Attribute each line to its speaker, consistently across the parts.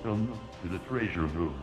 Speaker 1: Welcome to the treasure room.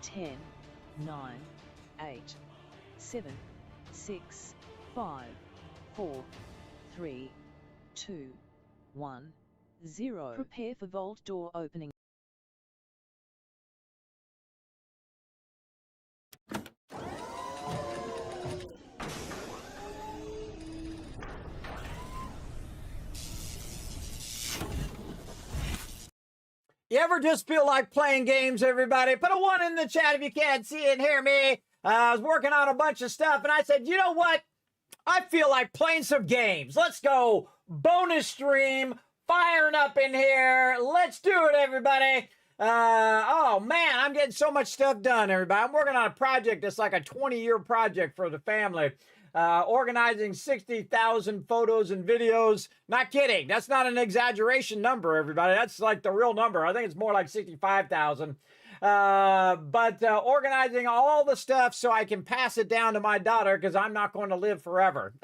Speaker 2: Ten, 9, 8, 7, 6, 5, 4, 3, 2, 1, 0. Prepare for vault door opening.
Speaker 3: You ever just feel like playing games, everybody? Put a 1 in the chat if you can't see and hear me. I was working on a bunch of stuff, and I said, you know what? I feel like playing some games. Let's go. Bonus stream. Firing up in here. Let's do it, everybody. Oh, man, I'm getting so much stuff done, everybody. I'm working on a project that's like a 20-year project for the family. Organizing 60,000 photos and videos. Not kidding. That's not an exaggeration number, everybody. That's like the real number. I think it's more like 65,000. But organizing all the stuff so I can pass it down to my daughter because I'm not going to live forever.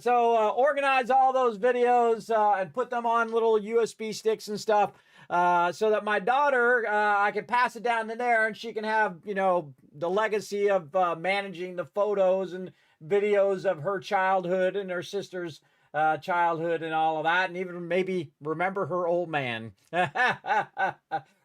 Speaker 3: So organize all those videos and put them on little USB sticks and stuff. So that my daughter, I can pass it down to there and she can have, you know, the legacy of managing the photos and videos of her childhood and her sister's childhood and all of that. And even maybe remember her old man.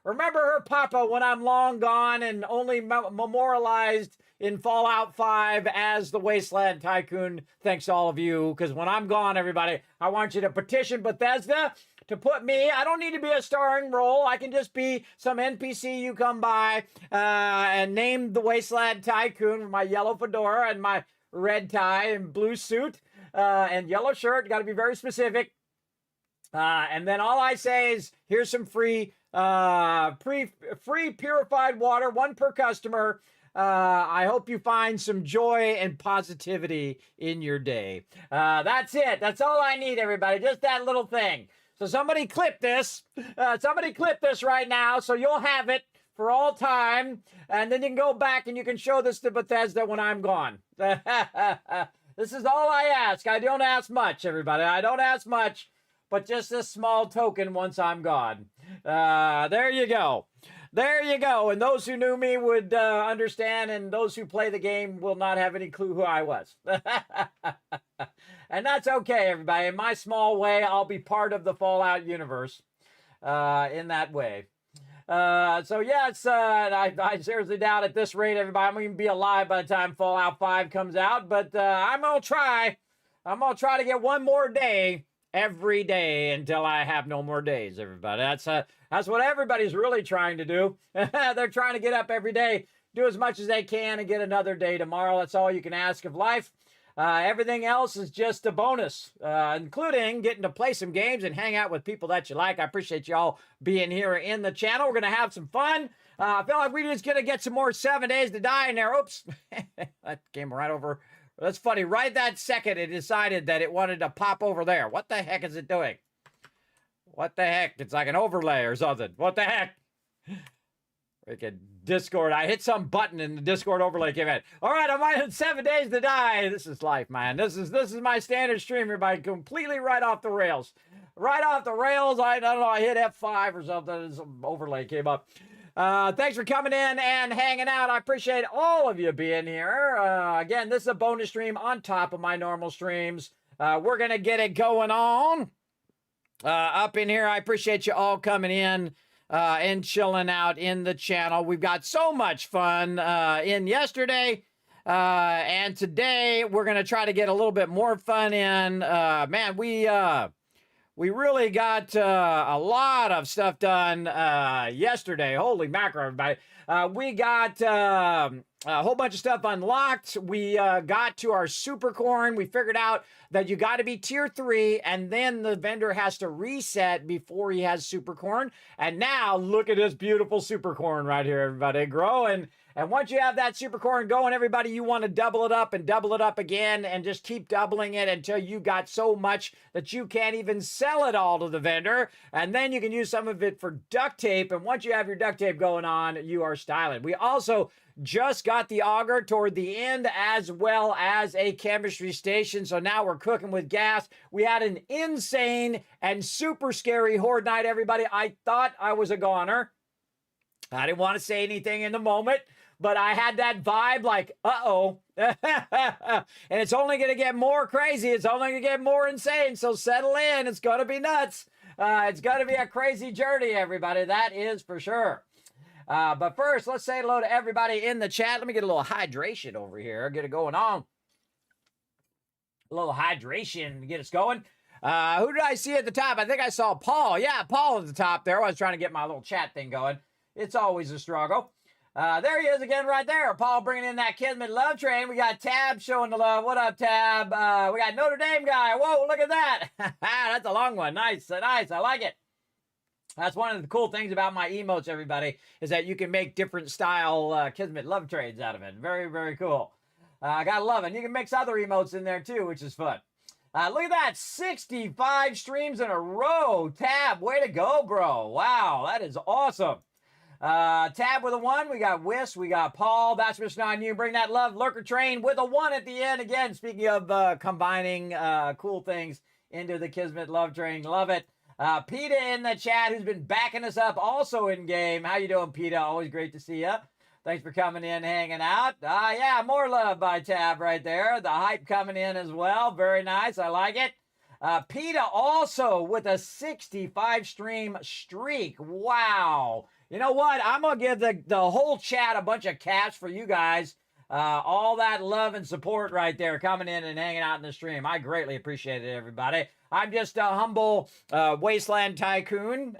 Speaker 3: Remember her papa when I'm long gone and only memorialized in Fallout 5 as the Wasteland Tycoon. Thanks all of you. Because when I'm gone, everybody, I want you to petition Bethesda to put me. I don't need to be a starring role. I can just be some NPC you come by and name the Wasteland Tycoon with my yellow fedora and my red tie and blue suit and yellow shirt. Got to be very specific. And then all I say is, here's some free purified water, 1 per customer. I hope you find some joy and positivity in your day. That's it. That's all I need, everybody. Just that little thing. So somebody clip this. Somebody clip this right now so you'll have it for all time. And then you can go back and you can show this to Bethesda when I'm gone. This is all I ask. I don't ask much, everybody. I don't ask much, but just a small token once I'm gone. There you go. There you go. And those who knew me would understand, and those who play the game will not have any clue who I was. And that's okay, everybody. In my small way, I'll be part of the Fallout universe in that way. So, yes, I seriously doubt at this rate, everybody, I'm going to be alive by the time Fallout 5 comes out. But I'm going to try. I'm going to try to get 1 more day every day until I have no more days, everybody. That's what everybody's really trying to do. They're trying to get up every day, do as much as they can, and get another day tomorrow. That's all you can ask of life. Everything else is just a bonus, including getting to play some games and hang out with people that you like. I appreciate y'all being here in the channel. We're going to have some fun. I feel like we're just going to get some more 7 Days to Die in there. Oops. That came right over. That's funny. Right that second, it decided that it wanted to pop over there. What the heck is it doing? What the heck? It's like an overlay or something. What the heck? Freaking Discord. I hit some button and the Discord overlay came in. All right, I'm on 7 Days to Die. This is life, man. This is my standard stream, everybody. Completely right off the rails. Right off the rails. I don't know. I hit F5 or something and some overlay came up. Thanks for coming in and hanging out. I appreciate all of you being here. Again, this is a bonus stream on top of my normal streams. We're going to get it going on up in here. I appreciate you all coming in and chilling out in the channel. We've got so much fun in yesterday. And today we're going to try to get a little bit more fun in. Man, we really got a lot of stuff done yesterday. Holy mackerel, everybody. We got a whole bunch of stuff unlocked. We got to our super corn. We figured out that you got to be tier 3, and then the vendor has to reset before he has super corn. And now, look at this beautiful super corn right here, everybody, growing. And once you have that super corn going, everybody, you want to double it up and double it up again and just keep doubling it until you got so much that you can't even sell it all to the vendor. And then you can use some of it for duct tape. And once you have your duct tape going on, you are styling. We also just got the auger toward the end, as well as a chemistry station. So now we're cooking with gas. We had an insane and super scary horde night, everybody. I thought I was a goner. I didn't want to say anything in the moment, but I had that vibe like, uh-oh. And it's only going to get more crazy. It's only going to get more insane. So settle in. It's going to be nuts. It's going to be a crazy journey, everybody. That is for sure. But first, let's say hello to everybody in the chat. Let me get a little hydration over here. Get it going on. A little hydration to get us going. Who did I see at the top? I think I saw Paul. Yeah, Paul at the top there. I was trying to get my little chat thing going. It's always a struggle. There he is again right there. Paul bringing in that Kismet love train. We got Tab showing the love. What up, Tab? We got Notre Dame guy. Whoa, look at that. That's a long one. Nice, nice. I like it. That's one of the cool things about my emotes, everybody, is that you can make different style Kismet love trades out of it. Very, very cool. I gotta love it. You can mix other emotes in there too, which is fun. Look at that, 65 streams in a row. Tab, way to go, bro. Wow, that is awesome. Tab with a 1. We got Whis. We got Paul. That's Mr. 9. You bring that love. Lurker Train with a 1 at the end. Again, speaking of combining cool things into the Kismet love train. Love it. PETA in the chat, who's been backing us up also in game. How you doing, PETA? Always great to see you. Thanks for coming in, hanging out. Yeah, more love by Tab right there. The hype coming in as well. Very nice. I like it. PETA also with a 65 stream streak. Wow. You know what? I'm going to give the whole chat a bunch of caps for you guys. All that love and support right there coming in and hanging out in the stream. I greatly appreciate it, everybody. I'm just a humble wasteland tycoon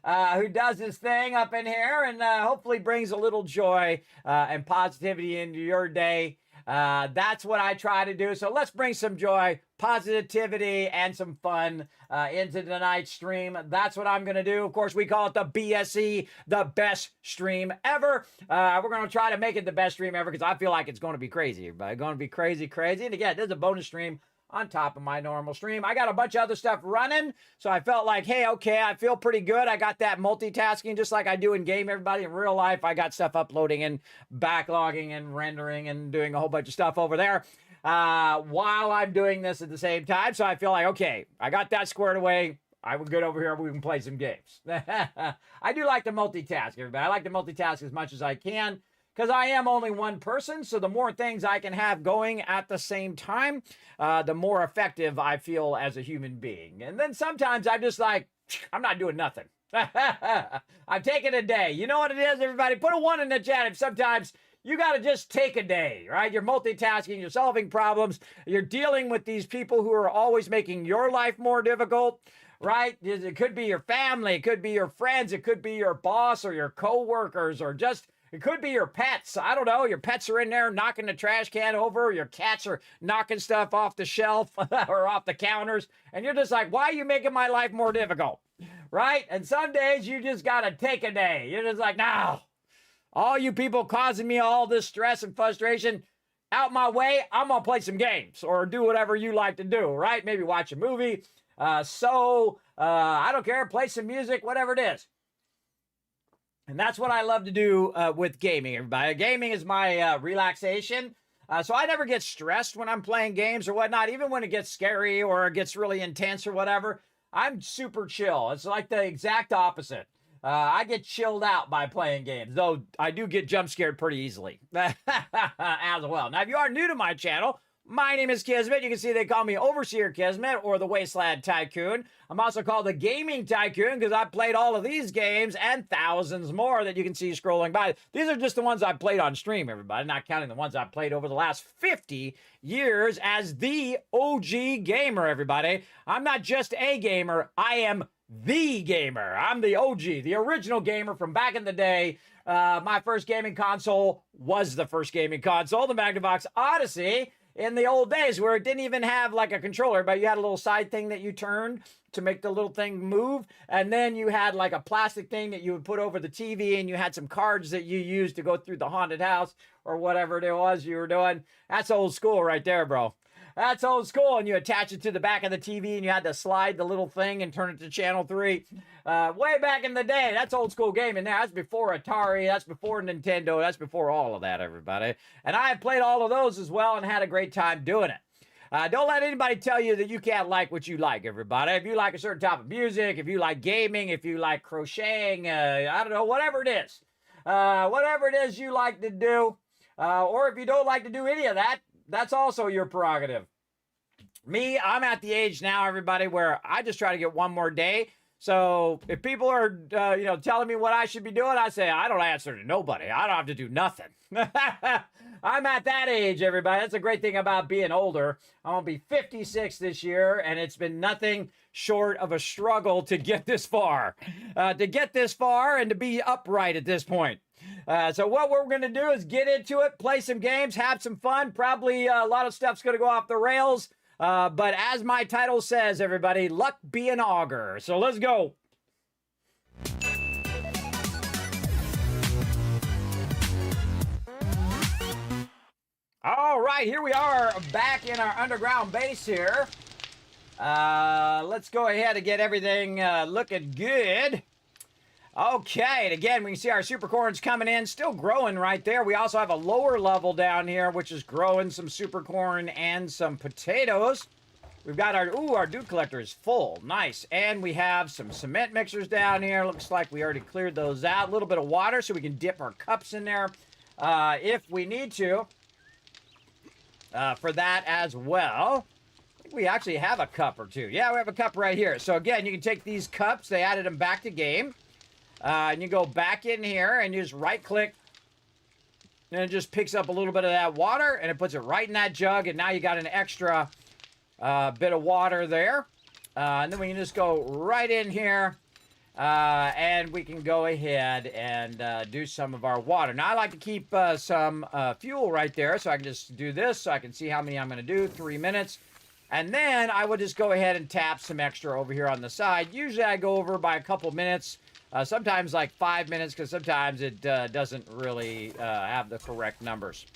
Speaker 3: who does his thing up in here and hopefully brings a little joy and positivity into your day. That's what I try to do. So let's bring some joy, positivity, and some fun into tonight's stream. That's what I'm going to do. Of course, we call it the BSE, the best stream ever. We're going to try to make it the best stream ever because I feel like it's going to be crazy, everybody. Going to be crazy, crazy. And again, this is a bonus stream on top of my normal stream. I got a bunch of other stuff running, so I felt like, hey, okay, I feel pretty good. I got that multitasking just like I do in game, everybody. In real life, I got stuff uploading and backlogging and rendering and doing a whole bunch of stuff over there while I'm doing this at the same time. So I feel like, okay, I got that squared away. I was good over here. We can play some games. I do like to multitask, everybody. I like to multitask as much as I can, because I am only one person, so the more things I can have going at the same time, the more effective I feel as a human being. And then sometimes I'm just like, I'm not doing nothing. I'm taking a day. You know what it is, everybody? Put a 1 in the chat if sometimes you got to just take a day, right? You're multitasking, you're solving problems, you're dealing with these people who are always making your life more difficult, right? It could be your family, it could be your friends, it could be your boss or your coworkers or just It could be your pets. I don't know. Your pets are in there knocking the trash can over. Your cats are knocking stuff off the shelf or off the counters. And you're just like, why are you making my life more difficult? Right? And some days you just got to take a day. You're just like, no. All you people causing me all this stress and frustration, out my way, I'm going to play some games or do whatever you like to do, right? Maybe watch a movie. I don't care. Play some music, whatever it is. And that's what I love to do with gaming, everybody. Gaming is my relaxation. So I never get stressed when I'm playing games or whatnot, even when it gets scary or it gets really intense or whatever. I'm super chill. It's like the exact opposite. I get chilled out by playing games, though I do get jump scared pretty easily as well. Now, if you are new to my channel, my name is Kismet. You can see they call me Overseer Kismet or the Wasteland Tycoon. I'm also called the Gaming Tycoon because I've played all of these games and thousands more that you can see scrolling by. These are just the ones I've played on stream, everybody, not counting the ones I've played over the last 50 years as the OG gamer, everybody. I'm not just a gamer. I am the gamer. I'm the OG, the original gamer from back in the day. My first gaming console was the first gaming console, the Magnavox Odyssey, in the old days where it didn't even have like a controller, but you had a little side thing that you turned to make the little thing move. And then you had like a plastic thing that you would put over the TV, and you had some cards that you used to go through the haunted house or whatever it was you were doing. That's old school right there, bro. That's old school. And you attach it to the back of the TV, and you had to slide the little thing and turn it to channel 3. Way back in the day. That's old school gaming now. That's before Atari. That's before Nintendo. That's before all of that, everybody. And I have played all of those as well and had a great time doing it. Don't let anybody tell you that you can't like what you like, everybody. If you like a certain type of music, if you like gaming, if you like crocheting, I don't know, whatever it is. Whatever it is you like to do, or if you don't like to do any of that, that's also your prerogative. Me, I'm at the age now, everybody, where I just try to get one more day. So if people are, telling me what I should be doing, I say, I don't answer to nobody. I don't have to do nothing. I'm at that age, everybody. That's a great thing about being older. I'm going to be 56 this year, and it's been nothing short of a struggle to get this far. And to be upright at this point. So what we're going to do is get into it, play some games, have some fun. Probably a lot of stuff's going to go off the rails. But as my title says, everybody, luck be an auger. So let's go. All right, here we are back in our underground base here. Let's go ahead and get everything looking good. Okay, and again, we can see our super corns coming in, still growing right there. We also have a lower level down here, which is growing some super corn and some potatoes. We've got our dew collector is full. Nice. And we have some cement mixers down here. Looks like we already cleared those out. A little bit of water so we can dip our cups in there if we need to for that as well. I think we actually have a cup or two. Yeah, we have a cup right here. So again, you can take these cups. They added them back to game. And you go back in here and you just right click and it just picks up a little bit of that water and it puts it right in that jug, and now you got an extra bit of water there. And then we can just go right in here and we can go ahead and do some of our water. Now I like to keep some fuel right there, so I can just do this so I can see how many I'm going to do. 3 minutes. And then I would just go ahead and tap some extra over here on the side. Usually I go over by a couple minutes. Sometimes like 5 minutes, because sometimes it doesn't really have the correct numbers.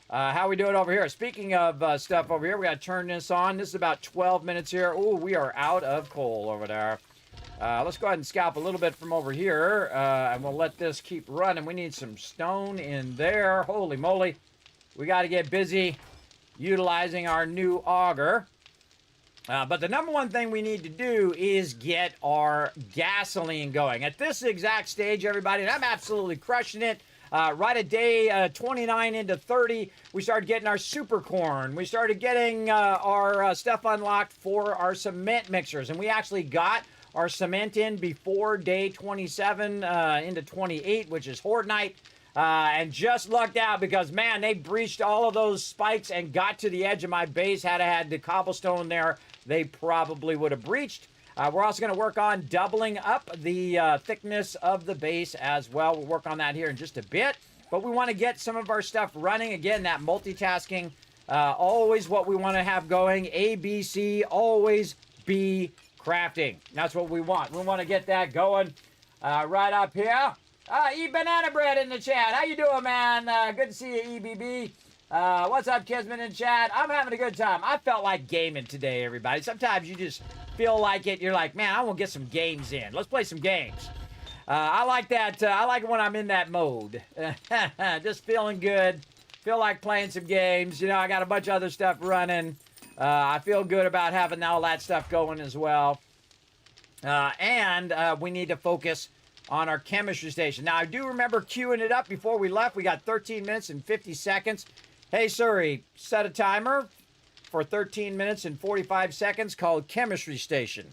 Speaker 3: How we doing over here? Speaking of stuff over here, we got to turn this on. This is about 12 minutes here. Oh, we are out of coal over there. Let's go ahead and scalp a little bit from over here, and we'll let this keep running. We need some stone in there. Holy moly. We got to get busy utilizing our new auger. But the number one thing we need to do is get our gasoline going. At this exact stage, everybody, and I'm absolutely crushing it. Right at day 29 into 30, we started getting our super corn. We started getting our stuff unlocked for our cement mixers. And we actually got our cement in before day 27 into 28, which is Horde Night. And just lucked out because, man, they breached all of those spikes and got to the edge of my base. Had I had the cobblestone there, they probably would have breached. We're also going to work on doubling up the thickness of the base as well. We'll work on that here in just a bit. But we want to get some of our stuff running. Again, that multitasking, always what we want to have going. ABC, always be crafting. That's what we want. We want to get that going right up here. Eat Banana Bread in the chat. How you doing, man? Good to see you, EBB. What's up, Kismet in chat? I'm having a good time. I felt like gaming today, everybody. Sometimes you just feel like it. You're like, man, I want to get some games in. Let's play some games. I like that. I like it when I'm in that mode. Just feeling good. Feel like playing some games. You know, I got a bunch of other stuff running. I feel good about having all that stuff going as well. And we need to focus on our chemistry station. Now, I do remember queuing it up before we left. We got 13 minutes and 50 seconds. Hey, Suri, set a timer for 13 minutes and 45 seconds called chemistry station.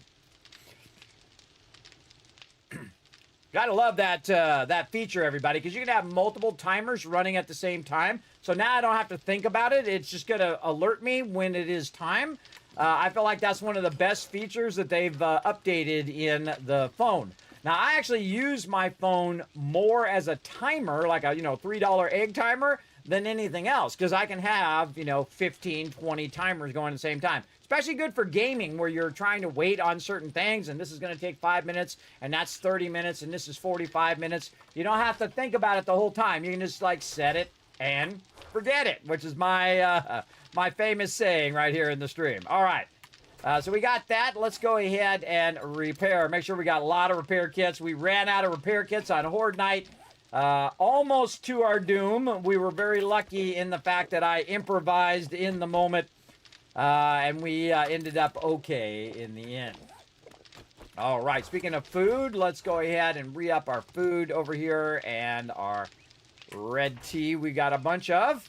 Speaker 3: Gotta love that that feature, everybody, because you can have multiple timers running at the same time. So now I don't have to think about it. It's just gonna alert me when it is time. I feel like that's one of the best features that they've updated in the phone. Now, I actually use my phone more as a timer, like a, $3 egg timer, than anything else, because I can have, 15, 20 timers going at the same time. Especially good for gaming, where you're trying to wait on certain things, and this is going to take 5 minutes, and that's 30 minutes, and this is 45 minutes. You don't have to think about it the whole time. You can just, set it and forget it, which is my, my famous saying right here in the stream. All right. So we got that. Let's go ahead and repair. Make sure we got a lot of repair kits. We ran out of repair kits on Horde Night. Almost to our doom. We were very lucky in the fact that I improvised in the moment. And we ended up okay in the end. All right. Speaking of food, let's go ahead and re-up our food over here. And our red tea we got a bunch of.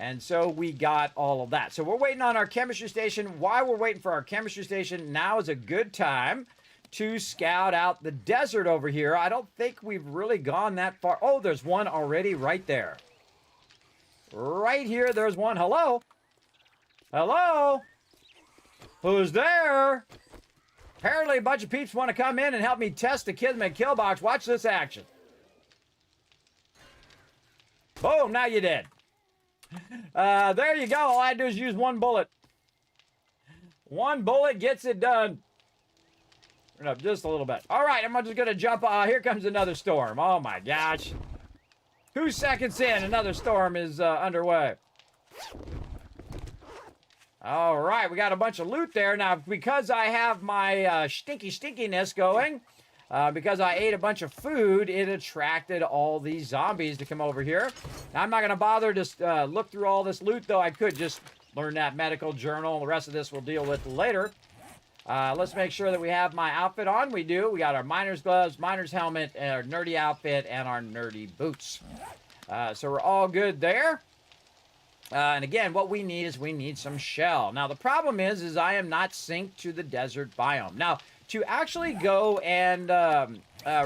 Speaker 3: And so we got all of that. So we're waiting on our chemistry station. While we're waiting for our chemistry station, now is a good time to scout out the desert over here. I don't think we've really gone that far. Oh, there's one already right there. Right here, there's one. Hello? Hello? Who's there? Apparently a bunch of peeps want to come in and help me test the Kismet kill box. Watch this action. Boom, now you're dead. There you go. All I do is use one bullet. One bullet gets it done. Turn up just a little bit. All right, I'm just going to jump. Here comes another storm. Oh, my gosh. 2 seconds in, another storm is underway. All right, we got a bunch of loot there. Now, because I have my stinkiness going, because I ate a bunch of food, it attracted all these zombies to come over here. Now, I'm not going to bother to look through all this loot, though. I could just learn that medical journal. The rest of this we'll deal with later. Let's make sure that we have my outfit on. We do. We got our miner's gloves, miner's helmet, our nerdy outfit, and our nerdy boots. So we're all good there. And again, what we need is we need some shell. Now, the problem is I am not synced to the desert biome. Now, to actually go and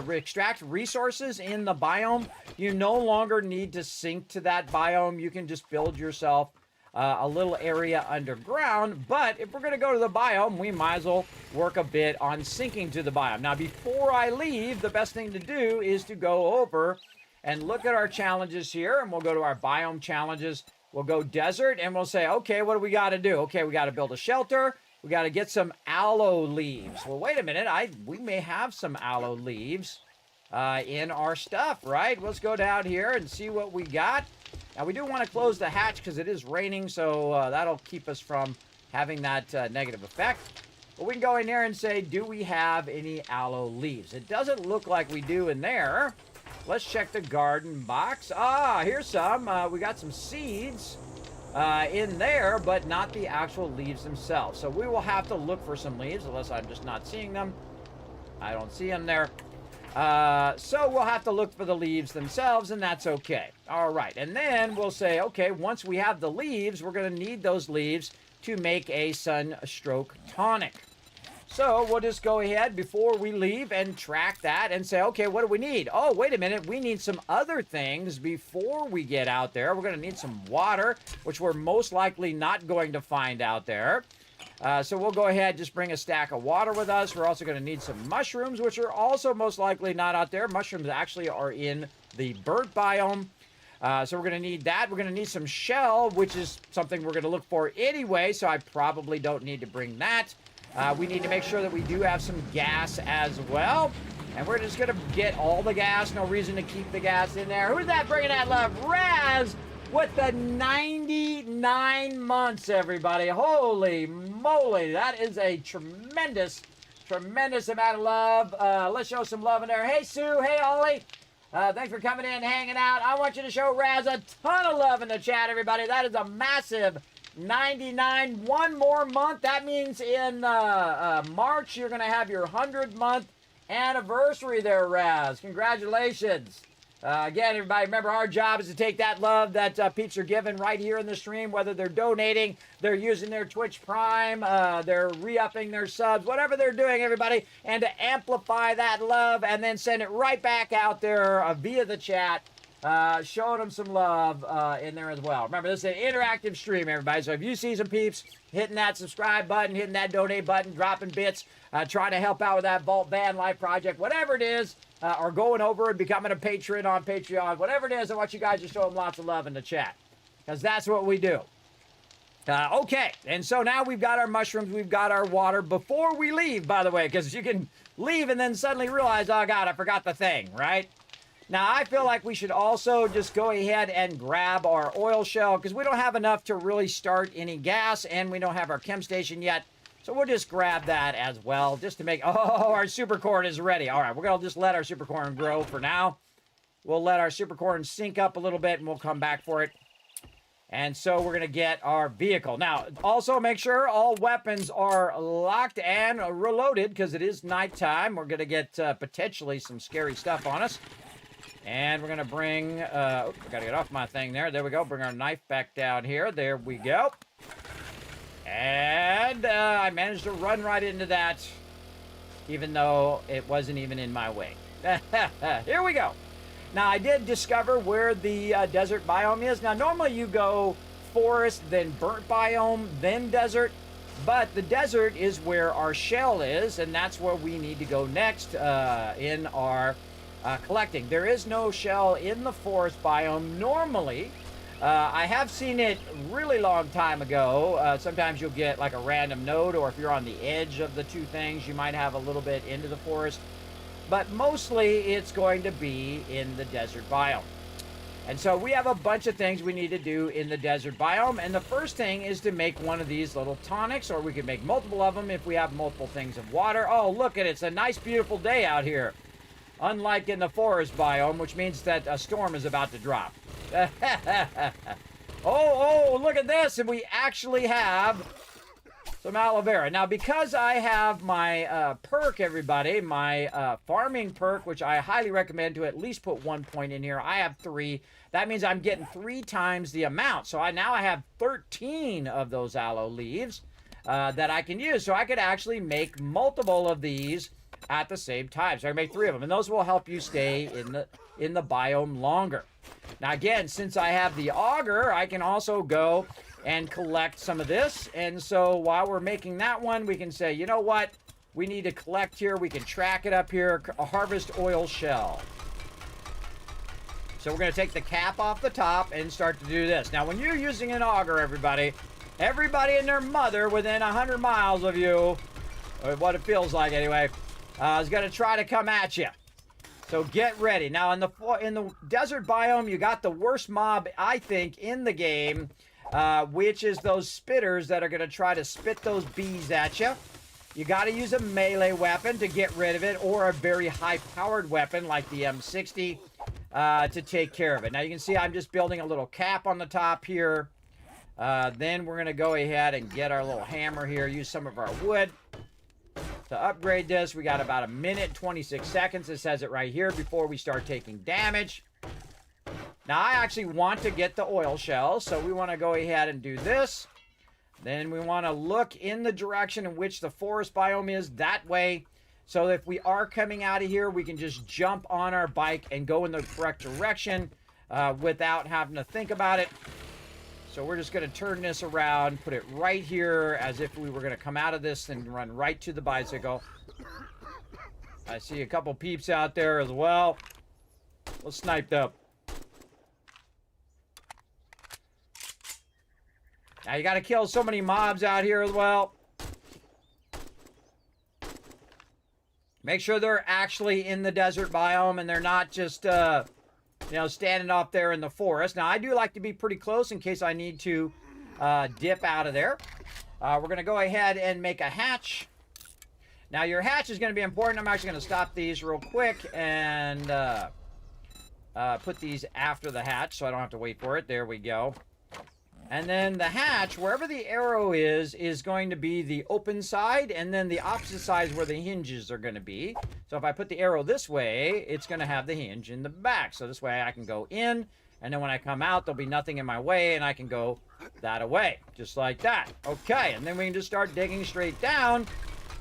Speaker 3: extract resources in the biome, you no longer need to sync to that biome. You can just build yourself a little area underground. But if we're going to go to the biome, we might as well work a bit on syncing to the biome. Now, before I leave, the best thing to do is to go over and look at our challenges here. And we'll go to our biome challenges. We'll go desert, and we'll say, okay, what do we got to do? Okay, we got to build a shelter. We got to get some aloe leaves. Well, wait a minute. We may have some aloe leaves in our stuff, right? Let's go down here and see what we got. Now, we do want to close the hatch because it is raining, so that'll keep us from having that negative effect. But we can go in there and say, do we have any aloe leaves? It doesn't look like we do in there. Let's check the garden box. Here's some. We got some seeds in there, but not the actual leaves themselves. So we will have to look for some leaves, unless I'm just not seeing them. I don't see them there. So we'll have to look for the leaves themselves, and that's okay. All right, and then we'll say, okay, once we have the leaves, we're going to need those leaves to make a sunstroke tonic. So we'll just go ahead before we leave and track that and say, okay, what do we need? Oh, wait a minute. We need some other things before we get out there. We're going to need some water, which we're most likely not going to find out there. So we'll go ahead, just bring a stack of water with us. We're also going to need some mushrooms, which are also most likely not out there. Mushrooms actually are in the burnt biome. So we're going to need that. We're going to need some shell, which is something we're going to look for anyway, so I probably don't need to bring that. We need to make sure that we do have some gas as well. And we're just going to get all the gas. No reason to keep the gas in there. Who's that bringing that love? Raz with the 99 months, everybody. Holy moly. That is a tremendous amount of love. Let's show some love in there. Hey, Sue. Hey, Ollie. Thanks for coming in, hanging out. I want you to show Raz a ton of love in the chat, everybody. That is a massive 99. One more month. That means in March, you're going to have your 100-month anniversary there, Raz. Congratulations. Again, everybody, remember our job is to take that love that peeps are giving right here in the stream, whether they're donating, they're using their Twitch Prime, they're re-upping their subs, whatever they're doing, everybody, and to amplify that love and then send it right back out there via the chat, showing them some love in there as well. Remember, this is an interactive stream, everybody, so if you see some peeps hitting that subscribe button, hitting that donate button, dropping bits, trying to help out with that Vault Van Life project, whatever it is, or going over and becoming a patron on Patreon, whatever it is, I want you guys to show them lots of love in the chat, because that's what we do. Okay, and so now we've got our mushrooms, we've got our water. Before we leave, by the way, because you can leave and then suddenly realize, oh God, I forgot the thing, right? Now, I feel like we should also just go ahead and grab our oil shell, because we don't have enough to really start any gas, and we don't have our chem station yet. So we'll just grab that as well, just to make, oh, our super corn is ready. All right, we're going to just let our super corn grow for now. We'll let our super corn sink up a little bit, and we'll come back for it. And so we're going to get our vehicle. Now, also make sure all weapons are locked and reloaded, because it is nighttime. We're going to get potentially some scary stuff on us. And we're going to bring, I got to get off my thing there. There we go. Bring our knife back down here. There we go. And I managed to run right into that, even though it wasn't even in my way. Here we go. Now, I did discover where the desert biome is. Now, normally you go forest, then burnt biome, then desert. But the desert is where our shell is, and that's where we need to go next in our collecting. There is no shell in the forest biome normally. I have seen it really long time ago. Sometimes you'll get like a random node, or if you're on the edge of the two things, you might have a little bit into the forest. But mostly it's going to be in the desert biome. And so we have a bunch of things we need to do in the desert biome. And the first thing is to make one of these little tonics, or we could make multiple of them if we have multiple things of water. Oh, look at it. It's a nice, beautiful day out here. Unlike in the forest biome, which means that a storm is about to drop. Oh, look at this. And we actually have some aloe vera. Now, because I have my perk, everybody, my farming perk, which I highly recommend to at least put 1 point in here. I have 3. That means I'm getting 3 times the amount. So now I have 13 of those aloe leaves that I can use. So I could actually make multiple of these at the same time. So I can make 3 of them. And those will help you stay in the biome longer. Now, again, since I have the auger, I can also go and collect some of this. And so while we're making that one, we can say, you know what? We need to collect here. We can track it up here. Harvest oil shell. So we're going to take the cap off the top and start to do this. Now, when you're using an auger, everybody and their mother within 100 miles of you, or what it feels like anyway, is going to try to come at you. So get ready. Now, in the desert biome, you got the worst mob, I think, in the game, which is those spitters that are going to try to spit those bees at you. You got to use a melee weapon to get rid of it, or a very high-powered weapon like the M60 to take care of it. Now, you can see I'm just building a little cap on the top here. Then we're going to go ahead and get our little hammer here, use some of our wood. To upgrade this, we got about 1 minute, 26 seconds. It says it right here before we start taking damage. Now, I actually want to get the oil shell, so we want to go ahead and do this. Then we want to look in the direction in which the forest biome is, that way. So if we are coming out of here, we can just jump on our bike and go in the correct direction without having to think about it. So we're just going to turn this around, put it right here as if we were going to come out of this and run right to the bicycle. I see a couple peeps out there as well. Let's snipe them. Now you got to kill so many mobs out here as well. Make sure they're actually in the desert biome and they're not just, you know, standing off there in the forest. Now, I do like to be pretty close in case I need to dip out of there. We're going to go ahead and make a hatch. Now, your hatch is going to be important. I'm actually going to stop these real quick and put these after the hatch so I don't have to wait for it. There we go. And then the hatch, wherever the arrow is going to be the open side, and then the opposite side is where the hinges are going to be. So if I put the arrow this way, it's going to have the hinge in the back. So this way I can go in, and then when I come out, there'll be nothing in my way, and I can go that away, just like that. Okay, and then we can just start digging straight down.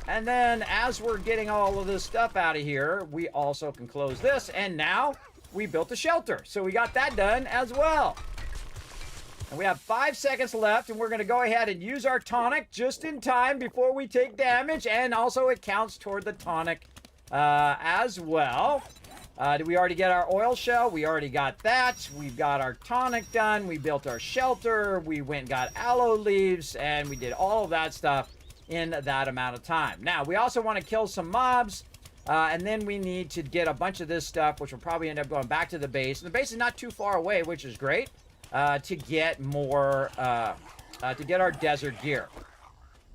Speaker 3: And then as we're getting all of this stuff out of here, we also can close this, and now we built a shelter. So we got that done as well. And we have 5 seconds left, and we're going to go ahead and use our tonic just in time before we take damage, and also it counts toward the tonic as well. Did we already get our oil shell? We already got that. We've got our tonic done. We built our shelter. We went and got aloe leaves, and we did all of that stuff in that amount of time. Now, we also want to kill some mobs, and then we need to get a bunch of this stuff, which will probably end up going back to the base. And the base is not too far away, which is great. To get more, to get our desert gear.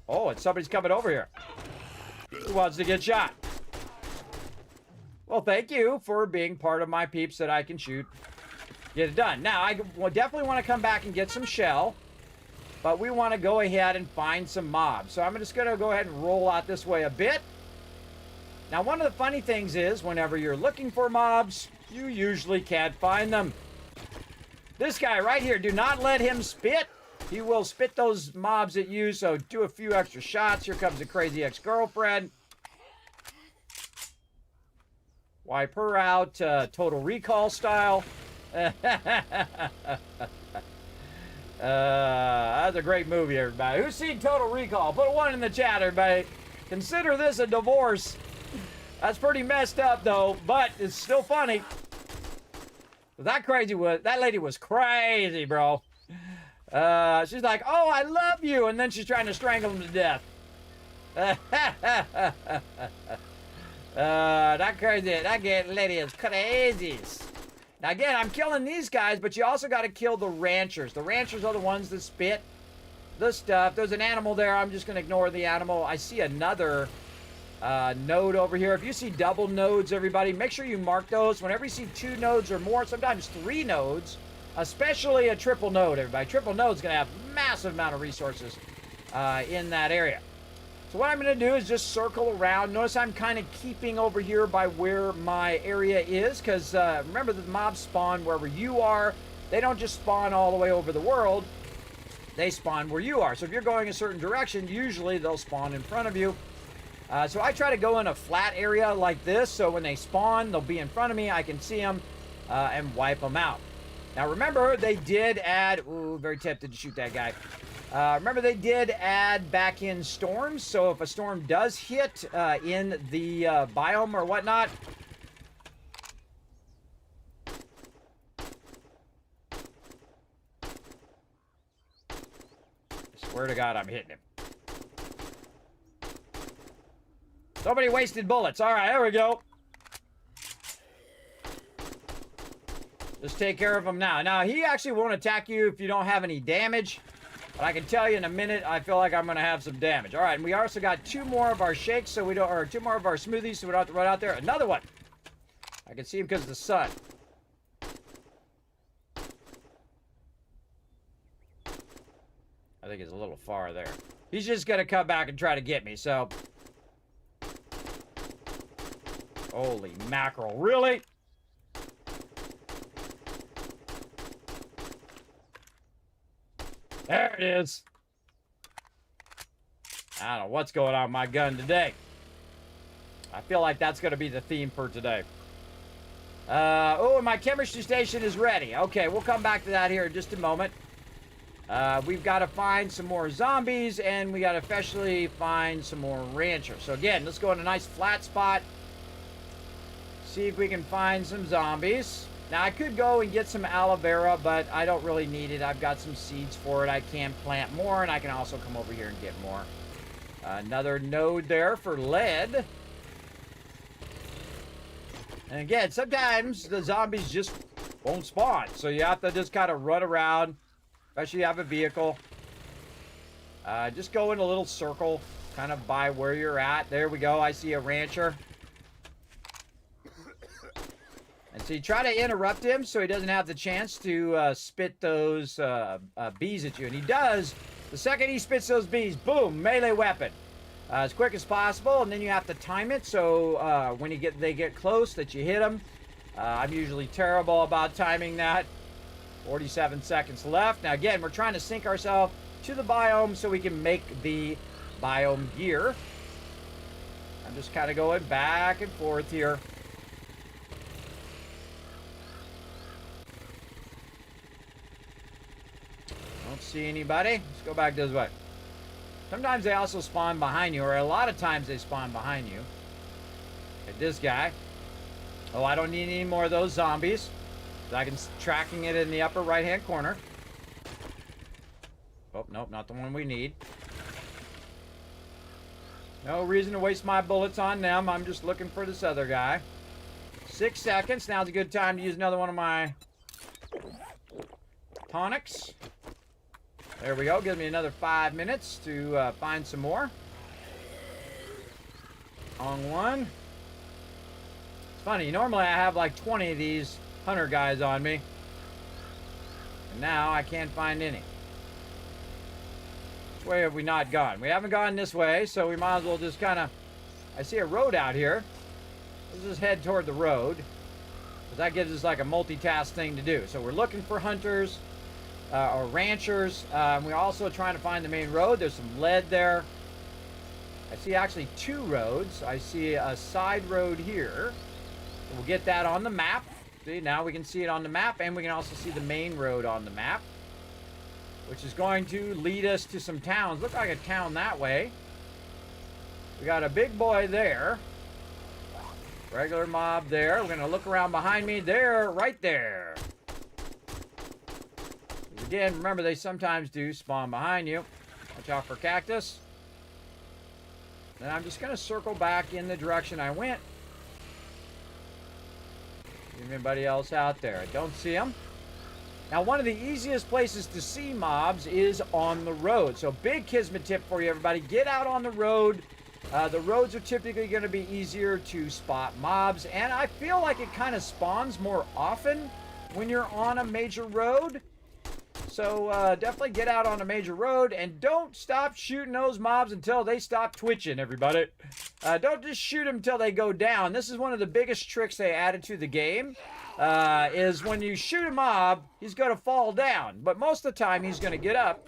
Speaker 3: Oh, and somebody's coming over here. Who wants to get shot? Well, thank you for being part of my peeps that I can shoot. Get it done. Now, I definitely want to come back and get some shell, but we want to go ahead and find some mobs. So I'm just going to go ahead and roll out this way a bit. Now, one of the funny things is, whenever you're looking for mobs, you usually can't find them. This guy right here, do not let him spit. He will spit those mobs at you, so do a few extra shots. Here comes a crazy ex-girlfriend. Wipe her out, Total Recall style. That's a great movie, everybody. Who's seen Total Recall? Put a 1 in the chat, everybody. Consider this a divorce. That's pretty messed up, though, but it's still funny. That lady was crazy, bro. She's like, oh, I love you. And then she's trying to strangle him to death. That lady is crazy. Now, again, I'm killing these guys, but you also got to kill the ranchers. The ranchers are the ones that spit the stuff. There's an animal there. I'm just going to ignore the animal. I see another node over here. If you see double nodes, everybody, make sure you mark those. Whenever you see 2 nodes or more, sometimes 3 nodes, especially a triple node, everybody. Triple node's going to have massive amount of resources in that area. So what I'm going to do is just circle around. Notice I'm kind of keeping over here by where my area is, because remember, the mobs spawn wherever you are. They don't just spawn all the way over the world. They spawn where you are. So if you're going a certain direction, usually they'll spawn in front of you. So I try to go in a flat area like this, so when they spawn, they'll be in front of me, I can see them, and wipe them out. Now remember, they did add, ooh, very tempted to shoot that guy. Remember, they did add back in storms, so if a storm does hit in the biome or whatnot, I swear to God, I'm hitting him. Somebody wasted bullets. All right, there we go. Just take care of him now. Now, he actually won't attack you if you don't have any damage. But I can tell you in a minute, I feel like I'm going to have some damage. All right, and we also got 2 more of our shakes, so we don't, or 2 more of our smoothies, so we don't have to run out there. Another one. I can see him because of the sun. I think he's a little far there. He's just going to come back and try to get me, so... Holy mackerel, really? There it is. I don't know what's going on with my gun today. I feel like that's going to be the theme for today. Oh, and my chemistry station is ready. Okay, we'll come back to that here in just a moment. We've got to find some more zombies, and we got to especially find some more ranchers. So again, let's go in a nice flat spot. See if we can find some zombies. Now, I could go and get some aloe vera, but I don't really need it. I've got some seeds for it. I can plant more, and I can also come over here and get more. Another node there for lead. And again, sometimes the zombies just won't spawn. So you have to just kind of run around, especially if you have a vehicle. Just go in a little circle, kind of by where you're at. There we go. I see a rancher. And so you try to interrupt him so he doesn't have the chance to spit those bees at you. And he does. The second he spits those bees, boom, melee weapon. As quick as possible, and then you have to time it so when they get close that you hit them. I'm usually terrible about timing that. 47 seconds left. Now again, we're trying to sync ourselves to the biome so we can make the biome gear. I'm just kind of going back and forth here. Don't see anybody. Let's go back this way. Sometimes they also spawn behind you, or a lot of times they spawn behind you. Like this guy. Oh, I don't need any more of those zombies. I can tracking it in the upper right-hand corner. Oh, nope, not the one we need. No reason to waste my bullets on them. I'm just looking for this other guy. 6 seconds. Now's a good time to use another one of my tonics. There we go. Gives me another 5 minutes to find some more. On one. It's funny. Normally I have like 20 of these hunter guys on me. And now I can't find any. Which way have we not gone? We haven't gone this way, so we might as well just kind of... I see a road out here. Let's just head toward the road. Because that gives us like a multitask thing to do. So we're looking for hunters. Or ranchers. We're also trying to find the main road. There's some lead there. I see actually 2 roads. I see a side road here. We'll get that on the map. See, now we can see it on the map, and we can also see the main road on the map, which is going to lead us to some towns. Look like a town that way. We got a big boy there. Regular mob there. We're going to look around behind me. There, right there. Again, remember, they sometimes do spawn behind you. Watch out for cactus. Then I'm just going to circle back in the direction I went. Anybody else out there? I don't see them. Now, one of the easiest places to see mobs is on the road. So, big Kismet tip for you, everybody. Get out on the road. The roads are typically going to be easier to spot mobs. And I feel like it kind of spawns more often when you're on a major road. So definitely get out on a major road and don't stop shooting those mobs until they stop twitching, everybody. Don't just shoot them until they go down. This is one of the biggest tricks they added to the game, is when you shoot a mob, he's going to fall down. But most of the time, he's going to get up.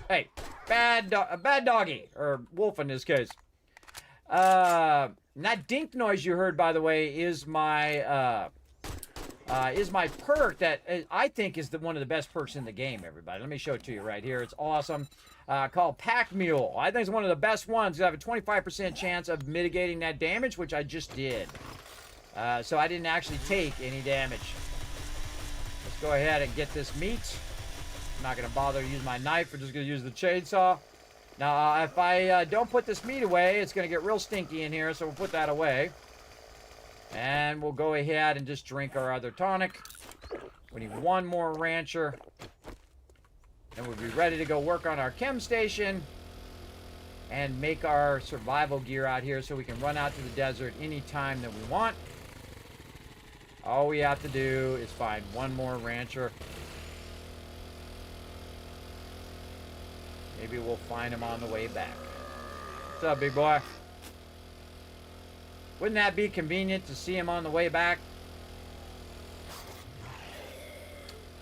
Speaker 3: Hey, bad doggy, or wolf in this case. That dink noise you heard, by the way, is my perk that I think is one of the best perks in the game, everybody. Let me show it to you right here. It's awesome. Called Pack Mule. I think it's one of the best ones. You have a 25% chance of mitigating that damage, which I just did. So I didn't actually take any damage. Let's go ahead and get this meat. I'm not going to bother to use my knife. We're just going to use the chainsaw. Now, if I don't put this meat away, it's going to get real stinky in here, so we'll put that away. And we'll go ahead and just drink our other tonic. We need one more rancher. And we'll be ready to go work on our chem station and make our survival gear out here so we can run out to the desert anytime that we want. All we have to do is find one more rancher. Maybe we'll find him on the way back. What's up, big boy? Wouldn't that be convenient to see him on the way back?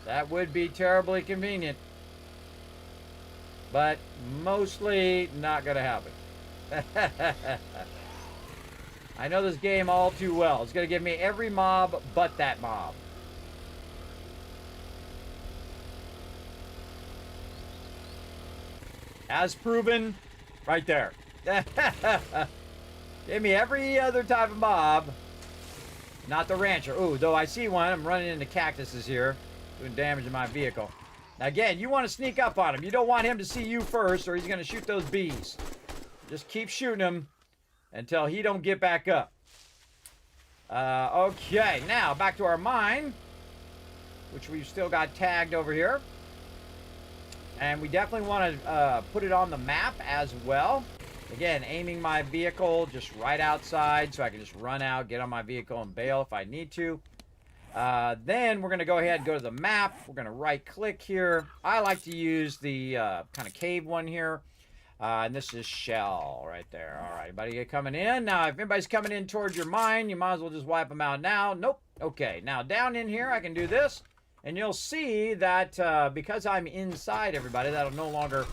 Speaker 3: That would be terribly convenient. But mostly not going to happen. I know this game all too well. It's going to give me every mob but that mob. As proven, right there. Give me every other type of mob. Not the rancher. Ooh, though I see one. I'm running into cactuses here. Doing damage to my vehicle. Now, again, you want to sneak up on him. You don't want him to see you first, or he's going to shoot those bees. Just keep shooting him until he don't get back up. Okay, now back to our mine, which we've still got tagged over here. And we definitely want to put it on the map as well. Again, aiming my vehicle just right outside so I can just run out, get on my vehicle, and bail if I need to. Then we're going to go ahead and go to the map. We're going to right-click here. I like to use the kind of cave one here. And this is shell right there. All right, everybody coming in. Now, if anybody's coming in towards your mine, you might as well just wipe them out now. Nope. Okay, now down in here, I can do this. And you'll see that because I'm inside everybody, that'll no longer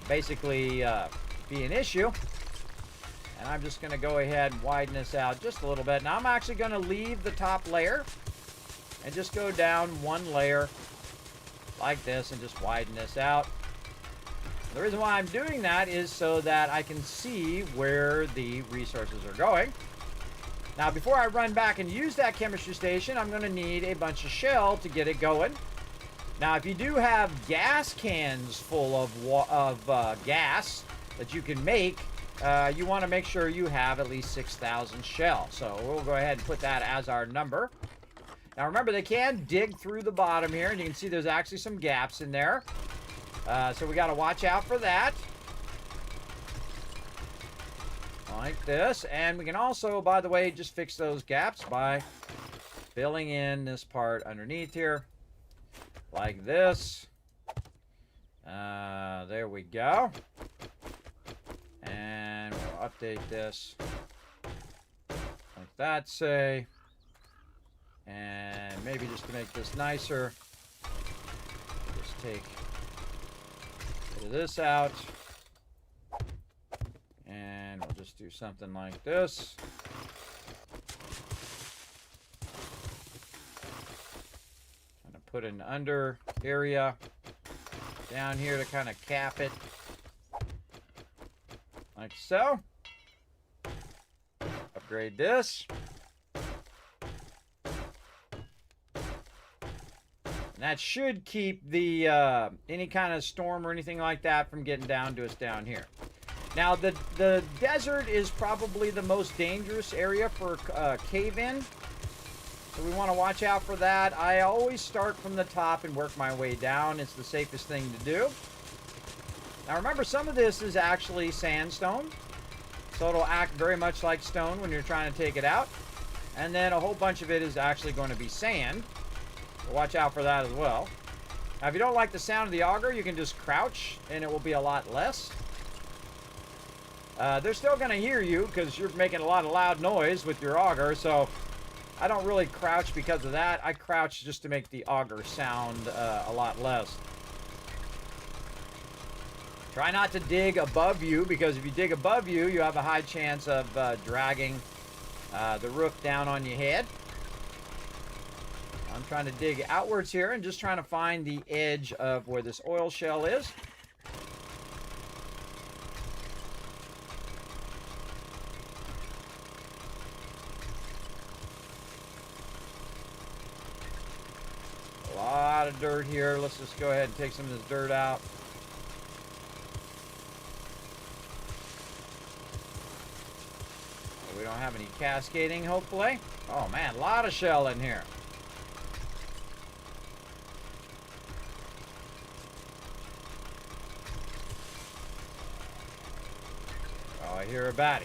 Speaker 3: basically be an issue. And I'm just going to go ahead and widen this out just a little bit. Now, I'm actually going to leave the top layer and just go down one layer like this and just widen this out. The reason why I'm doing that is so that I can see where the resources are going. Now, before I run back and use that chemistry station, I'm going to need a bunch of shell to get it going. Now, if you do have gas cans full of gas that you can make, you want to make sure you have at least 6,000 shell. So we'll go ahead and put that as our number. Now, remember, they can dig through the bottom here, and you can see there's actually some gaps in there. So we got to watch out for that. Like this. And we can also, by the way, just fix those gaps by filling in this part underneath here. Like this. There we go. And we'll update this like that, say. And maybe just to make this nicer, just take this out, and we'll just do something like this. Kind of put an under area down here to kind of cap it, like so. Upgrade this. That should keep the any kind of storm or anything like that from getting down to us down here. Now, the desert is probably the most dangerous area for cave-in, so we want to watch out for that. I always start from the top and work my way down. It's the safest thing to do. Now, remember, some of this is actually sandstone, so it'll act very much like stone when you're trying to take it out. And then a whole bunch of it is actually going to be sand. Watch out for that as well. Now, if you don't like the sound of the auger, you can just crouch, and it will be a lot less. They're still going to hear you because you're making a lot of loud noise with your auger, so I don't really crouch because of that. I crouch just to make the auger sound a lot less. Try not to dig above you, because if you dig above you, you have a high chance of dragging the roof down on your head. I'm trying to dig outwards here and just trying to find the edge of where this oil shell is. A lot of dirt here. Let's just go ahead and take some of this dirt out. We don't have any cascading, hopefully. Oh man, a lot of shell in here. I hear a baddie.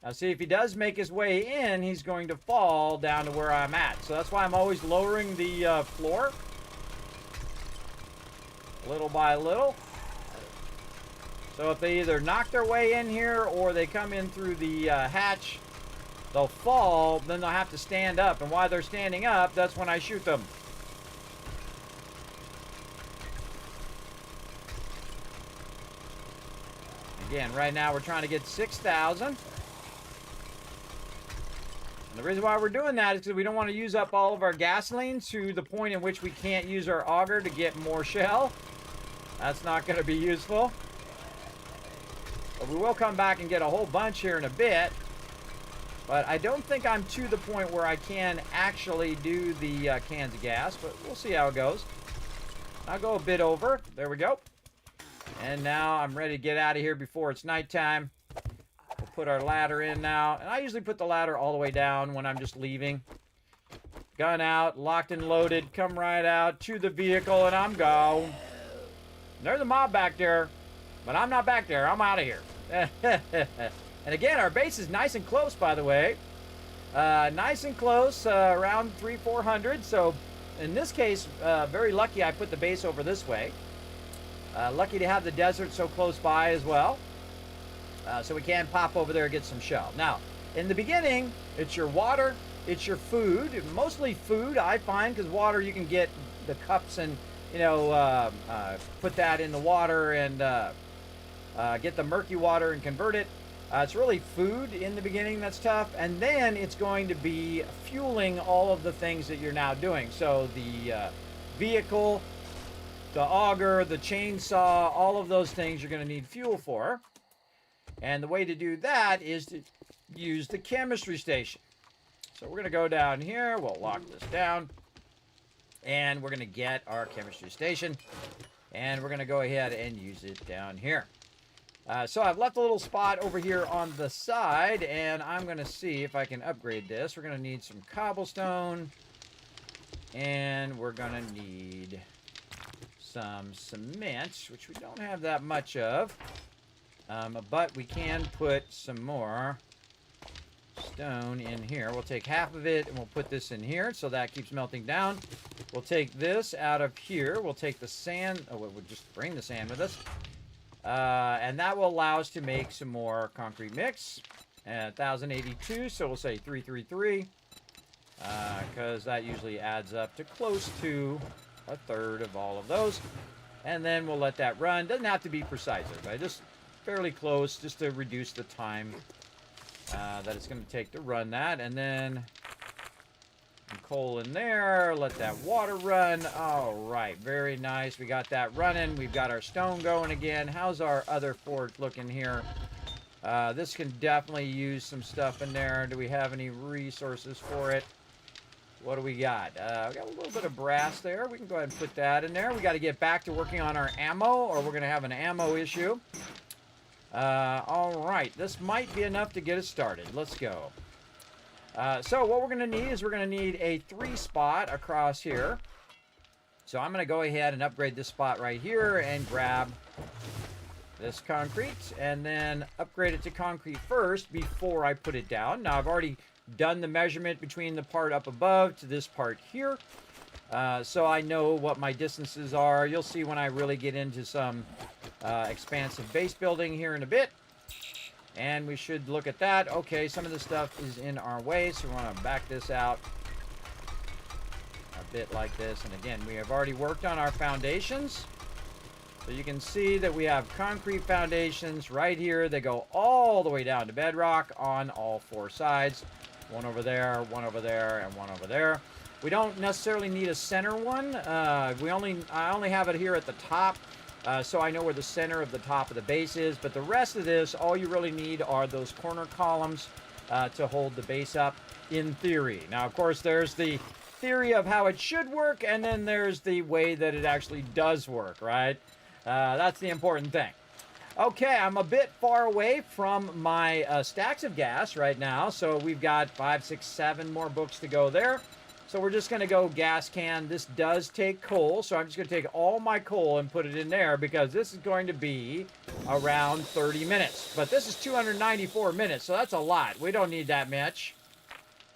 Speaker 3: Now see, if he does make his way in, he's going to fall down to where I'm at. So that's why I'm always lowering the floor. Little by little. So if they either knock their way in here or they come in through the hatch, they'll fall, then they'll have to stand up. And while they're standing up, that's when I shoot them. Again, right now we're trying to get 6,000. And the reason why we're doing that is because we don't want to use up all of our gasoline to the point in which we can't use our auger to get more shell. That's not going to be useful. But we will come back and get a whole bunch here in a bit. But I don't think I'm to the point where I can actually do the cans of gas, but we'll see how it goes. I'll go a bit over. There we go. And now I'm ready to get out of here before it's nighttime. We'll put our ladder in now. And I usually put the ladder all the way down when I'm just leaving. Gun out, locked and loaded. Come right out to the vehicle, and I'm gone. There's a mob back there, but I'm not back there. I'm out of here. And again, our base is nice and close, by the way. Nice and close, around 300-400. So in this case, very lucky I put the base over this way. Lucky to have the desert so close by as well. So we can pop over there and get some shell. Now, in the beginning, it's your water, it's your food. Mostly food, I find, because water you can get the cups and, you know, put that in the water and get the murky water and convert it. It's really food in the beginning that's tough, and then it's going to be fueling all of the things that you're now doing. So the vehicle, the auger, the chainsaw, all of those things you're going to need fuel for. And the way to do that is to use the chemistry station. So we're going to go down here, we'll lock this down, and we're going to get our chemistry station, and we're going to go ahead and use it down here. So I've left a little spot over here on the side, and I'm going to see if I can upgrade this. We're going to need some cobblestone, and we're going to need some cement, which we don't have that much of, but we can put some more stone in here. We'll take half of it, and we'll put this in here, so that keeps melting down. We'll take this out of here. We'll take the sand. Oh, we'll just bring the sand with us. And that will allow us to make some more concrete mix at 1082, so we'll say 333, because that usually adds up to close to a third of all of those. And then we'll let that run. Doesn't have to be precise, but just fairly close, just to reduce the time that it's going to take to run that. And then some coal in there, let that water run. All right, very nice. We got that running. We've got our stone going again. How's our other forge looking here? This can definitely use some stuff in there. Do we have any resources for it? What do we got? We got a little bit of brass there. We can go ahead and put that in there. We got to get back to working on our ammo, or we're going to have an ammo issue. All right, this might be enough to get us started. Let's go. So what we're going to need is we're going to need a 3-spot across here. So I'm going to go ahead and upgrade this spot right here and grab this concrete and then upgrade it to concrete first before I put it down. Now I've already done the measurement between the part up above to this part here. So I know what my distances are. You'll see when I really get into some expansive base building here in a bit. And we should look at that. Okay, some of the stuff is in our way, so we want to back this out a bit like this. And again, we have already worked on our foundations. So you can see that we have concrete foundations right here. They go all the way down to bedrock on all 4 sides. One over there, and one over there. We don't necessarily need a center one. I only have it here at the top. So I know where the center of the top of the base is, but the rest of this, all you really need are those corner columns to hold the base up in theory. Now, of course, there's the theory of how it should work, and then there's the way that it actually does work, right? That's the important thing. Okay, I'm a bit far away from my stacks of gas right now, so we've got 5, 6, 7 more books to go there. So we're just going to go gas can. This does take coal, so I'm just going to take all my coal and put it in there because this is going to be around 30 minutes. But this is 294 minutes, so that's a lot. We don't need that much.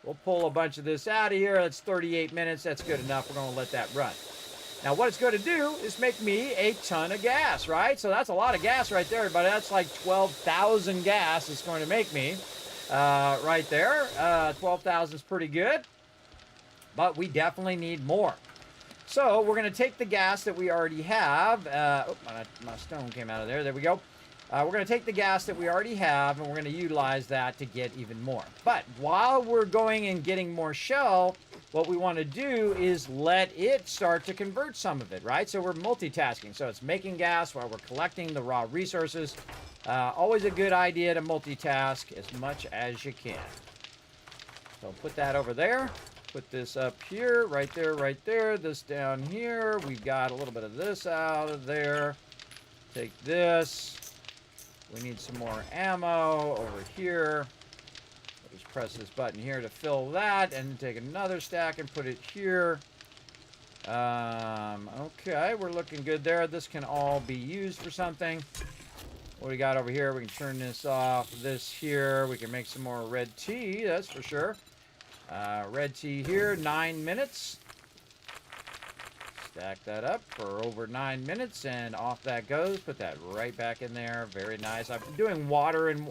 Speaker 3: We'll pull a bunch of this out of here. That's 38 minutes. That's good enough. We're going to let that run. Now, what it's going to do is make me a ton of gas, right? So that's a lot of gas right there, everybody. That's like 12,000 gas it's going to make me right there. 12,000 is pretty good. But we definitely need more. So we're going to take the gas that we already have. My stone came out of there. There we go. We're going to take the gas that we already have, and we're going to utilize that to get even more. But while we're going and getting more shell, what we want to do is let it start to convert some of it, right? So we're multitasking. So it's making gas while we're collecting the raw resources. Always a good idea to multitask as much as you can. So put that over there. Put this up here, right there, right there. This down here. We've got a little bit of this out of there. Take this. We need some more ammo over here. I'll just press this button here to fill that, and take another stack and put it here. Okay, we're looking good there. This can all be used for something. What do we got over here? We can turn this off. This here, we can make some more red tea, that's for sure. Red tea here, 9 minutes. Stack that up for over 9 minutes, and off that goes. Put that right back in there. Very nice. I'm doing water and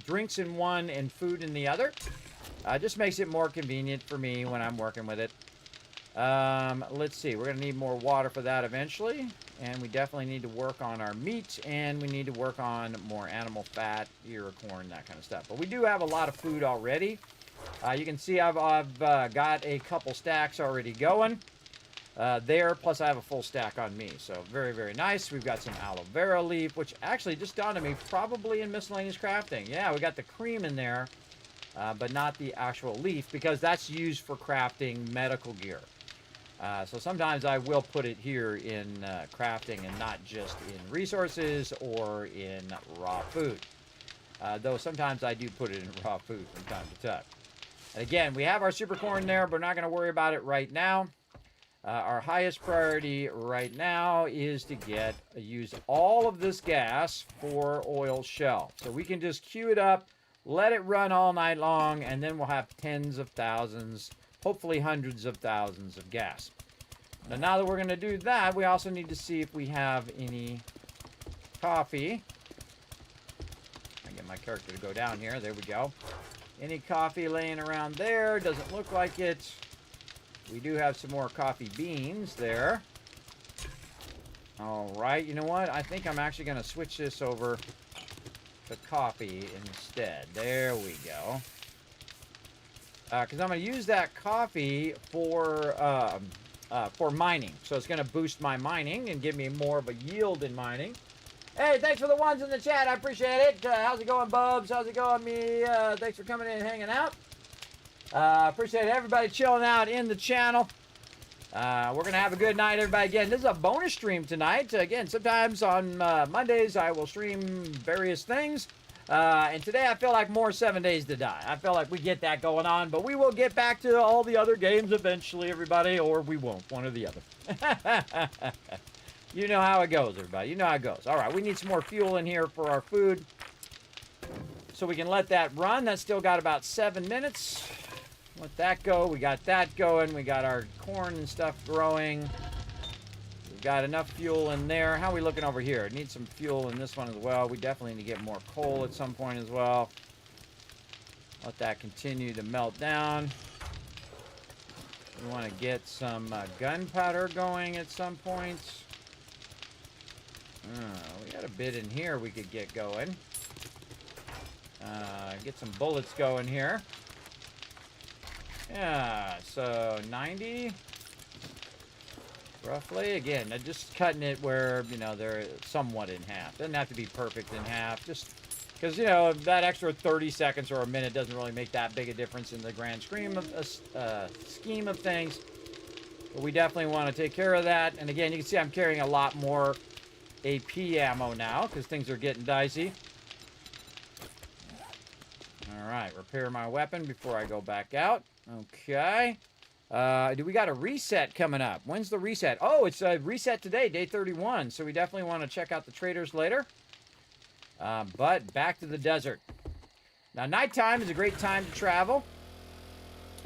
Speaker 3: drinks in one and food in the other. Just makes it more convenient for me when I'm working with it. Let's see. We're going to need more water for that eventually. And we definitely need to work on our meat, and we need to work on more animal fat, ear of corn, that kind of stuff. But we do have a lot of food already. You can see I've got a couple stacks already going. There, plus I have a full stack on me, so very, very nice. We've got some aloe vera leaf, which actually just dawned on me, probably in miscellaneous crafting. Yeah, we got the cream in there, but not the actual leaf, because that's used for crafting medical gear. So sometimes I will put it here in crafting and not just in resources or in raw food. Though sometimes I do put it in raw food from time to time. And again, we have our super corn there, but we're not going to worry about it right now. Our highest priority right now is to use all of this gas for oil shell. So we can just queue it up, let it run all night long, and then we'll have tens of thousands, hopefully hundreds of thousands of gas. Now that we're going to do that, we also need to see if we have any coffee. I get my character to go down here. There we go. Any coffee laying around there? Doesn't look like it. We do have some more coffee beans there. All right, you know what? I think I'm actually going to switch this over to coffee instead. There we go. Because I'm going to use that coffee for mining. So it's going to boost my mining and give me more of a yield in mining. Hey, thanks for the ones in the chat. I appreciate it. How's it going, Bubs? How's it going, me? Thanks for coming in and hanging out. Appreciate everybody chilling out in the channel. We're going to have a good night, everybody. Again, this is a bonus stream tonight. Again, sometimes on Mondays I will stream various things. And today I feel like more 7 Days to Die. I feel like we get that going on, but we will get back to all the other games eventually, everybody, or we won't, one or the other. You know how it goes, everybody. You know how it goes. All right, we need some more fuel in here for our food, so we can let that run. That's still got about 7 minutes. Let that go. We got that going. We got our corn and stuff growing. We've got enough fuel in there. How are we looking over here? Need some fuel in this one as well. We definitely need to get more coal at some point as well. Let that continue to melt down. We want to get some gunpowder going at some point. We got a bit in here we could get going. Get some bullets going here. Yeah, so 90 roughly. Again, just cutting it where, you know, they're somewhat in half. Doesn't have to be perfect in half. Just because, you know, that extra 30 seconds or a minute doesn't really make that big a difference in the grand scheme of things. But we definitely want to take care of that. And again, you can see I'm carrying a lot more AP ammo now because things are getting dicey. All right, repair my weapon before I go back out. Okay. Do we got a reset coming up? When's the reset? Oh, it's a reset today, day 31. So we definitely want to check out the traders later. But back to the desert. Now, nighttime is a great time to travel.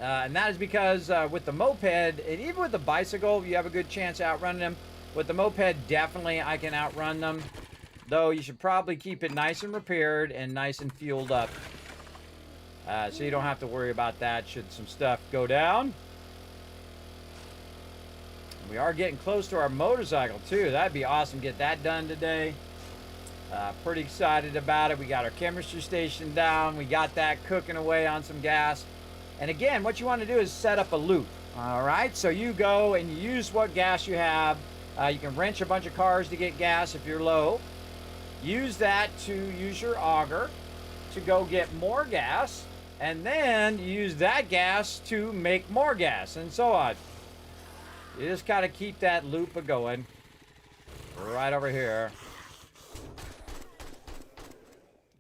Speaker 3: And that is because with the moped, and even with the bicycle, you have a good chance outrunning them. With the moped, definitely I can outrun them. Though you should probably keep it nice and repaired and nice and fueled up. So you don't have to worry about that should some stuff go down. We are getting close to our motorcycle too. That'd be awesome. Get that done today. Pretty excited about it. We got our chemistry station down. We got that cooking away on some gas. And again, what you want to do is set up a loop. All right, so you go and you use what gas you have. You can wrench a bunch of cars to get gas if you're low. Use that to use your auger to go get more gas. And then use that gas to make more gas, and so on. You just gotta keep that loop a going. Right over here.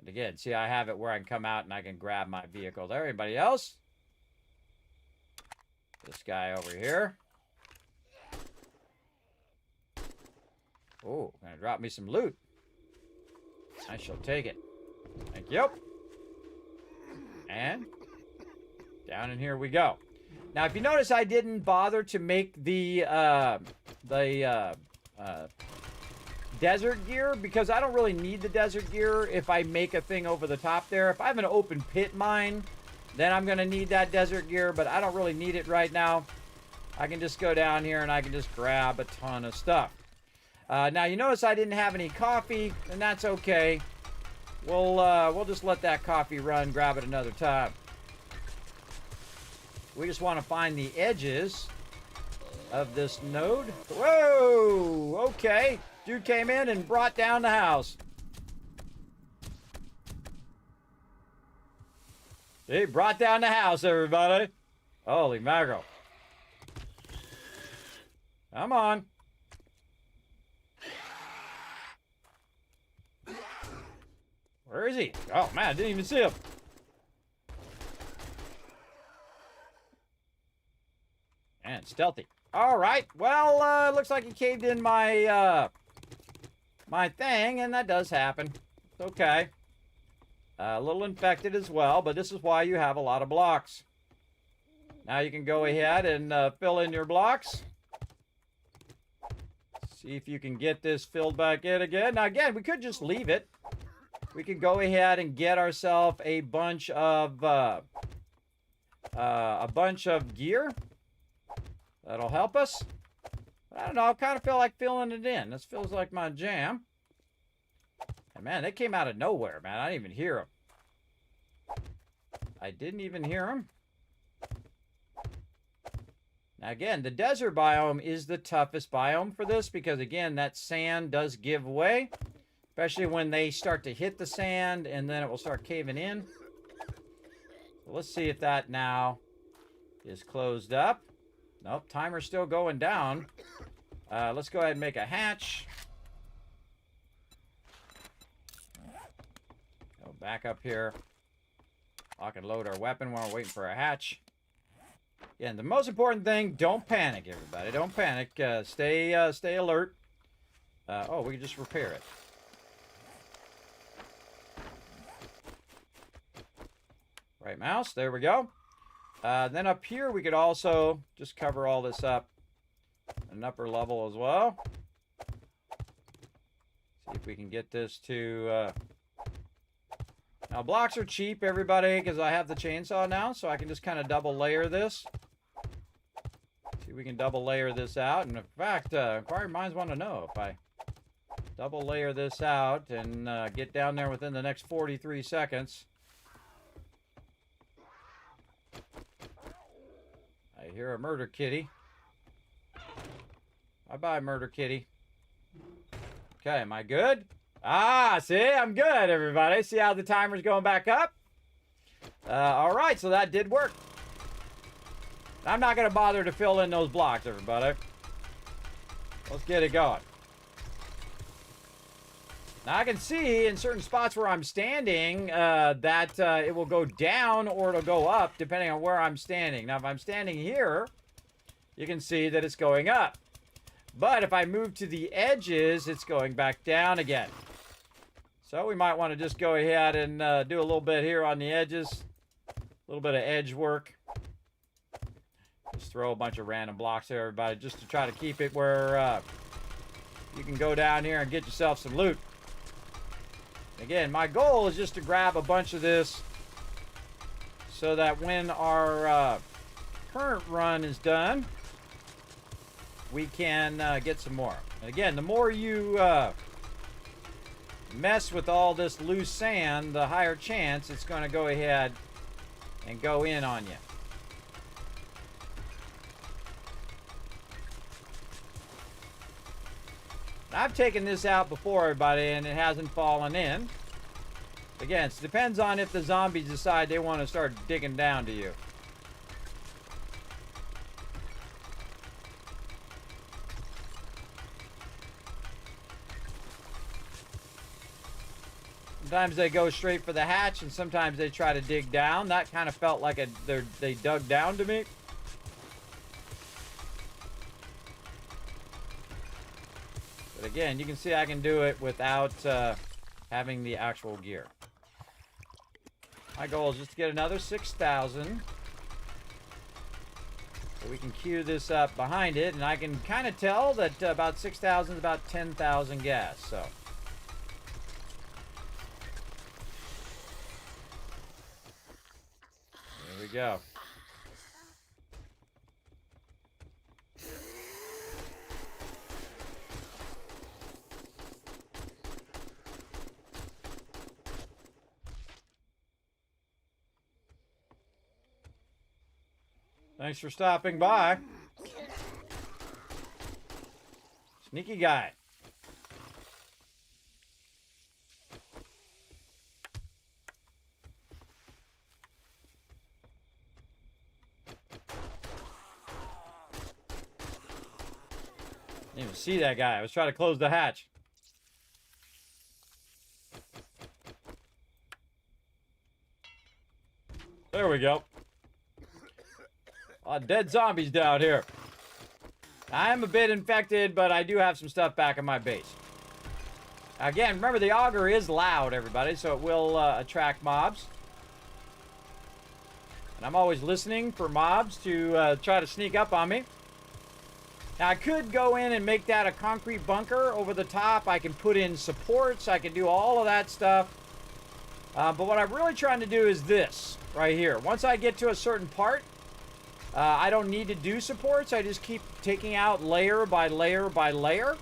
Speaker 3: And again, see, I have it where I can come out and I can grab my vehicle there. Anybody else? This guy over here. Oh, gonna drop me some loot. I shall take it. Thank you. And down in here we go. Now, if you notice, I didn't bother to make the desert gear because I don't really need the desert gear if I make a thing over the top there. If I have an open pit mine, then I'm going to need that desert gear, but I don't really need it right now. I can just go down here and I can just grab a ton of stuff. Now, you notice I didn't have any coffee, and that's okay. We'll just let that coffee run, grab it another time. We just want to find the edges of this node. Whoa! Okay. Dude came in and brought down the house. He brought down the house, everybody. Holy mackerel. Come on. Where is he? Oh, man, I didn't even see him. And stealthy. All right. Well, looks like he caved in my my thing, and that does happen. It's okay. A little infected as well, but this is why you have a lot of blocks. Now you can go ahead and fill in your blocks. See if you can get this filled back in again. Now, again, we could just leave it. We could go ahead and get ourselves a bunch of gear. That'll help us. I don't know. I kind of feel like filling it in. This feels like my jam. And man, they came out of nowhere, man. I didn't even hear them. I didn't even hear them. Now again, the desert biome is the toughest biome for this because again, that sand does give way. Especially when they start to hit the sand and then it will start caving in. So let's see if that now is closed up. Nope, timer's still going down. Let's go ahead and make a hatch. Go back up here. I can load our weapon while we're waiting for a hatch. Yeah, and the most important thing, don't panic, everybody. Don't panic. Stay alert. Oh, we can just repair it. Right mouse, there we go. Then up here, we could also just cover all this up at an upper level as well. See if we can get this to... Now, blocks are cheap, everybody, because I have the chainsaw now, so I can just kind of double layer this. See if we can double layer this out. And in fact, inquiring minds want to know if I double layer this out and get down there within the next 43 seconds. I hear a murder kitty. Bye-bye, murder kitty. Okay, am I good? Ah, see? I'm good, everybody. See how the timer's going back up? All right, so that did work. I'm not going to bother to fill in those blocks, everybody. Let's get it going. Now, I can see in certain spots where I'm standing that it will go down or it'll go up depending on where I'm standing. Now, if I'm standing here, you can see that it's going up. But if I move to the edges, it's going back down again. So we might want to just go ahead and do a little bit here on the edges. A little bit of edge work. Just throw a bunch of random blocks there, everybody, just to try to keep it where you can go down here and get yourself some loot. Again, my goal is just to grab a bunch of this so that when our current run is done, we can get some more. And again, the more you mess with all this loose sand, the higher chance it's going to go ahead and go in on you. I've taken this out before, everybody, and it hasn't fallen in. Again, it depends on if the zombies decide they want to start digging down to you. Sometimes they go straight for the hatch, and sometimes they try to dig down. That kind of felt like they dug down to me. But again, you can see I can do it without having the actual gear. My goal is just to get another 6,000. So we can queue this up behind it, and I can kind of tell that about 6,000 is about 10,000 gas, so... There we go. Thanks for stopping by. Sneaky guy. Didn't even see that guy. I was trying to close the hatch. There we go. Dead zombies down here. I am a bit infected, but I do have some stuff back in my base. Again, remember the auger is loud, everybody, so it will attract mobs. And I'm always listening for mobs to try to sneak up on me. Now, I could go in and make that a concrete bunker over the top. I can put in supports. I can do all of that stuff. But what I'm really trying to do is this right here. Once I get to a certain part, I don't need to do supports. I just keep taking out layer by layer by layer.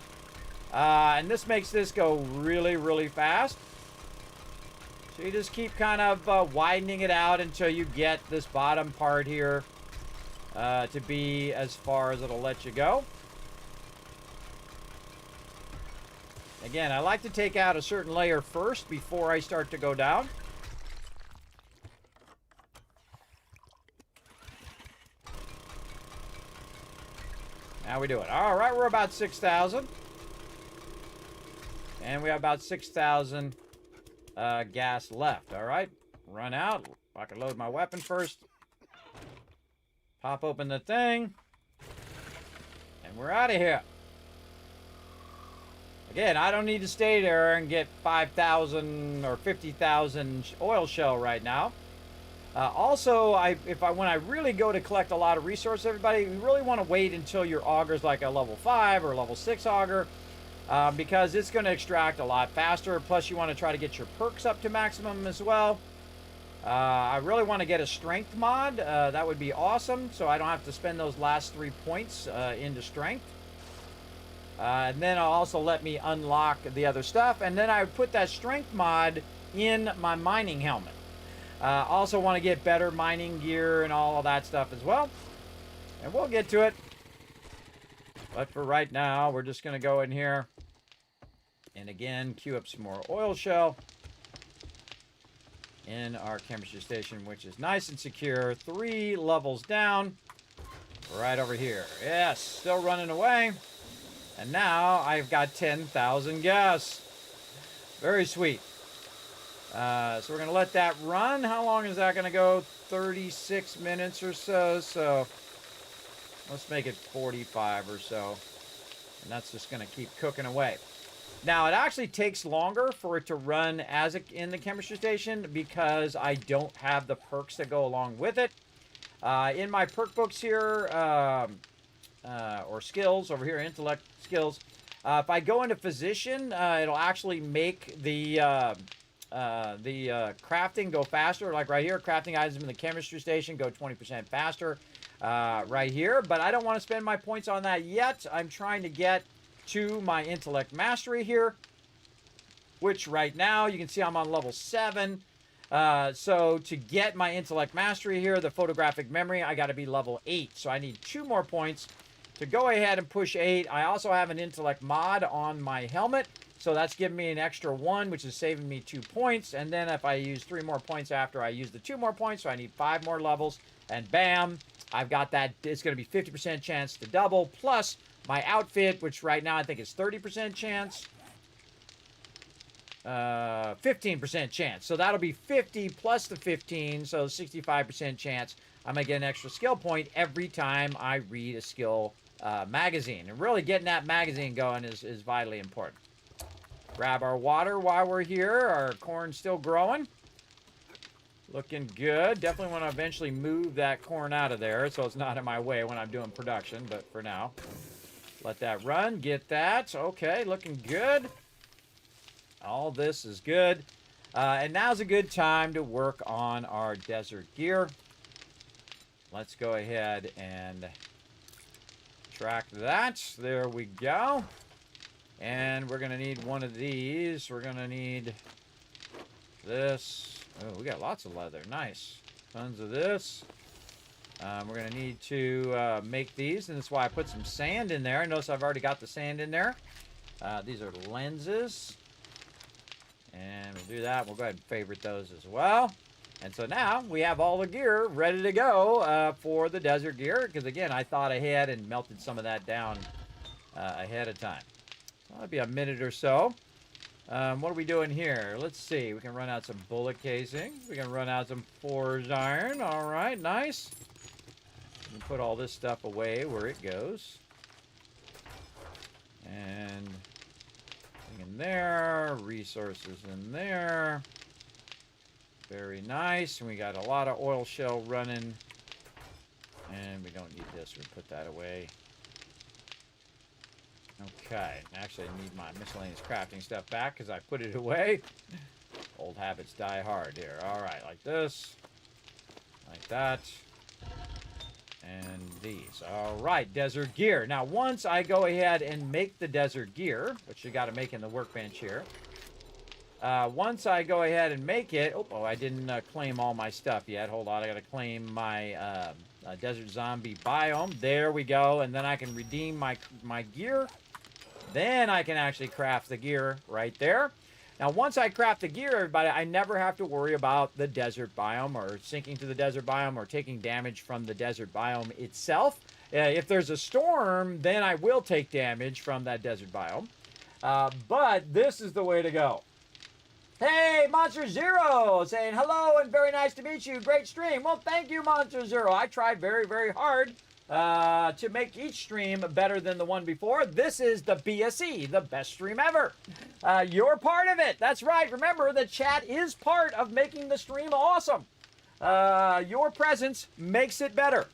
Speaker 3: And this makes this go really, really fast. So you just keep kind of widening it out until you get this bottom part here to be as far as it'll let you go. Again, I like to take out a certain layer first before I start to go down. How we doing? All right, we're about 6,000. And we have about 6,000 gas left. All right, run out. I can load my weapon first. Pop open the thing. And we're out of here. Again, I don't need to stay there and get 5,000 or 50,000 oil shell right now. Also, when I really go to collect a lot of resources, everybody, you really want to wait until your auger's like a level 5 or level 6 auger, because it's going to extract a lot faster. Plus, you want to try to get your perks up to maximum as well. I really want to get a strength mod. That would be awesome, so I don't have to spend those last 3 points into strength. And then it'll also let me unlock the other stuff. And then I would put that strength mod in my mining helmet. Also want to get better mining gear and all of that stuff as well. And we'll get to it. But for right now, we're just going to go in here. And again, queue up some more oil shell in our chemistry station, which is nice and secure. 3 levels down. Right over here. Yes, still running away. And now I've got 10,000 gas. Very sweet. So we're going to let that run. How long is that going to go? 36 minutes or so. So let's make it 45 or so. And that's just going to keep cooking away. Now, it actually takes longer for it to run in the chemistry station because I don't have the perks that go along with it. In my perk books here, or skills over here, intellect skills, if I go into physician, it'll actually make the crafting go faster. Like right here, crafting items in the chemistry station go 20% faster right here. But I don't want to spend my points on that yet. I'm trying to get to my intellect mastery here. which right now you can see I'm on level 7. So to get my intellect mastery here, the photographic memory, I got to be level 8. So I need 2 more points to go ahead and push 8. I also have an intellect mod on my helmet. So that's giving me an extra 1, which is saving me 2 points. And then if I use 3 more points after I use the 2 more points, so I need 5 more levels. And bam, I've got that. It's going to be 50% chance to double. Plus my outfit, which right now I think is 30% chance. 15% chance. So that'll be 50 plus the 15, so 65% chance I'm going to get an extra skill point every time I read a skill magazine. And really getting that magazine going is vitally important. Grab our water while we're here. Our corn's still growing. Looking good. Definitely want to eventually move that corn out of there so it's not in my way when I'm doing production. But for now, let that run. Get that. Okay, looking good. All this is good. And now's a good time to work on our desert gear. Let's go ahead and track that. There we go. And we're going to need one of these. We're going to need this. Oh, we got lots of leather. Nice. Tons of this. We're going to need to make these, and that's why I put some sand in there. Notice I've already got the sand in there. These are lenses. And we'll do that. We'll go ahead and favorite those as well. And so now we have all the gear ready to go for the desert gear. Because, again, I thought ahead and melted some of that down ahead of time. That'll be a minute or so. What are we doing here? Let's see. We can run out some bullet casing. We can run out some forged iron. All right, nice. We can put all this stuff away where it goes. And in there. Resources in there. Very nice. And we got a lot of oil shell running. And we don't need this. We put that away. Okay, actually I need my miscellaneous crafting stuff back because I put it away. Old habits die hard here. Alright, like this. Like that. And these. Alright, desert gear. Now, once I go ahead and make the desert gear, which you got to make in the workbench here. Once I go ahead and make it... Oh, I didn't claim all my stuff yet. Hold on, I got to claim my desert zombie biome. There we go. And then I can redeem my gear. Then I can actually craft the gear right there. Now, once I craft the gear, everybody, I never have to worry about the desert biome or sinking to the desert biome or taking damage from the desert biome itself. If there's a storm, then I will take damage from that desert biome. But this is the way to go. Hey, Monster Zero, saying hello and very nice to meet you. Great stream. Well, thank you, Monster Zero. I tried very, very hard to make each stream better than the one before. This is the BSE, the best stream ever. You're part of it. That's right. Remember, the chat is part of making the stream awesome. Your presence makes it better.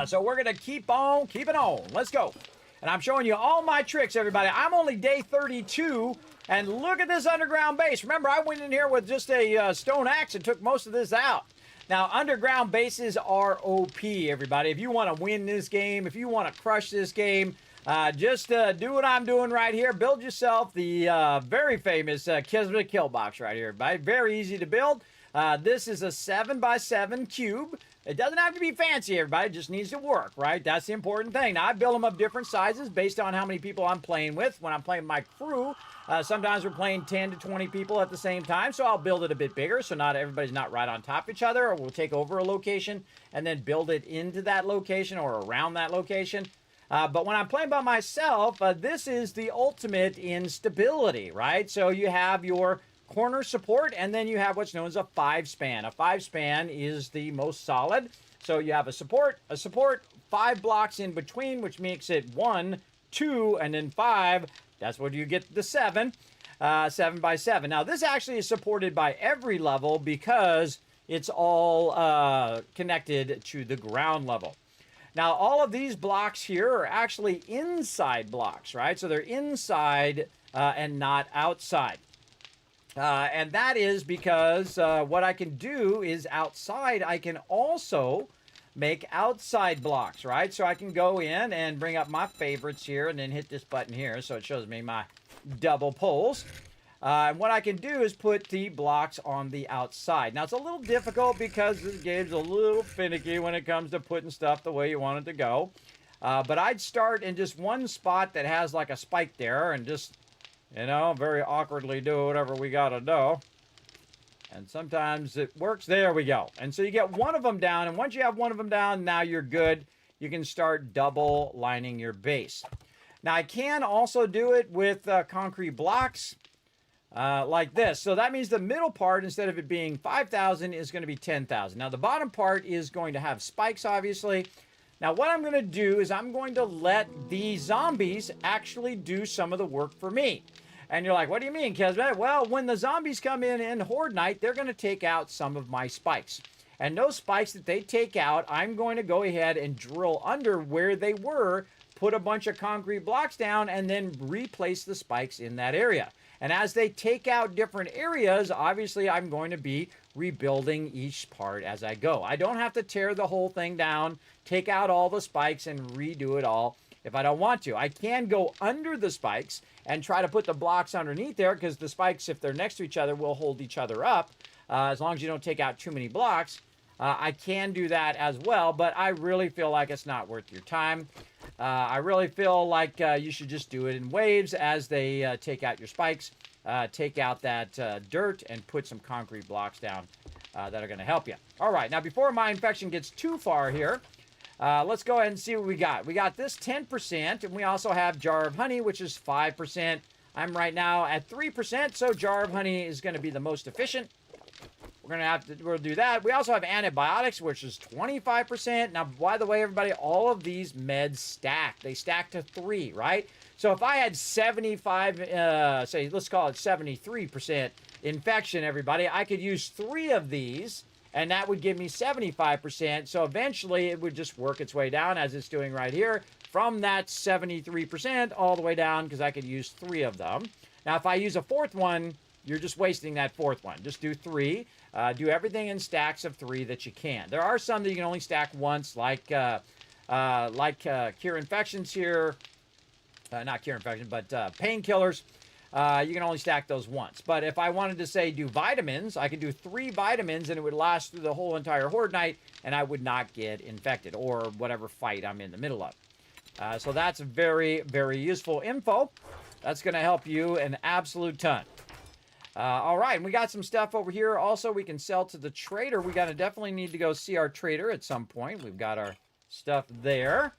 Speaker 3: So we're going to keep on keeping on. Let's go. And I'm showing you all my tricks, everybody. I'm only day 32, and look at this underground base. Remember, I went in here with just a stone axe and took most of this out. Now, underground bases are OP, everybody. If you want to win this game, if you want to crush this game, just do what I'm doing right here. Build yourself the very famous Kismet kill box right here, everybody. Very easy to build. This is a 7x7 cube. It doesn't have to be fancy, everybody. It just needs to work, right? That's the important thing. Now, I build them up different sizes based on how many people I'm playing with. When I'm playing my crew, sometimes we're playing 10 to 20 people at the same time, so I'll build it a bit bigger so not everybody's not right on top of each other, or we'll take over a location and then build it into that location or around that location. But when I'm playing by myself, this is the ultimate in stability, right? So you have your corner support, and then you have what's known as a 5-span. A 5-span is the most solid. So you have a support, 5 blocks in between, which makes it 1, 2, and then 5. That's what you get the 7, 7x7. Now, this actually is supported by every level because it's all connected to the ground level. Now, all of these blocks here are actually inside blocks, right? So they're inside and not outside. And that is because what I can do is outside, I can also make outside blocks, right? So I can go in and bring up my favorites here and then hit this button here. So it shows me my double poles. And what I can do is put the blocks on the outside. Now, it's a little difficult because this game's a little finicky when it comes to putting stuff the way you want it to go. But I'd start in just one spot that has like a spike there and just, you know, very awkwardly do whatever we got to do. And sometimes it works. There we go. And so you get one of them down. And once you have one of them down, now you're good. You can start double lining your base. Now, I can also do it with concrete blocks. Like this. So that means the middle part, instead of it being 5,000, is going to be 10,000. Now, the bottom part is going to have spikes, obviously. Now, what I'm going to do is I'm going to let the zombies actually do some of the work for me. And you're like, what do you mean, Kismet? Well, when the zombies come in Horde Night, they're going to take out some of my spikes. And those spikes that they take out, I'm going to go ahead and drill under where they were, put a bunch of concrete blocks down, and then replace the spikes in that area. And as they take out different areas, obviously I'm going to be rebuilding each part as I go. I don't have to tear the whole thing down, take out all the spikes, and redo it all if I don't want to. I can go under the spikes and try to put the blocks underneath there, because the spikes, if they're next to each other, will hold each other up. As long as you don't take out too many blocks. I can do that as well, but I really feel like it's not worth your time. I really feel like you should just do it in waves as they take out your spikes, take out that dirt, and put some concrete blocks down that are going to help you. All right, now before my infection gets too far here, let's go ahead and see what we got. We got this 10%, and we also have Jar of Honey, which is 5%. I'm right now at 3%, so Jar of Honey is going to be the most efficient. We'll do that. We also have antibiotics, which is 25%. Now, by the way, everybody, all of these meds stack. They stack to 3, right? So if I had 75, say, let's call it 73% infection, everybody, I could use 3 of these, and that would give me 75%. So eventually, it would just work its way down, as it's doing right here, from that 73% all the way down, because I could use 3 of them. Now, if I use a 4th one, you're just wasting that 4th one. Just do 3. Do everything in stacks of 3 that you can. There are some that you can only stack once, like Cure Infections here. Not Cure Infection, but Painkillers. You can only stack those once. But if I wanted to, say, do vitamins, I could do 3 vitamins, and it would last through the whole entire Horde Night, and I would not get infected, or whatever fight I'm in the middle of. So that's very, very useful info. That's going to help you an absolute ton. All right, and we got some stuff over here. Also, we can sell to the trader. We definitely need to go see our trader at some point. We've got our stuff there.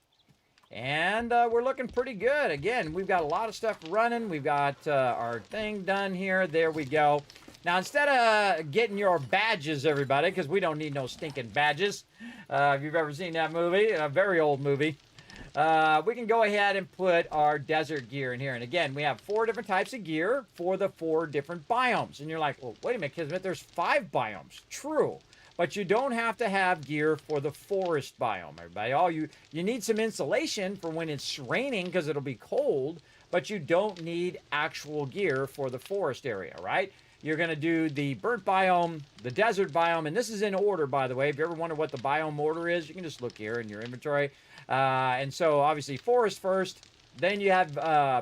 Speaker 3: And we're looking pretty good. Again, we've got a lot of stuff running. We've got our thing done here. There we go. Now, instead of getting your badges, everybody, because we don't need no stinking badges, if you've ever seen that movie, a very old movie, we can go ahead and put our desert gear in here. And again, we have 4 different types of gear for the 4 different biomes. And you're like, well, wait a minute, Kismet, there's 5 biomes. True. But you don't have to have gear for the forest biome, everybody. You need some insulation for when it's raining, because it'll be cold, but you don't need actual gear for the forest area, right? You're going to do the burnt biome, the desert biome, and this is in order, by the way. If you ever wonder what the biome order is, you can just look here in your inventory. And so, obviously, forest first, then you have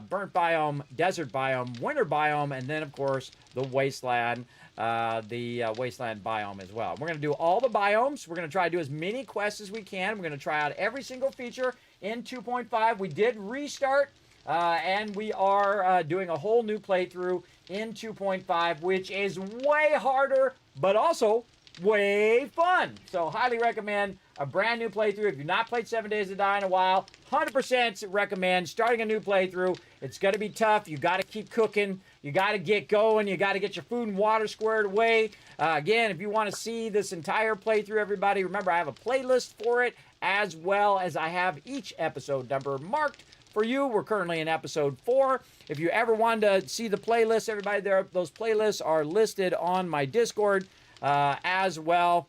Speaker 3: burnt biome, desert biome, winter biome, and then, of course, the wasteland biome as well. We're going to do all the biomes. We're going to try to do as many quests as we can. We're going to try out every single feature in 2.5. We did restart, and we are doing a whole new playthrough in 2.5, which is way harder, but also way fun. So highly recommend a brand new playthrough. If you've not played 7 Days to Die in a while, 100% recommend starting a new playthrough. It's going to be tough. You got to keep cooking. You got to get going. You got to get your food and water squared away. Again, if you want to see this entire playthrough, everybody, remember I have a playlist for it, as well as I have each episode number marked for you. We're currently in episode 4. If you ever wanted to see the playlist, everybody, those playlists are listed on my Discord, as well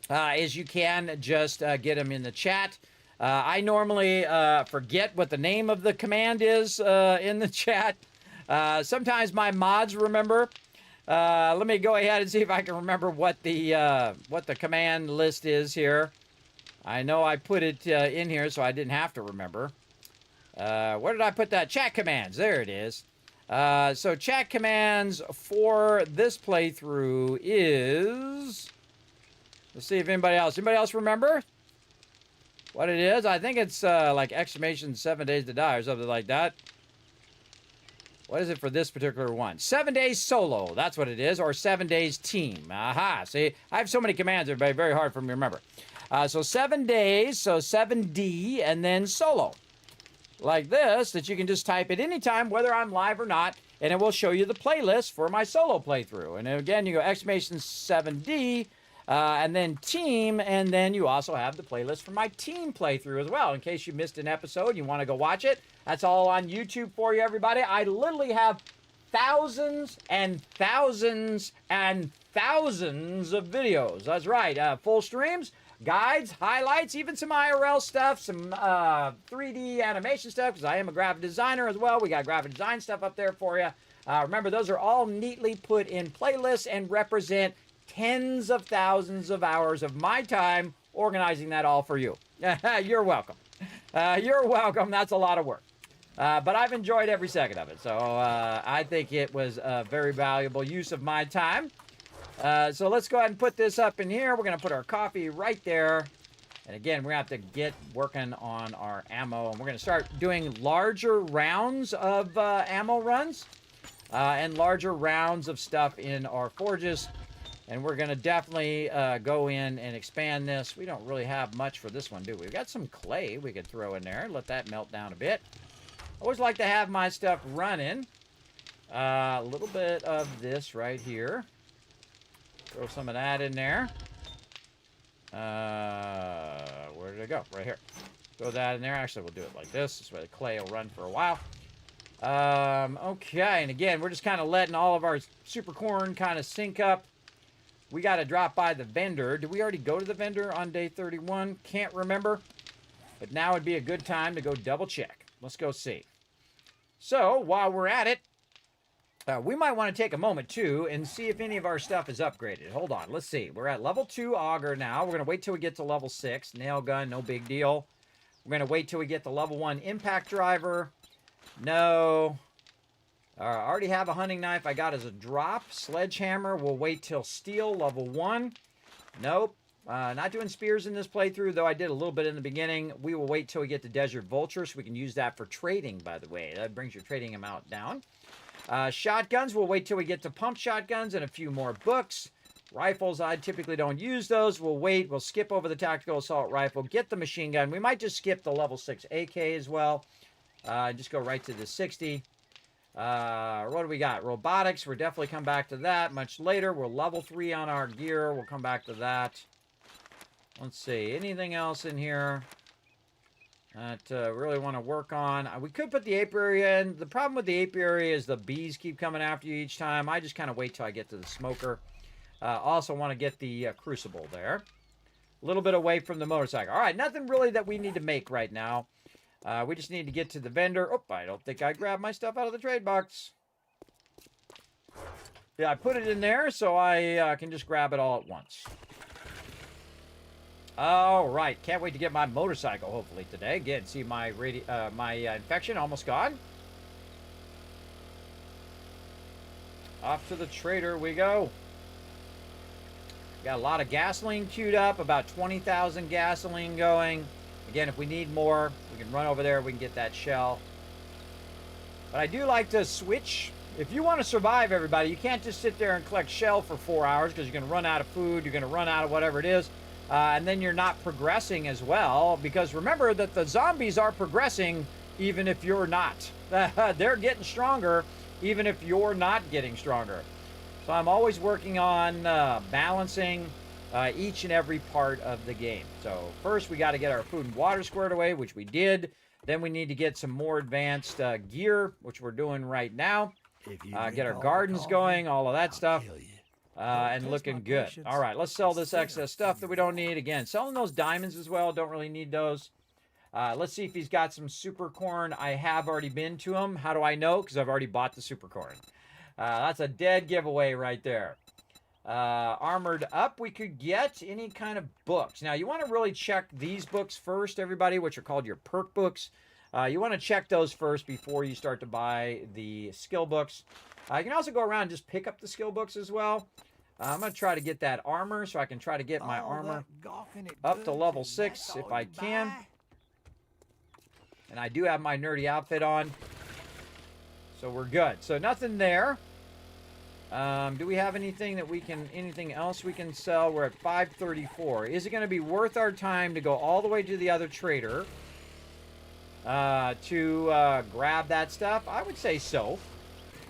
Speaker 3: as you can just get them in the chat. I normally forget what the name of the command is in the chat. Sometimes my mods remember. Let me go ahead and see if I can remember what the command list is here. I know I put it in here, so I didn't have to remember. Where did I put that? Chat commands. There it is. So chat commands for this playthrough is... Let's see if anybody else remember what it is? I think it's like exclamation 7 days to die or something like that. What is it for this particular one? 7 days solo, that's what it is, or 7 days team. Aha, see, I have so many commands, everybody, very hard for me to remember. So 7 days, so 7D, and then solo. Like this, that you can just type at any time, whether I'm live or not, and it will show you the playlist for my solo playthrough. And again, you go exclamation 7D, and then team, and then you also have the playlist for my team playthrough as well. In case you missed an episode, you want to go watch it. That's all on YouTube for you, everybody. I literally have thousands and thousands and thousands of videos. That's right. Full streams, guides, highlights, even some IRL stuff, some 3D animation stuff, because I am a graphic designer as well. We got graphic design stuff up there for you. Remember, those are all neatly put in playlists and represent tens of thousands of hours of my time organizing that all for you. You're welcome. You're welcome. That's a lot of work. But I've enjoyed every second of it. So I think it was a very valuable use of my time. So let's go ahead and put this up in here. We're going to put our coffee right there. And again, we're going to have to get working on our ammo. And we're going to start doing larger rounds of ammo runs and larger rounds of stuff in our forges. And we're going to definitely go in and expand this. We don't really have much for this one, do we? We've got some clay we could throw in there. Let that melt down a bit. I always like to have my stuff running. A little bit of this right here. Throw some of that in there. Where did it go? Right here. Throw that in there. Actually, we'll do it like this. This way the clay will run for a while. Okay, and again, we're just kind of letting all of our super corn kind of sync up. We got to drop by the vendor. Did we already go to the vendor on day 31? Can't remember. But now would be a good time to go double check. Let's go see. So, while we're at it, we might want to take a moment, too, and see if any of our stuff is upgraded. Hold on. Let's see. We're at level 2 Auger now. We're going to wait till we get to level 6. Nail gun, no big deal. We're going to wait till we get the level 1 impact driver. No. I already have a hunting knife I got as a drop. Sledgehammer, we'll wait till steel, level 1. Nope. Not doing spears in this playthrough, though I did a little bit in the beginning. We will wait till we get to Desert Vulture, so we can use that for trading, by the way. That brings your trading amount down. Shotguns, we'll wait till we get to pump shotguns and a few more books. Rifles, I typically don't use those. We'll wait. We'll skip over the tactical assault rifle, get the machine gun. We might just skip the level 6 AK as well. Just go right to the 60. What do we got? Robotics, we'll definitely come back to that much later. We're level 3 on our gear. We'll come back to that. Let's see. Anything else in here that really want to work on? We could put the apiary in. The problem with the apiary is the bees keep coming after you each time. I just kind of wait till I get to the smoker. Also want to get the crucible there. A little bit away from the motorcycle. All right, nothing really that we need to make right now. We just need to get to the vendor. Oh, I don't think I grabbed my stuff out of the trade box. Yeah, I put it in there so I can just grab it all at once. All right, can't wait to get my motorcycle hopefully today. Again, see my infection almost gone. Off to the trader we go. Got a lot of gasoline queued up, about 20,000 gasoline going. Again, if we need more, we can run over there, we can get that shell. But I do like to switch. If you want to survive, everybody, you can't just sit there and collect shell for 4 hours because you're going to run out of food, you're going to run out of whatever it is, and then you're not progressing as well. Because remember that the zombies are progressing even if you're not. They're getting stronger even if you're not getting stronger. So I'm always working on balancing each and every part of the game. So first we got to get our food and water squared away, which we did. Then we need to get some more advanced gear, which we're doing right now. Get our gardens going, all of that stuff. And looking good. All right, let's sell this excess stuff that we don't need. Again, selling those diamonds as well. Don't really need those. Let's see if he's got some super corn. I have already been to him. How do I know? Because I've already bought the super corn. That's a dead giveaway right there. Armored up, we could get any kind of books. Now, you want to really check these books first, everybody, which are called your perk books. You want to check those first before you start to buy the skill books. You can also go around and just pick up the skill books as well. I'm going to try to get that armor so I can try to get my armor up to level 6 if I can. And I do have my nerdy outfit on. So we're good. So nothing there. Do we have anything else we can sell? We're at 534. Is it going to be worth our time to go all the way to the other trader to grab that stuff? I would say so.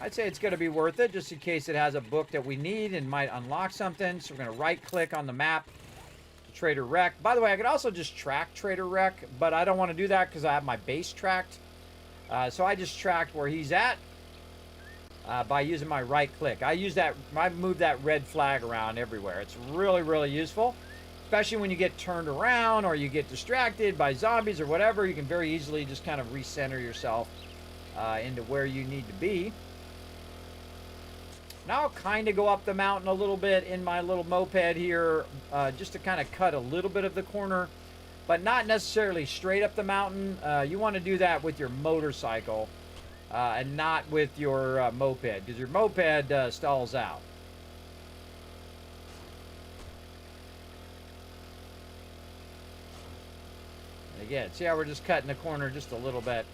Speaker 3: I'd say it's going to be worth it just in case it has a book that we need and might unlock something. So we're going to right click on the map to Trader Rec. By the way, I could also just track Trader Rec, but I don't want to do that because I have my base tracked. So I just tracked where he's at by using my right click. I move that red flag around everywhere. It's really, really useful, especially when you get turned around or you get distracted by zombies or whatever. You can very easily just kind of recenter yourself into where you need to be. Now I'll kind of go up the mountain a little bit in my little moped here, just to kind of cut a little bit of the corner, but not necessarily straight up the mountain. You want to do that with your motorcycle and not with your moped, because your moped stalls out. And again, see how we're just cutting the corner just a little bit.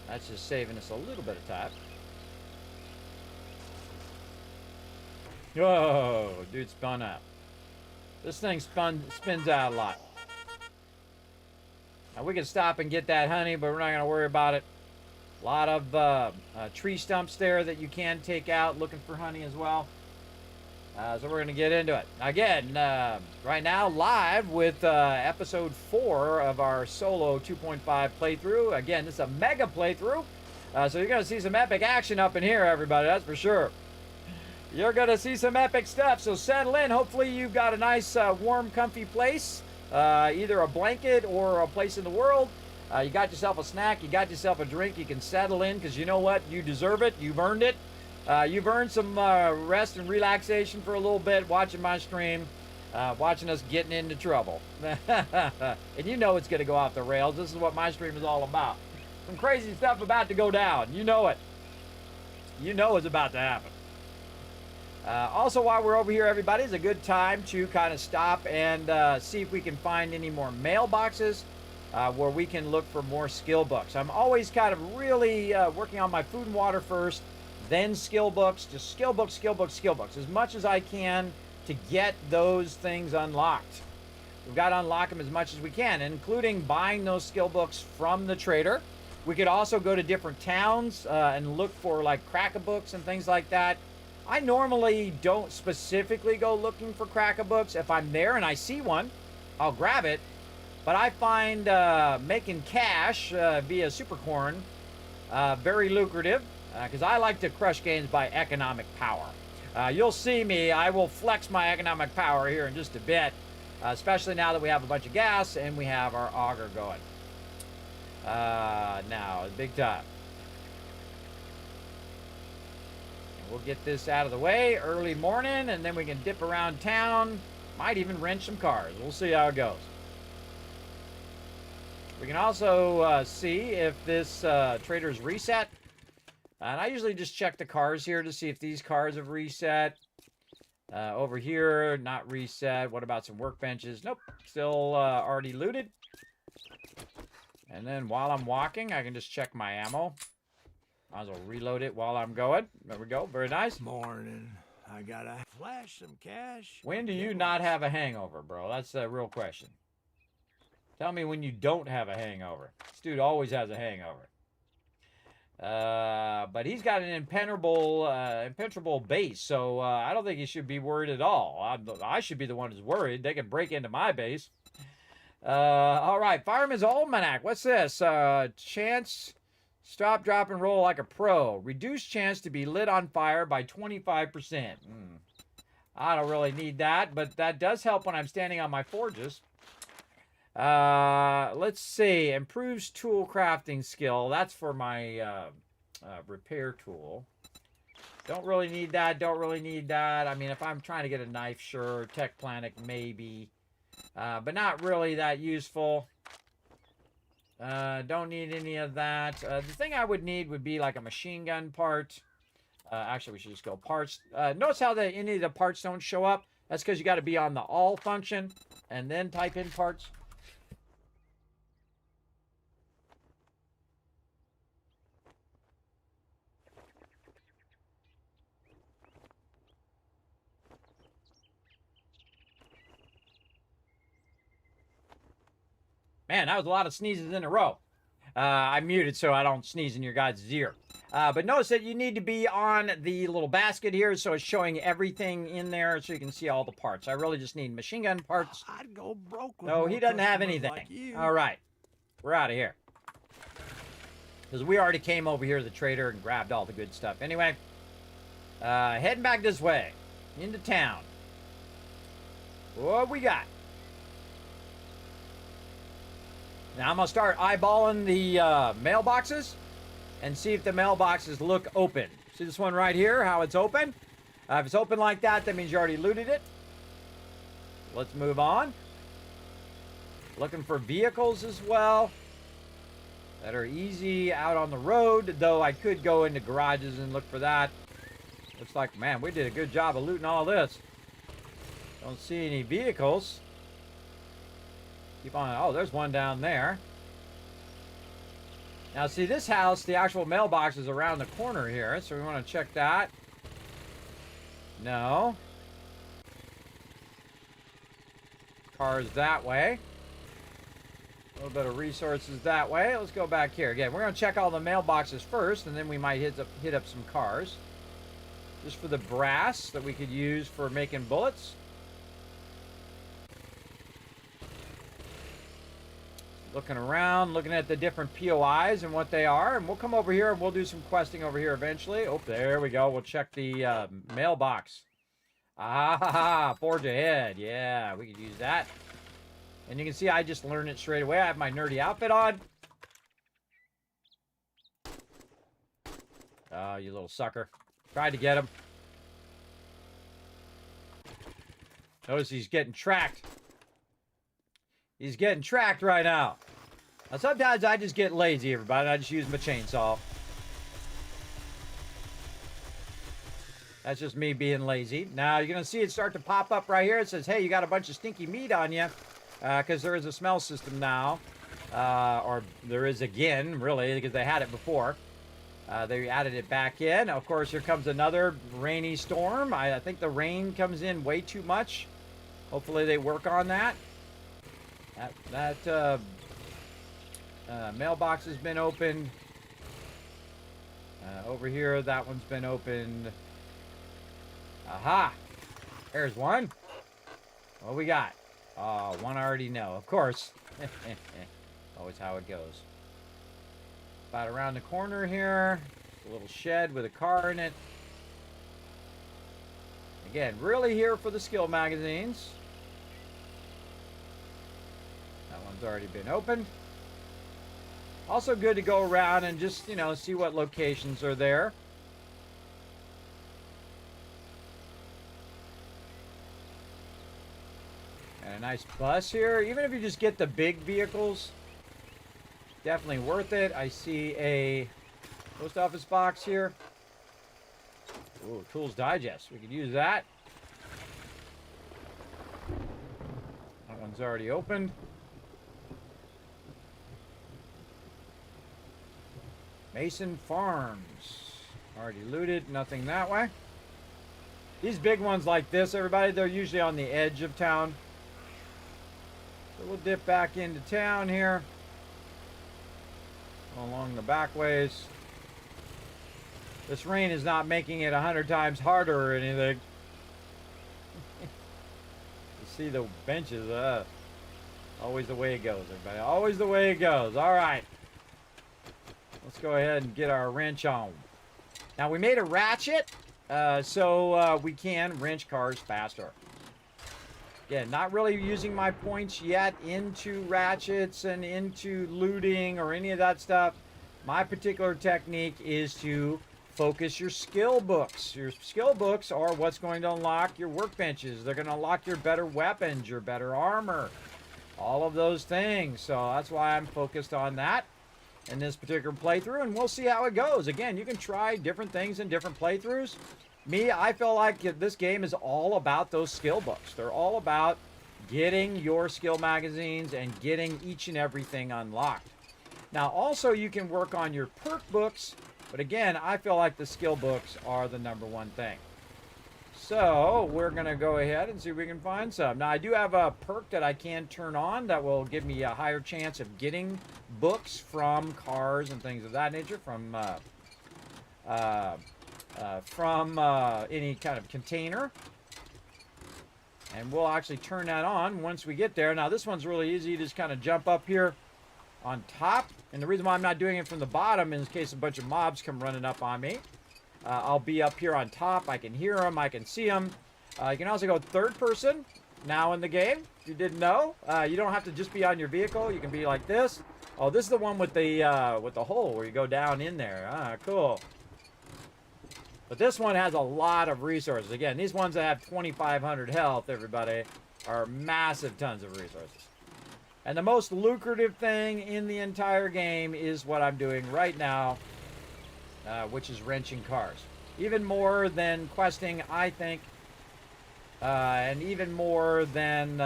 Speaker 3: That's just saving us a little bit of time. Whoa, dude spun out. This thing spins out a lot. Now we can stop and get that honey, but we're not going to worry about it. A lot of tree stumps there that you can take out looking for honey as well. So we're going to get into it. Again, right now live with episode 4 of our solo 2.5 playthrough. Again, this is a mega playthrough. So you're going to see some epic action up in here, everybody. That's for sure. You're going to see some epic stuff. So settle in. Hopefully you've got a nice, warm, comfy place. Either a blanket or a place in the world. You got yourself a snack. You got yourself a drink. You can settle in because you know what? You deserve it. You've earned it. You've earned some rest and relaxation for a little bit watching my stream, watching us getting into trouble. And you know it's going to go off the rails. This is what my stream is all about. Some crazy stuff about to go down. You know it. You know it's about to happen. Also, while we're over here, everybody, it's a good time to kind of stop and see if we can find any more mailboxes where we can look for more skill books. I'm always kind of really working on my food and water first, then skill books, just skill books, skill books, skill books, as much as I can to get those things unlocked. We've got to unlock them as much as we can, including buying those skill books from the trader. We could also go to different towns and look for like crack-a-books and things like that. I normally don't specifically go looking for crack-a-books. If I'm there and I see one, I'll grab it. But I find making cash via Supercorn very lucrative. Because I like to crush games by economic power. You'll see me, I will flex my economic power here in just a bit, especially now that we have a bunch of gas and we have our auger going. Now, big time. And we'll get this out of the way early morning, and then we can dip around town, might even rent some cars. We'll see how it goes. We can also see if this trader's reset. And I usually just check the cars here to see if these cars have reset. Over here, not reset. What about some workbenches? Nope, still already looted. And then while I'm walking, I can just check my ammo. Might as well reload it while I'm going. There we go, very nice.
Speaker 4: Morning. I gotta flash some cash.
Speaker 3: When do you not have a hangover, bro? That's the real question. Tell me when you don't have a hangover. This dude always has a hangover. But he's got an impenetrable base, so I don't think he should be worried at all. I should be the one who's worried. They can break into my base. All right, Fireman's Almanac. What's this? Chance, stop, drop, and roll like a pro. Reduce chance to be lit on fire by 25%. I don't really need that, but that does help when I'm standing on my forges. Let's see. Improves tool crafting skill. That's for my repair tool. Don't really need that. Don't really need that. I mean, if I'm trying to get a knife, sure. Tech Planet, maybe. but not really that useful. Don't need any of that. The thing I would need would be like a machine gun part. Actually, we should just go parts. Notice how any of the parts don't show up? That's because you got to be on the all function and then type in parts. Man, that was a lot of sneezes in a row. I muted so I don't sneeze in your guys' ear. But notice that you need to be on the little basket here, so it's showing everything in there so you can see all the parts. I really just need machine gun parts.
Speaker 4: I'd go broke with
Speaker 3: No, he
Speaker 4: more
Speaker 3: doesn't have
Speaker 4: customers
Speaker 3: anything.
Speaker 4: like you.
Speaker 3: All right. We're out of here. Because we already came over here to the trader and grabbed all the good stuff. Anyway, heading back this way. Into town. What we got? Now I'm going to start eyeballing the mailboxes and see if the mailboxes look open. See this one right here, how it's open? If it's open like that, that means you already looted it. Let's move on. Looking for vehicles as well that are easy out on the road, though I could go into garages and look for that. Looks like, man, we did a good job of looting all this. Don't see any vehicles. Keep on. Oh, there's one down there. Now, see, this house, the actual mailbox is around the corner here, so we want to check that. No. Cars that way. A little bit of resources that way. Let's go back here. Again, we're going to check all the mailboxes first, and then we might hit up some cars. Just for the brass that we could use for making bullets. Looking around, looking at the different POIs and what they are. And we'll come over here and we'll do some questing over here eventually. Oh, there we go. We'll check the mailbox. Ah, forge ahead. Yeah, we could use that. And you can see I just learned it straight away. I have my nerdy outfit on. Oh, you little sucker. Tried to get him. Notice he's getting tracked. He's getting tracked right now. Now, sometimes I just get lazy, everybody. I just use my chainsaw. That's just me being lazy. Now, you're going to see it start to pop up right here. It says, hey, you got a bunch of stinky meat on you. Because there is a smell system now. Or there is again, really, because they had it before. They added it back in. Of course, here comes another rainy storm. I think the rain comes in way too much. Hopefully they work on that. That mailbox has been opened. Over here, that one's been opened. Aha! There's one. What we got? Oh, one I already know. Of course. Always how it goes. About around the corner here. A little shed with a car in it. Again, really here for the skill magazines. That one's already been opened. Also good to go around and just, you know, see what locations are there. And a nice bus here. Even if you just get the big vehicles, definitely worth it. I see a post office box here. Ooh, Tools Digest. We could use that. That one's already opened. Mason Farms. Already looted. Nothing that way. These big ones like this, everybody, they're usually on the edge of town. So we'll dip back into town here. Along the back ways. This rain is not making it 100 times harder or anything. You see the benches. Always the way it goes, everybody. Always the way it goes. All right. Let's go ahead and get our wrench on. Now, we made a ratchet so we can wrench cars faster. Again, not really using my points yet into ratchets and into looting or any of that stuff. My particular technique is to focus your skill books. Your skill books are what's going to unlock your workbenches. They're going to unlock your better weapons, your better armor, all of those things. So that's why I'm focused on that in this particular playthrough, and we'll see how it goes. Again, you can try different things in different playthroughs. Me, I feel like this game is all about those skill books. They're all about getting your skill magazines and getting each and everything unlocked. Now, also, you can work on your perk books, but again, I feel like the skill books are the number one thing. So, we're going to go ahead and see if we can find some. Now, I do have a perk that I can turn on that will give me a higher chance of getting books from cars and things of that nature, from any kind of container. And we'll actually turn that on once we get there. Now, this one's really easy. You just kind of jump up here on top. And the reason why I'm not doing it from the bottom is in case a bunch of mobs come running up on me. I'll be up here on top. I can hear them. I can see them. You can also go third person now in the game. If you didn't know, you don't have to just be on your vehicle. You can be like this. Oh, this is the one with the hole where you go down in there. Ah, cool. But this one has a lot of resources. Again, these ones that have 2,500 health, everybody, are massive tons of resources. And the most lucrative thing in the entire game is what I'm doing right now, which is wrenching cars. Even more than questing, I think, and even more than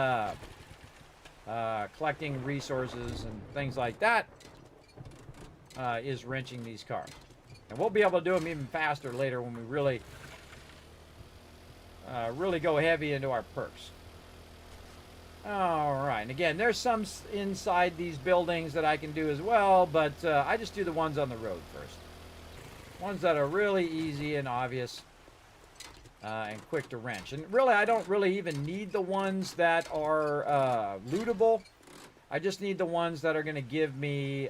Speaker 3: collecting resources and things like that, is wrenching these cars. And we'll be able to do them even faster later when we really go heavy into our perks. All right, and again, there's some inside these buildings that I can do as well, but I just do the ones on the road first. Ones that are really easy and obvious and quick to wrench. And really, I don't really even need the ones that are lootable. I just need the ones that are going to give me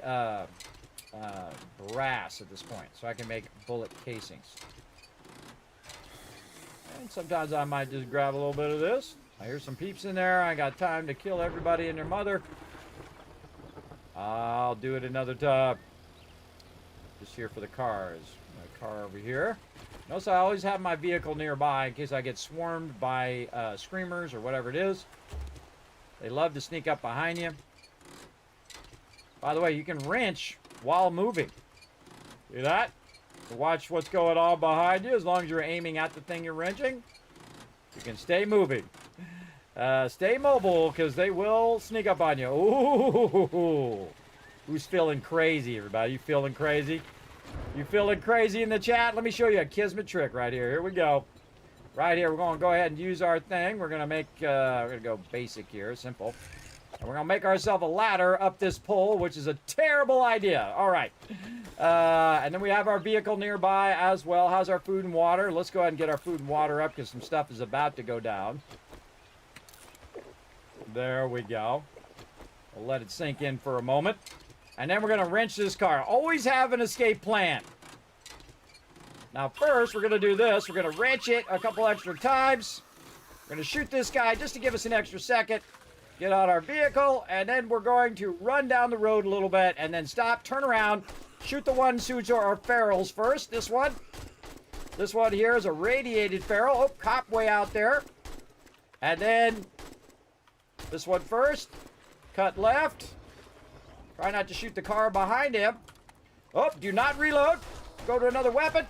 Speaker 3: brass at this point, so I can make bullet casings. And sometimes I might just grab a little bit of this. I hear some peeps in there. I got time to kill everybody and their mother. I'll do it another time. Just here for the cars. My car over here. Notice I always have my vehicle nearby in case I get swarmed by screamers or whatever it is. They love to sneak up behind you. By the way, you can wrench while moving. See that? Watch what's going on behind you. As long as you're aiming at the thing you're wrenching, you can stay moving. Stay mobile, because they will sneak up on you. Ooh. Who's feeling crazy, everybody? You feeling crazy? You feeling crazy in the chat? Let me show you a Kismet trick right here. Here we go. Right here, we're going to go ahead and use our thing. We're going to make, we're going to go basic here, simple. And we're going to make ourselves a ladder up this pole, which is a terrible idea. All right. And then we have our vehicle nearby as well. How's our food and water? Let's go ahead and get our food and water up because some stuff is about to go down. There we go. We'll let it sink in for a moment. And then we're going to wrench this car. Always have an escape plan. Now first, we're going to do this. We're going to wrench it a couple extra times. We're going to shoot this guy just to give us an extra second. Get out our vehicle, and then we're going to run down the road a little bit, and then stop, turn around, shoot the ones who are ferals first. This one. This one here is a radiated feral. Oh, cop way out there. And then this one first. Cut left. Try not to shoot the car behind him. Oh, do not reload. Go to another weapon.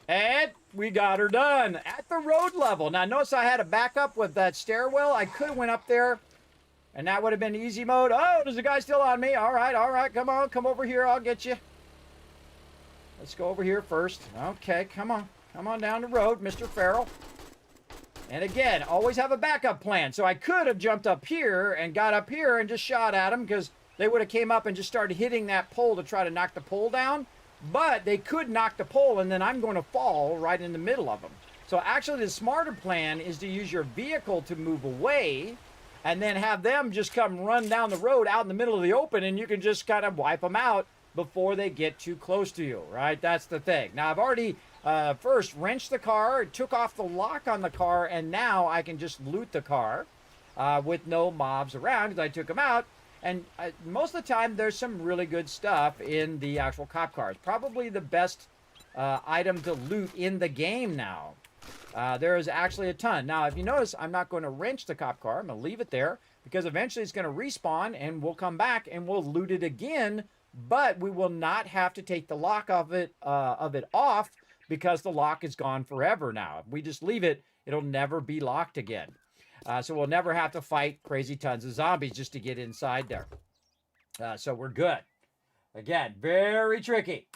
Speaker 3: And we got her done at the road level. Now, notice I had a backup with that stairwell. I could have went up there, and that would have been easy mode. Oh, there's a guy still on me. All right. Come on, come over here. I'll get you. Let's go over here first. Okay, come on. Come on down the road, Mr. Feral. And again, always have a backup plan. So I could have jumped up here and got up here and just shot at them because they would have came up and just started hitting that pole to try to knock the pole down. But they could knock the pole, and then I'm going to fall right in the middle of them. So actually, the smarter plan is to use your vehicle to move away, and then have them just come run down the road out in the middle of the open, and you can just kind of wipe them out before they get too close to you, right? That's the thing. Now, I've already first wrenched the car, took off the lock on the car, and now I can just loot the car with no mobs around because I took them out. And most of the time, there's some really good stuff in the actual cop cars. Probably the best item to loot in the game now. There is actually a ton. Now, if you notice, I'm not going to wrench the cop car. I'm going to leave it there because eventually it's going to respawn and we'll come back and we'll loot it again. But we will not have to take the lock of it off because the lock is gone forever now. If we just leave it, it'll never be locked again. So we'll never have to fight crazy tons of zombies just to get inside there. So we're good. Again, very tricky.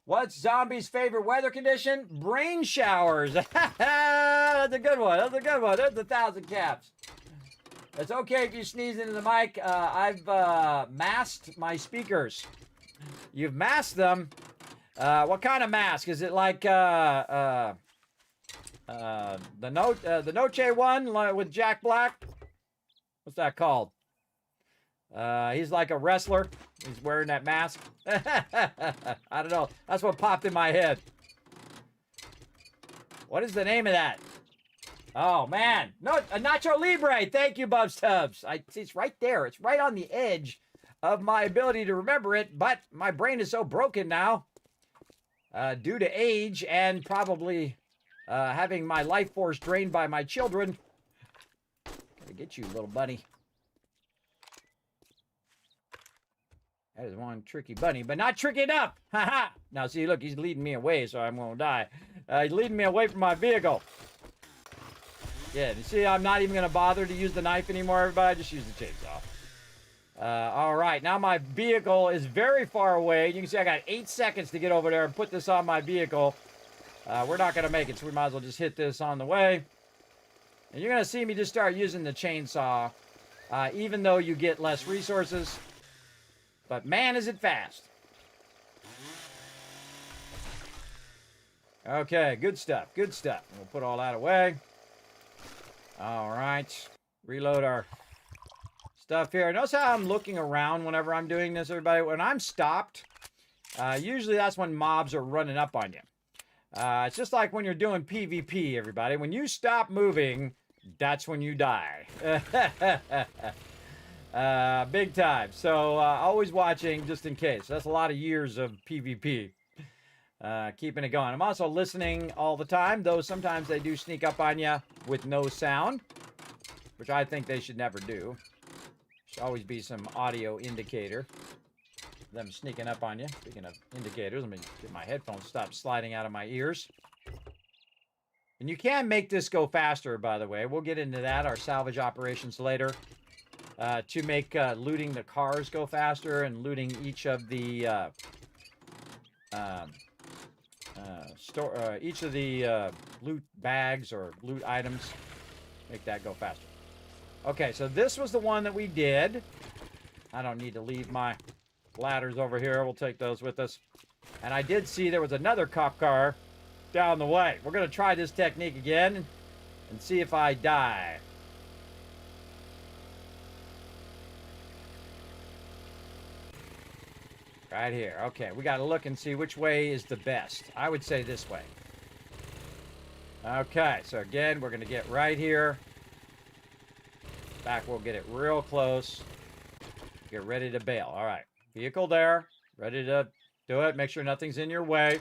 Speaker 3: What's zombies' favorite weather condition? Brain showers. That's a good one. That's a good one. There's 1,000 caps. It's okay if you sneeze into the mic. I've masked my speakers. You've masked them. What kind of mask? Is it like the Noche one with Jack Black? What's that called? He's like a wrestler. He's wearing that mask. I don't know. That's what popped in my head. What is the name of that? Oh, man. No, Nacho Libre. Thank you, Bubs Tubbs. It's right there. It's right on the edge of my ability to remember it, but my brain is so broken now due to age and probably having my life force drained by my children. Gotta get you, little bunny. That is one tricky bunny, but not tricky enough. Ha ha. Now, see, look, he's leading me away, so I'm going to die. He's leading me away from my vehicle. Yeah, you see, I'm not even going to bother to use the knife anymore, everybody. Just use the chainsaw. All right, now my vehicle is very far away. You can see I got 8 seconds to get over there and put this on my vehicle. We're not going to make it, so we might as well just hit this on the way. And you're going to see me just start using the chainsaw, even though you get less resources. But man, is it fast. Okay, good stuff, good stuff. We'll put all that away. All right, reload our stuff here. Notice how I'm looking around whenever I'm doing this, everybody. When I'm stopped, usually that's when mobs are running up on you. It's just like when you're doing PvP, everybody. When you stop moving, that's when you die. Big time. So always watching just in case. That's a lot of years of PvP. Keeping it going. I'm also listening all the time, though sometimes they do sneak up on you with no sound, which I think they should never do. Should always be some audio indicator. Them sneaking up on you. Speaking of indicators, let me get my headphones stop sliding out of my ears. And you can make this go faster, by the way. We'll get into that, our salvage operations later. To make looting the cars go faster and looting each of the loot bags or loot items, make that go faster. Okay, so this was the one that we did. I don't need to leave my ladders over here. We'll take those with us. And I did see there was another cop car down the way. We're going to try this technique again and see if I die. Right here. Okay, we got to look and see which way is the best. I would say this way. Okay, so again, we're going to get right here. Back, we'll get it real close. Get ready to bail. All right, vehicle there. Ready to do it. Make sure nothing's in your way.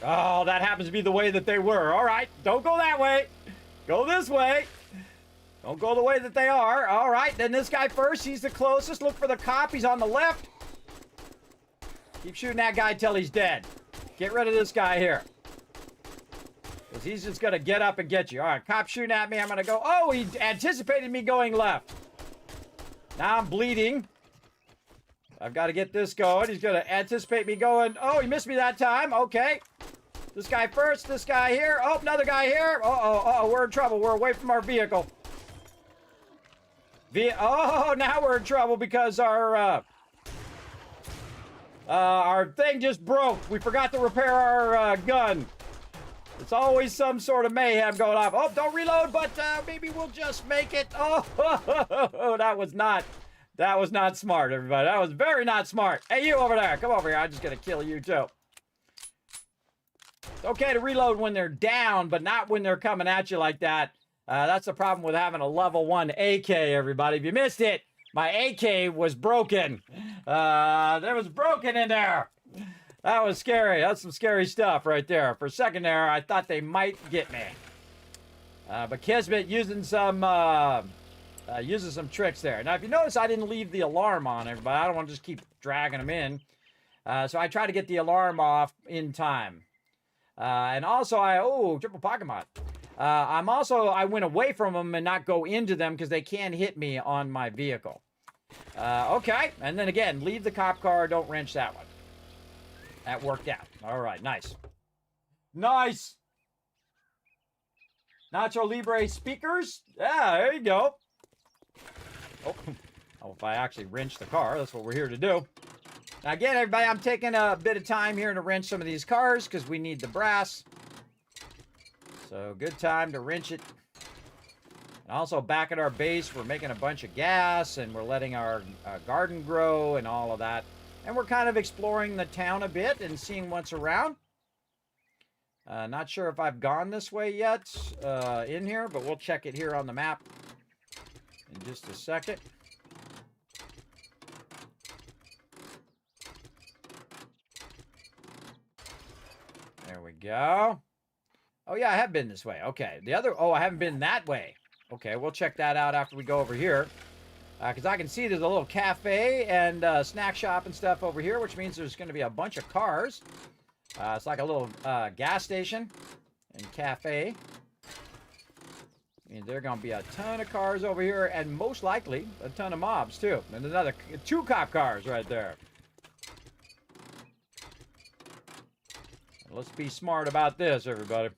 Speaker 3: Oh, that happens to be the way that they were. All right, don't go that way. Go this way. Don't go the way that they are. All right, then this guy first. He's the closest. Look for the cop. He's on the left. Keep shooting that guy till he's dead. Get rid of this guy here. Because he's just going to get up and get you. All right, cop shooting at me. I'm going to go. Oh, he anticipated me going left. Now I'm bleeding. I've got to get this going. He's going to anticipate me going. Oh, he missed me that time. Okay. This guy first. This guy here. Oh, another guy here. Uh-oh, we're in trouble. We're away from our vehicle. Oh, now we're in trouble because our thing just broke. We forgot to repair our gun. It's always some sort of mayhem going on. Oh, don't reload, but maybe we'll just make it. Oh, that was not smart, everybody. That was very not smart. Hey, you over there. Come over here. I'm just going to kill you, too. It's okay to reload when they're down, but not when they're coming at you like that. That's the problem with having a level 1 AK, everybody. If you missed it, my AK was broken. There was broken in there. That was scary. That's some scary stuff right there. For a second there, I thought they might get me. But Kismet using some tricks there. Now, if you notice, I didn't leave the alarm on, everybody. I don't want to just keep dragging them in. So I try to get the alarm off in time. And also, triple pocket mod. I went away from them and not go into them because they can hit me on my vehicle. Okay, and then again, leave the cop car, don't wrench that one. That worked out. All right, nice. Nice! Nacho Libre speakers? Yeah, there you go. Oh, if I actually wrench the car, that's what we're here to do. Now again, everybody, I'm taking a bit of time here to wrench some of these cars because we need the brass. So good time to wrench it. And also back at our base, we're making a bunch of gas and we're letting our garden grow and all of that. And we're kind of exploring the town a bit and seeing what's around. Not sure if I've gone this way yet in here, but we'll check it here on the map in just a second. There we go. Oh, yeah, I have been this way. Okay. I haven't been that way. Okay, we'll check that out after we go over here. Because I can see there's a little cafe and snack shop and stuff over here, which means there's going to be a bunch of cars. It's like a little gas station and cafe. And there are going to be a ton of cars over here, and most likely a ton of mobs, too. And another 2 cop cars right there. Let's be smart about this, everybody.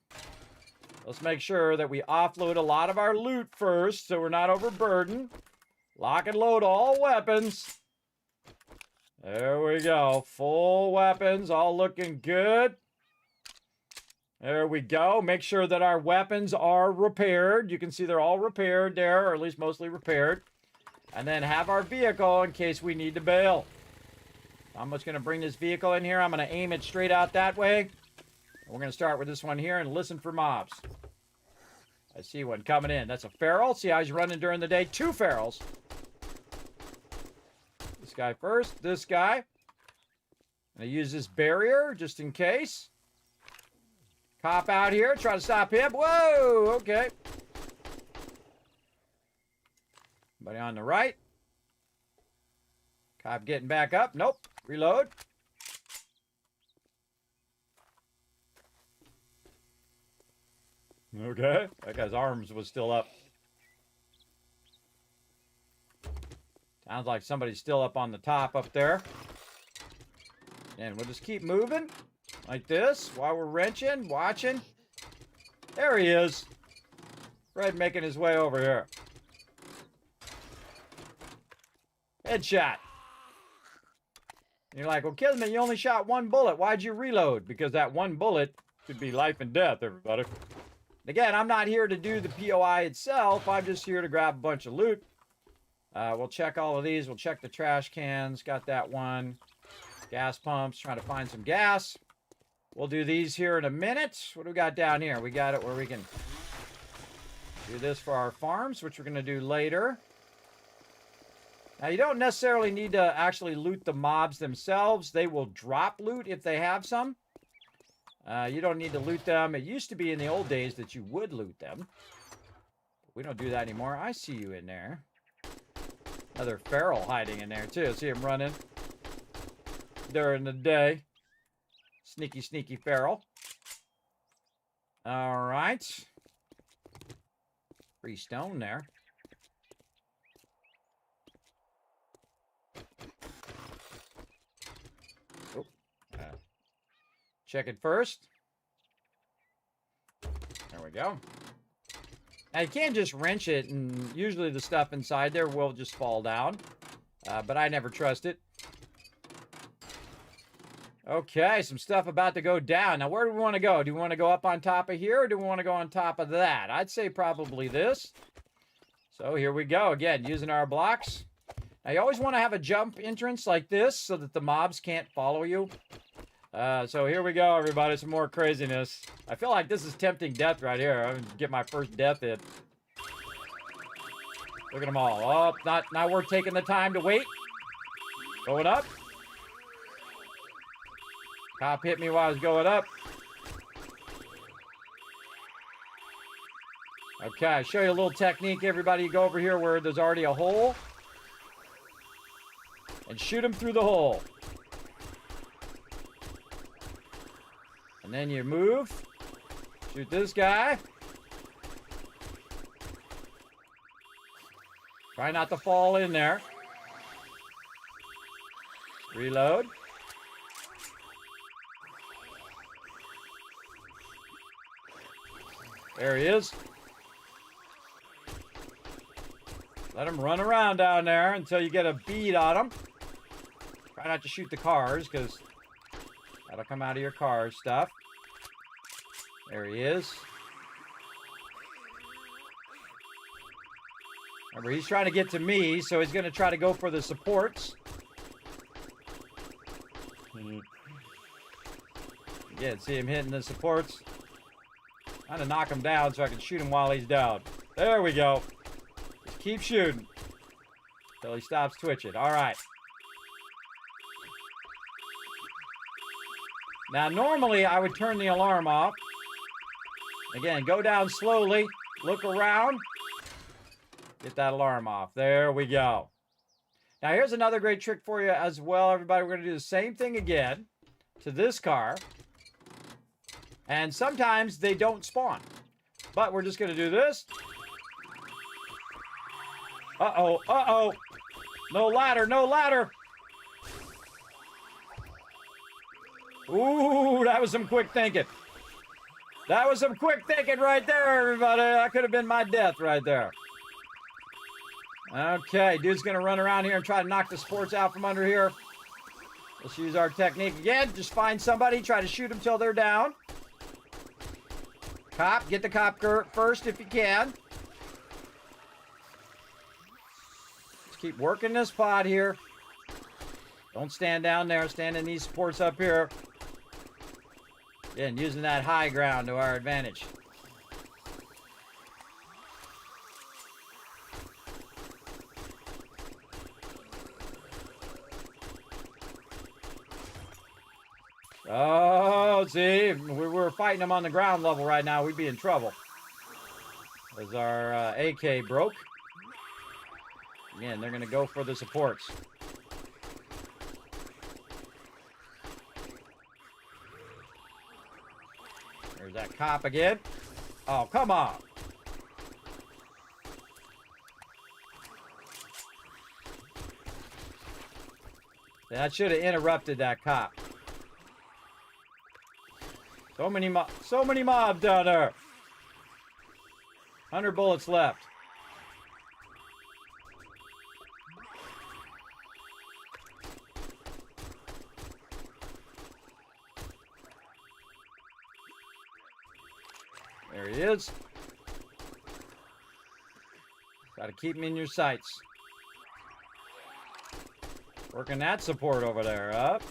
Speaker 3: Let's make sure that we offload a lot of our loot first so we're not overburdened. Lock and load all weapons. There we go. Full weapons, all looking good. There we go. Make sure that our weapons are repaired. You can see they're all repaired there, or at least mostly repaired. And then have our vehicle in case we need to bail. I'm just going to bring this vehicle in here. I'm going to aim it straight out that way. We're going to start with this one here and listen for mobs. I see one coming in. That's a feral. See how he's running during the day? 2 ferals. This guy first. This guy. I'm going to use this barrier just in case. Cop out here. Try to stop him. Whoa! Okay. Anybody on the right? Cop getting back up. Nope. Reload. Okay. That guy's arms was still up. Sounds like somebody's still up on the top up there. And we'll just keep moving like this while we're wrenching, watching. There he is. Fred making his way over here. Headshot. You're like, well, Kismet, you only shot 1 bullet. Why'd you reload? Because that 1 bullet could be life and death, everybody. Again, I'm not here to do the POI itself. I'm just here to grab a bunch of loot. We'll check all of these. We'll check the trash cans. Got that one. Gas pumps. Trying to find some gas. We'll do these here in a minute. What do we got down here? We got it where we can do this for our farms, which we're going to do later. Now, you don't necessarily need to actually loot the mobs themselves. They will drop loot if they have some. You don't need to loot them. It used to be in the old days that you would loot them. We don't do that anymore. I see you in there. Another feral hiding in there, too. See him running during the day. Sneaky, sneaky feral. All right. Free stone there. Oh. Check it first. There we go. Now, you can't just wrench it, and usually the stuff inside there will just fall down. But I never trust it. Okay, some stuff about to go down. Now, where do we want to go? Do we want to go up on top of here, or do we want to go on top of that? I'd say probably this. So here we go. Again, using our blocks. Now, you always want to have a jump entrance like this so that the mobs can't follow you. So here we go, everybody. Some more craziness. I feel like this is tempting death right here. I'm gonna get my first death in. Look at them all. Oh, not worth taking the time to wait. Going up. Cop hit me while I was going up. Okay, I'll show you a little technique, everybody. You go over here where there's already a hole. And shoot him through the hole. And then you move. Shoot this guy. Try not to fall in there. Reload. There he is. Let him run around down there until you get a bead on him. Try not to shoot the cars, because that'll come out of your car stuff. There he is. Remember, he's trying to get to me, so he's going to try to go for the supports. Again, see him hitting the supports. Trying to knock him down so I can shoot him while he's down. There we go. Just keep shooting until he stops twitching. All right. Now, normally, I would turn the alarm off. Again, go down slowly. Look around. Get that alarm off. There we go. Now, here's another great trick for you as well, everybody. We're going to do the same thing again to this car. And sometimes they don't spawn. But we're just going to do this. Uh-oh, uh-oh. No ladder, no ladder. Ooh, that was some quick thinking. That was some quick thinking right there, everybody. That could have been my death right there. Okay, dude's going to run around here and try to knock the supports out from under here. Let's use our technique again. Just find somebody, try to shoot them till they're down. Cop, get the cop first if you can. Just keep working this pod here. Don't stand down there. Stand in these supports up here. Again, using that high ground to our advantage. Oh, see, if we were fighting them on the ground level right now, we'd be in trouble. As our AK broke. Again, they're going to go for the supports. There's that cop again. Oh, come on. That should have interrupted that cop. So many mobs down there. 100 bullets left. There he is. Got to keep him in your sights. Working that support over there up.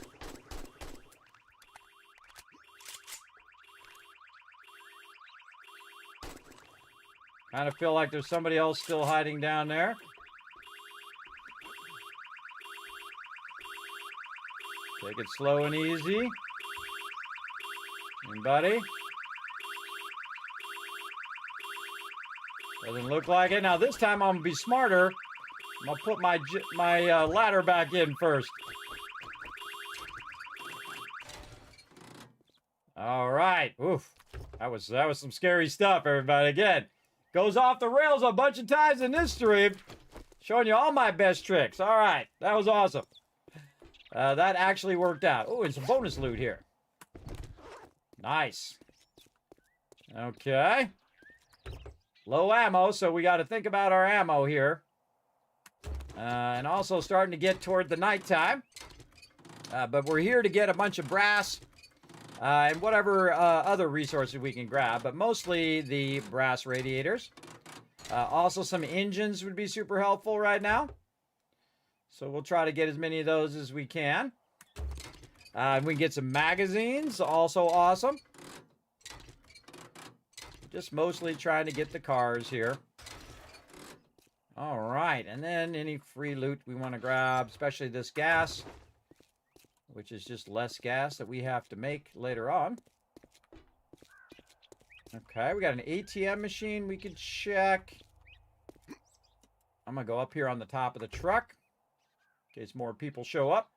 Speaker 3: Kind of feel like there's somebody else still hiding down there. Take it slow and easy. Anybody? Doesn't look like it. Now this time I'm gonna be smarter. I'm gonna put my ladder back in first. All right. Oof. That was some scary stuff, everybody. Again. Goes off the rails a bunch of times in this stream. Showing you all my best tricks. All right. That was awesome. That actually worked out. Oh, and some bonus loot here. Nice. Okay. Low ammo, so we got to think about our ammo here. And also starting to get toward the nighttime. But we're here to get a bunch of brass. And whatever other resources we can grab, but mostly the brass radiators. Also, some engines would be super helpful right now. So we'll try to get as many of those as we can. We can get some magazines, also awesome. Just mostly trying to get the cars here. All right, and then any free loot we want to grab, especially this gas, which is just less gas that we have to make later on. Okay, we got an ATM machine we can check. I'm going to go up here on the top of the truck in case more people show up.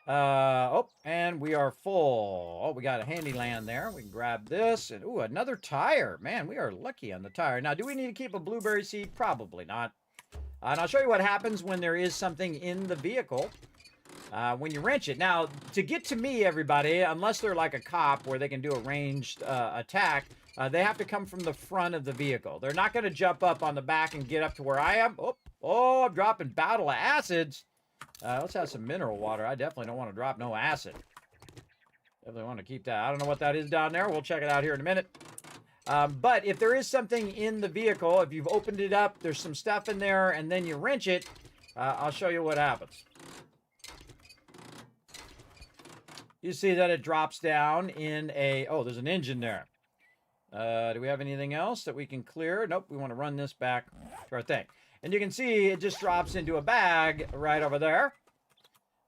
Speaker 3: Oh, and we are full. Oh, we got a handy land there. We can grab this. And, ooh, another tire. Man, we are lucky on the tire. Now, do we need to keep a blueberry seed? Probably not. And I'll show you what happens when there is something in the vehicle when you wrench it. Now, to get to me, everybody, unless they're like a cop where they can do a ranged attack, they have to come from the front of the vehicle. They're not going to jump up on the back and get up to where I am. Oh, I'm dropping Battle of Acids. Let's have some mineral water. I definitely don't want to drop no acid. Definitely want to keep that. I don't know what that is down there. We'll check it out here in a minute. But if there is something in the vehicle, if you've opened it up, there's some stuff in there, and then you wrench it, I'll show you what happens. You see that it drops down in a... Oh, there's an engine there. Do we have anything else that we can clear? Nope, we want to run this back to our thing. And you can see it just drops into a bag right over there.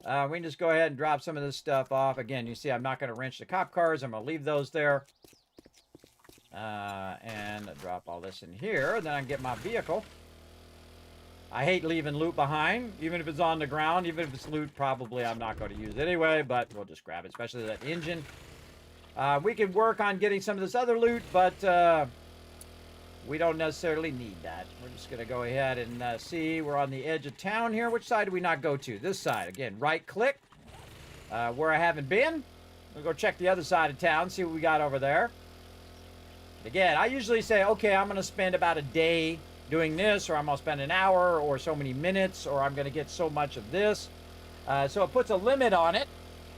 Speaker 3: We can just go ahead and drop some of this stuff off. Again, you see I'm not going to wrench the cop cars. I'm going to leave those there. And drop all this in here. Then I can get my vehicle. I hate leaving loot behind, even if it's on the ground. Even if it's loot, probably I'm not going to use it anyway. But we'll just grab it, especially that engine. We can work on getting some of this other loot, but... we don't necessarily need that. We're just going to go ahead and see. We're on the edge of town here. Which side do we not go to? This side. Again, right-click. Where I haven't been. We'll go check the other side of town, see what we got over there. Again, I usually say, okay, I'm going to spend about a day doing this, or I'm going to spend an hour, or so many minutes, or I'm going to get so much of this. So it puts a limit on it.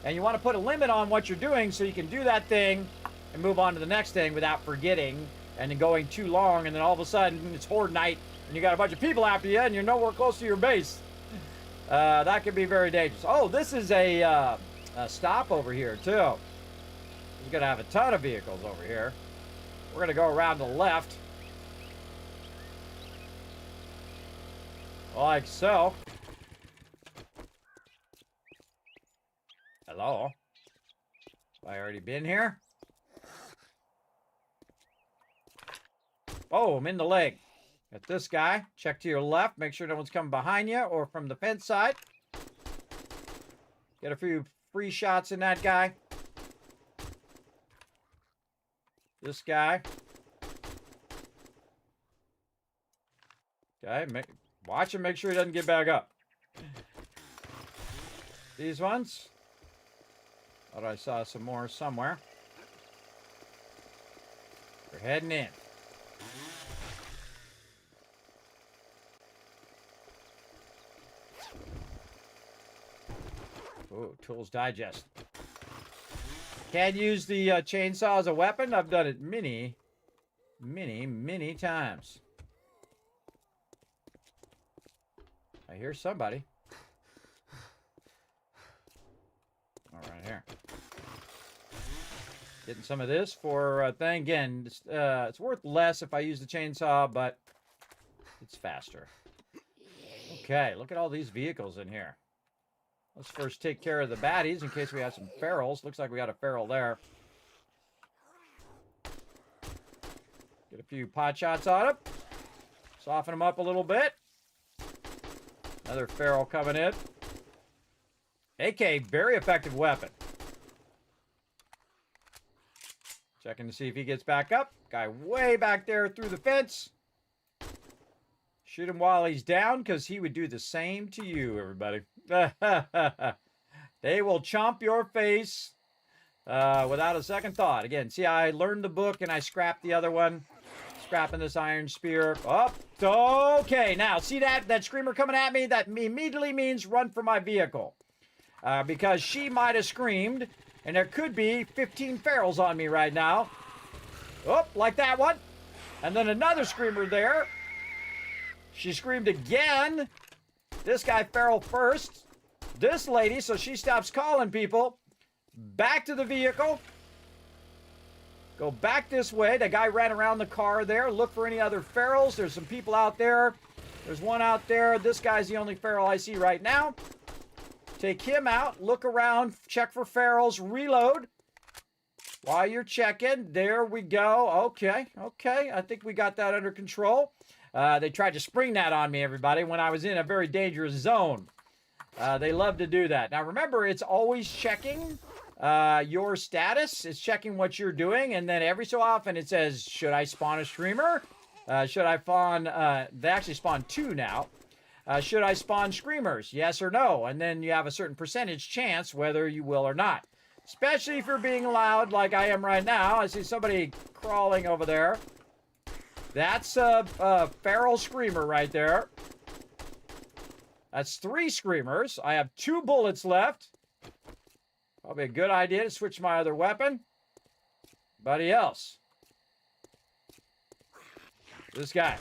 Speaker 3: And you want to put a limit on what you're doing so you can do that thing and move on to the next thing without forgetting and then going too long, and then all of a sudden it's horde night and you got a bunch of people after you and you're nowhere close to your base. That could be very dangerous. Oh, this is a stop over here too. We're gonna have a ton of vehicles over here. We're gonna go around to the left, like so. Hello? Have I already been here? Oh, I'm in the leg. Got this guy. Check to your left. Make sure no one's coming behind you or from the fence side. Get a few free shots in that guy. This guy. Okay, watch him. Make sure he doesn't get back up. These ones. Thought I saw some more somewhere. We're heading in. Oh, Tools Digest. Can't use the chainsaw as a weapon. I've done it many times. I hear somebody. All right, here. Getting some of this for a thing. Again, it's worth less if I use the chainsaw, but it's faster. Okay, look at all these vehicles in here. Let's first take care of the baddies in case we have some ferals. Looks like we got a feral there. Get a few pot shots on him. Soften them up a little bit. Another feral coming in. AK, very effective weapon. Checking to see if he gets back up. Guy way back there through the fence. Shoot him while he's down, because he would do the same to you, everybody. They will chomp your face without a second thought. Again, see, I learned the book and I scrapped the other one. Scrapping this iron spear. Oh, okay. Now, see that screamer coming at me? That immediately means run for my vehicle. Because she might have screamed, and there could be 15 ferals on me right now. Oh, like that one. And then another screamer there. She screamed again. This guy feral first. this lady, so she stops calling people. Back to the vehicle. Go back this way. The guy ran around the car there. Look for any other ferals. There's some people out there. There's one out there. This guy's the only feral I see right now. Take him out. Look around. Check for ferals. Reload. While you're checking. There we go. Okay. Okay. I think we got that under control. They tried to spring that on me, everybody, when I was in a very dangerous zone. They love to do that. Now, remember, it's always checking your status. It's checking what you're doing. And then every so often it says, should I spawn a screamer? Should I spawn, they actually spawn 2 now. Should I spawn screamers? Yes or no? And then you have a certain percentage chance whether you will or not. Especially if you're being loud like I am right now. I see somebody crawling over there. That's a feral screamer right there. That's 3 screamers. I have 2 bullets left. Probably a good idea to switch my other weapon. Anybody else? This guy.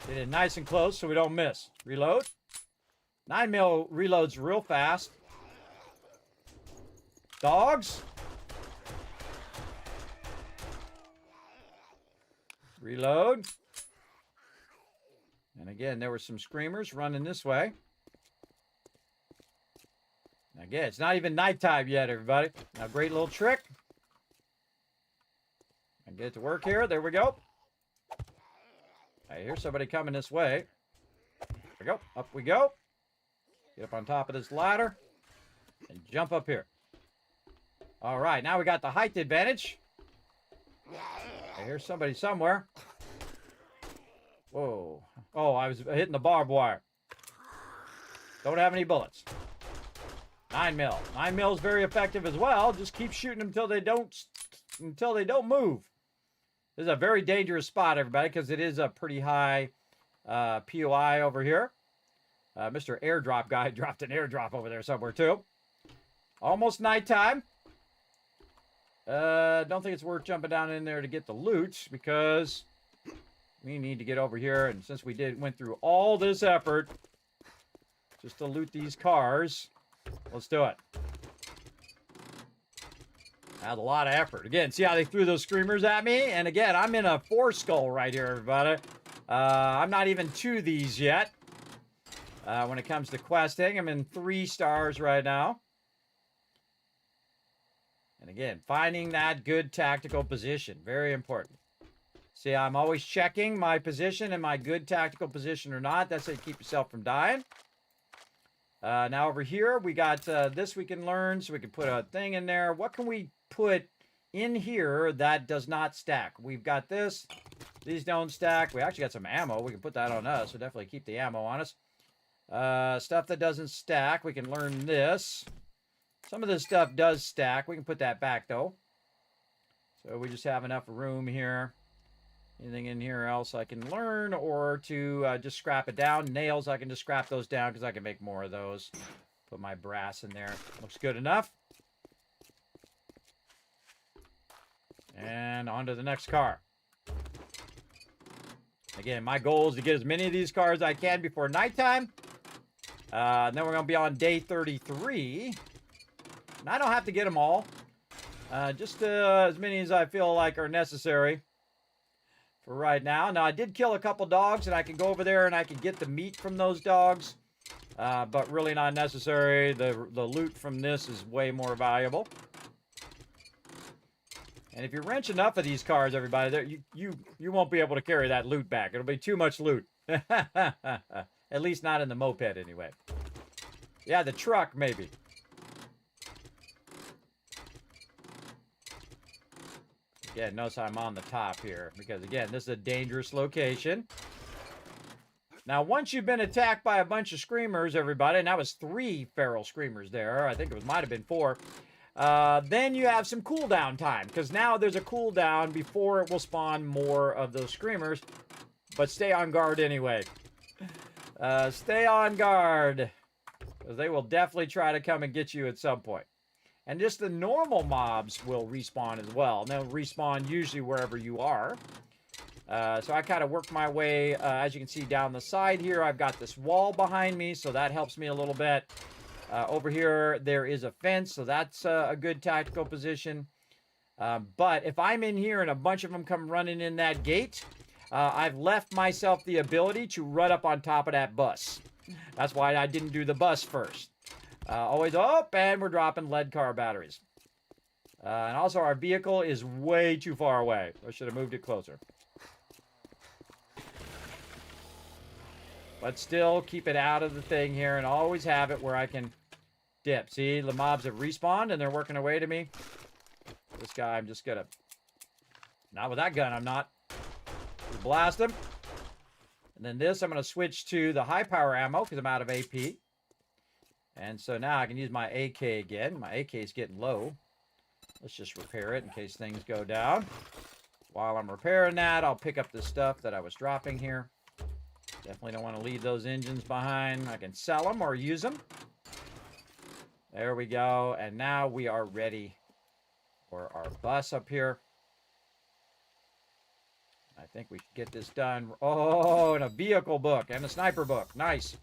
Speaker 3: Get it nice and close so we don't miss. Reload. 9mm reloads real fast. Dogs. Reload. And again, there were some screamers running this way. Again, it's not even nighttime yet, everybody. Now, great little trick. I get it to work here. There we go. I hear somebody coming this way. There we go. Up we go. Get up on top of this ladder. And jump up here. All right, now we got the height advantage. I hear somebody somewhere. Whoa. Oh, I was hitting the barbed wire. Don't have any bullets. 9mm. 9mm is very effective as well. Just keep shooting them until they don't move. This is a very dangerous spot, everybody, because it is a pretty high POI over here. Mr. Airdrop guy dropped an airdrop over there somewhere, too. Almost nighttime. Don't think it's worth jumping down in there to get the loot, because we need to get over here. And since we went through all this effort just to loot these cars, let's do it. Had a lot of effort. Again, see how they threw those screamers at me? And again, I'm in a 4 skull right here, everybody. I'm not even 2 these yet. When it comes to questing, I'm in 3 stars right now. And again, finding that good tactical position. Very important. See, I'm always checking my position and my good tactical position or not. That's how you keep yourself from dying. Now over here, we got this we can learn. So we can put a thing in there. What can we put in here that does not stack? We've got this. These don't stack. We actually got some ammo. We can put that on us. So definitely keep the ammo on us. Stuff that doesn't stack. We can learn this. Some of this stuff does stack. We can put that back, though. So we just have enough room here. Anything in here else I can learn, or to just scrap it down. Nails, I can just scrap those down because I can make more of those. Put my brass in there. Looks good enough. And on to the next car. Again, my goal is to get as many of these cars as I can before nighttime. And then we're going to be on day 33. And I don't have to get them all. Just as many as I feel like are necessary for right now. Now, I did kill a couple dogs, and I can go over there and I can get the meat from those dogs. But really not necessary. The loot from this is way more valuable. And if you wrench enough of these cars, everybody, you won't be able to carry that loot back. It'll be too much loot. At least not in the moped, anyway. Yeah, the truck, maybe. Again, notice I'm on the top here. Because, again, this is a dangerous location. Now, once you've been attacked by a bunch of screamers, everybody, and that was 3 feral screamers there. I think it might have been 4. Then you have some cooldown time, because now there's a cooldown before it will spawn more of those screamers. But stay on guard anyway. Stay on guard, because they will definitely try to come and get you at some point. And just the normal mobs will respawn as well. And they'll respawn usually wherever you are. So I kind of work my way, as you can see down the side here, I've got this wall behind me, so that helps me a little bit. Over here, there is a fence, so that's a good tactical position. But if I'm in here and a bunch of them come running in that gate, I've left myself the ability to run up on top of that bus. That's why I didn't do the bus first. Always up, and we're dropping lead car batteries. And also, our vehicle is way too far away. I should have moved it closer. But still, keep it out of the thing here and always have it where I can dip. See, the mobs have respawned and they're working away to me. This guy, I'm just gonna... Not with that gun, I'm not. Just blast him. And then this, I'm gonna switch to the high power ammo because I'm out of AP. And so now I can use my AK again. My AK is getting low. Let's just repair it in case things go down. While I'm repairing that, I'll pick up the stuff that I was dropping here. Definitely don't want to leave those engines behind. I can sell them or use them. There we go. And now we are ready for our bus up here. I think we should get this done. Oh, and a vehicle book and a sniper book. Nice.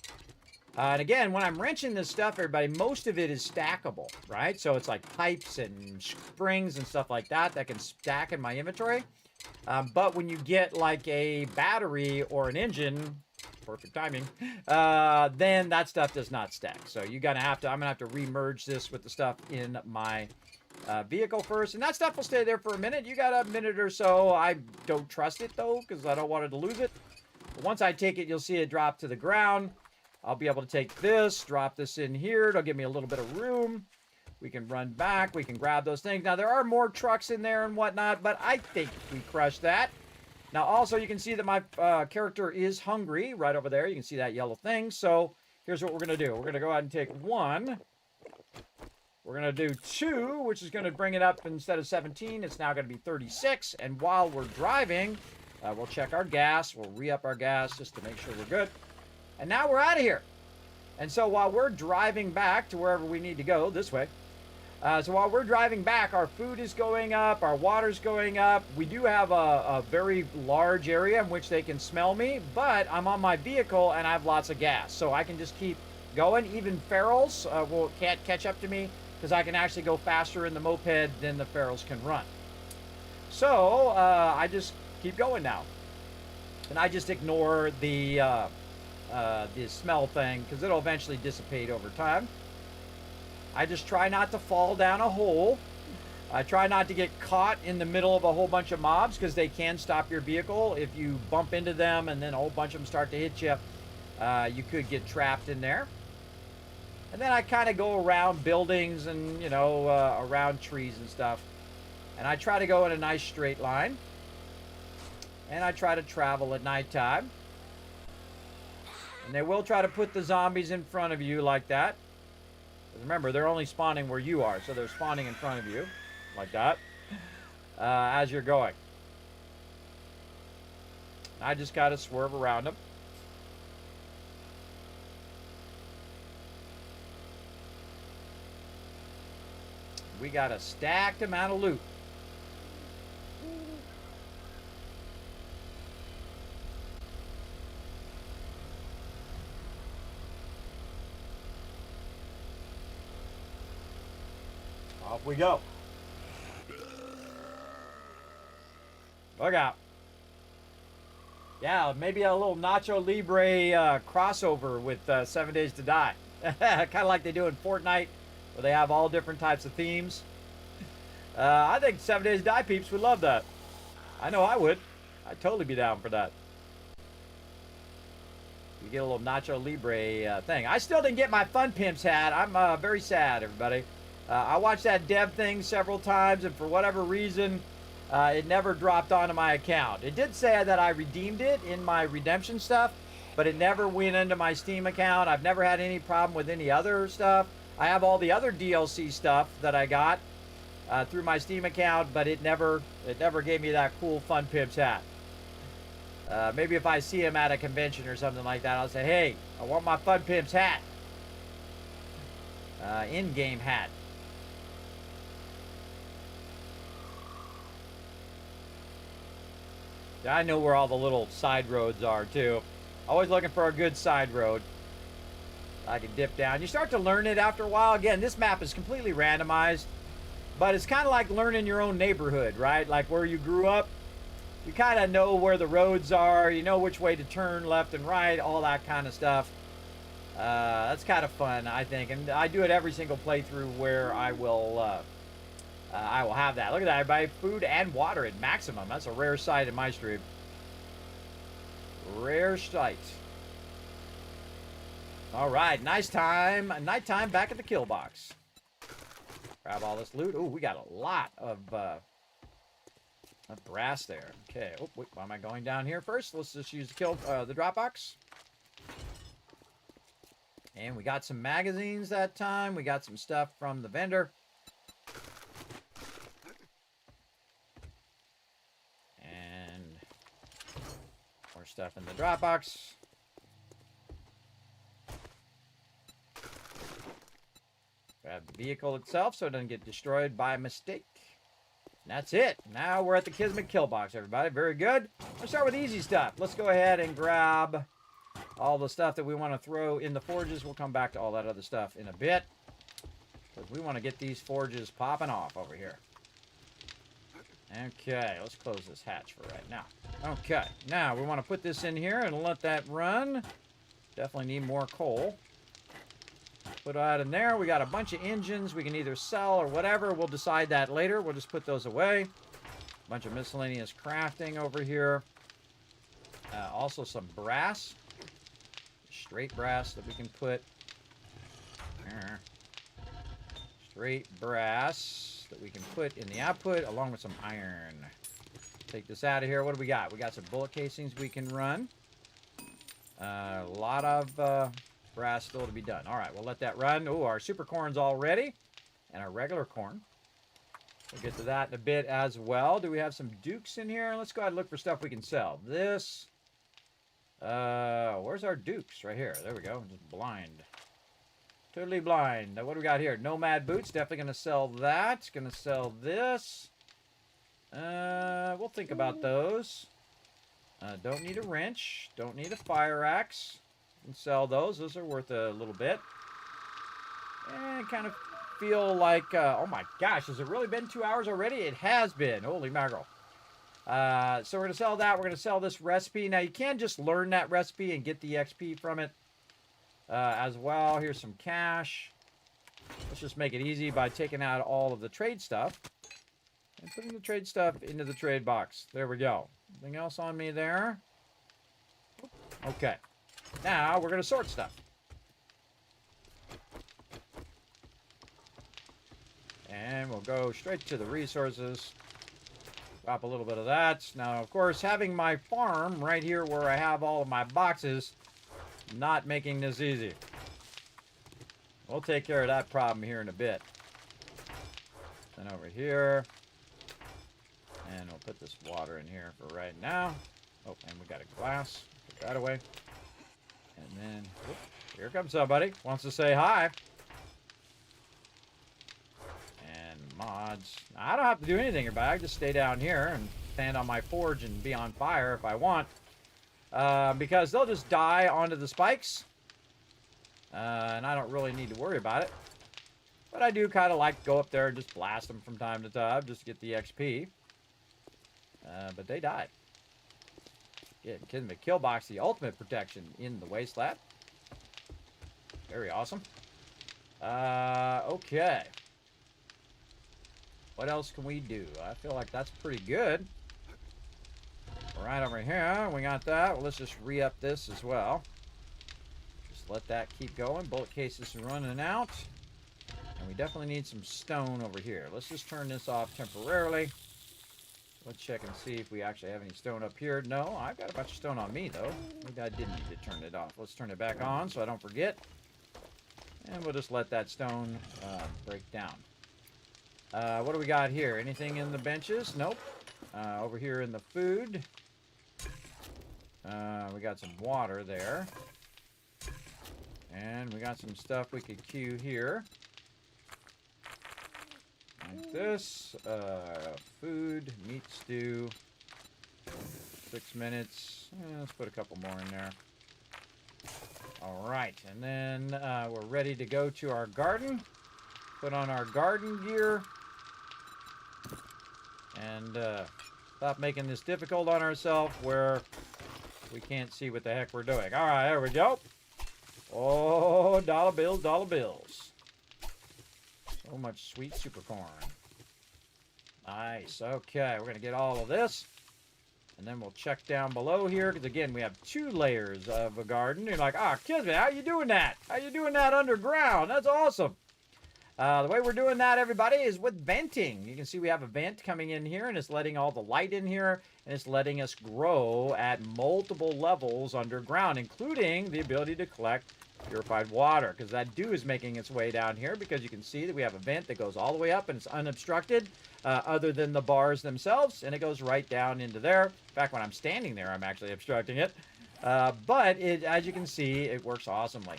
Speaker 3: And again, when I'm wrenching this stuff, everybody, most of it is stackable, right? So it's like pipes and springs and stuff like that that can stack in my inventory. But when you get like a battery or an engine, perfect timing, then that stuff does not stack. So I'm gonna have to remerge this with the stuff in my vehicle first, and that stuff will stay there for a minute. You got a minute or so. I don't trust it though, because I don't want it to lose it. But once I take it, you'll see it drop to the ground. I'll be able to take this, drop this in here. It'll give me a little bit of room. We can run back. We can grab those things. Now, there are more trucks in there and whatnot, but I think we crushed that. Now, also, you can see that my character is hungry right over there. You can see that yellow thing. So here's what we're going to do. We're going to go ahead and take 1. We're going to do 2, which is going to bring it up instead of 17. It's now going to be 36. And while we're driving, we'll check our gas. We'll re-up our gas just to make sure we're good. And now we're out of here. And so while we're driving back to wherever we need to go, this way. So while we're driving back, our food is going up, our water's going up. We do have a very large area in which they can smell me, but I'm on my vehicle and I have lots of gas. So I can just keep going. Even ferals can't catch up to me because I can actually go faster in the moped than the ferals can run. So I just keep going now. And I just ignore the smell thing because it'll eventually dissipate over time. I just try not to fall down a hole. I try not to get caught in the middle of a whole bunch of mobs because they can stop your vehicle. If you bump into them and then a whole bunch of them start to hit you, you could get trapped in there. And then I kind of go around buildings and, around trees and stuff. And I try to go in a nice straight line. And I try to travel at nighttime. And they will try to put the zombies in front of you like that. Remember, they're only spawning where you are, so they're spawning in front of you, like that, as you're going. I just got to swerve around them. We got a stacked amount of loot. Off we go. Look out. Yeah, maybe a little Nacho Libre crossover with 7 Days to Die. Kind of like they do in Fortnite, where they have all different types of themes. I think 7 Days to Die peeps would love that. I know I would. I'd totally be down for that. You get a little Nacho Libre thing. I still didn't get my Fun Pimps hat. I'm very sad, everybody. I watched that dev thing several times, and for whatever reason, it never dropped onto my account. It did say that I redeemed it in my redemption stuff, but it never went into my Steam account. I've never had any problem with any other stuff. I have all the other DLC stuff that I got through my Steam account, but it never gave me that cool Fun Pimps hat. Maybe if I see him at a convention or something like that, I'll say, hey, I want my Fun Pimps hat. In-game hat. Yeah, I know where all the little side roads are, too. Always looking for a good side road. I can dip down. You start to learn it after a while. Again, this map is completely randomized, but it's kind of like learning your own neighborhood, right? Like where you grew up. You kind of know where the roads are. You know which way to turn left and right, all that kind of stuff. That's kind of fun, I think. And I do it every single playthrough where I will have that. Look at that, everybody. Food and water at maximum. That's a rare sight in my stream. Rare sight. All right, nighttime back at the kill box. Grab all this loot. Oh, we got a lot of brass there. Okay. Oh, wait, why am I going down here first? Let's just use the drop box. And we got some magazines that time. We got some stuff from the vendor. And more stuff in the drop box. Grab the vehicle itself so it doesn't get destroyed by mistake. And that's it. Now we're at the Kismet kill box, everybody. Very good. Let's start with easy stuff. Let's go ahead and grab all the stuff that we want to throw in the forges. We'll come back to all that other stuff in a bit, because we want to get these forges popping off over here. Okay, let's close this hatch for right now. Okay, now we want to put this in here and let that run. Definitely need more coal. Put that in there. We got a bunch of engines we can either sell or whatever. We'll decide that later. We'll just put those away. A bunch of miscellaneous crafting over here. Also some brass. Straight brass that we can put. Straight brass that we can put in the output along with some iron. Take this out of here. What do we got? We got some bullet casings we can run. A lot of brass still to be done. All right, we'll let that run. Oh, our super corn's all ready. And our regular corn. We'll get to that in a bit as well. Do we have some dukes in here? Let's go ahead and look for stuff we can sell. This. Where's our dukes? Right here. There we go. Just blind. Totally blind. Now, what do we got here? Nomad boots. Definitely going to sell that. Going to sell this. We'll think about those. Don't need a wrench. Don't need a fire axe. And sell those. Those are worth a little bit. And kind of feel like, oh my gosh, has it really been 2 hours already? It has been. Holy mackerel. So we're going to sell that. We're going to sell this recipe. Now, you can just learn that recipe and get the XP from it as well. Here's some cash. Let's just make it easy by taking out all of the trade stuff and putting the trade stuff into the trade box. There we go. Anything else on me there? Okay. Now, we're going to sort stuff. And we'll go straight to the resources. Drop a little bit of that. Now, of course, having my farm right here where I have all of my boxes, not making this easy. We'll take care of that problem here in a bit. Then over here. And we'll put this water in here for right now. Oh, and we got a glass. Put that away. And then, whoop, here comes somebody. Wants to say hi. And mods. Now, I don't have to do anything about it. I just stay down here and stand on my forge and be on fire if I want. Because they'll just die onto the spikes. And I don't really need to worry about it. But I do kind of like to go up there and just blast them from time to time. Just to get the XP. But they died. Yeah, Kismet kill box, the ultimate protection in the wasteland. Very awesome. Okay. What else can we do? I feel like that's pretty good. Right over here, we got that. Well, let's just re-up this as well. Just let that keep going. Bullet cases are running out. And we definitely need some stone over here. Let's just turn this off temporarily. Let's check and see if we actually have any stone up here. No, I've got a bunch of stone on me, though. Maybe I didn't need to turn it off. Let's turn it back on so I don't forget. And we'll just let that stone break down. What do we got here? Anything in the benches? Nope. Over here in the food. We got some water there. And we got some stuff we could queue here. Like this, food, meat stew, 6 minutes. Let's put a couple more in there. All right, and then we're ready to go to our garden. Put on our garden gear. And stop making this difficult on ourselves where we can't see what the heck we're doing. All right, there we go. Oh, dollar bills, dollar bills. So much sweet super corn. Nice. Okay, we're going to get all of this. And then we'll check down below here. Because, again, we have 2 layers of a garden. You're like, Kismet, how you doing that? How you doing that underground? That's awesome. The way we're doing that, everybody, is with venting. You can see we have a vent coming in here, and it's letting all the light in here, and it's letting us grow at multiple levels underground, including the ability to collect purified water, because that dew is making its way down here, because you can see that we have a vent that goes all the way up, and it's unobstructed, other than the bars themselves, and it goes right down into there. In fact, when I'm standing there, I'm actually obstructing it. But as you can see, it works awesomely.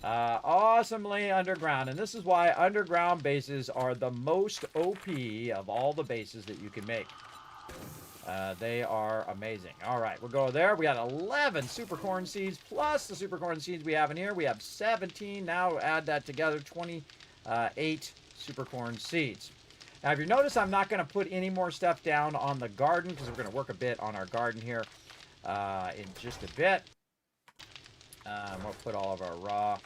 Speaker 3: Awesomely underground, and this is why underground bases are the most OP of all the bases that you can make. They are amazing. All right, we'll go there. We got 11 super corn seeds plus the super corn seeds we have in here. We have 17 now. Add that together, 28 super corn seeds. Now, if you notice, I'm not going to put any more stuff down on the garden because we're going to work a bit on our garden here in just a bit. We'll put all of our raw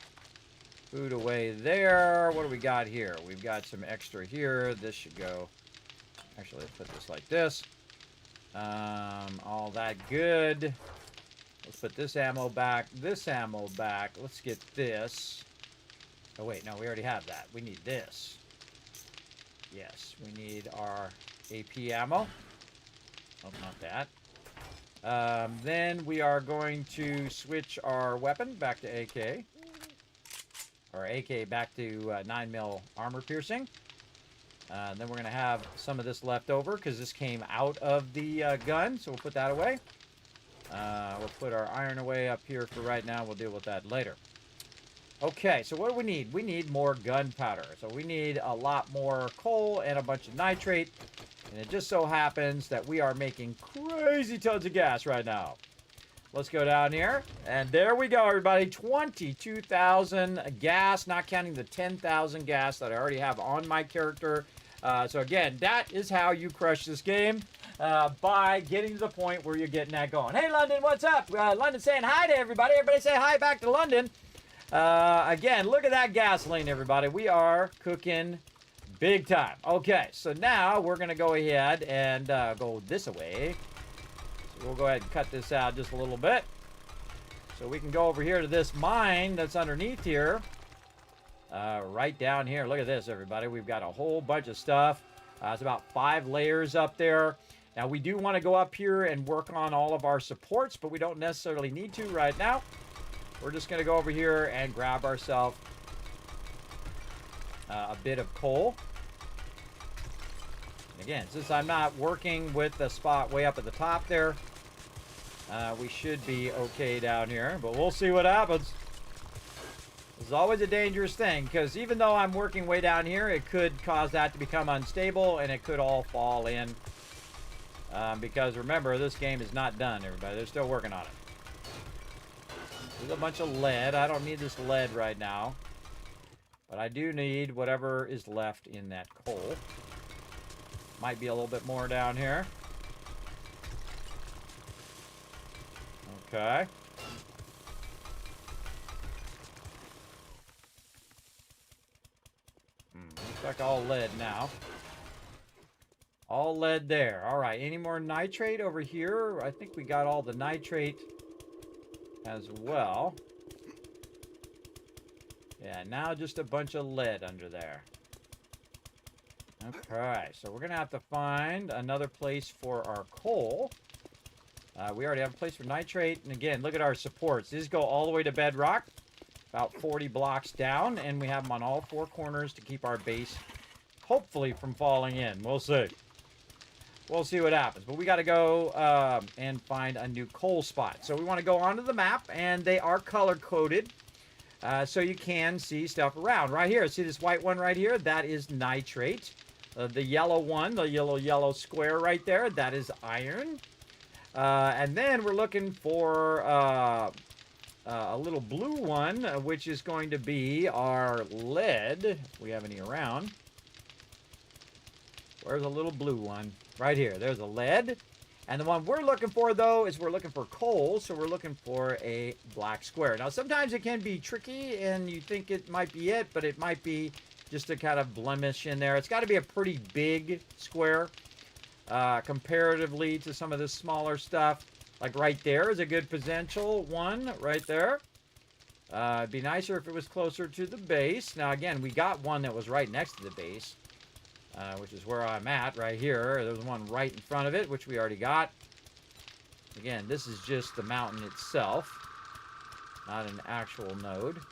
Speaker 3: food away there. What do we got here? We've got some extra here. This should go. Actually, let's put this like this. All that good. Let's put this ammo back. This ammo back. Let's get this. Oh, wait. No, we already have that. We need this. Yes, we need our AP ammo. Oh, not that. Then we are going to switch our weapon back to AK. Or AK back to 9mm armor piercing. Then we're going to have some of this left over because this came out of the gun. So we'll put that away. We'll put our iron away up here for right now. We'll deal with that later. Okay, so what do we need? We need more gunpowder. So we need a lot more coal and a bunch of nitrate. And it just so happens that we are making crazy tons of gas right now. Let's go down here. And there we go, everybody. 22,000 gas, not counting the 10,000 gas that I already have on my character. So again, that is how you crush this game. By getting to the point where you're getting that going. Hey, London, what's up? London saying hi to everybody. Everybody say hi back to London. Again, look at that gasoline, everybody. We are cooking big time. Okay, so now we're going to go ahead and go this way. So we'll go ahead and cut this out just a little bit. So we can go over here to this mine that's underneath here. Right down here. Look at this, everybody. We've got a whole bunch of stuff. It's about 5 layers up there. Now, we do want to go up here and work on all of our supports, but we don't necessarily need to right now. We're just going to go over here and grab ourselves a bit of coal. And again, since I'm not working with the spot way up at the top there, we should be okay down here, but we'll see what happens. It's always a dangerous thing, because even though I'm working way down here, it could cause that to become unstable, and it could all fall in. Because remember, this game is not done, everybody. They're still working on it. There's a bunch of lead. I don't need this lead right now. But I do need whatever is left in that coal. Might be a little bit more down here. Okay. Looks like all lead now. All lead there. All right. Any more nitrate over here? I think we got all the nitrate as well. Yeah, now just a bunch of lead under there. Okay, so we're going to have to find another place for our coal. We already have a place for nitrate. And again, look at our supports. These go all the way to bedrock, about 40 blocks down. And we have them on all 4 corners to keep our base, hopefully, from falling in. We'll see. We'll see what happens. But we got to go and find a new coal spot. So we want to go onto the map, and they are color-coded. So you can see stuff around. Right here, see this white one right here? That is nitrate. The yellow one, the yellow square right there, that is iron. And then we're looking for a little blue one, which is going to be our lead, if we have any around. Where's a little blue one? Right here. There's a lead. And the one we're looking for, though, is we're looking for coal, so we're looking for a black square. Now, sometimes it can be tricky, and you think it might be it, but it might be just a kind of blemish in there. It's got to be a pretty big square, comparatively to some of this smaller stuff. Like right there is a good potential one, right there. It'd be nicer if it was closer to the base. Now, again, we got one that was right next to the base. Which is where I'm at right here. There's one right in front of it, which we already got. Again, this is just the mountain itself, not an actual node. Is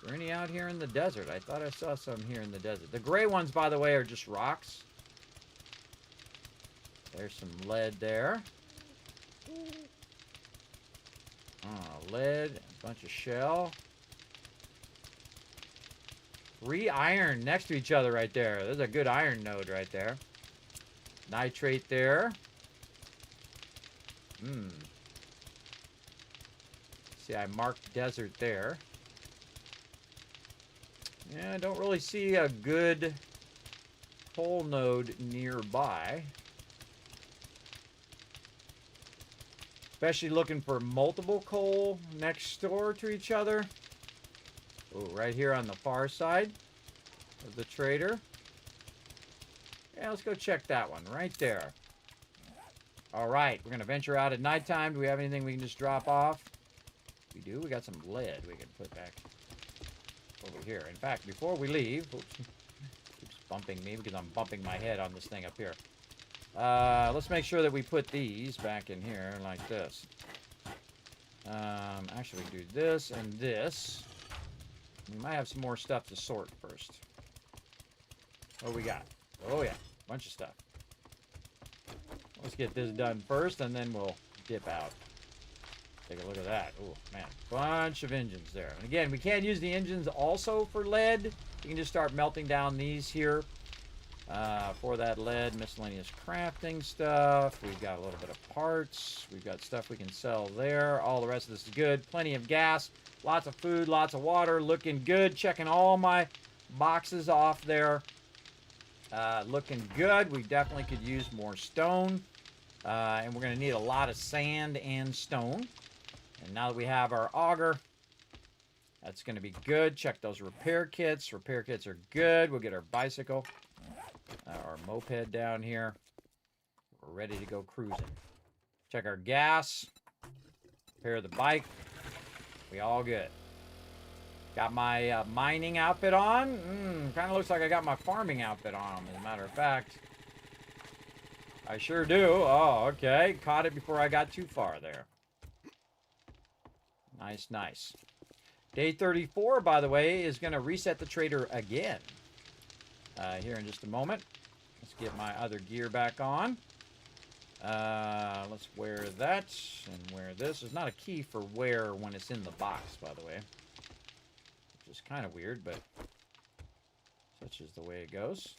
Speaker 3: there any out here in the desert? I thought I saw some here in the desert. The gray ones, by the way, are just rocks. There's some lead there. Oh, lead, a bunch of shell. 3 iron next to each other right there. There's a good iron node right there. Nitrate there. See, I marked desert there. Yeah, I don't really see a good coal node nearby. Especially looking for multiple coal next door to each other. Oh, right here on the far side of the trader. Yeah, let's go check that one right there. All right, we're going to venture out at nighttime. Do we have anything we can just drop off? We do. We got some lead we can put back over here. In fact, before we leave, oops, keeps bumping me because I'm bumping my head on this thing up here. Let's make sure that we put these back in here like this. Actually, we do this and this. We might have some more stuff to sort first. What we got? Oh, yeah. Bunch of stuff. Let's get this done first, and then we'll dip out. Take a look at that. Oh, man. Bunch of engines there. And again, we can use the engines also for lead. You can just start melting down these here for that lead. Miscellaneous crafting stuff. We've got a little bit of parts. We've got stuff we can sell there. All the rest of this is good. Plenty of gas. Lots of food, lots of water, looking good. Checking all my boxes off there. Looking good. We definitely could use more stone. And we're going to need a lot of sand and stone. And now that we have our auger, that's going to be good. Check those repair kits. Repair kits are good. We'll get our bicycle, our moped down here. We're ready to go cruising. Check our gas. Repair the bike. We all good. Got my mining outfit on. Kind of looks like I got my farming outfit on, as a matter of fact. I sure do. Oh, okay. Caught it before I got too far there. Nice, nice. Day 34, by the way, is going to reset the trader again. Here in just a moment. Let's get my other gear back on. Let's wear that and wear this. There's not a key for wear when it's in the box, by the way. Which is kind of weird, but such is the way it goes.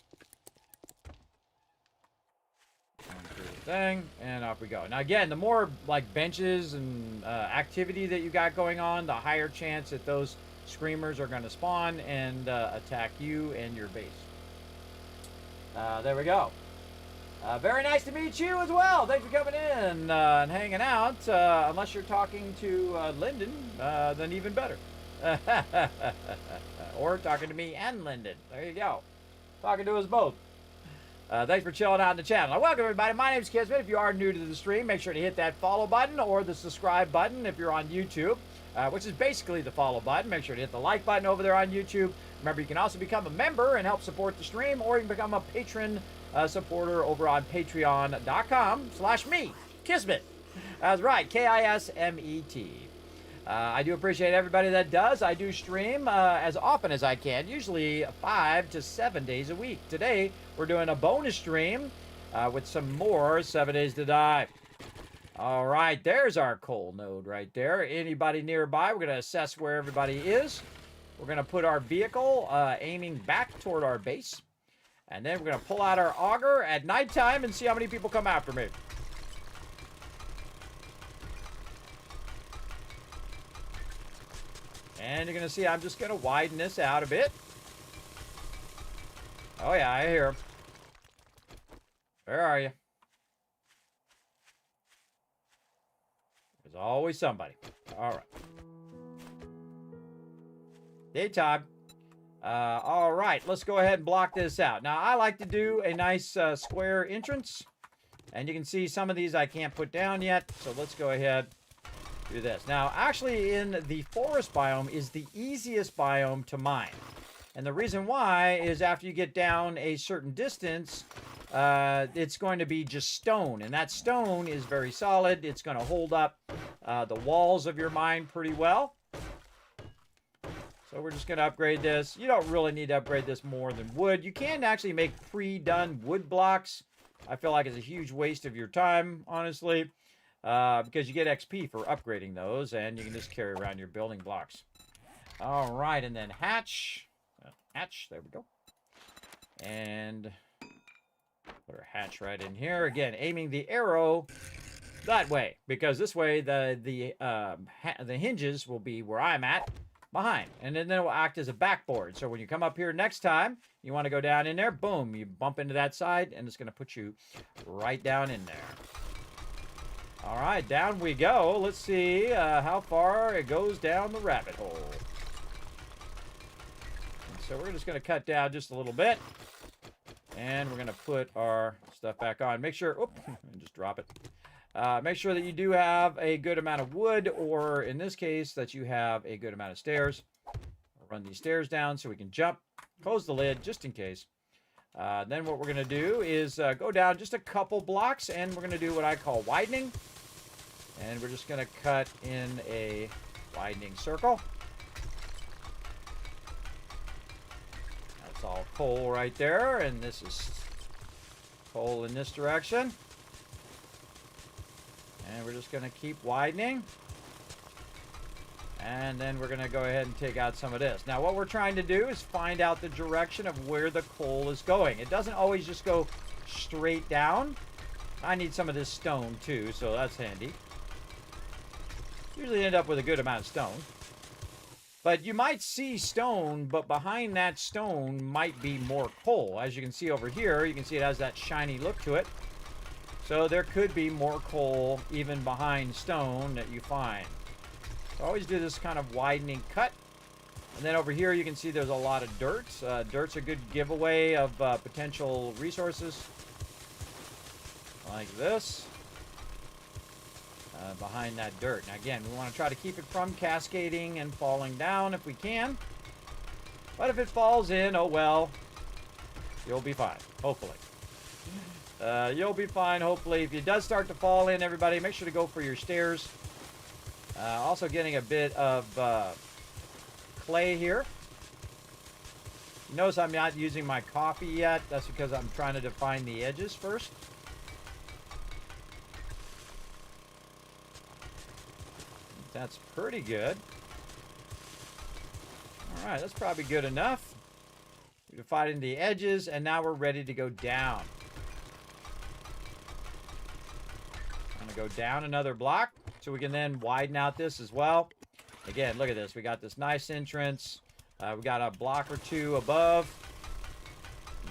Speaker 3: Going through the thing, and off we go. Now again, the more like benches and activity that you got going on, the higher chance that those screamers are going to spawn and attack you and your base. There we go. Very nice to meet you as well. Thanks for coming in and hanging out. Unless you're talking to Lyndon, then even better. Or talking to me and Lyndon. There you go. Talking to us both. Thanks for chilling out in the channel. Welcome, everybody. My name's Kismet. If you are new to the stream, make sure to hit that follow button or the subscribe button if you're on YouTube, which is basically the follow button. Make sure to hit the like button over there on YouTube. Remember, you can also become a member and help support the stream, or you can become a patron supporter over on patreon.com/me, Kismet. That's right, Kismet. I do appreciate everybody that does. I do stream as often as I can, usually 5 to 7 days a week. Today, we're doing a bonus stream with some more 7 Days to Die. All right, there's our coal node right there. Anybody nearby, we're going to assess where everybody is. We're going to put our vehicle aiming back toward our base. And then we're going to pull out our auger at nighttime and see how many people come after me. And you're going to see I'm just going to widen this out a bit. Oh, yeah, I hear him. Where are you? There's always somebody. All right. Daytime. All right, let's go ahead and block this out. Now, I like to do a nice square entrance. And you can see some of these I can't put down yet. So let's go ahead do this. Now, actually, in the forest biome is the easiest biome to mine. And the reason why is after you get down a certain distance, it's going to be just stone. And that stone is very solid. It's going to hold up the walls of your mine pretty well. So we're just going to upgrade this. You don't really need to upgrade this more than wood. You can actually make pre-done wood blocks. I feel like it's a huge waste of your time, honestly, because you get XP for upgrading those, and you can just carry around your building blocks. All right, and then hatch. Hatch, there we go. And put our hatch right in here. Again, aiming the arrow that way, because this way the hinges will be where I'm at, behind, and then it will act as a backboard. So when you come up here next time, you want to go down in there, boom, you bump into that side, and it's going to put you right down in there. All right, down we go. Let's see how far it goes down the rabbit hole. And so we're just going to cut down just a little bit, and we're going to put our stuff back on. Make sure, oop, just drop it. Make sure that you do have a good amount of wood, or in this case, that you have a good amount of stairs. We'll run these stairs down so we can jump. Close the lid, just in case. Then what we're going to do is go down just a couple blocks, and we're going to do what I call widening. And we're just going to cut in a widening circle. That's all coal right there, and this is coal in this direction. And we're just going to keep widening. And then we're going to go ahead and take out some of this. Now, what we're trying to do is find out the direction of where the coal is going. It doesn't always just go straight down. I need some of this stone, too, so that's handy. Usually end up with a good amount of stone. But you might see stone, but behind that stone might be more coal. As you can see over here, you can see it has that shiny look to it. So there could be more coal even behind stone that you find. So always do this kind of widening cut. And then over here you can see there's a lot of dirt. Dirt's a good giveaway of potential resources. Like this. Behind that dirt. Now again, we want to try to keep it from cascading and falling down if we can. But if it falls in, oh well. You'll be fine, hopefully. You'll be fine, hopefully. If it does start to fall in, everybody, make sure to go for your stairs. Also getting a bit of clay here. You notice I'm not using my coffee yet. That's because I'm trying to define the edges first. That's pretty good. All right, that's probably good enough. We're defining the edges, and now we're ready to go down. I'm going to go down another block so we can then widen out this as well. Again, look at this. We got this nice entrance. We got a block or two above.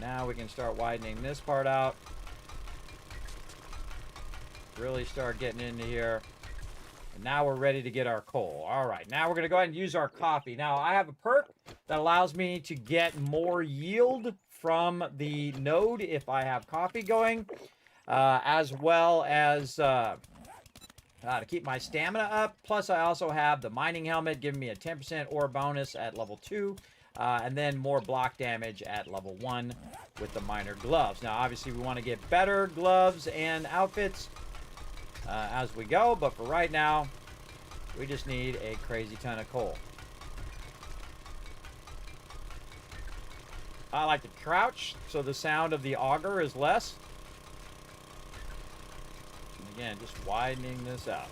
Speaker 3: Now we can start widening this part out. Really start getting into here. And now we're ready to get our coal. All right, now we're going to go ahead and use our coffee. Now, I have a perk that allows me to get more yield from the node if I have coffee going, as well as to keep my stamina up. Plus, I also have the mining helmet giving me a 10% ore bonus at level 2, and then more block damage at level 1 with the miner gloves. Now, obviously, we want to get better gloves and outfits as we go, but for right now, we just need a crazy ton of coal. I like to crouch so the sound of the auger is less. And again, just widening this out.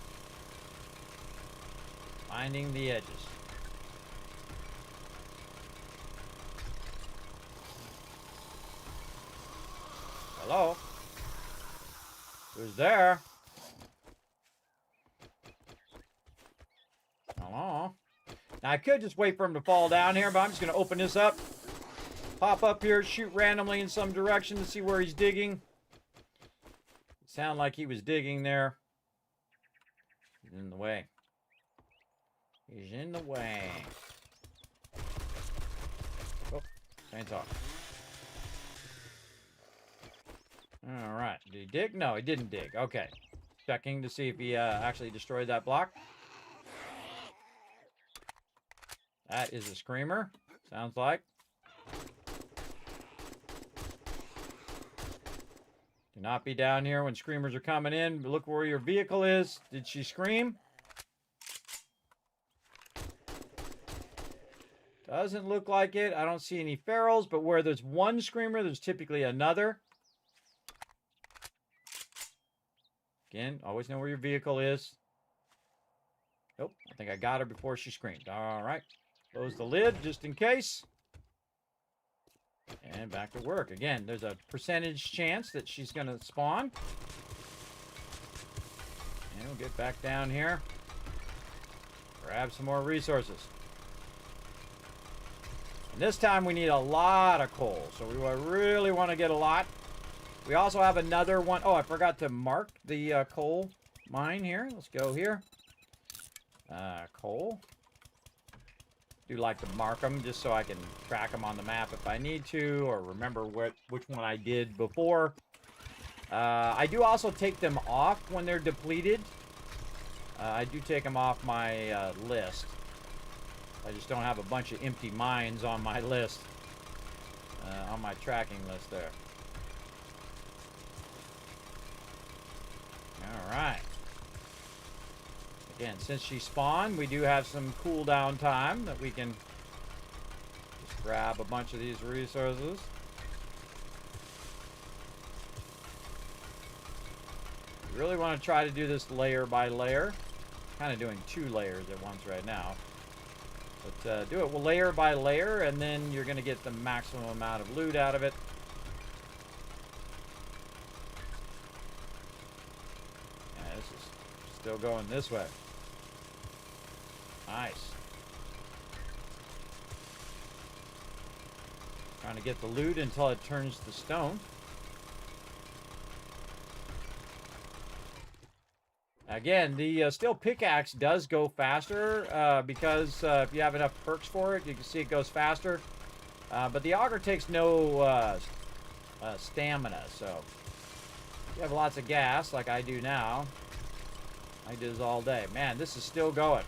Speaker 3: Finding the edges. Hello? Who's there? Hello? Now, I could just wait for him to fall down here, but I'm just going to open this up. Pop up here, shoot randomly in some direction to see where he's digging. It sounded like he was digging there. He's in the way. He's in the way. Oh, chainsaw. All right. Did he dig? No, he didn't dig. Okay. Checking to see if he actually destroyed that block. That is a screamer. Sounds like. Do not be down here when screamers are coming in. Look where your vehicle is. Did she scream? Doesn't look like it. I don't see any ferals, but where there's one screamer, there's typically another. Again, always know where your vehicle is. Nope, I think I got her before she screamed. All right, close the lid just in case. And back to work. Again, there's a percentage chance that she's going to spawn. And we'll get back down here. Grab some more resources. And this time we need a lot of coal. So we really want to get a lot. We also have another one. Oh, I forgot to mark the coal mine here. Let's go here. Coal. Do like to mark them just so I can track them on the map if I need to, or remember which one I did before. I do also take them off when they're depleted. I do take them off my list. I just don't have a bunch of empty mines on my list, on my tracking list there. All right. Again, since she spawned, we do have some cooldown time that we can just grab a bunch of these resources. We really want to try to do this layer by layer. Kind of doing 2 layers at once right now. But do it layer by layer, and then you're going to get the maximum amount of loot out of it. Yeah, this is still going this way. Nice. Trying to get the loot until it turns to stone. Again, the steel pickaxe does go faster because if you have enough perks for it, you can see it goes faster. But the auger takes no stamina, so if you have lots of gas, like I do now, I do this all day. Man, this is still going.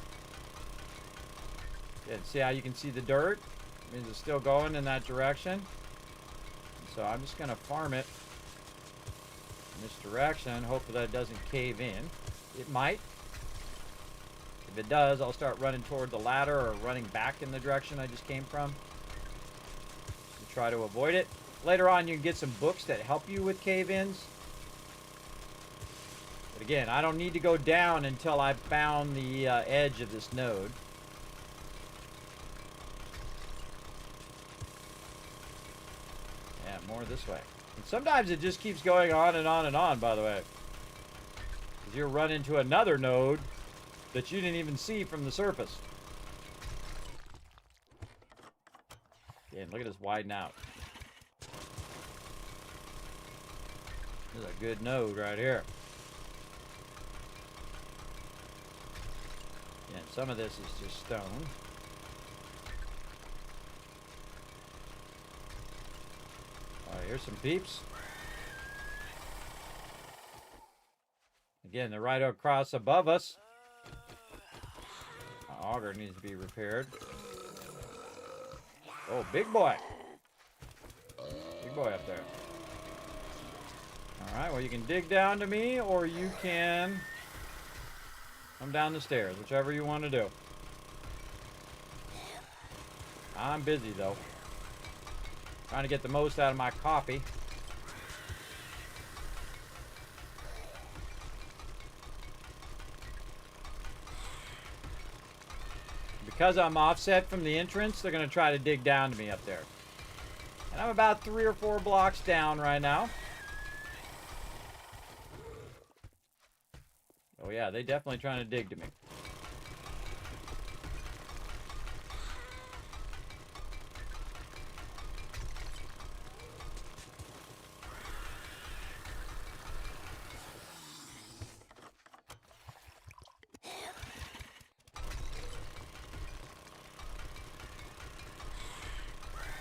Speaker 3: Yeah, see how you can see the dirt? It means it's still going in that direction. So I'm just going to farm it in this direction. Hopefully that doesn't cave in. It might. If it does, I'll start running toward the ladder or running back in the direction I just came from to try to avoid it. Later on, you can get some books that help you with cave-ins. But again, I don't need to go down until I've found the edge of this node. Yeah, more this way. And sometimes it just keeps going on and on and on, by the way. You'll run into another node that you didn't even see from the surface. Again, look at this widen out. This is a good node right here. And some of this is just stone. All right, here's some peeps. Again, they're right across above us. Auger needs to be repaired. Oh, big boy. Big boy up there. All right, well, you can dig down to me, or you can come down the stairs, whichever you want to do. I'm busy, though. Trying to get the most out of my coffee. Because I'm offset from the entrance, they're going to try to dig down to me up there. And I'm about 3 or 4 blocks down right now. Oh yeah, they definitely trying to dig to me.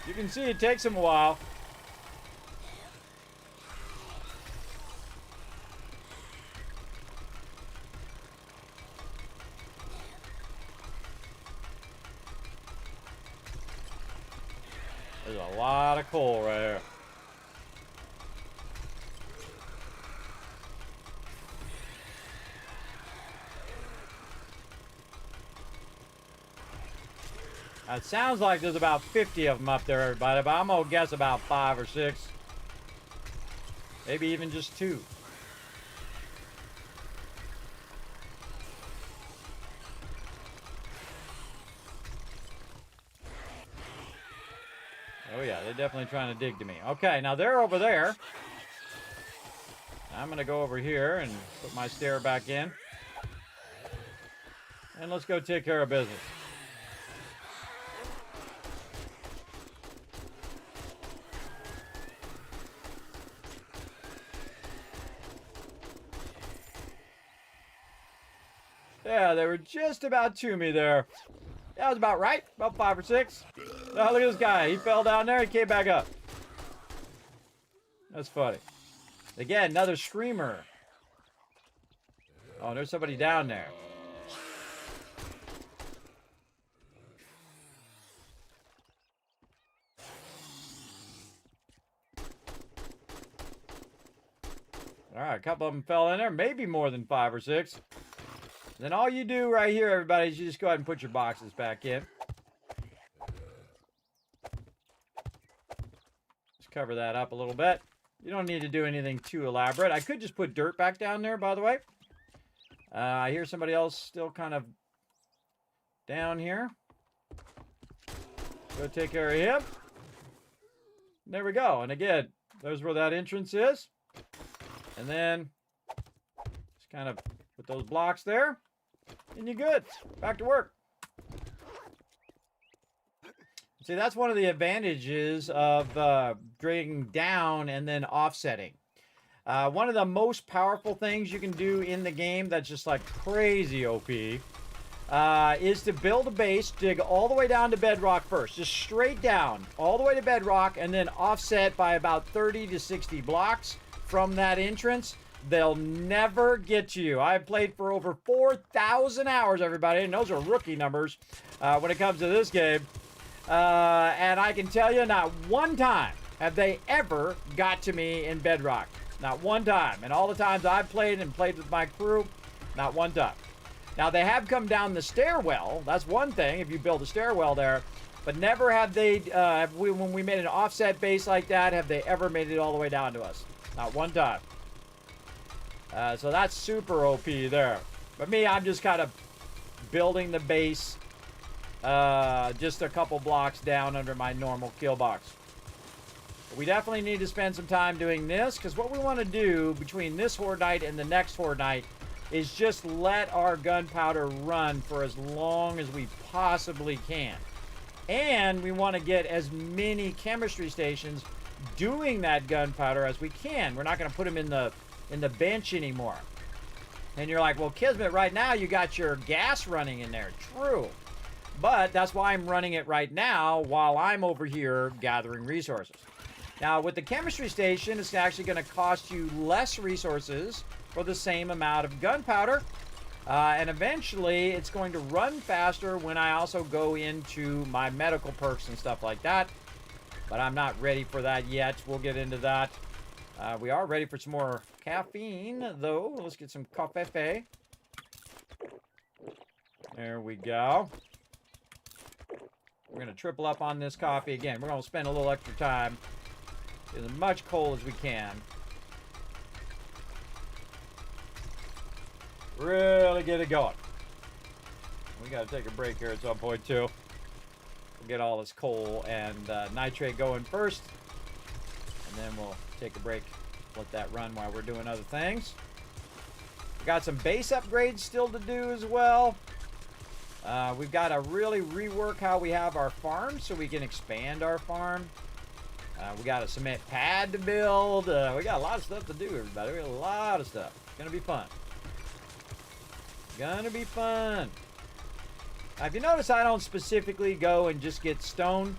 Speaker 3: You can see it takes them a while. There's a lot of coal right here. It sounds like there's about 50 of them up there, everybody, but I'm gonna guess about 5 or 6. Maybe even just 2. Oh yeah, they're definitely trying to dig to me. Okay, now they're over there. I'm gonna go over here and put my stair back in. And let's go take care of business. Yeah, they were just about to me there. That was about right. About 5 or 6. Oh, look at this guy. He fell down there and came back up. That's funny. Again, another screamer. Oh, there's somebody down there. All right, a couple of them fell in there. Maybe more than 5 or 6. Then all you do right here, everybody, is you just go ahead and put your boxes back in. Just cover that up a little bit. You don't need to do anything too elaborate. I could just put dirt back down there, by the way. I hear somebody else still kind of down here. Go take care of him. There we go. And again, there's where that entrance is. And then just kind of put those blocks there. And you're good. Back to work. See, that's one of the advantages of dragging down and then offsetting. One of the most powerful things you can do in the game that's just like crazy OP is to build a base, dig all the way down to bedrock first. Just straight down, all the way to bedrock, and then offset by about 30 to 60 blocks from that entrance. They'll never get to you. I've played for over 4,000 hours, everybody, and those are rookie numbers when it comes to this game. And I can tell you, not one time have they ever got to me in bedrock. Not one time. And all the times I've played and played with my crew, not one time. Now, they have come down the stairwell. That's one thing, if you build a stairwell there. But never have they, when we made an offset base like that, have they ever made it all the way down to us. Not one time. So that's super OP there. But me, I'm just kind of building the base just a couple blocks down under my normal kill box. But we definitely need to spend some time doing this, because what we want to do between this Horde Night and the next Horde Night is just let our gunpowder run for as long as we possibly can. And we want to get as many chemistry stations doing that gunpowder as we can. We're not going to put them in the bench anymore. And you're like, well, Kismet, right now you got your gas running in there. True. But that's why I'm running it right now while I'm over here gathering resources. Now, with the chemistry station, it's actually going to cost you less resources for the same amount of gunpowder. And eventually, it's going to run faster when I also go into my medical perks and stuff like that. But I'm not ready for that yet. We'll get into that. We are ready for some more caffeine, though. Let's get some coffee. There we go. We're going to triple up on this coffee. Again, we're going to spend a little extra time getting as much coal as we can. Really get it going. We got to take a break here at some point, too. We'll get all this coal and nitrate going first. And then we'll take a break, let that run while we're doing other things. We got some base upgrades still to do as well. We've got to really rework how we have our farm so we can expand our farm. We got a cement pad to build. We got a lot of stuff to do, everybody. We got a lot of stuff. It's going to be fun. Gonna be fun. Now, if you notice, I don't specifically go and just get stone.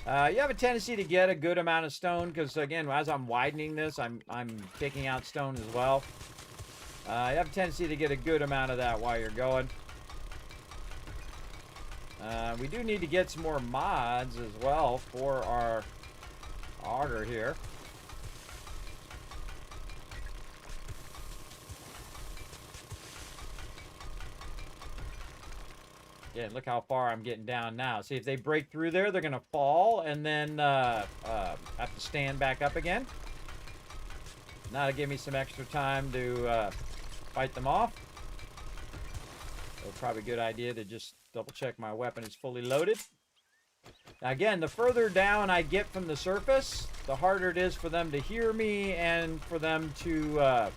Speaker 3: You have a tendency to get a good amount of stone because, again, as I'm widening this, I'm taking out stone as well. You have a tendency to get a good amount of that while you're going. We do need to get some more mods as well for our auger here. Yeah, look how far I'm getting down now. See, if they break through there, they're going to fall and then have to stand back up again. Now to give me some extra time to fight them off. So probably a good idea to just double check my weapon is fully loaded. Now again, the further down I get from the surface, the harder it is for them to hear me and for them to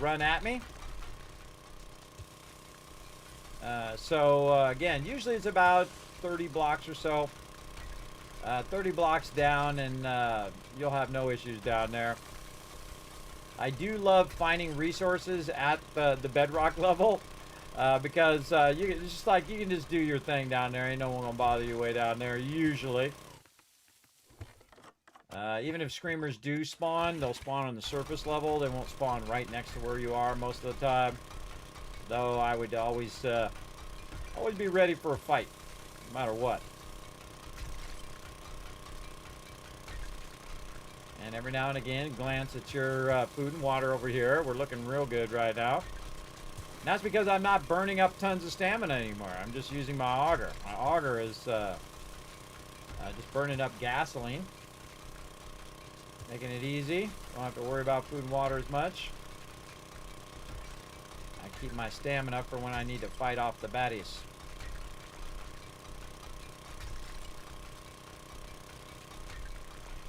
Speaker 3: run at me. Again, usually it's about 30 blocks or so. 30 blocks down and you'll have no issues down there. I do love finding resources at the bedrock level because it's just like you can just do your thing down there. Ain't no one gonna bother you way down there usually. Even if screamers do spawn, they'll spawn on the surface level. They won't spawn right next to where you are most of the time. Though I would always be ready for a fight, no matter what. And every now and again, glance at your food and water over here. We're looking real good right now. And that's because I'm not burning up tons of stamina anymore. I'm just using my auger. My auger is just burning up gasoline. Making it easy. Don't have to worry about food and water as much. I keep my stamina for when I need to fight off the baddies.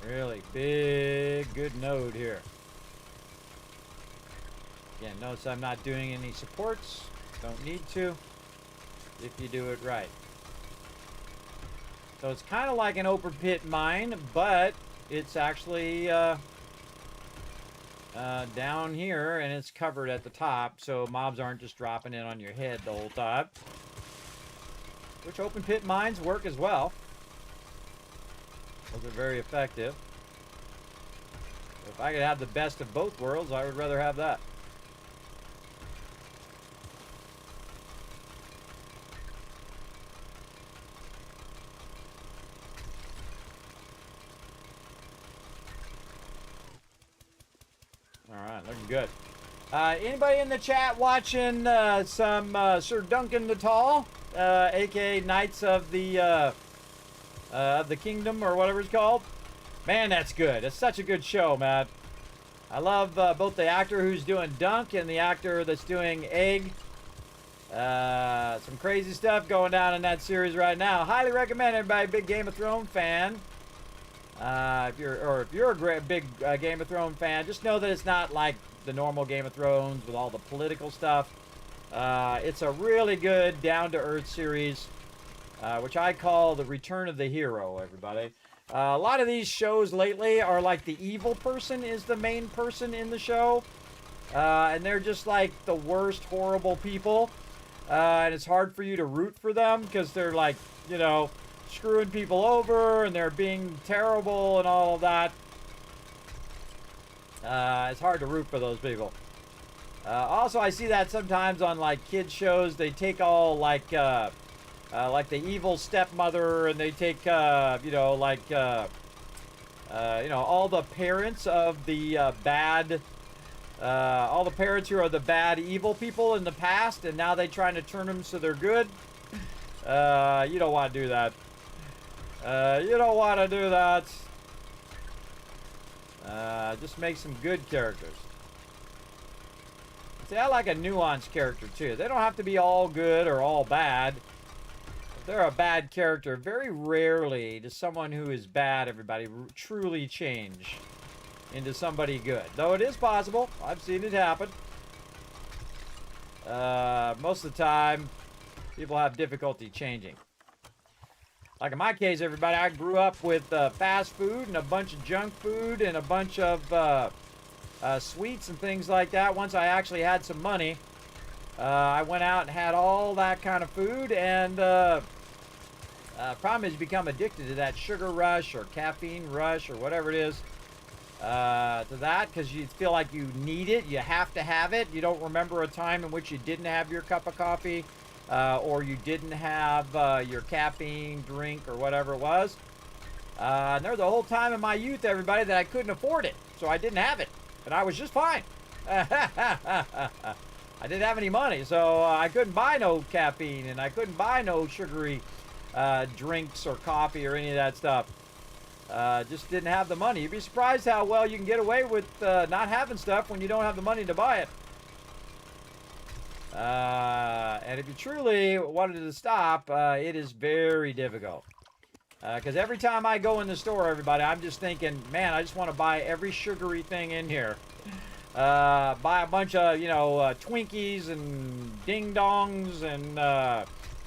Speaker 3: Really big, good node here. Again, notice I'm not doing any supports. Don't need to if you do it right. So it's kind of like an open pit mine, but it's actually down here and it's covered at the top, so mobs aren't just dropping in on your head the whole time. Which open pit mines work as well. Those are very effective. If I could have the best of both worlds, I would rather have that. Alright, looking good. Anybody in the chat watching some Sir Duncan the Tall, aka Knights of the Kingdom, or whatever it's called? Man, that's good. It's such a good show, man. I love both the actor who's doing Dunk and the actor that's doing Egg. Some crazy stuff going down in that series right now. Highly recommend everybody, big Game of Thrones fan. If you're a big Game of Thrones fan, just know that it's not like the normal Game of Thrones with all the political stuff. It's a really good down-to-earth series, which I call the Return of the Hero, everybody. A lot of these shows lately are like the evil person is the main person in the show. And they're just like the worst, horrible people. And it's hard for you to root for them because they're like, you know, screwing people over and they're being terrible and all of that. It's hard to root for those people. Also, I see that sometimes on like kids shows. They take all like the evil stepmother, and they take you know, like you know, all the parents of the bad, all the parents who are the bad evil people in the past, and now they're trying to turn them so they're good. You don't want to do that. You don't want to do that. Just make some good characters. See, I like a nuanced character too. They don't have to be all good or all bad. If they're a bad character, very rarely does someone who is bad, everybody, truly change into somebody good. Though it is possible. I've seen it happen. Most of the time, people have difficulty changing. Like in my case, everybody, I grew up with fast food and a bunch of junk food and a bunch of sweets and things like that. Once I actually had some money, I went out and had all that kind of food, and Problem is you become addicted to that sugar rush or caffeine rush or whatever it is. To that, because you feel like you need it. You have to have it. You don't remember a time in which you didn't have your cup of coffee or you didn't have your caffeine drink or whatever it was. And there was a whole time in my youth, everybody, that I couldn't afford it. So I didn't have it. And I was just fine. I didn't have any money, so I couldn't buy no caffeine, and I couldn't buy no sugary drinks or coffee or any of that stuff. Just didn't have the money. You'd be surprised how well you can get away with not having stuff when you don't have the money to buy it. And if you truly wanted to stop, it is very difficult. Because every time I go in the store, everybody, I'm just thinking, man, I just want to buy every sugary thing in here. Buy a bunch of, Twinkies and Ding Dongs and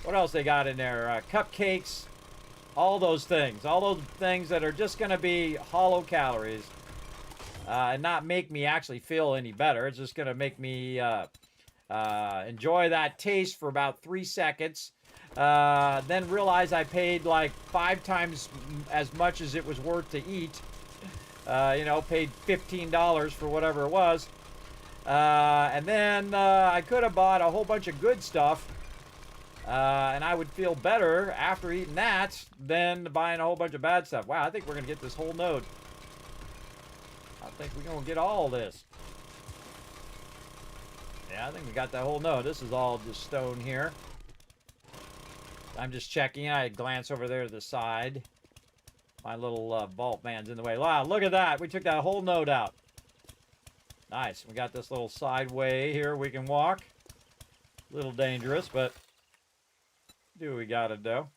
Speaker 3: what else they got in there? Cupcakes, all those things that are just going to be hollow calories and not make me actually feel any better. It's just going to make me enjoy that taste for about 3 seconds. Then realize I paid like 5 times as much as it was worth to eat. Paid $15 for whatever it was. And then I could have bought a whole bunch of good stuff. And I would feel better after eating that than buying a whole bunch of bad stuff. Wow, I think we're going to get this whole node. I think we're going to get all this. Yeah, I think we got that whole node. This is all just stone here. I'm just checking. I glance over there to the side. My little vault man's in the way. Wow, look at that. We took that whole node out. Nice. We got this little sideway here we can walk. A little dangerous, but do what we gotta do.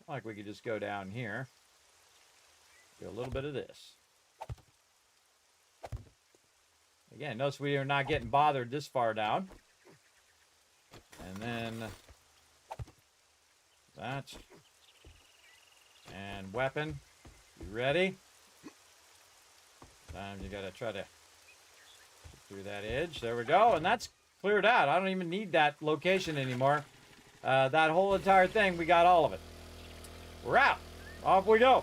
Speaker 3: Like we could just go down here. Do a little bit of this. Again, notice we are not getting bothered this far down. And then that. And weapon. You ready? You gotta try to get through that edge. There we go. And that's cleared out. I don't even need that location anymore. That whole entire thing, we got all of it. We're out. Off we go.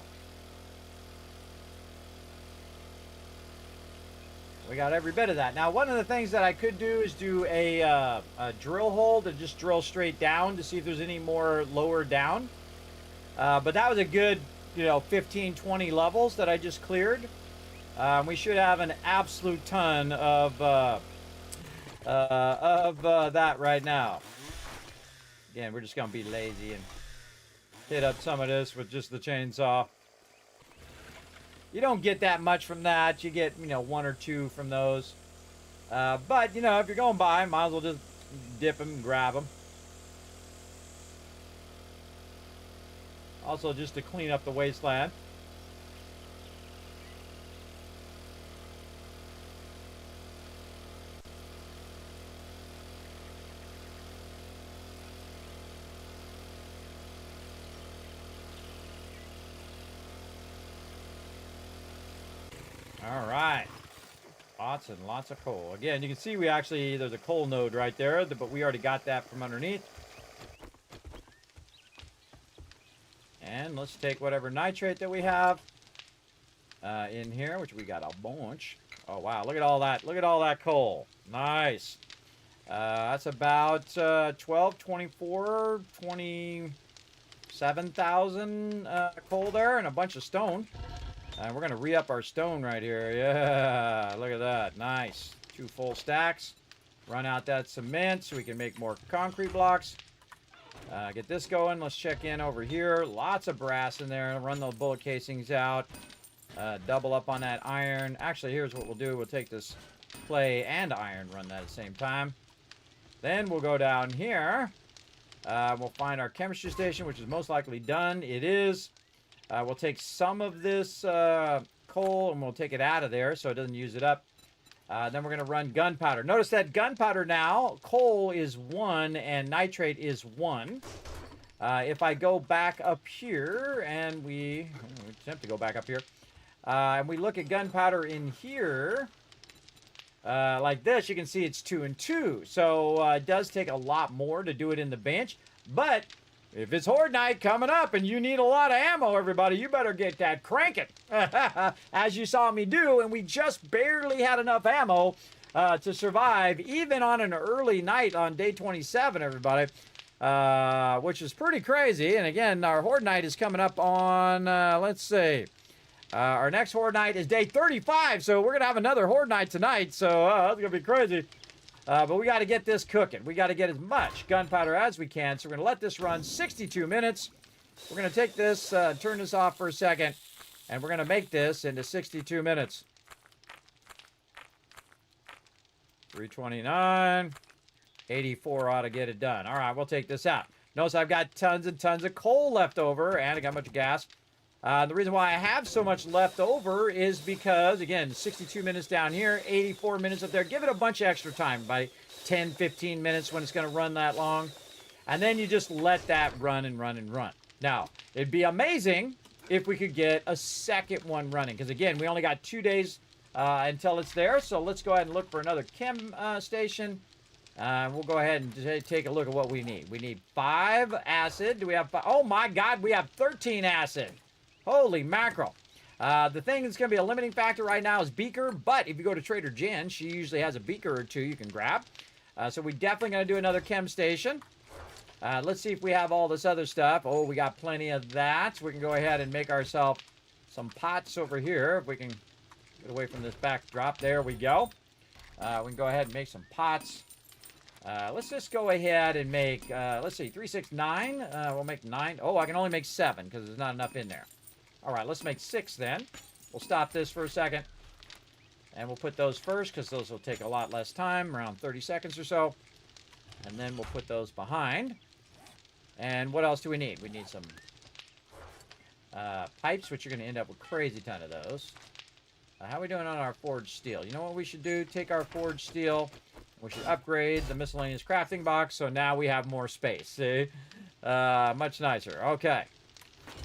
Speaker 3: We got every bit of that. Now, one of the things that I could do is do a drill hole to just drill straight down to see if there's any more lower down. But that was a good, 15, 20 levels that I just cleared. We should have an absolute ton of that right now. Again, we're just going to be lazy and hit up some of this with just the chainsaw. You don't get that much from that. You get, 1 or 2 from those. But, if you're going by, might as well just dip them and grab them. Also, just to clean up the wasteland. All right. Lots and lots of coal. Again, you can see there's a coal node right there, but we already got that from underneath. And let's take whatever nitrate that we have in here, which we got a bunch. Oh, wow. Look at all that. Look at all that coal. Nice. That's about 12, 24, 27,000 coal there and a bunch of stone. And we're going to re-up our stone right here. Yeah, look at that. Nice. 2 full stacks. Run out that cement so we can make more concrete blocks. Get this going. Let's check in over here. Lots of brass in there. Run the bullet casings out. Double up on that iron. Actually, here's what we'll do. We'll take this clay and iron, run that at the same time. Then we'll go down here. We'll find our chemistry station, which is most likely done. It is. We'll take some of this coal and we'll take it out of there so it doesn't use it up. Then we're going to run gunpowder. Notice that gunpowder now, coal is 1 and nitrate is 1. If I go back up here and we attempt to go back up here, and we look at gunpowder in here, like this, you can see it's 2 and 2. So it does take a lot more to do it in the bench. But If it's Horde Night coming up and you need a lot of ammo, everybody, you better get that cranking. As you saw me do, and we just barely had enough ammo to survive, even on an early night on day 27, everybody, which is pretty crazy. And again, our Horde Night is coming up on, let's see, our next Horde Night is day 35, so we're going to have another Horde Night tonight, so that's going to be crazy. But we got to get this cooking. We got to get as much gunpowder as we can. So we're going to let this run 62 minutes. We're going to take this, turn this off for a second, and we're going to make this into 62 minutes. 329. 84 ought to get it done. All right, we'll take this out. Notice I've got tons and tons of coal left over, and I got a bunch of gas. The reason why I have so much left over is because, again, 62 minutes down here, 84 minutes up there. Give it a bunch of extra time, by 10, 15 minutes when it's going to run that long. And then you just let that run and run and run. Now, it'd be amazing if we could get a second one running. Because, again, we only got 2 days until it's there. So let's go ahead and look for another chem station. We'll go ahead and take a look at what we need. We need 5 acid. Do we have 5? Oh, my God, we have 13 acid. Holy mackerel. The thing that's going to be a limiting factor right now is beaker, but if you go to Trader Jen, she usually has a beaker or 2 you can grab. So we definitely going to do another chem station. Let's see if we have all this other stuff. Oh, we got plenty of that. So we can go ahead and make ourselves some pots over here. If we can get away from this backdrop. There we go. We can go ahead and make some pots. Let's just go ahead and make, let's see, 3, 6, 9. We'll make 9. Oh, I can only make 7 because there's not enough in there. All right, let's make 6 then. We'll stop this for a second. And we'll put those first because those will take a lot less time, around 30 seconds or so. And then we'll put those behind. And what else do we need? We need some pipes, which you're going to end up with a crazy ton of those. How are we doing on our forged steel? You know what we should do? Take our forged steel. We should upgrade the miscellaneous crafting box, so now we have more space. See? Much nicer. Okay.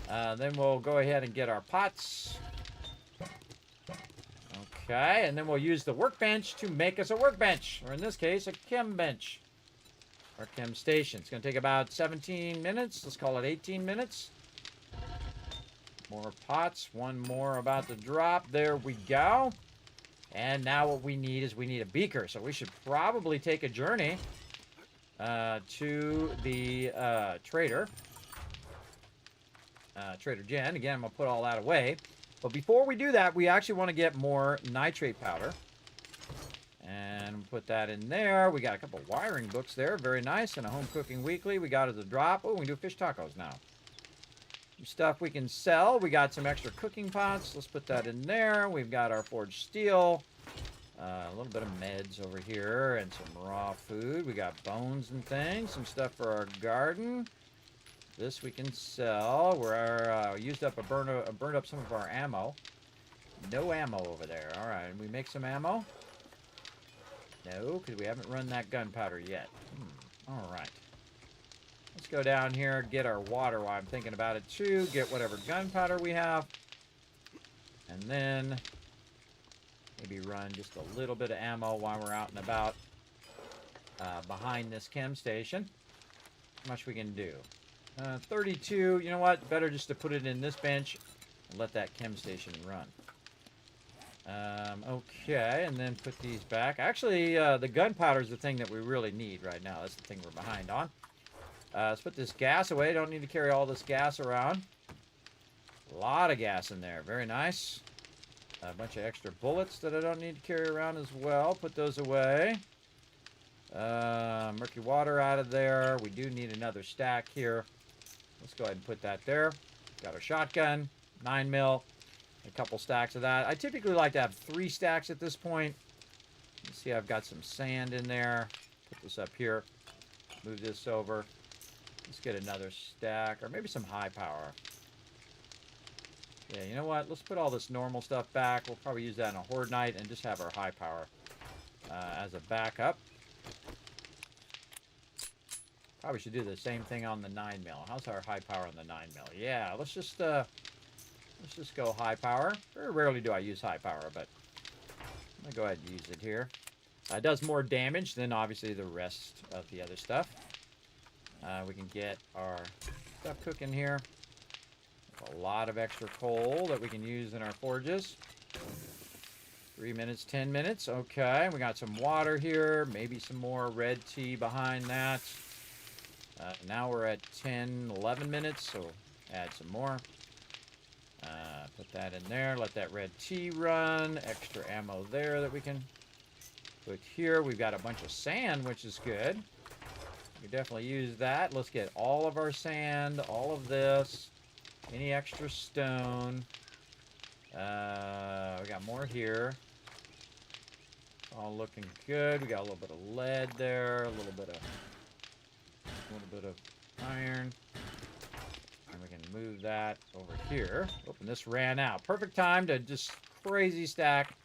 Speaker 3: Then we'll go ahead and get our pots. Okay, and then we'll use the workbench to make us a workbench. Or in this case, a chem bench. Or chem station. It's going to take about 17 minutes. Let's call it 18 minutes. More pots. One more about to drop. There we go. And now what we need is we need a beaker. So we should probably take a journey to the trader. Trader Jen. Again, I'm going to put all that away. But before we do that, we actually want to get more nitrate powder. And put that in there. We got a couple wiring books there. Very nice. And a home cooking weekly. We got as a drop. Oh, we can do fish tacos now. Some stuff we can sell. We got some extra cooking pots. Let's put that in there. We've got our forged steel. A little bit of meds over here. And some raw food. We got bones and things. Some stuff for our garden. This we can sell. We're used up burned up some of our ammo. No ammo over there. All right, and we make some ammo. No, because we haven't run that gunpowder yet. All right. Let's go down here, get our water while I'm thinking about it too. Get whatever gunpowder we have. And then maybe run just a little bit of ammo while we're out and about behind this chem station. How much we can do? 32. You know what? Better just to put it in this bench and let that chem station run. Okay, and then put these back. Actually, the gunpowder is the thing that we really need right now. That's the thing we're behind on. Let's put this gas away. Don't need to carry all this gas around. A lot of gas in there. Very nice. A bunch of extra bullets that I don't need to carry around as well. Put those away. Murky water out of there. We do need another stack here. Let's go ahead and put that there. Got our shotgun. 9mm. A couple stacks of that. I typically like to have 3 stacks at this point. You see I've got some sand in there. Put this up here. Move this over. Let's get another stack. Or maybe some high power. Yeah, you know what? Let's put all this normal stuff back. We'll probably use that in a horde night and just have our high power as a backup. Probably should do the same thing on the 9mm. How's our high power on the 9mm? Yeah, let's just go high power. Very rarely do I use high power, but I'm going to go ahead and use it here. It does more damage than obviously the rest of the other stuff. We can get our stuff cooking here. A lot of extra coal that we can use in our forges. 3 minutes, 10 minutes. Okay, we got some water here. Maybe some more red tea behind that. Now we're at 10, 11 minutes, so add some more. Put that in there. Let that red tea run. Extra ammo there that we can put here. We've got a bunch of sand, which is good. We definitely use that. Let's get all of our sand, all of this. Any extra stone. We got more here. All looking good. We got a little bit of lead there, a little bit of iron. And we can move that over here. Oh, and this ran out. Perfect time to just crazy stack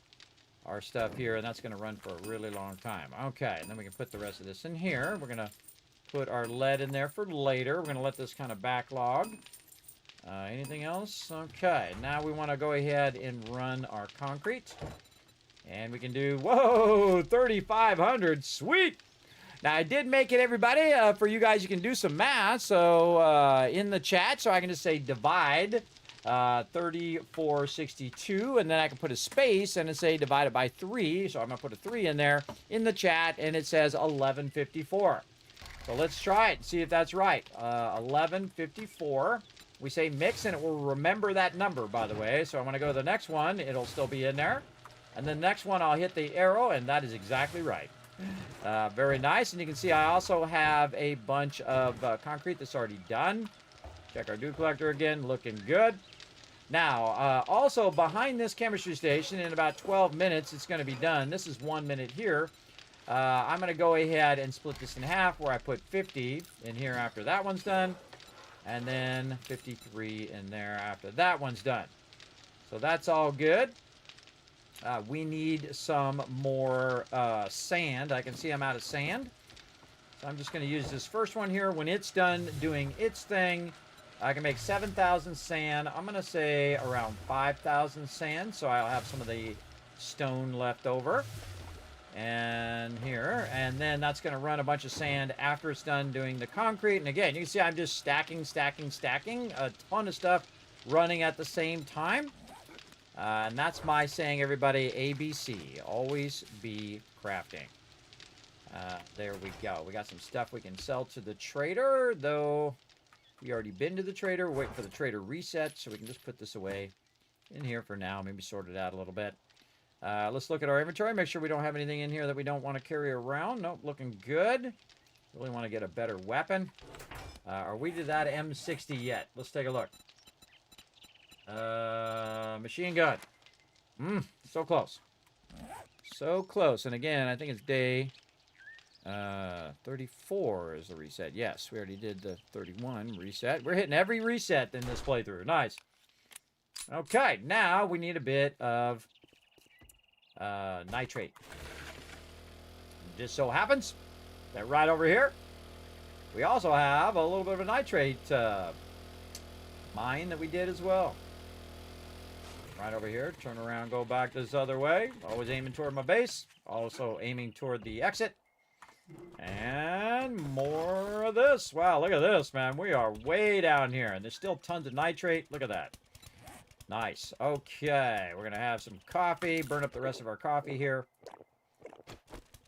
Speaker 3: our stuff here, and that's going to run for a really long time. Okay, and then we can put the rest of this in here. We're going to put our lead in there for later. We're going to let this kind of backlog. Anything else? Okay, now we want to go ahead and run our concrete. And we can do, whoa, 3,500, sweet! Now, I did make it, everybody. For you guys, you can do some math. So, in the chat, so I can just say divide 3462, and then I can put a space and say divided by 3. So, I'm going to put a 3 in there in the chat, and it says 1154. So, let's try it and see if that's right. 1154. We say mix, and it will remember that number, by the way. So, I'm going to go to the next one. It'll still be in there. And the next one, I'll hit the arrow, and that is exactly right. Very nice. And you can see I also have a bunch of concrete that's already done. Check our dew collector again. Looking good. Now, also behind this chemistry station, in about 12 minutes, it's going to be done. This is 1 minute here. I'm going to go ahead and split this in half, where I put 50 in here after that one's done. And then 53 in there after that one's done. So that's all good. We need some more sand. I can see I'm out of sand. So I'm just going to use this first one here. When it's done doing its thing, I can make 7,000 sand. I'm going to say around 5,000 sand. So I'll have some of the stone left over. And here. And then that's going to run a bunch of sand after it's done doing the concrete. And again, you can see I'm just stacking. A ton of stuff running at the same time. And that's my saying, everybody, ABC. Always be crafting. There we go. We got some stuff we can sell to the trader, though we already been to the trader. We're waiting for the trader reset, so we can just put this away in here for now. Maybe sort it out a little bit. Let's look at our inventory. Make sure we don't have anything in here that we don't want to carry around. Nope, looking good. Really want to get a better weapon. Are we to that M60 yet? Let's take a look. Machine gun. So close. So close. And again, I think it's day 34 is the reset. Yes, we already did the 31 reset. We're hitting every reset in this playthrough. Nice. Okay, now we need a bit of nitrate. Just so happens that right over here, we also have a little bit of a nitrate mine that we did as well. Right over here, turn around, go back this other way. Always aiming toward my base. Also aiming toward the exit. And more of this. Wow, look at this, man. We are way down here, and there's still tons of nitrate. Look at that. Nice. Okay, we're going to have some coffee. Burn up the rest of our coffee here.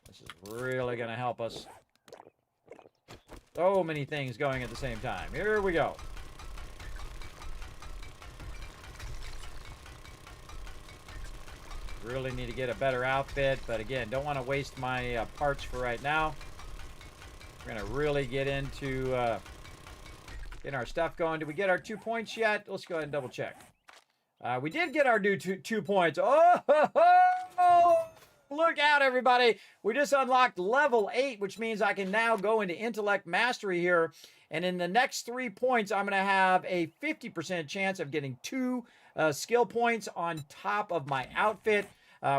Speaker 3: This is really going to help us. So many things going at the same time. Here we go. Really need to get a better outfit, but again, don't want to waste my parts for right now. We're going to really get into getting our stuff going. Did we get our 2 points yet? Let's go ahead and double check. We did get our new 2 points. Oh, look out, everybody. We just unlocked level 8, which means I can now go into intellect mastery here. And in the next 3 points, I'm going to have a 50% chance of getting 2 skill points on top of my outfit,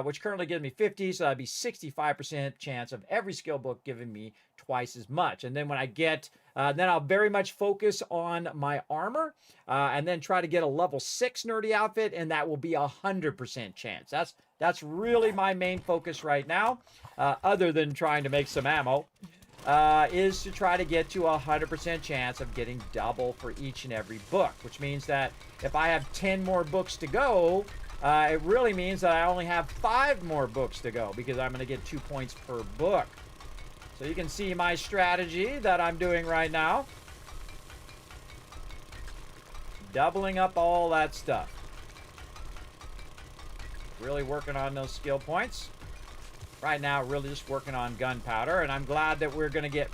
Speaker 3: which currently gives me 50, so that'd be 65% chance of every skill book giving me twice as much. And then when I get, then I'll very much focus on my armor, and then try to get a level 6 nerdy outfit, and that will be 100% chance. That's really my main focus right now, other than trying to make some ammo. is to try to get to a 100% chance of getting double for each and every book, which means that if I have 10 more books to go, it really means that I only have 5 more books to go because I'm going to get 2 points per book. So you can see my strategy that I'm doing right now. Doubling up all that stuff. Really working on those skill points. Right now, really just working on gunpowder, and I'm glad that we're going to get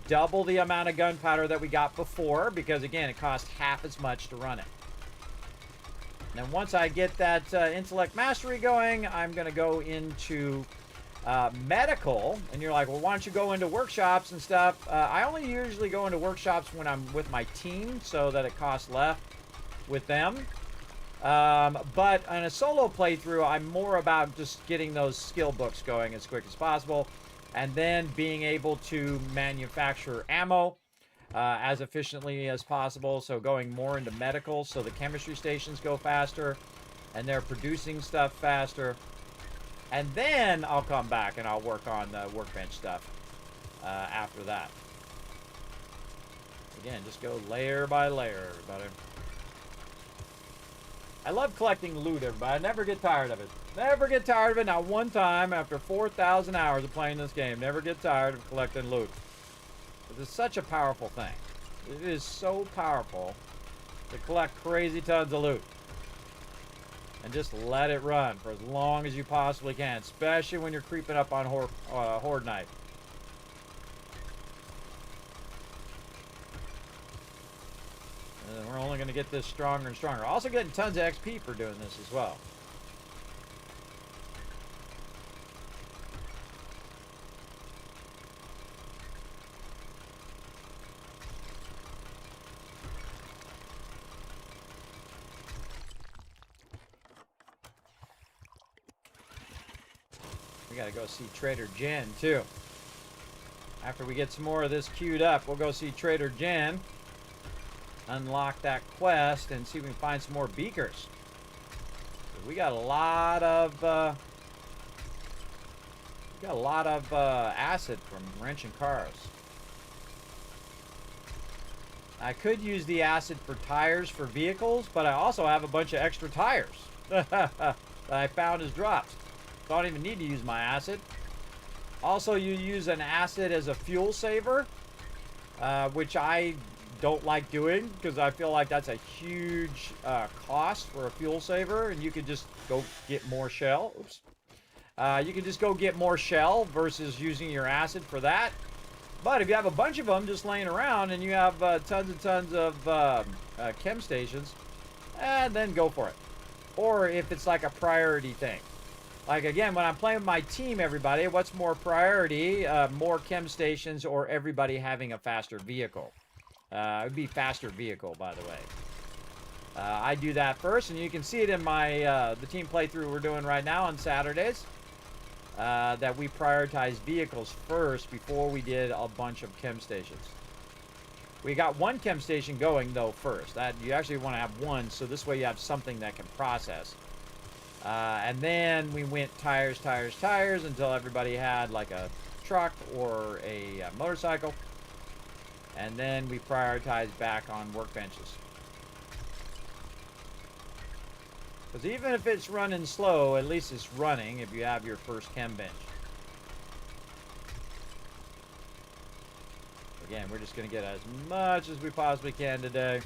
Speaker 3: double the amount of gunpowder that we got before, because again, it cost half as much to run it. And once I get that intellect mastery going, I'm going to go into medical. And you're like, well, why don't you go into workshops and stuff? I only usually go into workshops when I'm with my team, so that it costs less with them. But on a solo playthrough, I'm more about just getting those skill books going as quick as possible, and then being able to manufacture ammo as efficiently as possible. So going more into medical, so the chemistry stations go faster, and they're producing stuff faster. And then I'll come back and I'll work on the workbench stuff after that. Again, just go layer by layer, everybody. I love collecting loot, everybody. I never get tired of it. Never get tired of it. Not one time after 4,000 hours of playing this game. Never get tired of collecting loot. It's such a powerful thing. It is so powerful to collect crazy tons of loot. And just let it run for as long as you possibly can. Especially when you're creeping up on Horde Night. And we're only going to get this stronger and stronger. Also getting tons of XP for doing this as well. We got to go see Trader Jen too. After we get some more of this queued up, we'll go see Trader Jen. Unlock that quest and see if we can find some more beakers. We got a lot of acid from wrenching cars. I could use the acid for tires for vehicles, but I also have a bunch of extra tires that I found as drops. So I don't even need to use my acid. Also, you use an acid as a fuel saver, which I don't like doing because I feel like that's a huge cost for a fuel saver, and you could just go get more shell. Oops. You can just go get more shell versus using your acid for that. But if you have a bunch of them just laying around and you have tons and tons of chem stations, then go for it. Or if it's like a priority thing. Like again, when I'm playing with my team, everybody, what's more priority? More chem stations or everybody having a faster vehicle? It would be faster vehicle, by the way. I do that first, and you can see it in my the team playthrough we're doing right now on Saturdays. That we prioritize vehicles first before we did a bunch of chem stations. We got one chem station going though first. That you actually want to have one, so this way you have something that can process. And then we went tires until everybody had like a truck or a motorcycle. And then we prioritize back on workbenches. Because even if it's running slow, at least it's running if you have your first chem bench. Again, we're just going to get as much as we possibly can today.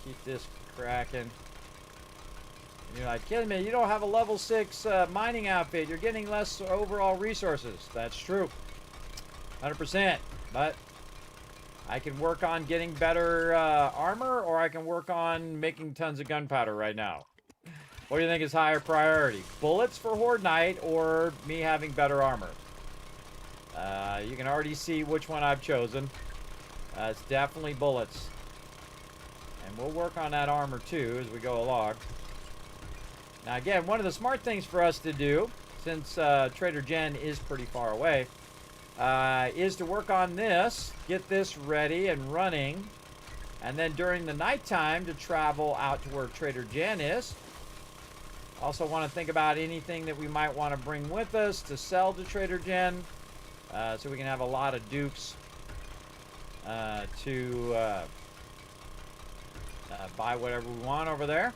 Speaker 3: Keep this cracking. And you're like, Kismet, you don't have a level 6 mining outfit. You're getting less overall resources. That's true. 100%. But I can work on getting better armor, or I can work on making tons of gunpowder right now. What do you think is higher priority? Bullets for Horde Night or me having better armor? You can already see which one I've chosen. It's definitely bullets. And we'll work on that armor too as we go along. Now again, one of the smart things for us to do, since Trader Jen is pretty far away, is to work on this, get this ready and running, and then during the nighttime to travel out to where Trader Jen is. Also want to think about anything that we might want to bring with us to sell to Trader Jen. so we can have a lot of dukes to buy whatever we want over there.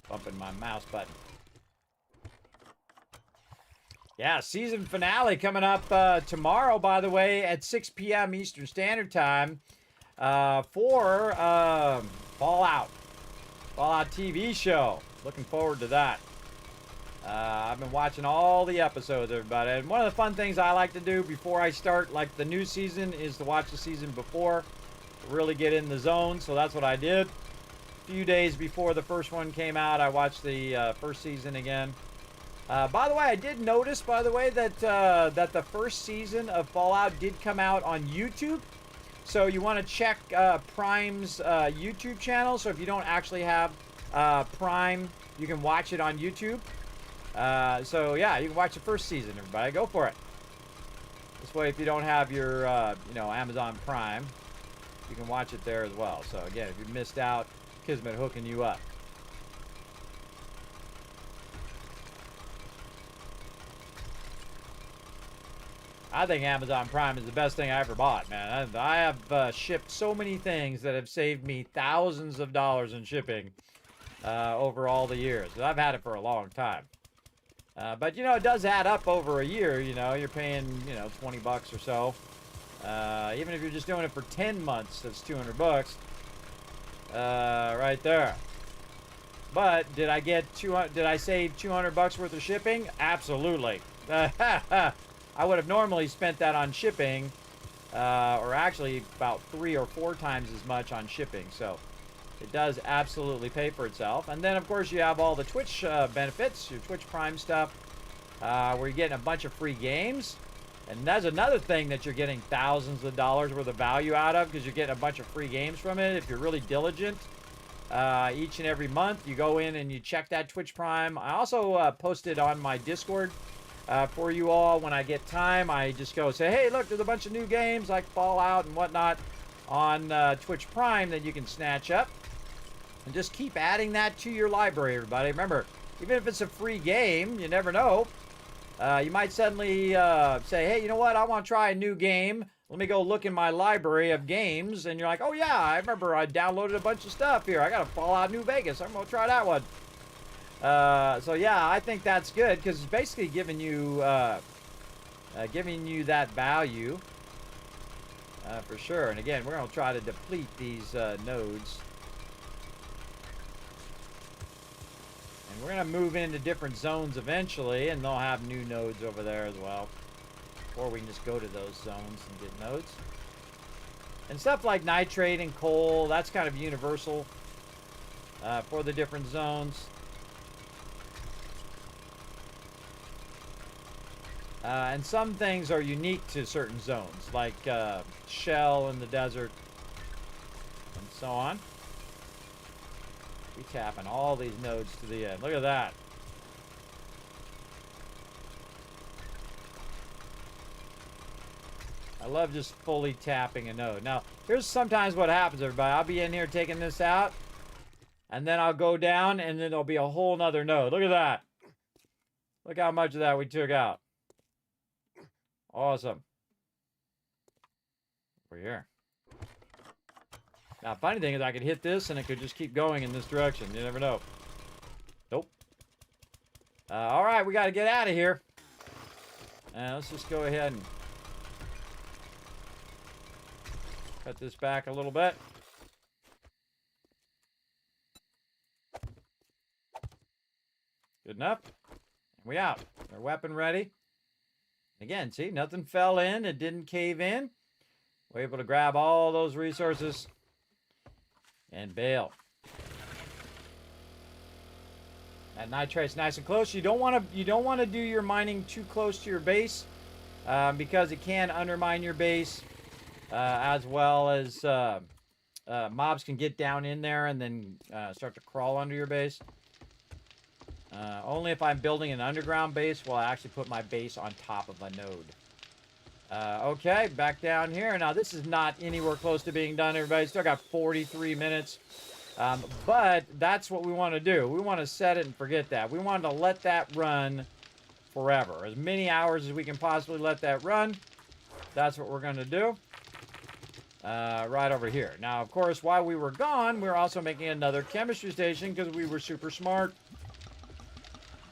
Speaker 3: Bumping my mouse button. Yeah, season finale coming up tomorrow, by the way, at 6 p.m. Eastern Standard Time for Fallout TV show. Looking forward to that. I've been watching all the episodes, everybody. And one of the fun things I like to do before I start, like the new season, is to watch the season before, to really get in the zone. So that's what I did. A few days before the first one came out, I watched the first season again. By the way, I did notice, by the way, that that the first season of Fallout did come out on YouTube. So you want to check Prime's YouTube channel. So if you don't actually have Prime, you can watch it on YouTube. So yeah, you can watch the first season, everybody. Go for it. This way, if you don't have your you know, Amazon Prime, you can watch it there as well. So again, if you missed out, Kismet hooking you up. I think Amazon Prime is the best thing I ever bought, man. I have shipped so many things that have saved me thousands of dollars in shipping over all the years. I've had it for a long time. But, you know, it does add up over a year. You know, you're paying, you know, 20 bucks or so. Even if you're just doing it for 10 months, that's 200 bucks. Right there. But did I get did I save 200 bucks worth of shipping? Absolutely. I would have normally spent that on shipping, or actually about 3 or 4 times as much on shipping. So it does absolutely pay for itself. And then, of course, you have all the Twitch benefits, your Twitch Prime stuff, where you're getting a bunch of free games. And that's another thing that you're getting thousands of dollars worth of value out of, because you're getting a bunch of free games from it if you're really diligent. Each and every month, you go in and you check that Twitch Prime. I also posted on my Discord for you all. When I get time, I just go say, hey, look, there's a bunch of new games like Fallout and whatnot on Twitch Prime that you can snatch up. And just keep adding that to your library, everybody. Remember, even if it's a free game, you never know. You might suddenly say, hey, you know what? I want to try a new game. Let me go look in my library of games. And you're like, oh, yeah, I remember I downloaded a bunch of stuff here. I got a Fallout New Vegas. I'm going to try that one. So, yeah, I think that's good because it's basically giving you that value for sure. And, again, we're going to try to deplete these nodes. And we're going to move into different zones eventually, and they'll have new nodes over there as well. Or we can just go to those zones and get nodes. And stuff like nitrate and coal, that's kind of universal for the different zones. And some things are unique to certain zones, like shell in the desert and so on. We're tapping all these nodes to the end. Look at that. I love just fully tapping a node. Now, here's sometimes what happens, everybody. I'll be in here taking this out, and then I'll go down, and then there'll be a whole nother node. Look at that. Look how much of that we took out. Awesome. Over here. Now, funny thing is I could hit this and it could just keep going in this direction. You never know. Nope. All right, we got to get out of here. Let's just go ahead and cut this back a little bit. Good enough. And we out. Our weapon ready. Again, see, nothing fell in. It didn't cave in. We're able to grab all those resources and bail. That nitrate's nice and close. You don't want to do your mining too close to your base because it can undermine your base, as well as mobs can get down in there and then start to crawl under your base. Only if I'm building an underground base will I actually put my base on top of a node. Okay, back down here. Now, this is not anywhere close to being done, everybody. Still got 43 minutes. But that's what we want to do. We want to set it and forget that. We want to let that run forever. As many hours as we can possibly let that run. That's what we're going to do. Right over here. Now, of course, while we were gone, we were also making another chemistry station because we were super smart.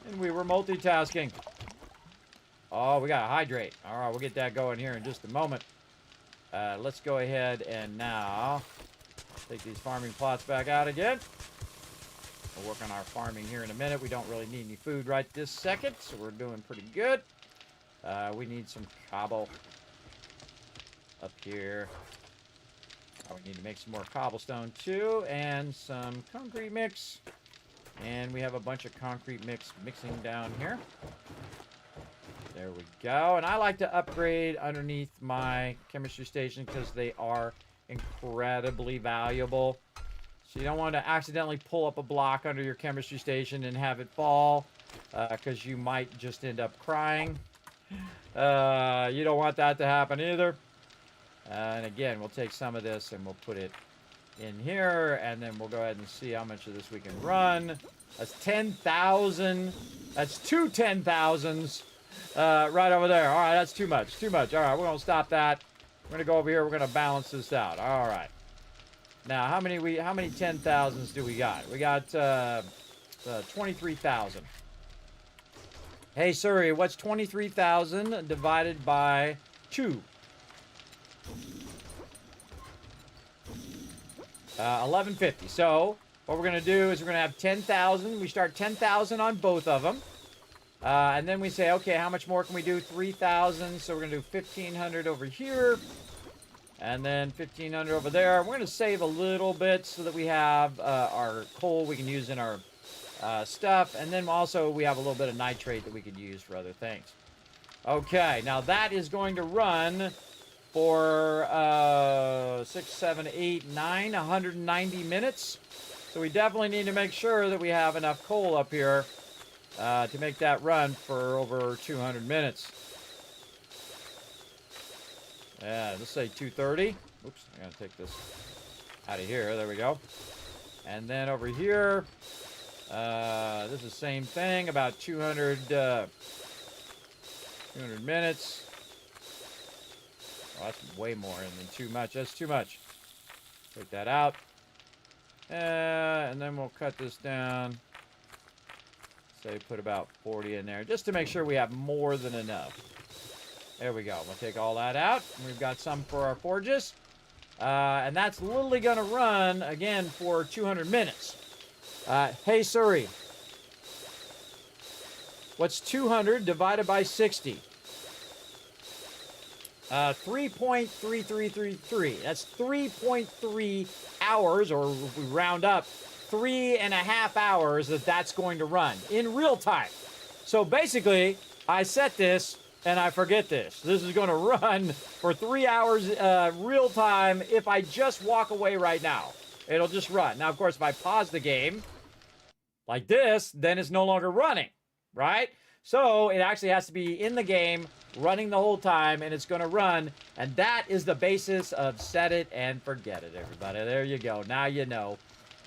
Speaker 3: And we were multitasking. Oh, we got to hydrate. All right, we'll get that going here in just a moment. Let's go ahead and now take these farming plots back out again. We'll work on our farming here in a minute. We don't really need any food right this second, so we're doing pretty good. We need some cobble up here. We need to make some more cobblestone too, and some concrete mix. And we have a bunch of concrete mixing down here. There we go. And I like to upgrade underneath my chemistry station because they are incredibly valuable. So you don't want to accidentally pull up a block under your chemistry station and have it fall, because you might just end up crying. You don't want that to happen either. And again, we'll take some of this and we'll put it in here, and then we'll go ahead and see how much of this we can run. That's 10,000. That's two 10,000s right over there. All right, that's too much. Too much. All right, we're going to stop that. We're going to go over here. We're going to balance this out. All right. Now, how many 10,000s do we got? We got 23,000. Hey, Siri, what's 23,000 divided by 2? 1150. So what we're going to do is we're going to have 10,000. We start 10,000 on both of them. And then we say, okay, how much more can we do? 3,000. So we're going to do 1,500 over here. And then 1,500 over there. We're going to save a little bit so that we have our coal we can use in our stuff. And then also we have a little bit of nitrate that we could use for other things. Okay, now that is going to run for 6, 7, 8, 9, 190 minutes. So we definitely need to make sure that we have enough coal up here to make that run for over 200 minutes. Yeah, let's say 230. Oops, I gotta take this out of here. There we go. And then over here, this is the same thing, about 200 minutes. Oh, that's way more than too much. That's too much. Take that out. And then we'll cut this down. Say put about 40 in there, just to make sure we have more than enough. There we go. We'll take all that out. We've got some for our forges. And that's literally going to run, again, for 200 minutes. Hey, Siri. What's 200 divided by 60? 3.3333. That's 3.3 hours, or if we round up, 3.5 hours that's going to run in real time. So basically, I set this and I forget this. This is going to run for 3 hours real time if I just walk away right now. It'll just run. Now, of course, if I pause the game like this, then it's no longer running, right? So it actually has to be in the game, running the whole time, and it's going to run. And that is the basis of set it and forget it, everybody. There you go. Now you know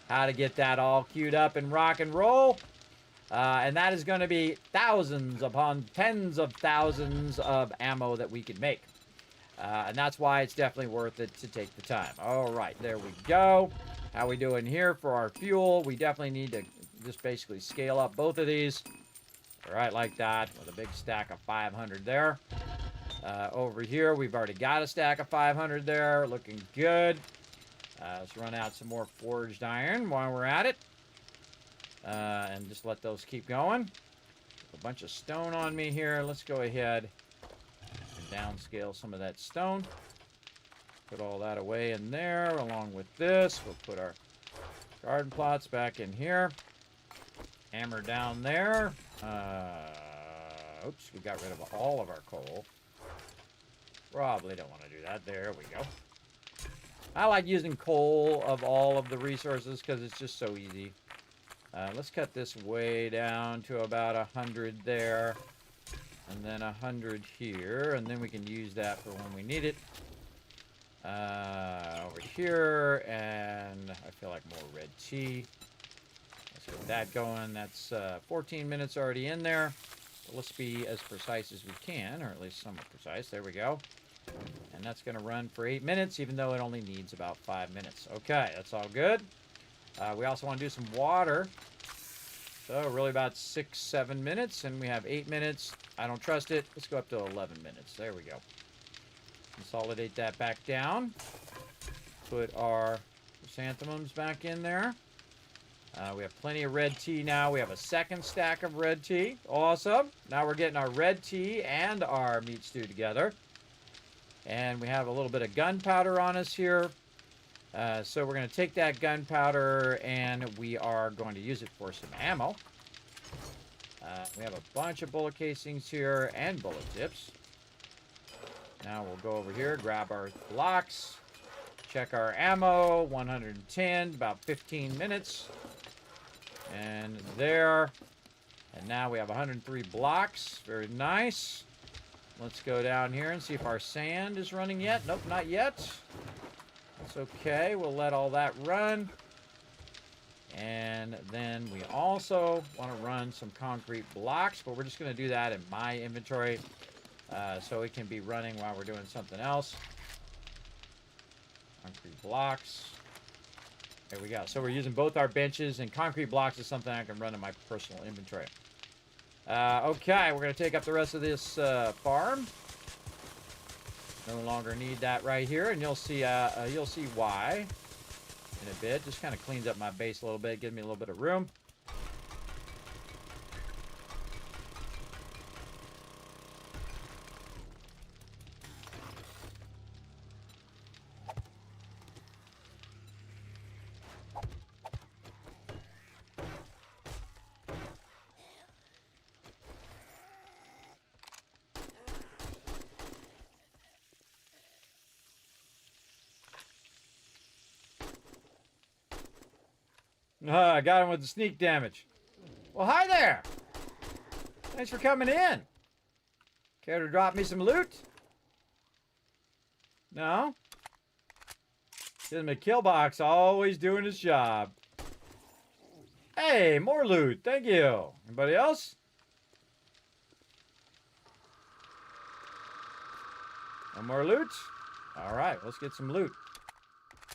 Speaker 3: how to get that all queued up and rock and roll. And that is going to be thousands upon tens of thousands of ammo that we can make. And that's why it's definitely worth it to take the time. All right, there we go. How we doing here for our fuel? We definitely need to just basically scale up both of these. All right, like that, with a big stack of 500 there. Over here, we've already got a stack of 500 there. Looking good. Let's run out some more forged iron while we're at it. And just let those keep going. A bunch of stone on me here. Let's go ahead and downscale some of that stone. Put all that away in there along with this. We'll put our garden plots back in here. Hammer down there. Oops, we got rid of all of our coal. Probably don't want to do that. There we go. I like using coal of all of the resources because it's just so easy. Let's cut this way down to about 100 there. And then 100 here. And then we can use that for when we need it. Over here. And I feel like more red tea. Let's get that going. That's 14 minutes already in there. So let's be as precise as we can, or at least somewhat precise. There we go. And that's going to run for 8 minutes, even though it only needs about 5 minutes. Okay, that's all good. We also want to do some water. So really about 6-7 minutes, and we have 8 minutes. I don't trust it. Let's go up to 11 minutes. There we go. Consolidate that back down. Put our chrysanthemums back in there. We have plenty of red tea now. We have a second stack of red tea. Awesome. Now we're getting our red tea and our meat stew together. And we have a little bit of gunpowder on us here. So we're going to take that gunpowder and we are going to use it for some ammo. We have a bunch of bullet casings here and bullet tips. Now we'll go over here, grab our blocks, check our ammo, 110, about 15 minutes. And there. And now we have 103 blocks. Very nice. Let's go down here and see if our sand is running yet. Nope, not yet. That's okay. We'll let all that run. And then we also want to run some concrete blocks, but we're just going to do that in my inventory so it can be running while we're doing something else. Concrete blocks. There we go. So we're using both our benches, and concrete blocks is something I can run in my personal inventory. Okay, we're going to take up the rest of this farm. No longer need that right here, and you'll see why in a bit. Just kind of cleans up my base a little bit, gives me a little bit of room. I got him with the sneak damage. Well, hi there. Thanks for coming in. Care to drop me some loot? No? The kill box always doing his job. Hey, more loot. Thank you. Anybody else? No more loot? All right, let's get some loot.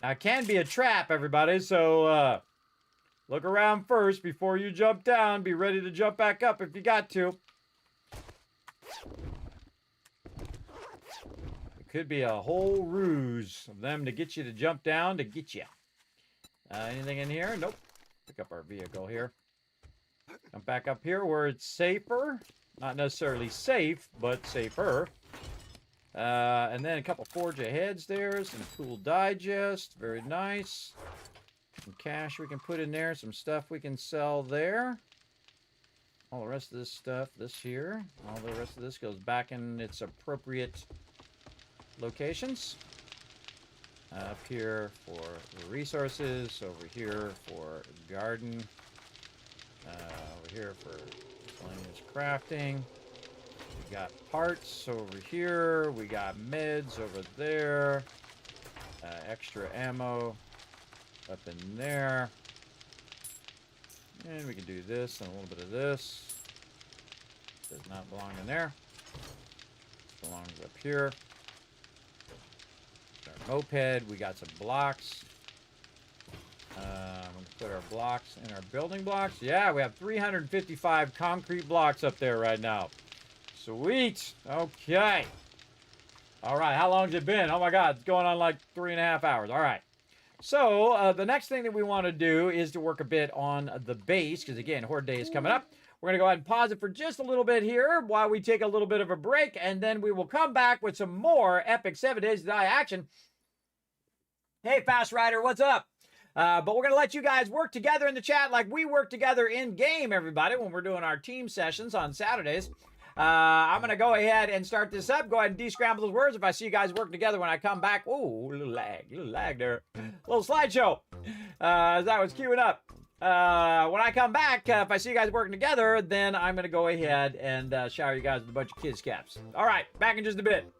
Speaker 3: Now, it can be a trap, everybody, so look around first before you jump down. Be ready to jump back up if you got to. It could be a whole ruse of them to get you to jump down to get you. Anything in here? Nope. Pick up our vehicle here. Jump back up here where it's safer. Not necessarily safe, but safer. And then a couple forge aheads there. Some tool digest. Very nice. Some cash we can put in there. Some stuff we can sell there. All the rest of this stuff, this here. All the rest of this goes back in its appropriate locations. Up here for resources. Over here for garden. Over here for miscellaneous crafting. We got parts over here. We got meds over there. Extra ammo up in there. And we can do this and a little bit of this. Does not belong in there. It belongs up here. Our moped. We got some blocks. I'm going to put our blocks in our building blocks. Yeah, we have 355 concrete blocks up there right now. Sweet. Okay. All right. How long has it been? Oh, my God. It's going on like 3.5 hours. All right. So the next thing that we want to do is to work a bit on the base because, again, Horde Day is coming up. We're going to go ahead and pause it for just a little bit here while we take a little bit of a break, and then we will come back with some more epic 7 Days to Die action. Hey, Fast Rider, what's up? But we're going to let you guys work together in the chat like we work together in-game, everybody, when we're doing our team sessions on Saturdays. I'm going to go ahead and start this up. Go ahead and de-scramble those words if I see you guys working together when I come back. Ooh, a little lag there. A little slideshow as that was queuing up. When I come back, if I see you guys working together, then I'm going to go ahead and shower you guys with a bunch of kids' caps. All right, back in just a bit.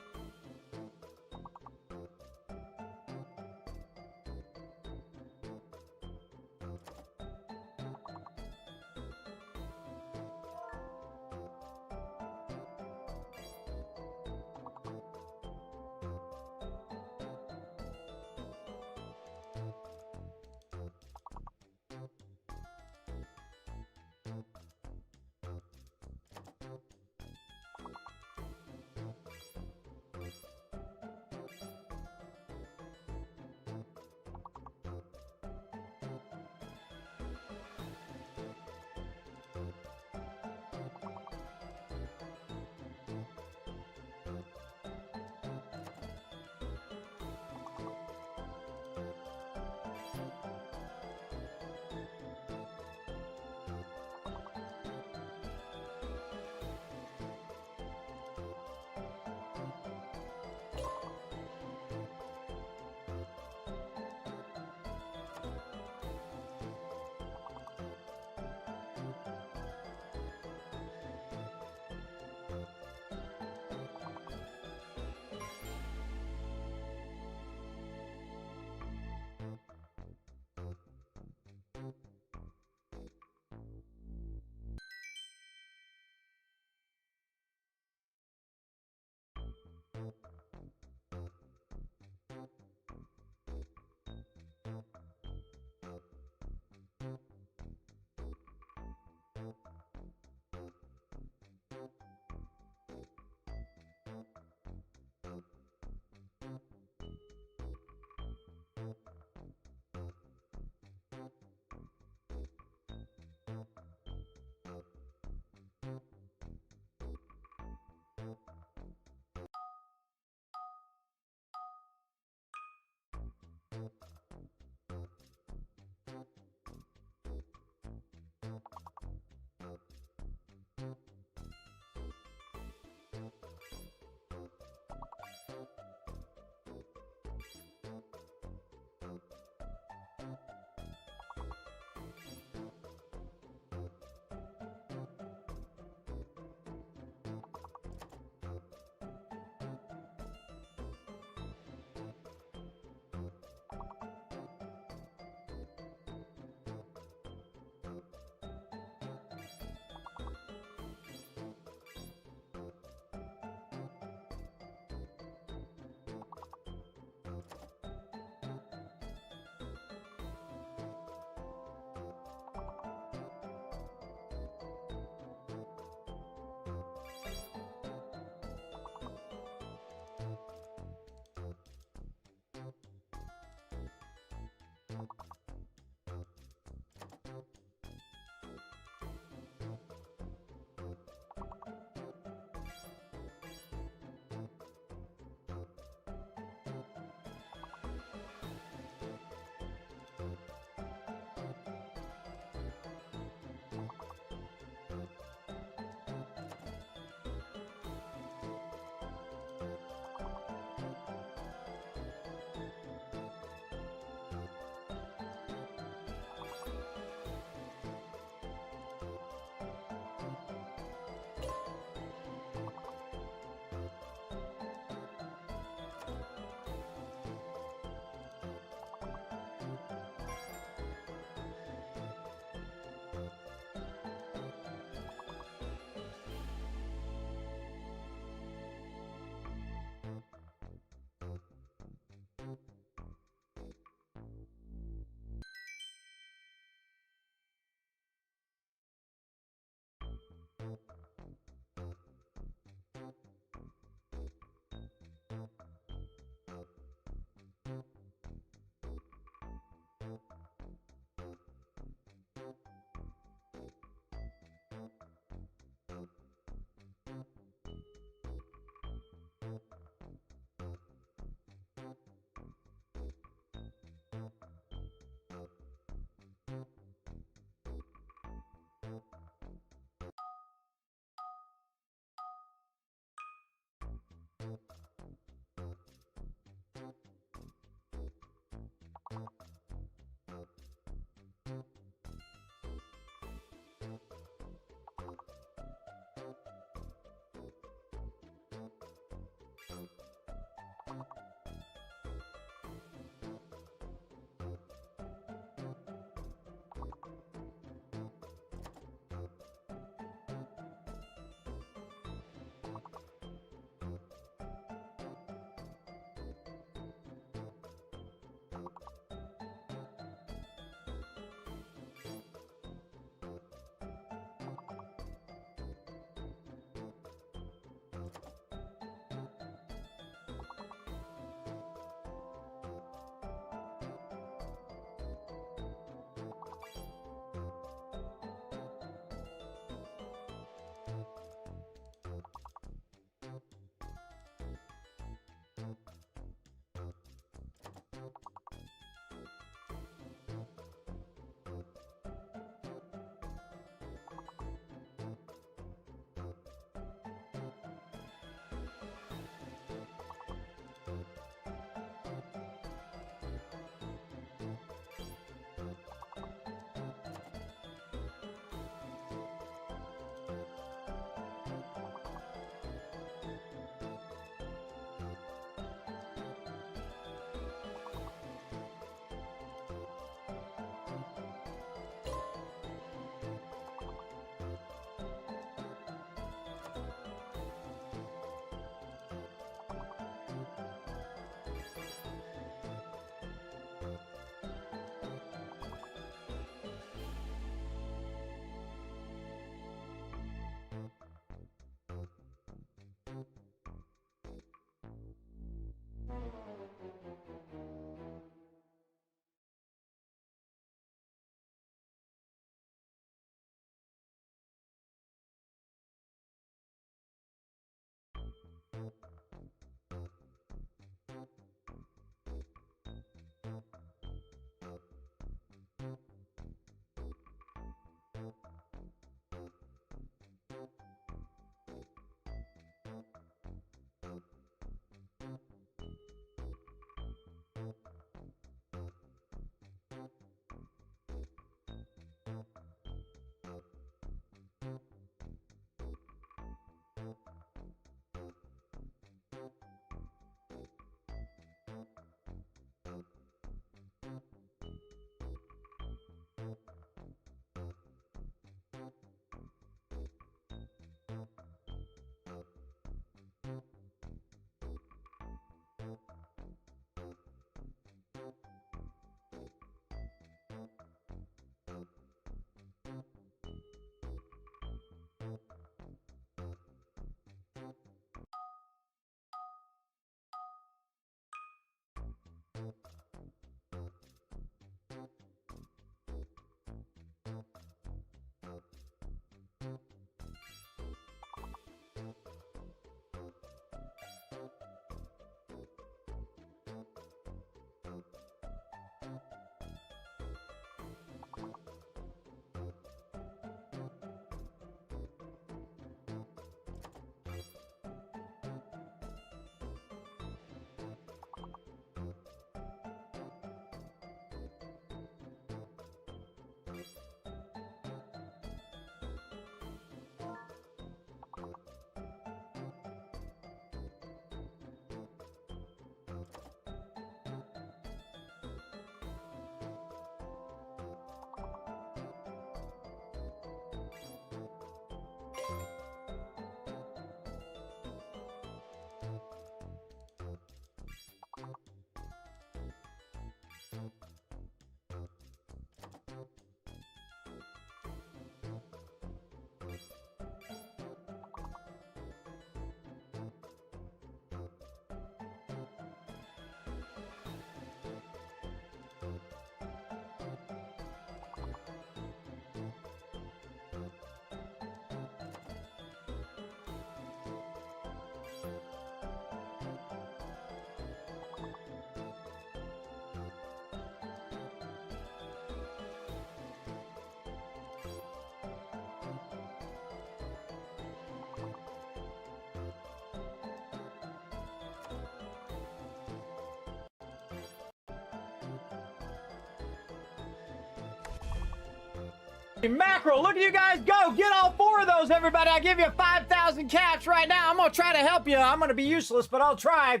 Speaker 3: Mackerel, look at you guys go. Get all 4 of those, everybody. I give you 5,000 caps right now. I'm going to try to help you. I'm going to be useless, but I'll try.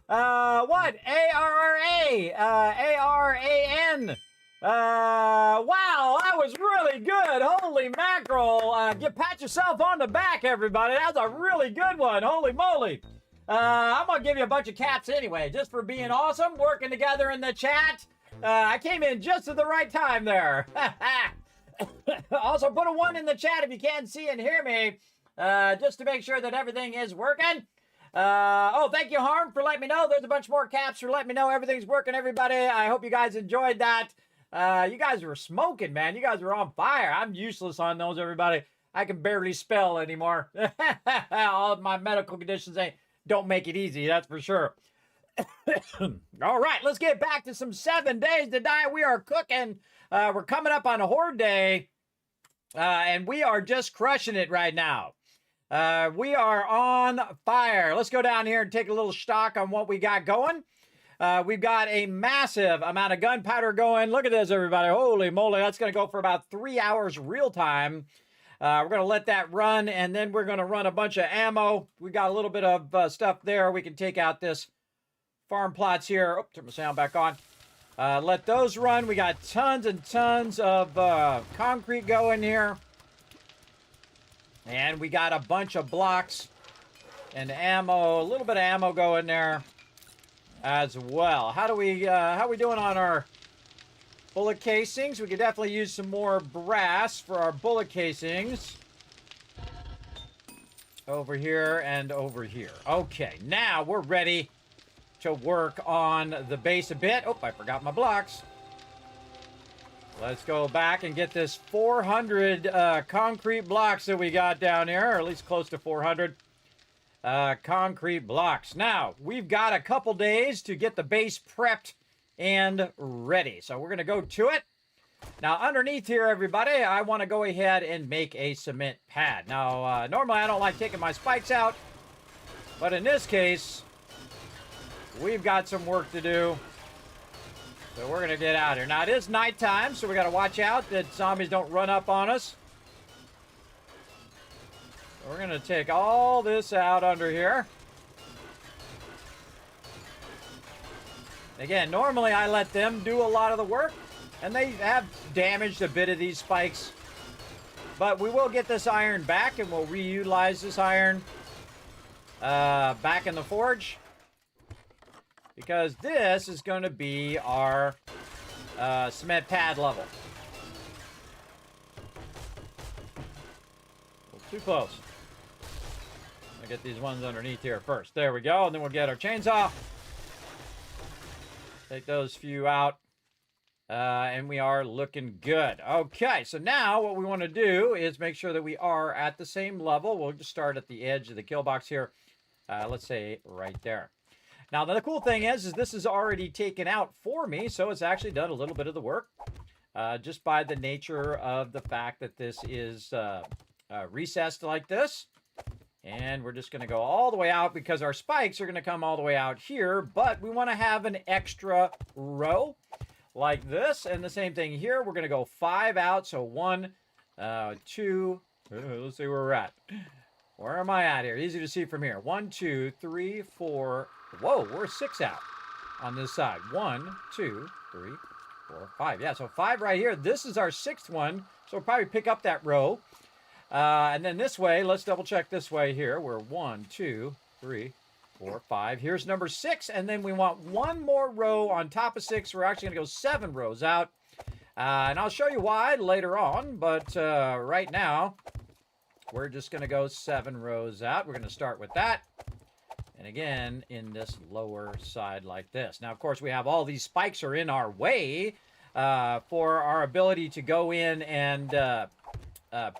Speaker 3: What? A-R-R-A. A-R-A-N. Wow, that was really good. Holy mackerel. Pat yourself on the back, everybody. That was a really good one. Holy moly. I'm going to give you a bunch of caps anyway, just for being awesome, working together in the chat. I came in just at the right time there. Also, put a 1 in the chat if you can't see and hear me, just to make sure that everything is working. Oh, thank you, Harm, for letting me know. There's a bunch more caps for letting me know everything's working, everybody. I hope you guys enjoyed that. You guys were smoking, man. You guys were on fire. I'm useless on those, everybody. I can barely spell anymore. All of my medical conditions don't make it easy, that's for sure. All right, let's get back to some 7 days to die. We are cooking. We're coming up on a horde day, and we are just crushing it right now. We are on fire. Let's go down here and take a little stock on what we got going. We've got a massive amount of gunpowder going. Look at this, everybody. Holy moly, that's going to go for about 3 hours real time. We're going to let that run, and then we're going to run a bunch of ammo. We got a little bit of stuff there. We can take out this farm plots here. Oh, turn my sound back on. Let those run. We got tons and tons of concrete going here. And we got a bunch of blocks and ammo, a little bit of ammo going there as well. How we doing on our bullet casings? We could definitely use some more brass for our bullet casings. Over here and over here. Okay, now we're ready to work on the base a bit. Oh, I forgot my blocks. Let's go back and get this 400 concrete blocks that we got down here, or at least close to 400 concrete blocks. Now, we've got a couple days to get the base prepped and ready. So we're going to go to it. Now, underneath here, everybody, I want to go ahead and make a cement pad. Now, normally I don't like taking my spikes out, but in this case, we've got some work to do. So we're going to get out here. Now, it is nighttime, so we got to watch out that zombies don't run up on us. So we're going to take all this out under here. Again, normally I let them do a lot of the work, and they have damaged a bit of these spikes. But we will get this iron back, and we'll reutilize this iron back in the forge. Because this is going to be our cement pad level. Too close. I'll get these ones underneath here first. There we go. And then we'll get our chainsaw. Take those few out. And we are looking good. Okay, so now what we want to do is make sure that we are at the same level. We'll just start at the edge of the kill box here. Let's say right there. Now, the cool thing is this is already taken out for me, so it's actually done a little bit of the work just by the nature of the fact that this is recessed like this. And we're just going to go all the way out because our spikes are going to come all the way out here, but we want to have an extra row like this. And the same thing here. We're going to go 5 out, so 1, 2, let's see where we're at. Where am I at here? Easy to see from here. 1, 2, 3, 4. Whoa, we're 6 out on this side. 1, 2, 3, 4, 5. Yeah, so 5 right here. This is our 6th one, so we'll probably pick up that row. And then this way, let's double check this way here. We're 1, 2, 3, 4, 5. Here's number 6, and then we want 1 more row on top of 6. We're actually going to go 7 rows out. And I'll show you why later on, but right now, we're just going to go 7 rows out. We're going to start with that. And again, in this lower side like this. Now, of course, we have all these spikes are in our way for our ability to go in and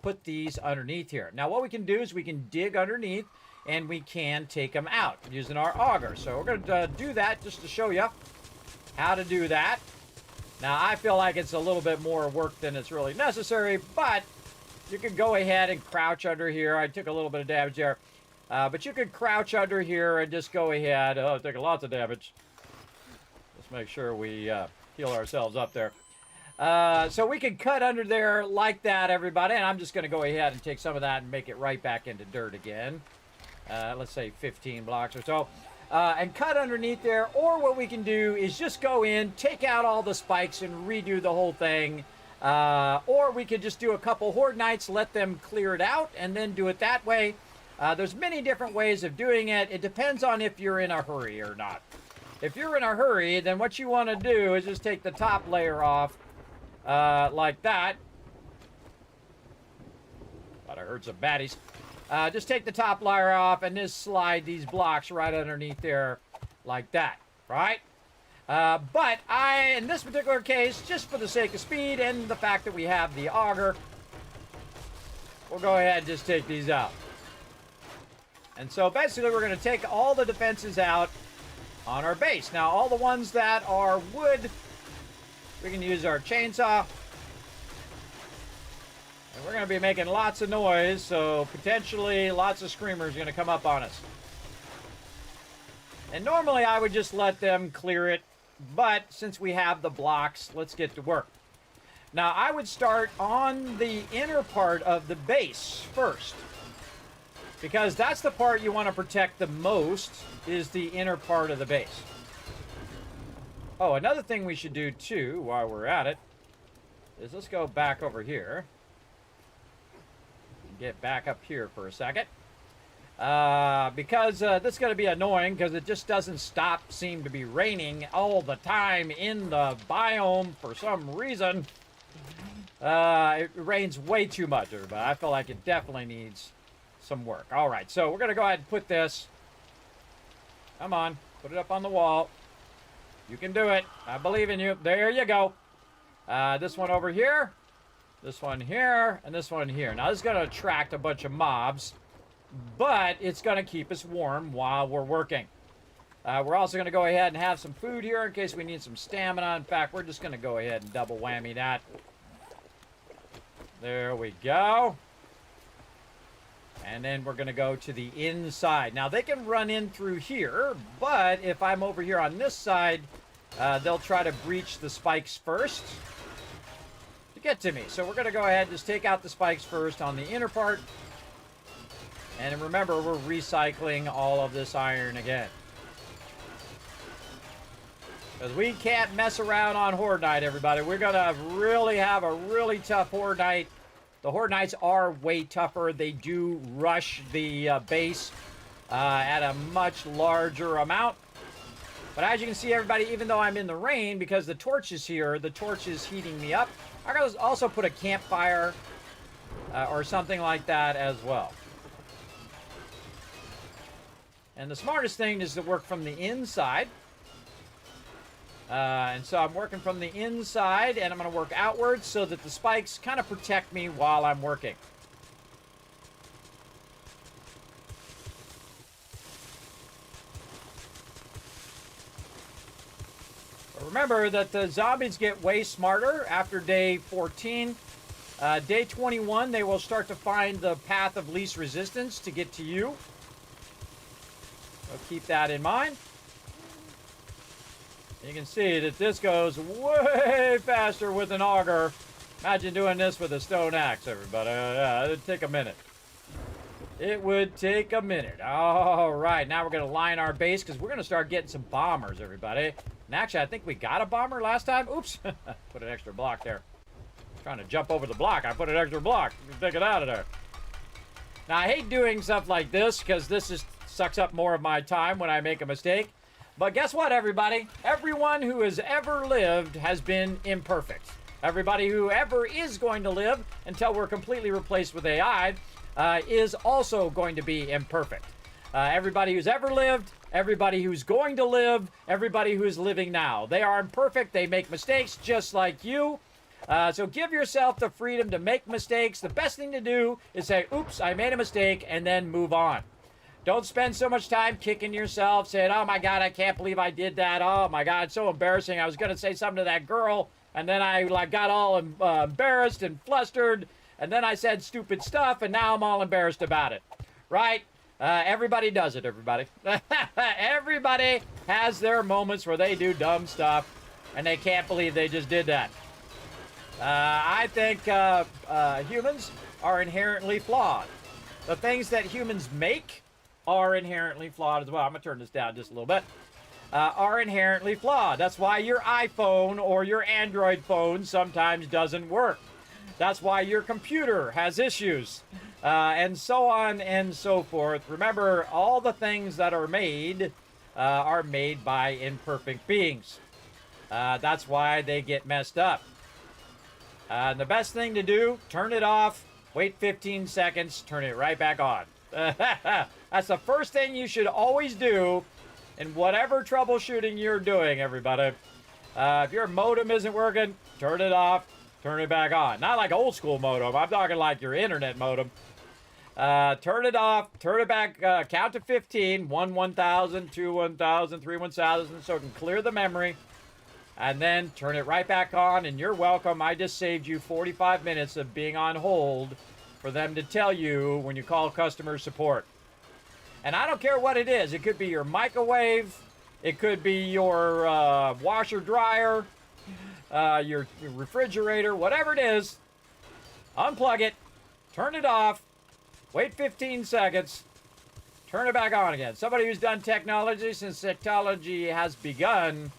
Speaker 3: put these underneath here. Now, what we can do is we can dig underneath and we can take them out using our auger. So we're going to do that just to show you how to do that. Now, I feel like it's a little bit more work than it's really necessary, but you can go ahead and crouch under here. I took a little bit of damage there. But you could crouch under here and just go ahead. Oh, taking lots of damage. Let's make sure we heal ourselves up there. So we can cut under there like that, everybody. And I'm just going to go ahead and take some of that and make it right back into dirt again. Let's say 15 blocks or so. And cut underneath there. Or what we can do is just go in, take out all the spikes, and redo the whole thing. Or we could just do a couple Horde Knights, let them clear it out, and then do it that way. There's many different ways of doing it. It depends on if you're in a hurry or not. If you're in a hurry, then what you want to do is just take the top layer off like that. Thought I heard some baddies. Just take the top layer off and just slide these blocks right underneath there like that, right? But in this particular case, just for the sake of speed and the fact that we have the auger, we'll go ahead and just take these out. And so basically we're going to take all the defenses out on our base. Now all the ones that are wood, we can use our chainsaw. And we're going to be making lots of noise, so potentially lots of screamers are going to come up on us. And normally I would just let them clear it, but since we have the blocks, let's get to work. Now I would start on the inner part of the base first, because that's the part you want to protect the most, is the inner part of the base. Oh, another thing we should do too while we're at it is let's go back over here. Get back up here for a second. Because this is going to be annoying because it just doesn't seem to be raining all the time in the biome for some reason. It rains way too much, everybody. I feel like it definitely needs some work. All right, so we're going to go ahead and put this. Come on, put it up on the wall. You can do it. I believe in you. There you go. This one over here, this one here, and this one here. Now, this is going to attract a bunch of mobs, but it's going to keep us warm while we're working. We're also going to go ahead and have some food here in case we need some stamina. In fact, we're just going to go ahead and double whammy that. There we go. And then we're going to go to the inside. Now, they can run in through here, but if I'm over here on this side, they'll try to breach the spikes first to get to me. So we're going to go ahead and just take out the spikes first on the inner part. And remember, we're recycling all of this iron again, because we can't mess around on Horde Night, everybody. We're going to really have a really tough Horde Night. The Horde Knights are way tougher. They do rush the base at a much larger amount. But as you can see, everybody, even though I'm in the rain, because the torch is here, the torch is heating me up. I gotta also put a campfire or something like that as well. And the smartest thing is to work from the inside. And so I'm working from the inside, and I'm going to work outwards so that the spikes kind of protect me while I'm working. But remember that the zombies get way smarter after day 14. Day 21, they will start to find the path of least resistance to get to you. So keep that in mind. You can see that this goes way faster with an auger. Imagine doing this with a stone axe, everybody. Yeah, it'd take a minute. It would take a minute. All right, now we're going to line our base because we're going to start getting some bombers, everybody. And actually, I think we got a bomber last time. Oops, put an extra block there. Trying to jump over the block. I put an extra block. Take it out of there. Now, I hate doing stuff like this because this just sucks up more of my time when I make a mistake. But guess what, everybody? Everyone who has ever lived has been imperfect. Everybody who ever is going to live until we're completely replaced with AI is also going to be imperfect. Everybody who's ever lived, everybody who's going to live, everybody who's living now. They are imperfect. They make mistakes just like you. So give yourself the freedom to make mistakes. The best thing to do is say, oops, I made a mistake, and then move on. Don't spend so much time kicking yourself, saying, oh my God, I can't believe I did that. Oh my God, it's so embarrassing. I was going to say something to that girl, and then I got all embarrassed and flustered, and then I said stupid stuff, and now I'm all embarrassed about it. Right? Everybody does it, everybody. Everybody has their moments where they do dumb stuff, and they can't believe they just did that. I think humans are inherently flawed. The things that humans make are inherently flawed as well. I'm going to turn this down just a little bit. Are inherently flawed. That's why your iPhone or your Android phone sometimes doesn't work. That's why your computer has issues. And so on and so forth. Remember, all the things that are made by imperfect beings. That's why they get messed up. And the best thing to do, turn it off, wait 15 seconds, turn it right back on. That's the first thing you should always do in whatever troubleshooting you're doing, everybody. If your modem isn't working, turn it off, turn it back on. Not like old school modem. I'm talking like your internet modem. Turn it off, turn it back, count to 15, 1, 1,000, 2, 1,000, 3, 1,000, so it can clear the memory. And then turn it right back on, and you're welcome. I just saved you 45 minutes of being on hold for them to tell you when you call customer support. And I don't care what it is. It could be your microwave. It could be your washer dryer, your refrigerator, whatever it is. Unplug it, turn it off, wait 15 seconds, turn it back on again. Somebody who's done technology since technology has begun,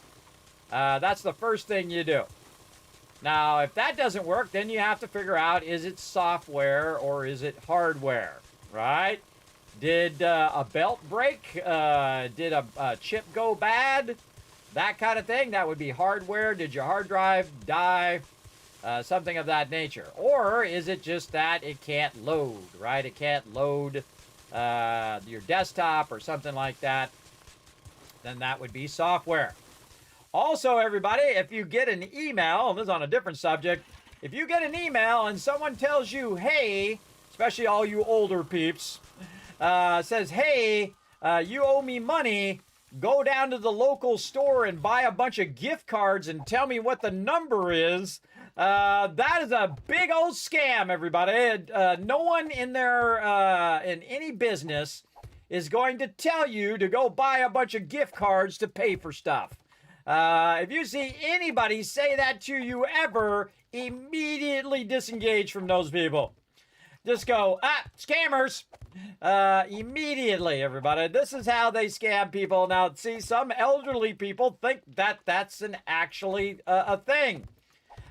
Speaker 3: that's the first thing you do. Now, if that doesn't work, then you have to figure out, is it software or is it hardware, right? Did a belt break? Did a chip go bad? That kind of thing. That would be hardware. Did your hard drive die? Something of that nature. Or is it just that it can't load, right? It can't load your desktop or something like that. Then that would be software. Also, everybody, if you get an email, this is on a different subject, if you get an email and someone tells you, hey, especially all you older peeps, says, hey, you owe me money, go down to the local store and buy a bunch of gift cards and tell me what the number is, that is a big old scam, everybody. No one in any business is going to tell you to go buy a bunch of gift cards to pay for stuff. If you see anybody say that to you ever, immediately disengage from those people. Just go, scammers. Immediately, everybody. This is how they scam people. Now, see, some elderly people think that that's actually a thing.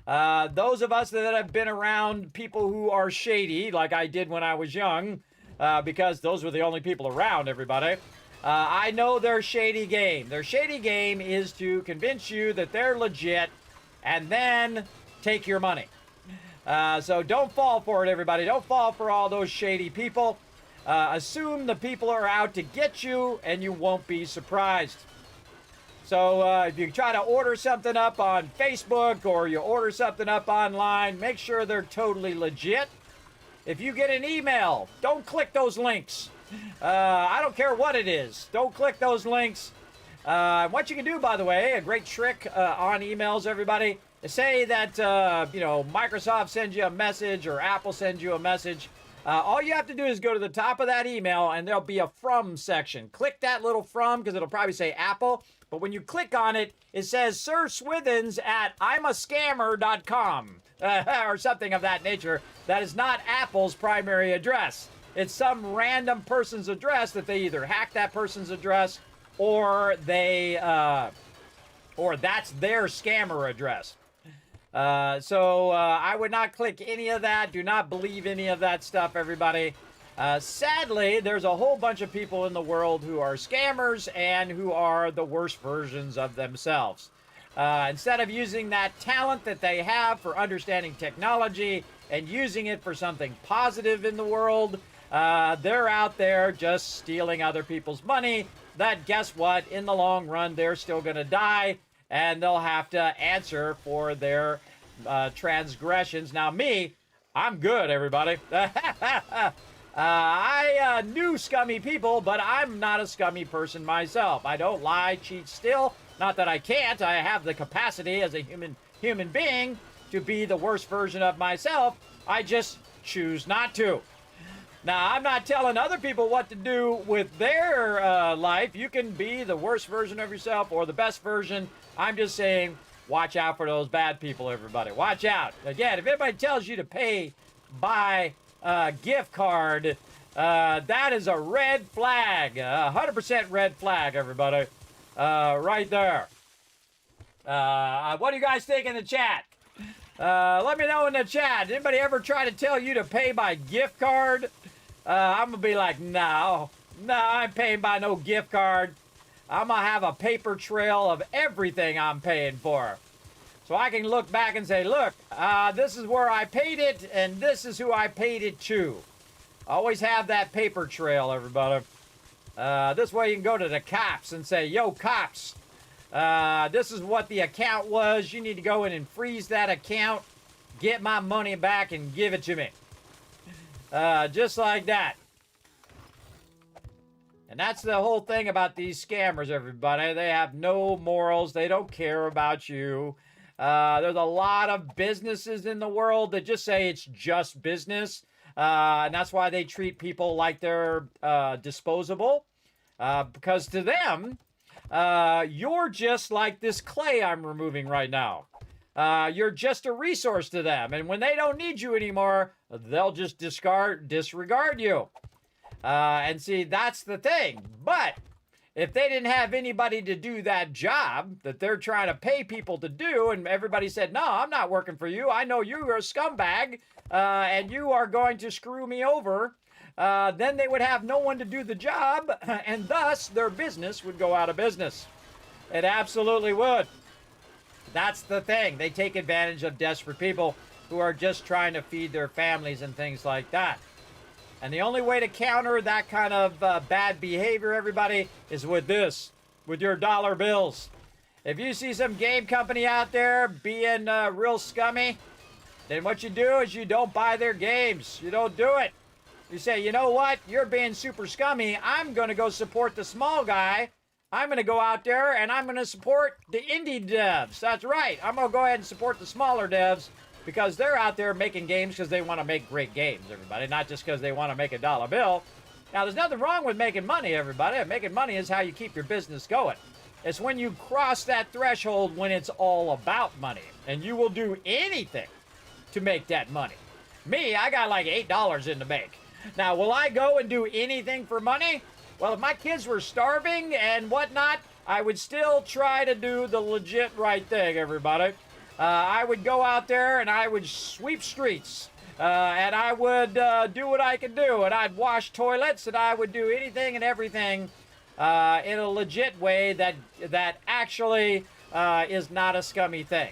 Speaker 3: Those of us that have been around people who are shady, like I did when I was young, because those were the only people around, everybody. I know their shady game. Their shady game is to convince you that they're legit and then take your money. So don't fall for it, everybody. Don't fall for all those shady people. Assume the people are out to get you and you won't be surprised. So if you try to order something up on Facebook or you order something up online, make sure they're totally legit. If you get an email, don't click those links. I don't care what it is. Don't click those links. What you can do, by the way, a great trick on emails, everybody, is say that, Microsoft sends you a message or Apple sends you a message. All you have to do is go to the top of that email and there'll be a from section. Click that little from because it'll probably say Apple. But when you click on it, it says Sir Swithins at imascammer.com or something of that nature. That is not Apple's primary address. It's some random person's address that they either hack that person's address or or that's their scammer address. So I would not click any of that. Do not believe any of that stuff, everybody. Sadly, there's a whole bunch of people in the world who are scammers and who are the worst versions of themselves. Instead of using that talent that they have for understanding technology and using it for something positive in the world, they're out there just stealing other people's money. That, guess what? In the long run, they're still going to die, and they'll have to answer for their transgressions. Now, me, I'm good, everybody. I knew scummy people, but I'm not a scummy person myself. I don't lie, cheat, steal. Not that I can't. I have the capacity as a human being to be the worst version of myself. I just choose not to. Now, I'm not telling other people what to do with their life. You can be the worst version of yourself or the best version. I'm just saying, Watch out for those bad people, everybody. Watch out. Again, if anybody tells you to pay by gift card, that is a red flag. 100% red flag, everybody. Right there. What do you guys think in the chat? Let me know in the chat. Anybody ever try to tell you to pay by gift card? I'm going to be like, no, I'm paying by no gift card. I'm going to have a paper trail of everything I'm paying for. So I can look back and say, look, this is where I paid it, and this is who I paid it to. Always have that paper trail, everybody. This way you can go to the cops and say, yo, cops, this is what the account was. You need to go in and freeze that account, get my money back, and give it to me. Just like that. And that's the whole thing about these scammers, everybody. They have no morals. They don't care about you. There's a lot of businesses in the world that just say it's just business. And that's why they treat people like they're disposable. Because to them, you're just like this clay I'm removing right now. You're just a resource to them. And when they don't need you anymore, they'll just disregard you. And see, that's the thing. But if they didn't have anybody to do that job that they're trying to pay people to do, and everybody said, no, I'm not working for you. I know you're a scumbag, and you are going to screw me over. Then they would have no one to do the job, and thus their business would go out of business. It absolutely would. That's the thing. They take advantage of desperate people who are just trying to feed their families and things like that. And the only way to counter that kind of bad behavior, everybody, is with this, with your dollar bills. If you see some game company out there being real scummy, then what you do is you don't buy their games. You don't do it. You say, you know what? You're being super scummy. I'm going to go support the small guy. I'm going to go out there and I'm going to support the indie devs. That's right. I'm going to go ahead and support the smaller devs because they're out there making games because they want to make great games, everybody, not just because they want to make a dollar bill. Now, there's nothing wrong with making money, everybody. Making money is how you keep your business going. It's when you cross that threshold when it's all about money, and you will do anything to make that money. Me, I got like $8 in the bank. Now, will I go and do anything for money? Well, if my kids were starving and whatnot, I would still try to do the legit right thing, everybody. I would go out there and I would sweep streets. And I would do what I could do. And I'd wash toilets and I would do anything and everything in a legit way that actually is not a scummy thing.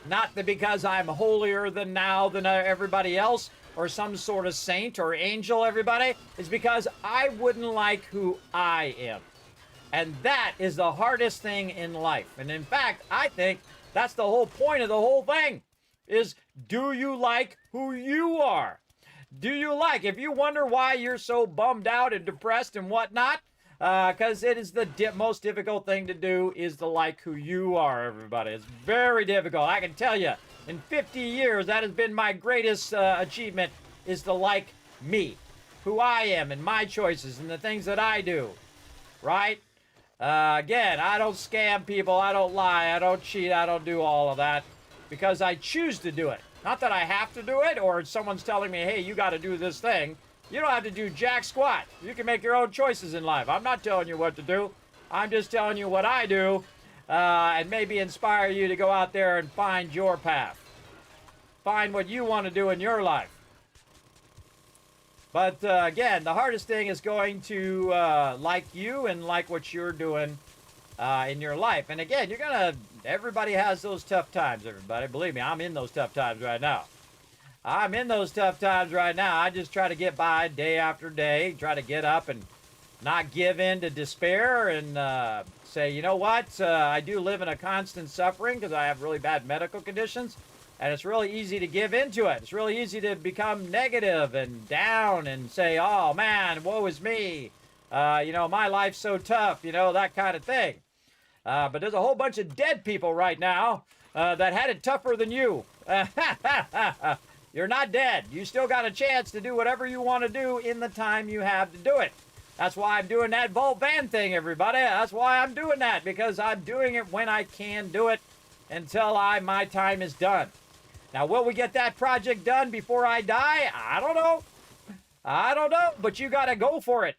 Speaker 3: Not that because I'm holier than everybody else or some sort of saint or angel, everybody. It's because I wouldn't like who I am. And that is the hardest thing in life. And in fact, I think that's the whole point of the whole thing is, do you like who you are? Do you like, if you wonder why you're so bummed out and depressed and whatnot, because it is the most difficult thing to do is to like who you are, everybody. It's very difficult. I can tell you, in 50 years, that has been my greatest achievement, is to like me, who I am and my choices and the things that I do, right? Again, I don't scam people, I don't lie, I don't cheat, I don't do all of that because I choose to do it. Not that I have to do it or someone's telling me, hey, you got to do this thing. You don't have to do jack squat. You can make your own choices in life. I'm not telling you what to do. I'm just telling you what I do and maybe inspire you to go out there and find your path. Find what you want to do in your life. But again, the hardest thing is going to like you and like what you're doing in your life. And again, everybody has those tough times, everybody. Believe me, I'm in those tough times right now. I'm in those tough times right now. I just try to get by day after day, try to get up and not give in to despair and say, you know what, I do live in a constant suffering because I have really bad medical conditions. And it's really easy to give into it. It's really easy to become negative and down and say, oh, man, woe is me. My life's so tough, that kind of thing. But there's a whole bunch of dead people right now that had it tougher than you. You're not dead. You still got a chance to do whatever you want to do in the time you have to do it. That's why I'm doing that Vault Van thing, everybody. That's why I'm doing that, because I'm doing it when I can do it. until my time is done. Now, will we get that project done before I die? I don't know. I don't know, but you got to go for it.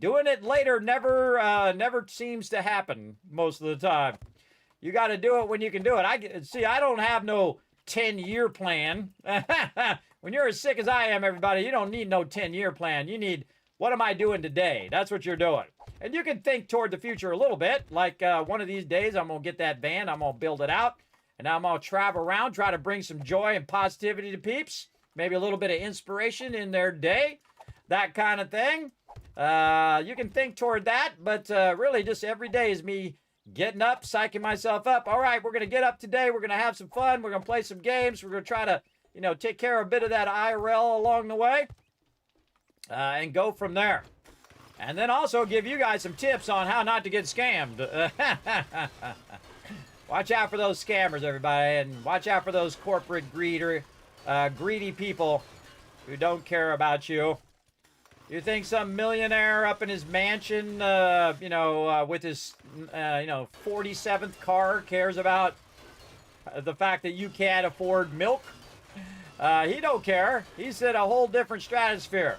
Speaker 3: Doing it later never seems to happen most of the time. You got to do it when you can do it. I don't have no 10-year plan. When you're as sick as I am, everybody, you don't need no 10-year plan. You need, what am I doing today? That's what you're doing. And you can think toward the future a little bit. Like one of these days, I'm going to get that van. I'm going to build it out. And I'm going to travel around, try to bring some joy and positivity to peeps. Maybe a little bit of inspiration in their day. That kind of thing. You can think toward that. But really, just every day is me getting up, psyching myself up. All right, we're going to get up today. We're going to have some fun. We're going to play some games. We're going to try to, take care of a bit of that IRL along the way. And go from there. And then also give you guys some tips on how not to get scammed. Watch out for those scammers, everybody. And watch out for those corporate greedy people who don't care about you. You think some millionaire up in his mansion, with his, 47th car cares about the fact that you can't afford milk? He don't care. He's in a whole different stratosphere.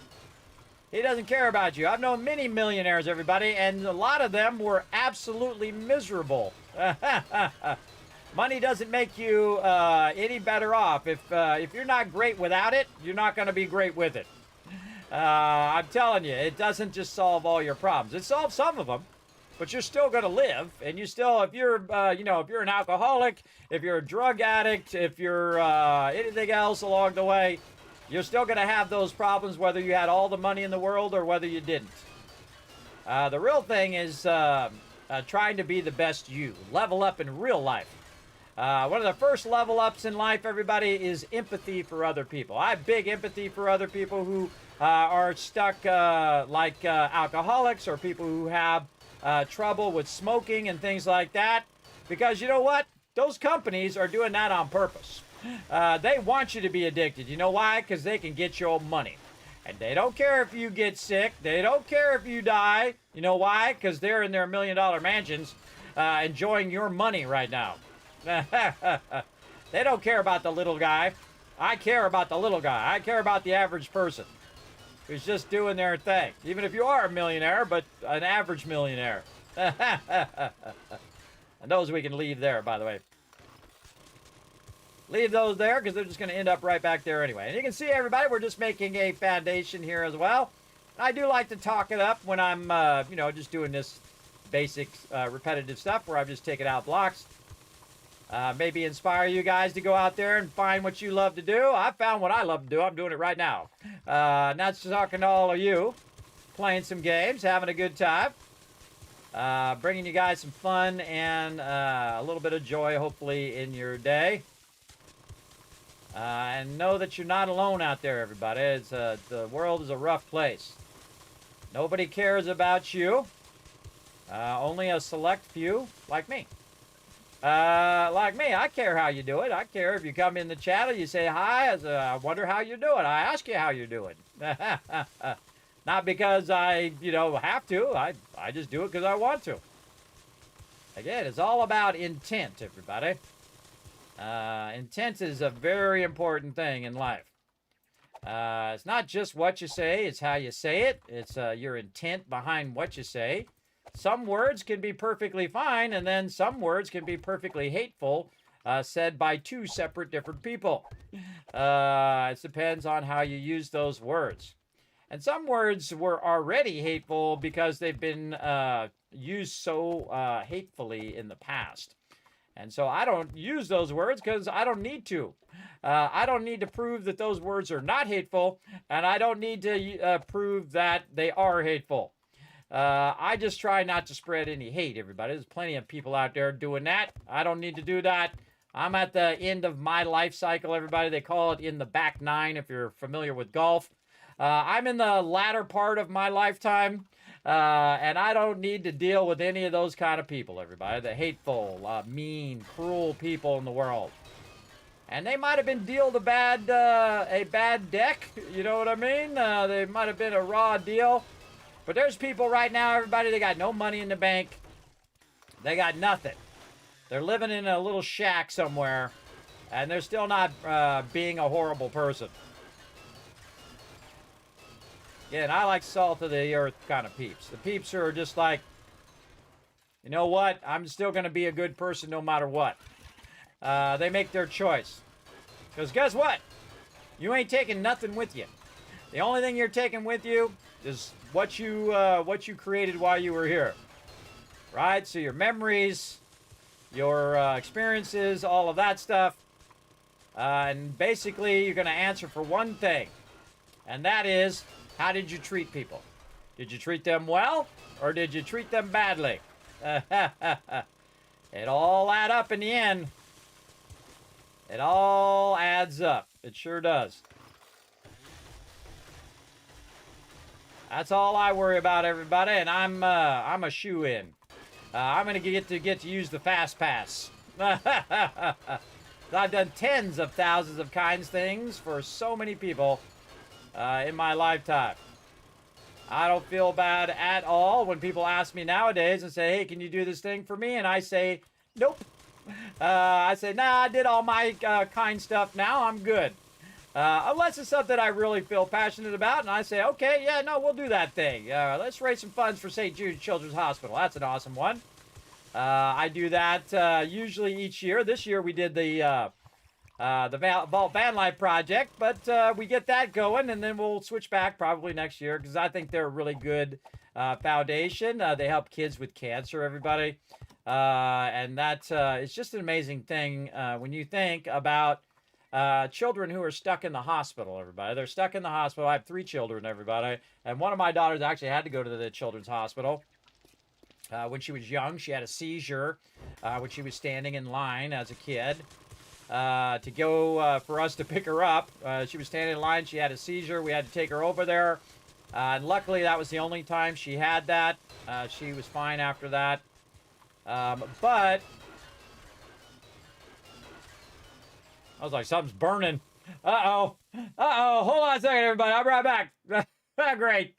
Speaker 3: He doesn't care about you. I've known many millionaires, everybody, and a lot of them were absolutely miserable. Money doesn't make you any better off. If you're not great without it, you're not going to be great with it. I'm telling you, it doesn't just solve all your problems. It solves some of them, but you're still going to live. And you still, if you're an alcoholic, if you're a drug addict, if you're anything else along the way, you're still going to have those problems whether you had all the money in the world or whether you didn't. The real thing is trying to be the best you. Level up in real life. One of the first level ups in life, everybody, is empathy for other people. I have big empathy for other people who are stuck like alcoholics or people who have trouble with smoking and things like that. Because you know what? Those companies are doing that on purpose. They want you to be addicted. You know why? Because they can get your money. And they don't care if you get sick. They don't care if you die. You know why? Because they're in their $1 million mansions enjoying your money right now. They don't care about the little guy. I care about the little guy. I care about the average person who's just doing their thing. Even if you are a millionaire, but an average millionaire. And those we can leave there, by the way. Leave those there because they're just going to end up right back there anyway. And you can see, everybody, we're just making a foundation here as well. I do like to talk it up when I'm, just doing this basic repetitive stuff where I'm just taking out blocks. Maybe inspire you guys to go out there and find what you love to do. I found what I love to do. I'm doing it right now. Not just talking to all of you, playing some games, having a good time, bringing you guys some fun and a little bit of joy, hopefully, in your day. And know that you're not alone out there, everybody. The world is a rough place. Nobody cares about you. Only a select few, like me. I care how you do it. I care if you come in the chat or you say hi. I wonder how you're doing. I ask you how you're doing. Not because I, have to. I just do it because I want to. Again, it's all about intent, everybody. Intent is a very important thing in life. It's not just what you say, it's how you say it. It's your intent behind what you say. Some words can be perfectly fine, and then some words can be perfectly hateful, said by two separate different people. It depends on how you use those words. And some words were already hateful because they've been used so hatefully in the past. And so I don't use those words because I don't need to. I don't need to prove that those words are not hateful, and I don't need to prove that they are hateful. I just try not to spread any hate, everybody. There's plenty of people out there doing that. I don't need to do that. I'm at the end of my life cycle, everybody. They call it in the back nine if you're familiar with golf. I'm in the latter part of my lifetime. And I don't need to deal with any of those kind of people, everybody. The hateful, mean, cruel people in the world. And they might have been dealt a bad deck, you know what I mean? They might have been a raw deal. But there's people right now, everybody, they got no money in the bank. They got nothing. They're living in a little shack somewhere, and they're still not being a horrible person. Again, I like salt of the earth kind of peeps. The peeps who are just like, you know what? I'm still going to be a good person no matter what. They make their choice. Because guess what? You ain't taking nothing with you. The only thing you're taking with you is what you created while you were here. Right? So your memories, your experiences, all of that stuff. And basically, you're going to answer for one thing. And that is, how did you treat people? Did you treat them well? Or did you treat them badly? It all adds up in the end. It all adds up. It sure does. That's all I worry about, everybody, and I'm a shoe-in. I'm gonna get to use the fast pass. I've done tens of thousands of kinds things for so many people in my lifetime. I don't feel bad at all when people ask me nowadays and say, hey, can you do this thing for me? And I say, nope. I say, nah, I did all my kind stuff now. I'm good. Unless it's something I really feel passionate about, and I say, okay, yeah, no, we'll do that thing. Let's raise some funds for St. Jude Children's Hospital. That's an awesome one. I do that usually each year. This year we did the Vault Van Life Project, but we get that going, and then we'll switch back probably next year, because I think they're a really good foundation. They help kids with cancer, everybody. And that it's just an amazing thing when you think about children who are stuck in the hospital, everybody. They're stuck in the hospital. I have 3 children, everybody. And one of my daughters actually had to go to the children's hospital. When she was young, she had a seizure when she was standing in line as a kid to go for us to pick her up. She was standing in line. She had a seizure. We had to take her over there. And luckily, that was the only time she had that. She was fine after that. But I was like, something's burning. Uh-oh. Uh-oh. Hold on a second, everybody. I'll be right back. Great.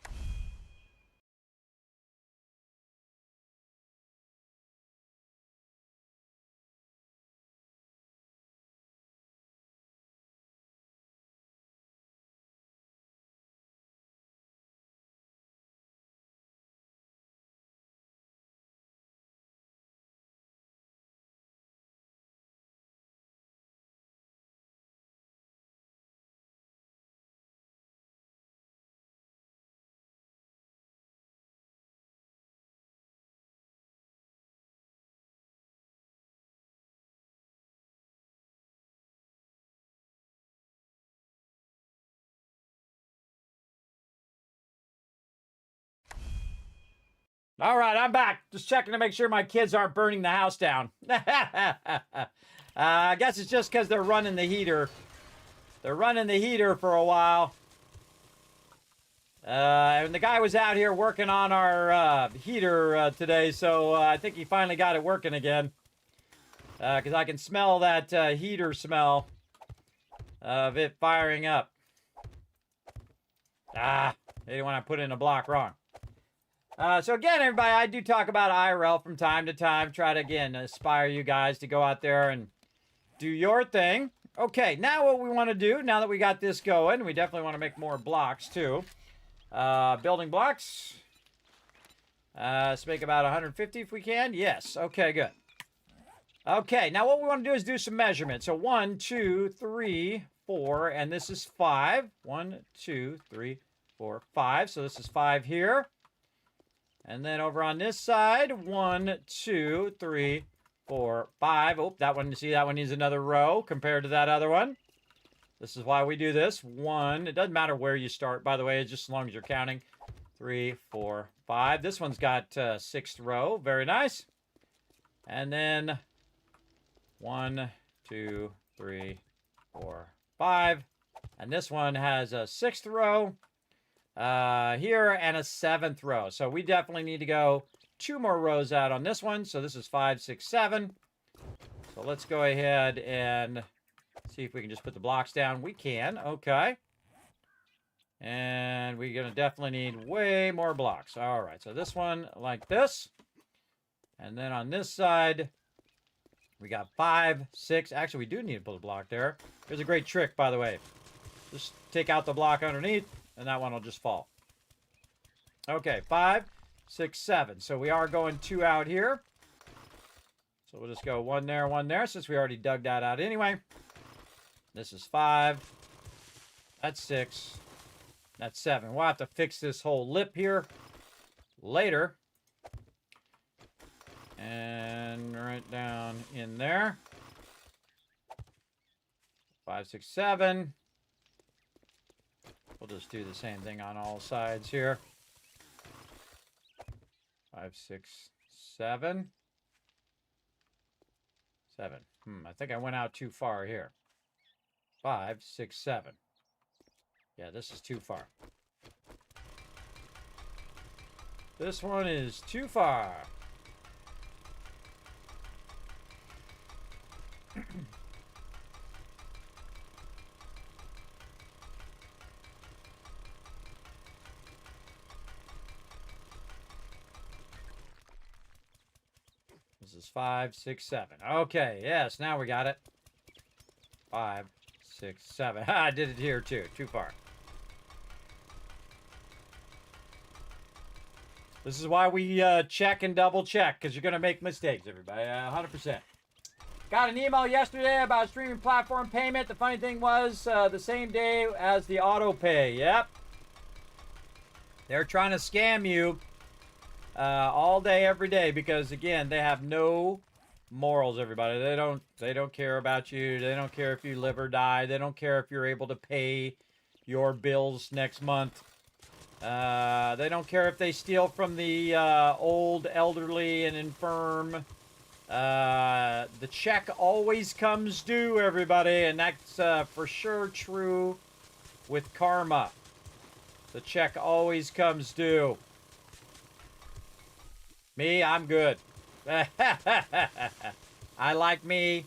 Speaker 3: All right, I'm back. Just checking to make sure my kids aren't burning the house down. I guess it's just because they're running the heater. They're running the heater for a while. And the guy was out here working on our heater today, so I think he finally got it working again. Because I can smell that heater smell of it firing up. They didn't want to put in a block wrong. So again, everybody, I do talk about IRL from time to time. Try to, again, inspire you guys to go out there and do your thing. Okay, now what we want to do, now that we got this going, we definitely want to make more blocks, too. Building blocks. Let's make about 150 if we can. Yes, okay, good. Okay, now what we want to do is do some measurements. So 1, 2, 3, 4, and this is 5. 1, 2, 3, 4, 5. So this is 5 here. And then over on this side, 1, 2, 3, 4, 5. Oh, that one, see, that one needs another row compared to that other one. This is why we do this. 1, it doesn't matter where you start, by the way, just as long as you're counting. 3, 4, 5. This one's got 6th row. Very nice. And then 1, 2, 3, 4, 5. And this one has a 6th row. Here and a 7th row. So we definitely need to go 2 more rows out on this one. So this is 5, 6, 7. So let's go ahead and see if we can just put the blocks down. We can. Okay. And we're going to definitely need way more blocks. All right. So this one like this. And then on this side, We got 5, 6. Actually, we do need to put a block there. Here's a great trick, by the way. Just take out the block underneath, and that one will just fall. Okay, 5, 6, 7. So we are going 2 out here. So we'll just go 1 there, since we already dug that out anyway. This is 5. That's 6. That's 7. We'll have to fix this whole lip here later. And right down in there. 5, 6, 7. We'll just do the same thing on all sides here. 5, 6, 7. 7. I think I went out too far here. 5, 6, 7. Yeah, this is too far. This one is too far. This is 5, 6, 7. Okay, yes, now we got it. 5, 6, 7. I did it here too. Too far. This is why we check and double check, because you're going to make mistakes, everybody. 100%. Got an email yesterday about streaming platform payment. The funny thing was the same day as the auto pay. Yep. They're trying to scam you all day, every day, because again, they have no morals, everybody. They don't care about you. They don't care if you live or die. They don't care if you're able to pay your bills next month. They don't care if they steal from the old, elderly, and infirm. The check always comes due, everybody, and that's for sure true with karma. The check always comes due. Me, I'm good. I like me.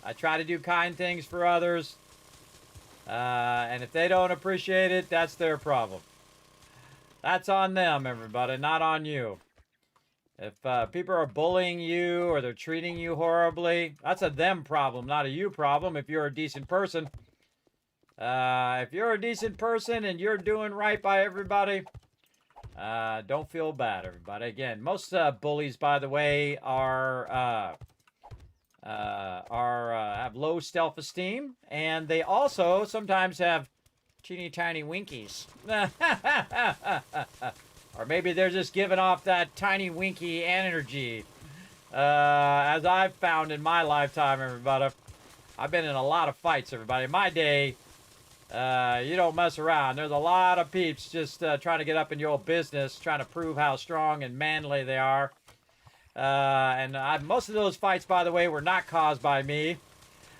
Speaker 3: I try to do kind things for others. And if they don't appreciate it, that's their problem. That's on them, everybody, not on you. If people are bullying you or they're treating you horribly, that's a them problem, not a you problem if you're a decent person. If you're a decent person and you're doing right by everybody, don't feel bad, everybody. Again, most bullies, by the way, have low self-esteem, and they also sometimes have teeny tiny winkies. Or maybe they're just giving off that tiny winky energy. As I've found in my lifetime, everybody. I've been in a lot of fights, everybody. In my day, you don't mess around. There's a lot of peeps just trying to get up in your business, trying to prove how strong and manly they are. Most of those fights, by the way, were not caused by me.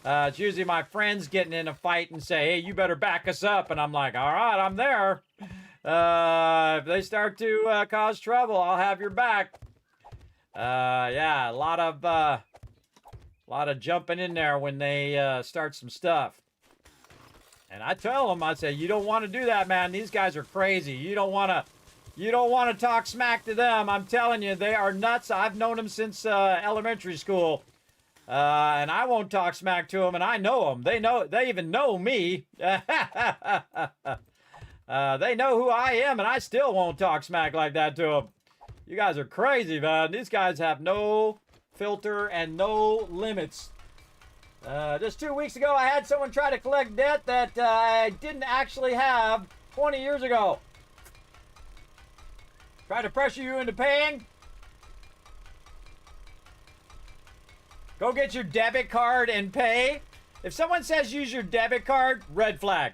Speaker 3: It's usually my friends getting in a fight and say, hey, you better back us up. And I'm like, all right, I'm there. If they start to cause trouble, I'll have your back. Yeah, a lot of jumping in there when they start some stuff. And I tell them, I say, you don't want to do that, man. These guys are crazy. You don't want to talk smack to them. I'm telling you, they are nuts. I've known them since elementary school. And I won't talk smack to them, and I know them. They even know me. They know who I am, and I still won't talk smack like that to them. You guys are crazy, man. These guys have no filter and no limits. Just 2 weeks ago, I had someone try to collect debt that I didn't actually have 20 years ago. Try to pressure you into paying. Go get your debit card and pay. If someone says use your debit card, red flag.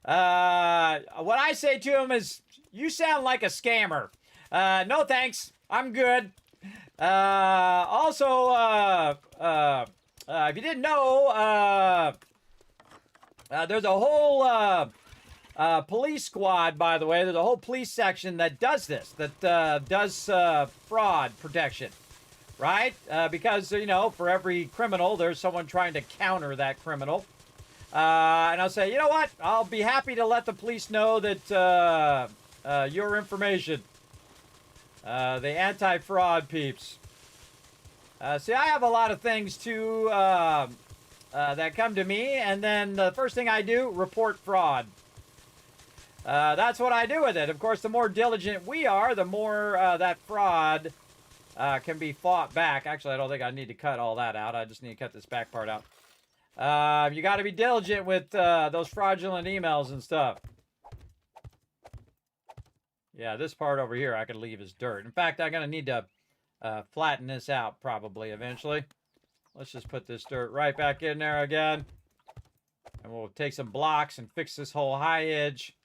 Speaker 3: What I say to them is, you sound like a scammer. No thanks. I'm good. Also, if you didn't know, there's a whole police squad, by the way. There's a whole police section that does this, that does fraud protection. Right? Because, you know, for every criminal, there's someone trying to counter that criminal. And I'll say, you know what? I'll be happy to let the police know that your information, the anti-fraud peeps. See, I have a lot of things to that come to me, and then the first thing I do, report fraud. That's what I do with it. Of course, the more diligent we are, the more that fraud can be fought back. Actually, I don't think I need to cut all that out. I just need to cut this back part out. You got to be diligent with those fraudulent emails and stuff. Yeah, this part over here I could leave as dirt. In fact, I'm going to need to flatten this out probably eventually. Let's just put this dirt right back in there again. And we'll take some blocks and fix this whole high edge.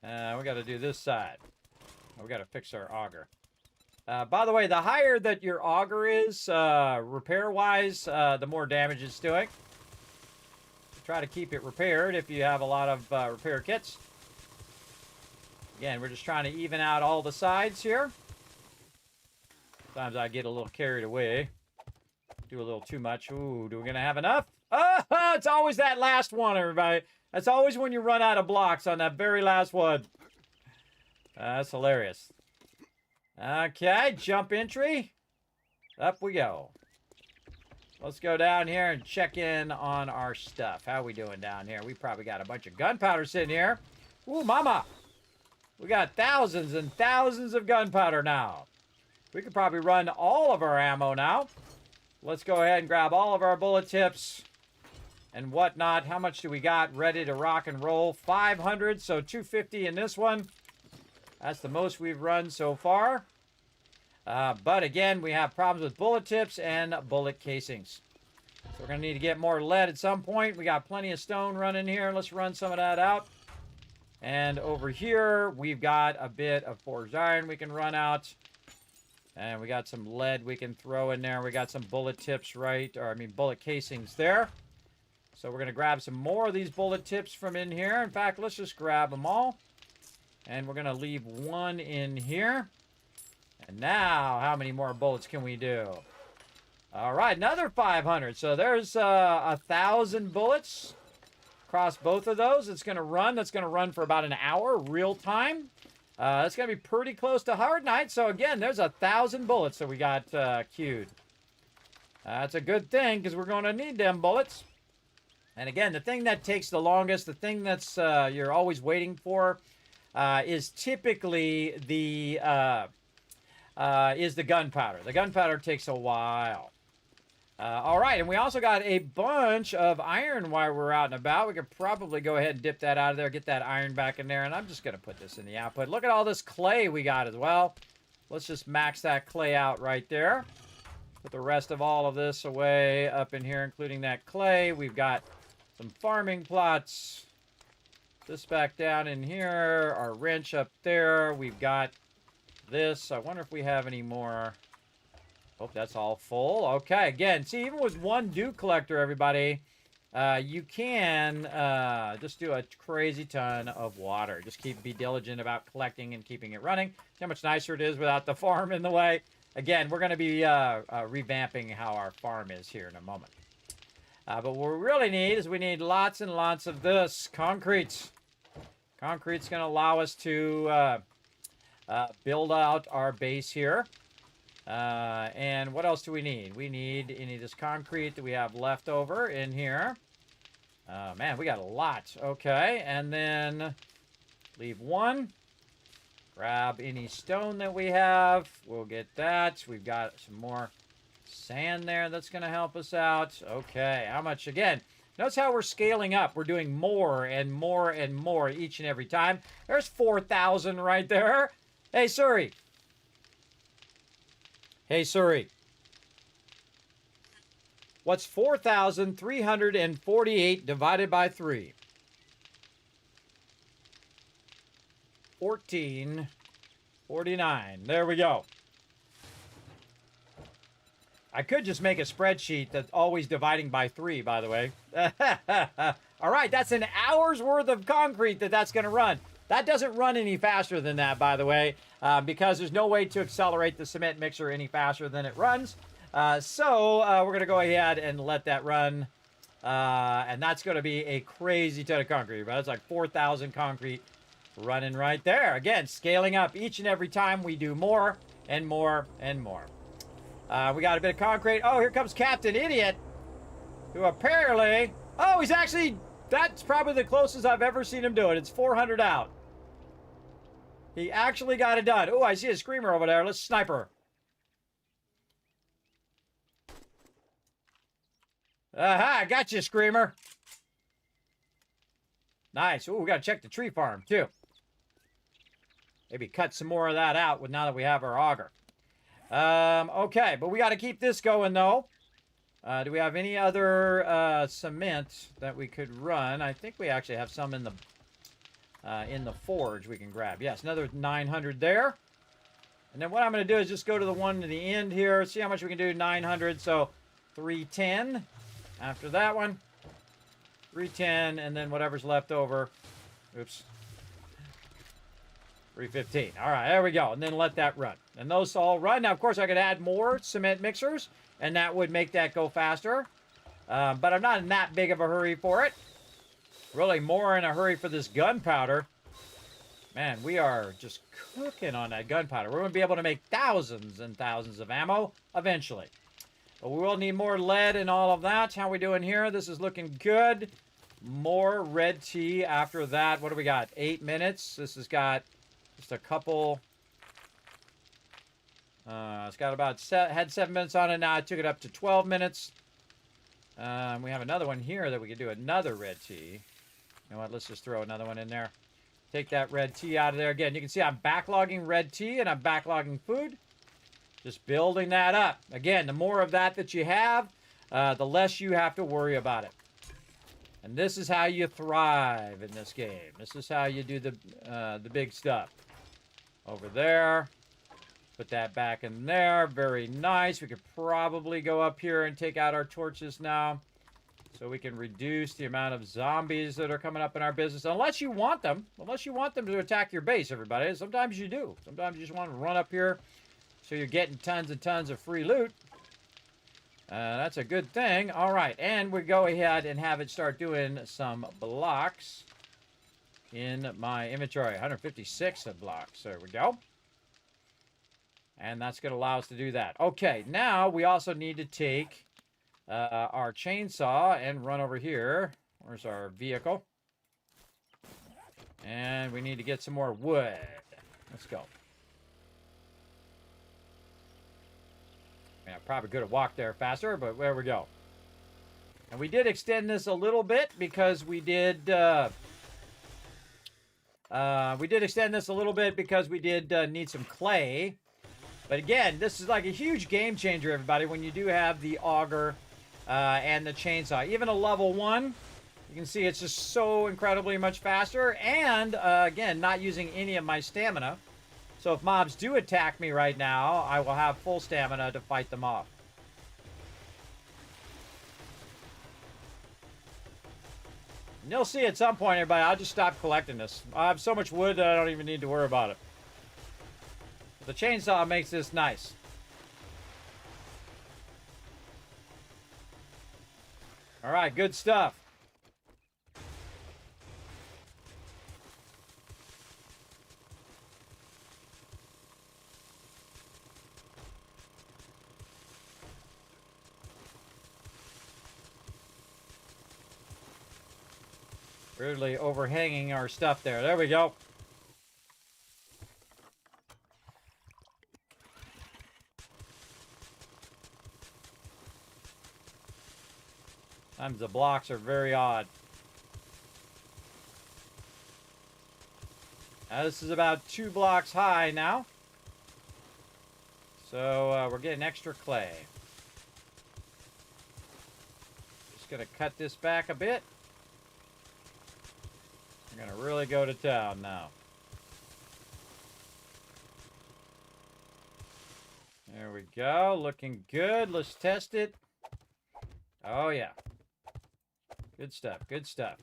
Speaker 3: We got to do this side. We got to fix our auger. By the way, the higher that your auger is, repair-wise, the more damage it's doing. Try to keep it repaired if you have a lot of repair kits. Again, we're just trying to even out all the sides here. Sometimes I get a little carried away. Do a little too much. Ooh, do we gonna have enough? Oh, it's always that last one, everybody. That's always when you run out of blocks on that very last one. That's hilarious. Okay, jump entry. Up we go. Let's go down here and check in on our stuff. How we doing down here? We probably got a bunch of gunpowder sitting here. Ooh, mama. We got thousands and thousands of gunpowder now. We could probably run all of our ammo now. Let's go ahead and grab all of our bullet tips and whatnot. How much do we got ready to rock and roll? 500, so 250 in this one. That's the most we've run so far. But again, we have problems with bullet tips and bullet casings. So we're going to need to get more lead at some point. We got plenty of stone running here. Let's run some of that out. And over here, we've got a bit of forged iron we can run out. And we got some lead we can throw in there. We got some bullet tips, bullet casings there. So we're going to grab some more of these bullet tips from in here. In fact, let's just grab them all. And we're going to leave one in here. And now, how many more bullets can we do? All right, another 500. So there's 1,000 bullets across both of those. It's going to run. That's going to run for about an hour, real time. That's going to be pretty close to hard night. So again, there's 1,000 bullets that we got queued. That's a good thing because we're going to need them bullets. And again, the thing that takes the longest, the thing that's you're always waiting for, is typically the gunpowder. The gunpowder takes a while. All right, and we also got a bunch of iron while we're out and about. We could probably go ahead and dip that out of there, get that iron back in there, and I'm just going to put this in the output. Look at all this clay we got as well. Let's just max that clay out right there. Put the rest of all of this away up in here, including that clay. We've got some farming plots. This back down in here, our wrench up there. We've got this. I wonder if we have any more. Oh, that's all full. Okay, again, see, even with one dew collector, everybody, you can just do a crazy ton of water. Just be diligent about collecting and keeping it running. See how much nicer it is without the farm in the way. Again, we're going to be revamping how our farm is here in a moment. But what we really need is we need lots and lots of this concrete. Concrete's going to allow us to build out our base here. And what else do we need? We need any of this concrete that we have left over in here. Man, we got a lot. Okay, and then leave one. Grab any stone that we have. We'll get that. We've got some more sand there that's going to help us out. Okay, how much again? Notice how we're scaling up. We're doing more and more and more each and every time. There's 4,000 right there. Hey, Suri. Hey, Suri. What's 4,348 divided by 3? 1449. There we go. I could just make a spreadsheet that's always dividing by 3, by the way. All right, that's an hour's worth of concrete that's going to run. That doesn't run any faster than that, by the way, because there's no way to accelerate the cement mixer any faster than it runs. So we're going to go ahead and let that run. And that's going to be a crazy ton of concrete. But it's like 4,000 concrete running right there. Again, scaling up each and every time we do more and more and more. We got a bit of concrete. Oh, here comes Captain Idiot, who apparently... Oh, he's actually... That's probably the closest I've ever seen him do it. It's 400 out. He actually got it done. Oh, I see a screamer over there. Let's snipe her. Aha, got you, screamer. Nice. Oh, we got to check the tree farm, too. Maybe cut some more of that out now that we have our auger. Okay, but we got to keep this going, though. Do we have any other cement that we could run? I think we actually have some in the forge we can grab. Yes, another 900 there. And then what I'm going to do is just go to the one to the end here, see how much we can do. 900, so 310 after that one. 310, and then whatever's left over. Oops. 315. All right, there we go. And then let that run. And those all run. Now, of course, I could add more cement mixers, and that would make that go faster. But I'm not in that big of a hurry for it. Really more in a hurry for this gunpowder. Man, we are just cooking on that gunpowder. We're going to be able to make thousands and thousands of ammo eventually. But we will need more lead and all of that. How we doing here? This is looking good. More red tea after that. What do we got? 8 minutes. This has got just a couple... it's got about... had 7 minutes on it. Now I took it up to 12 minutes. We have another one here that we could do another red tea. You know what? Let's just throw another one in there. Take that red tea out of there. Again, you can see I'm backlogging red tea and I'm backlogging food. Just building that up. Again, the more of that you have, the less you have to worry about it. And this is how you thrive in this game. This is how you do the big stuff. Over there. Put that back in there. Very nice. We could probably go up here and take out our torches now. So we can reduce the amount of zombies that are coming up in our business. Unless you want them. Unless you want them to attack your base, everybody. Sometimes you do. Sometimes you just want to run up here so you're getting tons and tons of free loot. That's a good thing. All right. And we go ahead and have it start doing some blocks in my inventory. 156 of blocks. There we go. And that's going to allow us to do that. Okay. Now we also need to take... our chainsaw and run over here. Where's our vehicle? And we need to get some more wood. Let's go. I probably could have walked there faster, but there we go. And we did extend this a little bit because we did extend this a little bit because we did need some clay. But again, this is like a huge game changer, everybody, when you do have the auger and the chainsaw. Even a level 1, you can see it's just so incredibly much faster. And, again, not using any of my stamina. So if mobs do attack me right now, I will have full stamina to fight them off. And you'll see at some point, everybody, I'll just stop collecting this. I have so much wood that I don't even need to worry about it. The chainsaw makes this nice. All right, good stuff. Really overhanging our stuff there. There we go. Sometimes the blocks are very odd. Now this is about 2 blocks high now. So we're getting extra clay. Just going to cut this back a bit. We're going to really go to town now. There we go. Looking good. Let's test it. Oh, yeah. Good stuff. Good stuff.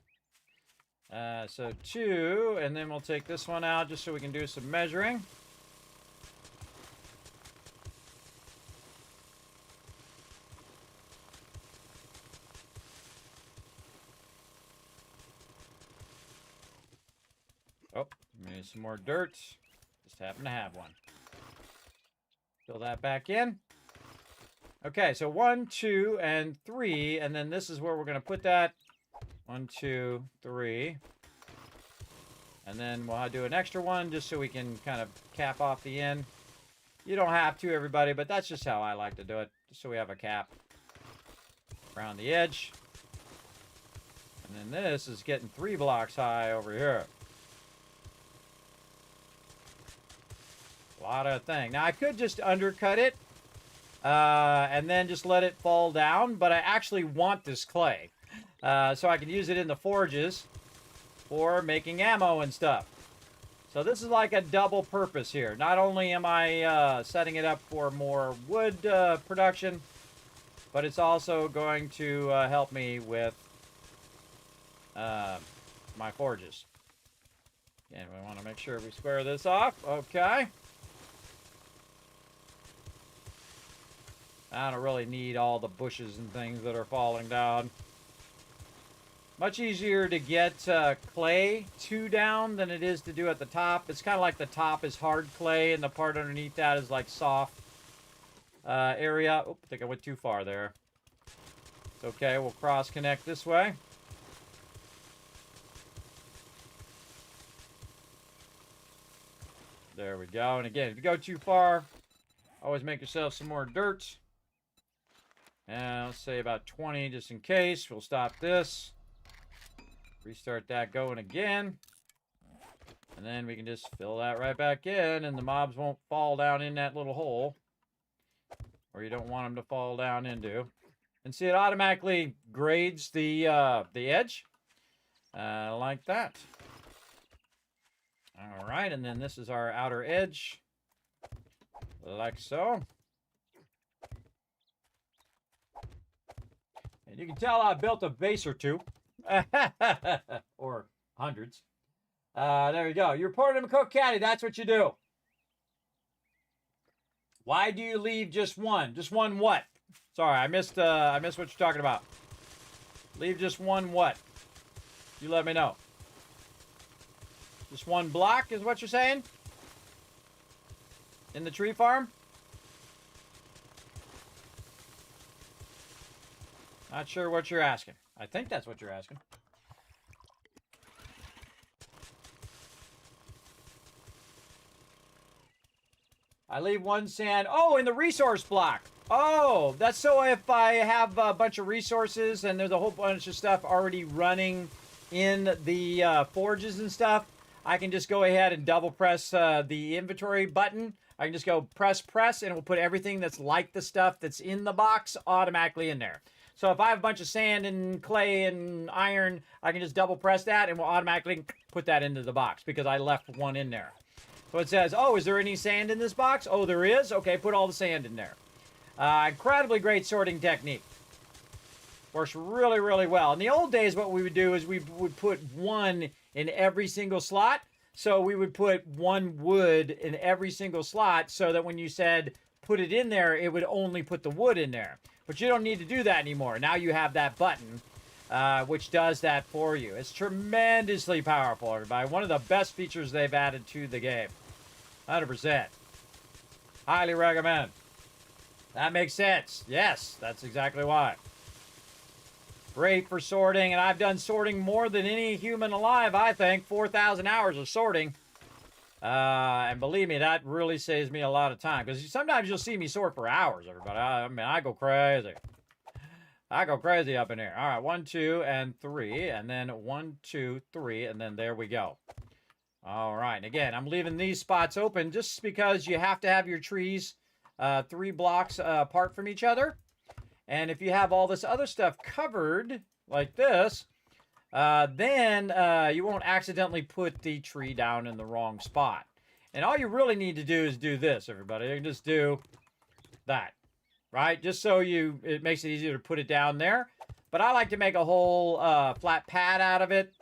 Speaker 3: So 2, and then we'll take this one out just so we can do some measuring. Oh, we need some more dirt. Just happen to have one. Fill that back in. Okay, so 1, 2, and 3, and then this is where we're going to put that. 1, 2, 3. And then we'll do an extra one just so we can kind of cap off the end. You don't have to, everybody, but that's just how I like to do it. Just so we have a cap around the edge. And then this is getting 3 blocks high over here. A lot of thing. Now, I could just undercut it and then just let it fall down, but I actually want this clay. So I can use it in the forges for making ammo and stuff. So this is like a double purpose here. Not only am I setting it up for more wood production, but it's also going to help me with my forges. And we want to make sure we square this off. Okay. I don't really need all the bushes and things that are falling down. Much easier to get clay 2 down than it is to do at the top. It's kind of like the top is hard clay and the part underneath that is like soft area. Oh, I think I went too far there. It's okay. We'll cross connect this way. There we go. And again, if you go too far, always make yourself some more dirt. And let's say about 20 just in case. We'll stop this. Restart that going again. And then we can just fill that right back in and the mobs won't fall down in that little hole. Or you don't want them to fall down into. And see, it automatically grades the edge. Like that. All right, and then this is our outer edge. Like so. And you can tell I built a base or two. Or hundreds. There you go. You're pouring in a Coke caddy. That's what you do. Why do you leave just one? Just one what? Sorry, I missed what you're talking about. Leave just one what? You let me know. Just one block is what you're saying? In the tree farm? Not sure what you're asking. I think that's what you're asking. I leave one sand. Oh, in the resource block. Oh, that's so if I have a bunch of resources and there's a whole bunch of stuff already running in the forges and stuff, I can just go ahead and double press the inventory button. I can just go press, and it will put everything that's like the stuff that's in the box automatically in there. So if I have a bunch of sand and clay and iron, I can just double press that and we'll automatically put that into the box because I left one in there. So it says, oh, is there any sand in this box? Oh, there is? Okay, put all the sand in there. Incredibly great sorting technique. Works really, really well. In the old days, what we would do is we would put one in every single slot. So we would put one wood in every single slot so that when you said put it in there, it would only put the wood in there. But you don't need to do that anymore. Now you have that button, which does that for you. It's tremendously powerful, everybody. One of the best features they've added to the game. 100%. Highly recommend. That makes sense. Yes, that's exactly why. Great for sorting, and I've done sorting more than any human alive, I think. 4,000 hours of sorting. And believe me, that really saves me a lot of time. Because sometimes you'll see me sort for hours, everybody. I mean, I go crazy. I go crazy up in here. All right, 1, 2, and 3. And then 1, 2, 3. And then there we go. All right. And again, I'm leaving these spots open just because you have to have your trees 3 blocks apart from each other. And if you have all this other stuff covered like this, then you won't accidentally put the tree down in the wrong spot. And all you really need to do is do this, everybody. You can just do that, right? Just so it makes it easier to put it down there. But I like to make a whole flat pad out of it.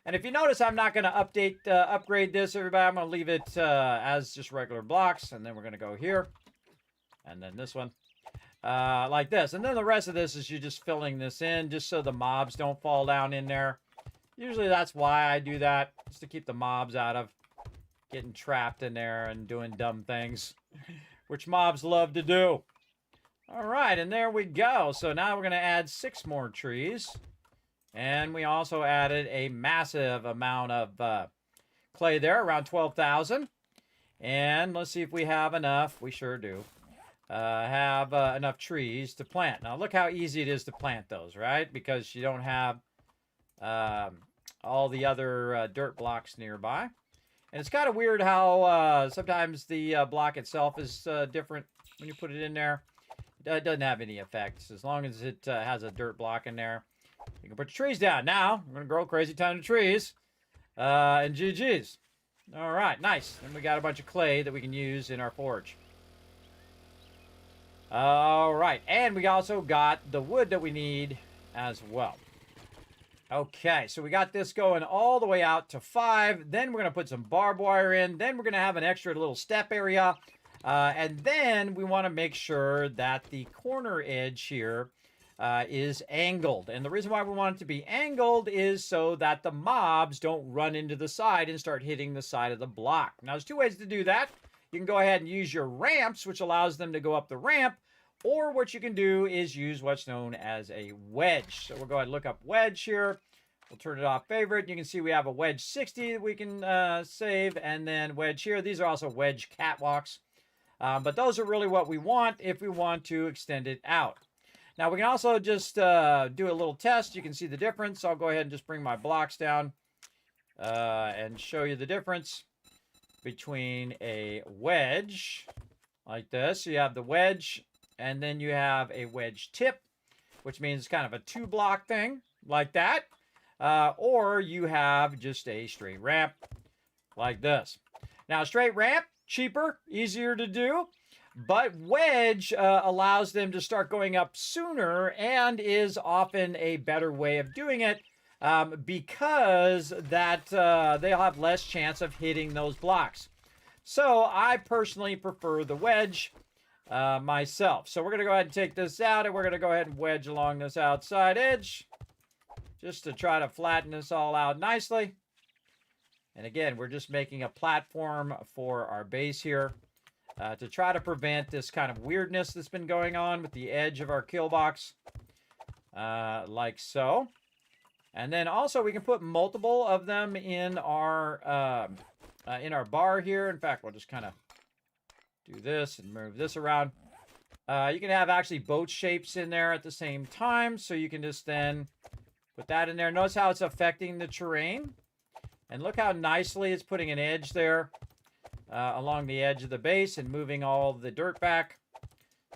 Speaker 3: And if you notice, I'm not going to upgrade this, everybody. I'm going to leave it as just regular blocks. And then we're going to go here. And then this one. Like this. And then the rest of this is you just filling this in just so the mobs don't fall down in there. Usually that's why I do that. Just to keep the mobs out of getting trapped in there and doing dumb things. Which mobs love to do. All right, and there we go. So now we're going to add 6 more trees. And we also added a massive amount of clay there, around 12,000. And let's see if we have enough. We sure do. Have enough trees to plant. Now look how easy it is to plant those, right? Because you don't have all the other dirt blocks nearby. And it's kind of weird how sometimes the block itself is different when you put it in there. It doesn't have any effects. As long as it has a dirt block in there, you can put your trees down. Now, I'm going to grow a crazy ton of trees. And GG's. All right, nice. And we got a bunch of clay that we can use in our forge. All right, and we also got the wood that we need as well. Okay, so we got this going all the way out to 5. Then we're going to put some barbed wire in. Then we're going to have an extra little step area. And then we want to make sure that the corner edge here is angled. And the reason why we want it to be angled is so that the mobs don't run into the side and start hitting the side of the block. Now, there's 2 ways to do that. You can go ahead and use your ramps, which allows them to go up the ramp. Or what you can do is use what's known as a wedge. So we'll go ahead and look up wedge here. We'll turn it off favorite. You can see we have a wedge 60 that we can save. And then wedge here. These are also wedge catwalks. But those are really what we want if we want to extend it out. Now, we can also just do a little test. You can see the difference. I'll go ahead and just bring my blocks down and show you the difference between a wedge like this. So you have the wedge, and then you have a wedge tip, which means it's kind of a 2-block thing like that. Or you have just a straight ramp like this. Now, a straight ramp, cheaper, easier to do. But wedge allows them to start going up sooner and is often a better way of doing it because that they'll have less chance of hitting those blocks. So I personally prefer the wedge myself. So we're going to go ahead and take this out, and we're going to go ahead and wedge along this outside edge just to try to flatten this all out nicely. And again, we're just making a platform for our base here. To try to prevent this kind of weirdness that's been going on with the edge of our kill box, like so. And then also we can put multiple of them in our bar here. In fact, we'll just kind of do this and move this around. You can have actually both shapes in there at the same time, so you can just then put that in there. Notice how it's affecting the terrain. And look how nicely it's putting an edge there. Along the edge of the base and moving all the dirt back.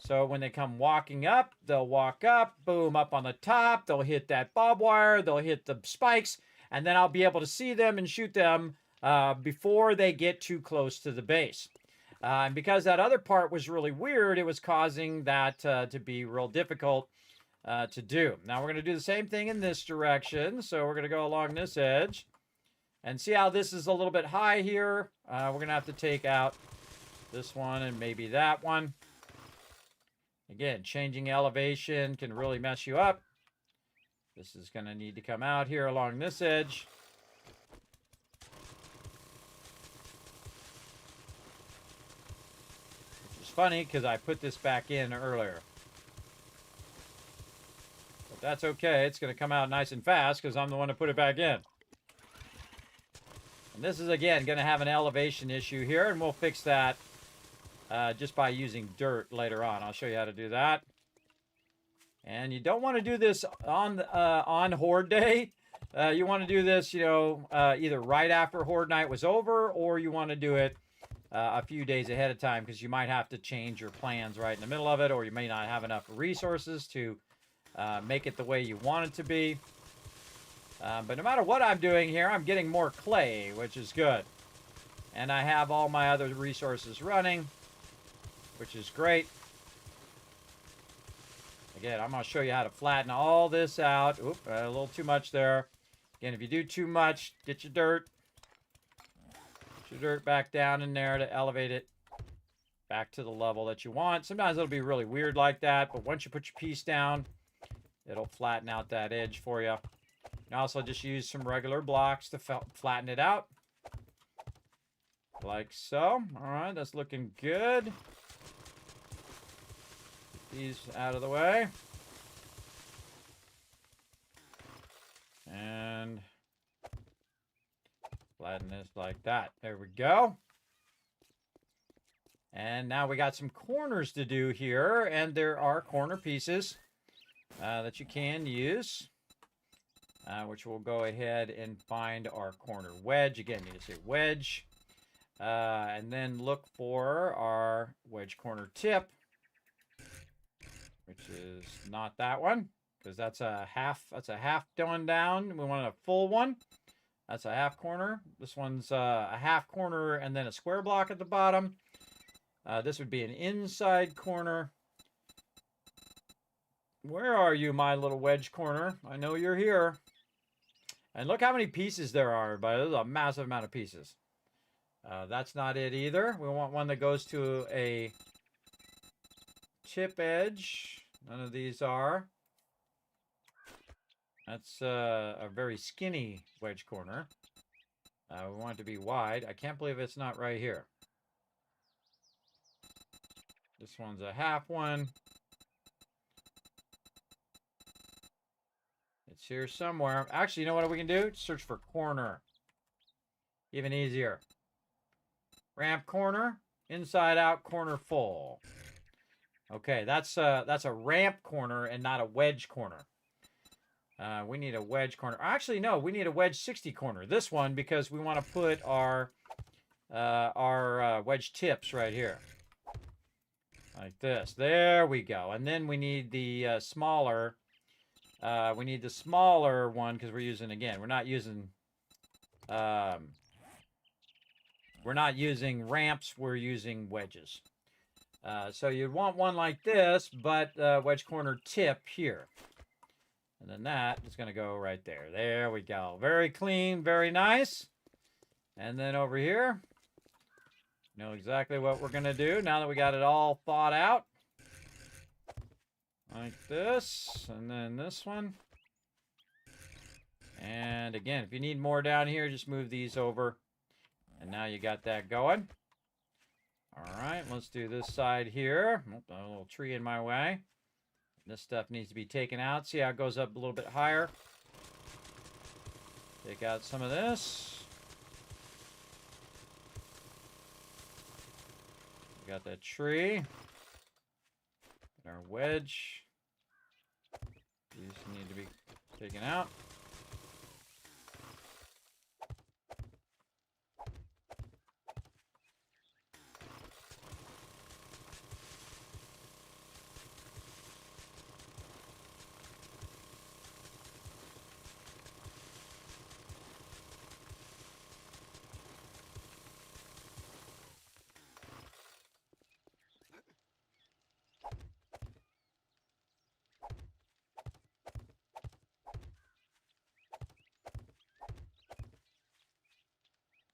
Speaker 3: So when they come walking up, they'll walk up, boom, up on the top. They'll hit that barbed wire. They'll hit the spikes. And then I'll be able to see them and shoot them before they get too close to the base. And because that other part was really weird, it was causing that to be real difficult to do. Now we're going to do the same thing in this direction. So we're going to go along this edge. And see how this is a little bit high here? We're going to have to take out this one and maybe that one. Again, changing elevation can really mess you up. This is going to need to come out here along this edge. Which is funny because I put this back in earlier. But that's okay. It's going to come out nice and fast because I'm the one to put it back in. And this is, again, going to have an elevation issue here, and we'll fix that just by using dirt later on. I'll show you how to do that. And you don't want to do this on Horde Day. You want to do this, either right after Horde Night was over, or you want to do it a few days ahead of time, because you might have to change your plans right in the middle of it, or you may not have enough resources to make it the way you want it to be. But no matter what I'm doing here, I'm getting more clay, which is good. And I have all my other resources running, which is great. Again, I'm going to show you how to flatten all this out. Oop, a little too much there. Again, if you do too much, get your dirt. Get your dirt back down in there to elevate it back to the level that you want. Sometimes it'll be really weird like that, but once you put your piece down, it'll flatten out that edge for you. You can also just use some regular blocks to flatten it out. Like so. All right, that's looking good. these out of the way. And flatten this like that. There we go. And now we got some corners to do here, and there are corner pieces that you can use, which we'll go ahead and find our corner wedge. Again, you just say wedge, and then look for our wedge corner tip, which is not that one, because that's a half going down. We want a full one. That's a half corner. This one's a half corner and then a square block at the bottom. This would be an inside corner. Where are you, my little wedge corner? I know you're here. And look how many pieces there are, everybody. There's a massive amount of pieces. That's not it either. We want one that goes to a tip edge. None of these are. That's a very skinny wedge corner. We want it to be wide. I can't believe it's not right here. This one's a half one. It's here somewhere. Actually, you know what we can do? Search for corner. Even easier. Ramp corner, inside out corner full. Okay, that's a ramp corner and not a wedge corner. We need a wedge corner. Actually, no, we need a wedge 60 corner. This one, because we want to put our wedge tips right here. Like this. There we go. And then we need the smaller. We need the smaller one because we're using, again, we're not using ramps. We're using wedges. So you'd want one like this, but wedge corner tip here. And then that is going to go right there. There we go. Very clean, very nice. And then over here, know exactly what we're going to do now that we got it all thought out. Like this, and then this one. And again, if you need more down here, just move these over. And now you got that going. All right, let's do this side here. Oh, a little tree in my way. This stuff needs to be taken out. See how it goes up a little bit higher? Take out some of this. Got that tree. Our wedge. These need to be taken out.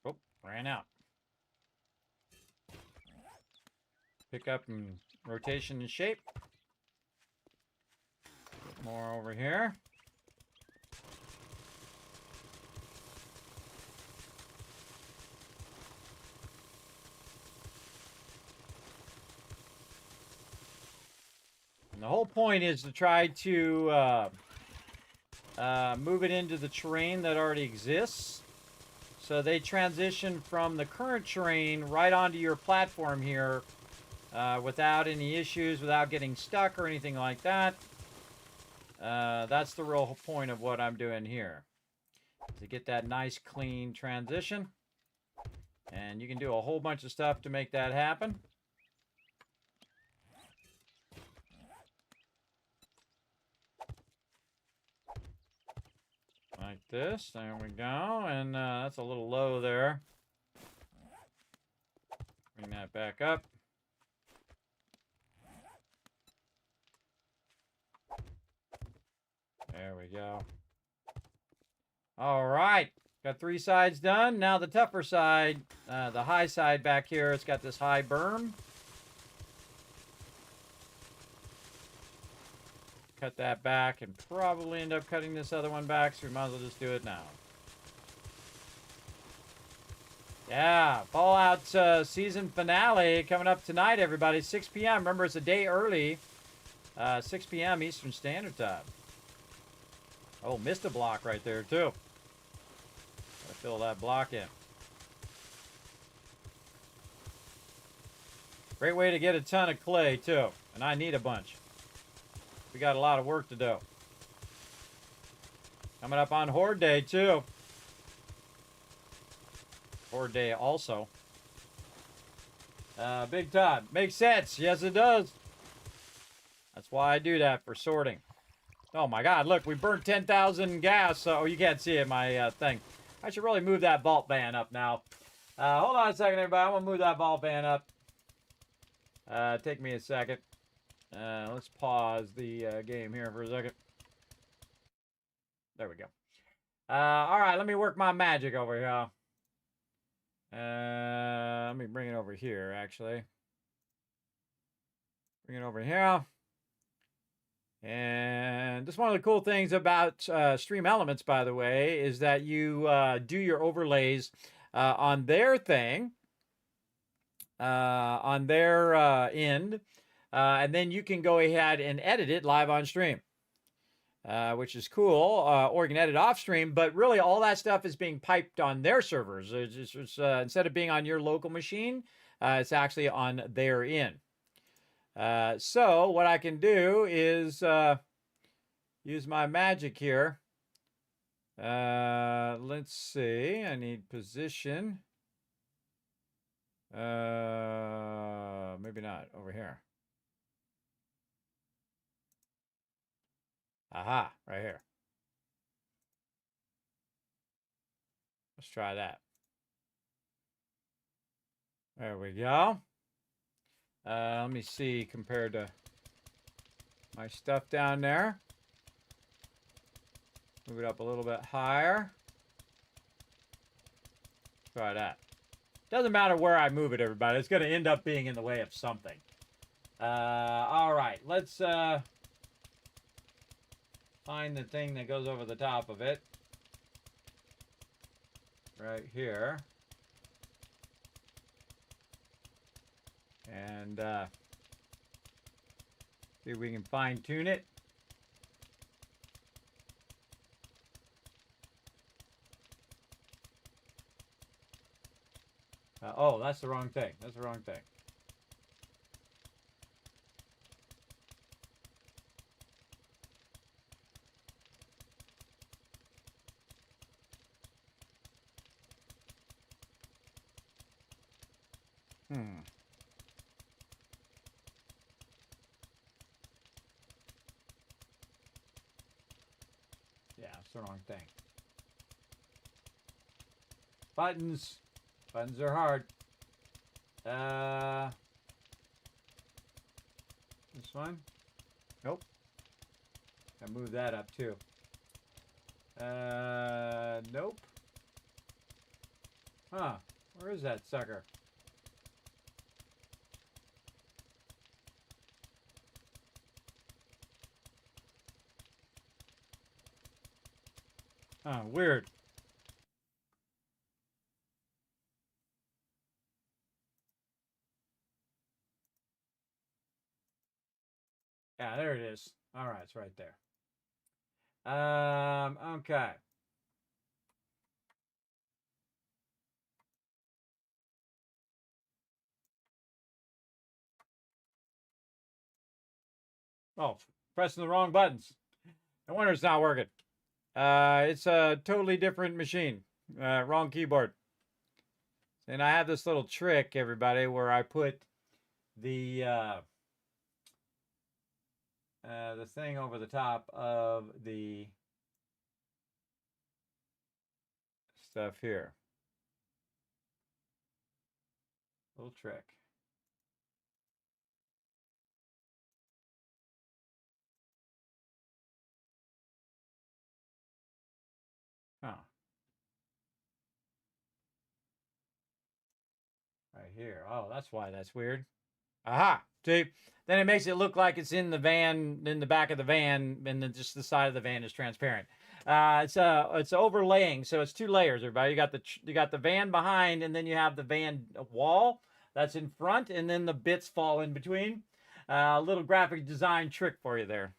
Speaker 3: Oh, ran out. Pick up in rotation and shape. Put more over here. And the whole point is to try to move it into the terrain that already exists. So they transition from the current terrain right onto your platform here without any issues, without getting stuck or anything like that. That's the real point of what I'm doing here. To get that nice, clean transition. And you can do a whole bunch of stuff to make that happen. Like this. There we go. And that's a little low there. Bring that back up. There we go. All right. Got 3 sides done. Now the tougher side, the high side back here, it's got this high berm. Cut that back and probably end up cutting this other one back, so we might as well just do it now. Yeah, Fallout season finale coming up tonight, everybody. 6 p.m. Remember, it's a day early. 6 p.m. Eastern Standard Time. Oh, missed a block right there, too. Gotta fill that block in. Great way to get a ton of clay, too. And I need a bunch. We got a lot of work to do. Coming up on Horde Day, too. Horde Day also. Big time. Makes sense. Yes, it does. That's why I do that, for sorting. Oh, my God. Look, we burnt 10,000 gas. Oh, you can't see it, my thing. I should really move that vault ban up now. Hold on a second, everybody. I'm going to move that vault ban up. Take me a second. Let's pause the game here for a second. There we go. All right, let me work my magic over here. Let me bring it over here, actually. Bring it over here. And this is one of the cool things about Stream Elements, by the way, is that you do your overlays on their thing, on their end, and then you can go ahead and edit it live on stream, which is cool, or you can edit off stream, but really all that stuff is being piped on their servers. It's instead of being on your local machine, it's actually on their end. So what I can do is use my magic here. Let's see. I need position. Maybe not. Over here. Aha, right here. Let's try that. There we go. Let me see compared to my stuff down there. Move it up a little bit higher. Try that. Doesn't matter where I move it, everybody. It's going to end up being in the way of something. All right. Let's find the thing that goes over the top of it. Right here. And see if we can fine tune it. Oh, that's the wrong thing. That's the wrong thing. Yeah, it's the wrong thing. Buttons. Buttons are hard. This one? Nope. I move that up too. Nope. Huh. Where is that sucker? Huh, weird. Yeah, there it is. All right, it's right there. Okay. Oh, pressing the wrong buttons. No wonder it's not working. It's a totally different machine. Wrong keyboard. And I have this little trick, everybody, where I put the thing over the top of the stuff here. Little trick. Huh. Right here. Oh, that's why that's weird. Aha. See? Then it makes it look like it's in the van, in the back of the van, and then just the side of the van is transparent. It's overlaying, so it's two layers, everybody. You got the van behind, and then you have the van wall that's in front, and then the bits fall in between. Little graphic design trick for you there.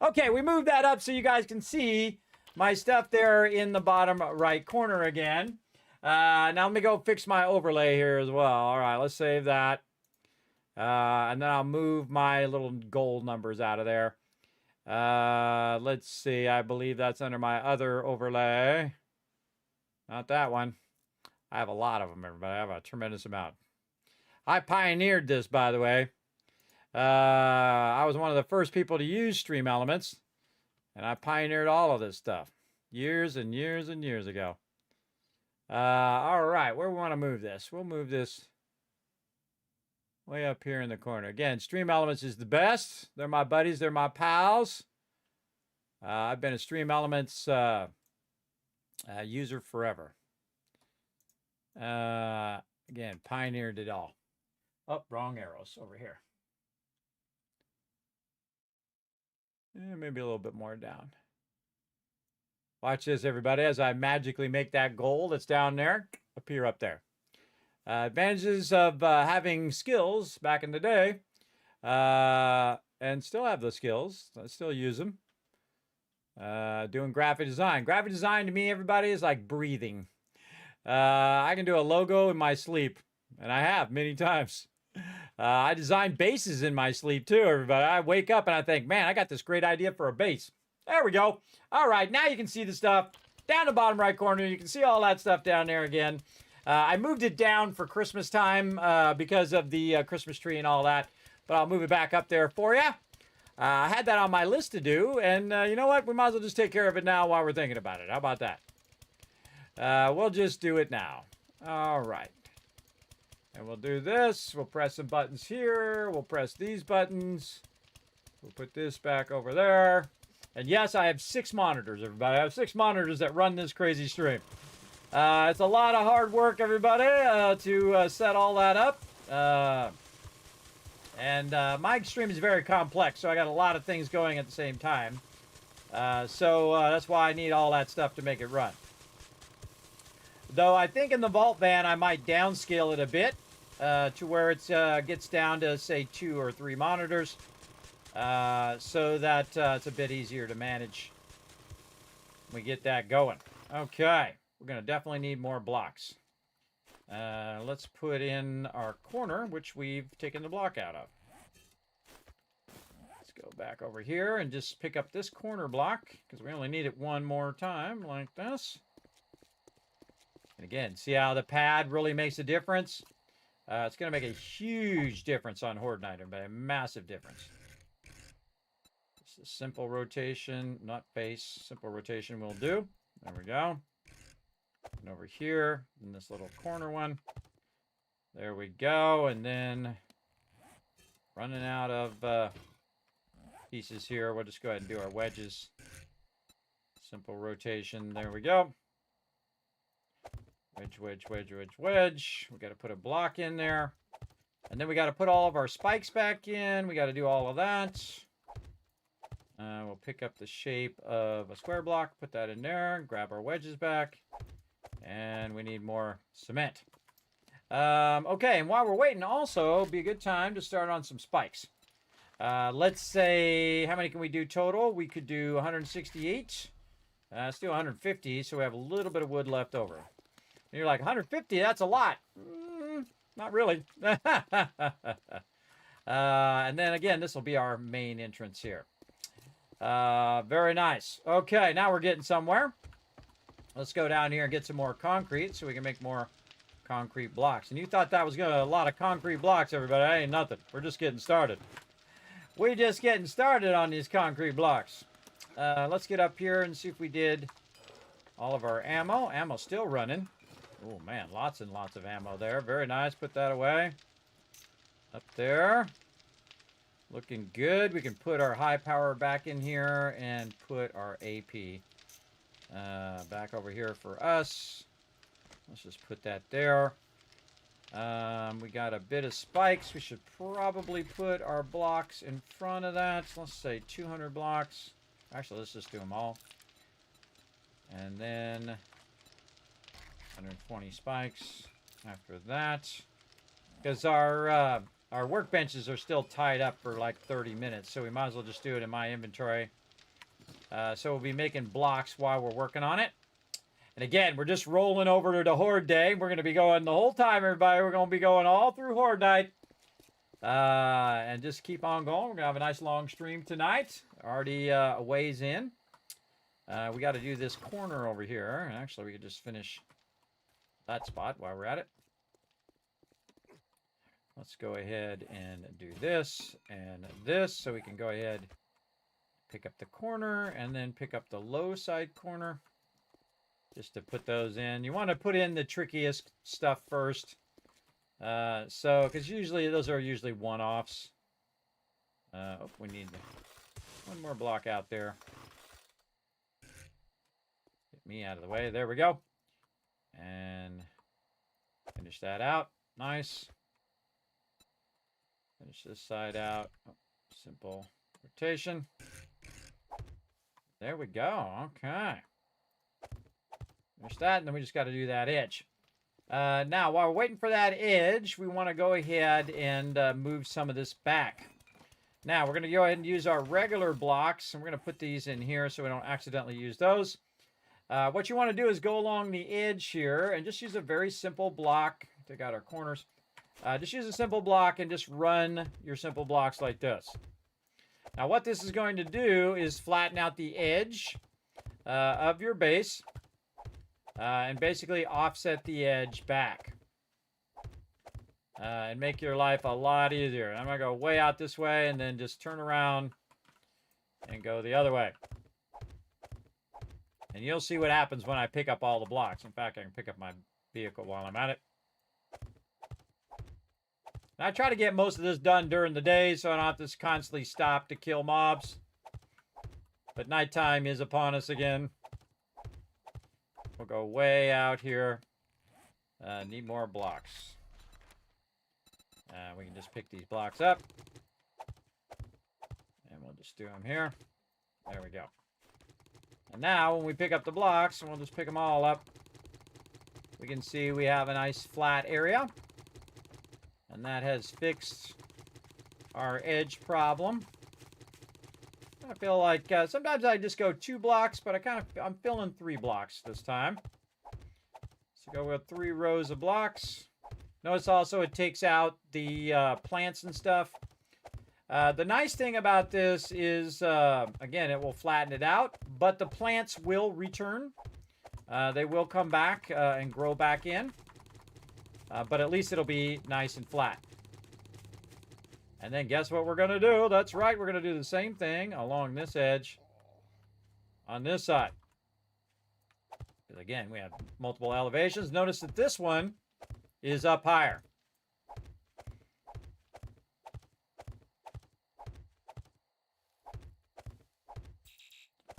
Speaker 3: Okay, we moved that up so you guys can see my stuff there in the bottom right corner again. Now let me go fix my overlay here as well. All right, let's save that. And then I'll move my little gold numbers out of there. Let's see. I believe that's under my other overlay. Not that one. I have a lot of them, everybody. I have a tremendous amount. I pioneered this, by the way. I was one of the first people to use Stream Elements, and I pioneered all of this stuff years and years and years ago. All right, where we want to move this? We'll move this way up here in the corner. Again, Stream Elements is the best. They're my buddies. They're my pals. I've been a Stream Elements user forever. Again, pioneered it all. Oh, wrong arrows over here. Maybe a little bit more down. Watch this, everybody, as I magically make that goal that's down there appear up there. Advantages of having skills back in the day, and still have those skills. I still use them. Doing graphic design. Graphic design to me, everybody, is like breathing. I can do a logo in my sleep, and I have many times. I design bases in my sleep too, everybody. I wake up and I think, man, I got this great idea for a base. There we go. All right, now you can see the stuff down the bottom right corner. You can see all that stuff down there again. I moved it down for Christmas time because of the Christmas tree and all that, but I'll move it back up there for you. I had that on my list to do, and you know what? We might as well just take care of it now while we're thinking about it. How about that? We'll just do it now. All right. And we'll do this. We'll press some buttons here. We'll press these buttons. We'll put this back over there. And yes, I have 6 monitors, everybody. I have 6 monitors that run this crazy stream. It's a lot of hard work, everybody, to set all that up. And my stream is very complex, so I got a lot of things going at the same time. So that's why I need all that stuff to make it run. Though I think in the Vault Van, I might downscale it a bit to where it gets down to, say, 2 or 3 monitors. So that it's a bit easier to manage when we get that going. Okay, we're going to definitely need more blocks. Let's put in our corner, which we've taken the block out of. Let's go back over here and just pick up this corner block, because we only need it one more time, like this. And again, see how the pad really makes a difference? It's going to make a huge difference on Horde Night, but a massive difference. Just a simple rotation, not face, simple rotation will do. There we go. And over here, in this little corner one. There we go. And then running out of pieces here, we'll just go ahead and do our wedges. Simple rotation. There we go. Wedge, wedge, wedge, wedge, wedge. We got to put a block in there. And then we got to put all of our spikes back in. We got to do all of that. We'll pick up the shape of a square block, put that in there, grab our wedges back. And we need more cement. Okay, and while we're waiting, also, it'd be a good time to start on some spikes. Let's say, how many can we do total? We could do 168. Let's do 150, so we have a little bit of wood left over. And you're like, 150, that's a lot. Not really. And then again, this will be our main entrance here. Very nice. Okay, now we're getting somewhere. Let's go down here and get some more concrete so we can make more concrete blocks. And you thought that was a lot of concrete blocks, everybody. That ain't nothing. We're just getting started. We're just getting started on these concrete blocks. Let's get up here and see if we did all of our ammo. Ammo's still running. Oh, man, lots and lots of ammo there. Very nice. Put that away. Up there. Looking good. We can put our high power back in here and put our AP back over here for us. Let's just put that there. We got a bit of spikes. We should probably put our blocks in front of that. So let's say 200 blocks. Actually, let's just do them all. And then 120 spikes after that. Because our our workbenches are still tied up for like 30 minutes, so we might as well just do it in my inventory. So we'll be making blocks while we're working on it. And again, we're just rolling over to the Horde Day. We're going to be going the whole time, everybody. We're going to be going all through Horde Night. And just keep on going. We're going to have a nice long stream tonight. Already a ways in. We got to do this corner over here. And actually, we could just finish that spot while we're at it. Let's go ahead and do this and this. So we can go ahead, pick up the corner, and then pick up the low side corner. Just to put those in. You want to put in the trickiest stuff first. Because usually those are usually one-offs. Oh, we need one more block out there. Get me out of the way. There we go. And finish that out. Nice. Finish this side out. Oh, simple rotation. There we go. Okay. Finish that, and then we just got to do that edge. Now, while we're waiting for that edge, we want to go ahead and move some of this back. Now, we're going to go ahead and use our regular blocks, and we're going to put these in here so we don't accidentally use those. What you want to do is go along the edge here and just use a very simple block. Take out our corners. Just use a simple block and just run your simple blocks like this. Now, what this is going to do is flatten out the edge of your base. And basically offset the edge back. And make your life a lot easier. I'm going to go way out this way and then just turn around and go the other way. And you'll see what happens when I pick up all the blocks. In fact, I can pick up my vehicle while I'm at it. And I try to get most of this done during the day so I don't have to constantly stop to kill mobs. But nighttime is upon us again. We'll go way out here. Need more blocks. We can just pick these blocks up. And we'll just do them here. There we go. And now, when we pick up the blocks, and we'll just pick them all up, we can see we have a nice flat area. And that has fixed our edge problem. I feel like sometimes I just go 2 blocks, but I'm filling 3 blocks this time. So go with 3 rows of blocks. Notice also it takes out the plants and stuff. The nice thing about this is, again, it will flatten it out, but the plants will return. They will come back and grow back in. But at least it'll be nice and flat. And then guess what we're going to do? That's right, we're going to do the same thing along this edge on this side. Because again, we have multiple elevations. Notice that this one is up higher.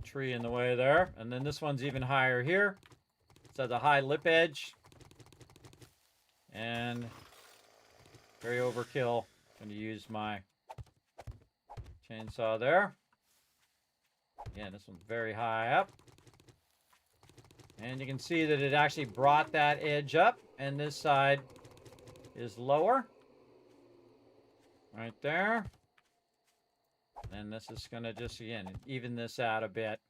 Speaker 3: Tree in the way there. And then this one's even higher here. So it's a high lip edge. And very overkill. Going to use my chainsaw there. Again, this one's very high up. And you can see that it actually brought that edge up. And this side is lower. Right there. And this is going to just, again, even this out a bit.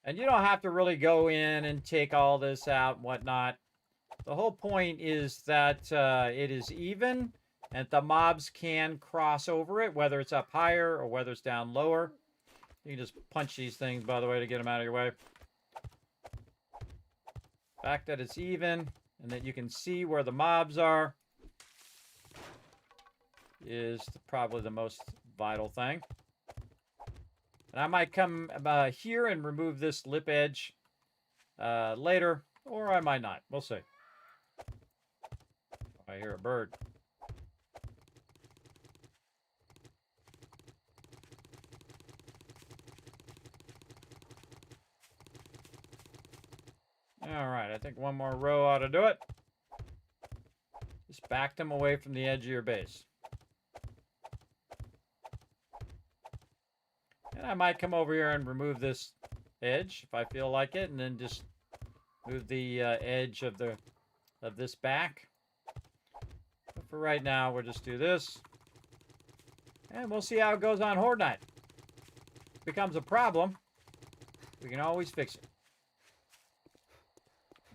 Speaker 3: And you don't have to really go in and take all this out and whatnot. The whole point is that it is even. And the mobs can cross over it, whether it's up higher or whether it's down lower. You can just punch these things, by the way, to get them out of your way. The fact that it's even and that you can see where the mobs are is probably the most vital thing. And I might come here and remove this lip edge later, or I might not. We'll see. I hear a bird. All right, I think one more row ought to do it. Just back them away from the edge of your base. And I might come over here and remove this edge if I feel like it, and then just move the edge of this back. But for right now, we'll just do this. And we'll see how it goes on Horde Night. If it becomes a problem, we can always fix it.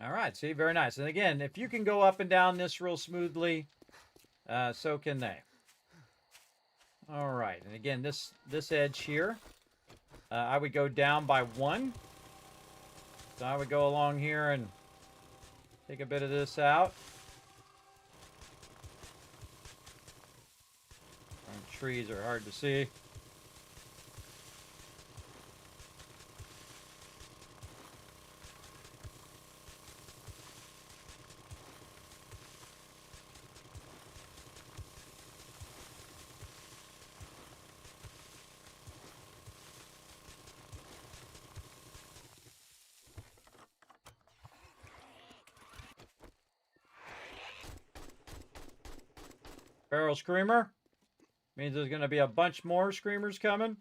Speaker 3: All right, see, very nice. And again, if you can go up and down this real smoothly, so can they. All right, and again, this edge here, I would go down by 1. So I would go along here and take a bit of this out. Trees are hard to see. Barrel Screamer. Means there's going to be a bunch more Screamers coming.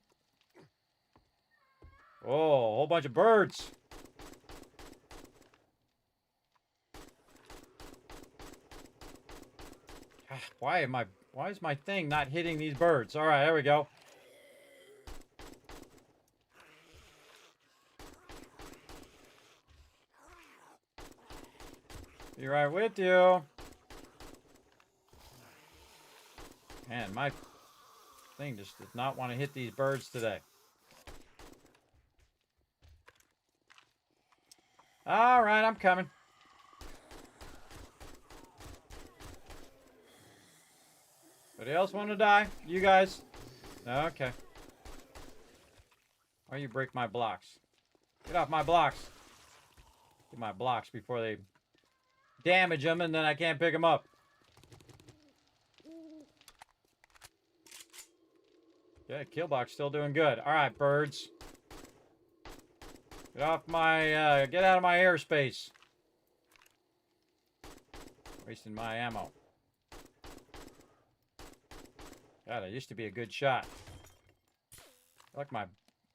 Speaker 3: Oh, a whole bunch of birds. Why is my thing not hitting these birds? All right, there we go. Be right with you. Man, my thing just does not want to hit these birds today. All right, I'm coming. Anybody else want to die? You guys? Okay. Or you break my blocks. Get off my blocks. Get my blocks before they damage them and then I can't pick them up. Okay, kill box still doing good. All right, birds. Get off my, get out of my airspace. Wasting my ammo. God, I used to be a good shot. I like my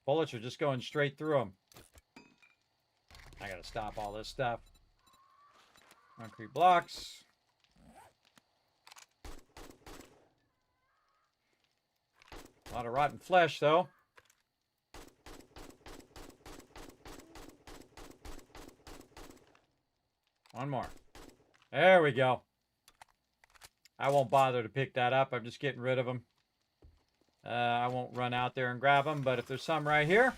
Speaker 3: bullets are just going straight through them. I gotta stop all this stuff. Concrete blocks. A lot of rotten flesh, though. One more. There we go. I won't bother to pick that up. I'm just getting rid of them. I won't run out there and grab them, but if there's some right here.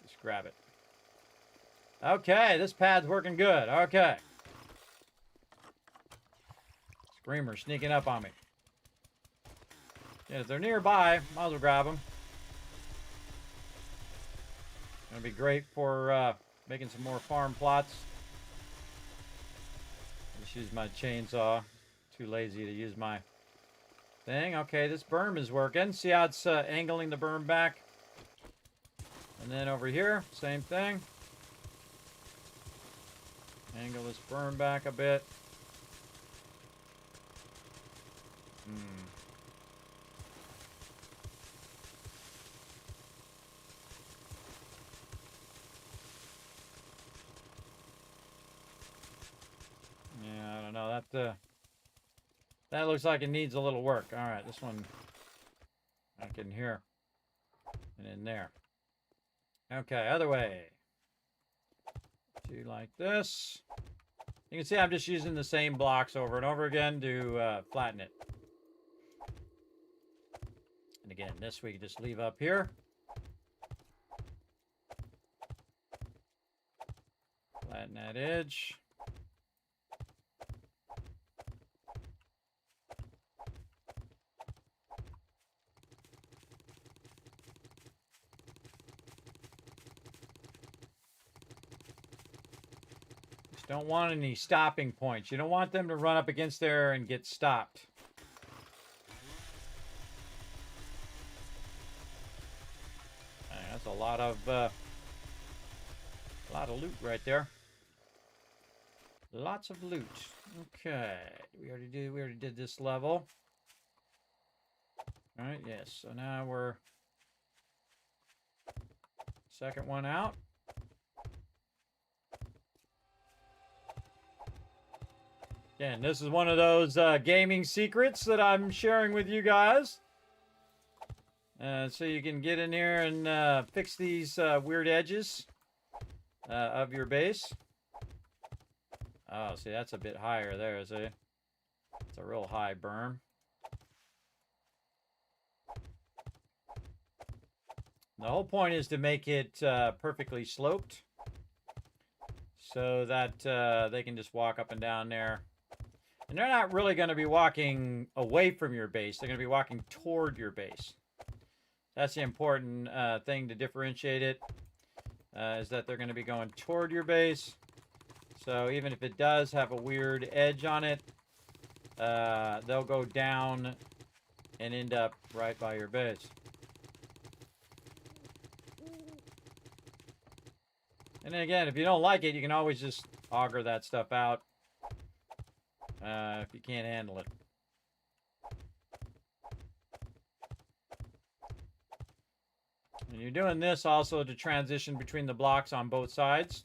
Speaker 3: Just grab it. Okay, this pad's working good. Okay. Screamer sneaking up on me. Yeah, if they're nearby, might as well grab them. Gonna be great for making some more farm plots. Just use my chainsaw. Too lazy to use my thing. Okay, this berm is working. See how it's angling the berm back? And then over here, same thing. Angle this berm back a bit. Yeah, I don't know. That looks like it needs a little work. All right, this one back in here and in there. Okay, other way. Do like this. You can see I'm just using the same blocks over and over again to flatten it. And again, this we can just leave up here. Flatten that edge. Just don't want any stopping points. You don't want them to run up against there and get stopped. That's a lot of loot right there. Lots of loot. Okay, we already did this level. All right, yes. So now we're second one out. Again, this is one of those gaming secrets that I'm sharing with you guys. So you can get in here and fix these weird edges of your base. Oh, see, that's a bit higher there, is it? It's a real high berm. The whole point is to make it perfectly sloped so that they can just walk up and down there. And they're not really going to be walking away from your base. They're going to be walking toward your base. That's the important thing to differentiate it, is that they're going to be going toward your base. So even if it does have a weird edge on it, they'll go down and end up right by your base. And then again, if you don't like it, you can always just auger that stuff out if you can't handle it. And you're doing this also to transition between the blocks on both sides.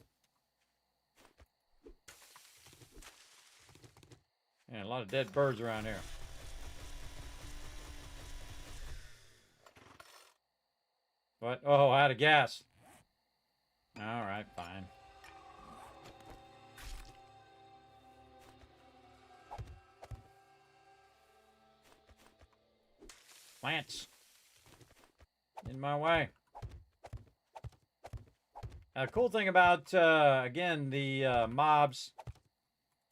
Speaker 3: And a lot of dead birds around here. What? Oh, out of gas. All right, fine. Plants. In my way. A cool thing about, again, the mobs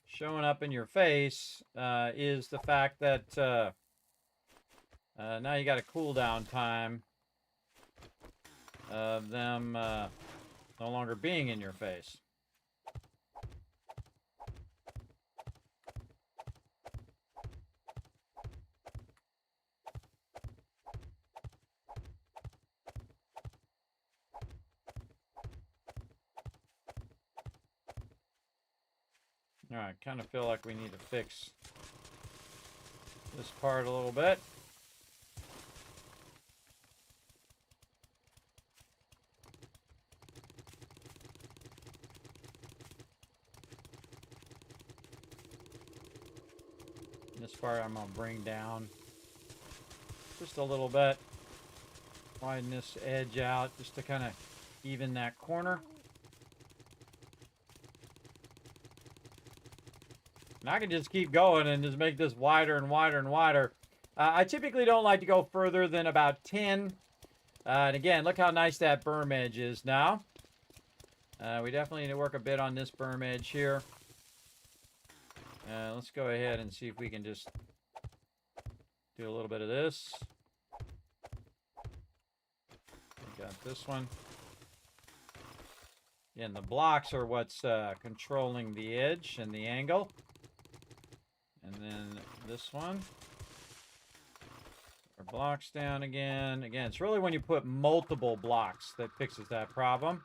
Speaker 3: showing up in your face is the fact that now you got a cooldown time of them no longer being in your face. Alright, kind of feel like we need to fix this part a little bit. This part I'm going to bring down just a little bit. Widen this edge out just to kind of even that corner. And I can just keep going and just make this wider and wider and wider. I typically don't like to go further than about 10. And again, look how nice that berm edge is now. We definitely need to work a bit on this berm edge here. Let's go ahead and see if we can just do a little bit of this. We got this one. Again, the blocks are what's controlling the edge and the angle. And then this one. Our blocks down again. Again, it's really when you put multiple blocks that fixes that problem.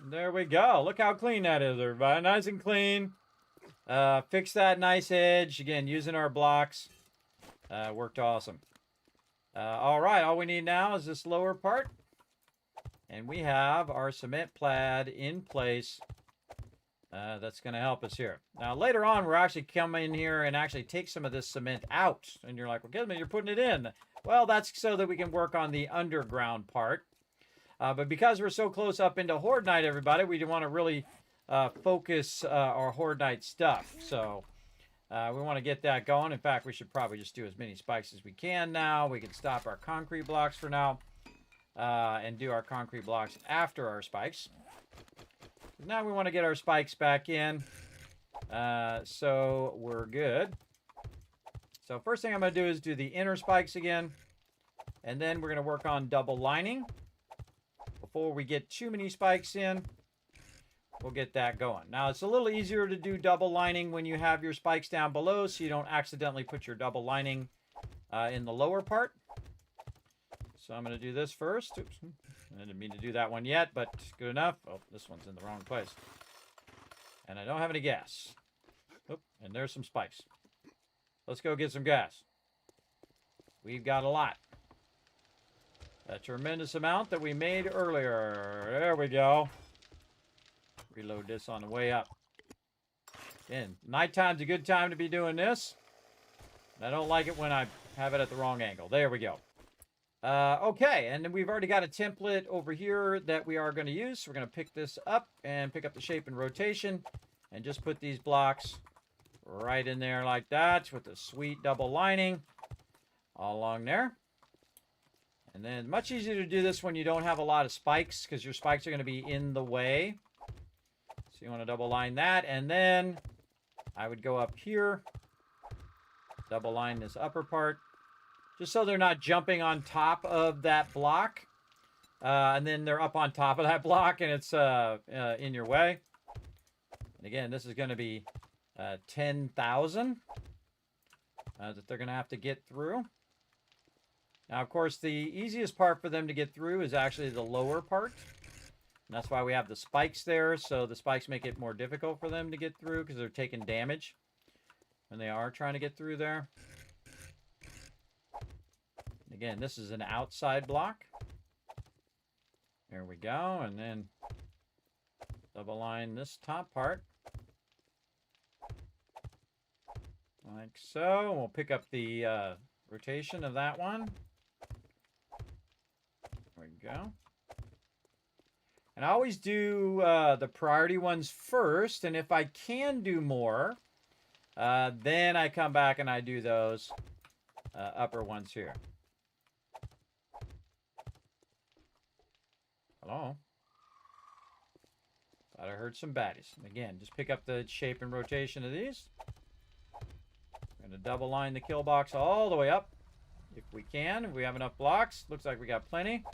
Speaker 3: And there we go. Look how clean that is, everybody. Nice and clean. Fix that nice edge. Again, using our blocks. Worked awesome. All right, all we need now is this lower part. And we have our cement plaid in place. That's going to help us here. Now, later on, we're actually coming in here and actually take some of this cement out. And you're like, well, Kismet, you're putting it in. Well, that's so that we can work on the underground part. But because we're so close up into Horde Night, everybody, we want to really focus our Horde Night stuff. So we want to get that going. In fact, we should probably just do as many spikes as we can now. We can stop our concrete blocks for now and do our concrete blocks after our spikes. Now we want to get our spikes back in, so we're good. So first thing I'm going to do is do the inner spikes again, and then we're going to work on double lining. Before we get too many spikes in, we'll get that going. Now it's a little easier to do double lining when you have your spikes down below, so you don't accidentally put your double lining in the lower part. So I'm going to do this first. Oops. I didn't mean to do that one yet, but good enough. Oh, this one's in the wrong place. And I don't have any gas. Oop, and there's some spikes. Let's go get some gas. We've got a lot. A tremendous amount that we made earlier. There we go. Reload this on the way up. And nighttime's a good time to be doing this. I don't like it when I have it at the wrong angle. There we go. Okay, and then we've already got a template over here that we are going to use. So we're going to pick this up and pick up the shape and rotation and just put these blocks right in there like that with the sweet double lining all along there. And then much easier to do this when you don't have a lot of spikes because your spikes are going to be in the way. So you want to double line that. And then I would go up here, double line this upper part, just so they're not jumping on top of that block. And then they're up on top of that block and it's in your way. And again, this is going to be 10,000 that they're going to have to get through. Now, of course, the easiest part for them to get through is actually the lower part. And that's why we have the spikes there. So the spikes make it more difficult for them to get through because they're taking damage when they are trying to get through there. Again, this is an outside block. There we go. And then double line this top part. Like so. We'll pick up the rotation of that one. There we go. And I always do the priority ones first. And if I can do more, then I come back and I do those upper ones here. Hello? Thought I heard some baddies. And again, just pick up the shape and rotation of these. We're going to double line the kill box all the way up. If we can. If we have enough blocks. Looks like we got plenty.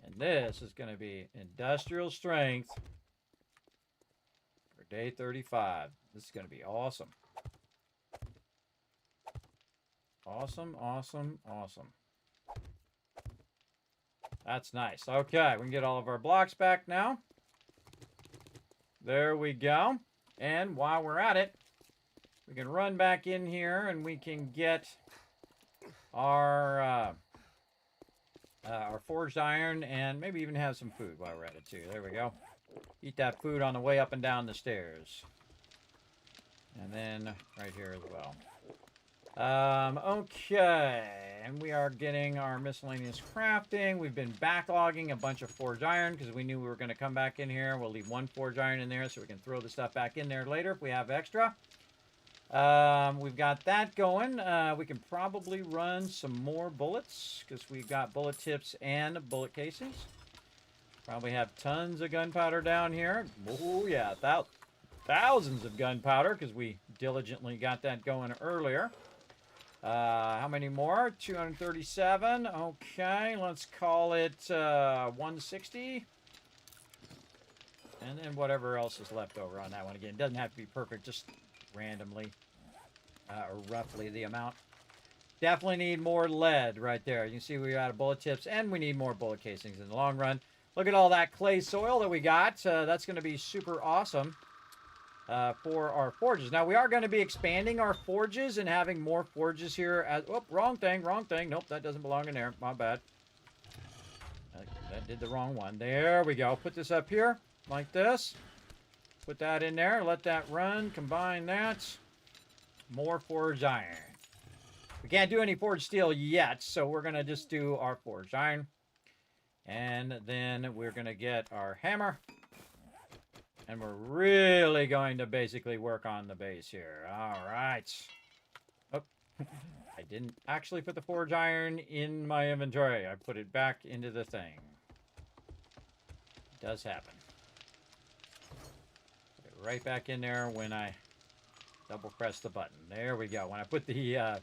Speaker 3: And this is going to be industrial strength for day 35. This is going to be awesome. Awesome, awesome, awesome. That's nice. Okay, we can get all of our blocks back now. There we go. And while we're at it, we can run back in here and we can get our forged iron and maybe even have some food while we're at it too. There we go. Eat that food on the way up and down the stairs. And then right here as well. Okay, and we are getting our miscellaneous crafting. We've been backlogging a bunch of forged iron because we knew we were going to come back in here. We'll leave one forged iron in there so we can throw the stuff back in there later if we have extra. We've got that going. We can probably run some more bullets because we've got bullet tips and bullet casings. Probably have tons of gunpowder down here. Oh yeah, thousands of gunpowder because we diligently got that going earlier. How many more? 237. Okay, let's call it 160. And then whatever else is left over on that one. Again, it doesn't have to be perfect, just randomly or roughly the amount. Definitely need more lead right there. You can see we're out of bullet tips and we need more bullet casings in the long run. Look at all that clay soil that we got. That's going to be super awesome. For our forges. Now, we are going to be expanding our forges and having more forges here. Oh, wrong thing, wrong thing. Nope, that doesn't belong in there. My bad. That did the wrong one. There we go. Put this up here like this. Put that in there. Let that run. Combine that. More forged iron. We can't do any forged steel yet, so we're going to just do our forged iron. And then we're going to get our hammer. And we're really going to basically work on the base here. All right. Oh, I didn't actually put the forged iron in my inventory. I put it back into the thing. It does happen. Put it right back in there when I double press the button. There we go. When I put the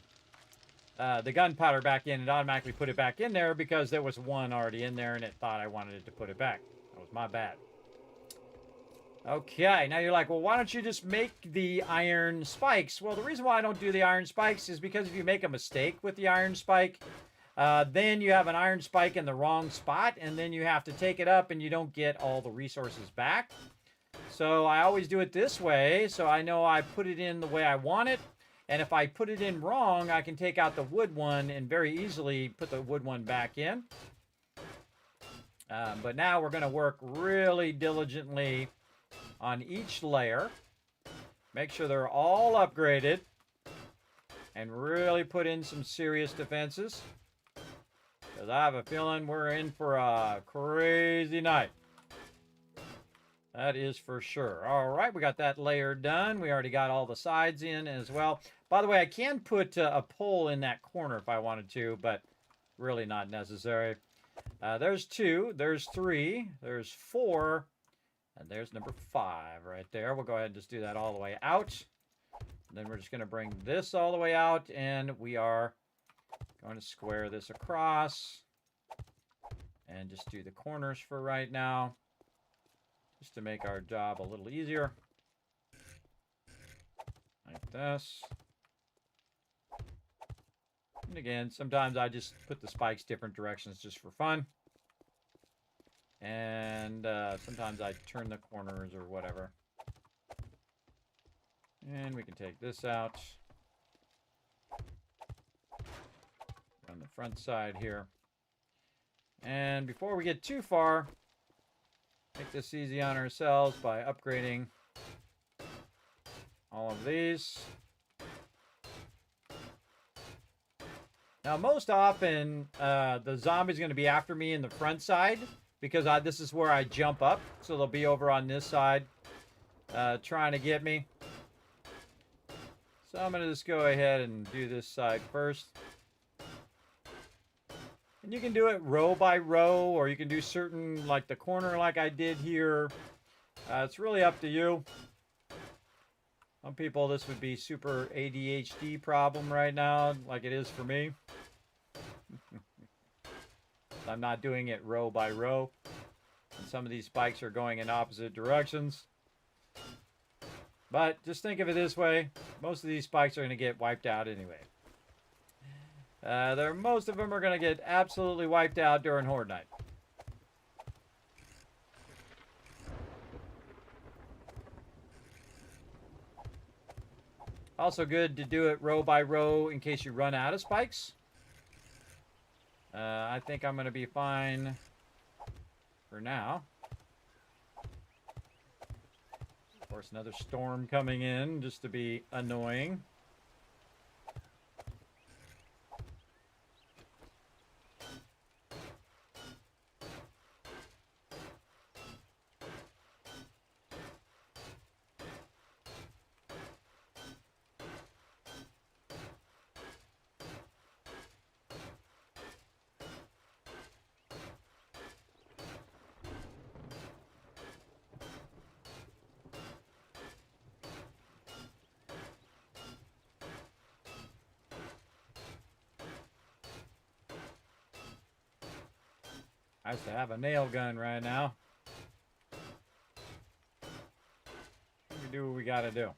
Speaker 3: gunpowder back in, it automatically put it back in there because there was one already in there and it thought I wanted it to put it back. That was my bad. Okay, now you're like, well, why don't you just make the iron spikes? Well, the reason why I don't do the iron spikes is because if you make a mistake with the iron spike, then you have an iron spike in the wrong spot, and then you have to take it up and you don't get all the resources back. So I always do it this way, so I know I put it in the way I want it, and if I put it in wrong, I can take out the wood one and very easily put the wood one back in. But now we're going to work really diligently on each layer. Make sure they're all upgraded. And really put in some serious defenses. Because I have a feeling we're in for a crazy night. That is for sure. All right, we got that layer done. We already got all the sides in as well. By the way, I can put a pole in that corner if I wanted to, but really not necessary. There's 2, there's 3, there's 4, and there's number 5 right there. We'll go ahead and just do that all the way out. And then we're just going to bring this all the way out, and we are going to square this across and just do the corners for right now, just to make our job a little easier. Like this. And again, sometimes I just put the spikes different directions just for fun. And sometimes I turn the corners or whatever. And we can take this out. On the front side here. And before we get too far, make this easy on ourselves by upgrading all of these. Now, most often, the zombie's going to be after me in the front side because this is where I jump up. So they'll be over on this side trying to get me. So I'm going to just go ahead and do this side first. And you can do it row by row, or you can do certain, like the corner like I did here. It's really up to you. Some people, this would be super ADHD problem right now, like it is for me. I'm not doing it row by row. And some of these spikes are going in opposite directions. But just think of it this way. Most of these spikes are going to get wiped out anyway. Most of them are going to get absolutely wiped out during Horde Night. Also good to do it row by row in case you run out of spikes. I think I'm going to be fine for now. Of course, another storm coming in just to be annoying. Nice to have a nail gun right now. We do what we gotta do.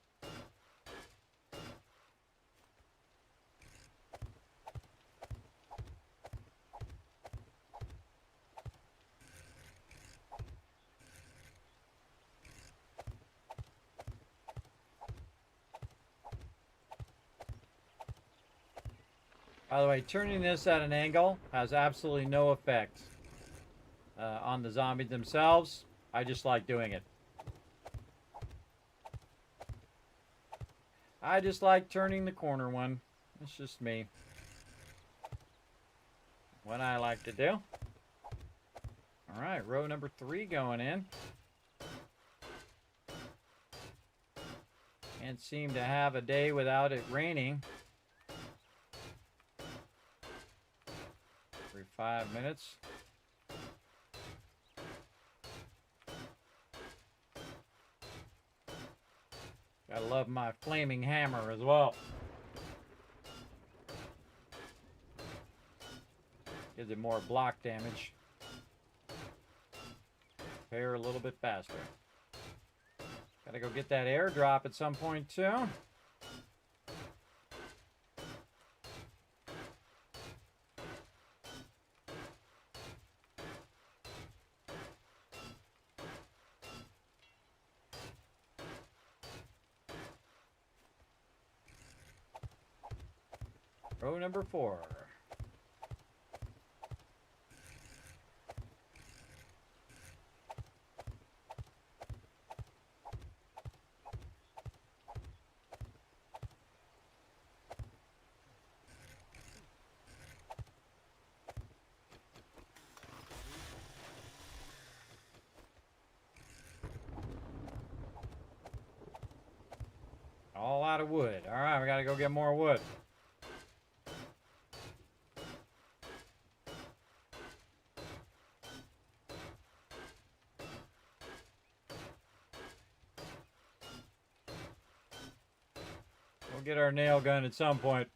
Speaker 3: By the way, turning this at an angle has absolutely no effect on the zombies themselves. I just like doing it. I just like turning the corner one. It's just me. What I like to do. Alright, row number 3 going in. Can't seem to have a day without it raining. Every 5 minutes. I love my flaming hammer as well. Gives it more block damage. Repair a little bit faster. Gotta go get that airdrop at some point too. Row number 4. lot of wood. All right, we got to go get more wood. We'll get our nail gun at some point.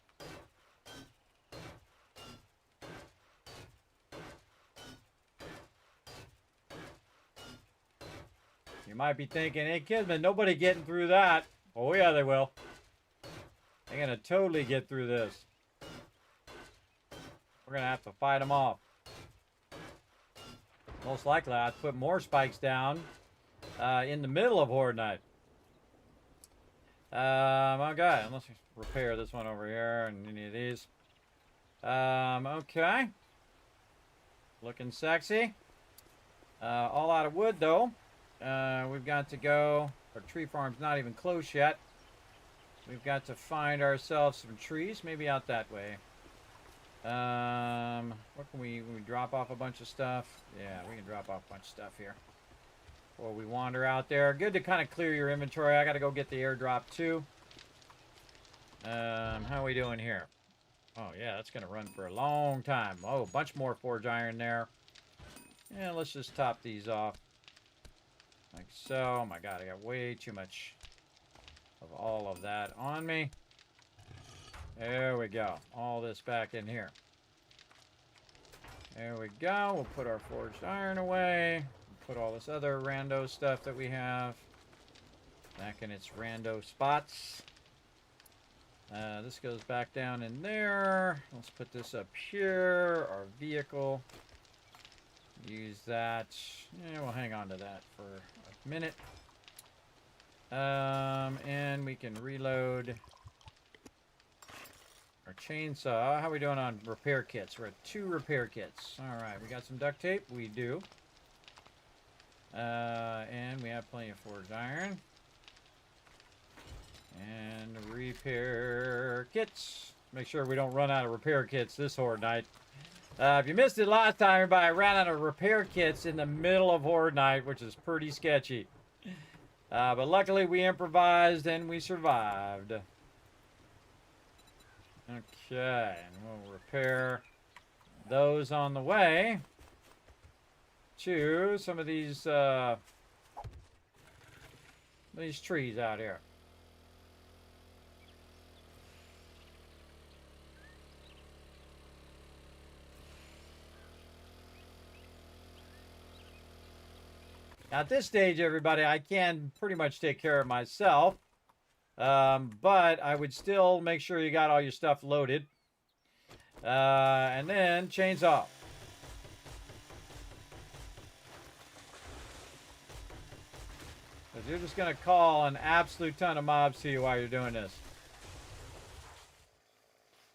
Speaker 3: You might be thinking, hey, Kismet, nobody getting through that. Oh, yeah, they will. They're going to totally get through this. We're going to have to fight them off. Most likely, I'll put more spikes down in the middle of Horde Night. Okay, let's repair this one over here and any of these. Okay. Looking sexy. All out of wood, though. We've got to go. Our tree farm's not even close yet. We've got to find ourselves some trees, maybe out that way. What can we drop off a bunch of stuff? Yeah, we can drop off a bunch of stuff here. Before we wander out there. Good to kind of clear your inventory. I got to go get the airdrop too. How are we doing here? Oh yeah, that's going to run for a long time. Oh, a bunch more forge iron there. Yeah, let's just top these off. Like so. Oh my god, I got way too much of all of that on me. There we go. All this back in here. There we go. We'll put our forged iron away. Put all this other rando stuff that we have back in its rando spots. This goes back down in there. Let's put this up here. Our vehicle. Use that. Yeah, we'll hang on to that for a minute. And we can reload our chainsaw. How are we doing on repair kits? We're at 2 repair kits. Alright, we got some duct tape. We do. And we have plenty of forged iron. And repair kits. Make sure we don't run out of repair kits this Horde Night. If you missed it last time, everybody, I ran out of repair kits in the middle of Horde Night, which is pretty sketchy. But luckily we improvised and we survived. Okay, and we'll repair those on the way to some of these trees out here. Now, at this stage, everybody, I can pretty much take care of myself. But I would still make sure you got all your stuff loaded. And then chainsaw. Because you're just going to call an absolute ton of mobs to you while you're doing this.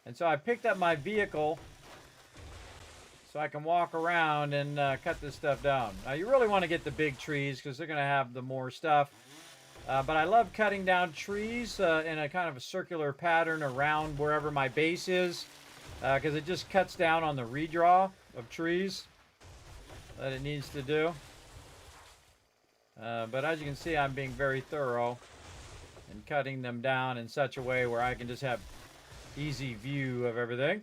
Speaker 3: And so I picked up my vehicle so I can walk around and cut this stuff down. Now, you really want to get the big trees because they're going to have the more stuff. But I love cutting down trees in a kind of a circular pattern around wherever my base is. Because it just cuts down on the redraw of trees that it needs to do. But as you can see, I'm being very thorough in cutting them down in such a way where I can just have easy view of everything.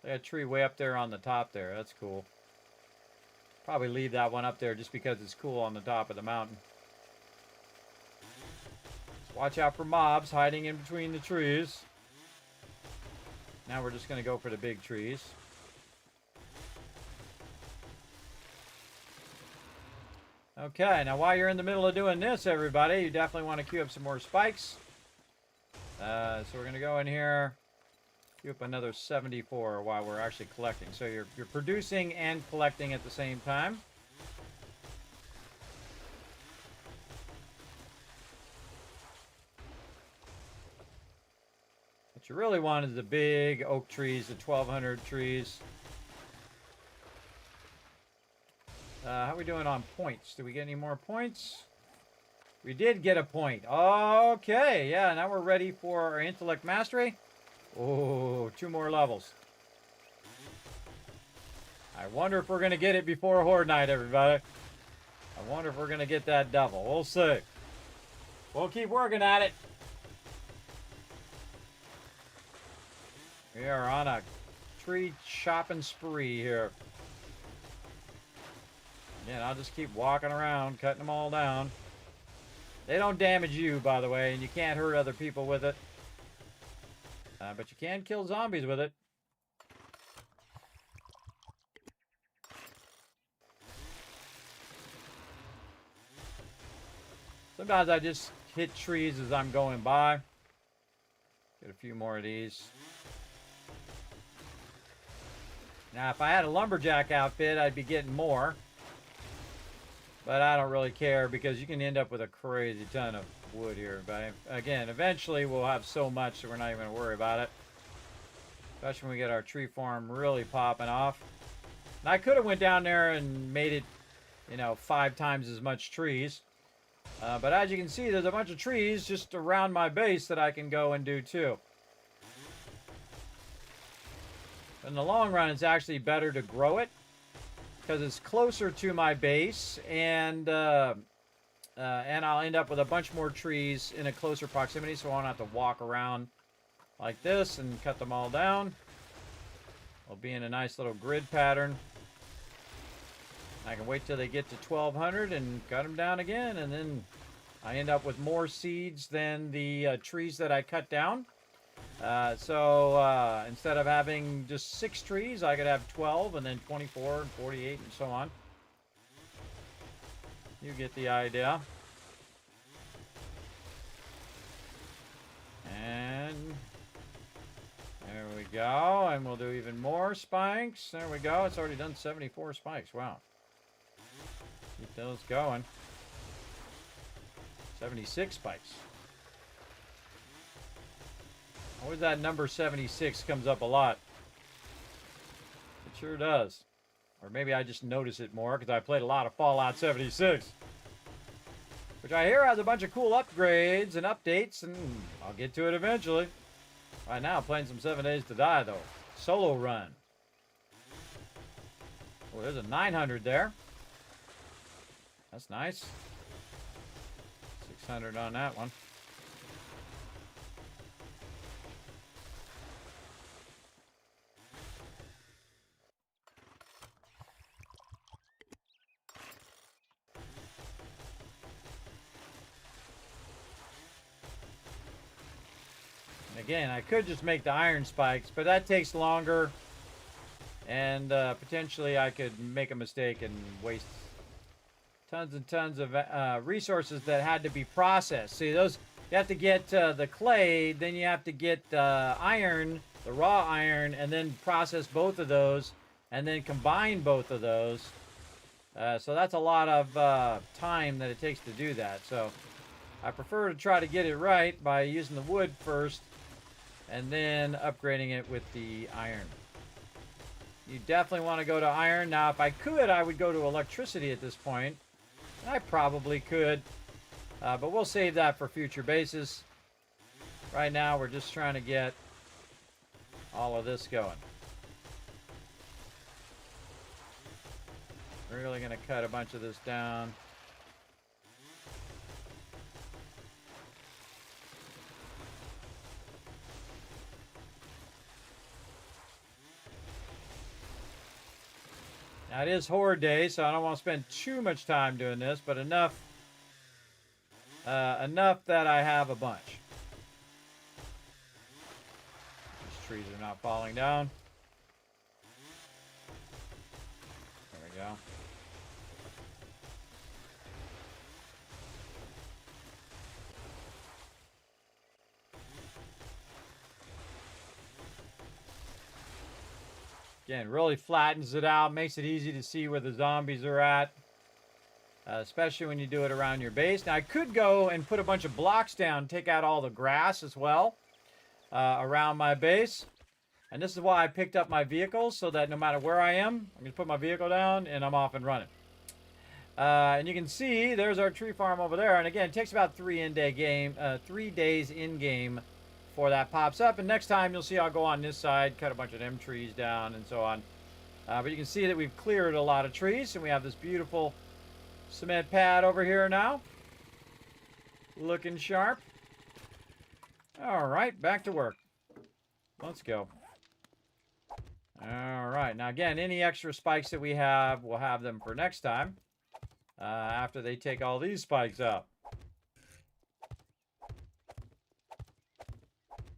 Speaker 3: Got a tree way up there on the top there. That's cool. Probably leave that one up there just because it's cool on the top of the mountain. Watch out for mobs hiding in between the trees. Now we're just going to go for the big trees. Okay, now while you're in the middle of doing this, everybody, you definitely want to queue up some more spikes. So we're going to go in here, queue up another 74 while we're actually collecting. So you're producing and collecting at the same time. What you really want is the big oak trees, the 1,200 trees. How are we doing on points? Did we get any more points? We did get a point. Okay, yeah, now we're ready for our intellect mastery. Oh, 2 more levels. I wonder if we're going to get it before Horde Night, everybody. I wonder if we're going to get that double. We'll see. We'll keep working at it. We are on a tree chopping spree here. Again, I'll just keep walking around, cutting them all down. They don't damage you, by the way, and you can't hurt other people with it. But you can kill zombies with it. Sometimes I just hit trees as I'm going by. Get a few more of these. Now, if I had a lumberjack outfit, I'd be getting more. But I don't really care because you can end up with a crazy ton of wood here. But again, eventually we'll have so much that we're not even going to worry about it. Especially when we get our tree farm really popping off. And I could have went down there and made it, you know, 5 times as much trees. But as you can see, there's a bunch of trees just around my base that I can go and do too. In the long run, it's actually better to grow it because it's closer to my base, and I'll end up with a bunch more trees in a closer proximity, so I won't have to walk around like this and cut them all down. It'll be in a nice little grid pattern. I can wait till they get to 1200 and cut them down again, and then I end up with more seeds than the trees that I cut down. So instead of having just 6 trees, I could have 12 and then 24 and 48 and so on. You get the idea. And there we go. And we'll do even more spikes. There we go. It's already done 74 spikes. Wow. Keep those going. 76 spikes. Always that number 76 comes up a lot. It sure does. Or maybe I just notice it more because I played a lot of Fallout 76. Which I hear has a bunch of cool upgrades and updates, and I'll get to it eventually. Right now, I'm playing some 7 Days to Die, though. Solo run. Oh, there's a 900 there. That's nice. 600 on that one. Again, I could just make the iron spikes, but that takes longer, and potentially I could make a mistake and waste tons and tons of resources that had to be processed. See, those, you have to get the clay, then you have to get iron, the raw iron, and then process both of those, and then combine both of those. So that's a lot of time that it takes to do that. So I prefer to try to get it right by using the wood first, and then upgrading it with the iron. You definitely want to go to iron. Now, if I could, I would go to electricity at this point. I probably could, but we'll save that for future bases. Right now, we're just trying to get all of this going. Really going to cut a bunch of this down. Now, it is Horde Day, so I don't want to spend too much time doing this, but enough that I have a bunch. These trees are not falling down. There we go. Again, really flattens it out, makes it easy to see where the zombies are at, especially when you do it around your base. Now, I could go and put a bunch of blocks down, take out all the grass as well around my base. And this is why I picked up my vehicle, so that no matter where I am, I'm going to put my vehicle down and I'm off and running. And you can see there's our tree farm over there. And again, it takes about 3 days in game before that pops up. And next time you'll see I'll go on this side, cut a bunch of them trees down and so on. But you can see that we've cleared a lot of trees, and we have this beautiful cement pad over here now. Looking sharp. All right, back to work. Let's go. All right. Now, again, any extra spikes that we have, we'll have them for next time. After they take all these spikes out.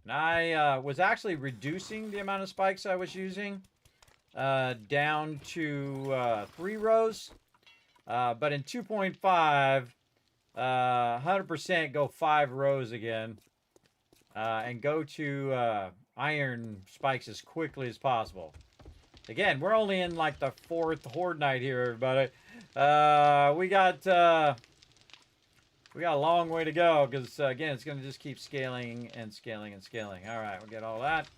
Speaker 3: And I was actually reducing the amount of spikes I was using down to 3 rows. But in 2.5, 100% go 5 rows again. And go to iron spikes as quickly as possible. Again, we're only in like the 4th horde night here, everybody. We got a long way to go because again, it's going to just keep scaling and scaling and scaling. All right, we'll get all that.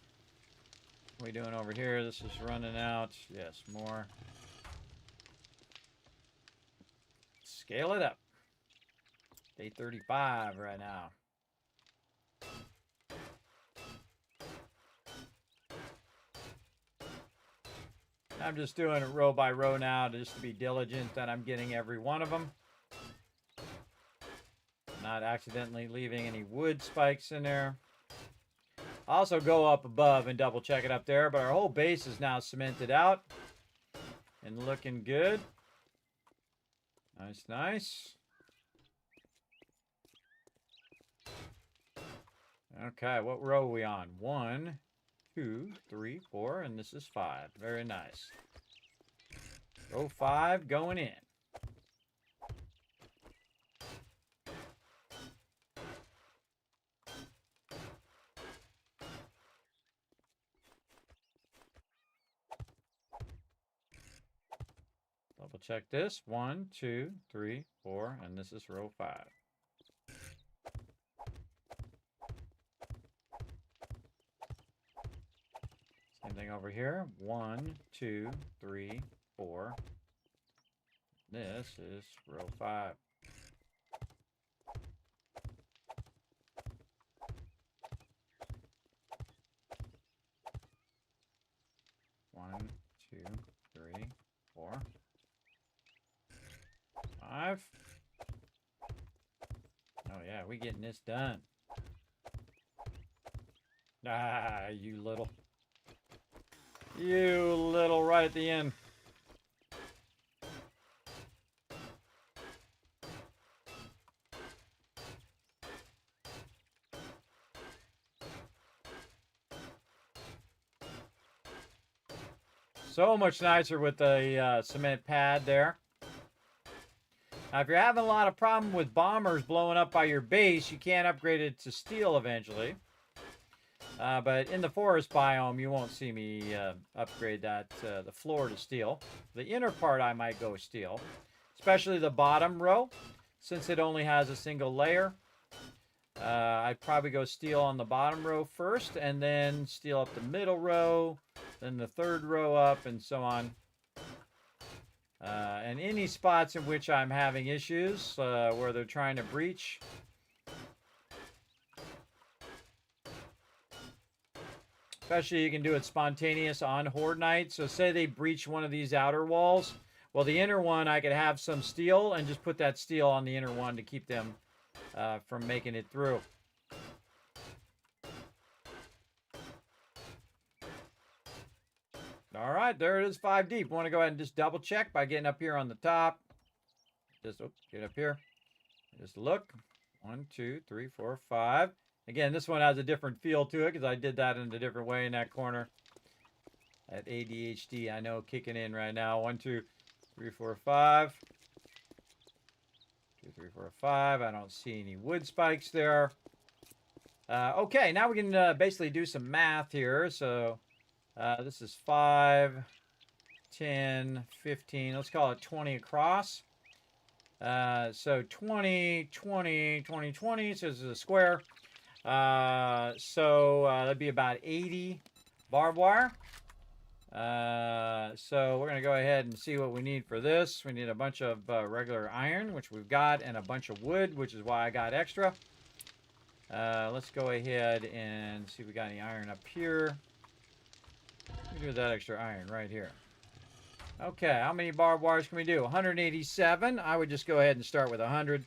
Speaker 3: What are we doing over here? This is running out. Yes, more. Scale it up. Day 35 right now. I'm just doing it row by row now just to be diligent that I'm getting every one of them. Not accidentally leaving any wood spikes in there. Also go up above and double check it up there, but our whole base is now cemented out and looking good. Nice, nice. Okay, what row are we on? 1, 2, 3, 4, and this is 5. Very nice. Row 5 going in. Double check this. 1, 2, 3, 4, and this is row 5. Same thing over here. 1, 2, 3, 4. This is row 5. One, 2, 3, 4, 5. Oh yeah, we getting this done. Ah, you little right at the end. So much nicer with the cement pad there. Now, if you're having a lot of problem with bombers blowing up by your base, you can upgrade it to steel eventually. But in the forest biome, you won't see me upgrade that the floor to steel. The inner part, I might go steel, especially the bottom row, since it only has a single layer. I'd probably go steel on the bottom row first, and then steel up the middle row, then the 3rd row up, and so on. And any spots in which I'm having issues where they're trying to breach, especially you can do it spontaneous on horde night. So say they breach one of these outer walls. Well, the inner one, I could have some steel and just put that steel on the inner one to keep them from making it through. All right, there it is, 5 deep. Want to go ahead and just double check by getting up here on the top. Just get up here. Just look. 1, 2, 3, 4, 5. Again, this one has a different feel to it because I did that in a different way in that corner. That ADHD, I know, kicking in right now. 1, 2, 3, 4, 5. 2, 3, 4, 5. I don't see any wood spikes there. Okay, now we can basically do some math here. So this is 5, 10, 15. Let's call it 20 across. So 20, 20, 20, 20. So this is a square. That'd be about 80 barbed wire. So we're going to go ahead and see what we need for this. We need a bunch of regular iron, which we've got, and a bunch of wood, which is why I got extra. Let's go ahead and see if we got any iron up here. We do that extra iron right here. Okay, how many barbed wires can we do? 187. I would just go ahead and start with 100.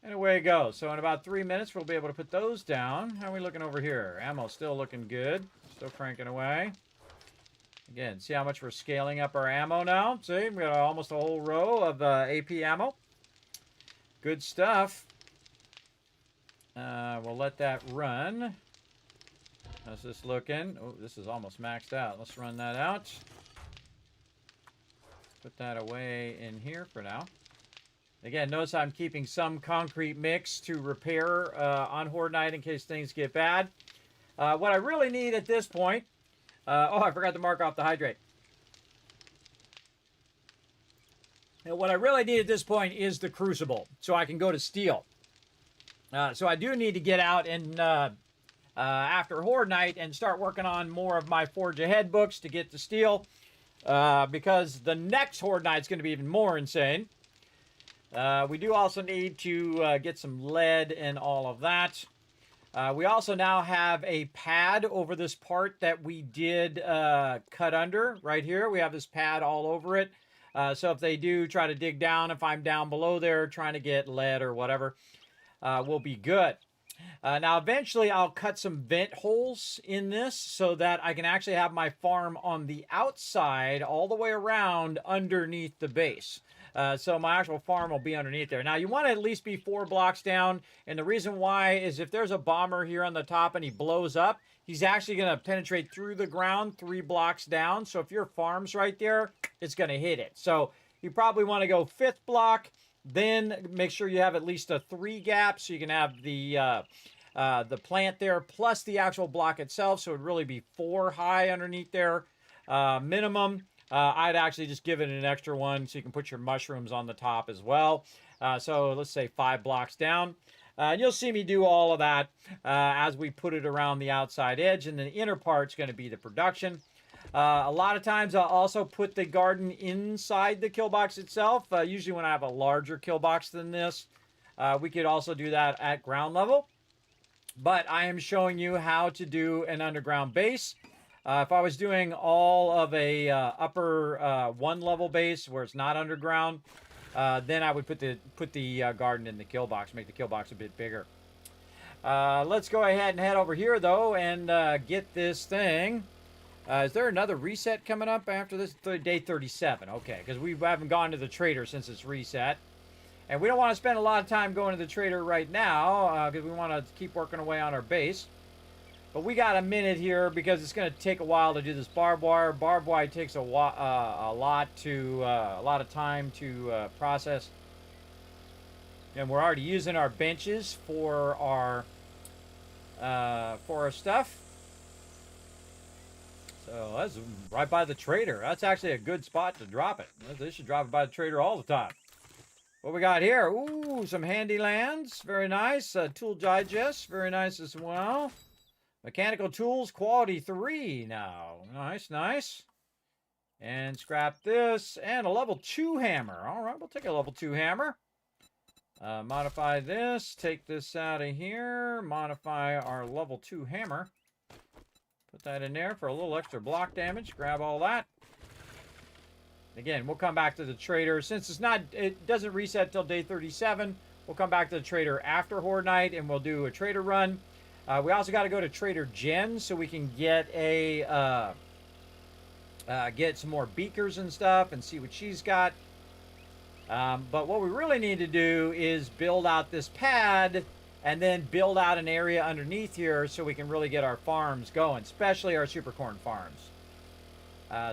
Speaker 3: And away it goes. So in about 3 minutes, we'll be able to put those down. How are we looking over here? Ammo still looking good. Still cranking away. Again, see how much we're scaling up our ammo now? See, we got almost a whole row of AP ammo. Good stuff. We'll let that run. How's this looking? Oh, this is almost maxed out. Let's run that out. Put that away in here for now. Again, notice I'm keeping some concrete mix to repair on Horde Night in case things get bad. What I really need at this point... oh, I forgot to mark off the hydrate. And what I really need at this point is the crucible, so I can go to steel. So I do need to get out and after Horde Night and start working on more of my Forge Ahead books to get to steel, because the next Horde Night is going to be even more insane. We do also need to get some lead and all of that. We also now have a pad over this part that we did cut under right here. We have this pad all over it. So if they do try to dig down, if I'm down below there trying to get lead or whatever, we'll be good. Now, eventually, I'll cut some vent holes in this so that I can actually have my farm on the outside all the way around underneath the base. So my actual farm will be underneath there. Now, you want to at least be 4 blocks down. And the reason why is if there's a bomber here on the top and he blows up, he's actually going to penetrate through the ground 3 blocks down. So if your farm's right there, it's going to hit it. So you probably want to go 5th block. Then make sure you have at least a 3 gap so you can have the plant there plus the actual block itself. So it would really be 4 high underneath there minimum. I'd actually just give it an extra one so you can put your mushrooms on the top as well. So let's say 5 blocks down. And you'll see me do all of that as we put it around the outside edge. And the inner part's going to be the production. A lot of times I'll also put the garden inside the kill box itself. Usually when I have a larger kill box than this, we could also do that at ground level. But I am showing you how to do an underground base. If I was doing all of a upper 1 level base where it's not underground, then I would put the garden in the kill box, make the kill box a bit bigger. Let's go ahead and head over here though and get this thing. Is there another reset coming up after this? Day 37. Okay, because we haven't gone to the trader since it's reset. And we don't want to spend a lot of time going to the trader right now because we want to keep working away on our base. But we got a minute here because it's going to take a while to do this barbed wire. Barbed wire takes a lot of time to process. And we're already using our benches for our stuff. So that's right by the trader. That's actually a good spot to drop it. They should drop it by the trader all the time. What we got here? Ooh, some handy lands. Very nice. Tool digest. Very nice as well. Mechanical tools, quality 3 now. Nice, nice. And scrap this. And a level 2 hammer. All right, we'll take a level 2 hammer. Modify this. Take this out of here. Modify our level 2 hammer. Put that in there for a little extra block damage. Grab all that. Again, we'll come back to the trader. Since it doesn't reset till day 37, we'll come back to the trader after Horde Night and we'll do a trader run. We also got to go to Trader Jen so we can get get some more beakers and stuff and see what she's got. But what we really need to do is build out this pad and then build out an area underneath here so we can really get our farms going, especially our super corn farms.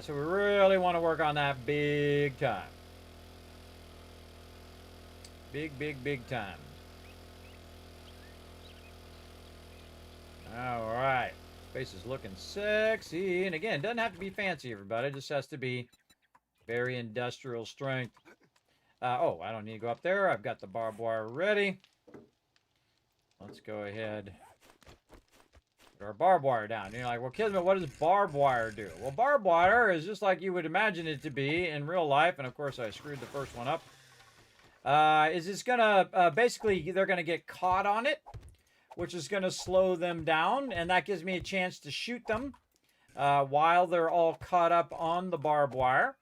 Speaker 3: So we really want to work on that big time. Big time. All right. Space is looking sexy. And again, it doesn't have to be fancy, everybody. It just has to be very industrial strength. Oh, I don't need to go up there. I've got the barbed wire ready. Let's go ahead. Put our barbed wire down. And you're like, well, Kismet, what does barbed wire do? Well, barbed wire is just like you would imagine it to be in real life. And of course, I screwed the first one up. Is it's going to, basically, they're going to get caught on it, which is going to slow them down. And that gives me a chance to shoot them while they're all caught up on the barbed wire.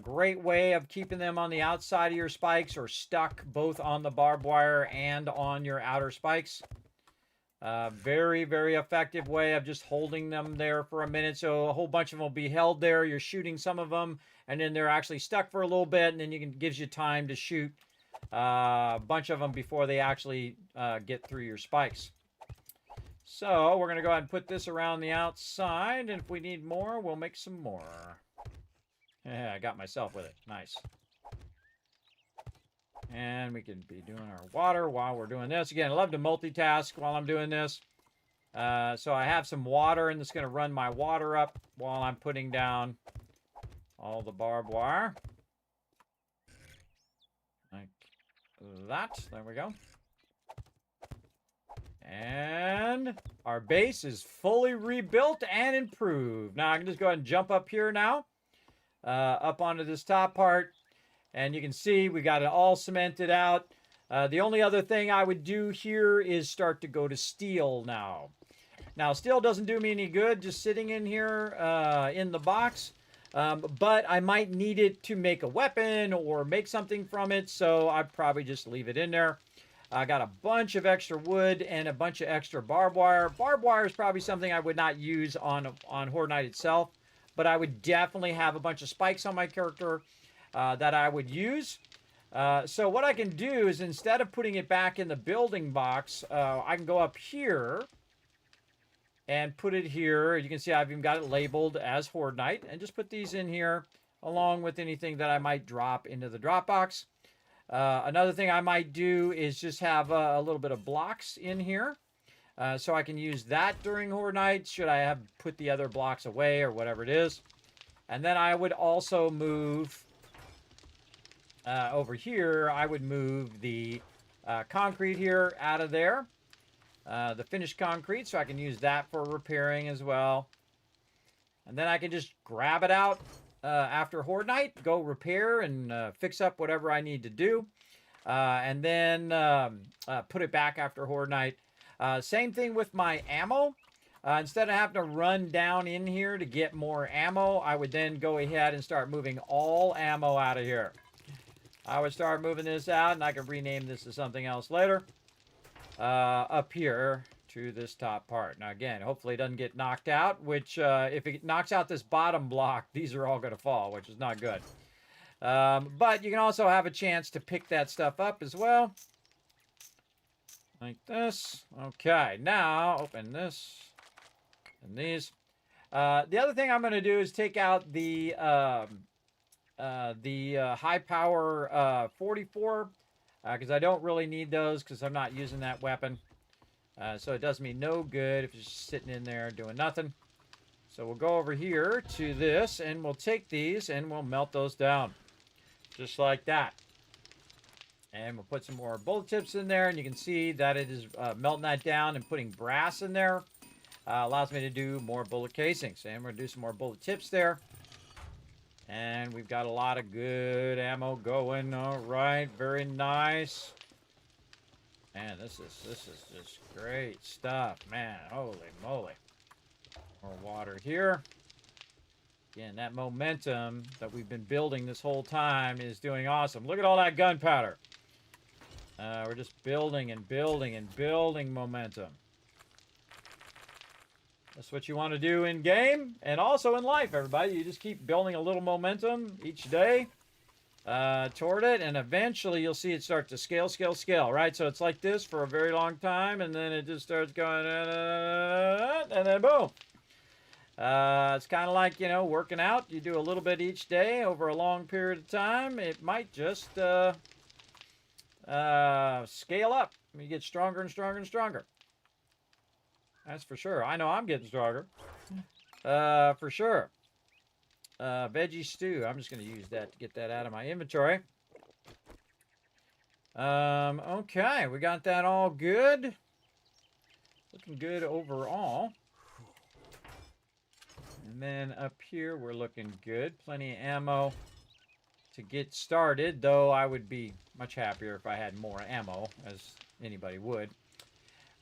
Speaker 3: Great way of keeping them on the outside of your spikes or stuck both on the barbed wire and on your outer spikes. Very, very effective way of just holding them there for a minute. So a whole bunch of them will be held there. You're shooting some of them, and then they're actually stuck for a little bit, and then gives you time to shoot a bunch of them before they actually get through your spikes. So we're going to go ahead and put this around the outside, and if we need more, we'll make some more. Yeah, I got myself with it. Nice. And we can be doing our water while we're doing this. Again, I love to multitask while I'm doing this. So I have some water, and it's going to run my water up while I'm putting down all the barbed wire. Like that. There we go. And our base is fully rebuilt and improved. Now I can just go ahead and jump up here now. Up onto this top part. And you can see we got it all cemented out. The only other thing I would do here is start to go to steel now. Now, steel doesn't do me any good just sitting in here in the box. But I might need it to make a weapon or make something from it. So I'd probably just leave it in there. I got a bunch of extra wood and a bunch of extra barbed wire. Barbed wire is probably something I would not use on Horde Night itself. But I would definitely have a bunch of spikes on my character that I would use. So what I can do is instead of putting it back in the building box, I can go up here and put it here. You can see I've even got it labeled as Horde Night, and just put these in here along with anything that I might drop into the drop box. Another thing I might do is just have a little bit of blocks in here. So I can use that during Horde Night should I have put the other blocks away or whatever it is. And then I would also move over here, I would move the concrete here out of there. The finished concrete, so I can use that for repairing as well. And then I can just grab it out after Horde Night, go repair and fix up whatever I need to do. And then put it back after Horde Night. Same thing with my ammo. Instead of having to run down in here to get more ammo, I would then go ahead and start moving all ammo out of here. I would start moving this out, and I can rename this to something else later. Up here to this top part. Now again, hopefully it doesn't get knocked out, which if it knocks out this bottom block, these are all going to fall, which is not good. But you can also have a chance to pick that stuff up as well. Like this. Okay, now open this and these. The other thing I'm going to do is take out the high power 44 because I don't really need those because I'm not using that weapon. So it does me no good if it's just sitting in there doing nothing. So we'll go over here to this and we'll take these and we'll melt those down. Just like that. And we'll put some more bullet tips in there, and you can see that it is melting that down and putting brass in there. Allows me to do more bullet casings. And we're going to do some more bullet tips there. And we've got a lot of good ammo going. All right, very nice. Man, this is just great stuff, man. Holy moly. More water here. Again, that momentum that we've been building this whole time is doing awesome. Look at all that gunpowder. We're just building and building and building momentum. That's what you want to do in game and also in life, everybody. You just keep building a little momentum each day toward it, and eventually you'll see it start to scale, scale, scale, right? So it's like this for a very long time, and then it just starts going, and then boom. It's kind of like, you know, working out. You do a little bit each day over a long period of time. It might just scale up. You get stronger and stronger and stronger. That's for sure. I know I'm getting stronger. For sure. Veggie stew. I'm just going to use that to get that out of my inventory. Okay, we got that all good. Looking good overall. And then up here, we're looking good. Plenty of ammo to get started, though I would be much happier if I had more ammo, as anybody would.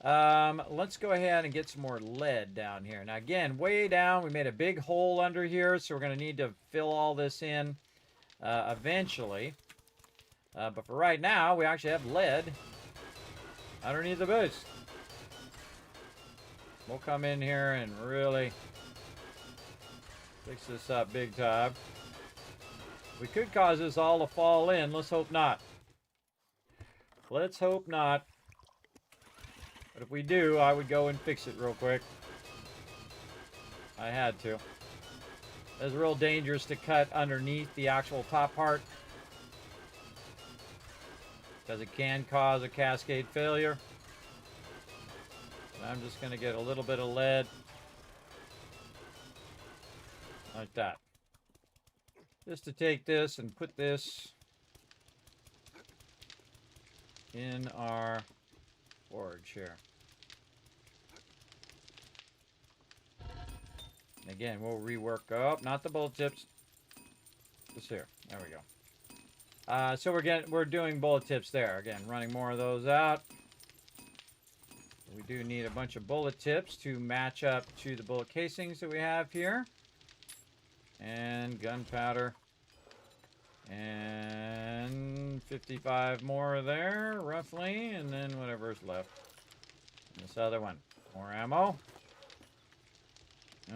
Speaker 3: Let's go ahead and get some more lead down here. Now, again, way down, we made a big hole under here, so we're going to need to fill all this in eventually. But for right now, we actually have lead underneath the base. We'll come in here and really fix this up big time. We could cause this all to fall in. Let's hope not. Let's hope not. But if we do, I would go and fix it real quick. I had to. It's real dangerous to cut underneath the actual top part, because it can cause a cascade failure. And I'm just going to get a little bit of lead. Like that. Just to take this and put this in our forge here. And again, we'll rework up, not the bullet tips. Just here. There we go. So we're doing bullet tips there. Again, running more of those out. We do need a bunch of bullet tips to match up to the bullet casings that we have here. And gunpowder. And 55 more there, roughly. And then whatever's left. And this other one. More ammo.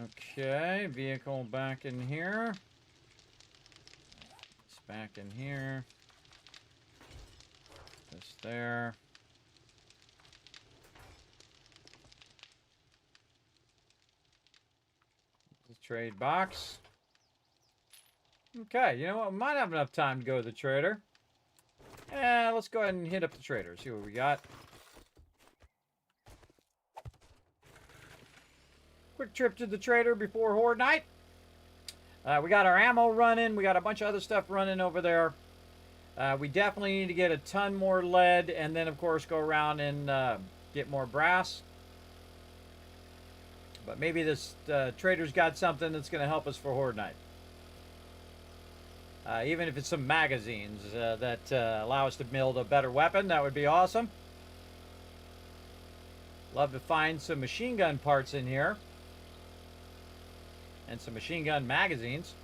Speaker 3: Okay, vehicle back in here. It's back in here. This there. The trade box. Okay, you know what? We might have enough time to go to the trader. Let's go ahead and hit up the trader. See what we got. Quick trip to the trader before Horde Night. We got our ammo running. We got a bunch of other stuff running over there. We definitely need to get a ton more lead, and then, of course, go around and get more brass. But maybe this trader's got something that's going to help us for Horde Night. Even if it's some magazines that allow us to build a better weapon, that would be awesome. Love to find some machine gun parts in here. And some machine gun magazines.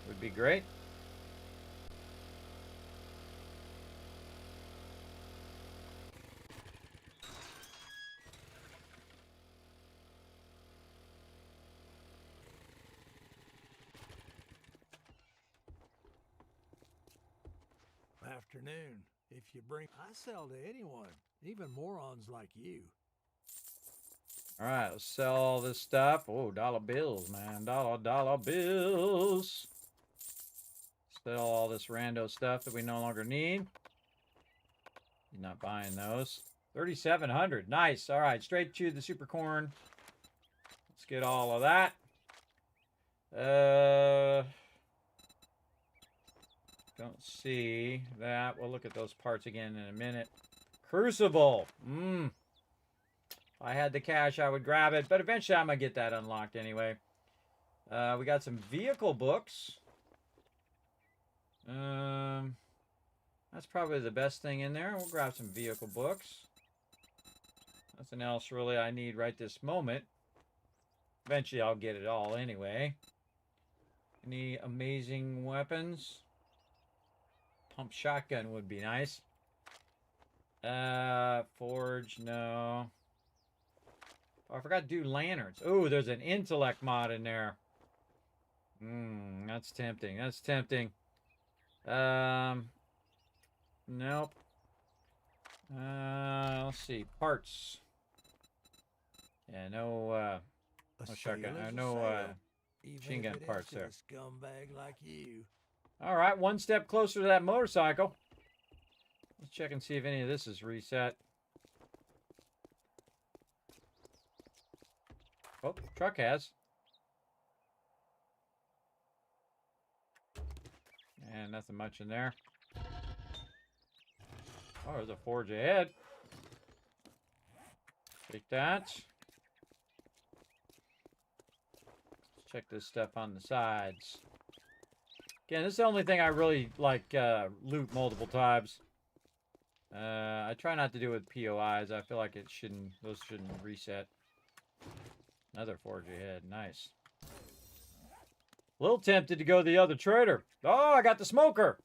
Speaker 3: Would be great.
Speaker 4: Afternoon. If you bring, I sell to anyone, even morons like you.
Speaker 3: All right, let's sell all this stuff. Oh, dollar bills, man. Dollar bills. Sell all this rando stuff that we no longer need. You're not buying those. 3,700. Nice. All right, straight to the super corn. Let's get all of that. Don't see that. We'll look at those parts again in a minute. Crucible. If I had the cash, I would grab it. But eventually, I'm going to get that unlocked anyway. We got some vehicle books. That's probably the best thing in there. We'll grab some vehicle books. Nothing else really I need right this moment. Eventually, I'll get it all anyway. Any amazing weapons? Pump shotgun would be nice. Forge, no. Oh, I forgot to do lanterns. Oh, there's an intellect mod in there. That's tempting. That's tempting. Nope. Let's see. Parts. Yeah, no, no shotgun. No, machine gun parts there.
Speaker 4: Scumbag like you.
Speaker 3: All right, one step closer to that motorcycle. Let's check and see if any of this is reset. Oh, truck has. And nothing much in there. Oh, there's a forge ahead. Take that. Let's check this stuff on the sides. Again, this is the only thing I really like loot multiple times. I try not to do it with POIs. I feel like those shouldn't reset. Another forge ahead. Nice. A little tempted to go the other trader. Oh, I got the smoker.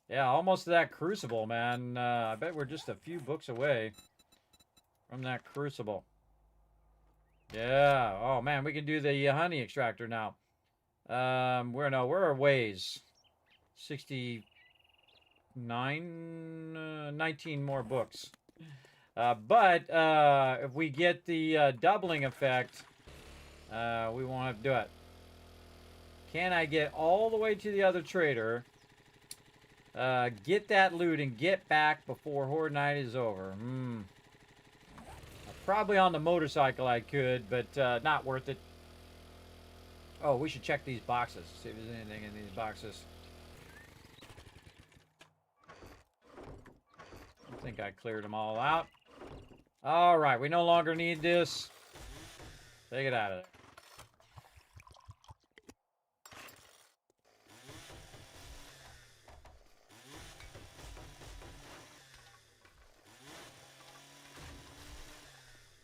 Speaker 3: Yeah, almost to that crucible, man. I bet we're just a few books away from that crucible. Yeah. Oh man, we can do the honey extractor now. Where are our ways? 69, 19 more books. But if we get the doubling effect, we won't have to do it. Can I get all the way to the other trader, get that loot, and get back before Horde Night is over? Probably on the motorcycle I could, but not worth it. Oh, we should check these boxes. See if there's anything in these boxes. I think I cleared them all out. All right, we no longer need this. Take it out of there.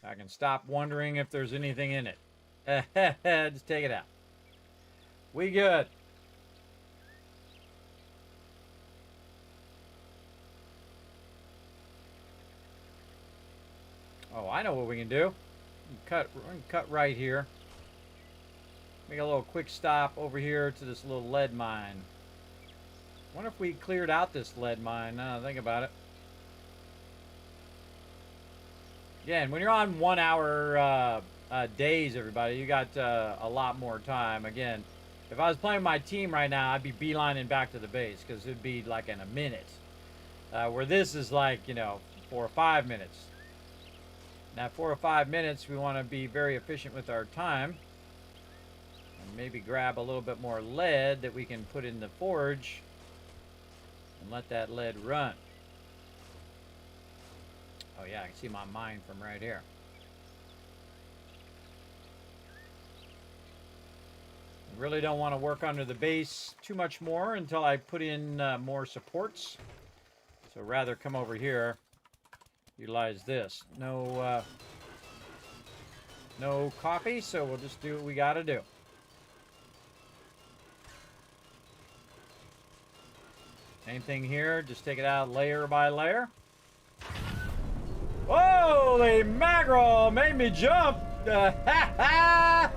Speaker 3: I can stop wondering if there's anything in it. Just take it out. We good. Oh, I know what we can do. We can cut right here. Make a little quick stop over here to this little lead mine. Wonder if we cleared out this lead mine. Now think about it. Again, when you're on 1 hour days, everybody, you got a lot more time. Again, if I was playing my team right now, I'd be beelining back to the base because it'd be like in a minute. Where this is like, 4 or 5 minutes. Now, 4 or 5 minutes, we want to be very efficient with our time. And maybe grab a little bit more lead that we can put in the forge and let that lead run. Oh yeah, I can see my mine from right here. I really don't want to work under the base too much more until I put in more supports. So rather come over here, utilize this. No coffee, so we'll just do what we got to do. Same thing here, just take it out layer by layer. Holy mackerel, made me jump. Dr.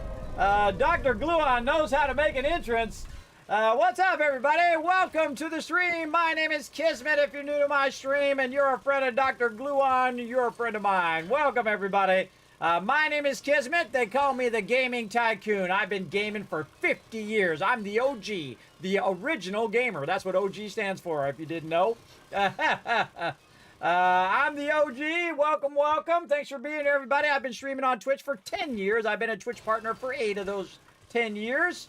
Speaker 3: Gluon knows how to make an entrance. What's up, everybody? Welcome to the stream. My name is Kismet. If you're new to my stream and you're a friend of Dr. Gluon, you're a friend of mine. Welcome, everybody. My name is Kismet. They call me the Gaming Tycoon. I've been gaming for 50 years. I'm the OG, the original gamer. That's what OG stands for, if you didn't know. I'm the OG. Welcome, welcome. Thanks for being here, everybody. I've been streaming on Twitch for 10 years. I've been a Twitch partner for 8 of those 10 years.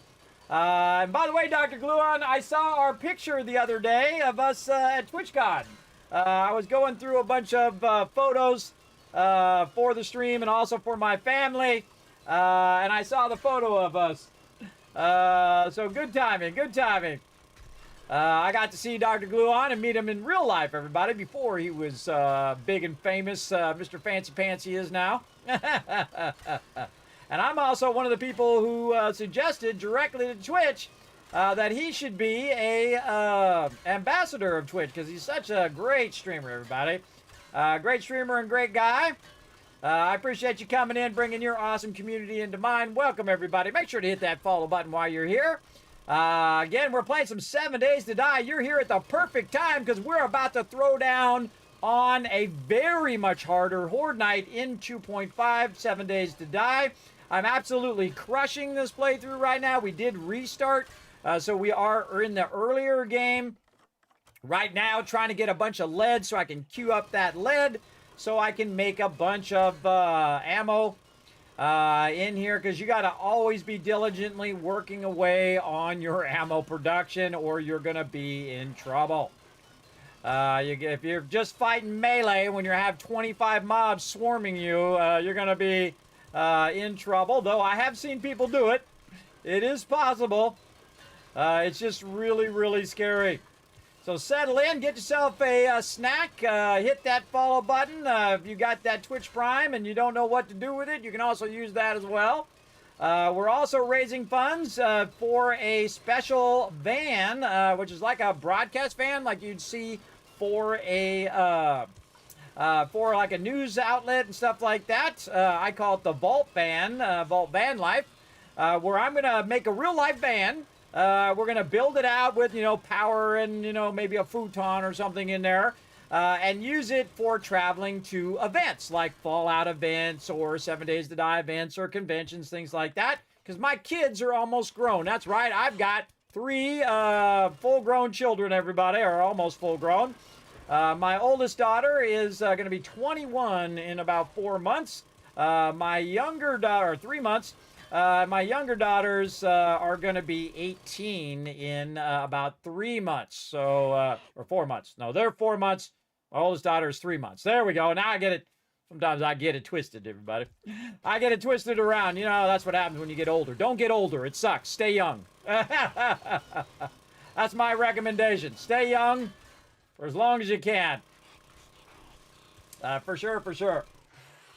Speaker 3: And by the way, Dr. Gluon, I saw our picture the other day of us at TwitchCon. I was going through a bunch of photos for the stream and also for my family. And I saw the photo of us. So good timing, good timing. I got to see Dr. Gluon and meet him in real life, everybody, before he was big and famous, Mr. Fancy Pants he is now. And I'm also one of the people who suggested directly to Twitch that he should be a ambassador of Twitch because he's such a great streamer, everybody. Great streamer and great guy. I appreciate you coming in, bringing your awesome community into mine. Welcome, everybody. Make sure to hit that follow button while you're here. Again, we're playing some 7 Days to Die. You're here at the perfect time because we're about to throw down on a very much harder Horde Night in 2.5, 7 Days to Die. I'm absolutely crushing this playthrough right now. We did restart, so we are in the earlier game right now trying to get a bunch of lead so I can queue up that lead so I can make a bunch of ammo in here because you got to always be diligently working away on your ammo production or you're going to be in trouble. If you're just fighting melee when you have 25 mobs swarming you, you're going to be in trouble, though I have seen people do it. It is possible. It's just really, really scary. So settle in, get yourself a snack, hit that follow button. If you got that Twitch Prime and you don't know what to do with it, you can also use that as well. We're also raising funds for a special van, which is like a broadcast van like you'd see for a for like a news outlet and stuff like that. I call it the Vault Van Life, where I'm going to make a real life van. We're going to build it out with, power and, maybe a futon or something in there. And use it for traveling to events like Fallout events or 7 Days to Die events or conventions, things like that. Because my kids are almost grown. That's right. I've got 3 full-grown children, everybody, or almost full-grown. My oldest daughter is going to be 21 in about 4 months. My younger daughter, 3 months. My younger daughters are going to be 18 in about 3 months. So, or 4 months. No, they're 4 months. My oldest daughter is 3 months. There we go. Now I get it. Sometimes I get it twisted, everybody. I get it twisted around. That's what happens when you get older. Don't get older. It sucks. Stay young. That's my recommendation. Stay young for as long as you can. For sure, for sure.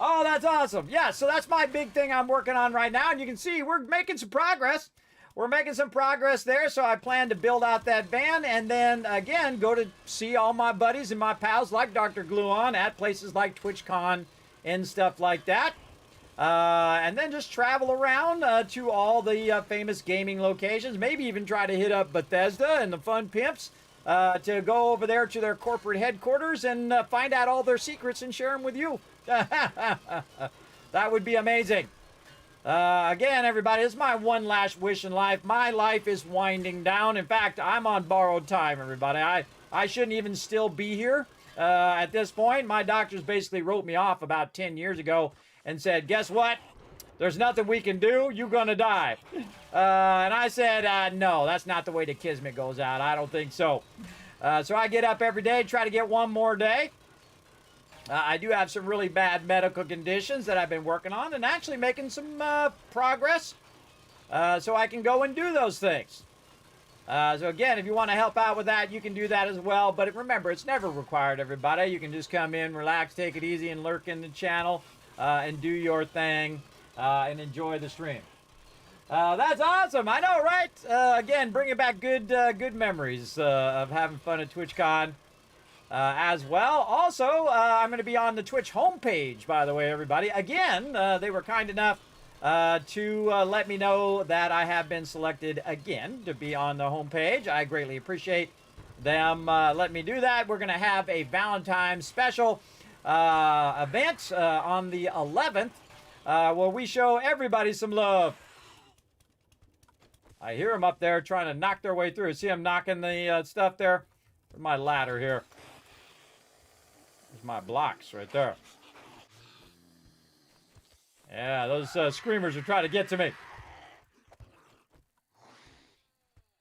Speaker 3: Oh, that's awesome. Yeah, so that's my big thing I'm working on right now. And you can see we're making some progress. We're making some progress there, so I plan to build out that van and then, again, go to see all my buddies and my pals like Dr. Gluon at places like TwitchCon and stuff like that. And then just travel around to all the famous gaming locations, maybe even try to hit up Bethesda and the Fun Pimps to go over there to their corporate headquarters and find out all their secrets and share them with you. That would be amazing. Again, everybody, this is my one last wish in life. My life is winding down. In fact, I'm on borrowed time, everybody. I shouldn't even still be here at this point. My doctors basically wrote me off about 10 years ago and said, guess what? There's nothing we can do. You're going to die. And I said, no, that's not the way the Kismet goes out. I don't think so. So I get up every day, try to get one more day. I do have some really bad medical conditions that I've been working on and actually making some progress so I can go and do those things. So again, if you want to help out with that, you can do that as well. But remember, it's never required, everybody. You can just come in, relax, take it easy, and lurk in the channel and do your thing and enjoy the stream. That's awesome. I know, right? Again, bringing back good memories of having fun at TwitchCon. As well. Also, I'm going to be on the Twitch homepage, by the way, everybody. Again, they were kind enough to let me know that I have been selected again to be on the homepage. I greatly appreciate them letting me do that. We're going to have a Valentine's special event on the 11th where we show everybody some love. I hear them up there trying to knock their way through. See them knocking the stuff there? Where's my ladder here? My blocks right there. Yeah, those screamers are trying to get to me.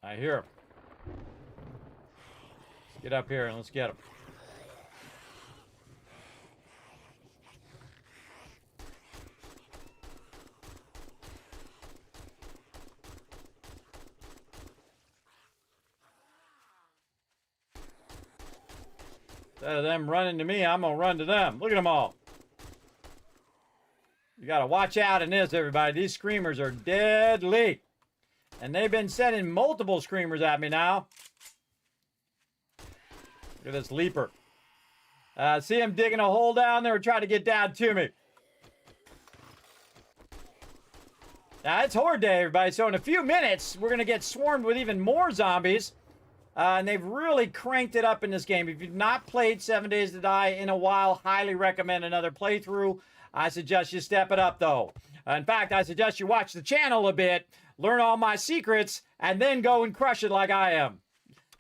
Speaker 3: I hear them. Let's get up here and let's get them. Instead of them running to me, I'm going to run to them. Look at them all. You got to watch out in this, everybody. These screamers are deadly. And they've been sending multiple screamers at me now. Look at this leaper. See him digging a hole down there, trying to get down to me. Now, it's horde day, everybody. So in a few minutes, we're going to get swarmed with even more zombies. And they've really cranked it up in this game. If you've not played 7 Days to Die in a while, highly recommend another playthrough. I suggest you step it up, though. In fact, I suggest you watch the channel a bit, learn all my secrets, and then go and crush it like I am.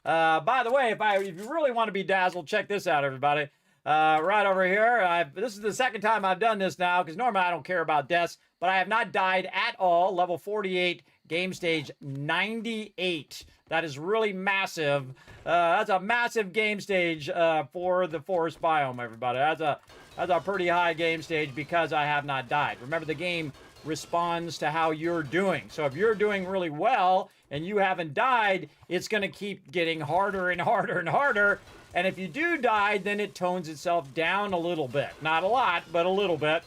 Speaker 3: By the way, if you really want to be dazzled, check this out, everybody. Right over here. This is the second time I've done this now, because normally I don't care about deaths, but I have not died at all. Level 48, game stage 98. That is really massive. That's a massive game stage for the forest biome, everybody. That's a pretty high game stage because I have not died. Remember, the game responds to how you're doing. So if you're doing really well and you haven't died, it's going to keep getting harder and harder and harder. And if you do die, then it tones itself down a little bit. Not a lot, but a little bit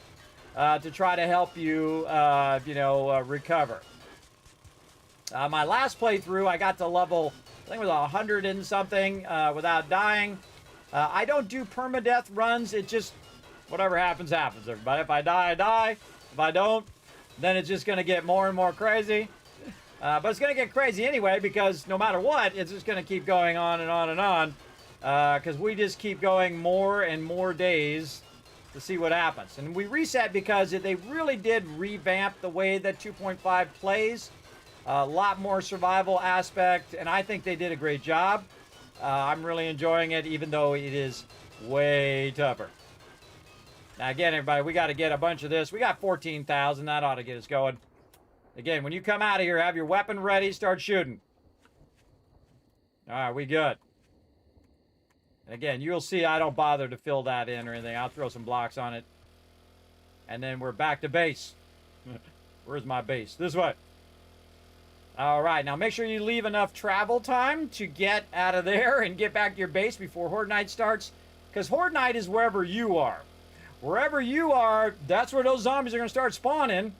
Speaker 3: to try to help you, recover. My last playthrough, I got to level, I think it was 100 and something without dying. I don't do permadeath runs. It just, whatever happens, happens, everybody. If I die, I die. If I don't, then it's just going to get more and more crazy. But it's going to get crazy anyway, because no matter what, it's just going to keep going on and on and on. Because we just keep going more and more days to see what happens. And we reset because they really did revamp the way that 2.5 plays. A lot more survival aspect, and I think they did a great job. I'm really enjoying it, even though it is way tougher. Now, again, everybody, we got to get a bunch of this. We got 14,000. That ought to get us going. Again, when you come out of here, have your weapon ready. Start shooting. All right, we good. And again, you'll see I don't bother to fill that in or anything. I'll throw some blocks on it. And then we're back to base. Where's my base? This way. All right, now make sure you leave enough travel time to get out of there and get back to your base before Horde Night starts. Because Horde Night is wherever you are. Wherever you are, that's where those zombies are going to start spawning.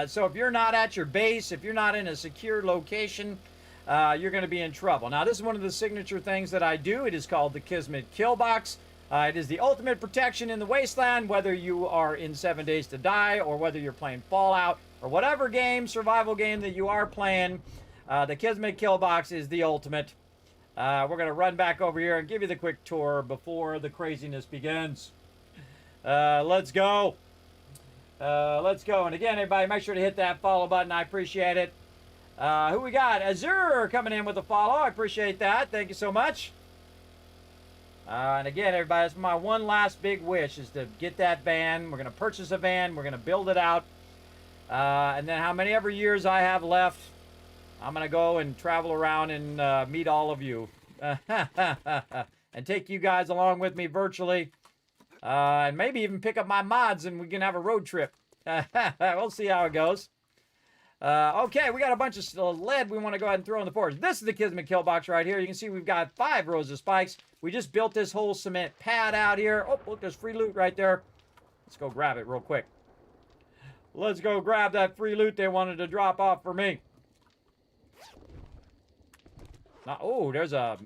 Speaker 3: So if you're not at your base, if you're not in a secure location, you're going to be in trouble. Now, this is one of the signature things that I do. It is called the Kismet Kill Box. It is the ultimate protection in the wasteland, whether you are in 7 Days to Die or whether you're playing Fallout or whatever game, survival game that you are playing. The Kismet Kill Box is the ultimate. We're going to run back over here and give you the quick tour before the craziness begins. Let's go. Let's go. And again, everybody, make sure to hit that follow button. I appreciate it. Who we got? Azure coming in with a follow. I appreciate that. Thank you so much. And again, everybody, that's my one last big wish is to get that van. We're going to purchase a van. We're going to build it out. And then how many ever years I have left, I'm going to go and travel around and meet all of you. And take you guys along with me virtually. And maybe even pick up my mods and we can have a road trip. We'll see how it goes. Okay, we got a bunch of lead we want to go ahead and throw in the forest. This is the Kismet Kill Box right here. You can see we've got 5 rows of spikes. We just built this whole cement pad out here. Oh, look, there's free loot right there. Let's go grab it real quick. Let's go grab that free loot they wanted to drop off for me. Now, oh, there's a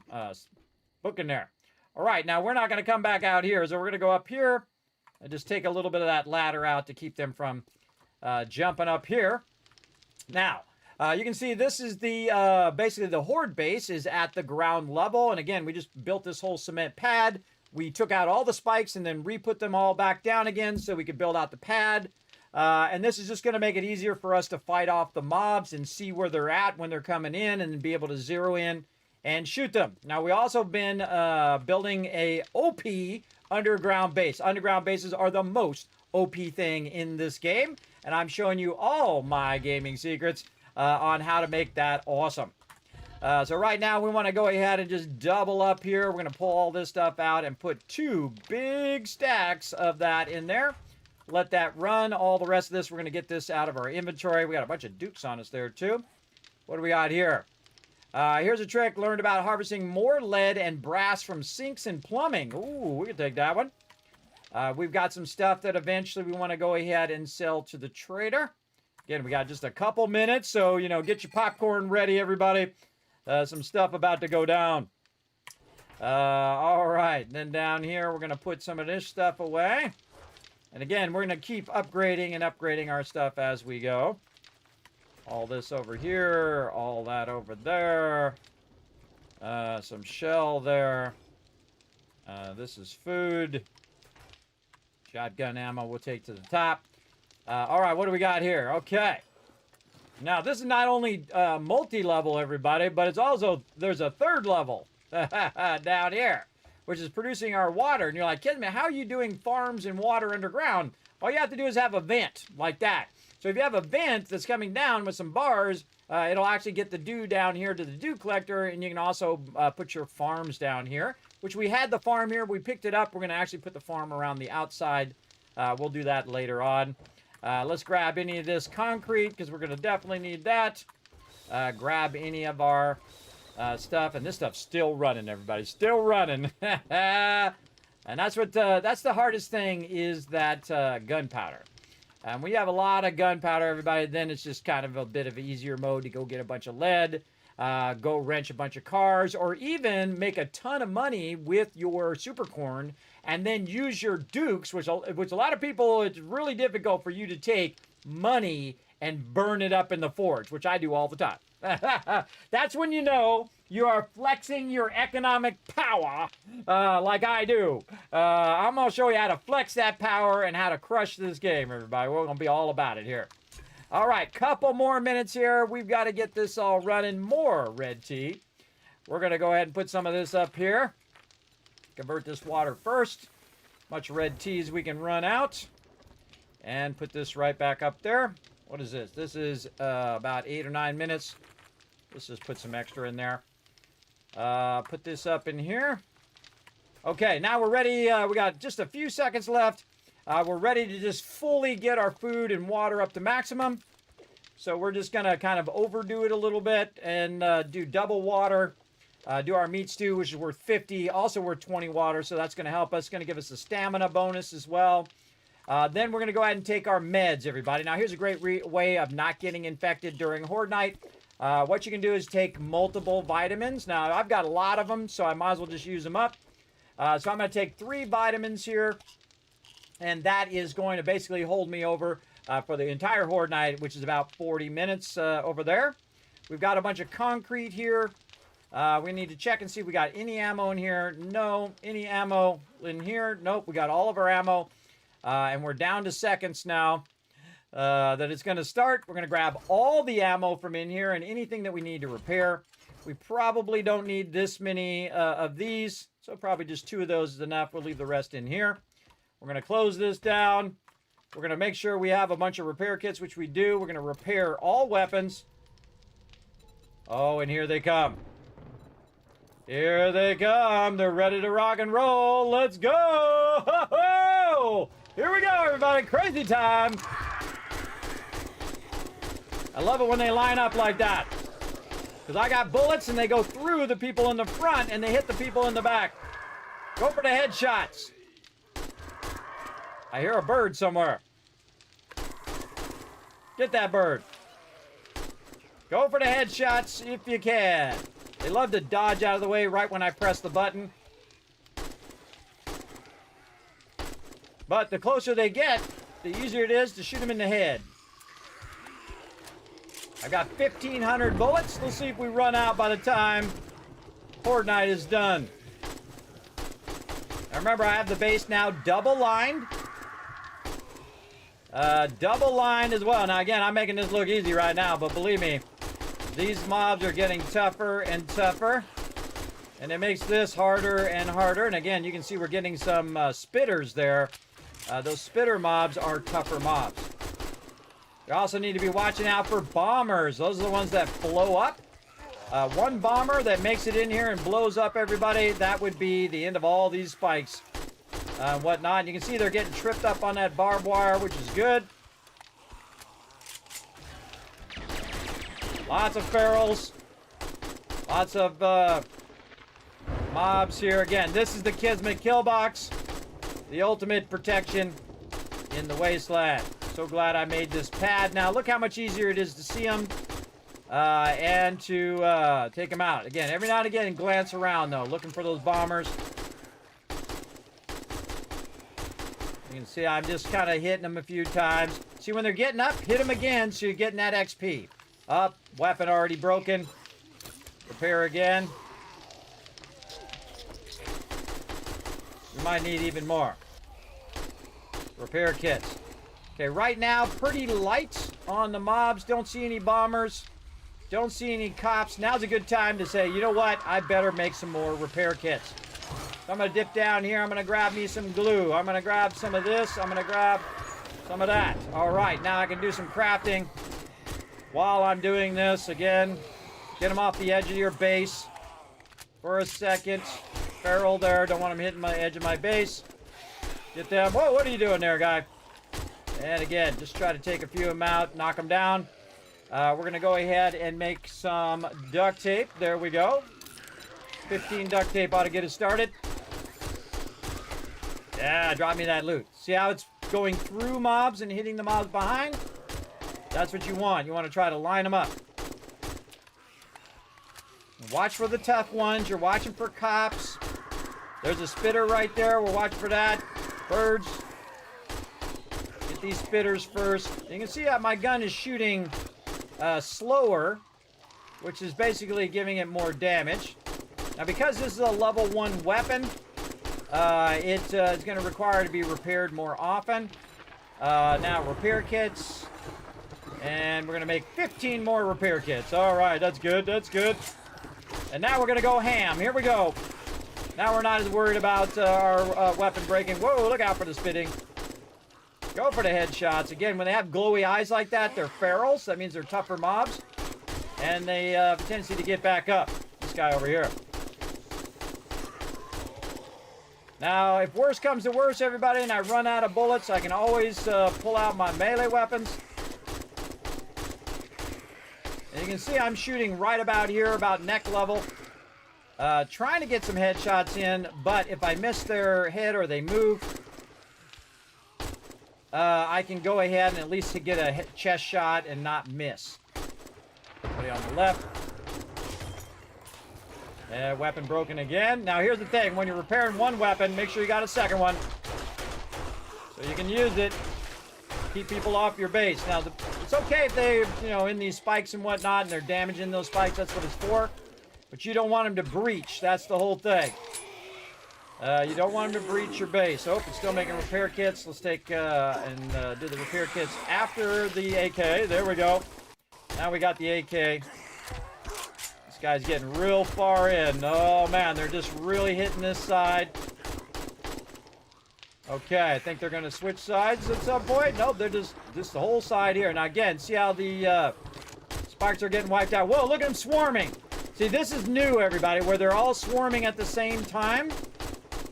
Speaker 3: book in there. All right, now we're not going to come back out here, so we're going to go up here and just take a little bit of that ladder out to keep them from jumping up here. Now, you can see this is the, basically the Horde base is at the ground level. And again, we just built this whole cement pad. We took out all the spikes and then re-put them all back down again so we could build out the pad. And this is just going to make it easier for us to fight off the mobs and see where they're at when they're coming in and be able to zero in and shoot them. Now, we also been building a OP underground base. Underground bases are the most OP thing in this game. And I'm showing you all my gaming secrets on how to make that awesome. So right now, we want to go ahead and just double up here. We're going to pull all this stuff out and put 2 big stacks of that in there. Let that run. All the rest of this, we're going to get this out of our inventory. We got a bunch of dukes on us there, too. What do we got here? Here's a trick. Learned about harvesting more lead and brass from sinks and plumbing. Ooh, we can take that one. We've got some stuff that eventually we want to go ahead and sell to the trader. Again, we got just a couple minutes, so, you know, get your popcorn ready, everybody. Some stuff about to go down. All right, then down here, we're going to put some of this stuff away. And again, we're going to keep upgrading and upgrading our stuff as we go. All this over here, all that over there. Some shell there. This is food. Shotgun ammo we'll take to the top. All right, what do we got here? Okay. Now, this is not only multi-level, everybody, but it's also, there's a 3rd level down here, which is producing our water. And you're like, Kismet, how are you doing farms and water underground? All you have to do is have a vent like that. So if you have a vent that's coming down with some bars, it'll actually get the dew down here to the dew collector, and you can also put your farms down here, which we had the farm here. We picked it up. We're going to actually put the farm around the outside. We'll do that later on. Let's grab any of this concrete because we're going to definitely need that. Grab any of our stuff, and this stuff's still running, everybody. Still running. And that's what that's the hardest thing is that gunpowder. When you have a lot of gunpowder, everybody, then it's just kind of a bit of an easier mode to go get a bunch of lead. go wrench a bunch of cars, or even make a ton of money with your super corn and then use your dukes, which a lot of people, it's really difficult for you to take money and burn it up in the forge, which I do all the time. That's when you know you are flexing your economic power like I do. I'm going to show you how to flex that power and how to crush this game, everybody. We're going to be all about it here. All right, couple more minutes here. We've got to get this all running. More red tea. We're going to go ahead and put some of this up here. Convert this water first. Much red tea as we can run out. And put this right back up there. What is this? This is about 8 or 9 minutes. Let's just put some extra in there. Put this up in here. Okay, now we're ready. We got just a few seconds left. We're ready to just fully get our food and water up to maximum. So we're just going to kind of overdo it a little bit and do double water. Do our meat stew, which is worth 50, also worth 20 water. So that's going to help us. Going to give us a stamina bonus as well. Then we're going to go ahead and take our meds, everybody. Now, here's a great way of not getting infected during Horde Night. What you can do is take multiple vitamins. Now, I've got a lot of them, so I might as well just use them up. So I'm going to take 3 vitamins here. And that is going to basically hold me over for the entire Horde Night, which is about 40 minutes over there. We've got a bunch of concrete here. We need to check and see if we got any ammo in here. No. Any ammo in here? Nope. We got all of our ammo. And we're down to seconds now that it's going to start. We're going to grab all the ammo from in here and anything that we need to repair. We probably don't need this many of these, so probably just 2 of those is enough. We'll leave the rest in here. We're going to close this down. We're going to make sure we have a bunch of repair kits, which we do. We're going to repair all weapons. Oh, and here they come. Here they come. They're ready to rock and roll. Let's go. Ho-ho! Here we go, everybody. Crazy time. I love it when they line up like that. Because I got bullets and they go through the people in the front and they hit the people in the back. Go for the headshots. I hear a bird somewhere. Get that bird. Go for the headshots if you can. They love to dodge out of the way right when I press the button. But the closer they get, the easier it is to shoot them in the head. I got 1,500 bullets. Let's see if we run out by the time Horde Night is done. Now remember, I have the base now double lined. Double lined as well. Now again, I'm making this look easy right now, but believe me, these mobs are getting tougher and tougher. And it makes this harder and harder. And again, you can see we're getting some spitters there. Those spitter mobs are tougher mobs. You also need to be watching out for bombers. Those are the ones that blow up. One bomber that makes it in here and blows up everybody, that would be the end of all these spikes and whatnot. You can see they're getting tripped up on that barbed wire, which is good. Lots of ferals. Lots of mobs here. Again, this is the Kismet kill box. The ultimate protection in the wasteland. So glad I made this pad. Now look how much easier it is to see them and to take them out. Again, every now and again, glance around though, looking for those bombers. You can see I'm just kind of hitting them a few times. See, when they're getting up, hit them again so you're getting that XP. Up, weapon already broken. Repair again. We might need even more. Repair kits. Okay, right now, pretty light on the mobs. Don't see any bombers. Don't see any cops. Now's a good time to say, you know what? I better make some more repair kits. So I'm going to dip down here. I'm going to grab me some glue. I'm going to grab some of this. I'm going to grab some of that. All right, now I can do some crafting while I'm doing this. Again, get them off the edge of your base for a second. Feral there. Don't want them hitting my edge of my base. Get them. Whoa, what are you doing there, guy? And again, just try to take a few of them out, knock them down. We're going to go ahead and make some duct tape. There we go. 15 duct tape ought to get us started. Yeah, drop me that loot. See how it's going through mobs and hitting the mobs behind? That's what you want. You want to try to line them up. Watch for the tough ones. You're watching for cops. There's a spitter right there. We're watching for that. Birds. Get these spitters first. You can see how my gun is shooting slower, which is basically giving it more damage. Now, because this is a level 1 weapon, it is going to require to be repaired more often. Now, repair kits. And we're going to make 15 more repair kits. All right, that's good. That's good. And now we're going to go ham. Here we go. Now we're not as worried about our weapon breaking. Whoa, look out for the spitting. Go for the headshots. Again, when they have glowy eyes like that, they're ferals. That means they're tougher mobs. And they have a tendency to get back up. This guy over here. Now, if worse comes to worse, everybody, and I run out of bullets, I can always pull out my melee weapons. And you can see I'm shooting right about here, about neck level. Trying to get some headshots in, but if I miss their head or they move, I can go ahead and at least get a chest shot and not miss. Somebody on the left. Weapon broken again. Now here's the thing, when you're repairing one weapon, make sure you got a second one. So you can use it. Keep people off your base. Now, it's okay if they, in these spikes and whatnot, and they're damaging those spikes, that's what it's for. But you don't want them to breach. That's the whole thing. You don't want them to breach your base. Oh, it's still making repair kits. Let's take and do the repair kits after the AK. There we go. Now we got the AK. This guy's getting real far in. Oh, man, they're just really hitting this side. Okay, I think they're going to switch sides at some point. Nope, they're just the whole side here. Now, again, see how the spikes are getting wiped out. Whoa, look at them swarming. See, this is new, everybody, where they're all swarming at the same time.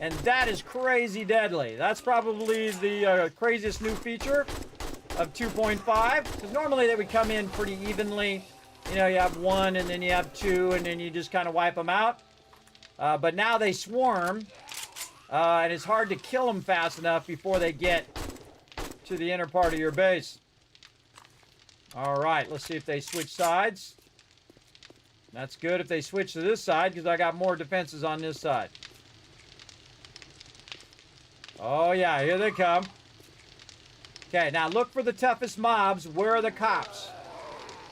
Speaker 3: And that is crazy deadly. That's probably the craziest new feature of 2.5. Because normally they would come in pretty evenly. You have one, and then you have two, and then you just kind of wipe them out. But now they swarm. And it's hard to kill them fast enough before they get to the inner part of your base. All right, let's see if they switch sides. That's good if they switch to this side, because I got more defenses on this side. Oh, yeah, here they come. Okay, now look for the toughest mobs. Where are the cops?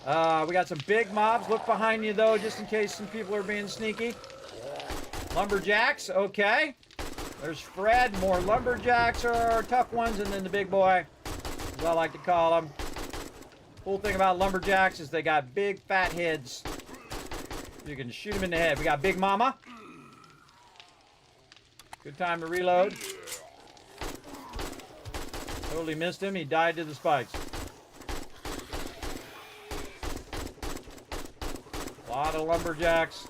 Speaker 3: We got some big mobs. Look behind you, though, just in case some people are being sneaky. Lumberjacks, okay. There's Fred. More lumberjacks are tough ones, and then the big boy, as I like to call them. Cool thing about lumberjacks is they got big, fat heads. You can shoot them in the head. We got Big Mama. Good time to reload. Totally missed him. He died to the spikes. A lot of lumberjacks.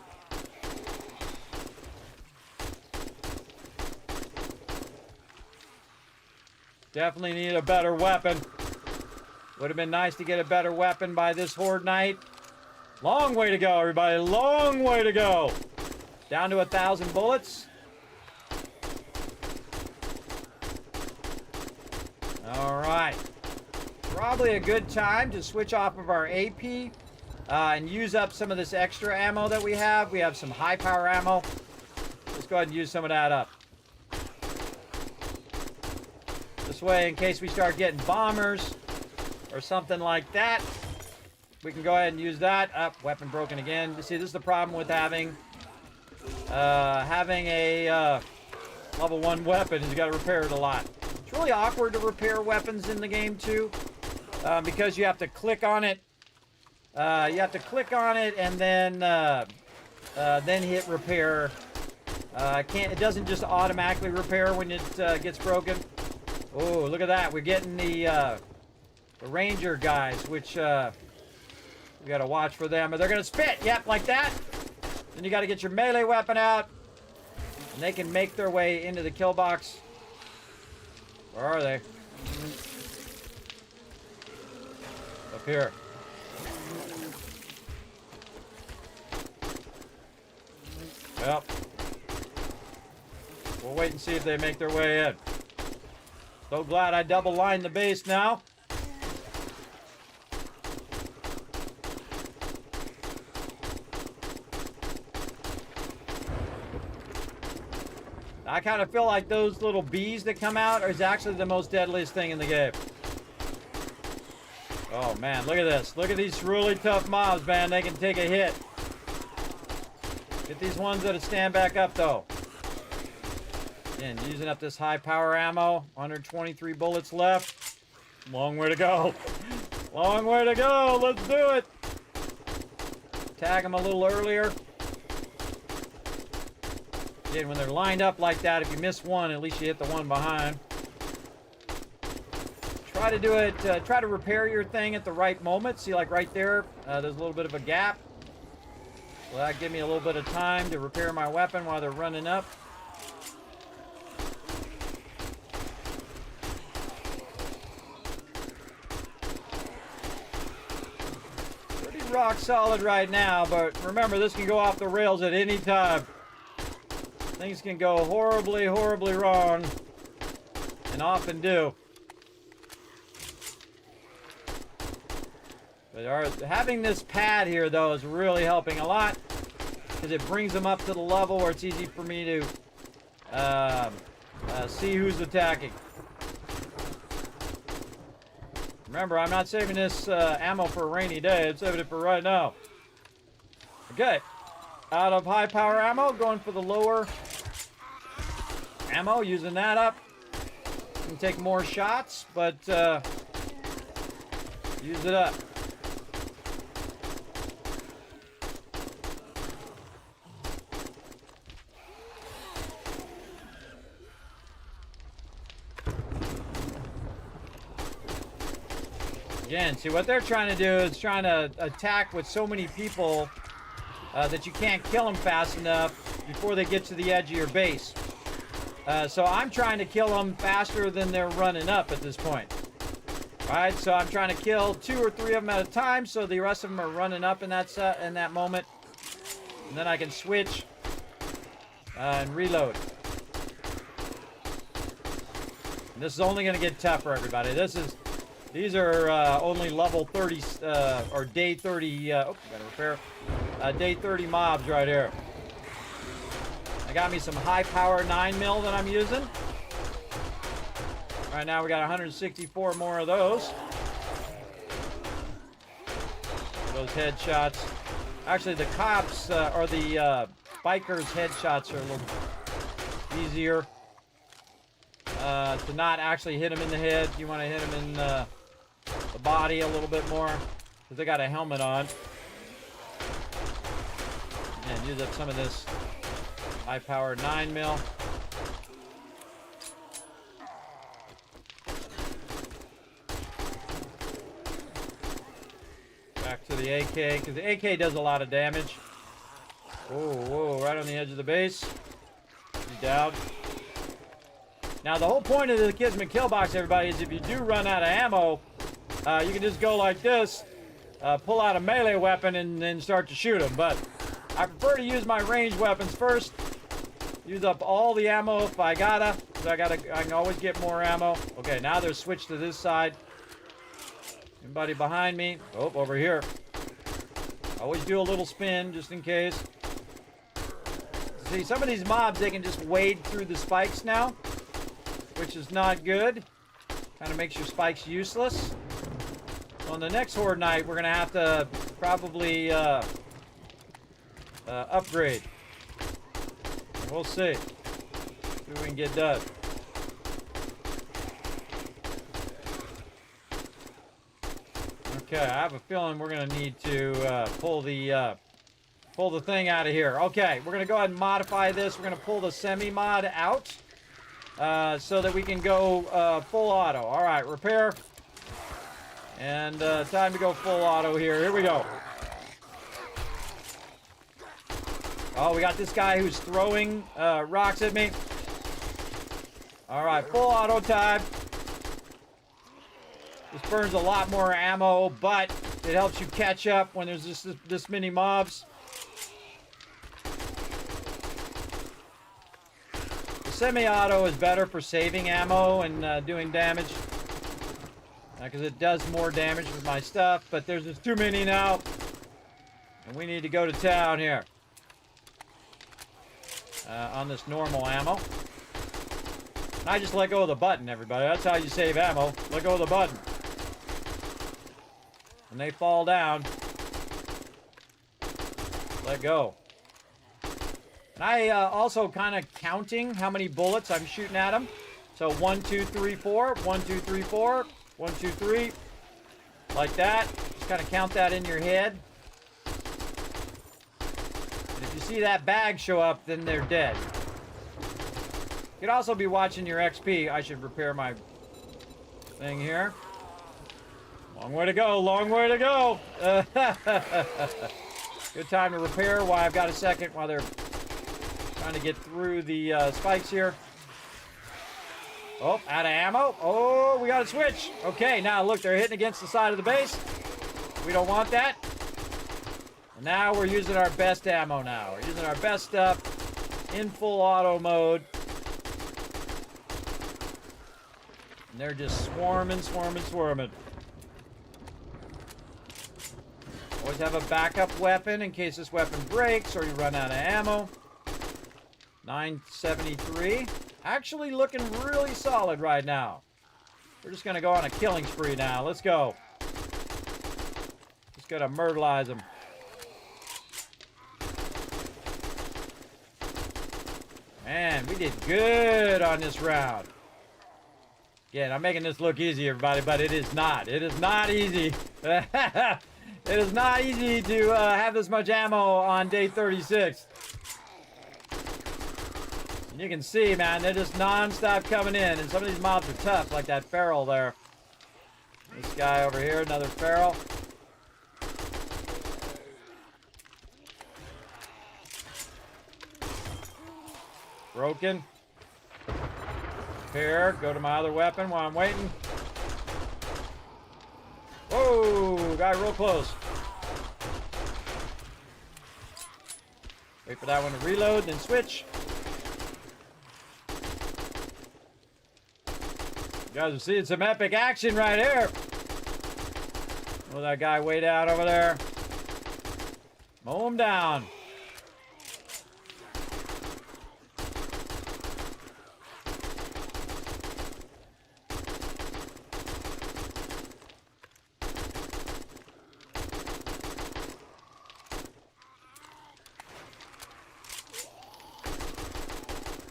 Speaker 3: Definitely need a better weapon. Would have been nice to get a better weapon by this horde night. Long way to go, everybody. Long way to go. Down to 1,000 bullets. All right. Probably a good time to switch off of our AP and use up some of this extra ammo that we have. We have some high power ammo. Let's go ahead and use some of that up. This way, in case we start getting bombers or something like that, we can go ahead and use that. Weapon broken again. You see, this is the problem with having a level 1 weapon, is you got to repair it a lot. It's really awkward to repair weapons in the game too, because you have to click on it. And then hit repair. It doesn't just automatically repair when it gets broken. Oh, look at that. We're getting the ranger guys, which we got to watch for them. They're going to spit. Yep, like that. Then you got to get your melee weapon out. And they can make their way into the kill box. Where are they? Up here. Well, we'll wait and see if they make their way in. So glad I double lined the base now. I kind of feel like those little bees that come out is actually the most deadliest thing in the game. Oh man, look at this. Look at these really tough mobs, man. They can take a hit. Get these ones that stand back up though. Again, using up this high power ammo. 123 bullets left. Long way to go. Long way to go. Let's do it. Tag them a little earlier. Again, when they're lined up like that, if you miss one, at least you hit the one behind. Try to do it, try to repair your thing at the right moment. See, like right there, there's a little bit of a gap. So that give me a little bit of time to repair my weapon while they're running up. Pretty rock solid right now, but remember, this can go off the rails at any time. Things can go horribly, horribly wrong, and often do. But having this pad here, though, is really helping a lot because it brings them up to the level where it's easy for me to see who's attacking. Remember, I'm not saving this ammo for a rainy day. I'm saving it for right now. Okay. Out of high power ammo, going for the lower ammo, using that up. Can take more shots, but use it up. Again, see what they're trying to do is trying to attack with so many people that you can't kill them fast enough before they get to the edge of your base. So I'm trying to kill them faster than they're running up at this point. Alright, so I'm trying to kill 2 or 3 of them at a time so the rest of them are running up in that moment. And then I can switch and reload. And this is only going to get tougher, everybody. These are only level 30 or day 30. Oh, gotta repair. Day 30 mobs right here. I got me some high power 9mm that I'm using. Right now we got 164 more of those. Those headshots. Actually, the cops or the bikers' headshots are a little easier to not actually hit them in the head. You want to hit them in the body a little bit more because they got a helmet on. And use up some of this high-powered 9mm. Back to the AK, because the AK does a lot of damage. Whoa, right on the edge of the base. He's down. Now, the whole point of the Kismet kill box, everybody, is if you do run out of ammo, you can just go like this, pull out a melee weapon, and then start to shoot them. But I prefer to use my ranged weapons first. Use up all the ammo if I gotta, because I can always get more ammo. Okay, now they're switched to this side. Anybody behind me? Oh, over here. Always do a little spin just in case. See, some of these mobs, they can just wade through the spikes now, which is not good. Kind of makes your spikes useless. So on the next Horde night, we're going to have to probably upgrade. We'll see. See what we can get done. Okay, I have a feeling we're going to need to pull the thing out of here. Okay, we're going to go ahead and modify this. We're going to pull the semi-mod out so that we can go full auto. All right, repair. And time to go full auto here. Here we go. Oh, we got this guy who's throwing rocks at me. All right, full auto time. This burns a lot more ammo, but it helps you catch up when there's just this many mobs. The semi-auto is better for saving ammo and doing damage. Because it does more damage with my stuff, but there's just too many now. And we need to go to town here. On this normal ammo. I just let go of the button, everybody. That's how you save ammo. Let go of the button. When they fall down, let go. And I also kind of counting how many bullets I'm shooting at them. So 1, 2, 3, 4. 1, 2, 3, 4. 1, 2, 3. Like that. Just kind of count that in your head. And if you see that bag show up, then they're dead. You could also be watching your XP. I should repair my thing here. Long way to go, long way to go. Good time to repair while I've got a second while they're trying to get through the spikes here. Oh, out of ammo. Oh, we got to switch. Okay, now look, they're hitting against the side of the base. We don't want that. And now we're using our best ammo now. We're using our best stuff in full auto mode. And they're just swarming, swarming, swarming. Always have a backup weapon in case this weapon breaks or you run out of ammo. 973. Actually looking really solid right now. We're just going to go on a killing spree now. Let's go. Just got to myrtleize them. Man, we did good on this round. Again, I'm making this look easy, everybody, but it is not. It is not easy. It is not easy to have this much ammo on day 36. And you can see, man, they're just non-stop coming in. And some of these mobs are tough, like that feral there. This guy over here, another feral. Broken. Here, go to my other weapon while I'm waiting. Whoa, guy real close. Wait for that one to reload, then switch. You guys are seeing some epic action right here. Oh, that guy way down over there. Mow him down.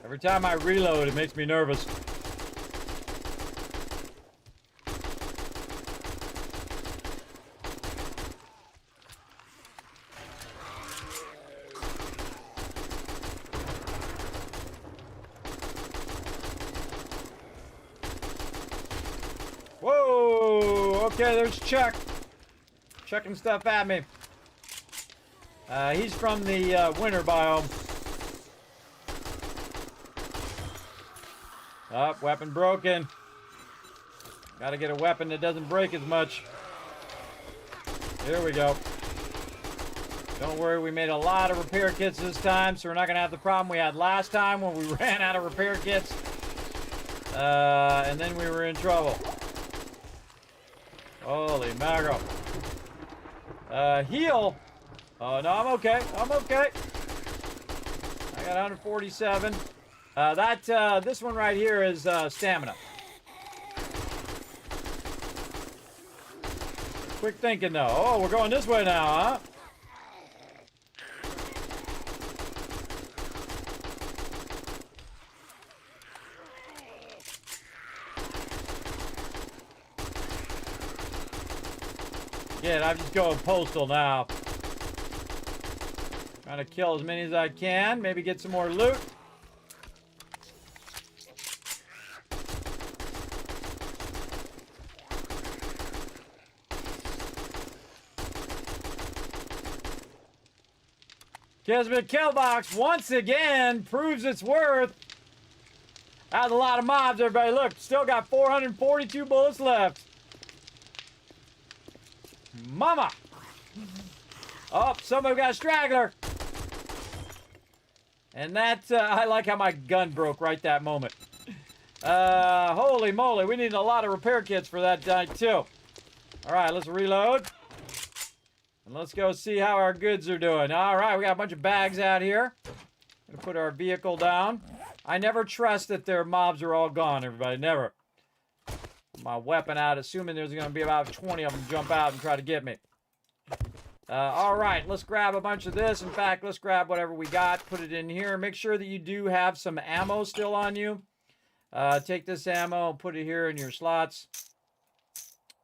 Speaker 3: Every time I reload, it makes me nervous. Whoa! Okay, there's Chuck. Chucking stuff at me. He's from the winter biome. Oh, weapon broken. Gotta get a weapon that doesn't break as much. Here we go. Don't worry, we made a lot of repair kits this time, so we're not gonna have the problem we had last time when we ran out of repair kits. And then we were in trouble. Holy mackerel. Heal. Oh, no, I'm okay. I'm okay. I got 147. This one right here is stamina. Quick thinking though. Oh, we're going this way now, huh? Again, I'm just going postal now. Trying to kill as many as I can. Maybe get some more loot. Kismet kill box once again proves its worth. That was a lot of mobs, everybody. Look, still got 442 bullets left. Mama! Oh, somebody got a straggler. And that, I like how my gun broke right that moment. Holy moly, we need a lot of repair kits for that night too. All right, let's reload. And let's go see how our goods are doing. All right, we got a bunch of bags out here. Gonna put our vehicle down. I never trust that their mobs are all gone, everybody. Never. My weapon out, assuming there's going to be about 20 of them jump out and try to get me. All right, let's grab a bunch of this. In fact, let's grab whatever we got, put it in here. Make sure that you do have some ammo still on you. Take this ammo and put it here in your slots.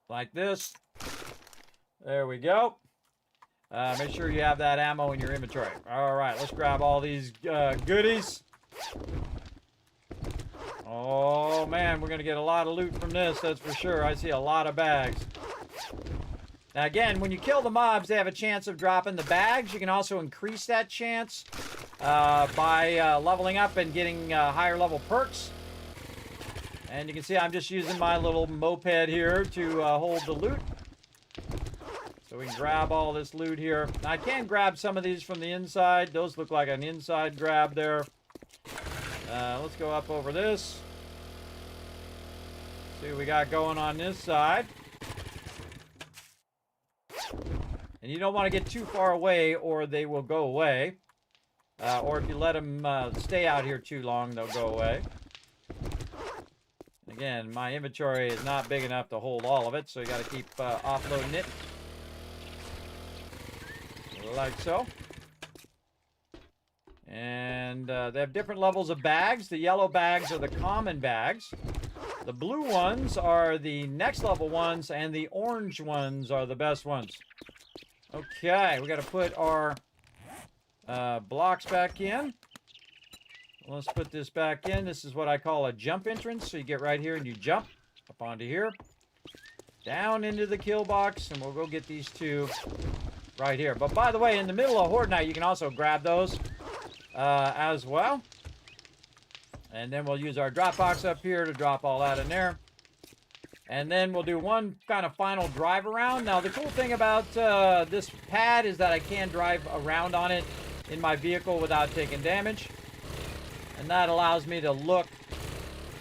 Speaker 3: Like this. There we go. Make sure you have that ammo in your inventory. All right, let's grab all these goodies. Oh, man, we're going to get a lot of loot from this, that's for sure. I see a lot of bags. Now, again, when you kill the mobs, they have a chance of dropping the bags. You can also increase that chance by leveling up and getting higher level perks. And you can see I'm just using my little moped here to hold the loot. So we can grab all this loot here. Now, I can grab some of these from the inside. Those look like an inside grab there. Let's go up over this. See what we got going on this side. And you don't want to get too far away or they will go away. Or if you let them stay out here too long, they'll go away. Again, my inventory is not big enough to hold all of it, so you got to keep offloading it. Like so. And they have different levels of bags. The yellow bags are the common bags. The blue ones are the next level ones, and the orange ones are the best ones. Okay, we got to put our blocks back in. Let's put this back in. This is what I call a jump entrance. So you get right here and you jump up onto here. Down into the kill box, and we'll go get these two right here. But by the way, in the middle of Horde Night, you can also grab those as well. And then we'll use our drop box up here to drop all that in there. And then we'll do one kind of final drive around. Now, the cool thing about this pad is that I can drive around on it in my vehicle without taking damage. And that allows me to look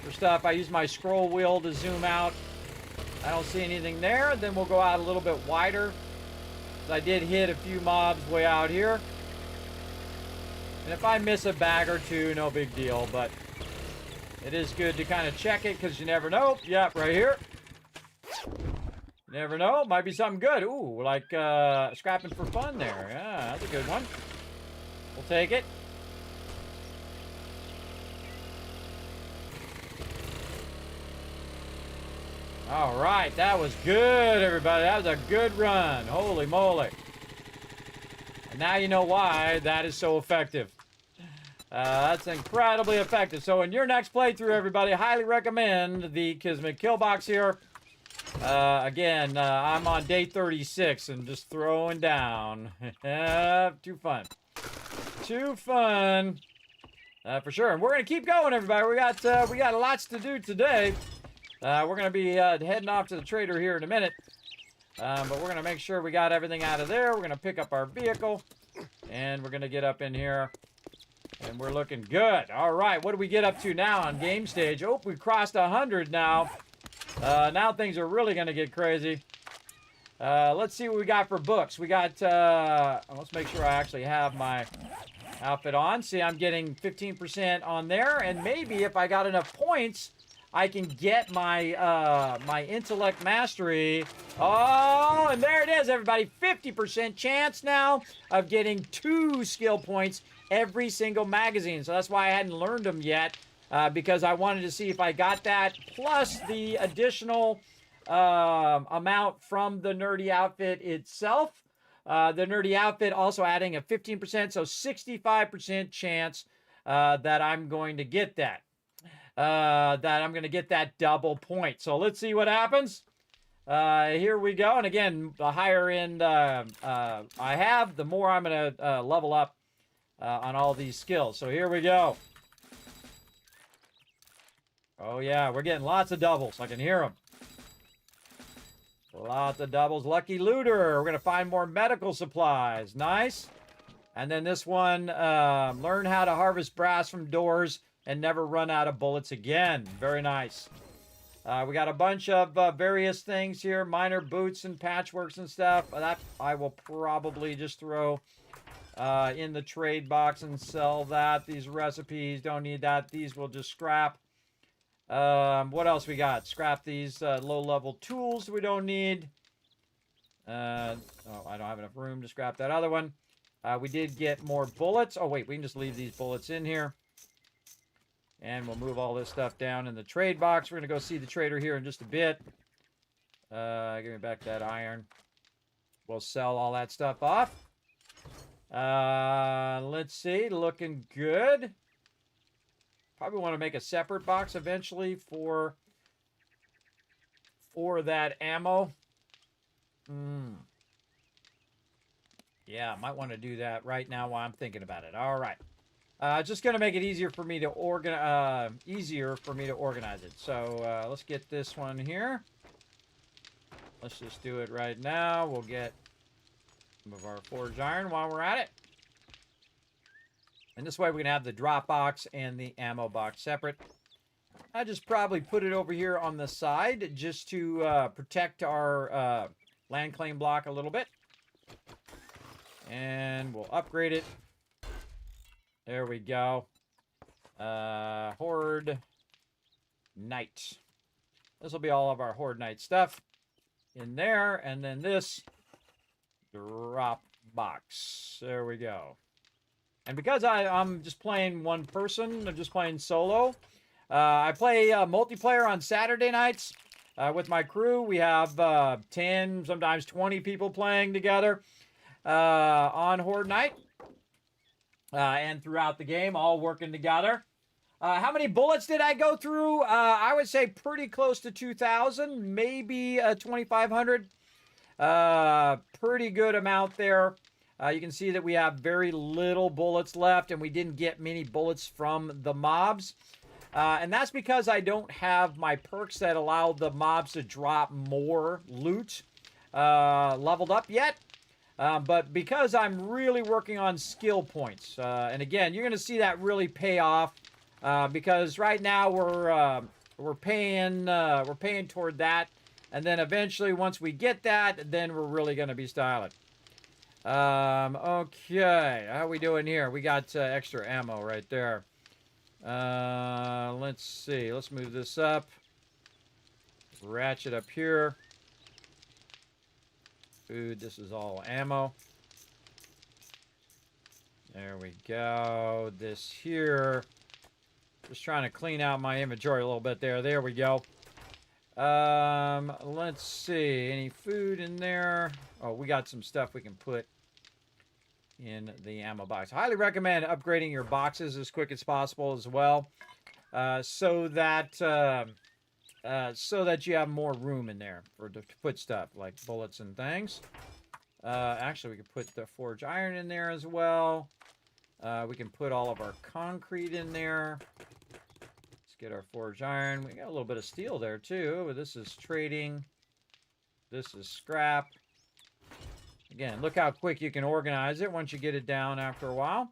Speaker 3: for stuff. I use my scroll wheel to zoom out. I don't see anything there. Then we'll go out a little bit wider. I did hit a few mobs way out here. And if I miss a bag or two, no big deal. But it is good to kind of check it because you never know. Yep, right here. You never know. Might be something good. Ooh, like scrapping for fun there. Yeah, that's a good one. We'll take it. All right, that was good, everybody. That was a good run. Holy moly. And now you know why that is so effective. That's incredibly effective. So in your next playthrough, everybody, highly recommend the Kismet kill box here. Again, I'm on day 36 and just throwing down. Too fun. Too fun. For sure. And we're going to keep going, everybody. We got lots to do today. We're going to be heading off to the trader here in a minute. But we're going to make sure we got everything out of there. We're going to pick up our vehicle. And we're going to get up in here. And we're looking good. All right, what do we get up to now on game stage? Oh, we crossed 100 now. Now things are really going to get crazy. Let's see what we got for books. We got, let's make sure I actually have my outfit on. See, I'm getting 15% on there. And maybe if I got enough points, I can get my my intellect mastery. Oh, and there it is, everybody. 50% chance now of getting 2 skill points every single magazine. So that's why I hadn't learned them yet, because I wanted to see if I got that, plus the additional amount from the nerdy outfit itself. The nerdy outfit also adding a 15%, so 65% chance that I'm going to get that. That I'm going to get that double point. So let's see what happens. Here we go. And again, the higher end I have, the more I'm going to level up on all these skills. So here we go. Oh, yeah, we're getting lots of doubles. I can hear them. Lots of doubles. Lucky Looter. We're going to find more medical supplies. Nice. And then this one, learn how to harvest brass from doors and never run out of bullets again. Very nice. We got a bunch of various things here. Minor boots and patchworks and stuff. That I will probably just throw in the trade box and sell that. These recipes, don't need that. These we'll just scrap. What else we got? Scrap these low-level tools we don't need. Oh, I don't have enough room to scrap that other one. We did get more bullets. Oh, wait, we can just leave these bullets in here. And we'll move all this stuff down in the trade box. We're going to go see the trader here in just a bit. Give me back that iron. We'll sell all that stuff off. Let's see. Looking good. Probably want to make a separate box eventually for that ammo. Yeah, might want to do that right now while I'm thinking about it. All right. Just going to make it easier for me to organize it. So let's get this one here. Let's just do it right now. We'll get some of our forged iron while we're at it. And this way we can have the drop box and the ammo box separate. I just probably put it over here on the side just to protect our land claim block a little bit. And we'll upgrade it. There we go. Horde Knight. This will be all of our Horde Knight stuff in there. And then this drop box. There we go. And because I'm just playing one person, I'm just playing solo, I play multiplayer on Saturday nights with my crew. We have 10, sometimes 20 people playing together on Horde Night. And throughout the game, all working together. How many bullets did I go through? I would say pretty close to 2,000, maybe 2,500. Pretty good amount there. You can see that we have very little bullets left, and we didn't get many bullets from the mobs. And that's because I don't have my perks that allow the mobs to drop more loot leveled up yet. But because I'm really working on skill points, and again, you're going to see that really pay off because right now we're paying toward that, and then eventually once we get that, then we're really going to be styling. Okay, how are we doing here? We got extra ammo right there. Let's see. Let's move this up. Ratchet up here. Food, this is all ammo. There we go. This here. Just trying to clean out my inventory a little bit there. There we go. Let's see. Any food in there? Oh, we got some stuff we can put in the ammo box. I highly recommend upgrading your boxes as quick as possible as well, so that you have more room in there to put stuff like bullets and things. Actually, we could put the forged iron in there as well. We can put all of our concrete in there. Let's get our forged iron. We got a little bit of steel there too, but this is trading. This is scrap. Again, look how quick you can organize it once you get it down after a while.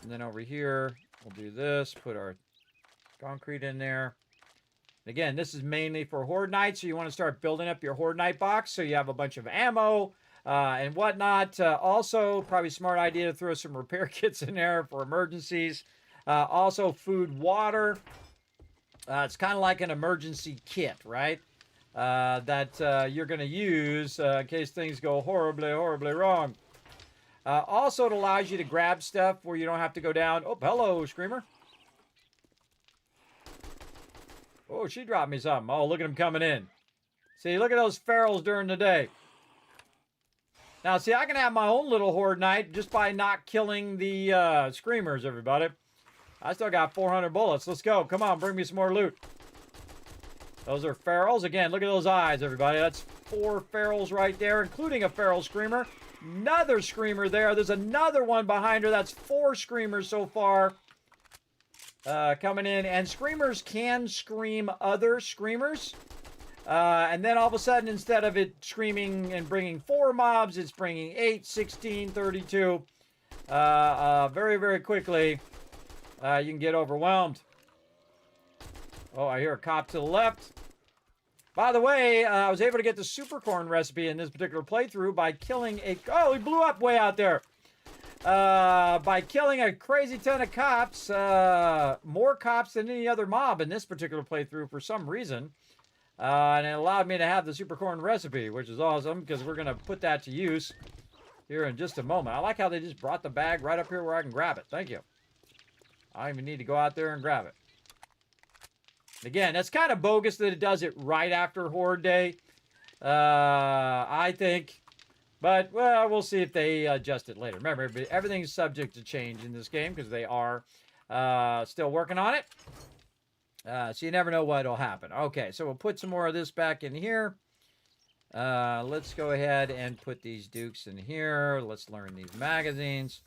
Speaker 3: And then over here, we'll do this, put our concrete in there. Again, this is mainly for Horde Night, so you want to start building up your Horde Night box so you have a bunch of ammo and whatnot. Also, probably a smart idea to throw some repair kits in there for emergencies. Also, food, water. It's kind of like an emergency kit, right? That you're going to use in case things go horribly, horribly wrong. Also, it allows you to grab stuff where you don't have to go down. Oh, hello, Screamer. Oh, she dropped me something. Oh, look at him coming in. See, look at those ferals during the day. Now, see, I can have my own little Horde Night just by not killing the Screamers, everybody. I still got 400 bullets. Let's go. Come on, bring me some more loot. Those are ferals. Again, look at those eyes, everybody. That's 4 ferals right there, including a feral Screamer. Another Screamer there. There's another one behind her. That's 4 Screamers so far. Coming in, and Screamers can scream other Screamers, and then all of a sudden, instead of it screaming and bringing 4 mobs, it's bringing 8, 16, 32. Very, very quickly, you can get overwhelmed. Oh, I hear a cop to the left. By the way, I was able to get the super corn recipe in this particular playthrough by killing a... Oh, he blew up way out there. by killing a crazy ton of cops, more cops than any other mob in this particular playthrough for some reason. And it allowed me to have the super corn recipe, which is awesome because we're going to put that to use here in just a moment. I like how they just brought the bag right up here where I can grab it. Thank you. I don't even need to go out there and grab it. Again, that's kind of bogus that it does it right after Horde Day, I think. But, well, we'll see if they adjust it later. Remember, everything's subject to change in this game because they are still working on it. So you never know what'll happen. Okay, so we'll put some more of this back in here. Let's go ahead and put these dukes in here. Let's learn these magazines.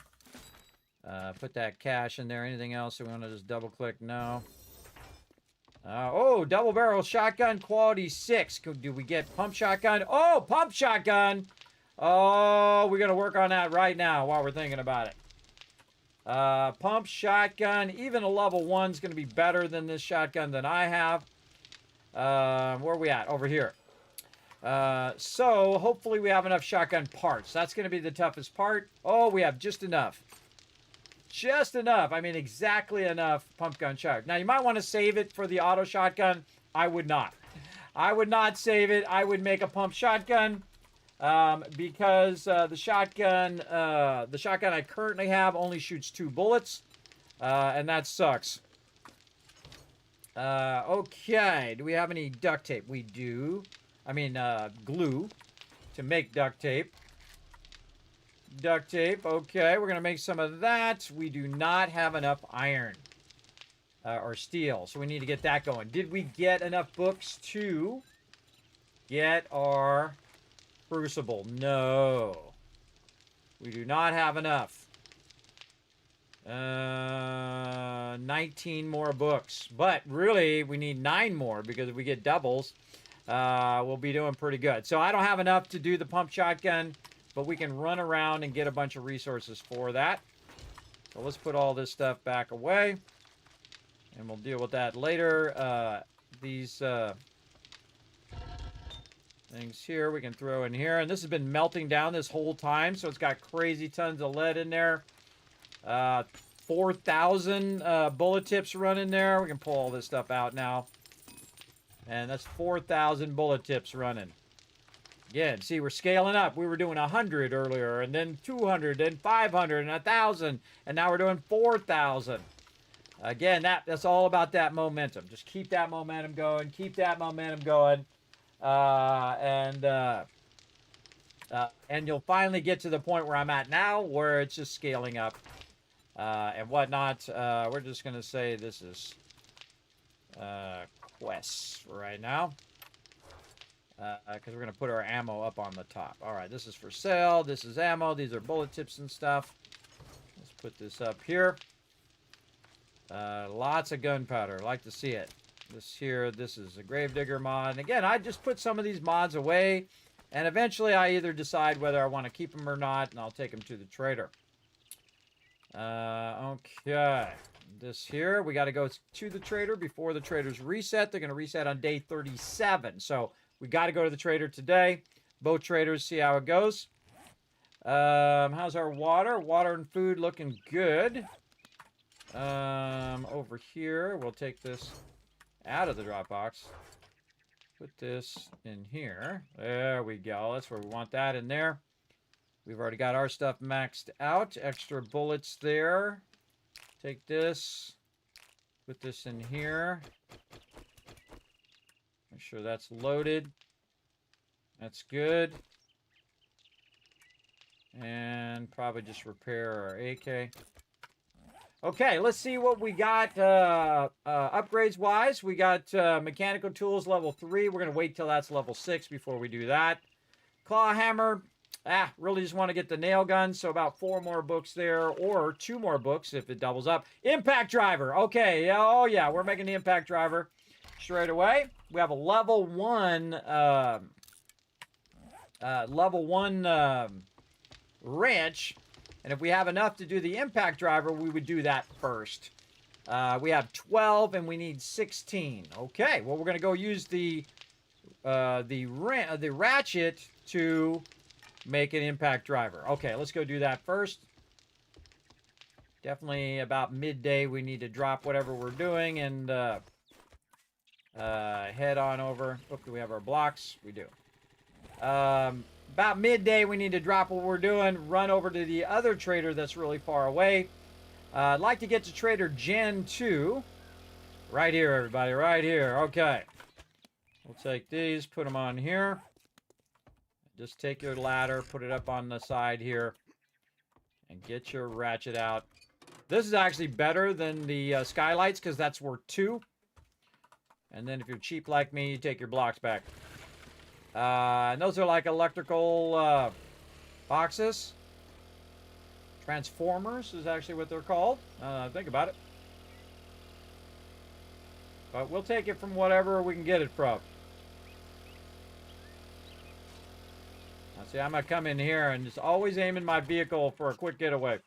Speaker 3: Put that cash in there. Anything else we want to just double click? No. Oh, double barrel shotgun quality 6. Do we get pump shotgun? Oh, pump shotgun. Oh, we're going to work on that right now while we're thinking about it. Pump shotgun, even a level 1 is going to be better than this shotgun that I have. Where are we at? Over here. So hopefully we have enough shotgun parts. That's going to be the toughest part. Oh, we have just enough. Just enough. I mean, exactly enough pump gun shotgun. Now, you might want to save it for the auto shotgun. I would not. I would not save it. I would make a pump shotgun. Because the shotgun I currently have only shoots 2 bullets, and that sucks. Okay, do we have any duct tape? We do. I mean, glue to make duct tape. Duct tape, okay, we're going to make some of that. We do not have enough iron or steel, so we need to get that going. Did we get enough books to get our crucible? No. We do not have enough. 19 more books. But really, we need 9 more because if we get doubles, we'll be doing pretty good. So I don't have enough to do the pump shotgun, but we can run around and get a bunch of resources for that. So let's put all this stuff back away. And we'll deal with that later. These things here we can throw in here. And this has been melting down this whole time, so it's got crazy tons of lead in there. 4,000 bullet tips running there. We can pull all this stuff out now. And that's 4,000 bullet tips running. Again, see, we're scaling up. We were doing 100 earlier, and then 200, then 500, and 1,000. And now we're doing 4,000. Again, that's all about that momentum. Just keep that momentum going. Keep that momentum going. And you'll finally get to the point where I'm at now, where it's just scaling up and whatnot. We're just going to say this is quests right now, because we're going to put our ammo up on the top. All right, this is for sale. This is ammo. These are bullet tips and stuff. Let's put this up here. Lots of gunpowder. Like to see it. This is a Gravedigger mod. And again, I just put some of these mods away, and eventually I either decide whether I want to keep them or not, and I'll take them to the trader. Okay. This here, we got to go to the trader before the traders reset. They're going to reset on day 37. So we got to go to the trader today. Both traders, see how it goes. How's our water? Water and food looking good. Over here, we'll take this out of the drop box. Put this in here. There we go. That's where we want that in there. We've already got our stuff maxed out. Extra bullets there. Take this. Put this in here. Make sure that's loaded. That's good. And probably just repair our AK. Okay, let's see what we got upgrades-wise. We got mechanical tools level 3. We're going to wait till that's level 6 before we do that. Claw hammer. Really just want to get the nail gun, so about 4 more books there, or 2 more books if it doubles up. Impact driver. Okay, oh yeah, we're making the impact driver straight away. We have a level 1 wrench. And if we have enough to do the impact driver, we would do that first. We have 12 and we need 16. Okay, well, we're going to go use the ratchet to make an impact driver. Okay, let's go do that first. Definitely about midday, we need to drop whatever we're doing and head on over. Oh, do we have our blocks? We do. About midday, we need to drop what we're doing, run over to the other trader that's really far away. I'd like to get to Trader Gen 2. Right here, everybody, right here. Okay. We'll take these, put them on here. Just take your ladder, put it up on the side here, and get your ratchet out. This is actually better than the skylights because that's worth 2. And then if you're cheap like me, you take your blocks back. And those are like electrical boxes. Transformers is actually what they're called. Think about it. But we'll take it from whatever we can get it from. Now, see, I'm going to come in here and just always aiming my vehicle for a quick getaway.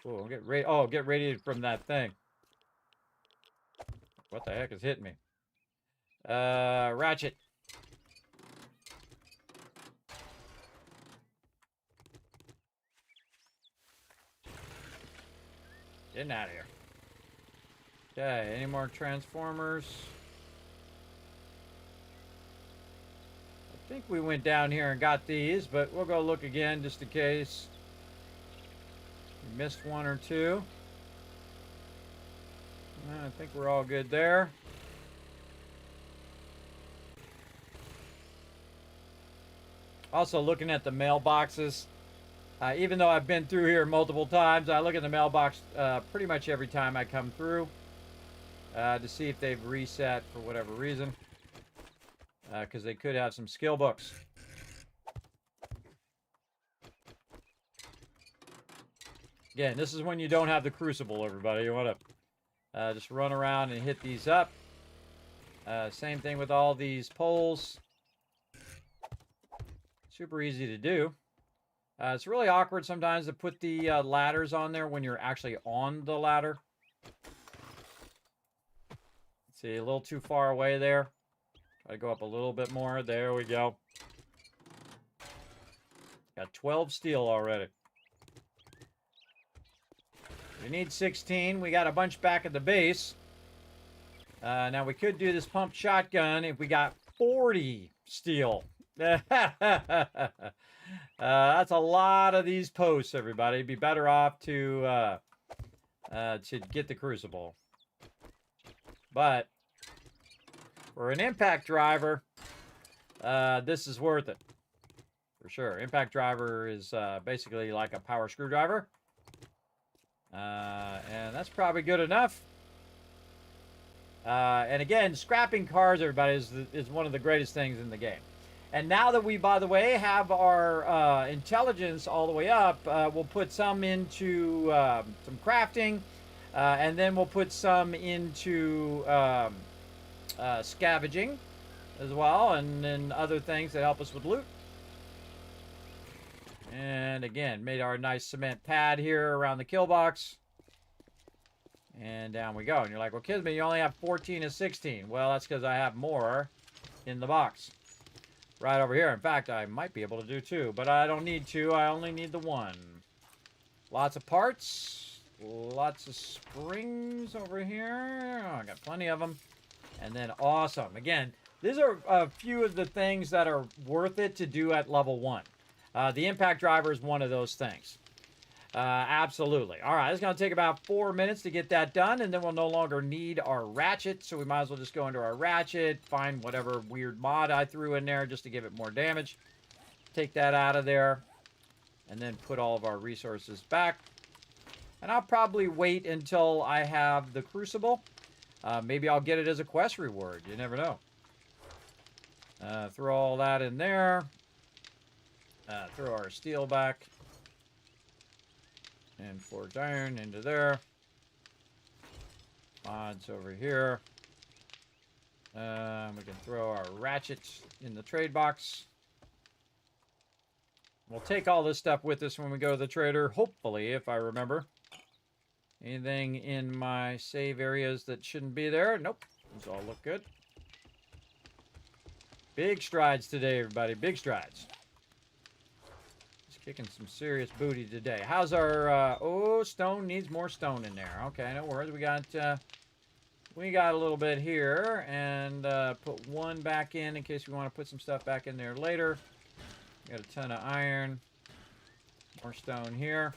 Speaker 3: Oh, get radiated from that thing. What the heck is hitting me? Ratchet. Getting out of here. Okay, any more transformers? I think we went down here and got these, but we'll go look again just in case. We missed 1 or 2. I think we're all good there. Also looking at the mailboxes. Even though I've been through here multiple times, I look at the mailbox pretty much every time I come through to see if they've reset for whatever reason. Because they could have some skill books. Again, this is when you don't have the crucible, everybody. You want to just run around and hit these up. Same thing with all these poles. Super easy to do. It's really awkward sometimes to put the ladders on there when you're actually on the ladder. See, a little too far away there. Try to go up a little bit more. There we go. Got 12 steel already. We need 16. We got a bunch back at the base. Now, we could do this pump shotgun if we got 40 steel. That's a lot of these posts, everybody. Be better off to get the crucible. But for an impact driver, this is worth it. For sure. Impact driver is basically like a power screwdriver. And that's probably good enough. And again, scrapping cars, everybody, is one of the greatest things in the game. And now that we, by the way, have our intelligence all the way up, we'll put some into some crafting, and then we'll put some into scavenging as well, and then other things that help us with loot. And again, made our nice cement pad here around the kill box. And down we go. And you're like, well, Kismet, you only have 14 and 16. Well, that's because I have more in the box. Right over here. In fact, I might be able to do 2, but I don't need 2. I only need the 1. Lots of parts. Lots of springs over here. Oh, I got plenty of them. And then awesome. Again, these are a few of the things that are worth it to do at level 1. The impact driver is one of those things. Absolutely. All right, it's going to take about 4 minutes to get that done, and then we'll no longer need our ratchet, so we might as well just go into our ratchet, find whatever weird mod I threw in there just to give it more damage. Take that out of there, and then put all of our resources back. And I'll probably wait until I have the crucible. Maybe I'll get it as a quest reward. You never know. Throw all that in there. Throw our steel back. And forge iron into there. Mods over here. We can throw our ratchets in the trade box. We'll take all this stuff with us when we go to the trader, hopefully, if I remember. Anything in my save areas that shouldn't be there? Nope. These all look good. Big strides today, everybody. Big strides. Kicking some serious booty today. How's our, oh, stone needs more stone in there. Okay, no worries. We got a little bit here, and put one back in case we want to put some stuff back in there later. Got a ton of iron. More stone here.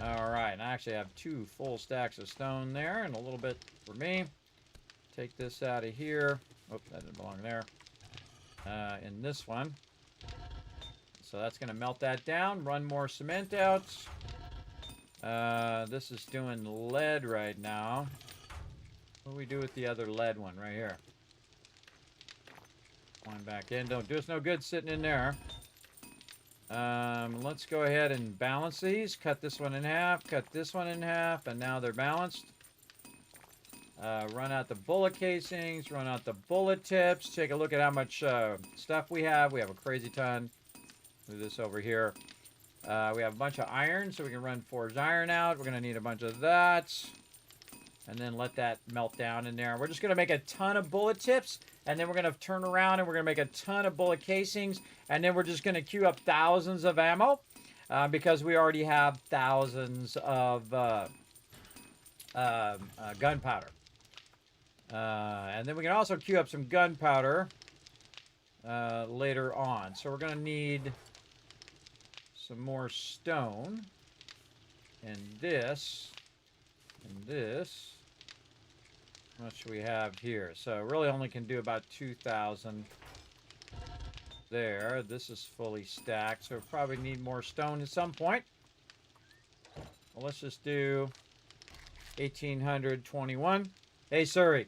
Speaker 3: All right, and I actually have 2 full stacks of stone there, and a little bit for me. Take this out of here. Oh, that didn't belong there. In this one. So that's going to melt that down. Run more cement out. This is doing lead right now. What do we do with the other lead one right here? One back in. Don't do us no good sitting in there. Let's go ahead and balance these. Cut this one in half. Cut this one in half. And now they're balanced. Run out the bullet casings. Run out the bullet tips. Take a look at how much stuff we have. We have a crazy ton. Move this over here. We have a bunch of iron, so we can run forged iron out. We're going to need a bunch of that. And then let that melt down in there. We're just going to make a ton of bullet tips. And then we're going to turn around and we're going to make a ton of bullet casings. And then we're just going to queue up thousands of ammo. Because we already have thousands of gunpowder. And then we can also queue up some gunpowder later on. So we're going to need some more stone, and this, and this. How much do we have here? So really only can do about 2,000 there. This is fully stacked, so we probably need more stone at some point. Well, let's just do 1,821. Hey, Suri.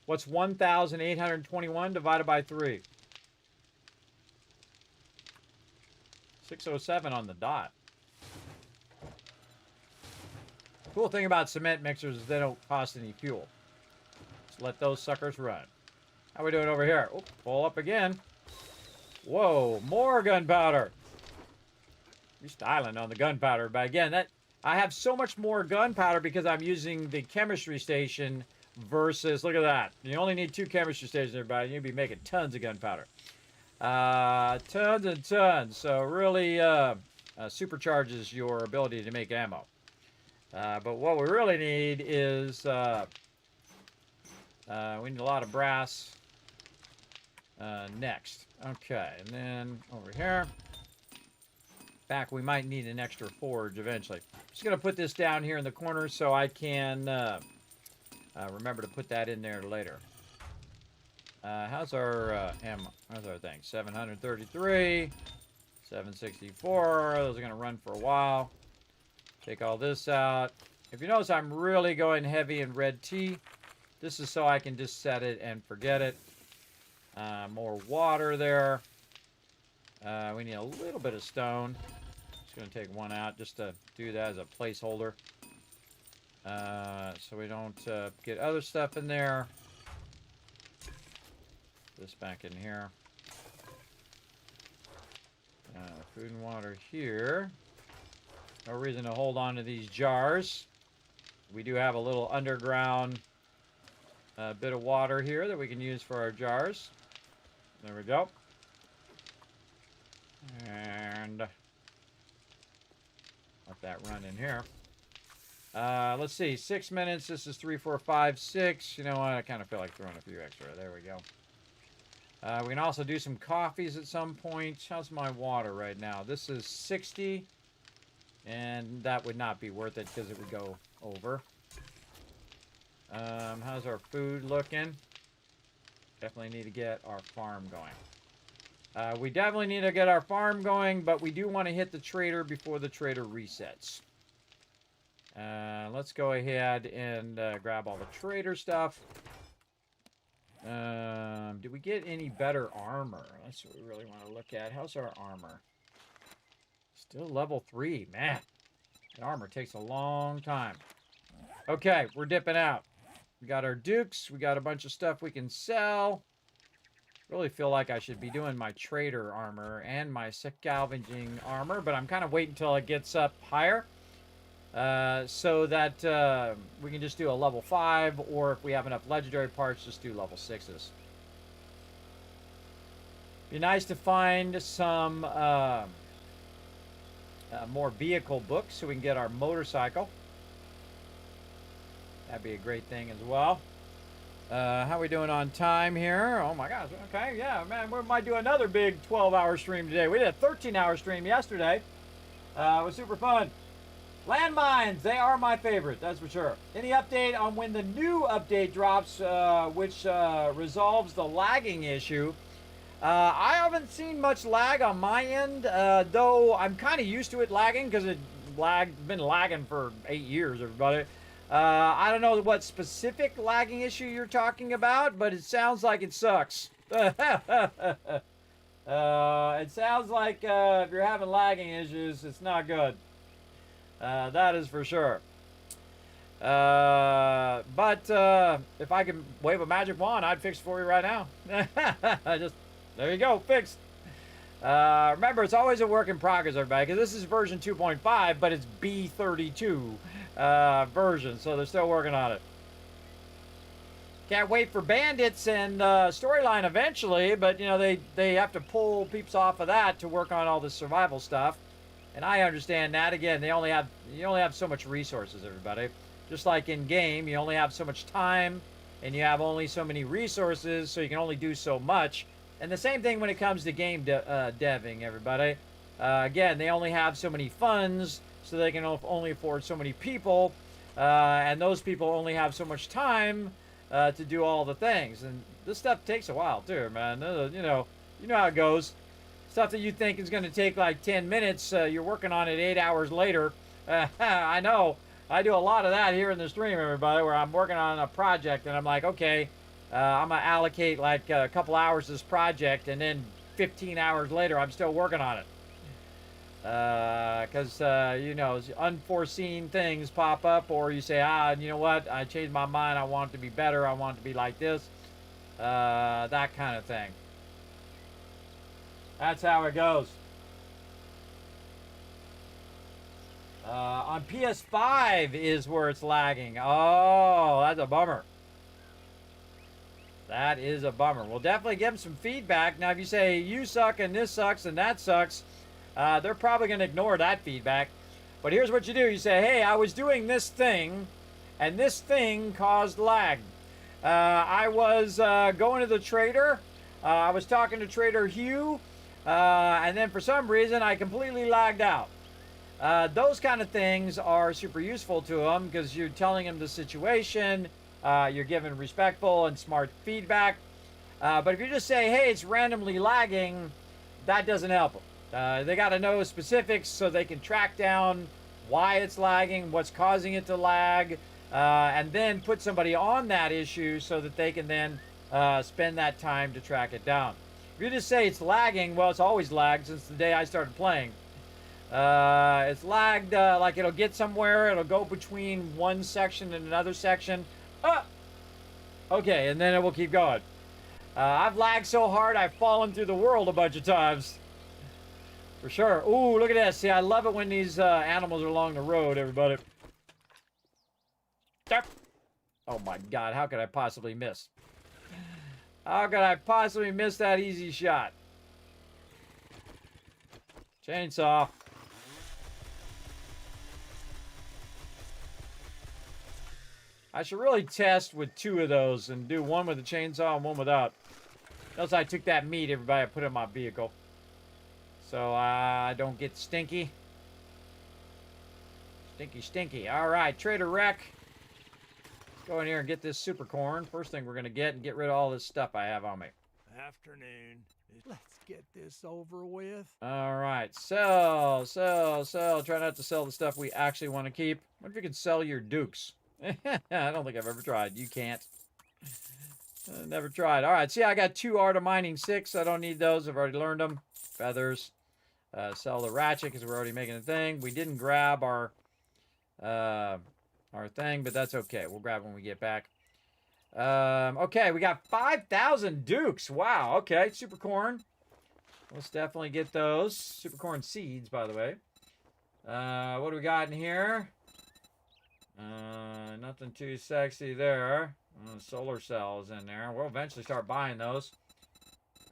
Speaker 3: What's 1,821 divided by 3? 607 on the dot. Cool thing about cement mixers is they don't cost any fuel. Just let those suckers run. How we doing over here? Oh, pull up again. Whoa, more gunpowder. You're styling on the gunpowder, but again, I have so much more gunpowder because I'm using the chemistry station versus, look at that. You only need 2 chemistry stations, everybody. You'll be making tons of gunpowder. Tons and tons. So really supercharges your ability to make ammo. But what we really need is we need a lot of brass next. Okay, and then over here. Back, we might need an extra forge eventually. Just going to put this down here in the corner so I can remember to put that in there later. How's our ammo? How's our thing? 733, 764. Those are going to run for a while. Take all this out. If you notice, I'm really going heavy in red tea. This is so I can just set it and forget it. More water there. We need a little bit of stone. Just going to take one out just to do that as a placeholder. So we don't get other stuff in there. This back in here. Food and water here. No reason to hold on to these jars. We do have a little underground bit of water here that we can use for our jars. There we go. And let that run in here. Let's see, 6 minutes. This is 3, 4, 5, 6. You know what? I kind of feel like throwing a few extra. There we go. We can also do some coffees at some point. How's my water right now? This is 60. And that would not be worth it because it would go over. How's our food looking? Definitely need to get our farm going. We definitely need to get our farm going, but we do want to hit the trader before the trader resets. Let's go ahead and grab all the trader stuff. Did we get any better armor? That's what we really want to look at. How's our armor? Still level 3. Man, that armor takes a long time. Okay, we're dipping out. We got our dukes. We got a bunch of stuff we can sell. Really feel like I should be doing my trader armor and my scavenging armor, but I'm kind of waiting until it gets up higher. So that we can just do a level 5, or if we have enough legendary parts, just do level 6s. Be nice to find some more vehicle books so we can get our motorcycle. That'd be a great thing as well. How are we doing on time here? Oh my gosh. Okay, yeah, man. We might do another big 12-hour stream today. We did a 13-hour stream yesterday. It was super fun. Landmines, they are my favorite, that's for sure. Any update on when the new update drops, which resolves the lagging issue? I haven't seen much lag on my end, though I'm kind of used to it lagging because it's been lagging for 8 years, everybody. I don't know what specific lagging issue you're talking about, but it sounds like it sucks. It sounds like if you're having lagging issues, it's not good. That is for sure. But if I could wave a magic wand, I'd fix it for you right now. Just there you go, fixed. Remember, it's always a work in progress, everybody, because this is version 2.5, but it's B32 version, so they're still working on it. Can't wait for Bandits and Storyline eventually, but you know they have to pull peeps off of that to work on all the survival stuff, and I understand that. Again, you only have so much resources, everybody. Just like in game, you only have so much time, and you have only so many resources, so you can only do so much. And the same thing when it comes to game deving, everybody. Again, they only have so many funds, so they can only afford so many people, and those people only have so much time to do all the things. And this stuff takes a while too, man. You know how it goes. Stuff that you think is going to take like 10 minutes, you're working on it 8 hours later. I know. I do a lot of that here in the stream, everybody, where I'm working on a project and I'm like, okay, I'm going to allocate like a couple hours to this project, and then 15 hours later, I'm still working on it. Because, you know, unforeseen things pop up, or you say, you know what, I changed my mind, I want it to be better, I want it to be like this. That kind of thing. That's how it goes. On PS5 is where it's lagging. Oh, that's a bummer. That is a bummer. We'll definitely give them some feedback. Now, if you say you suck and this sucks and that sucks, they're probably going to ignore that feedback. But here's what you do. You say, hey, I was doing this thing, and this thing caused lag. I was going to the trader. I was talking to Trader Hugh, and then for some reason, I completely lagged out. Those kind of things are super useful to them because you're telling them the situation. You're giving respectful and smart feedback. But if you just say, hey, it's randomly lagging, that doesn't help them. They got to know specifics so they can track down why it's lagging, what's causing it to lag, and then put somebody on that issue so that they can then spend that time to track it down. If you just say it's lagging, well, it's always lagged since the day I started playing. It's lagged, like it'll get somewhere, it'll go between one section and another section. Okay, and then it will keep going. I've lagged so hard I've fallen through the world a bunch of times. For sure. Ooh, look at this. See, I love it when these animals are along the road, everybody. Oh my god, how could I possibly miss? How could I possibly miss that easy shot? Chainsaw. I should really test with 2 of those and do one with a chainsaw and one without. Notice I took that meat, everybody, I put it in my vehicle. So I don't get stinky. Stinky. Alright, Trader Wreck. Let's go in here and get this super corn. First thing we're going to get and get rid of all this stuff I have on me.
Speaker 4: Afternoon. Let's get this over with.
Speaker 3: Alright, sell. Try not to sell the stuff we actually want to keep. What if you could sell your dukes? I don't think I've ever tried. You can't. Never tried. All right. See, I got 2 Art of Mining 6. I don't need those. I've already learned them. Feathers. Sell the ratchet because we're already making a thing. We didn't grab our thing, but that's okay. We'll grab it when we get back. Okay, we got 5,000 dukes. Wow. Okay. Super corn. Let's definitely get those. Super corn seeds, by the way. What do we got in here? Nothing too sexy there. Solar cells in there. We'll eventually start buying those.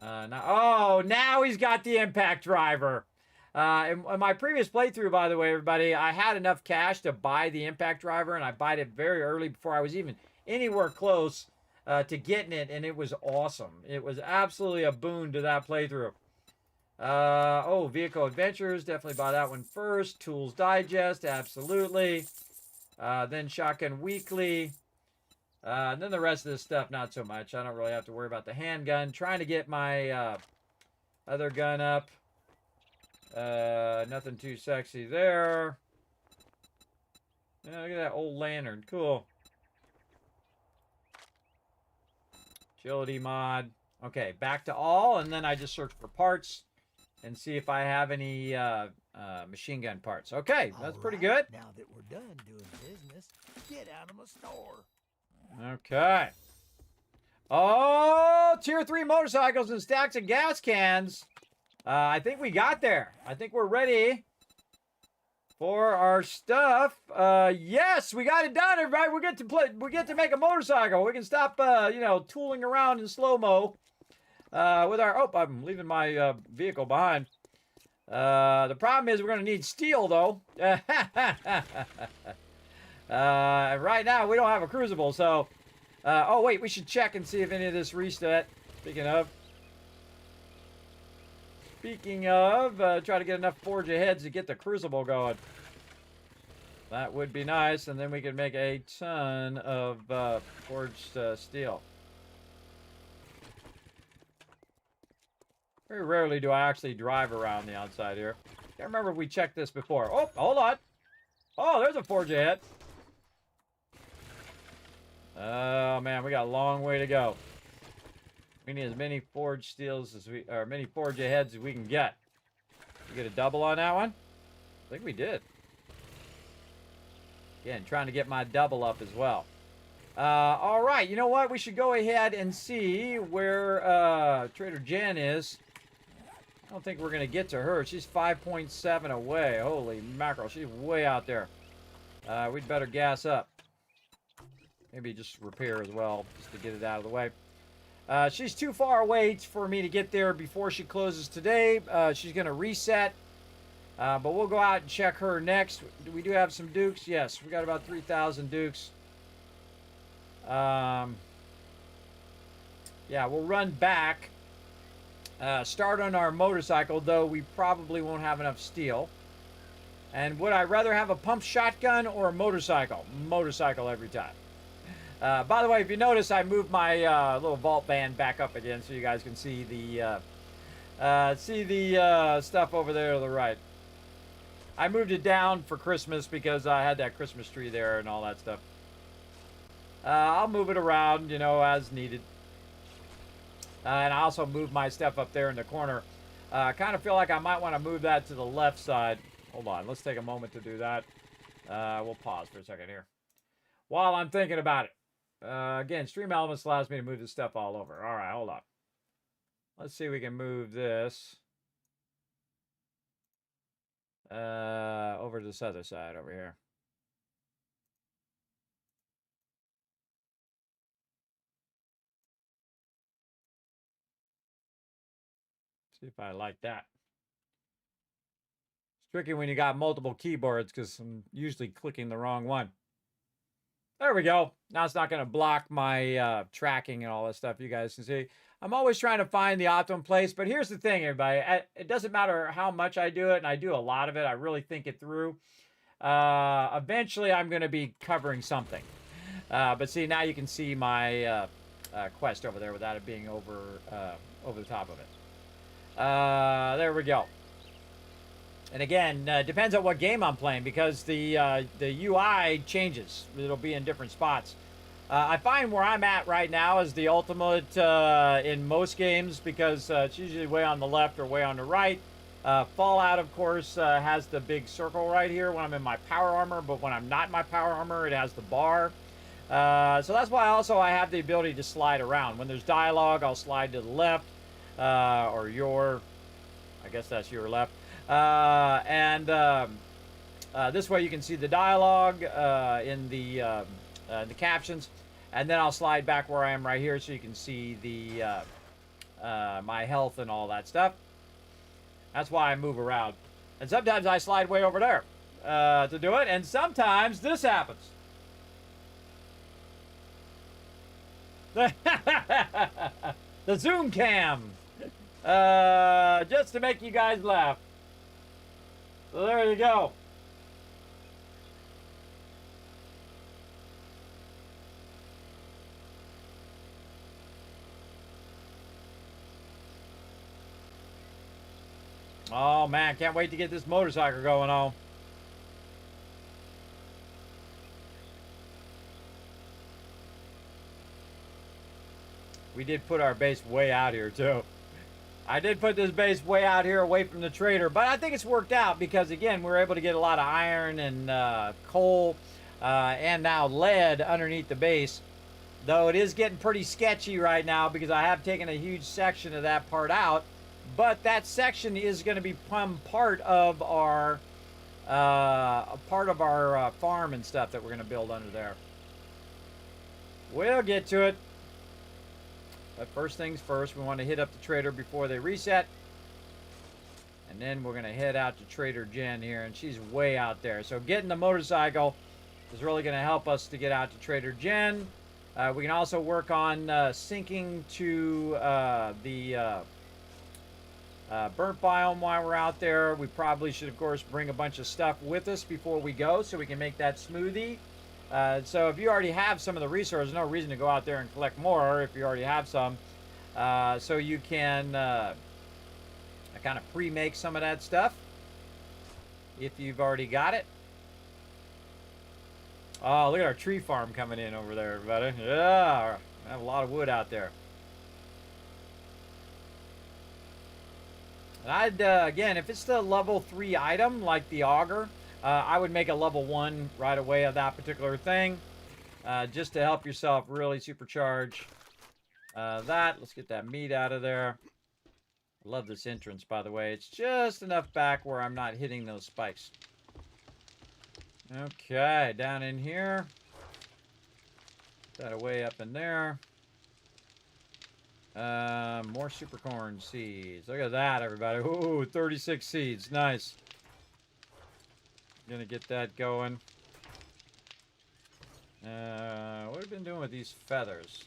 Speaker 3: Now he's got the impact driver. In my previous playthrough, by the way, everybody, I had enough cash to buy the impact driver, and I bought it very early before I was even anywhere close to getting it, and it was awesome. It was absolutely a boon to that playthrough. Vehicle Adventures, definitely buy that one first. Tools Digest, absolutely. Then Shotgun Weekly. And then the rest of this stuff, not so much. I don't really have to worry about the handgun. Trying to get my other gun up. Nothing too sexy there. Yeah, look at that old lantern. Cool. Agility mod. Okay, back to all, and then I just search for parts and see if I have any machine gun parts. Okay, that's pretty good.
Speaker 4: Now that we're done doing business, get out of my store.
Speaker 3: Okay. Oh, tier 3 motorcycles and stacks of gas cans. I think we got there. I think we're ready for our stuff. Yes, we got it done, everybody. We get to make a motorcycle. We can stop, tooling around in slow-mo with our... Oh, I'm leaving my vehicle behind. The problem is we're going to need steel, though. Right now, we don't have a crucible, so... wait, we should check and see if any of this reset. Speaking of, try to get enough forge heads to get the crucible going. That would be nice, and then we can make a ton of forged steel. Very rarely do I actually drive around the outside here. Can't remember if we checked this before. Oh, hold on. Oh, there's a forge head. Oh man, we got a long way to go. We need as many forged steels many forge heads as we can get. We get a double on that one? I think we did. Again, trying to get my double up as well. All right, you know what? We should go ahead and see where Trader Jen is. I don't think we're going to get to her. She's 5.7 away. Holy mackerel, she's way out there. We'd better gas up. Maybe just repair as well, just to get it out of the way. She's too far away for me to get there before she closes today. She's going to reset. But we'll go out and check her next. We do have some dukes. Yes, we got about 3,000 dukes. Yeah, we'll run back. Start on our motorcycle, though we probably won't have enough steel. And would I rather have a pump shotgun or a motorcycle? Motorcycle every time. By the way, if you notice, I moved my little vault band back up again so you guys can see the stuff over there to the right. I moved it down for Christmas because I had that Christmas tree there and all that stuff. I'll move it around, as needed. And I also moved my stuff up there in the corner. Kind of feel like I might want to move that to the left side. Hold on, let's take a moment to do that. We'll pause for a second here while I'm thinking about it. Again, Stream Elements allows me to move this stuff all over. All right, hold on. Let's see if we can move this over to this other side over here. See if I like that. It's tricky when you got multiple keyboards because I'm usually clicking the wrong one. There we go. Now it's not going to block my tracking and all that stuff. You guys can see. I'm always trying to find the optimum place. But here's the thing, everybody. It doesn't matter how much I do it, and I do a lot of it. I really think it through. Eventually, I'm going to be covering something. But see, now you can see my quest over there without it being over the top of it. There we go. And again, depends on what game I'm playing because the UI changes. It'll be in different spots. I find where I'm at right now is the ultimate in most games because it's usually way on the left or way on the right. Fallout, of course, has the big circle right here when I'm in my power armor, but when I'm not in my power armor, it has the bar. So that's why also I have the ability to slide around. When there's dialogue, I'll slide to the left or your, I guess that's your left. This way you can see the dialogue in the captions, and then I'll slide back where I am right here so you can see the my health and all that stuff. That's why I move around. And sometimes I slide way over there to do it. And sometimes this happens. The zoom cam. Just to make you guys laugh. So there you go. Oh man, can't wait to get this motorcycle going on. We did put our base way out here too. I did put this base way out here away from the trader, but I think it's worked out because again, we're able to get a lot of iron and coal and now lead underneath the base. Though it is getting pretty sketchy right now because I have taken a huge section of that part out. But that section is going to become part of our farm and stuff that we're going to build under there. We'll get to it. But first things first, we want to hit up the trader before they reset. And then we're going to head out to Trader Jen here, and she's way out there. So getting the motorcycle is really going to help us to get out to Trader Jen. We can also work on syncing to the burnt biome while we're out there. We probably should, of course, bring a bunch of stuff with us before we go so we can make that smoothie. So if you already have some of the resources, no reason to go out there and collect more if you already have some. So you can kind of pre-make some of that stuff if you've already got it. Oh, look at our tree farm coming in over there, everybody. Yeah, I have a lot of wood out there. And I'd, again, if it's the level 3 item, like the Auger, I would make a level 1 right away of that particular thing, just to help yourself really supercharge that. Let's get that meat out of there. I love this entrance, by the way. It's just enough back where I'm not hitting those spikes. Okay, down in here. Put that away up in there. More super corn seeds. Look at that, everybody. Ooh, 36 seeds. Nice. Gonna get that going. What have we been doing with these feathers?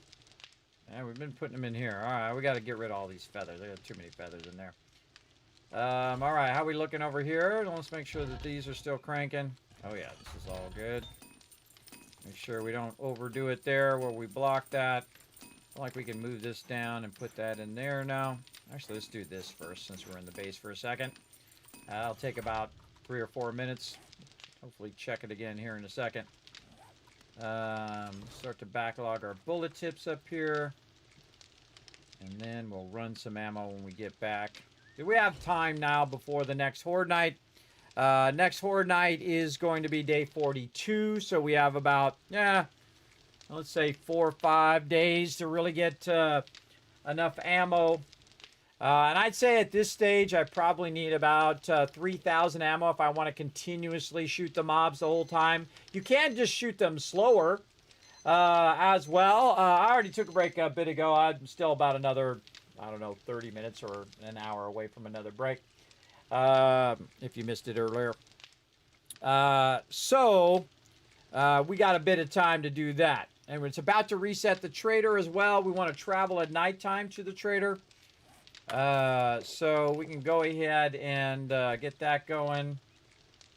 Speaker 3: Yeah, we've been putting them in here. Alright, we gotta get rid of all these feathers. I got too many feathers in there. Alright, how we looking over here? Let's make sure that these are still cranking. Oh yeah, this is all good. Make sure we don't overdo it there where we block that. Like we can move this down and put that in there now. Actually, let's do this first since we're in the base for a second. That'll take about 3 or 4 minutes. Hopefully check it again here in a second. Start to backlog our bullet tips up here. And then we'll run some ammo when we get back. Do we have time now before the next Horde Night? Next Horde Night is going to be day 42. So we have about, let's say 4 or 5 days to really get enough ammo. And I'd say at this stage, I probably need about 3,000 ammo if I want to continuously shoot the mobs the whole time. You can just shoot them slower as well. I already took a break a bit ago. I'm still about another, 30 minutes or an hour away from another break. If you missed it earlier. We got a bit of time to do that. And it's about to reset the trader as well. We want to travel at nighttime to the trader. So we can go ahead and get that going.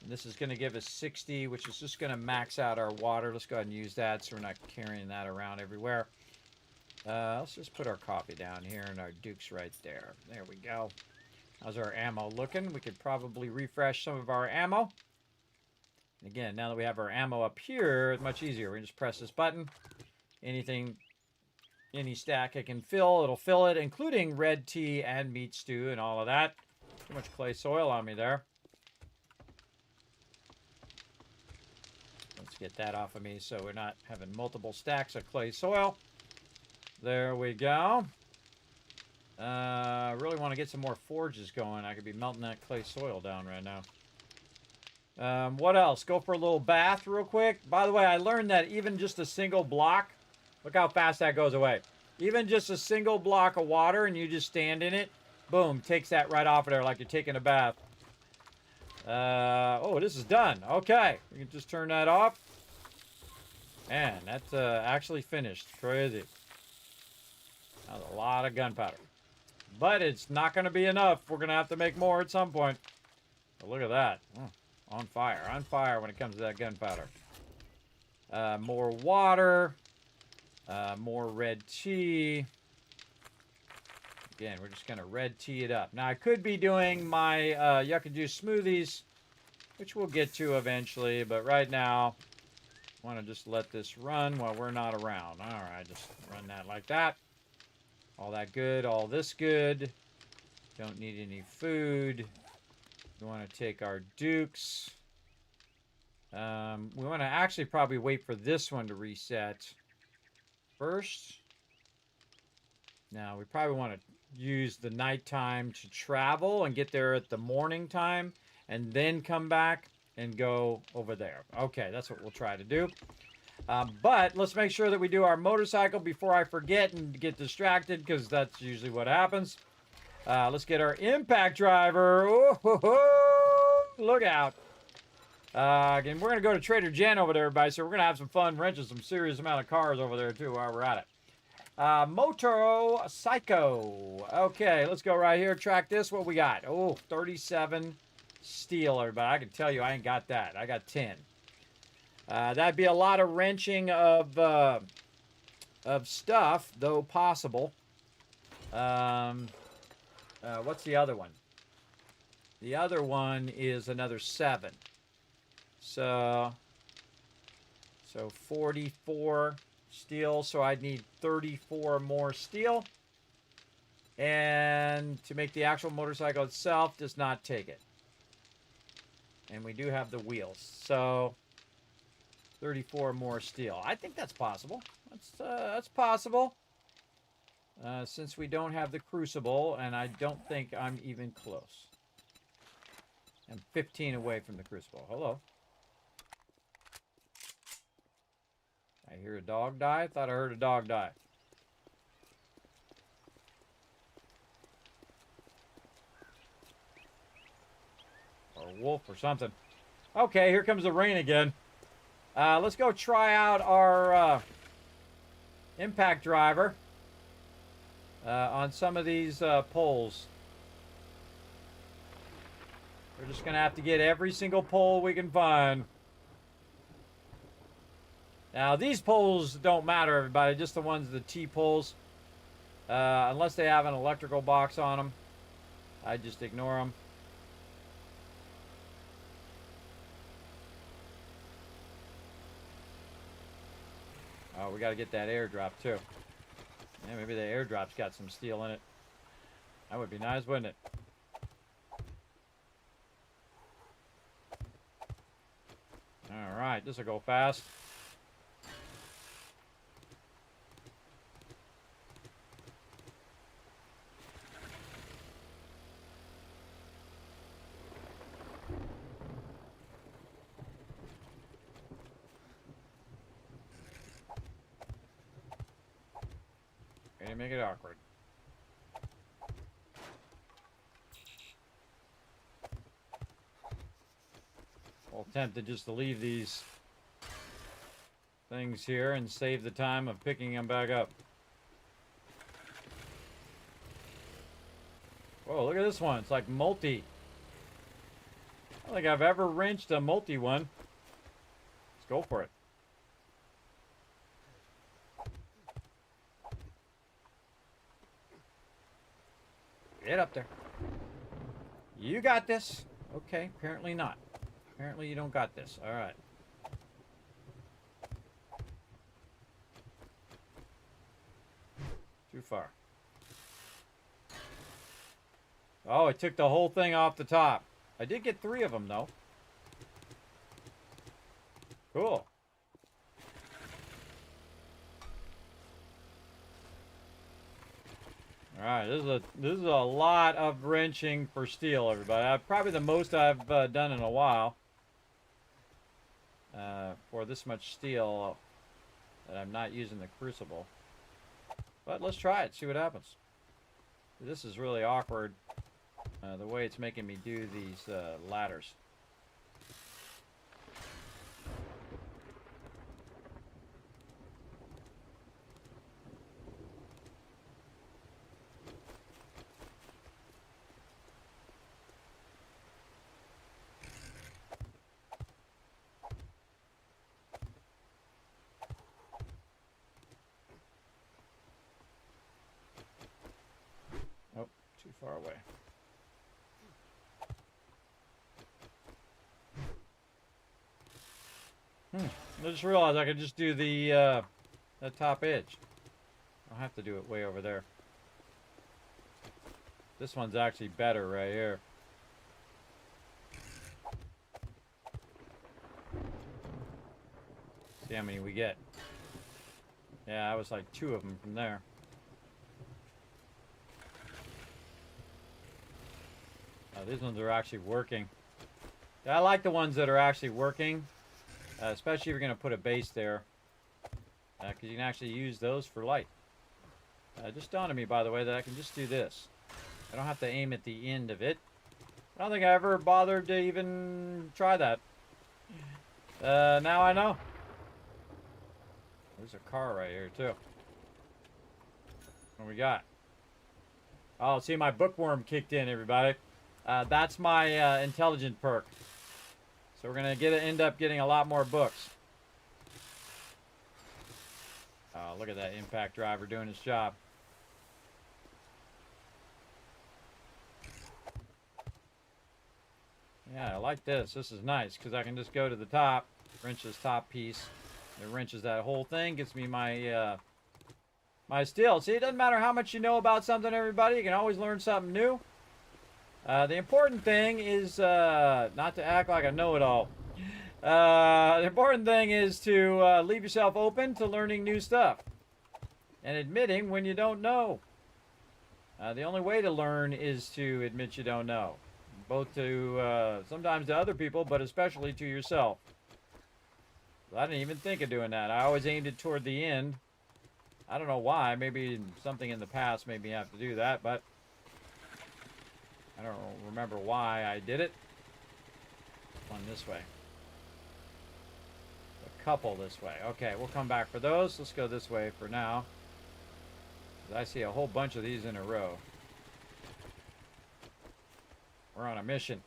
Speaker 3: This is going to give us 60, which is just going to max out our water. Let's go ahead and use that so we're not carrying that around everywhere. Let's just put our coffee down here and our dukes right there. There we go. How's our ammo looking? We could probably refresh some of our ammo. Again, now that we have our ammo up here, it's much easier. We can just press this button. Anything, any stack it can fill, it'll fill it, including red tea and meat stew and all of that. Too much clay soil on me there. Let's get that off of me so we're not having multiple stacks of clay soil. There we go. Really want to get some more forges going. I could be melting that clay soil down right now. What else? Go for a little bath real quick. By the way, I learned that even just a single block, look how fast that goes away. Even just a single block of water and you just stand in it, boom, takes that right off of there like you're taking a bath. Oh, this is done. Okay, we can just turn that off. Man, that's actually finished. Crazy. That was a lot of gunpowder. But it's not going to be enough. We're going to have to make more at some point. But look at that. On fire when it comes to that gunpowder. More water. More red tea. Again, we're just going to red tea it up. Now, I could be doing my yucca juice smoothies, which we'll get to eventually. But right now, I want to just let this run while we're not around. All right, just run that like that. All that good, all this good. Don't need any food. We want to take our dukes. We want to actually probably wait for this one to reset first. Now, we probably want to use the nighttime to travel and get there at the morning time and then come back and go over there. Okay, that's what we'll try to do. But let's make sure that we do our motorcycle before I forget and get distracted, because that's usually what happens. Let's get our impact driver. Oh, look out. Again, we're going to go to Trader Jen over there, everybody, so we're going to have some fun wrenching some serious amount of cars over there, too, while we're at it. Moto Psycho. Okay, let's go right here. Track this. What we got? Oh, 37 steel, everybody. I can tell you I ain't got that. I got 10. That'd be a lot of wrenching of stuff, though possible. What's the other one? The other one is another 7. So 44 steel. So I'd need 34 more steel. And to make the actual motorcycle itself does not take it. And we do have the wheels. So 34 more steel. I think that's possible. That's possible. Since we don't have the crucible, and I don't think I'm even close. I'm 15 away from the crucible. Hello. I hear a dog die? I thought I heard a dog die. Or a wolf or something. Okay, here comes the rain again. Let's go try out our impact driver on some of these poles. We're just going to have to get every single pole we can find. Now, these poles don't matter, everybody, just the ones, the T-poles. Unless they have an electrical box on them, I just ignore them. Oh, we got to get that airdrop, too. Yeah, maybe the airdrop's got some steel in it. That would be nice, wouldn't it? All right, this will go fast. Ready to make it awkward. I'll tempted just to leave these things here and save the time of picking them back up. Whoa, look at this one. It's like multi. I don't think I've ever wrenched a multi one. Let's go for it. Get up there. You got this. Okay, apparently not. Apparently you don't got this. All right. Too far. Oh, it took the whole thing off the top. I did get 3 of them, though. Cool. All right, this is a lot of wrenching for steel, everybody. Probably the most I've done in a while. For this much steel that I'm not using the crucible. But let's try it, see what happens. This is really awkward, the way it's making me do these ladders. Oh, too far away. I just realized I could just do the top edge. I'll have to do it way over there. This one's actually better right here. See how many we get. Yeah, I was like 2 of them from there. These ones are actually working. Yeah, I like the ones that are actually working. Especially if you're going to put a base there. Because you can actually use those for light. Just dawned on me, by the way, that I can just do this. I don't have to aim at the end of it. I don't think I ever bothered to even try that. Now I know. There's a car right here, too. What we got? Oh, see, my bookworm kicked in, everybody. That's my intelligent perk. So we're going to end up getting a lot more books. Oh, look at that impact driver doing his job. Yeah, I like this. This is nice because I can just go to the top, wrench this top piece. It wrenches that whole thing, gets me my my steel. See, it doesn't matter how much you know about something, everybody. You can always learn something new. The important thing is not to act like a know-it-all. The important thing is to leave yourself open to learning new stuff and admitting when you don't know. The only way to learn is to admit you don't know, both to sometimes to other people, but especially to yourself. I didn't even think of doing that. I always aimed it toward the end. I don't know why. Maybe something in the past made me have to do that, but I don't remember why I did it. One this way. A couple this way. Okay, we'll come back for those. Let's go this way for now. I see a whole bunch of these in a row. We're on a mission.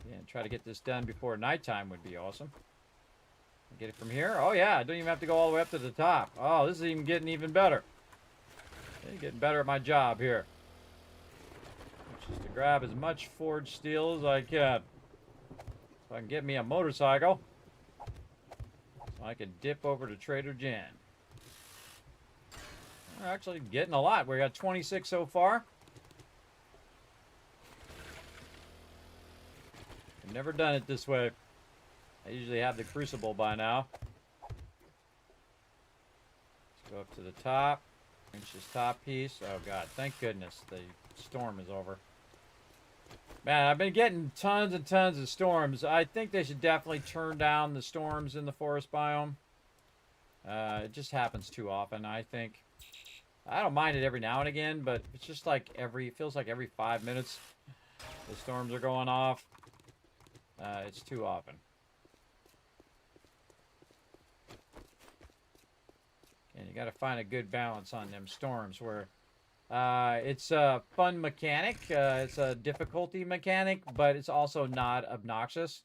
Speaker 3: Yeah, try to get this done before nighttime would be awesome. Get it from here? Oh yeah, I don't even have to go all the way up to the top. Oh, this is getting even better. Okay, getting better at my job here. Just to grab as much forged steel as I can. So I can get me a motorcycle. So I can dip over to Trader Jan. We're actually getting a lot. We got 26 so far. I've never done it this way. I usually have the crucible by now. Let's go up to the top. Pinch this top piece. Oh god, thank goodness the storm is over. Man, I've been getting tons and tons of storms. I think they should definitely turn down the storms in the forest biome. It just happens too often, I think. I don't mind it every now and again, but it's just like it feels like every 5 minutes the storms are going off. It's too often. And you got to find a good balance on them storms where it's a fun mechanic. It's a difficulty mechanic, but it's also not obnoxious.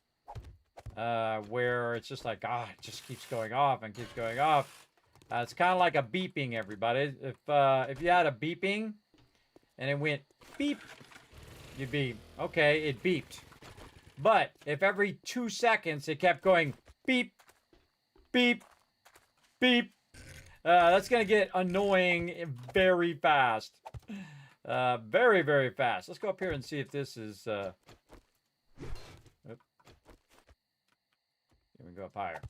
Speaker 3: Where it's just like, it just keeps going off and keeps going off. It's kind of like a beeping, everybody. If you had a beeping and it went beep, you'd be, okay, it beeped. But if every 2 seconds it kept going beep, beep, beep, that's going to get annoying very fast. Very, very fast. Let's go up here and see if this is... Here we go up higher.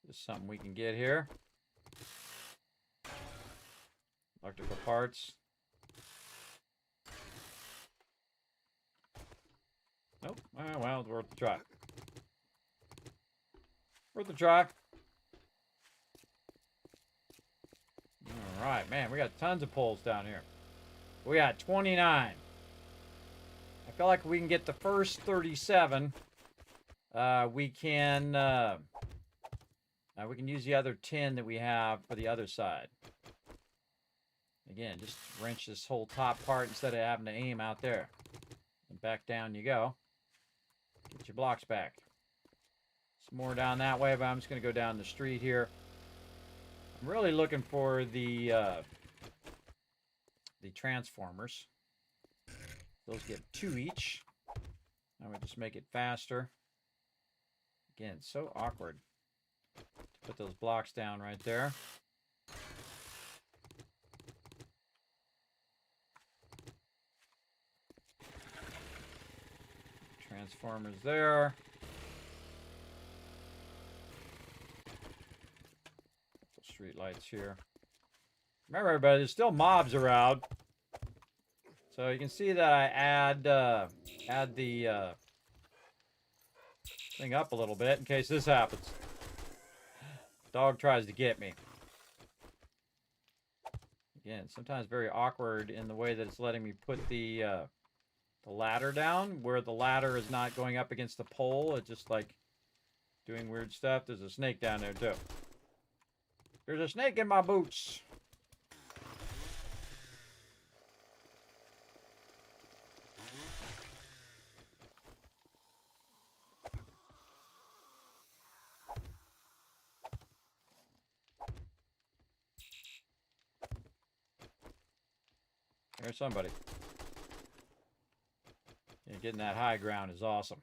Speaker 3: There's something we can get here. Electrical parts. Nope. Well, it's worth a try. Worth a try. All right, man, we got tons of poles down here. We got 29. I feel like we can get the first 37. We can use the other 10 that we have for the other side. Again, just wrench this whole top part instead of having to aim out there. And back down you go. Get your blocks back. Some more down that way, but I'm just going to go down the street here. I'm really looking for the transformers. Those get 2 each. I would just make it faster. Again, so awkward to put those blocks down right there. Transformers there. Street lights here. Remember, everybody, there's still mobs around. So you can see that I add the thing up a little bit in case this happens. Dog tries to get me. Again, sometimes very awkward in the way that it's letting me put the ladder down, where the ladder is not going up against the pole. It's just like doing weird stuff. There's a snake down there too. There's a snake in my boots. There's somebody. Yeah, getting that high ground is awesome.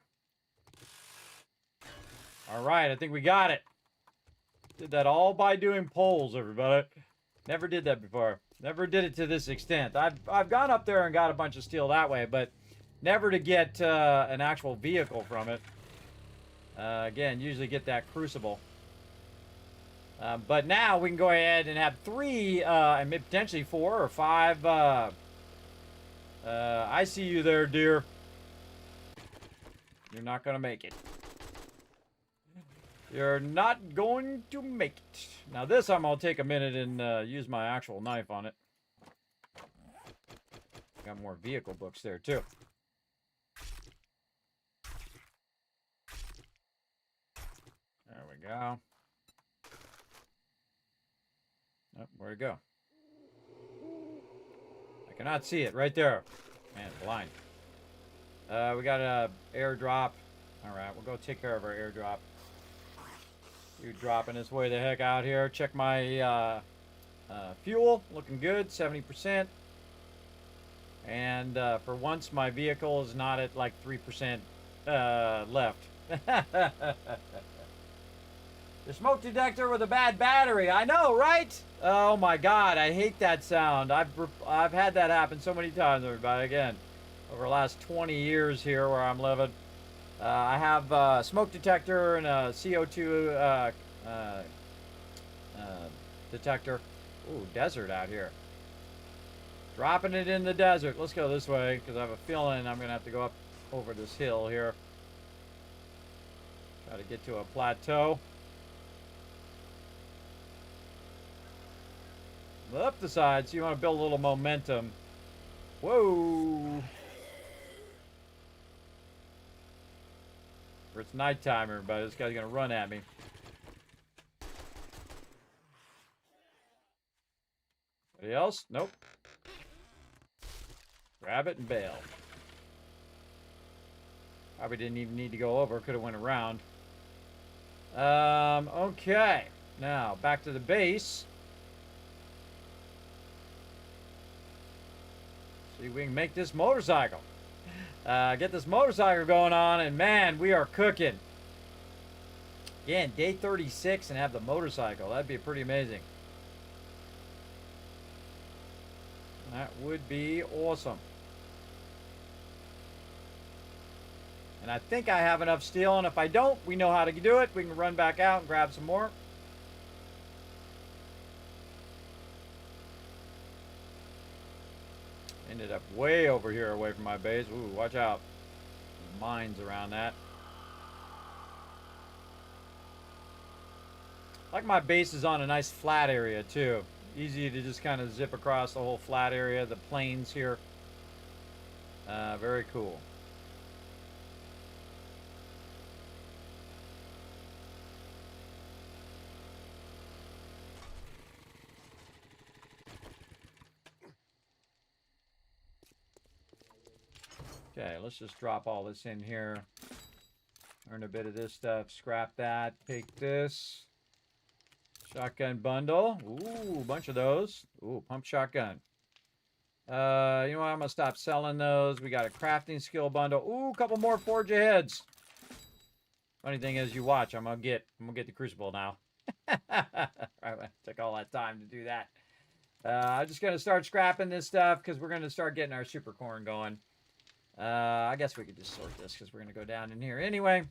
Speaker 3: All right, I think we got it. Did that all by doing poles, everybody. Never did that before. Never did it to this extent. I've gone up there and got a bunch of steel that way, but never to get an actual vehicle from it. Again, usually get that crucible. But now we can go ahead and have 3 and maybe potentially 4 or 5. I see you there, dear. You're not going to make it. You're not going to make it. Now this I'm going to take a minute and use my actual knife on it. Got more vehicle books there too. There we go. Oh, where'd it go? I cannot see it. Right there. Man, blind. We got a airdrop. Alright, we'll go take care of our airdrop. You dropping this way the heck out here. Check my fuel. Looking good. 70%. And for once, my vehicle is not at like 3% left. The smoke detector with a bad battery. I know, right? Oh my God, I hate that sound. I've had that happen so many times, everybody. Again, over the last 20 years here where I'm living. I have a smoke detector and a CO2 detector. Ooh, desert out here. Dropping it in the desert. Let's go this way because I have a feeling I'm going to have to go up over this hill here. Try to get to a plateau. Up the side, so you want to build a little momentum. Whoa! Or it's nighttime, everybody. This guy's gonna run at me. Anybody else? Nope. Grab it and bail. Probably didn't even need to go over. Could have went around. Okay. Now, back to the base. See if we can make this motorcycle. Get this motorcycle going on, and man, we are cooking. Again, day 36 and have the motorcycle. That'd be pretty amazing. That would be awesome. And I think I have enough steel, and if I don't, we know how to do it. We can run back out and grab some more. Ended up way over here away from my base. Ooh, watch out. There's mines around that. Like my base is on a nice flat area too. Easy to just kind of zip across the whole flat area, the plains here. Very cool. Okay, let's just drop all this in here. Earn a bit of this stuff. Scrap that. Take this. Shotgun bundle. Ooh, a bunch of those. Ooh, pump shotgun. You know what? I'm going to stop selling those. We got a crafting skill bundle. Ooh, a couple more forge aheads. Funny thing is, you watch. I'm gonna get the crucible now. Right, took all that time to do that. I'm just gonna start scrapping this stuff because we're gonna start getting our super corn going. I guess we could just sort this because we're gonna go down in here anyway.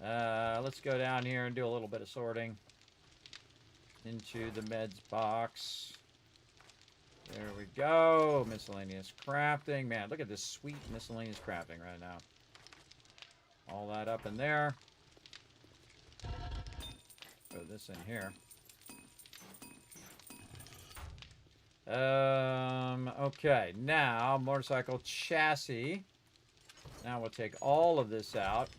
Speaker 3: Let's go down here and do a little bit of sorting into the meds box. There we go. Miscellaneous crafting. Man, look at this sweet miscellaneous crafting right now. All that up in there. Throw this in here. Okay, now motorcycle chassis. Now we'll take all of this out.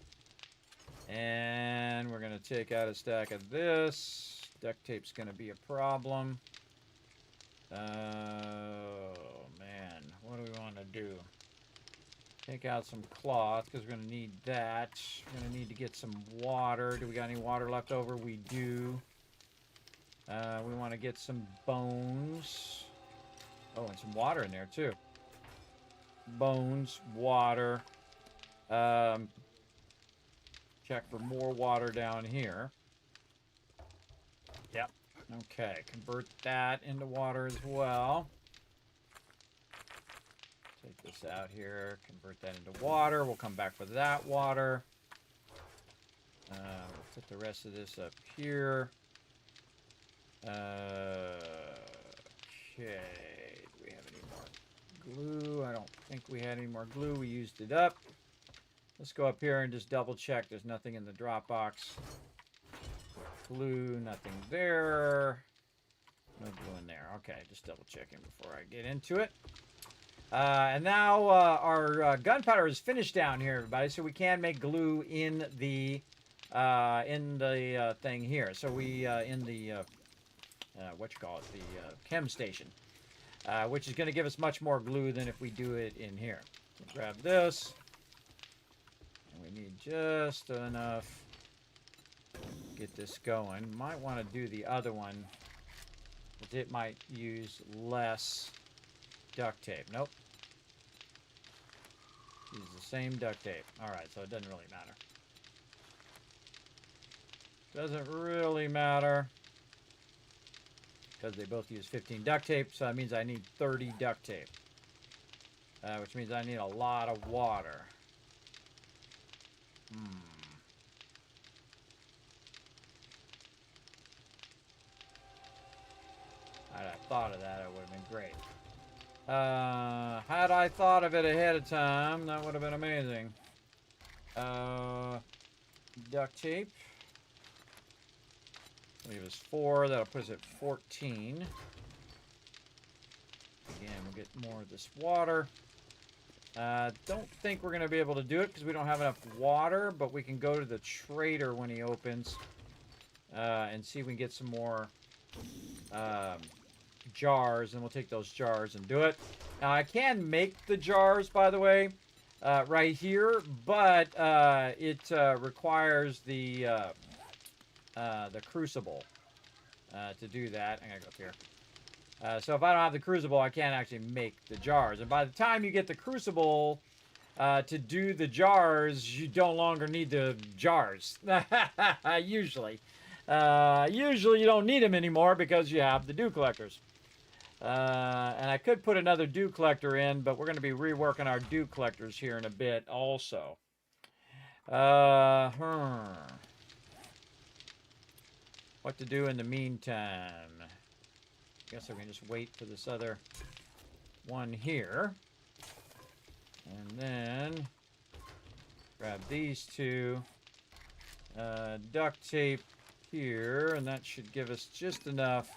Speaker 3: And we're going to take out a stack of this. Duct tape's going to be a problem. Oh, man. What do we want to do? Take out some cloth, because we're going to need that. We're going to need to get some water. Do we got any water left over? We do. We want to get some bones. Oh, and some water in there, too. Bones, water. Check for more water down here. Yep. Okay, convert that into water as well. Take this out here, convert that into water. We'll come back for that water. We'll put the rest of this up here. Okay. Do we have any more glue? I don't think we had any more glue. We used it up. Let's go up here and just double check. There's nothing in the drop box. Glue, nothing there. No glue in there. Okay, just double checking before I get into it. And now our gunpowder is finished down here, everybody, so we can make glue in the thing here. So we in the what you call it, the chem station, which is going to give us much more glue than if we do it in here. So grab this, and we need just enough to get this going. Might want to do the other one, but it might use less duct tape. Nope. Use the same duct tape. Alright, so it doesn't really matter. Doesn't really matter. Because they both use 15 duct tape, so that means I need 30 duct tape. Which means I need a lot of water. Had I thought of that, it would have been great. Had I thought of it ahead of time, that would have been amazing. Duct tape. Leave us 4. That'll put us at 14. Again, we'll get more of this water. Don't think we're going to be able to do it because we don't have enough water, but we can go to the trader when he opens and see if we can get some more jars, and we'll take those jars and do it. Now, I can make the jars, by the way, right here, but it requires the crucible to do that. I'm gonna go up here. So if I don't have the crucible, I can't actually make the jars. And by the time you get the crucible to do the jars, you no longer need the jars. Usually. Usually you don't need them anymore because you have the dew collectors. And I could put another dew collector in, but we're going to be reworking our dew collectors here in a bit also. What to do in the meantime? Guess I can just wait for this other one here. And then grab these two. Duct tape here, and that should give us just enough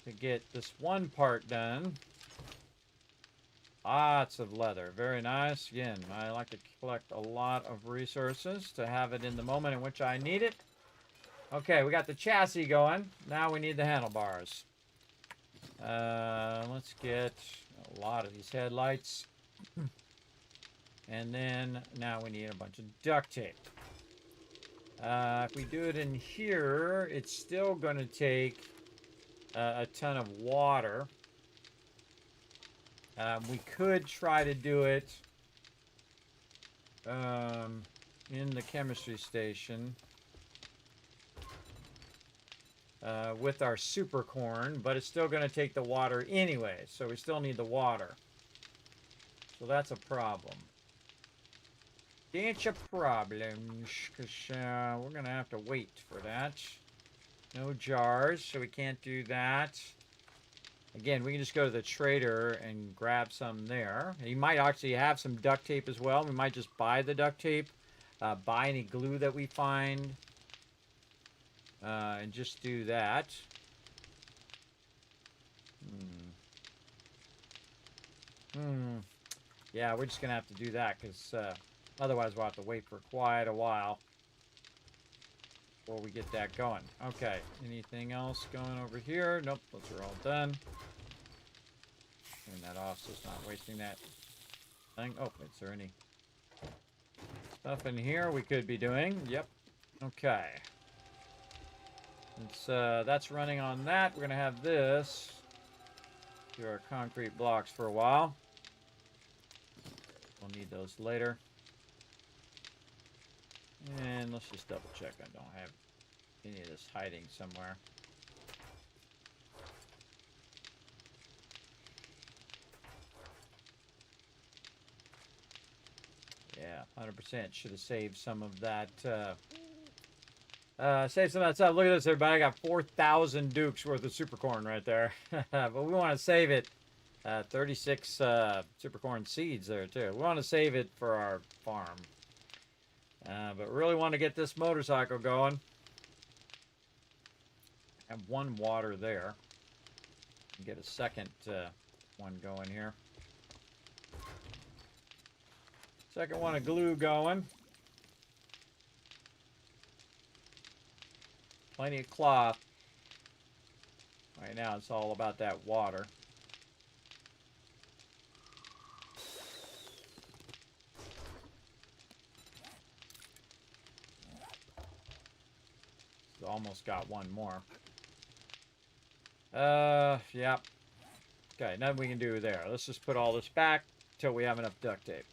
Speaker 3: to get this one part done. Lots of leather. Very nice. Again, I like to collect a lot of resources to have it in the moment in which I need it. Okay, we got the chassis going. Now we need the handlebars. Let's get a lot of these headlights. And then now we need a bunch of duct tape. If we do it in here, it's still going to take a ton of water. We could try to do it in the chemistry station with our super corn, but it's still going to take the water anyway, so we still need the water. So that's a problem. That's a problem, because we're going to have to wait for that. No jars, so we can't do that. Again, we can just go to the trader and grab some there. He might actually have some duct tape as well. We might just buy the duct tape, buy any glue that we find, and just do that. Yeah, we're just going to have to do that because otherwise we'll have to wait for quite a while before we get that going. Okay, anything else going over here? Nope, those are all done. Turn that off so it's not wasting that thing. Oh, is there any stuff in here we could be doing? Yep. Okay. That's running on that. We're going to have this do our concrete blocks for a while. We'll need those later. And let's just double check I don't have any of this hiding somewhere. Yeah, 100% should have saved some of that. Save some of that stuff. Look at this, everybody. I got 4,000 Dukes worth of super corn right there. But we want to save it. 36 super corn seeds there, too. We want to save it for our farm. But really want to get this motorcycle going. Have one water there. Get a second one going here. Second one of glue going. Plenty of cloth. Right now it's all about that water. Almost got one more. Yeah. Okay, nothing we can do there. Let's just put all this back till we have enough duct tape.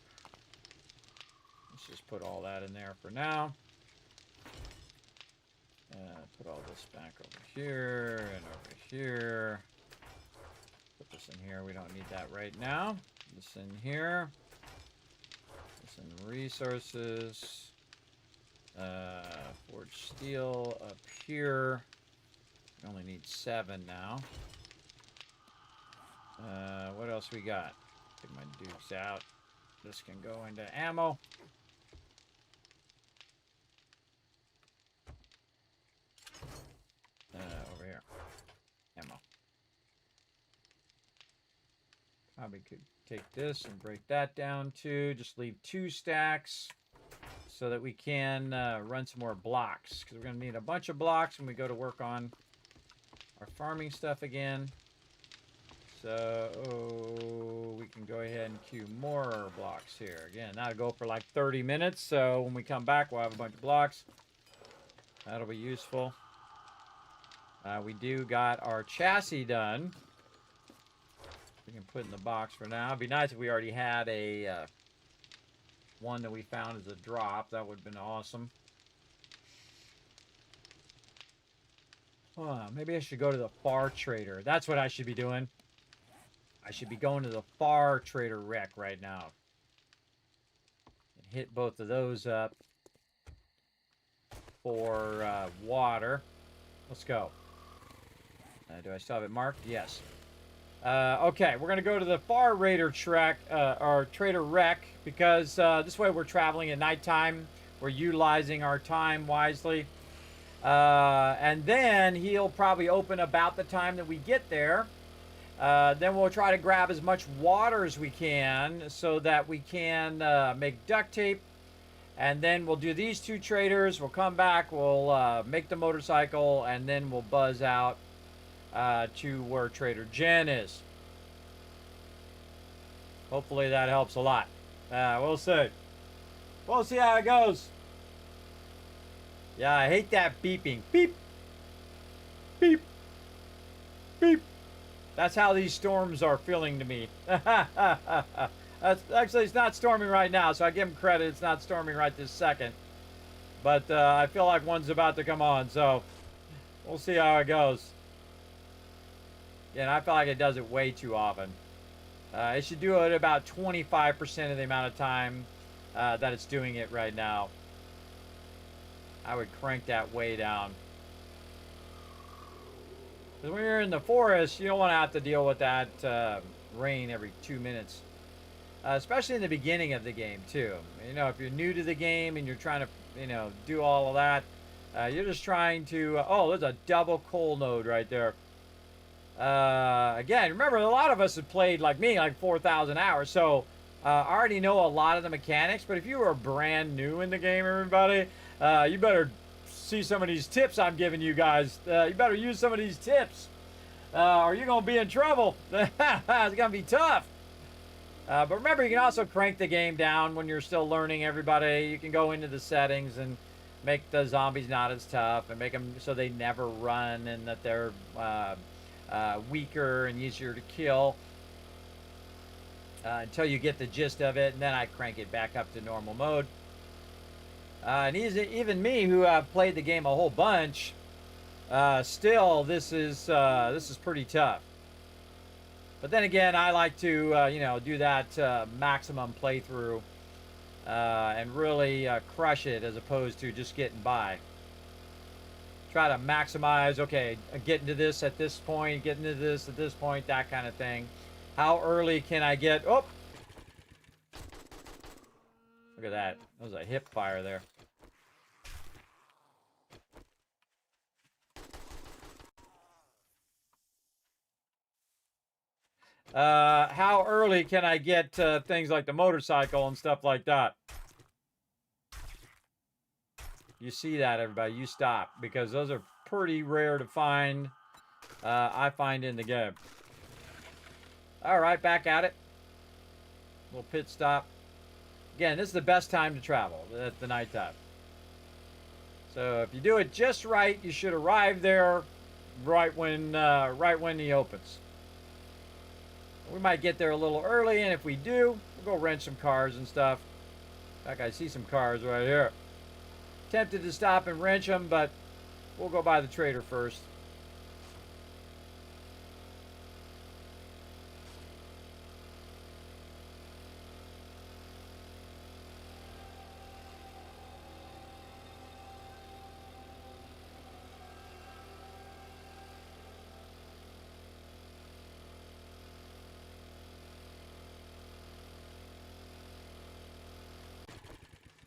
Speaker 3: Let's just put all that in there for now. Put all this back over here and over here. Put this in here. We don't need that right now. This in here. This in resources. Forged steel up here. We only need 7 now. What else we got? Get my Dukes out. This can go into ammo. Over here. Ammo. Probably could take this and break that down too. Just leave 2 stacks. So that we can run some more blocks. Because we're going to need a bunch of blocks when we go to work on our farming stuff again. So we can go ahead and queue more blocks here. Again, that'll go for like 30 minutes. So when we come back, we'll have a bunch of blocks. That'll be useful. We do got our chassis done. We can put in the box for now. It'd be nice if we already had a... one that we found as a drop. That would have been awesome. Maybe I should go to the far trader. That's what I should be doing. I should be going to the far trader wreck right now. And hit both of those up for water. Let's go. Do I still have it marked? Yes. Okay, we're going to go to the far raider track, or trader wreck, because this way we're traveling at nighttime. We're utilizing our time wisely. And then he'll probably open about the time that we get there. Then we'll try to grab as much water as we can so that we can make duct tape. And then we'll do these 2 traders. We'll come back. We'll make the motorcycle. And then we'll buzz out to where Trader Jen is. Hopefully that helps a lot. We'll see. We'll see how it goes. Yeah, I hate that beeping. Beep. Beep. Beep. That's how these storms are feeling to me. Actually, it's not storming right now, so I give them credit. It's not storming right this second. But I feel like one's about to come on, so we'll see how it goes. Yeah, and I feel like it does it way too often. It should do it about 25% of the amount of time that it's doing it right now. I would crank that way down. Because when you're in the forest, you don't want to have to deal with that rain every 2 minutes. Especially in the beginning of the game, too. You know, if you're new to the game and you're trying to, you know, do all of that, you're just trying to... oh, there's a double coal node right there. Again, remember, a lot of us have played, like me, like 4,000 hours. So, I already know a lot of the mechanics. But if you are brand new in the game, everybody, you better see some of these tips I'm giving you guys. You better use some of these tips. Or you're going to be in trouble. It's going to be tough. But remember, you can also crank the game down when you're still learning, everybody. You can go into the settings and make the zombies not as tough and make them so they never run and that they're weaker and easier to kill until you get the gist of it. And then I crank it back up to normal mode. And even me, who played the game a whole bunch, still, this is pretty tough. But then again, I like to, you know, do that maximum playthrough and really crush it as opposed to just getting by. Try to maximize, okay, get into this at this point, get into this at this point, that kind of thing. How early can I get... oh! Look at that. That was a hip fire there. How early can I get things like the motorcycle and stuff like that? You see that, everybody. You stop. Because those are pretty rare to find. I find in the game. Alright, back at it. Little pit stop. Again, this is the best time to travel. At the nighttime. So if you do it just right, you should arrive there right when he opens. We might get there a little early, and if we do, we'll go rent some cars and stuff. In fact, I see some cars right here. Tempted to stop and wrench them, but we'll go by the trader first.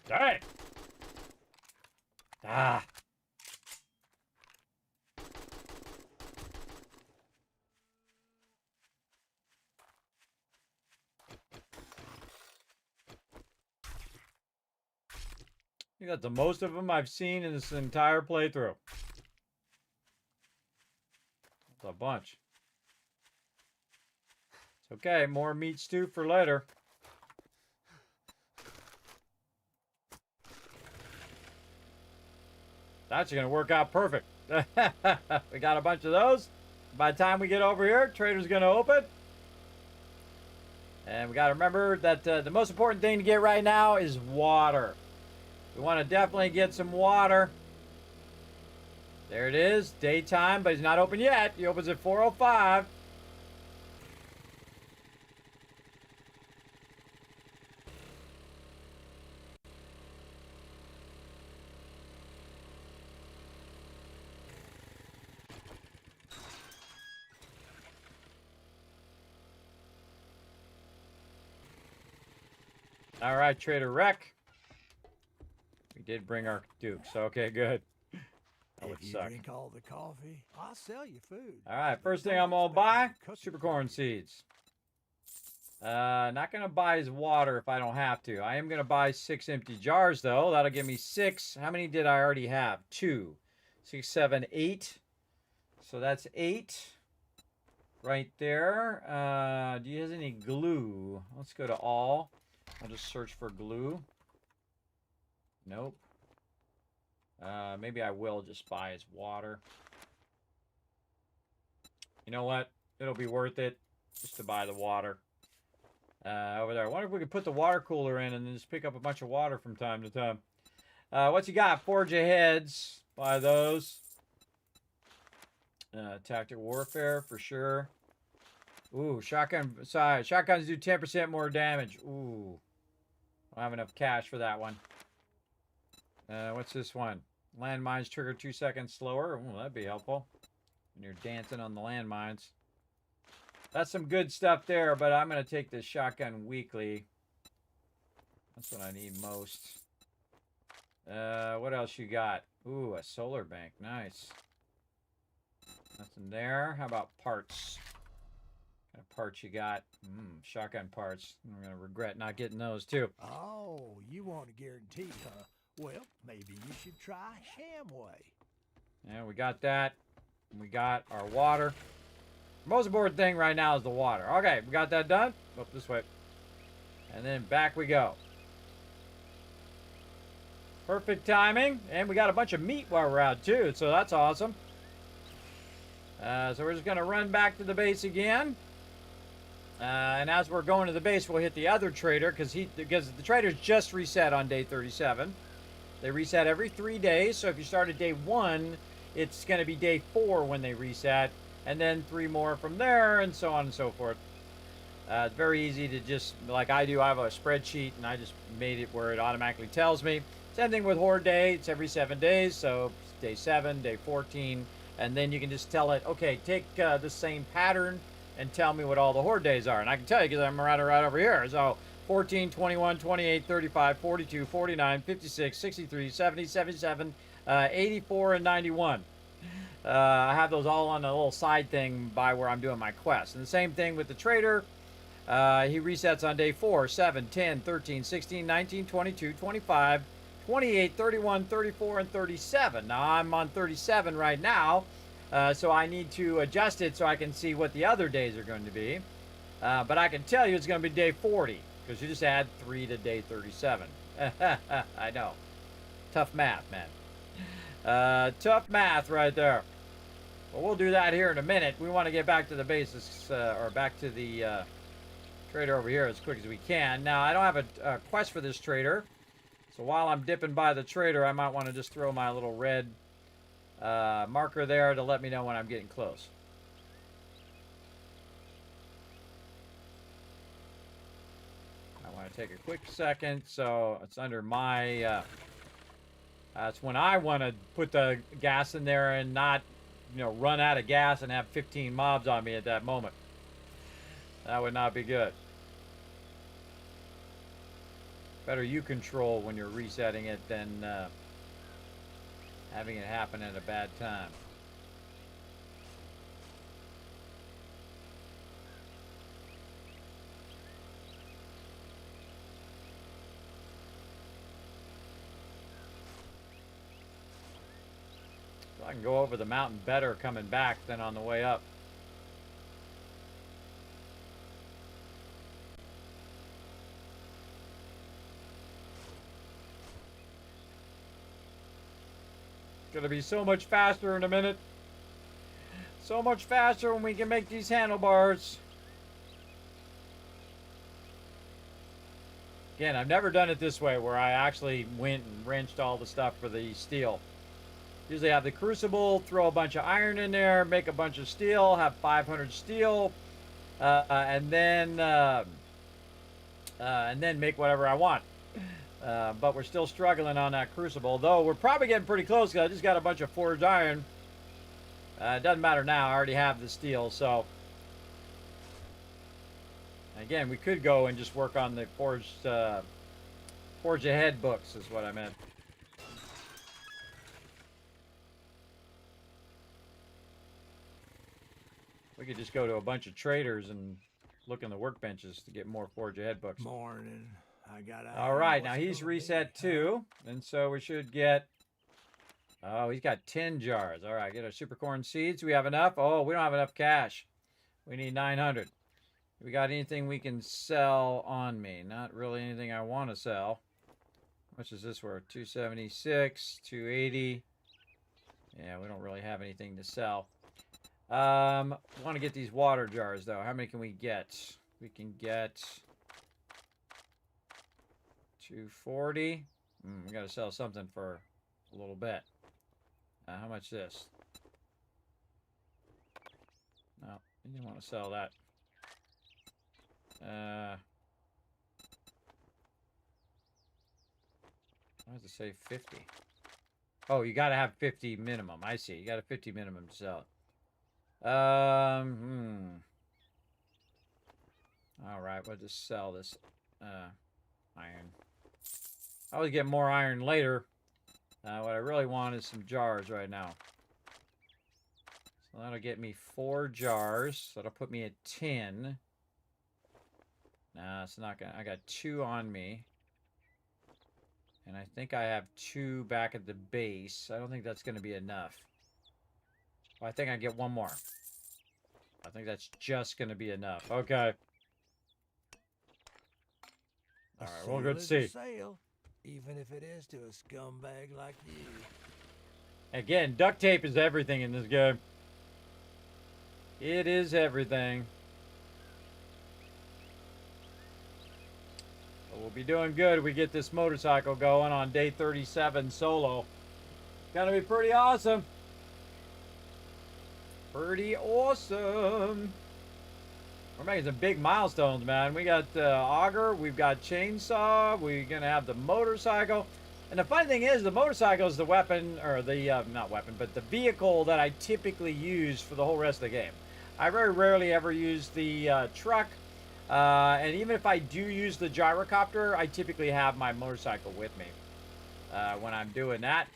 Speaker 3: Dang! Ah! I think that's the most of them I've seen in this entire playthrough. That's a bunch. It's okay, more meat stew for later. That's going to work out perfect. We got a bunch of those. By the time we get over here, trader's going to open. And we got to remember that the most important thing to get right now is water. We want to definitely get some water. There it is. Daytime, but he's not open yet. He opens at 4:05. All right, Trader Wreck. We did bring our dukes. Okay, good. That would
Speaker 4: If you
Speaker 3: suck.
Speaker 4: drink all the coffee, I'll sell you food.
Speaker 3: All right, first thing
Speaker 4: Don't
Speaker 3: I'm gonna
Speaker 4: expect
Speaker 3: buy,
Speaker 4: me to cook
Speaker 3: super
Speaker 4: it.
Speaker 3: corn seeds. Not gonna buy his water if I don't have to. I am gonna buy 6 empty jars though. That'll give me 6. How many did I already have? 2, 6, 7, 8. So that's 8 right there. Do you have any glue? Let's go to all. I'll just search for glue. Nope. Maybe I will just buy his water. You know what? It'll be worth it just to buy the water. Over there. I wonder if we could put the water cooler in and then just pick up a bunch of water from time to time. What's you got? Forge aheads. Buy those. Tactical warfare for sure. Ooh, shotgun. Sorry, shotguns do 10% more damage. Ooh. I don't have enough cash for that one. What's this one? Landmines trigger 2 seconds slower. Ooh, that'd be helpful when you're dancing on the landmines. That's some good stuff there, but I'm going to take this shotgun weekly. That's what I need most. What else you got? Ooh, a solar bank. Nice. Nothing there. How about parts? What kind of parts you got? Shotgun parts. I'm going to regret not getting those, too.
Speaker 4: Oh, you want a guarantee, huh? Well, maybe you should try Shamway.
Speaker 3: Yeah, we got that. We got our water. Most important thing right now is the water. Okay, we got that done. Up this way. And then back we go. Perfect timing. And we got a bunch of meat while we're out, too. So that's awesome. So we're just going to run back to the base again. And as we're going to the base, we'll hit the other trader because the traders just reset on day 37. They reset every 3 days. So if you start at day 1, it's going to be day 4 when they reset. And then 3 more from there, and so on and so forth. It's very easy to just, like I do, I have a spreadsheet, and I just made it where it automatically tells me. Same thing with Horde Day. It's every 7 days, so day 7, day 14, and then you can just tell it, okay, take the same pattern and tell me what all the Horde days are. And I can tell you because I'm right over here. So 14, 21, 28, 35, 42, 49, 56, 63, 70, 77, 84, and 91. I have those all on a little side thing by where I'm doing my quest. And the same thing with the trader. He resets on day 4, 7, 10, 13, 16, 19, 22, 25, 28, 31, 34, and 37. Now I'm on 37 right now, so I need to adjust it so I can see what the other days are going to be. But I can tell you it's going to be day 40 because you just add 3 to day 37. I know. Tough math, man. Tough math right there. Well, we'll do that here in a minute. We want to get back to the basis, or back to the trader over here as quick as we can. Now, I don't have a quest for this trader. So while I'm dipping by the trader, I might want to just throw my little red marker there to let me know when I'm getting close. I want to take a quick second. So it's under my... that's when I want to put the gas in there and not, run out of gas and have 15 mobs on me at that moment. That would not be good. Better you control when you're resetting it than having it happen at a bad time. I can go over the mountain better coming back than on the way up. It's gonna be so much faster in a minute. So much faster when we can make these handlebars. Again, I've never done it this way where I actually went and wrenched all the stuff for the steel. Usually have the crucible, throw a bunch of iron in there, make a bunch of steel, have 500 steel, and then make whatever I want. But we're still struggling on that crucible, though we're probably getting pretty close because I just got a bunch of forged iron. It doesn't matter now, I already have the steel, so. Again, we could go and just work on the forge ahead books is what I meant. We could just go to a bunch of traders and look in the workbenches to get more Forge Ahead books.
Speaker 4: Morning. I got
Speaker 3: All right, now he's reset too, and so we should get. Oh, he's got 10 jars. All right, get our super corn seeds. We have enough. Oh, we don't have enough cash. We need 900. We got anything we can sell on me? Not really anything I want to sell. How much is this worth? 276, 280. Yeah, we don't really have anything to sell. Want to get these water jars though. How many can we get? We can get 240. We got to sell something for a little bit. How much this? No, you didn't want to sell that. Why does it say 50? Oh, you got to have 50 minimum. I see. You got a 50 minimum to sell it. All right, we'll just sell this iron. I always get more iron later. What I really want is some jars right now. So that'll get me 4 jars. So that'll put me at 10. Nah, it's not gonna. I got 2 on me. And I think I have 2 back at the base. I don't think that's going to be enough. Well, I think I get 1 more. I think that's just going to be enough. Okay. All right, well, good to see.
Speaker 4: Sale, even if it is to a scumbag like you.
Speaker 3: Again, duct tape is everything in this game. It is everything. But we'll be doing good if we get this motorcycle going on day 37 solo. It's gonna be pretty awesome. Pretty awesome. We're making some big milestones, man. We got Auger, we've got Chainsaw, we're gonna have the motorcycle. And the funny thing is, the motorcycle is the weapon, or the, not weapon, but the vehicle that I typically use for the whole rest of the game. I very rarely ever use the truck. And even if I do use the gyrocopter, I typically have my motorcycle with me when I'm doing that.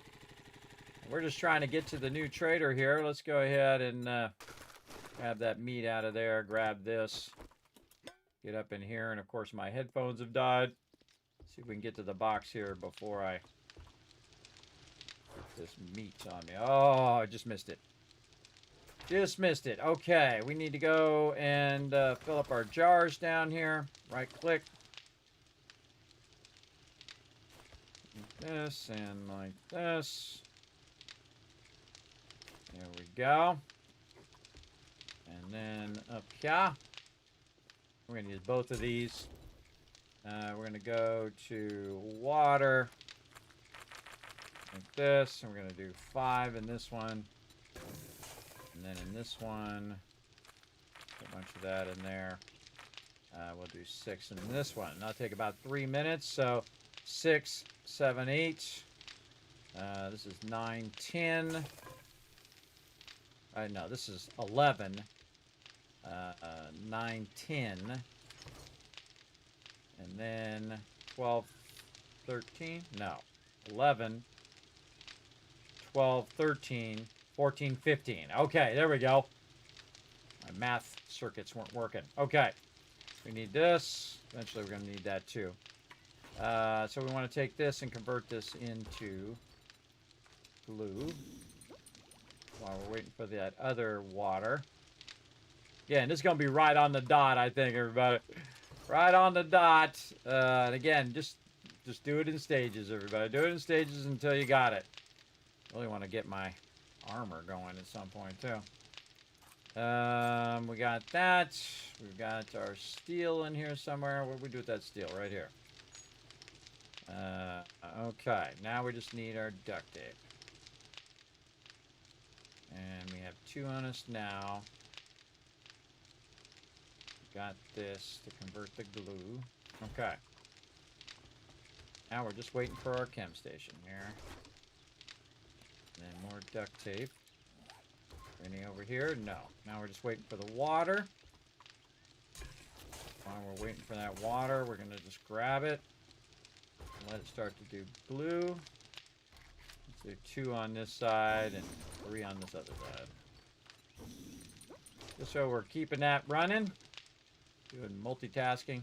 Speaker 3: We're just trying to get to the new trader here. Let's go ahead and grab that meat out of there. Grab this. Get up in here. And, of course, my headphones have died. See if we can get to the box here before I get this meat on me. Oh, I just missed it. Just missed it. Okay, we need to go and fill up our jars down here. Right click. Like this and like this. There we go. And then up here. We're going to use both of these. We're going to go to water. Like this. And we're going to do 5 in this one. And then in this one, a bunch of that in there. We'll do 6 in this one. That'll take about 3 minutes. So 6, 7, 8. This is 9, 10. No, this is 11. 9, 10. And then 12, 13. No. 11, 12, 13. 14, 15. Okay, there we go. My math circuits weren't working. Okay. We need this. Eventually we're going to need that too. So we want to take this and convert this into glue while we're waiting for that other water. Yeah, and this is going to be right on the dot, I think, everybody. Right on the dot. And again, just do it in stages, everybody. Do it in stages until you got it. Really want to get my armor going at some point too. We got that. We've got our steel in here somewhere. What do we do with that steel? Right here. Okay, now we just need our duct tape. And we have 2 on us now. Got this to convert the glue. Okay. Now we're just waiting for our chem station here. And then more duct tape. Any over here? No. Now we're just waiting for the water. While we're waiting for that water, we're going to just grab it. And let it start to do glue. Let's do 2 on this side and 3 on this other side. just so we're keeping that running. Doing multitasking.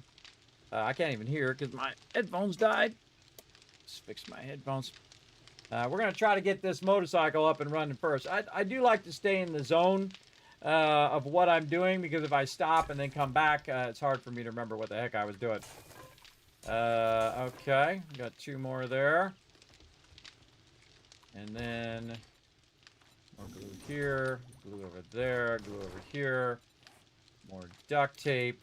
Speaker 3: I can't even hear because my headphones died. Let's fix my headphones. We're going to try to get this motorcycle up and running first. I do like to stay in the zone of what I'm doing, because if I stop and then come back, it's hard for me to remember what the heck I was doing. Okay, got 2 more there. And then more glue here, glue over there, glue over here. More duct tape.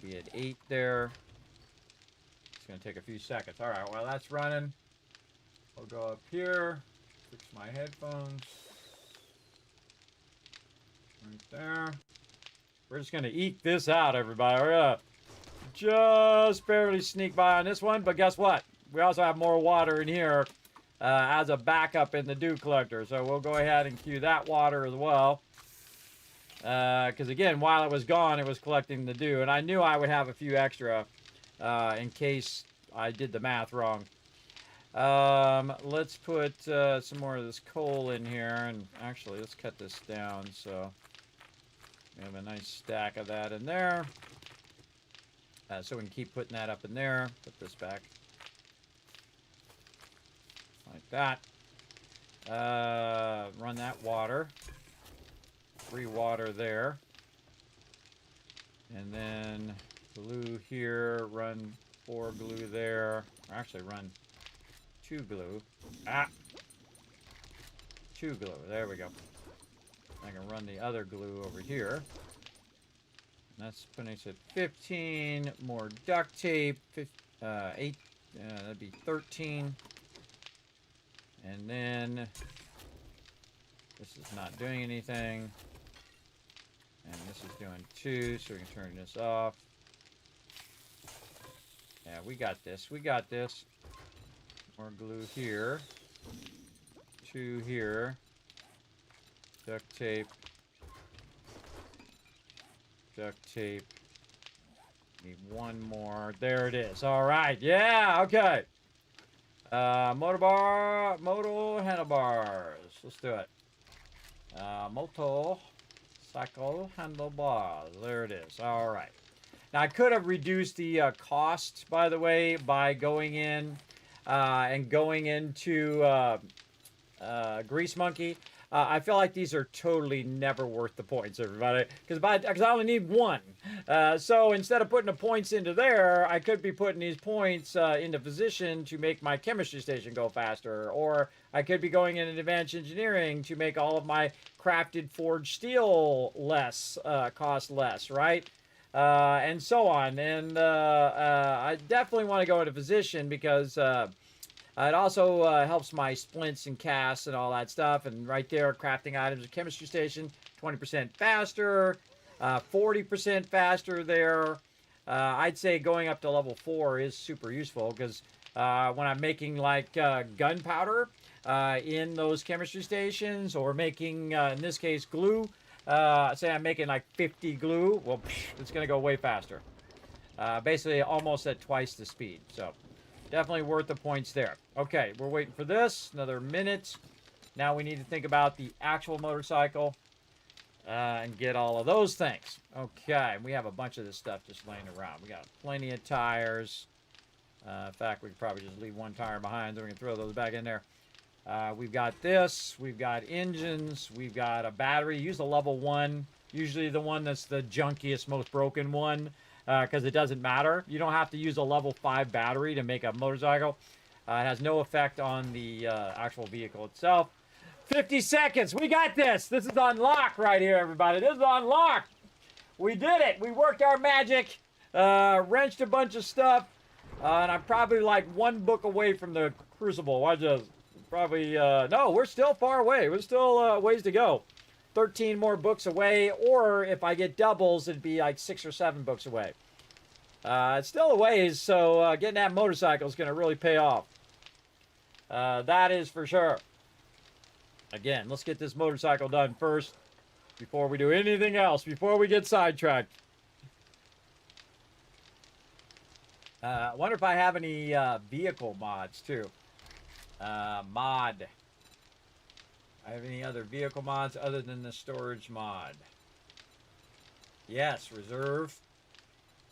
Speaker 3: Be at 8 there. It's going to take a few seconds. All right, while that's running, I'll go up here, fix my headphones. Right there. We're just going to eke this out, everybody. We're going to just barely sneak by on this one, but guess what? We also have more water in here as a backup in the dew collector. So we'll go ahead and cue that water as well. Because again, while it was gone, it was collecting the dew, and I knew I would have a few extra in case I did the math wrong. Let's put some more of this coal in here, and actually let's cut this down so we have a nice stack of that in there. So we can keep putting that up in there. Put this back like that. Run that water. Free water there. And then glue here, run 4 glue there. Or actually run 2 glue. 2 glue. There we go. I can run the other glue over here. And that's putting us at 15. More duct tape. 8. That'd be 13. And then this is not doing anything. And this is doing 2, so we can turn this off. Yeah, we got this. We got this. More glue here. 2 here. Duct tape. Duct tape. Need 1 more. There it is. All right. Yeah, okay. Moto handlebars. Let's do it. Moto cycle handlebars. There it is. All right. Now, I could have reduced the cost, by the way, by going in and going into Grease Monkey. I feel like these are totally never worth the points, everybody, because I only need 1. So instead of putting the points into there, I could be putting these points into position to make my chemistry station go faster, or I could be going into advanced engineering to make all of my crafted forged steel cost less, right? And so on. And I definitely want to go into position because it also helps my splints and casts and all that stuff. And right there, crafting items at chemistry station, 20% faster, 40% faster there. I'd say going up to level 4 is super useful because when I'm making like gunpowder in those chemistry stations, or making, in this case, glue, say I'm making like 50 glue, well, it's going to go way faster. Basically almost at twice the speed. So definitely worth the points there. Okay, we're waiting for this. Another minute. Now we need to think about the actual motorcycle and get all of those things. Okay, we have a bunch of this stuff just laying around. We got plenty of tires. In fact, we could probably just leave 1 tire behind, so we can throw those back in there. We've got this. We've got engines. We've got a battery. Use a level 1. Usually the one that's the junkiest, most broken one, because it doesn't matter. You don't have to use a level 5 battery to make a motorcycle. It has no effect on the actual vehicle itself. 50 seconds. We got this. This is on lock right here, everybody. This is on lock. We did it. We worked our magic. Wrenched a bunch of stuff. And I'm probably like 1 book away from the Crucible. Watch this. Probably, no, we're still far away. We're still ways to go. 13 more books away, or if I get doubles, it'd be like 6 or 7 books away. It's still a ways, so getting that motorcycle is going to really pay off. That is for sure. Again, let's get this motorcycle done first before we do anything else, before we get sidetracked. I wonder if I have any vehicle mods, too. I have any other vehicle mods other than the storage mod? Yes, reserve.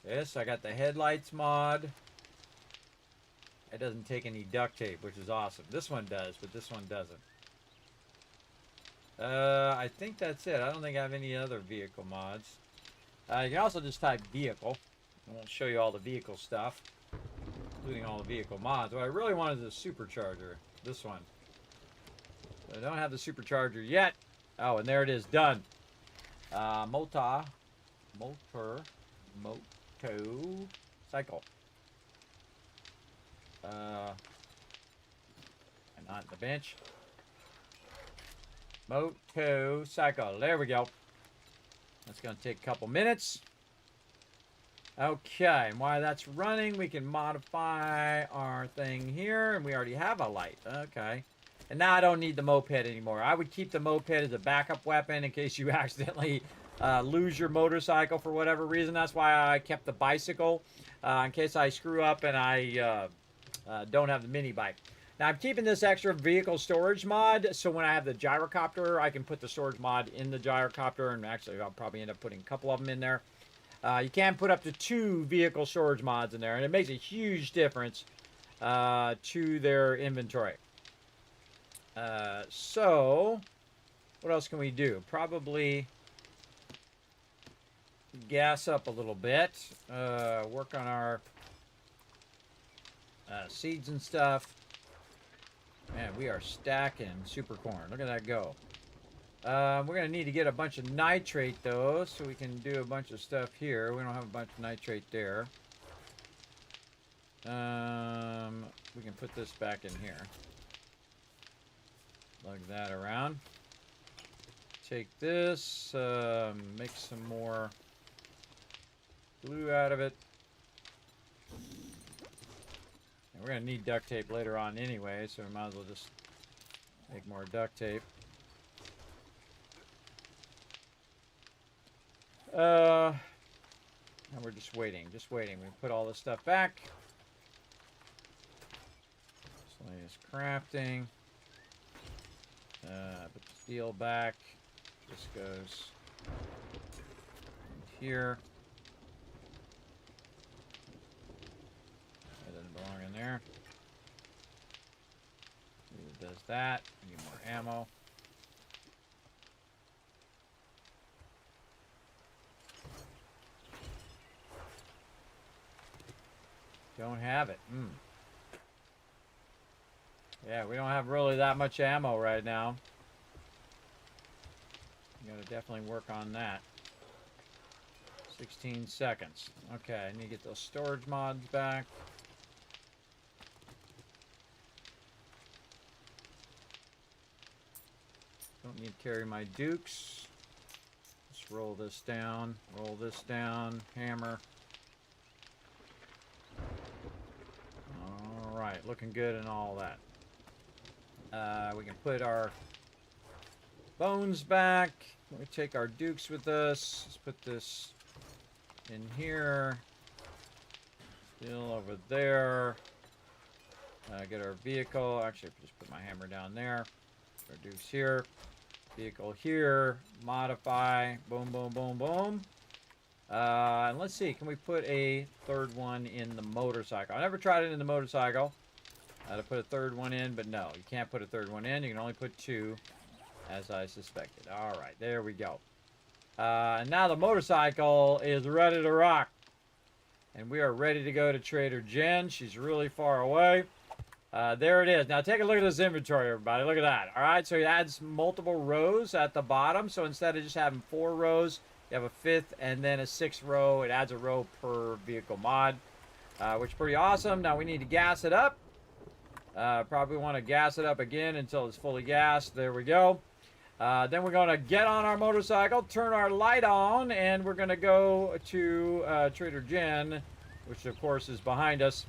Speaker 3: Yes, I got the headlights mod. It doesn't take any duct tape, which is awesome. This one does, but this one doesn't. I think that's it. I don't think I have any other vehicle mods. You can also just type vehicle. I won't show you all the vehicle stuff, including all the vehicle mods. What I really want is a supercharger. This one. I don't have the supercharger yet. Oh, and there it is. Done. Motor cycle. And not the bench. Motorcycle. There we go. That's going to take a couple minutes. Okay, and while that's running, we can modify our thing here, and we already have a light. Okay. And now I don't need the moped anymore. I would keep the moped as a backup weapon in case you accidentally lose your motorcycle for whatever reason. That's why I kept the bicycle, in case I screw up and I don't have the mini bike. Now I'm keeping this extra vehicle storage mod, so when I have the gyrocopter, I can put the storage mod in the gyrocopter, and actually I'll probably end up putting a couple of them in there. You can put up to 2 vehicle storage mods in there, and it makes a huge difference to their inventory. So, what else can we do? Probably gas up a little bit, work on our seeds and stuff. Man, we are stacking super corn. Look at that go. We're going to need to get a bunch of nitrate, though, so we can do a bunch of stuff here. We don't have a bunch of nitrate there. We can put this back in here. Lug that around. Take this, make some more glue out of it. And we're going to need duct tape later on anyway, so we might as well just make more duct tape. And we're just waiting. We put all this stuff back. Miscellaneous crafting. Put the steel back. This goes in here. That doesn't belong in there. It does that. Need more ammo. Don't have it. Yeah, we don't have really that much ammo right now. You gotta definitely work on that. 16 seconds. Okay, I need to get those storage mods back. Don't need to carry my dukes. Just roll this down, hammer. Alright, looking good and all that. We can put our bones back. We take our dukes with us. Let's put this in here. Still over there. Get our vehicle. Actually, just put my hammer down there. Our dukes here. Vehicle here. Modify. Boom, boom, boom, boom. And let's see. Can we put a third one in the motorcycle? I never tried it in the motorcycle. To put a third one in, but no, you can't put a third one in. You can only put 2, as I suspected. All right, there we go. And now the motorcycle is ready to rock. And we are ready to go to Trader Jen. She's really far away. There it is. Now take a look at this inventory, everybody. Look at that. All right, so it adds multiple rows at the bottom. So instead of just having 4 rows, you have a 5th and then a 6th row. It adds a row per vehicle mod, which is pretty awesome. Now we need to gas it up. Probably want to gas it up again until it's fully gassed. There we go. Then we're going to get on our motorcycle, turn our light on, and we're going to go to Trader Jen, which of course is behind us,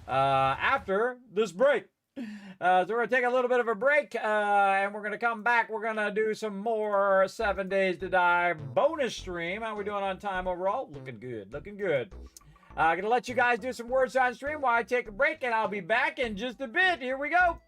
Speaker 3: after this break. So we're going to take a little bit of a break, and we're going to come back. We're going to do some more 7 Days to Die bonus stream. How are we doing on time overall? Looking good. Looking good. I'm going to let you guys do some words on stream while I take a break, and I'll be back in just a bit. Here we go.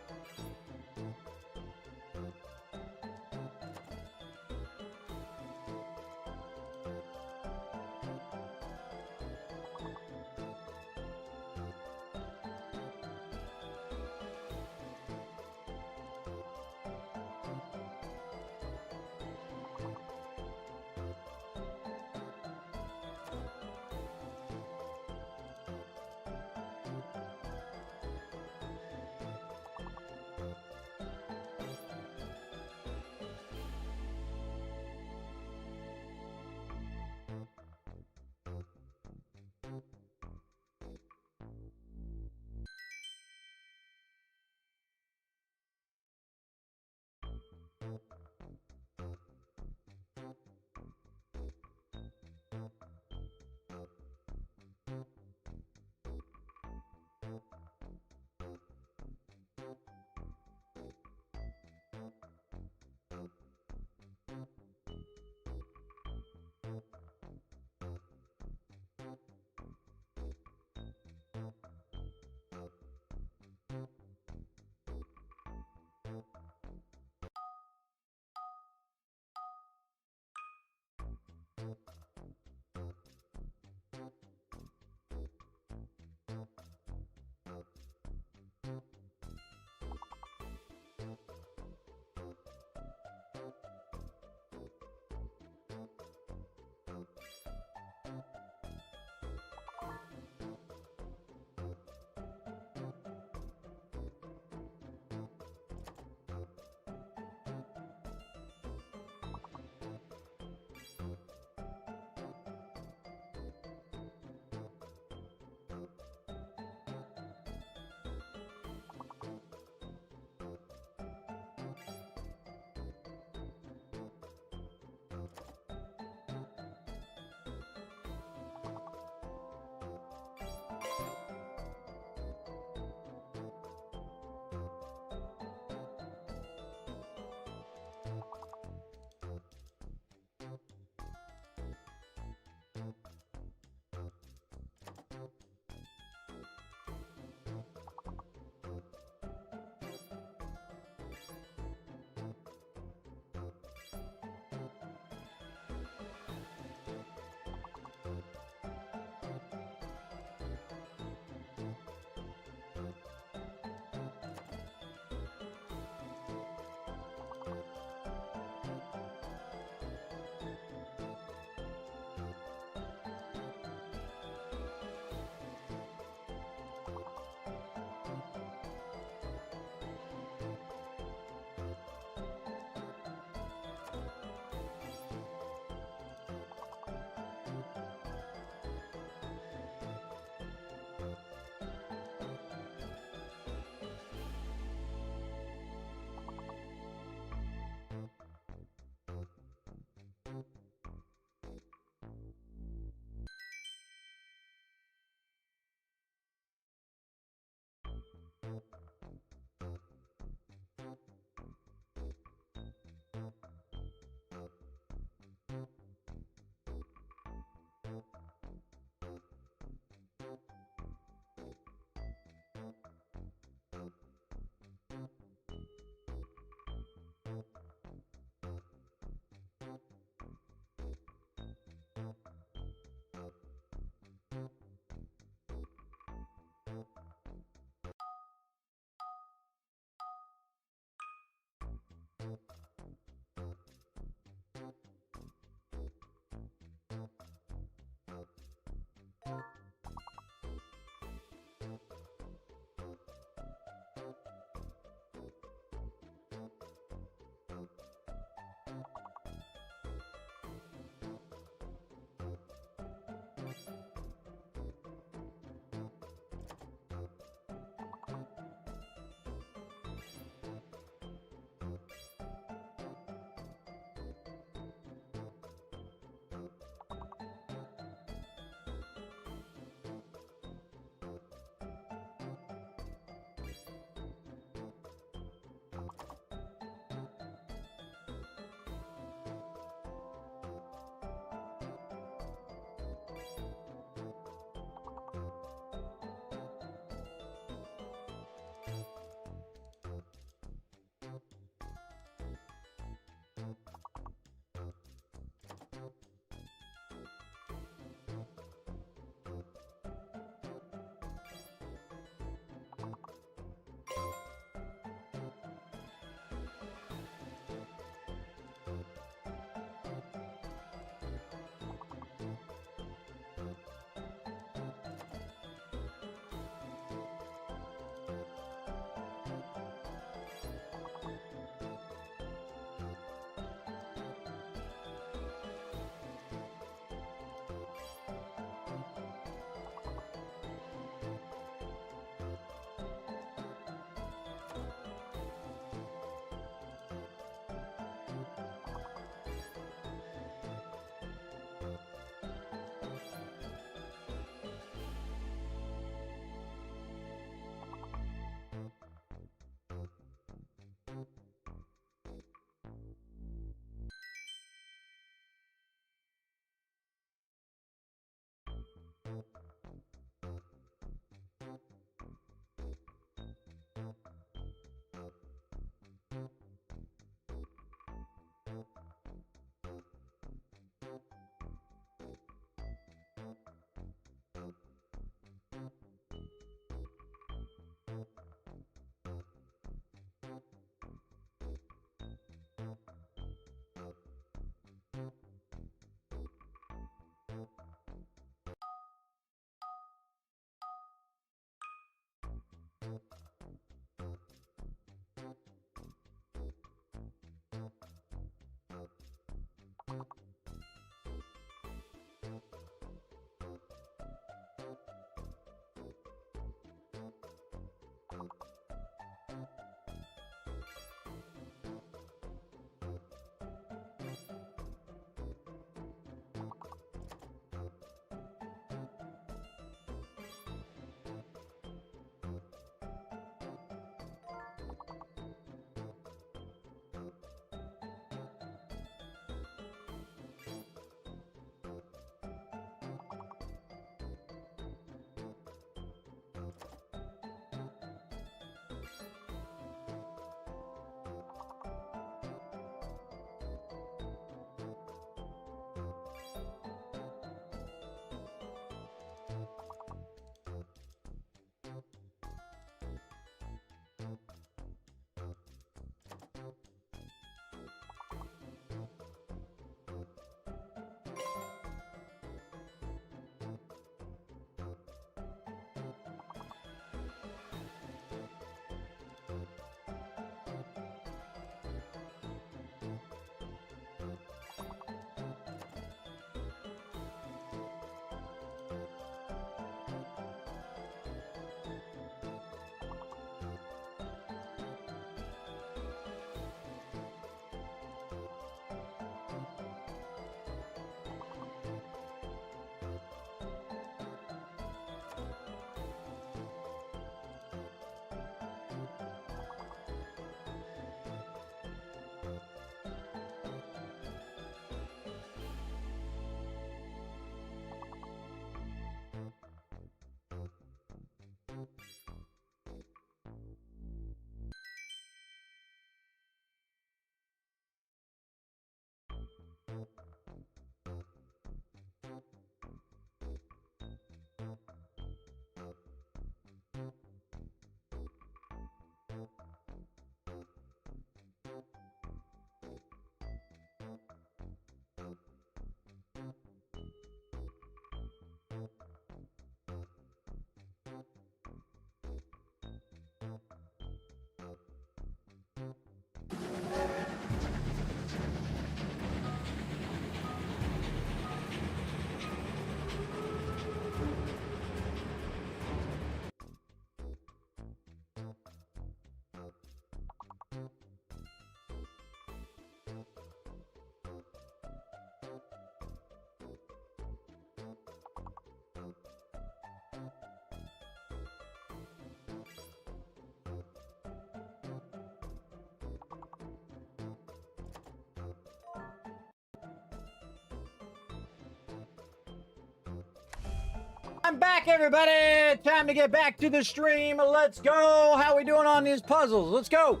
Speaker 3: I'm back, everybody. Time to get back to the stream. Let's go. How we doing on these puzzles? Let's go.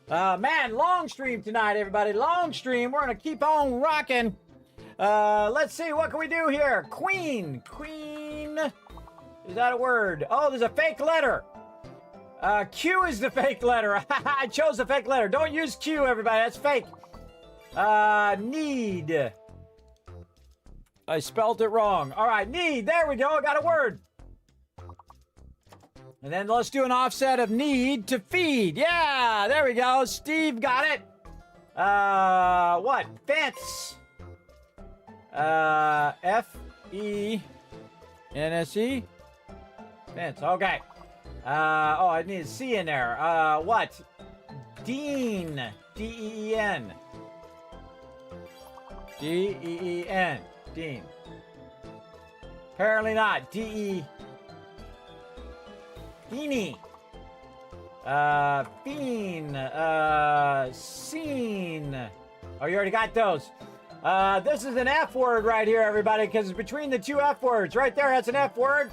Speaker 3: Man, long stream tonight, everybody. Long stream. We're going to keep on rocking. Let's see. What can we do here? Queen. Queen. Is that a word? Oh, there's a fake letter. Q is the fake letter. I chose the fake letter. Don't use Q, everybody. That's fake. Need. I spelled it wrong. All right, need. There we go. Got a word. And then let's do an offset of need to feed. Yeah, there we go. Steve got it. What? Fence. F-E-N-S-E. Fence. Okay. Oh, I need a C in there. What? Dean. D-E-E-N. D-E-E-N. Dean. Apparently not. D-E. Beanie. Bean. Scene. Oh, you already got those. This is an F word right here, everybody, because it's between the two F words. Right there, that's an F word.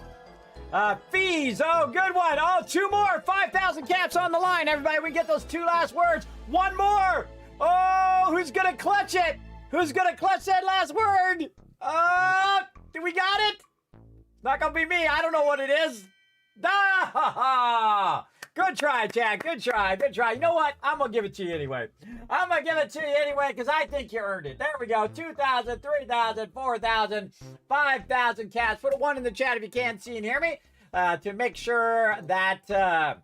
Speaker 3: Fees. Oh, good one. Oh, two more. 5,000 caps on the line, everybody. We get those two last words. One more. Oh, who's going to clutch it? Who's going to clutch that last word? We got it? Not going to be me. I don't know what it is. Ah! Good try, Jack. Good try. Good try. You know what? I'm going to give it to you anyway. I'm going to give it to you anyway because I think you earned it. There we go. 2,000, 3,000, 4,000, 5,000 caps. Put a 1 in the chat if you can't see and hear me to make sure that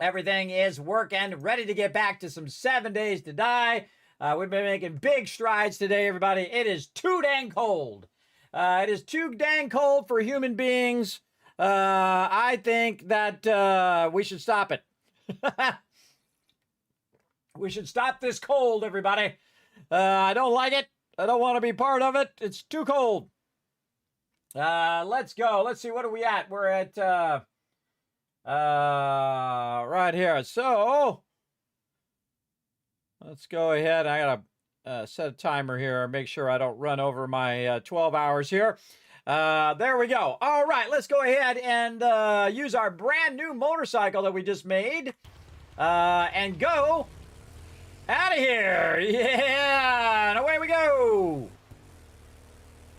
Speaker 3: everything is working. Ready to get back to some 7 days to die. We've been making big strides today, everybody. It is too dang cold. It is too dang cold for human beings. I think that we should stop it. We should stop this cold, everybody. I don't like it. I don't want to be part of it. It's too cold. Let's go. Let's see. What are we at? We're at right here. So let's go ahead. I got to set a timer here. Make sure I don't run over my 12 hours here. There we go. All right, let's go ahead and use our brand new motorcycle that we just made and go out of here. Yeah, and away we go.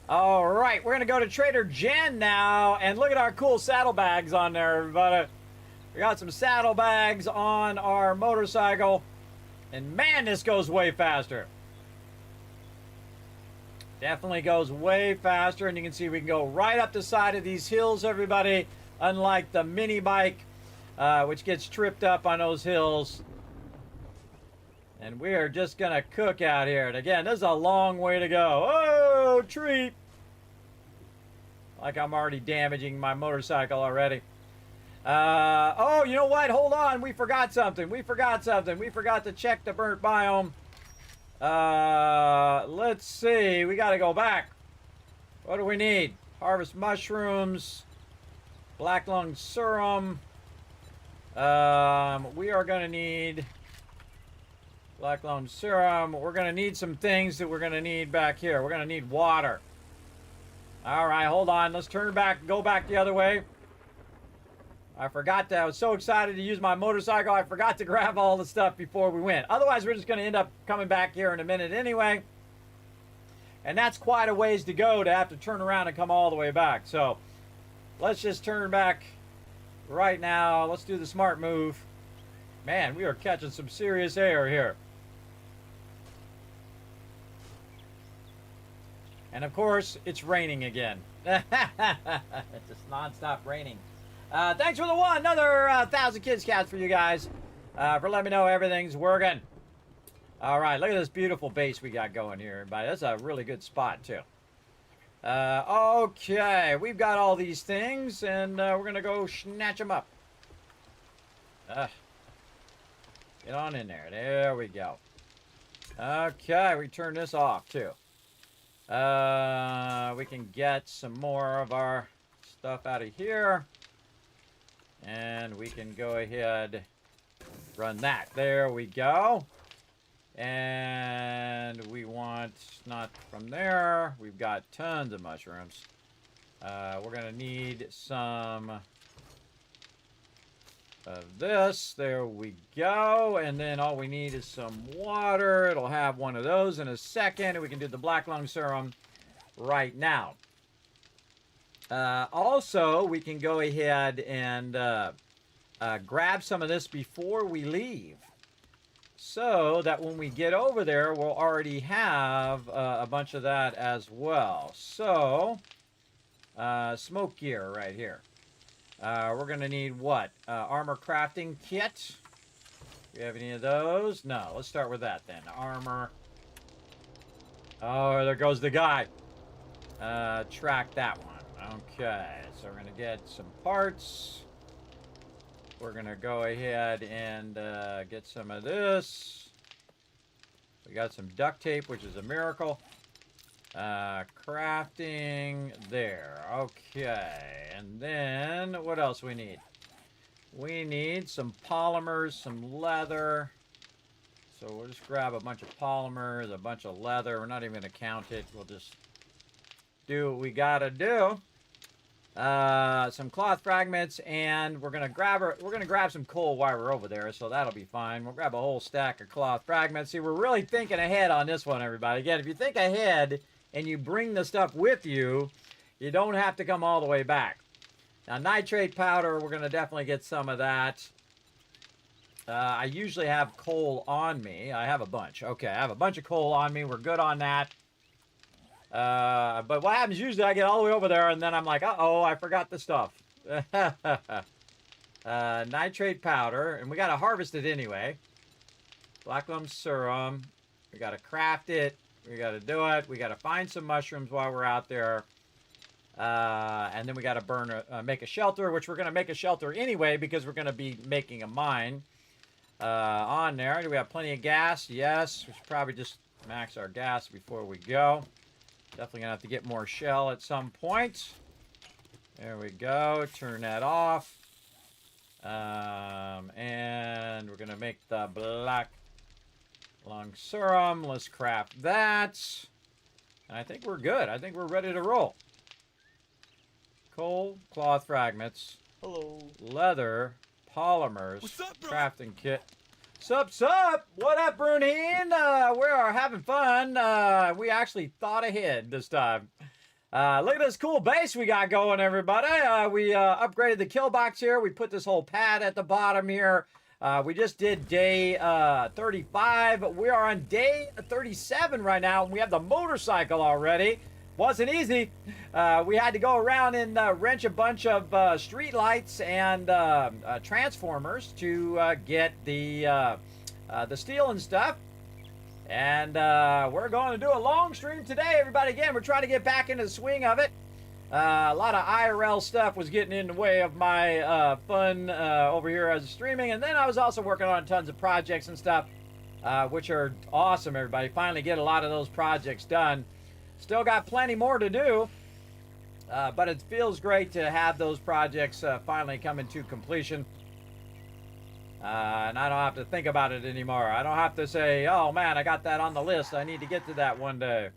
Speaker 3: All right, we're going to go to Trader Jen now, and look at our cool saddlebags on there, everybody. We got some saddlebags on our motorcycle, and man, this goes way faster. Definitely goes way faster, and you can see we can go right up the side of these hills, everybody, unlike the mini bike, which gets tripped up on those hills. And we are just going to cook out here. And again, this is a long way to go. Oh, tree. Like I'm already damaging my motorcycle already. Oh, you know what? Hold on. We forgot something. We forgot something. We forgot to check the burnt biome. Let's see. We got to go back. What do we need? Harvest mushrooms, black lung serum. We are going to need black lung serum. We're going to need some things that we're going to need back here. We're going to need water. All right, hold on. Let's turn back, go back the other way. I forgot that. I was so excited to use my motorcycle, I forgot to grab all the stuff before we went. Otherwise, we're just going to end up coming back here in a minute anyway. And that's quite a ways to go to have to turn around and come all the way back. So let's just turn back right now. Let's do the smart move. Man, we are catching some serious air here. And of course, it's raining again. It's just non-stop raining. Thanks for the one. Another 1,000 kids cats for you guys. For letting me know everything's working. All right, look at this beautiful base we got going here, everybody. That's a really good spot, too. Okay, we've got all these things, and we're going to go snatch them up. Get on in there. There we go. Okay, we turn this off, too. We can get some more of our stuff out of here. And we can go ahead, run that. There we go. And we want not from there. We've got tons of mushrooms. We're going to need some of this. There we go. And then all we need is some water. It'll have one of those in a second. And we can do the black lung serum right now. Also, we can go ahead and grab some of this before we leave, so that when we get over there, we'll already have a bunch of that as well. So, smoke gear right here. We're going to need what? Armor crafting kit. Do we have any of those? No. Let's start with that then. Armor. Oh, there goes the guy. Track that one. Okay. So we're going to get some parts. We're going to go ahead and get some of this. We got some duct tape, which is a miracle. Crafting there. Okay. And then what else we need? We need some polymers, some leather. So we'll just grab a bunch of polymers, a bunch of leather. We're not even going to count it. We'll just do what we got to do. Some cloth fragments, and we're gonna grab some coal while we're over there, so that'll be fine. We'll grab a whole stack of cloth fragments. See, we're really thinking ahead on this one, everybody. Again, if you think ahead and you bring the stuff with you, you don't have to come all the way back. Now, nitrate powder, we're gonna definitely get some of that. I usually have coal on me. I have a bunch. Okay, I have a bunch of coal on me. We're good on that. But what happens usually, I get all the way over there, and then I'm like, uh-oh, I forgot the stuff. Nitrate powder, and we got to harvest it anyway. Black lung serum. We got to craft it. We got to do it. We got to find some mushrooms while we're out there. And then we got to make a shelter, which we're going to make a shelter anyway because we're going to be making a mine on there. Do we have plenty of gas? Yes. We should probably just max our gas before we go. Definitely gonna have to get more shell at some point. There we go. Turn that off. And we're gonna make the black lung serum. Let's craft that. And I think we're good. I think we're ready to roll. Coal, cloth fragments. Hello. Leather, polymers. What's up, bro? Crafting kit. Sup? What up, Brunine? We are having fun. We actually thought ahead this time. Look at this cool base we got going, everybody. We upgraded the kill box here. We put this whole pad at the bottom here. We just did day 35. We are on day 37 right now, and we have the motorcycle already. Wasn't easy. We had to go around and wrench a bunch of street lights and transformers to get the steel and stuff. And we're going to do a long stream today, everybody. Again, we're trying to get back into the swing of it. A lot of IRL stuff was getting in the way of my fun over here as streaming. And then I was also working on tons of projects and stuff, which are awesome, everybody. Finally get a lot of those projects done. Still got plenty more to do, but it feels great to have those projects finally coming to completion. And I don't have to think about it anymore. I don't have to say, oh man, I got that on the list. I need to get to that one day.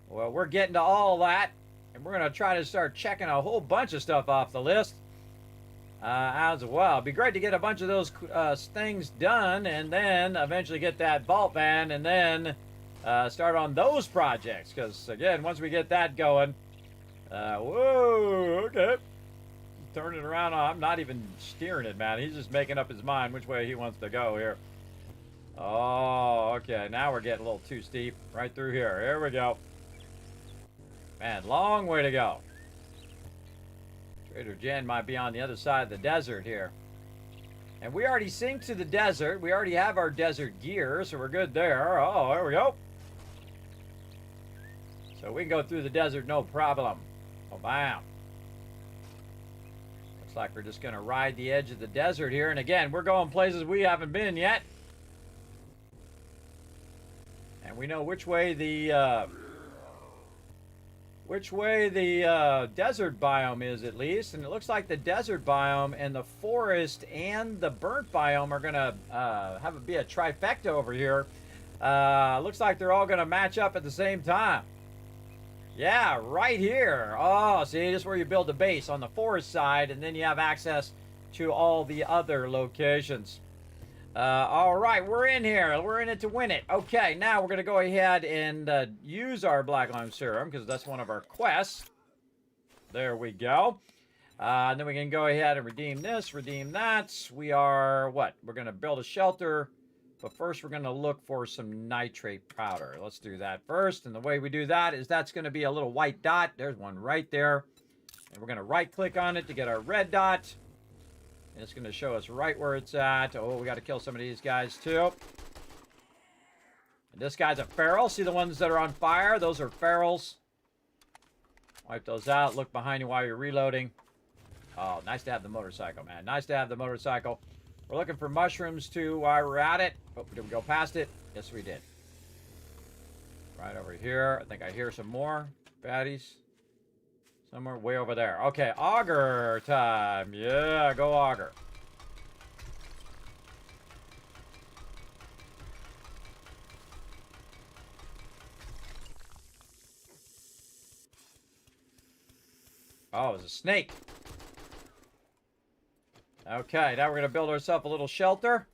Speaker 3: Well, we're getting to all that, and we're going to try to start checking a whole bunch of stuff off the list as well. It'd be great to get a bunch of those things done, and then eventually get that vault van, and then start on those projects, because again, once we get that going, whoa, okay, turn it around. I'm not even steering it, man. He's just making up his mind which way he wants to go here. Oh, okay, now we're getting a little too steep right through here. Here we go. Man, long way to go. Trader Jen might be on the other side of the desert here. And we already synced to the desert. We already have our desert gear, so we're good there. Oh, there we go. So we can go through the desert, no problem. Oh, bam. Looks like we're just going to ride the edge of the desert here. And again, we're going places we haven't been yet. And we know which way the desert biome is, at least. And it looks like the desert biome and the forest and the burnt biome are going to be a trifecta over here. Looks like they're all going to match up at the same time. Yeah, right here. Oh, see, this is where you build the base on the forest side, and then you have access to all the other locations. All right, we're in here. We're in it to win it. Okay, now we're going to go ahead and use our Black Lime Serum, because that's one of our quests. There we go. And then we can go ahead and redeem this, redeem that. We are, what? We're going to build a shelter. But first, we're going to look for some nitrate powder. Let's do that first. And the way we do that is that's going to be a little white dot. There's one right there. And we're going to right-click on it to get our red dot. And it's going to show us right where it's at. Oh, we got to kill some of these guys, too. And this guy's a feral. See the ones that are on fire? Those are ferals. Wipe those out. Look behind you while you're reloading. Oh, nice to have the motorcycle, man. Nice to have the motorcycle. We're looking for mushrooms, too, while we're at it. Oh, did we go past it? Yes, we did. Right over here. I think I hear some more baddies. Somewhere way over there. Okay, Auger time. Yeah, go Auger. Oh, it's a snake. Okay, now we're going to build ourselves a little shelter.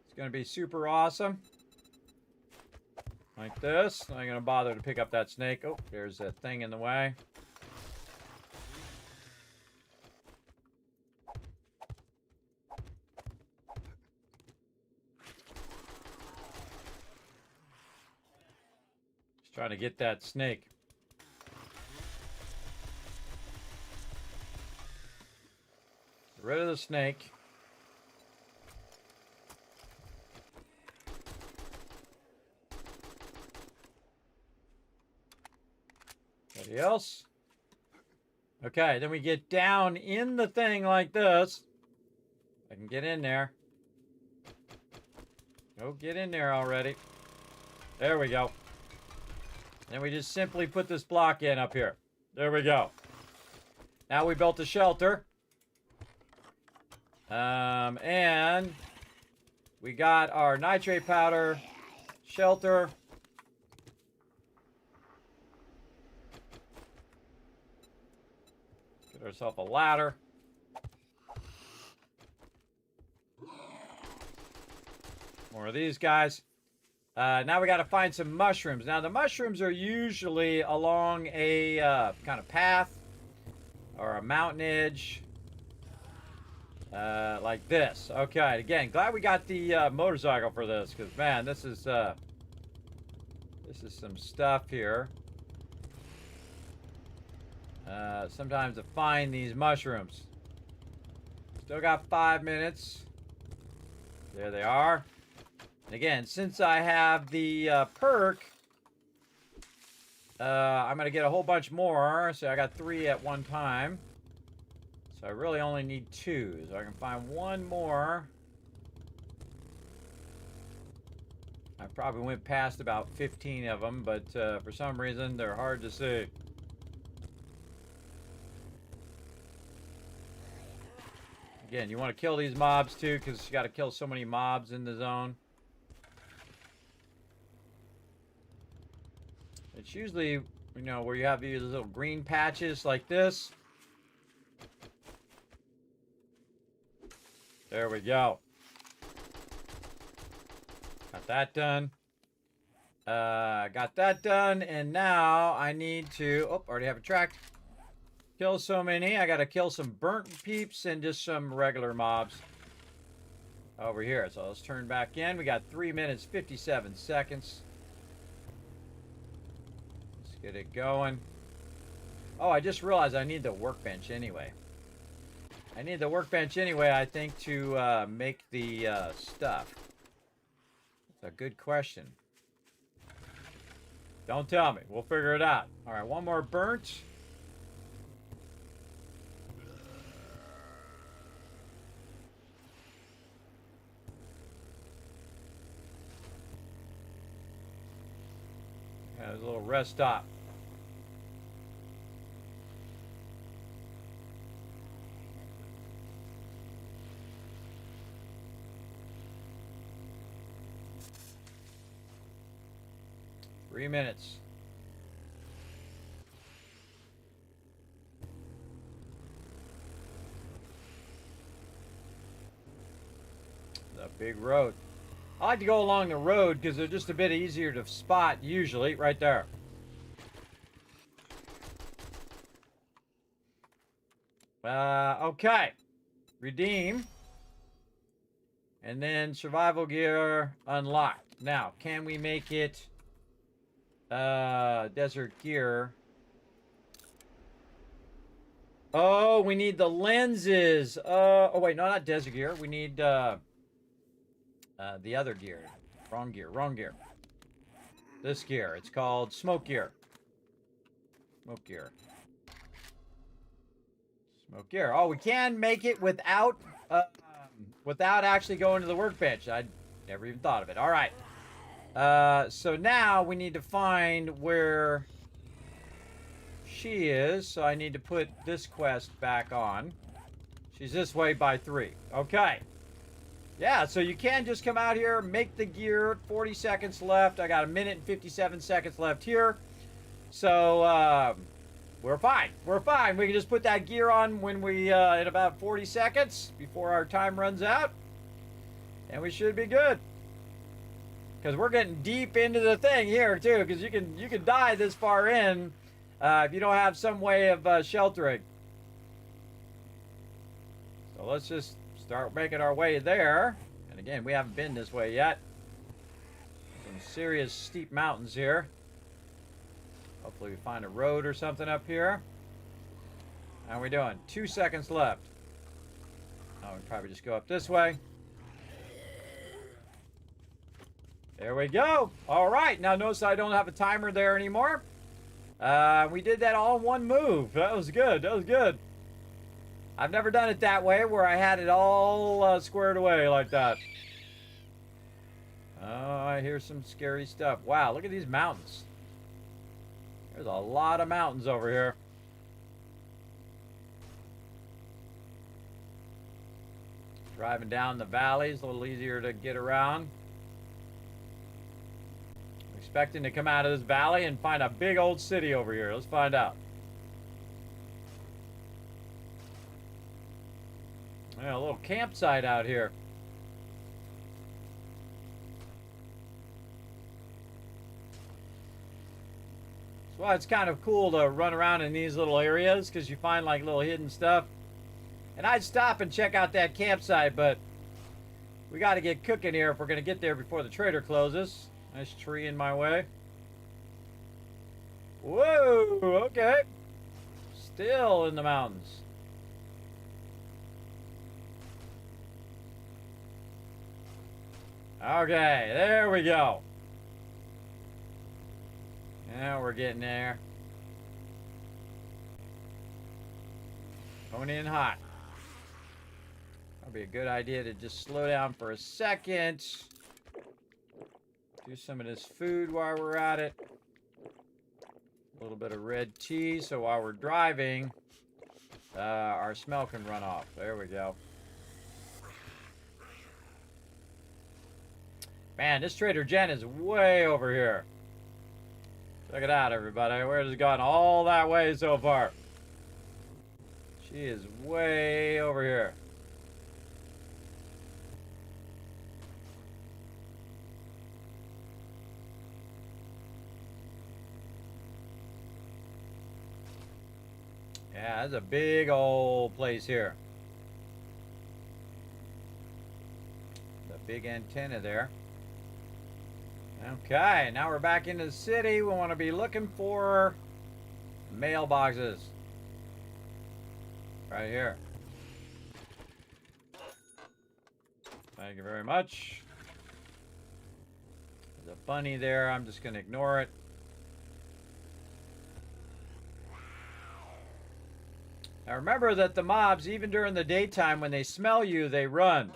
Speaker 3: It's going to be super awesome. Like this. I'm not going to bother to pick up that snake. Oh, there's a thing in the way. Just trying to get that snake. Get rid of the snake. Anybody else? Okay, then we get down in the thing like this. I can get in there. Oh, get in there already. There we go. Then we just simply put this block in up here. There we go. Now we built a shelter. And we got our nitrate powder, shelter. Get ourselves a ladder. More of these guys. Now we got to find some mushrooms. Now the mushrooms are usually along a kind of path or a mountain edge. Like this. Okay, again, glad we got the motorcycle for this, because man, this is some stuff here. Sometimes to find these mushrooms. Still got 5 minutes. There they are. And again, since I have the perk, I'm gonna get a whole bunch more. So I got 3 at one time. So I really only need 2, so I can find 1 more. I probably went past about 15 of them, but for some reason they're hard to see. Again, you want to kill these mobs too, because you got to kill so many mobs in the zone. It's usually, you know, where you have these little green patches like this. There we go. Got that done. Got that done, and now I need to... Oh, already have it tracked. Kill so many. I gotta kill some burnt peeps and just some regular mobs over here. So let's turn back in. We got 3 minutes, 57 seconds. Let's get it going. Oh, I just realized I need the workbench anyway. I need the workbench anyway, I think, to make the stuff. That's a good question. Don't tell me. We'll figure it out. All right, 1 more burnt. Yeah, there's a little rest stop. Three minutes. A big road. I like to go along the road because they're just a bit easier to spot usually. Right there. Okay. Redeem. And then survival gear unlocked. Now, can we make it desert gear? Oh, we need the lenses. Oh wait, no, not desert gear. We need the other gear. Wrong gear, wrong gear. This gear. It's called smoke gear. Smoke gear. Smoke gear. Oh, we can make it without actually going to the workbench. I never even thought of it. All right. So now we need to find where she is. So I need to put this quest back on. She's this way by 3. Okay. Yeah, so you can just come out here, make the gear. 40 seconds left. I got a minute and 57 seconds left here. So, we're fine. We're fine. We can just put that gear on when we, in about 40 seconds before our time runs out. And we should be good. Because we're getting deep into the thing here, too. Because you can die this far in if you don't have some way of sheltering. So let's just start making our way there. And again, we haven't been this way yet. Some serious steep mountains here. Hopefully we find a road or something up here. How are we doing? 2 seconds left. Oh, we probably just go up this way. There we go. All right. Now notice I don't have a timer there anymore. We did that all in one move. That was good. That was good. I've never done it that way where I had it all squared away like that. Oh, I hear some scary stuff. Wow, look at these mountains. There's a lot of mountains over here. Driving down the valleys, a little easier to get around. Expecting to come out of this valley and find a big old city over here. Let's find out. Yeah, a little campsite out here. That's why it's kind of cool to run around in these little areas, because you find like little hidden stuff. And I'd stop and check out that campsite, but we got to get cooking here if we're going to get there before the trader closes. Nice tree in my way. Whoa, okay. Still in the mountains. Okay, there we go. Now we're getting there. Going in hot. Probably a good idea to just slow down for a second. Do some of this food while we're at it. A little bit of red tea, so while we're driving, our smell can run off. There we go. Man, this Trader Jen is way over here. Check it out, everybody. Where has it gone all that way so far? She is way over here. Yeah, that's a big old place here. The big antenna there. Okay, now we're back into the city. We want to be looking for mailboxes. Right here. Thank you very much. There's a bunny there. I'm just going to ignore it. Now remember that the mobs, even during the daytime, when they smell you, they run.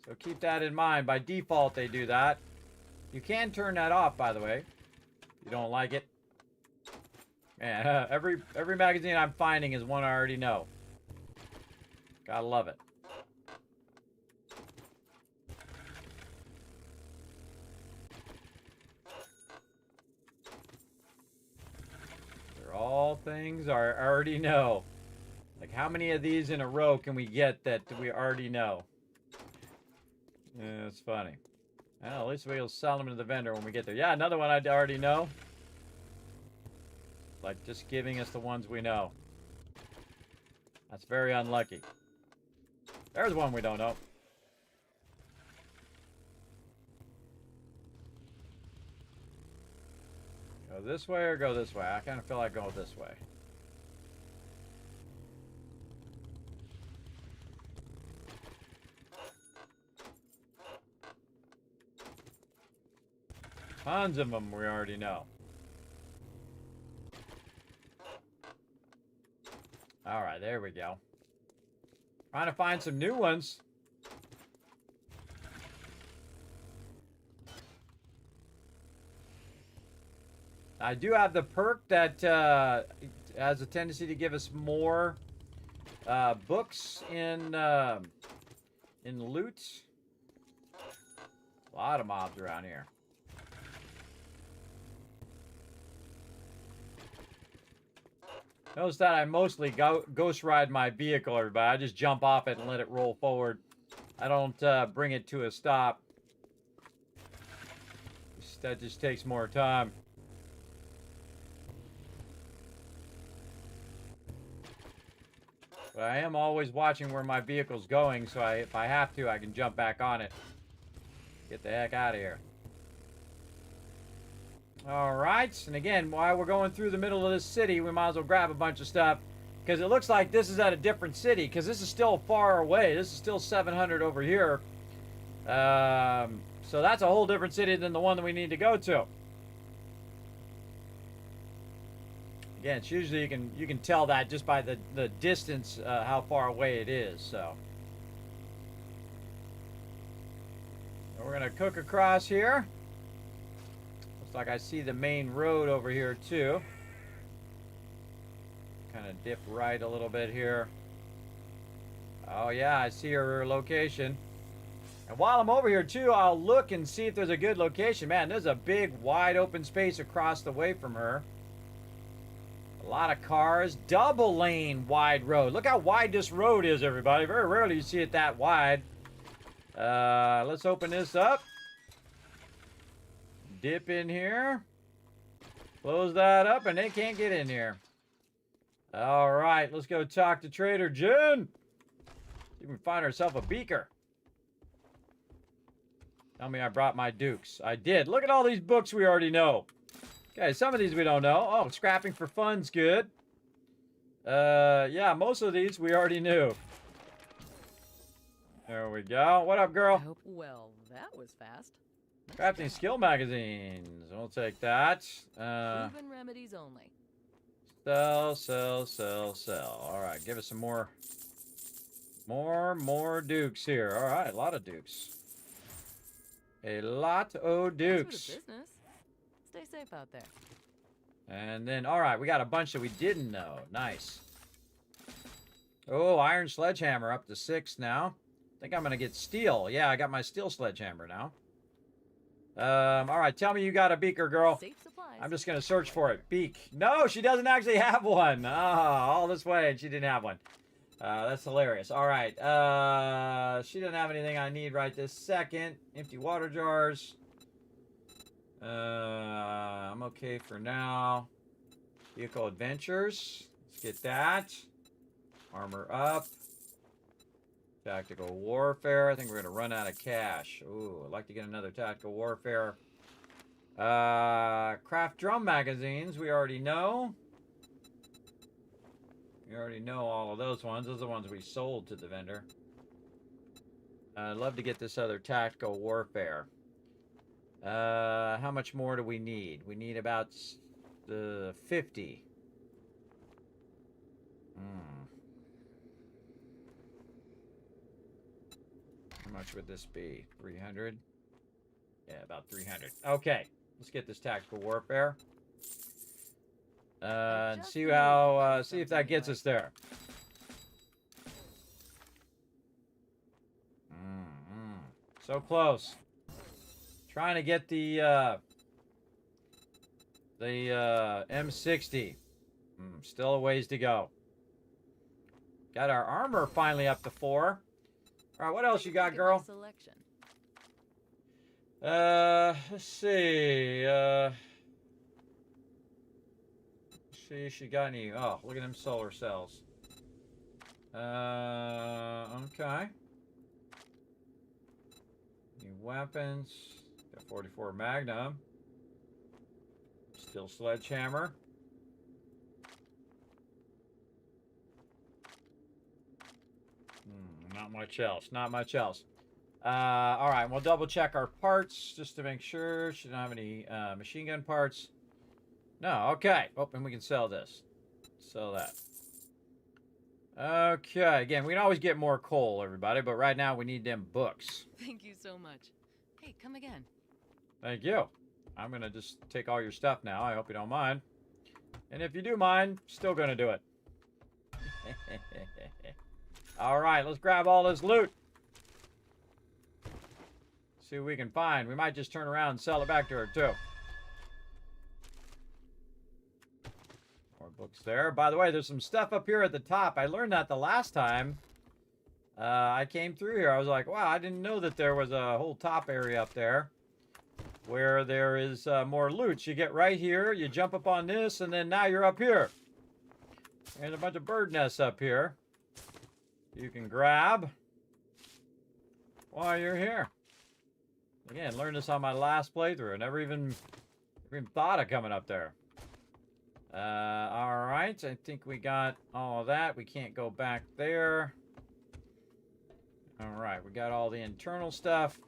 Speaker 3: So keep that in mind. By default, they do that. You can turn that off, by the way, if you don't like it. Man, every magazine I'm finding is one I already know. Gotta love it. They're all things I already know. Like, how many of these in a row can we get that we already know? Yeah, it's funny. Well, at least we'll sell them to the vendor when we get there. Yeah, another one I already know. Like, just giving us the ones we know. That's very unlucky. There's one we don't know. Go this way or go this way? I kind of feel like going this way. Tons of them we already know. Alright, there we go. Trying to find some new ones. I do have the perk that has a tendency to give us more books in loot. A lot of mobs around here. Notice that I mostly ghost ride my vehicle, everybody. I just jump off it and let it roll forward. I don't bring it to a stop. That just takes more time. But I am always watching where my vehicle's going, so if I have to, I can jump back on it. Get the heck out of here. Alright, and again, while we're going through the middle of this city, we might as well grab a bunch of stuff. Because it looks like this is at a different city, because this is still far away. This is still 700 over here. So that's a whole different city than the one that we need to go to. Again, it's usually you can tell that just by the distance, how far away it is, so. We're going to cook across here. Looks like I see the main road over here, too. Kind of dip right a little bit here. Oh, yeah, I see her location. And while I'm over here, too, I'll look and see if there's a good location. Man, there's a big, wide open space across the way from her. A lot of cars. Double lane wide road. Look how wide this road is, everybody. Very rarely you see it that wide. Let's open this up. Dip in here. Close that up, and they can't get in here. All right, let's go talk to Trader Jen. See if we can find ourselves a beaker. Tell me I brought my dukes. I did. Look at all these books we already know. Okay, some of these we don't know. Oh, scrapping for fun's good. Yeah, most of these we already knew. There we go. What up, girl?
Speaker 5: Well, that was fast.
Speaker 3: Crafting skill magazines. We'll take that.
Speaker 5: Proven remedies only.
Speaker 3: Sell, sell, sell, sell. All right, give us some more dukes here. All right, a lot of dukes. A lot of dukes.
Speaker 5: Business. Stay safe out there.
Speaker 3: And then, all right, we got a bunch that we didn't know. Nice. Oh, iron sledgehammer up to 6 now. I think I'm going to get steel. Yeah, I got my steel sledgehammer now. All right, tell me you got a beaker, girl.
Speaker 5: Safe supplies.
Speaker 3: I'm just going to search for it. Beak. No, she doesn't actually have one. All this way, and she didn't have one. That's hilarious. All right. She doesn't have anything I need right this second. Empty water jars. I'm okay for now. Vehicle adventures. Let's get that. Armor up. Tactical warfare. I think we're going to run out of cash. Ooh, I'd like to get another tactical warfare. Craft drum magazines. We already know. We already know all of those ones. Those are the ones we sold to the vendor. I'd love to get this other tactical warfare. How much more do we need? We need about 50. How much would this be? 300? Yeah, about 300. Okay, let's get this tactical warfare. And see how, see if that gets us there. So close. Trying to get the M60. Still a ways to go. Got our armor finally up to 4. All right, what else you got, girl?
Speaker 5: Selection.
Speaker 3: Let's see. See if she got any. Oh, look at them solar cells. Okay. Any weapons? Got 44 Magnum. Still sledgehammer. Not much else. Not much else. All right, we'll double check our parts just to make sure. She don't have any machine gun parts. No, okay. Oh, and we can sell this. Sell that. Okay, again, we can always get more coal, everybody, but right now we need them books.
Speaker 5: Thank you so much. Hey, come again.
Speaker 3: Thank you. I'm going to just take all your stuff now. I hope you don't mind. And if you do mind, still going to do it. All right, let's grab all this loot. See what we can find. We might just turn around and sell it back to her, too. More books there. By the way, there's some stuff up here at the top. I learned that the last time I came through here. I was like, wow, I didn't know that there was a whole top area up there where there is more loot. You get right here, you jump up on this, and then now you're up here. There's a bunch of bird nests up here you can grab while you're here. Again, learned this on my last playthrough. I never even thought of coming up there. All right, I think we got all of that. We can't go back there. All right, we got all the internal stuff.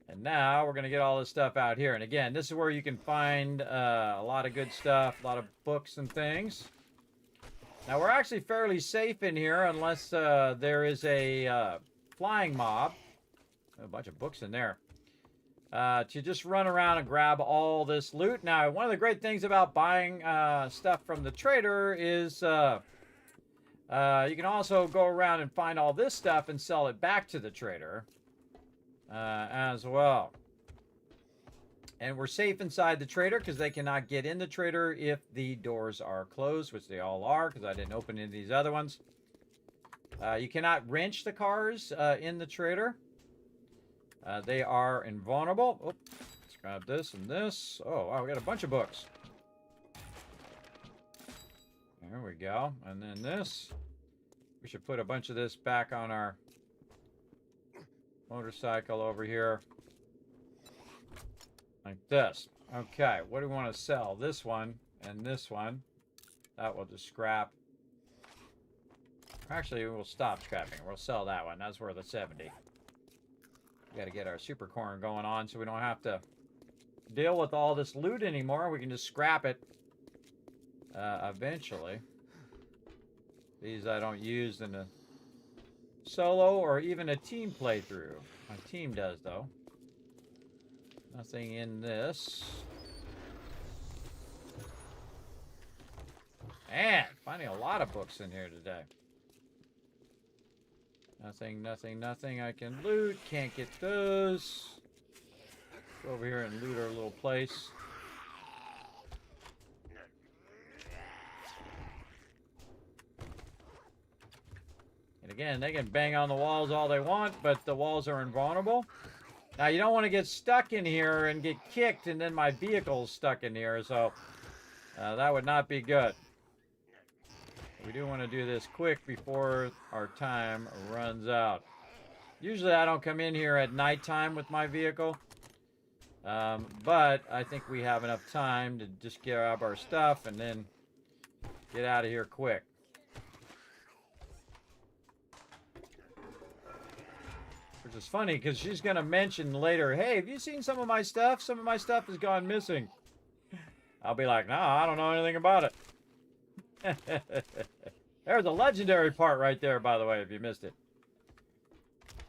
Speaker 3: And now we're going to get all this stuff out here. And again, this is where you can find a lot of good stuff, a lot of books and things. Now, we're actually fairly safe in here unless there is a flying mob. A bunch of books in there. To just run around and grab all this loot. Now, one of the great things about buying stuff from the trader is you can also go around and find all this stuff and sell it back to the trader as well. And we're safe inside the trader because they cannot get in the trader if the doors are closed, which they all are because I didn't open any of these other ones. You cannot wrench the cars in the trader. They are invulnerable. Oh, let's grab this and this. Oh, wow, we got a bunch of books. There we go. And then this. We should put a bunch of this back on our motorcycle over here. Like this. Okay, what do we want to sell? This one and this one. That will just scrap. Actually, we'll stop scrapping. We'll sell that one. That's worth a 70. We got to get our super corn going on so we don't have to deal with all this loot anymore. We can just scrap it eventually. These I don't use in a solo or even a team playthrough. My team does, though. Nothing in this. Man, finding a lot of books in here today. Nothing, nothing, nothing I can loot. Can't get those. Go over here and loot our little place. And again, they can bang on the walls all they want, but the walls are invulnerable. Now, you don't want to get stuck in here and get kicked, and then my vehicle's stuck in here, so that would not be good. We do want to do this quick before our time runs out. Usually I don't come in here at nighttime with my vehicle. But I think we have enough time to just grab our stuff and then get out of here quick. Which is funny because she's going to mention later, hey, have you seen some of my stuff? Some of my stuff has gone missing. I'll be like, no, I don't know anything about it. There's a legendary part right there, by the way, if you missed it.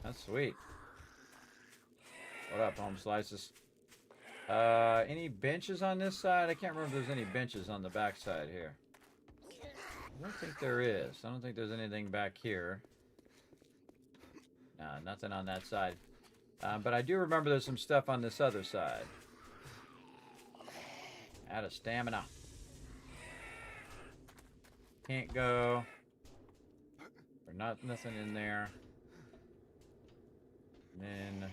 Speaker 3: That's sweet. What up, home slices? Any benches on this side? I can't remember if there's any benches on the back side here. I don't think there is. I don't think there's anything back here. No, nothing on that side. But I do remember there's some stuff on this other side. Out of stamina. Can't go. There's nothing in there. And then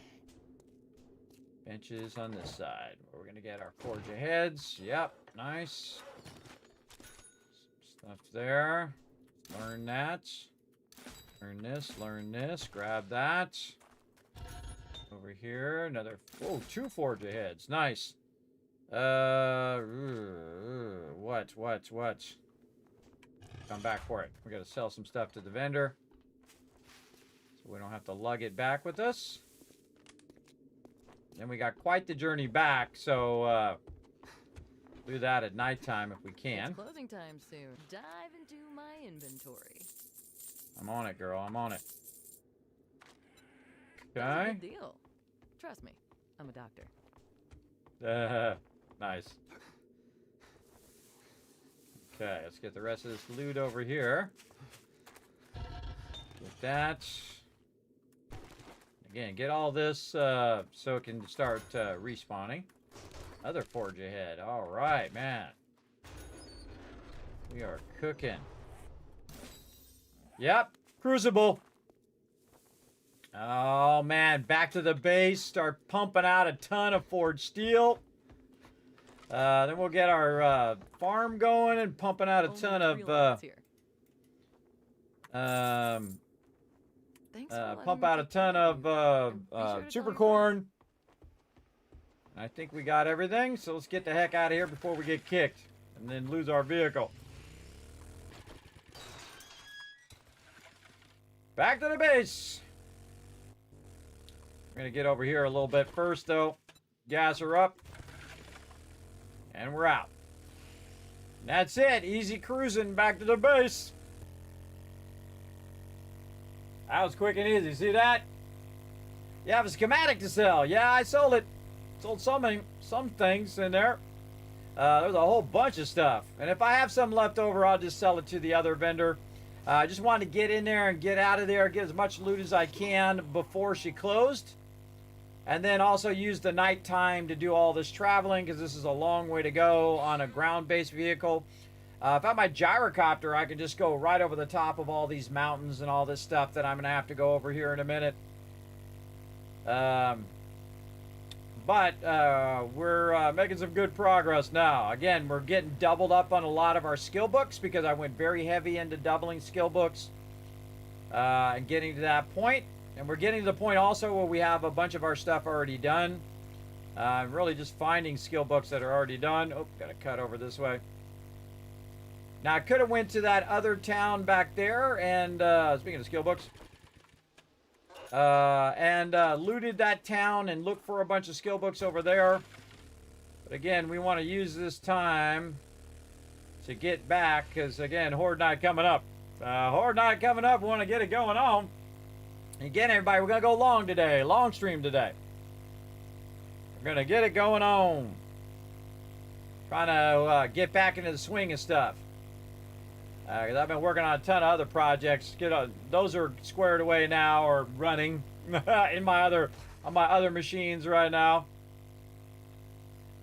Speaker 3: Benches on this side. We're going to get our forge aheads. Yep, nice. Stuff there. Learn that. Learn this, learn this. Grab that. Over here, another. Oh, 2 forge aheads. Nice. What? Come back for it. We got to sell some stuff to the vendor, so we don't have to lug it back with us. Then we got quite the journey back, so do that at nighttime if we can.
Speaker 5: It's closing time soon. Dive into my inventory.
Speaker 3: I'm on it, girl. I'm on it.
Speaker 5: That's a
Speaker 3: Okay.
Speaker 5: good deal. Trust me, I'm a doctor.
Speaker 3: Nice. Okay, let's get the rest of this loot over here. Get that. Again, get all this so it can start respawning. Another forge ahead. All right, man. We are cooking. Yep, crucible. Oh, man, back to the base. Start pumping out a ton of forged steel. Then we'll get our farm going and pumping out a
Speaker 5: Only
Speaker 3: ton
Speaker 5: 3
Speaker 3: of
Speaker 5: lines here. Thanks for letting
Speaker 3: pump
Speaker 5: me
Speaker 3: out a
Speaker 5: take
Speaker 3: ton
Speaker 5: care
Speaker 3: of
Speaker 5: you. And be sure to
Speaker 3: super
Speaker 5: tell your
Speaker 3: corn. I think we got everything, so let's get the heck out of here before we get kicked and then lose our vehicle. Back to the base. We're gonna get over here a little bit first, though. Gas her up. And we're out. And that's it. Easy cruising back to the base. That was quick and easy. See that? You have a schematic to sell. Yeah, I sold it. Sold some things in there. There's a whole bunch of stuff. And if I have some left over, I'll just sell it to the other vendor. I just wanted to get in there and get out of there, get as much loot as I can before she closed. And then also use the nighttime to do all this traveling, because this is a long way to go on a ground-based vehicle. If I have my gyrocopter, I can just go right over the top of all these mountains and all this stuff that I'm going to have to go over here in a minute. But we're making some good progress now. Again, we're getting doubled up on a lot of our skill books because I went very heavy into doubling skill books and getting to that point. And we're getting to the point also where we have a bunch of our stuff already done. Really just finding skill books that are already done. Oh, got to cut over this way. Now, I could have went to that other town back there and, speaking of skill books, looted that town and looked for a bunch of skill books over there. But again, we want to use this time to get back, because again, Horde Night coming up. Horde Night coming up, we want to get it going on. Again, everybody, we're going to go long today. Long stream today. We're going to get it going on. Trying to get back into the swing of stuff. Because I've been working on a ton of other projects. Those are squared away now or running on my other machines right now.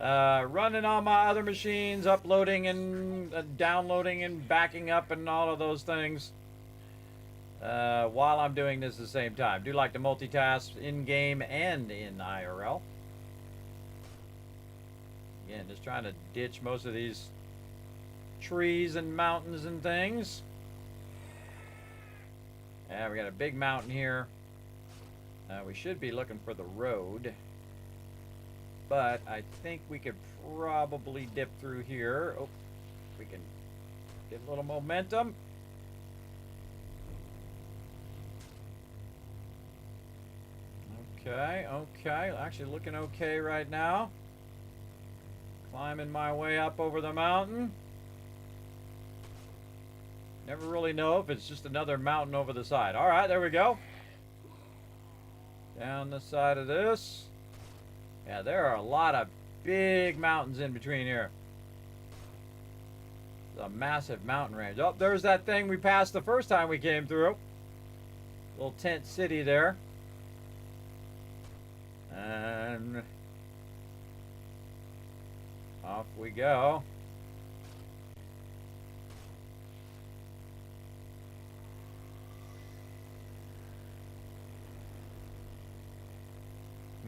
Speaker 3: Running on my other machines, uploading and downloading and backing up and all of those things. While I'm doing this at the same time. Do like to multitask in-game and in IRL. Again, just trying to ditch most of these trees and mountains and things. Yeah, we got a big mountain here. We should be looking for the road. But I think we could probably dip through here. Oh, we can get a little momentum. Okay. Actually looking okay right now. Climbing my way up over the mountain. Never really know if it's just another mountain over the side. All right, there we go. Down the side of this. Yeah, there are a lot of big mountains in between here. It's a massive mountain range. Oh, there's that thing we passed the first time we came through. Little tent city there. And off we go.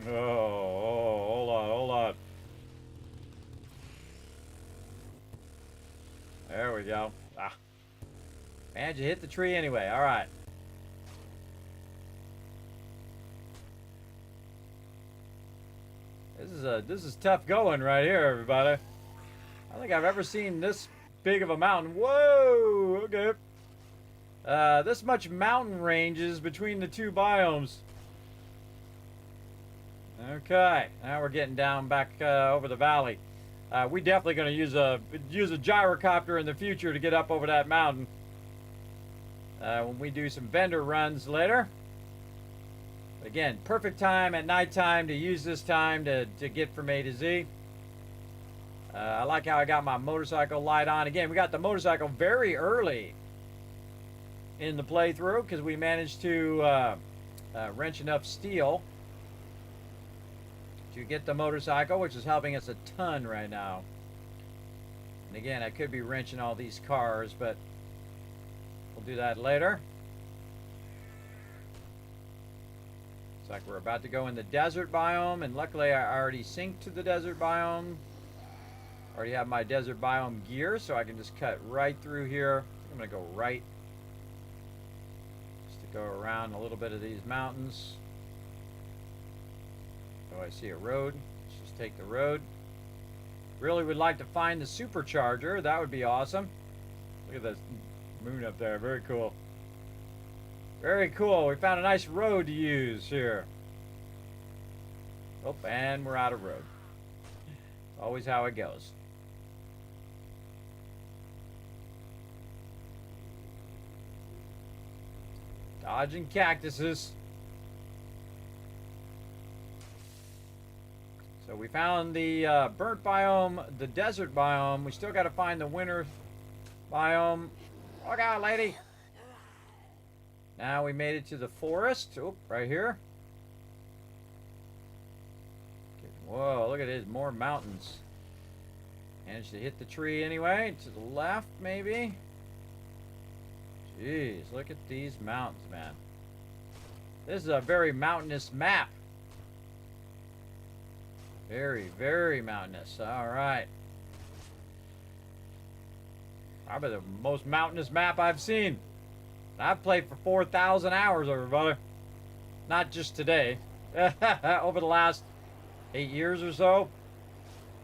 Speaker 3: Oh, There we go. Ah. And you hit the tree anyway. All right. This is tough going right here, everybody. I don't think I've ever seen this big of a mountain. Whoa! Okay. This much mountain ranges between the two biomes. Okay, now we're getting down back over the valley. We definitely going to use a gyrocopter in the future to get up over that mountain. When we do some vendor runs later. Again, perfect time at nighttime to use this time to get from A to Z. I like how I got my motorcycle light on. Again, we got the motorcycle very early in the playthrough because we managed to wrench enough steel to get the motorcycle, which is helping us a ton right now. And again, I could be wrenching all these cars, but we'll do that later. Looks like we're about to go in the desert biome, and luckily I already synced to the desert biome. Already have my desert biome gear, so I can just cut right through here. I'm going to go right. Just to go around a little bit of these mountains. Oh, I see a road. Let's just take the road. Really would like to find the supercharger. That would be awesome. Look at this moon up there. Very cool. Very cool. We found a nice road to use here. Oh, and we're out of road. Always how it goes. Dodging cactuses. So we found the burnt biome, the desert biome. We still got to find the winter biome. Look out, lady. Now we made it to the forest. Oh, right here. Whoa, look at this. More mountains. Managed to hit the tree anyway. To the left, maybe. Jeez, look at these mountains, man. This is a very mountainous map. Very, very mountainous. All right. Probably the most mountainous map I've seen. I've played for 4,000 hours, everybody. Not just today. Over the last 8 years or so.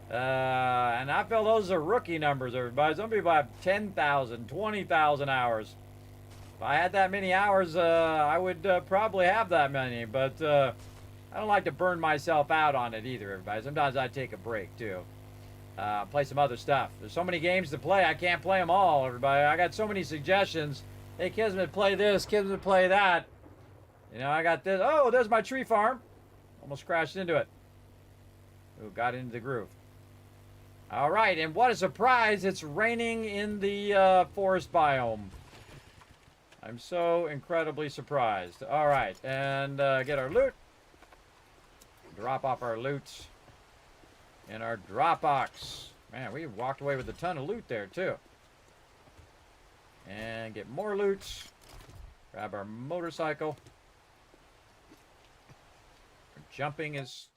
Speaker 3: And I feel those are rookie numbers, everybody. Some people have 10,000, 20,000 hours. If I had that many hours, I would probably have that many. But I don't like to burn myself out on it either, everybody. Sometimes I take a break, too. Play some other stuff. There's so many games to play, I can't play them all, everybody. I got so many suggestions. Hey, Kismet, play this. Kismet, play that. You know, I got this. Oh, there's my tree farm. Almost crashed into it. Ooh, got into the groove. All right, and what a surprise. It's raining in the forest biome. I'm so incredibly surprised. All right, and get our loot. Drop off our loot in our drop box. Man, we walked away with a ton of loot there, too. And get more loot. Grab our motorcycle. Our jumping is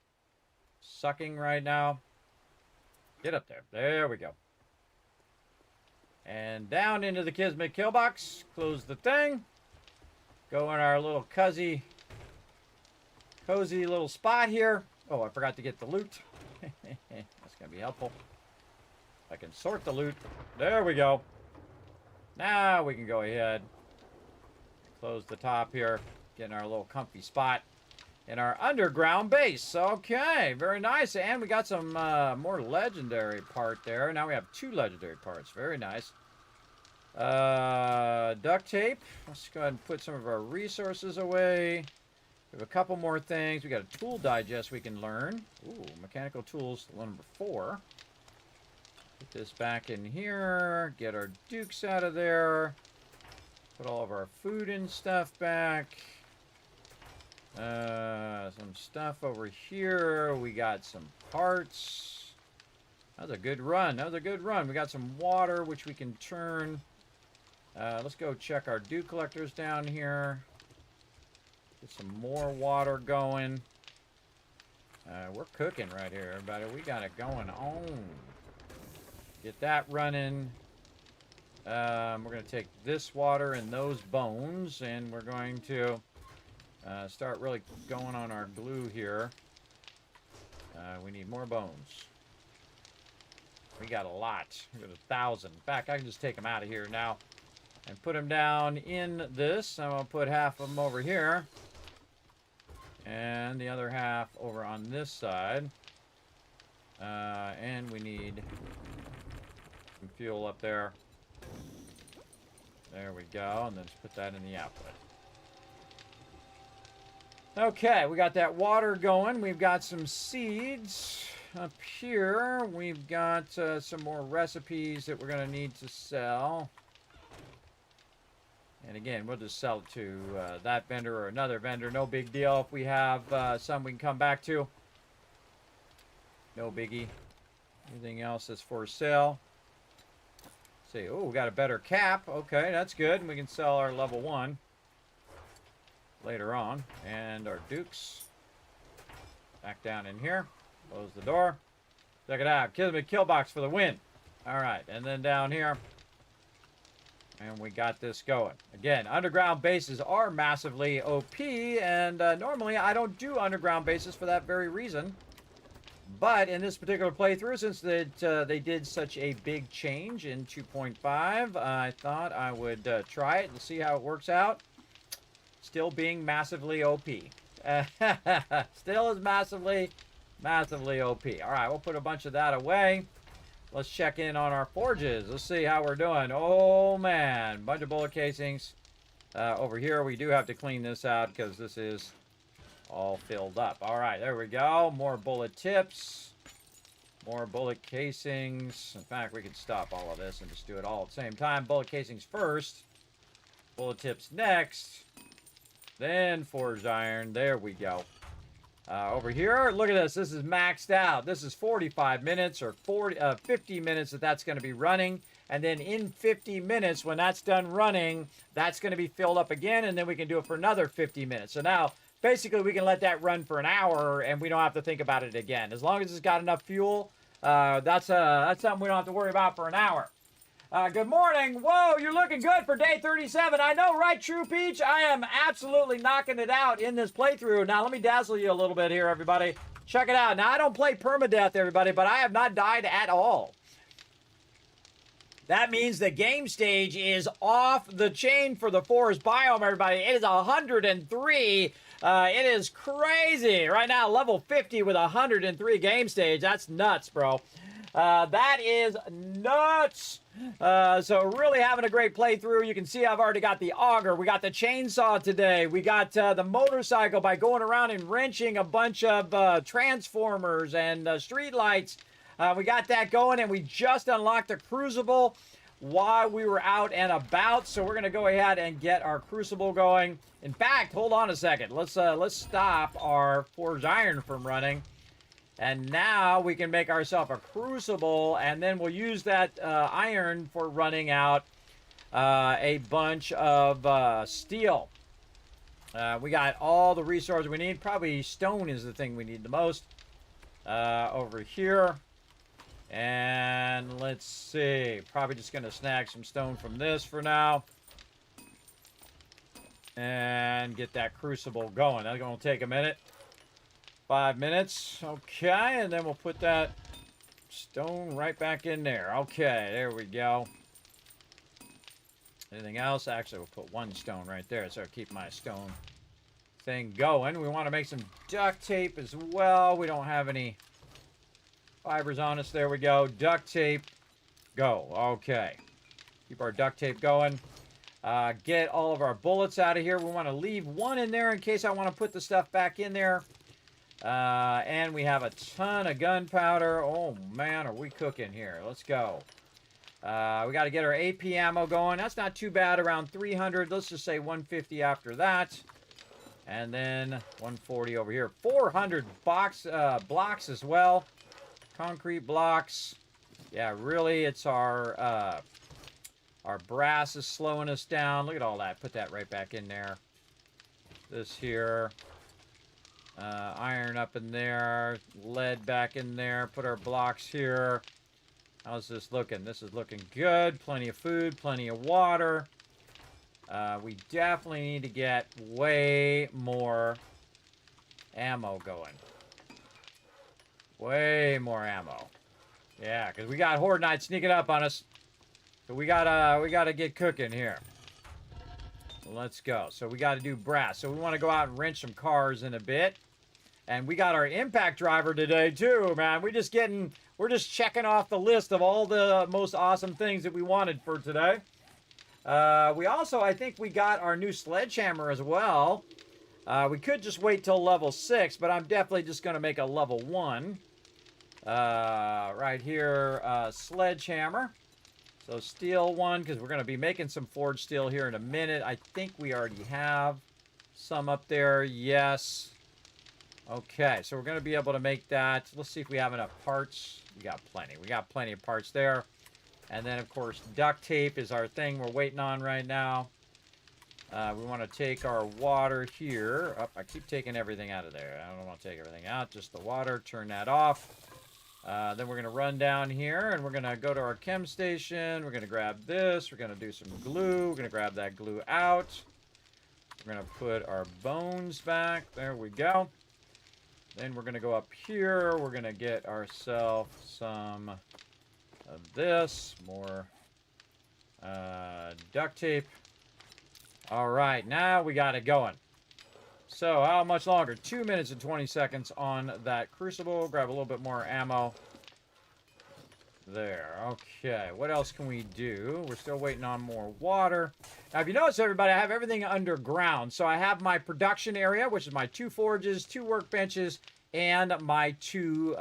Speaker 3: sucking right now. Get up there. There we go. And down into the Kismet kill box. Close the thing. Go in our little cozy little spot here. Oh, I forgot to get the loot. That's going to be helpful. I can sort the loot. There we go. Now we can go ahead. Close the top here. Get in our little comfy spot in our underground base. Okay, very nice. And we got some more legendary part there. Now we have 2 legendary parts. Very nice. Duct tape. Let's go ahead and put some of our resources away. We have a couple more things. We got a tool digest we can learn. Ooh, mechanical tools, number 4. Put this back in here. Get our dukes out of there. Put all of our food and stuff back. Some stuff over here. We got some parts. That was a good run. That was a good run. We got some water, which we can turn. Let's go check our dew collectors down here. Get some more water going. We're cooking right here, everybody. We got it going on. Get that running. We're going to take this water and those bones, and we're going to start really going on our glue here. We need more bones. We got a lot. We got 1,000. In fact, I can just take them out of here now and put them down in this. I'm going to put half of them over here. And the other half over on this side. And we need some fuel up there. There we go. And then just put that in the output. Okay, we got that water going. We've got some seeds up here. We've got some more recipes that we're going to need to sell. And again, we'll just sell it to that vendor or another vendor. No big deal. If we have some we can come back to. No biggie. Anything else that's for sale? See, oh, we got a better cap. Okay, that's good. We can sell our level 1 later on. And our dukes. Back down in here. Close the door. Check it out. Kismet kill box for the win. All right, and then down here. And we got this going. Again, underground bases are massively OP, and normally I don't do underground bases for that very reason. But in this particular playthrough, since they did such a big change in 2.5, I thought I would try it and see how it works out. Still being massively OP. Still is massively OP. All right, we'll put a bunch of that away. Let's check in on our forges. Let's see how we're doing. Oh, man. Bunch of bullet casings. Over here, we do have to clean this out because this is all filled up. All right, there we go. More bullet tips. More bullet casings. In fact, we could stop all of this and just do it all at the same time. Bullet casings first. Bullet tips next. Then forged iron. There we go. Over here, look at this. This is maxed out. This is 45 minutes or 50 minutes that's going to be running. And then in 50 minutes, when that's done running, that's going to be filled up again. And then we can do it for another 50 minutes. So now, basically, we can let that run for an hour and we don't have to think about it again. As long as it's got enough fuel, that's something we don't have to worry about for an hour. Good morning. Whoa, you're looking good for day 37. I know, right, True Peach? I am absolutely knocking it out in this playthrough. Now, let me dazzle you a little bit here, everybody. Check it out. Now, I don't play permadeath, everybody, but I have not died at all. That means the game stage is off the chain for the forest biome, everybody. It is 103. It is crazy. Right now, level 50 with 103 game stage. That's nuts, bro. That is nuts. So really having a great playthrough. You can see I've already got the auger. We got the chainsaw today. We got the motorcycle by going around and wrenching a bunch of transformers and street lights. We got that going, and we just unlocked the crucible while we were out and about. So we're going to go ahead and get our crucible going. In fact, hold on a second. Let's stop our forged iron from running. And now we can make ourselves a crucible, and then we'll use that iron for running out a bunch of steel. We got all the resources we need. Probably stone is the thing we need the most over here. And let's see. Probably just going to snag some stone from this for now. And get that crucible going. That's going to take a minute. 5 minutes. Okay, and then we'll put that stone right back in there. Okay, there we go. Anything else? Actually, we'll put one stone right there so I keep my stone thing going. We want to make some duct tape as well. We don't have any fibers on us. There we go. Duct tape. Go. Okay. Keep our duct tape going. Get all of our bullets out of here. We want to leave one in there in case I want to put the stuff back in there. And we have a ton of gunpowder. Oh, man, are we cooking here? Let's go. We got to get our AP ammo going. That's not too bad, around 300. Let's just say 150 after that. And then 140 over here. 400 blocks as well. Concrete blocks. Yeah, really, it's our brass is slowing us down. Look at all that. Put that right back in there. This here. Iron up in there, lead back in there, put our blocks here. How's this looking? This is looking good. Plenty of food, plenty of water. We definitely need to get way more ammo going. Way more ammo. Yeah, because we got Horde Knights sneaking up on us. So we gotta get cooking here. So let's go. So we gotta do brass. So we want to go out and wrench some cars in a bit. And we got our impact driver today too, man. We're just checking off the list of all the most awesome things that we wanted for today. We also, I think we got our new sledgehammer as well. We could just wait till level 6, but I'm definitely just going to make a level 1. Right here, sledgehammer. So steel 1, because we're going to be making some forged steel here in a minute. I think we already have some up there. Yes. Okay, so we're going to be able to make that. Let's see if we have enough parts. We got plenty. We got plenty of parts there. And then, of course, duct tape is our thing we're waiting on right now. We want to take our water here. Oh, I keep taking everything out of there. I don't want to take everything out, just the water. Turn that off. Then we're going to run down here, and we're going to go to our chem station. We're going to grab this. We're going to do some glue. We're going to grab that glue out. We're going to put our bones back. There we go. Then we're going to go up here. We're going to get ourselves some of this. More duct tape. All right, now we got it going. So how much longer? 2 minutes and 20 seconds on that crucible. Grab a little bit more ammo. There. Okay, what else can we do? We're still waiting on more water. Now, if you notice, everybody, I have everything underground. So I have my production area, which is my 2 forges, 2 workbenches, and my 2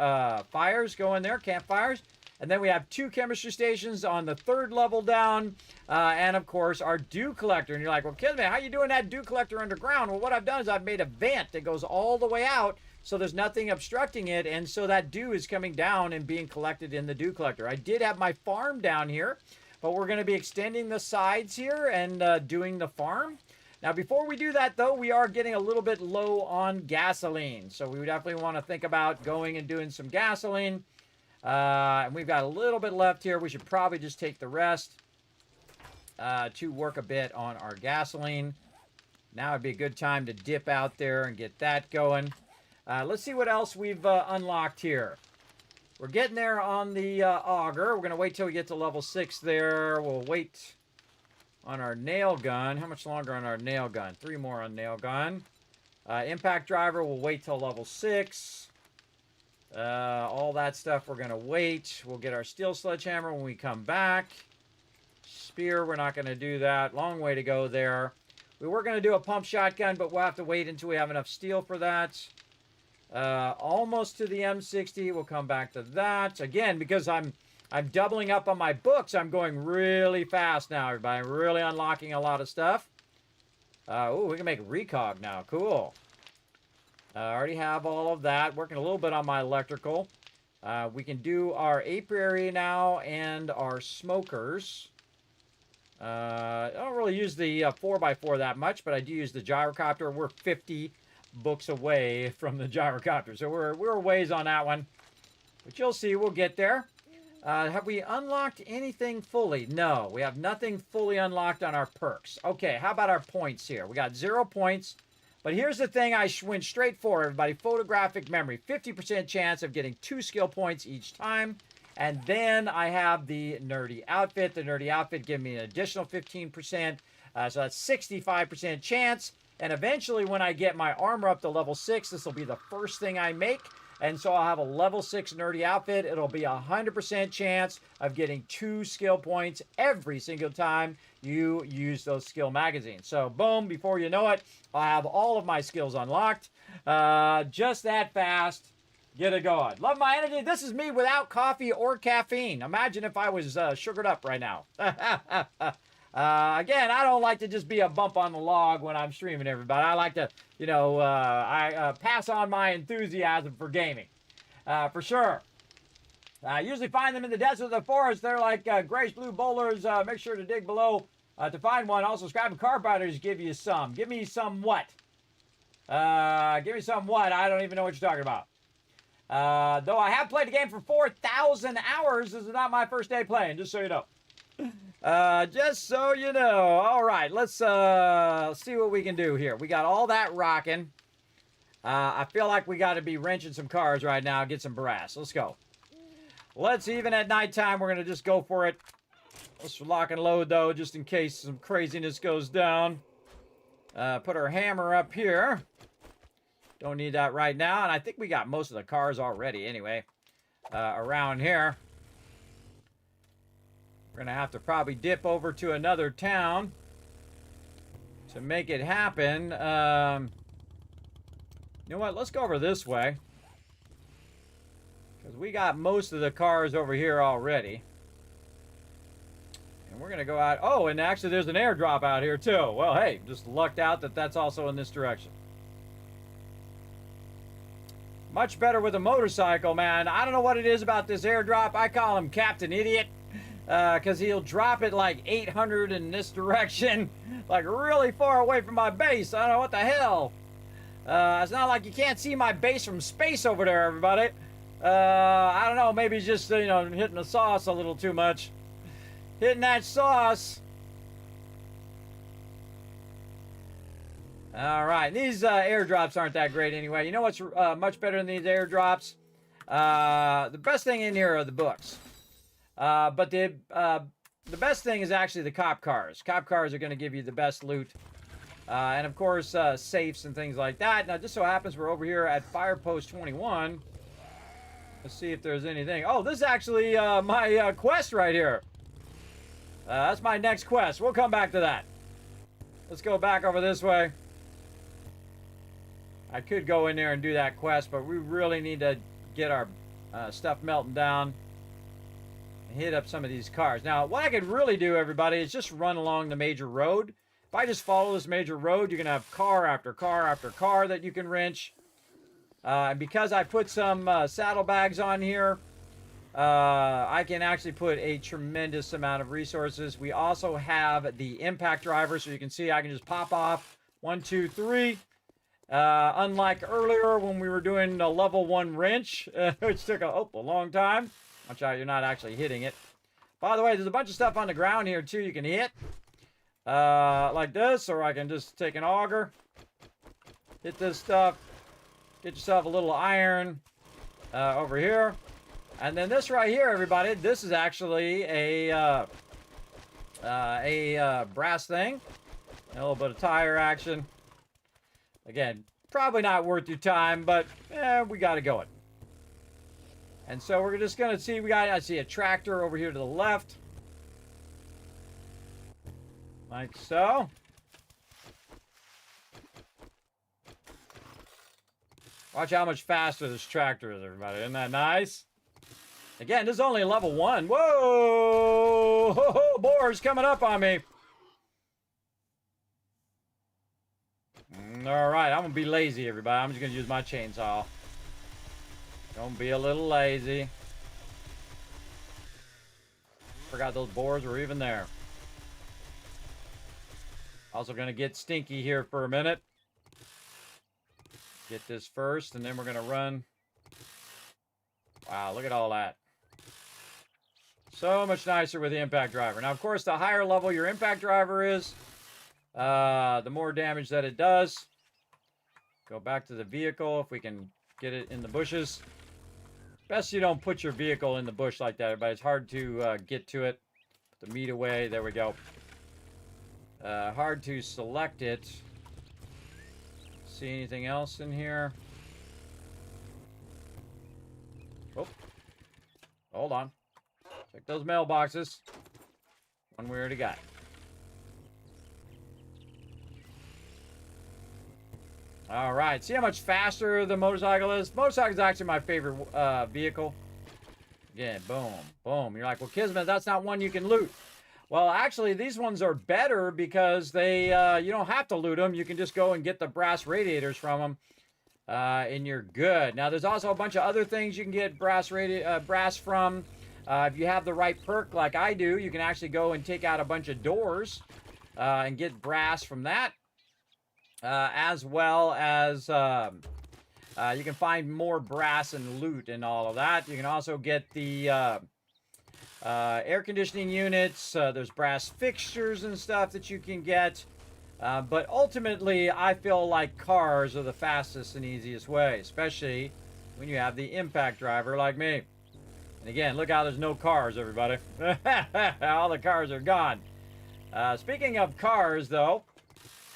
Speaker 3: fires going there, campfires. And then we have 2 chemistry stations on the 3rd level down. And, of course, our dew collector. And you're like, well, Kismet, how you doing that dew collector underground? Well, what I've done is I've made a vent that goes all the way out, so there's nothing obstructing it. And so that dew is coming down and being collected in the dew collector. I did have my farm down here, but we're going to be extending the sides here and doing the farm. Now, before we do that, though, we are getting a little bit low on gasoline. So we definitely want to think about going and doing some gasoline. And we've got a little bit left here. We should probably just take the rest to work a bit on our gasoline. Now would be a good time to dip out there and get that going. Let's see what else we've unlocked here. We're getting there on the auger. We're going to wait till we get to level 6 there. We'll wait on our nail gun. How much longer on our nail gun? 3 more on nail gun. Impact driver, we'll wait till level 6. All that stuff we're going to wait. We'll get our steel sledgehammer when we come back. Spear, we're not going to do that. Long way to go there. We were going to do a pump shotgun, but we'll have to wait until we have enough steel for that. Almost to the M60. We'll come back to that. Again, because I'm doubling up on my books, I'm going really fast now, everybody. I'm really unlocking a lot of stuff. Oh, we can make recog now. Cool. I already have all of that. Working a little bit on my electrical. We can do our apiary now and our smokers. I don't really use the 4x4 that much, but I do use the gyrocopter. We're 50 books away from the gyrocopter, so we're a ways on that one. But you'll see, we'll get there. Have we unlocked anything fully? No, we have nothing fully unlocked on our perks. Okay, how about our points here? We got 0 points. But here's the thing I went straight for, everybody. Photographic memory. 50% chance of getting 2 skill points each time. And then I have the nerdy outfit. The nerdy outfit gave me an additional 15%. So that's 65% chance. And eventually when I get my armor up to level 6, this will be the first thing I make. And so I'll have a level 6 nerdy outfit. It'll be 100% chance of getting 2 skill points every single time you use those skill magazines. So boom, before you know it, I'll have all of my skills unlocked. Just that fast. Get it going. Love my energy. This is me without coffee or caffeine. Imagine if I was sugared up right now. Again, I don't like to just be a bump on the log when I'm streaming, everybody. I like to, you know, I pass on my enthusiasm for gaming. For sure. I usually find them in the desert or the forest. They're like grayish blue boulders. Make sure to dig below to find one. Also, Scribe and Carpenters give you some. Give me some what? Give me some what? I don't even know what you're talking about. Though I have played the game for 4,000 hours, this is not my first day playing, just so you know. Just so you know. All right, let's see what we can do here. We got all that rocking. I feel like we got to be wrenching some cars right now, get some brass. Let's go. Let's, even at nighttime, we're going to just go for it. Let's lock and load, though, just in case some craziness goes down. Put our hammer up here. Don't need that right now. And I think we got most of the cars already, anyway, around here. We're going to have to probably dip over to another town to make it happen. You know what? Let's go over this way. Because we got most of the cars over here already. And we're going to go out. Oh, and actually there's an airdrop out here too. Well, hey, just lucked out that that's also in this direction. Much better with a motorcycle, man. I don't know what it is about this airdrop. I call him Captain Idiot. Because he'll drop it like 800 in this direction. Like really far away from my base. I don't know what the hell. It's not like you can't see my base from space over there, everybody. I don't know. Maybe just, you know, hitting the sauce a little too much. Hitting that sauce. All right. These airdrops aren't that great anyway. You know what's much better than these airdrops? The best thing in here are the books. But the best thing is actually the cop cars. Cop cars are going to give you the best loot. And of course, safes and things like that. Now, just so happens we're over here at Firepost 21. Let's see if there's anything. Oh, this is actually my quest right here. That's my next quest. We'll come back to that. Let's go back over this way. I could go in there and do that quest, but we really need to get our stuff melting down. Hit up some of these cars. Now, what I could really do, everybody, is just run along the major road. If I just follow this major road, you're going to have car after car after car that you can wrench. And because I put some saddlebags on here, I can actually put a tremendous amount of resources. We also have the impact driver, so you can see I can just pop off 1, 2, 3. Unlike earlier when we were doing the level 1 wrench, which took a long time. Watch out, you're not actually hitting it. By the way, there's a bunch of stuff on the ground here, too, you can hit. Like this, or I can just take an auger. Hit this stuff. Get yourself a little iron over here. And then this right here, everybody, this is actually a brass thing. A little bit of tire action. Again, probably not worth your time, but we got to go it. And so we're just going to see, I see a tractor over here to the left. Like so. Watch how much faster this tractor is, everybody. Isn't that nice? Again, this is only level 1. Whoa! Ho-ho, boars coming up on me. All right, I'm going to be lazy, everybody. I'm just going to use my chainsaw. Don't be a little lazy. Forgot those boars were even there. Also going to get stinky here for a minute. Get this first, and then we're going to run. Wow, look at all that. So much nicer with the impact driver. Now, of course, the higher level your impact driver is, the more damage that it does. Go back to the vehicle if we can get it in the bushes. Best you don't put your vehicle in the bush like that, but it's hard to get to it. Put the meat away. There we go. Hard to select it. See anything else in here? Oh. Hold on. Check those mailboxes. One we already got. All right. See how much faster the motorcycle is? Motorcycle is actually my favorite vehicle. Again, boom, boom. You're like, well, Kismet, that's not one you can loot. Well, actually, these ones are better because they you don't have to loot them. You can just go and get the brass radiators from them, and you're good. Now, there's also a bunch of other things you can get brass from. If you have the right perk like I do, you can actually go and take out a bunch of doors and get brass from that. As well as You can find more brass and loot and all of that. You can also get the air conditioning units. There's brass fixtures and stuff that you can get. But ultimately, I feel like cars are the fastest and easiest way, especially when you have the impact driver like me. And again, look how there's no cars, everybody. All the cars are gone. Speaking of cars, though,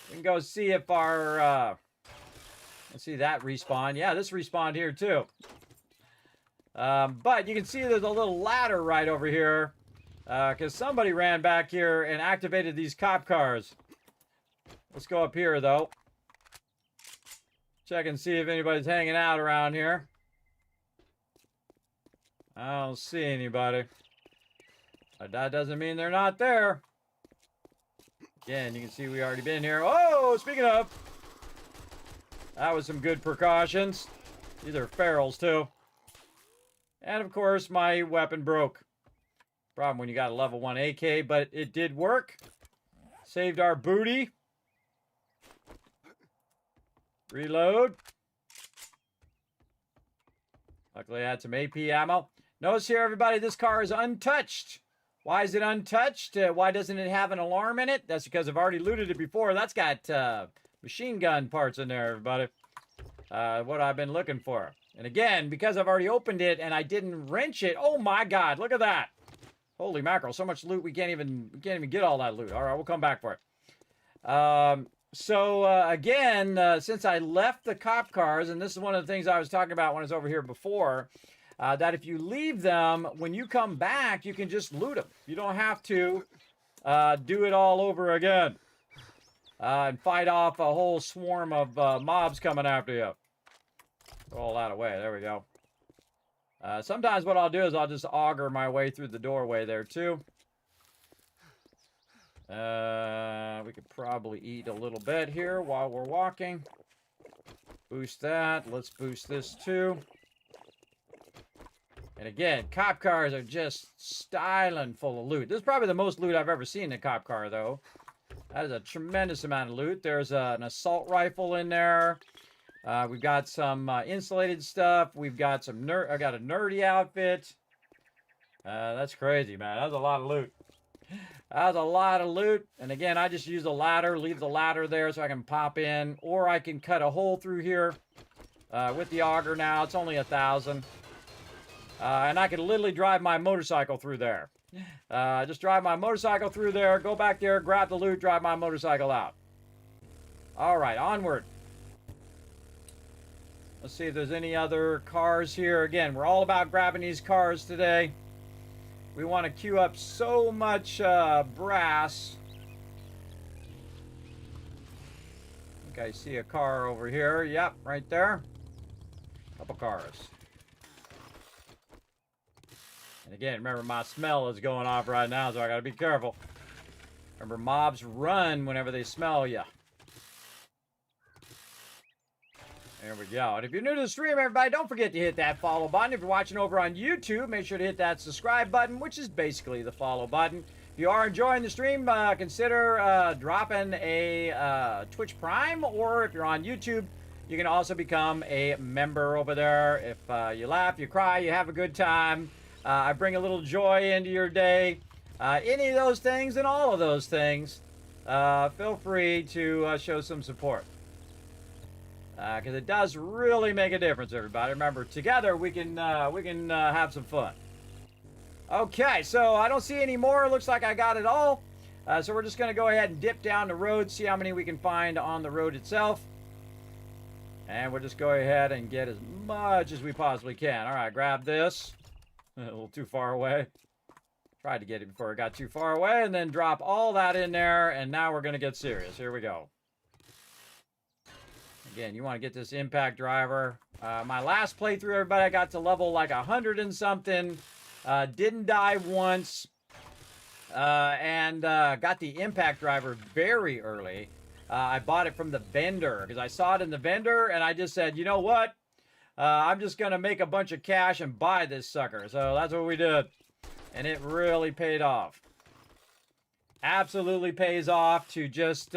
Speaker 3: we can go see if our... let's see that respawn. Yeah, this respawned here, too. But you can see there's a little ladder right over here. Because somebody ran back here and activated these cop cars. Let's go up here, though. Check and see if anybody's hanging out around here. I don't see anybody. But that doesn't mean they're not there. Again, you can see we already been here. Oh, speaking of. That was some good precautions. These are ferals, too. And, of course, my weapon broke. Problem when you got a level 1 AK, but it did work. Saved our booty. Reload. Luckily, I had some AP ammo. Notice here, everybody, this car is untouched. Why is it untouched? Why doesn't it have an alarm in it? That's because I've already looted it before. That's got machine gun parts in there, everybody. What I've been looking for. And again, because I've already opened it and I didn't wrench it. Oh my God, look at that. Holy mackerel, so much loot, we can't even get all that loot. All right, we'll come back for it. Again, since I left the cop cars, and this is one of the things I was talking about when I was over here before, that if you leave them, when you come back, you can just loot them. You don't have to do it all over again and fight off a whole swarm of mobs coming after you. Throw all that away. There we go. Sometimes what I'll do is I'll just auger my way through the doorway there, too. We could probably eat a little bit here while we're walking. Boost that. Let's boost this, too. And again, cop cars are just styling full of loot. This is probably the most loot I've ever seen in a cop car, though. That is a tremendous amount of loot. There's an assault rifle in there. We've got some insulated stuff. We've got some I got a nerdy outfit. That's crazy, man. That's a lot of loot. That's a lot of loot. And again, I just use a ladder. Leave the ladder there so I can pop in. Or I can cut a hole through here with the auger now. It's only 1,000. And I can literally drive my motorcycle through there. Just drive my motorcycle through there. Go back there. Grab the loot. Drive my motorcycle out. All right. Onward. Let's see if there's any other cars here. Again, we're all about grabbing these cars today. We want to queue up so much brass. I think I see a car over here. Yep, right there. Couple cars. And again, remember my smell is going off right now, so I got to be careful. Remember, mobs run whenever they smell you. There we go. And if you're new to the stream, everybody, don't forget to hit that follow button. If you're watching over on YouTube, make sure to hit that subscribe button, which is basically the follow button. If you are enjoying the stream, consider dropping a Twitch Prime, or if you're on YouTube, you can also become a member over there. If you laugh, you cry, you have a good time, I bring a little joy into your day. Any of those things and all of those things, feel free to show some support. Because it does really make a difference, everybody. Remember, together we can have some fun. Okay, so I don't see any more. Looks like I got it all. So we're just going to go ahead and dip down the road, see how many we can find on the road itself. And we'll just go ahead and get as much as we possibly can. All right, grab this. A little too far away. Tried to get it before it got too far away, and then drop all that in there, and now we're going to get serious. Here we go. Again, you want to get this impact driver. My last playthrough, everybody, I got to level like 100 and something. Didn't die once. And got the impact driver very early. I bought it from the vendor because I saw it in the vendor, and I just said, you know what? I'm just going to make a bunch of cash and buy this sucker. So that's what we did. And it really paid off. Absolutely pays off to just...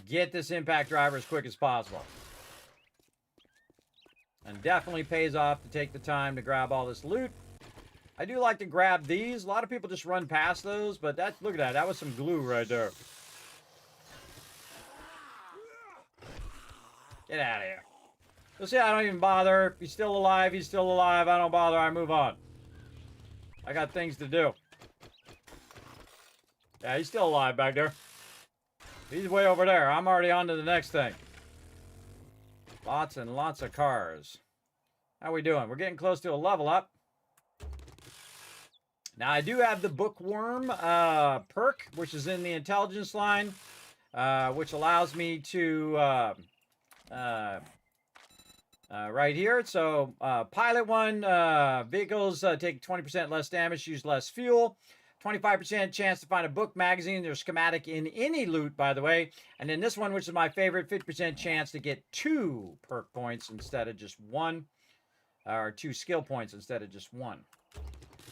Speaker 3: get this impact driver as quick as possible. And definitely pays off to take the time to grab all this loot. I do like to grab these. A lot of people just run past those, but that, look at that. That was some glue right there. Get out of here. So see, I don't even bother. If he's still alive, he's still alive. I don't bother. I move on. I got things to do. Yeah, he's still alive back there. He's way over there. I'm already on to the next thing. Lots and lots of cars. How we doing? We're getting close to a level up. Now, I do have the Bookworm perk, which is in the intelligence line, which allows me to, right here. So, pilot one, vehicles take 20% less damage, use less fuel. 25% chance to find a book, magazine, or schematic in any loot, by the way. And then this one, which is my favorite, 50% chance to get 2 perk points instead of just 1. Or 2 skill points instead of just 1.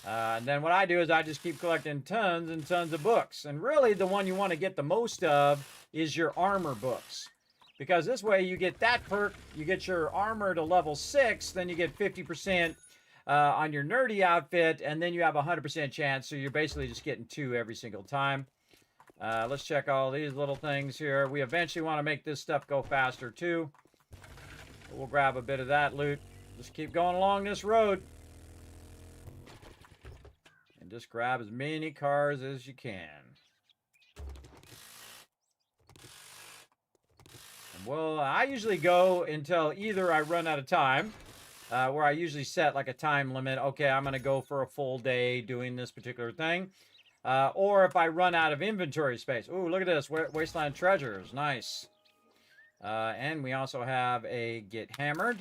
Speaker 3: And then what I do is I just keep collecting tons and tons of books. And really, the one you want to get the most of is your armor books. Because this way, you get that perk, you get your armor to level 6, then you get 50% on your nerdy outfit, and then you have a 100% chance, so you're basically just getting 2 every single time. Let's check all these little things here. We eventually want to make this stuff go faster, too. We'll grab a bit of that loot. Just keep going along this road. And just grab as many cars as you can. And well, I usually go until either I run out of time, where I usually set like a time limit. Okay, I'm going to go for a full day doing this particular thing. Or if I run out of inventory space. Ooh, look at this. Wasteland Treasures. Nice. And we also have a Get Hammered.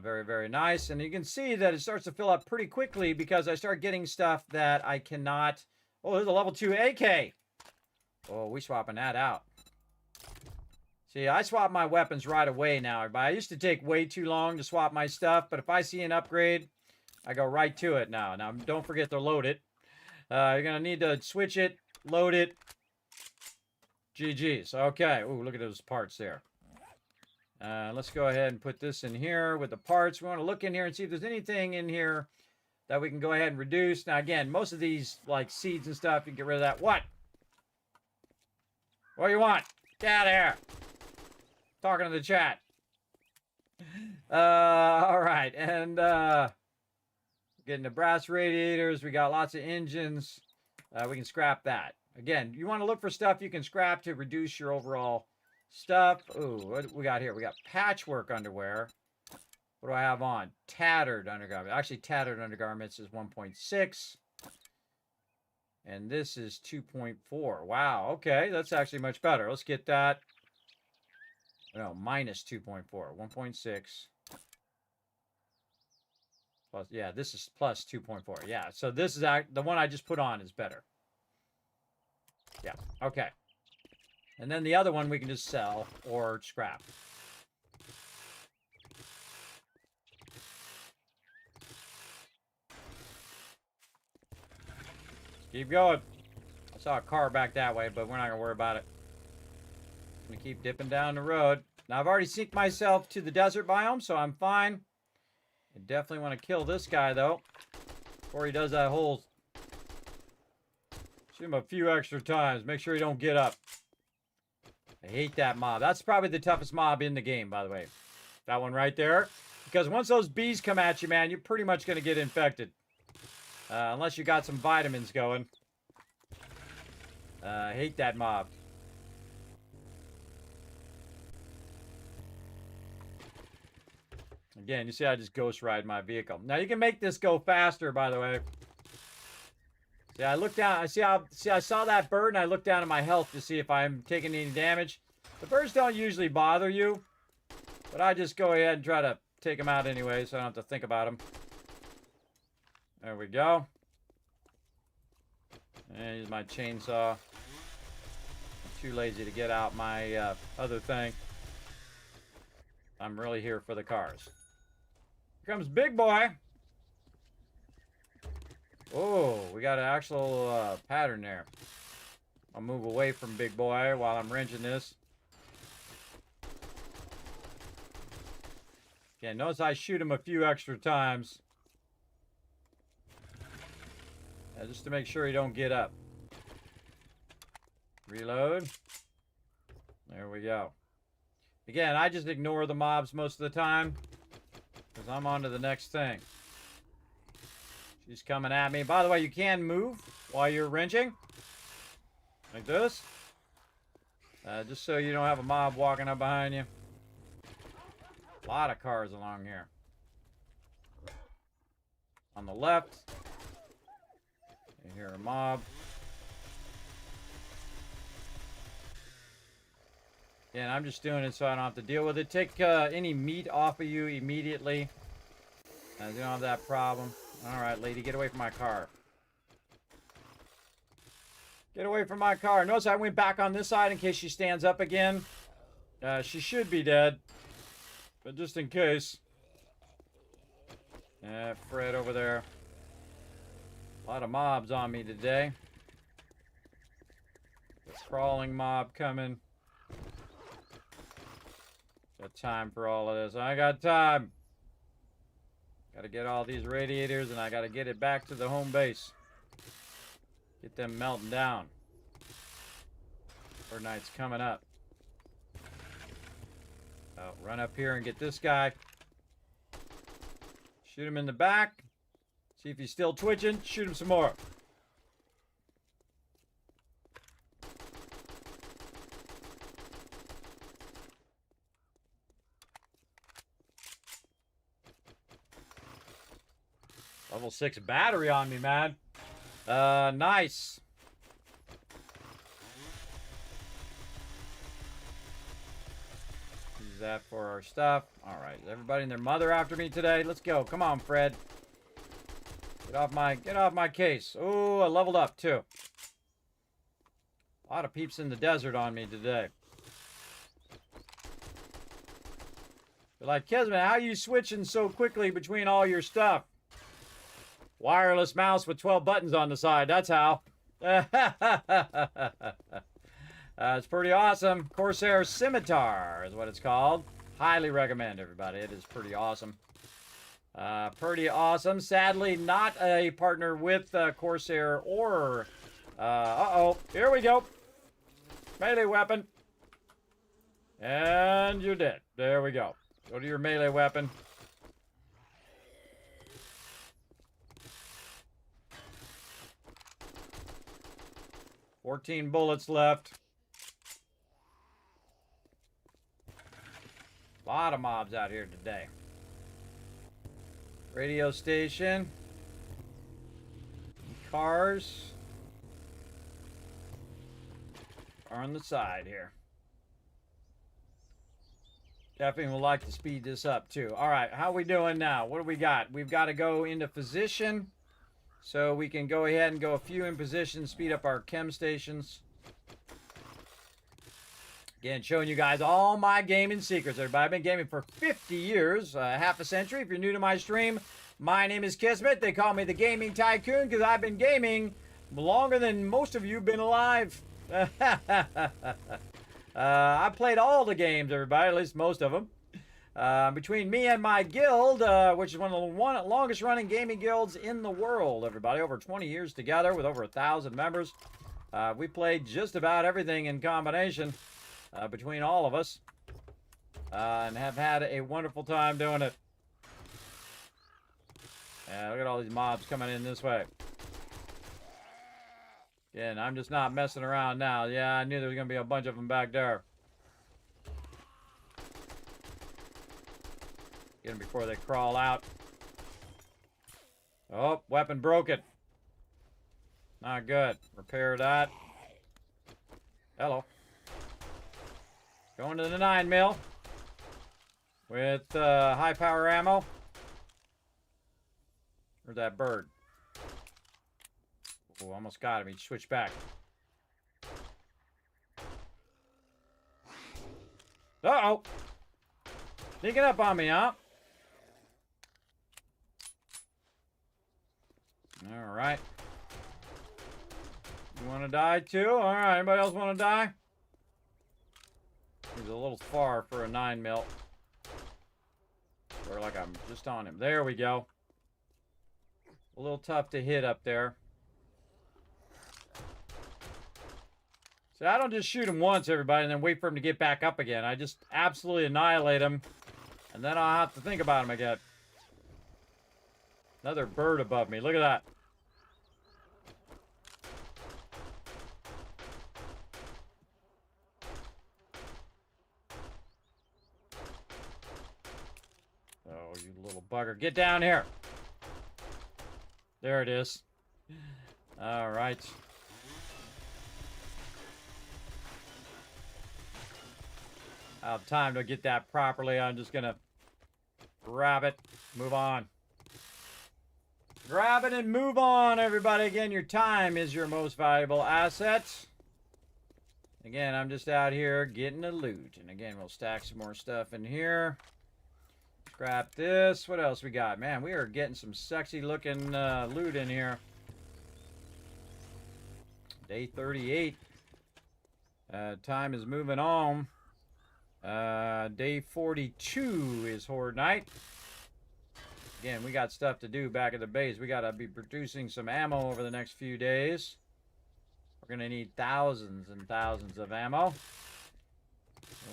Speaker 3: Very, very nice. And you can see that it starts to fill up pretty quickly because I start getting stuff that I cannot... Oh, there's a level 2 AK. Oh, we swapping that out. See, I swap my weapons right away now. But I used to take way too long to swap my stuff. But if I see an upgrade, I go right to it now. Now, don't forget to load it. You're going to need to switch it, load it. GG's. Okay. Ooh, look at those parts there. Let's go ahead and put this in here with the parts. We want to look in here and see if there's anything in here that we can go ahead and reduce. Now, again, most of these, like seeds and stuff, you can get rid of that. What? What do you want? Get out of here. Talking to the chat. All right. And getting the brass radiators. We got lots of engines. We can scrap that. Again, you want to look for stuff you can scrap to reduce your overall stuff. Ooh, what do we got here? We got patchwork underwear. What do I have on? Tattered undergarments. Actually, tattered undergarments is 1.6. And this is 2.4. Wow, okay. That's actually much better. Let's get that. No, minus 2.4. 1.6. Plus, yeah, this is plus 2.4. Yeah, so this is the one I just put on is better. Yeah, okay. And then the other one we can just sell or scrap. Keep going. I saw a car back that way, but we're not going to worry about it. I'm going to keep dipping down the road. Now, I've already synced myself to the desert biome, so I'm fine. I definitely want to kill this guy, though, before he does that whole... Shoot him a few extra times. Make sure he don't get up. I hate that mob. That's probably the toughest mob in the game, by the way. That one right there. Because once those bees come at you, man, you're pretty much going to get infected. Unless you got some vitamins going. I hate that mob. Again, you see I just ghost ride my vehicle. Now you can make this go faster, by the way. See, I look down. I saw that bird, and I look down at my health to see if I'm taking any damage. The birds don't usually bother you, but I just go ahead and try to take them out anyway, so I don't have to think about them. There we go. And use my chainsaw. I'm too lazy to get out my other thing. I'm really here for the cars. Here comes Big Boy. Oh, we got an actual pattern there. I'll move away from Big Boy while I'm wrenching this. Okay, notice I shoot him a few extra times. Just to make sure he don't get up. Reload. There we go. Again, I just ignore the mobs most of the time, because I'm on to the next thing. She's coming at me. By the way, you can move while you're wrenching. Like this. Just so you don't have a mob walking up behind you. A lot of cars along here. On the left. You hear a mob. Yeah, and I'm just doing it so I don't have to deal with it. Take any meat off of you immediately. You don't have that problem. Alright, lady, get away from my car. Get away from my car. Notice I went back on this side in case she stands up again. She should be dead. But just in case. Yeah, Fred over there. A lot of mobs on me today. The crawling mob coming. Got time for all of this. I got time. Got to get all these radiators and I got to get it back to the home base. Get them melting down. Fortnite's coming up. Oh, run up here and get this guy. Shoot him in the back. See if he's still twitching. Shoot him some more. Level 6 battery on me, man. Nice. Use that for our stuff. Alright, is everybody and their mother after me today? Let's go. Come on, Fred. Get off my case. Oh, I leveled up too. A lot of peeps in the desert on me today. They're like, Kismet, how are you switching so quickly between all your stuff? Wireless mouse with 12 buttons on the side. That's how. It's pretty awesome. Corsair Scimitar is what it's called. Highly recommend, everybody. It is pretty awesome. Pretty awesome. Sadly, not a partner with Corsair or... uh-oh. Here we go. Melee weapon. And you're dead. There we go. Go to your melee weapon. $14 bullets left. A lot of mobs out here today. Radio station. Cars are on the side here. Definitely would like to speed this up too. All right, how we doing now? What do we got? We've got to go into position. So we can go ahead and go a few in position, speed up our chem stations. Again, showing you guys all my gaming secrets, everybody. I've been gaming for 50 years, half a century. If you're new to my stream, my name is Kismet. They call me the Gaming Tycoon because I've been gaming longer than most of you have been alive. I played all the games, everybody, at least most of them. Between me and my guild, which is one of the longest running gaming guilds in the world, everybody, over 20 years together with over 1,000 members. We played just about everything in combination between all of us and have had a wonderful time doing it. Look at all these mobs coming in this way. Again, I'm just not messing around now. Yeah, I knew there was going to be a bunch of them back there. Get them before they crawl out. Oh, weapon broken. Not good. Repair that. Hello. Going to the 9mm with high power ammo. Where's that bird? Oh, almost got him. He switched back. Uh-oh. Sneaking up on me, huh? All right. You want to die too? All right. Anybody else want to die? He's a little far for a 9mm. Or like I'm just on him. There we go. A little tough to hit up there. So I don't just shoot him once, everybody, and then wait for him to get back up again. I just absolutely annihilate him. And then I'll have to think about him again. Another bird above me. Look at that. Oh, you little bugger. Get down here. There it is. All right. I have time to get that properly. I'm just going to grab it. Move on. Grab it and move on, everybody. Again, your time is your most valuable asset. Again, I'm just out here getting the loot. And again, we'll stack some more stuff in here. Scrap this. What else we got? Man, we are getting some sexy looking loot in here. Day 38. Time is moving on. Day 42 is Horde Night. Again, we got stuff to do back at the base. We got to be producing some ammo over the next few days. We're going to need thousands and thousands of ammo.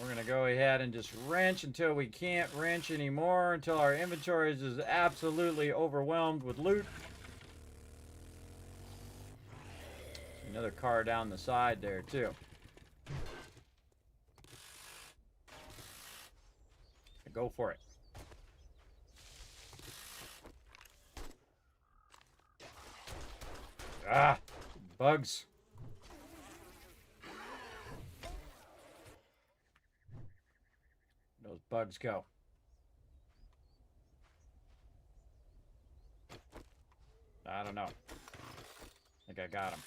Speaker 3: We're going to go ahead and just wrench until we can't wrench anymore, until our inventory is just absolutely overwhelmed with loot. Another car down the side there, too. Go for it. Ah, bugs. Those bugs go. I don't know. I think I got him.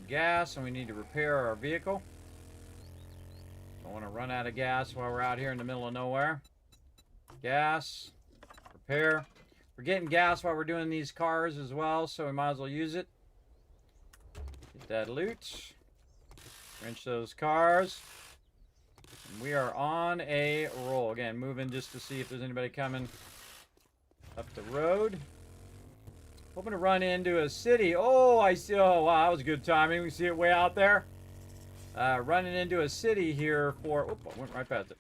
Speaker 3: Gas, and we need to repair our vehicle. Don't want to run out of gas while we're out here in the middle of nowhere. Gas, repair. We're getting gas while we're doing these cars as well, so we might as well use it. Get that loot. Wrench those cars. And we are on a roll. Again, moving just to see if there's anybody coming up the road. Hoping to run into a city. Oh, I see. Oh, wow, that was good timing. We see it way out there. Running into a city here for... Oop, I went right past it.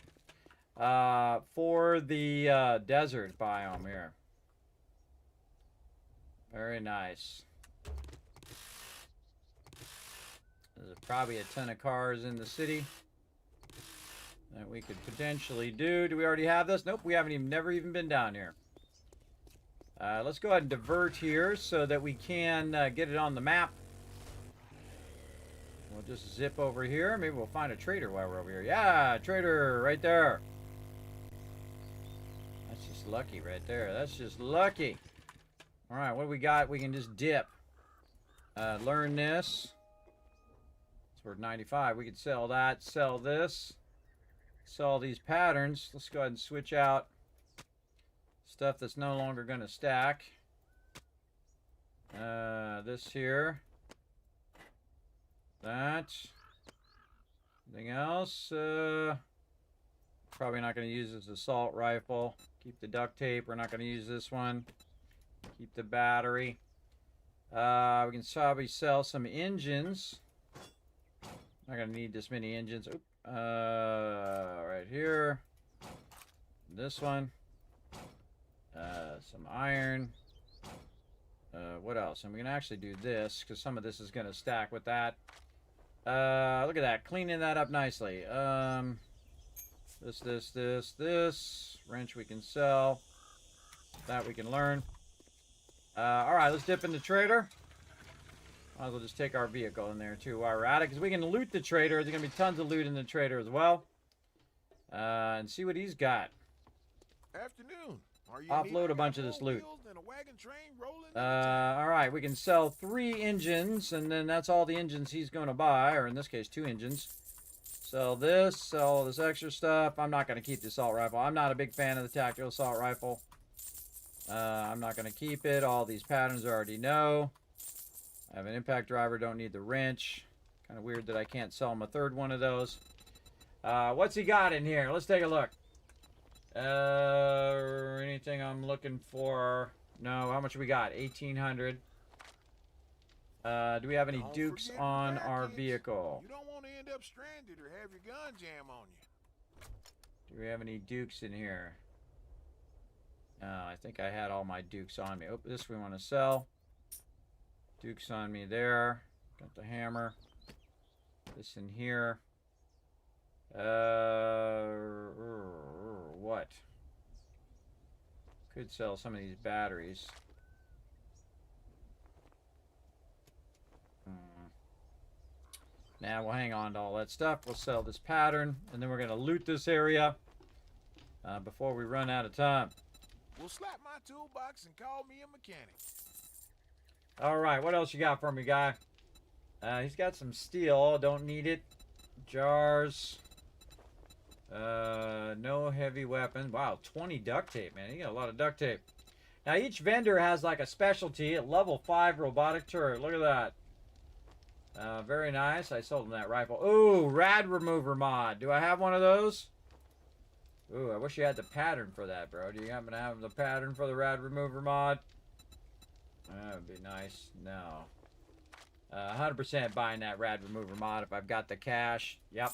Speaker 3: For the desert biome here. Very nice. There's probably a ton of cars in the city that we could potentially do. Do we already have this? Nope, we haven't even, never even been down here. Let's go ahead and divert here so that we can get it on the map. We'll just zip over here. Maybe we'll find a trader while we're over here. Yeah, trader right there. That's just lucky right there. That's just lucky. All right, what do we got? We can just dip. Learn this. It's worth 95. We could sell that, sell this, sell these patterns. Let's go ahead and switch out stuff that's no longer going to stack. This here. That. Anything else? Probably not going to use this assault rifle. Keep the duct tape. We're not going to use this one. Keep the battery. We can probably sell some engines. Not going to need this many engines. Oop. Right here. This one. Some iron. What else? And we can actually do this because some of this is going to stack with that. Look at that. Cleaning that up nicely. This. Wrench we can sell. That we can learn. Alright, let's dip into trader. Might as well just take our vehicle in there too while we're at it because we can loot the trader. There's going to be tons of loot in the trader as well. And see what he's got.
Speaker 6: Afternoon.
Speaker 3: Offload a bunch of this loot. Alright, we can sell 3 engines, and then that's all the engines he's going to buy, or in this case, 2 engines. Sell this extra stuff. I'm not going to keep the assault rifle. I'm not a big fan of the tactical assault rifle. I'm not going to keep it. All these patterns I already know. I have an impact driver, don't need the wrench. Kind of weird that I can't sell him a third one of those. What's he got in here? Let's take a look. Anything I'm looking for? No, how much we got? 1,800. Do we have any
Speaker 6: Don't
Speaker 3: dukes
Speaker 6: forget
Speaker 3: on
Speaker 6: repair
Speaker 3: our
Speaker 6: kits.
Speaker 3: vehicle?
Speaker 6: You don't want to end up stranded or have your gun jam on you.
Speaker 3: Do we have any dukes in here? I think I had all my dukes on me. Oh, this we want to sell. Dukes on me there. Got the hammer. This in here. What? Could sell some of these batteries. Now we'll hang on to all that stuff. We'll sell this pattern, and then we're going to loot this area before we run out of time.
Speaker 6: We'll slap my toolbox and call me a mechanic.
Speaker 3: All right, what else you got for me, guy? He's got some steel. Don't need it. Jars. No heavy weapons. Wow, 20 duct tape, man. You got a lot of duct tape. Now, each vendor has like a specialty. At level 5 robotic turret. Look at that. Very nice. I sold him that rifle. Ooh, rad remover mod. Do I have one of those? Ooh, I wish you had the pattern for that, bro. Do you happen to have the pattern for the rad remover mod? That would be nice. No. 100% buying that rad remover mod if I've got the cash. Yep.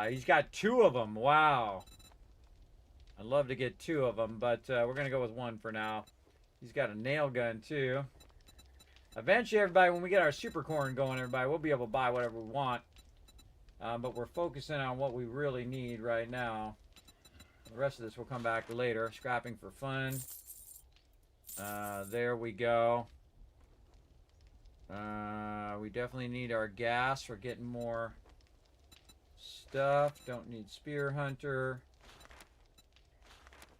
Speaker 3: He's got 2 of them. Wow. I'd love to get 2 of them, but we're going to go with 1 for now. He's got a nail gun, too. Eventually, everybody, when we get our super corn going, everybody, we'll be able to buy whatever we want. But we're focusing on what we really need right now. The rest of this will come back later. Scrapping for fun. There we go. We definitely need our gas for getting more stuff. Don't need spear hunter.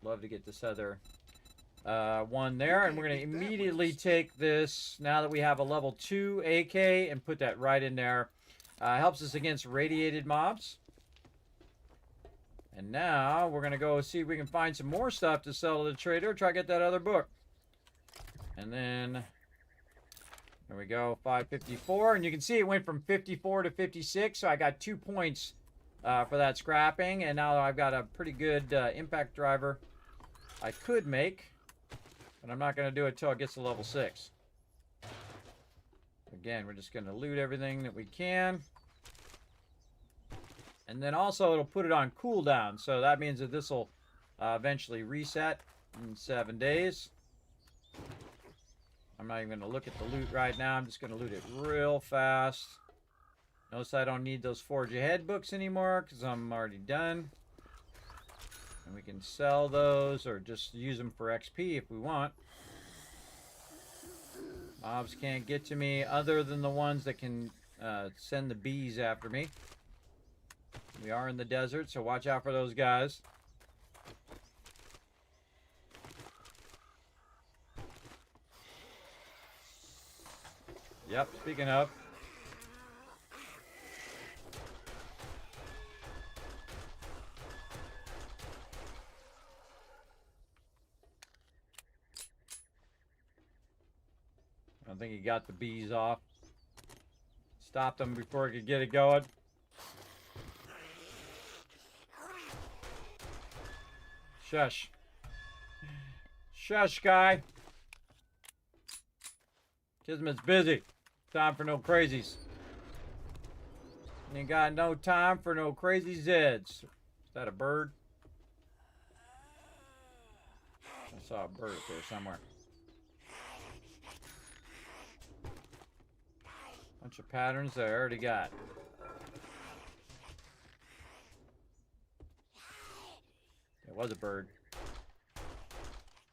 Speaker 3: Love to get this other one there, and we're going to immediately take this now that we have a level 2 AK and put that right in there. Helps us against radiated mobs. And now we're going to go see if we can find some more stuff to sell to the trader. Try to get that other book. And then there we go, 554, and you can see it went from 54 to 56, so I got 2 points for that scrapping, and now I've got a pretty good impact driver I could make, but I'm not going to do it till it gets to level 6. Again, we're just going to loot everything that we can, and then also it'll put it on cooldown, so that means that this will eventually reset in 7 days. I'm not even going to look at the loot right now. I'm just going to loot it real fast. Notice I don't need those Forge Ahead books anymore because I'm already done. And we can sell those or just use them for XP if we want. Mobs can't get to me other than the ones that can send the bees after me. We are in the desert, so watch out for those guys. Yep, speaking of. I don't think he got the bees off. Stopped him before he could get it going. Shush. Shush, guy. Kismet's busy. Time for no crazies. Ain't got no time for no crazy Zeds. Is that a bird? I saw a bird up there somewhere. Bunch of patterns that I already got. It was a bird.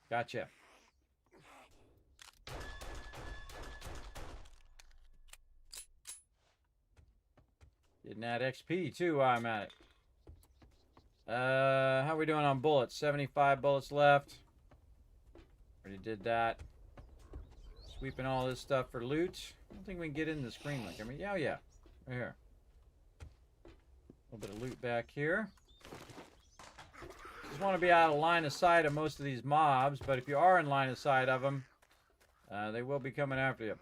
Speaker 3: Gotcha. Getting that XP too while I'm at it. How are we doing on bullets? 75 bullets left. Already did that. Sweeping all this stuff for loot. I don't think we can get in the screen like I mean, yeah, right here. A little bit of loot back here. Just want to be out of line of sight of most of these mobs, but if you are in line of sight of them, they will be coming after you.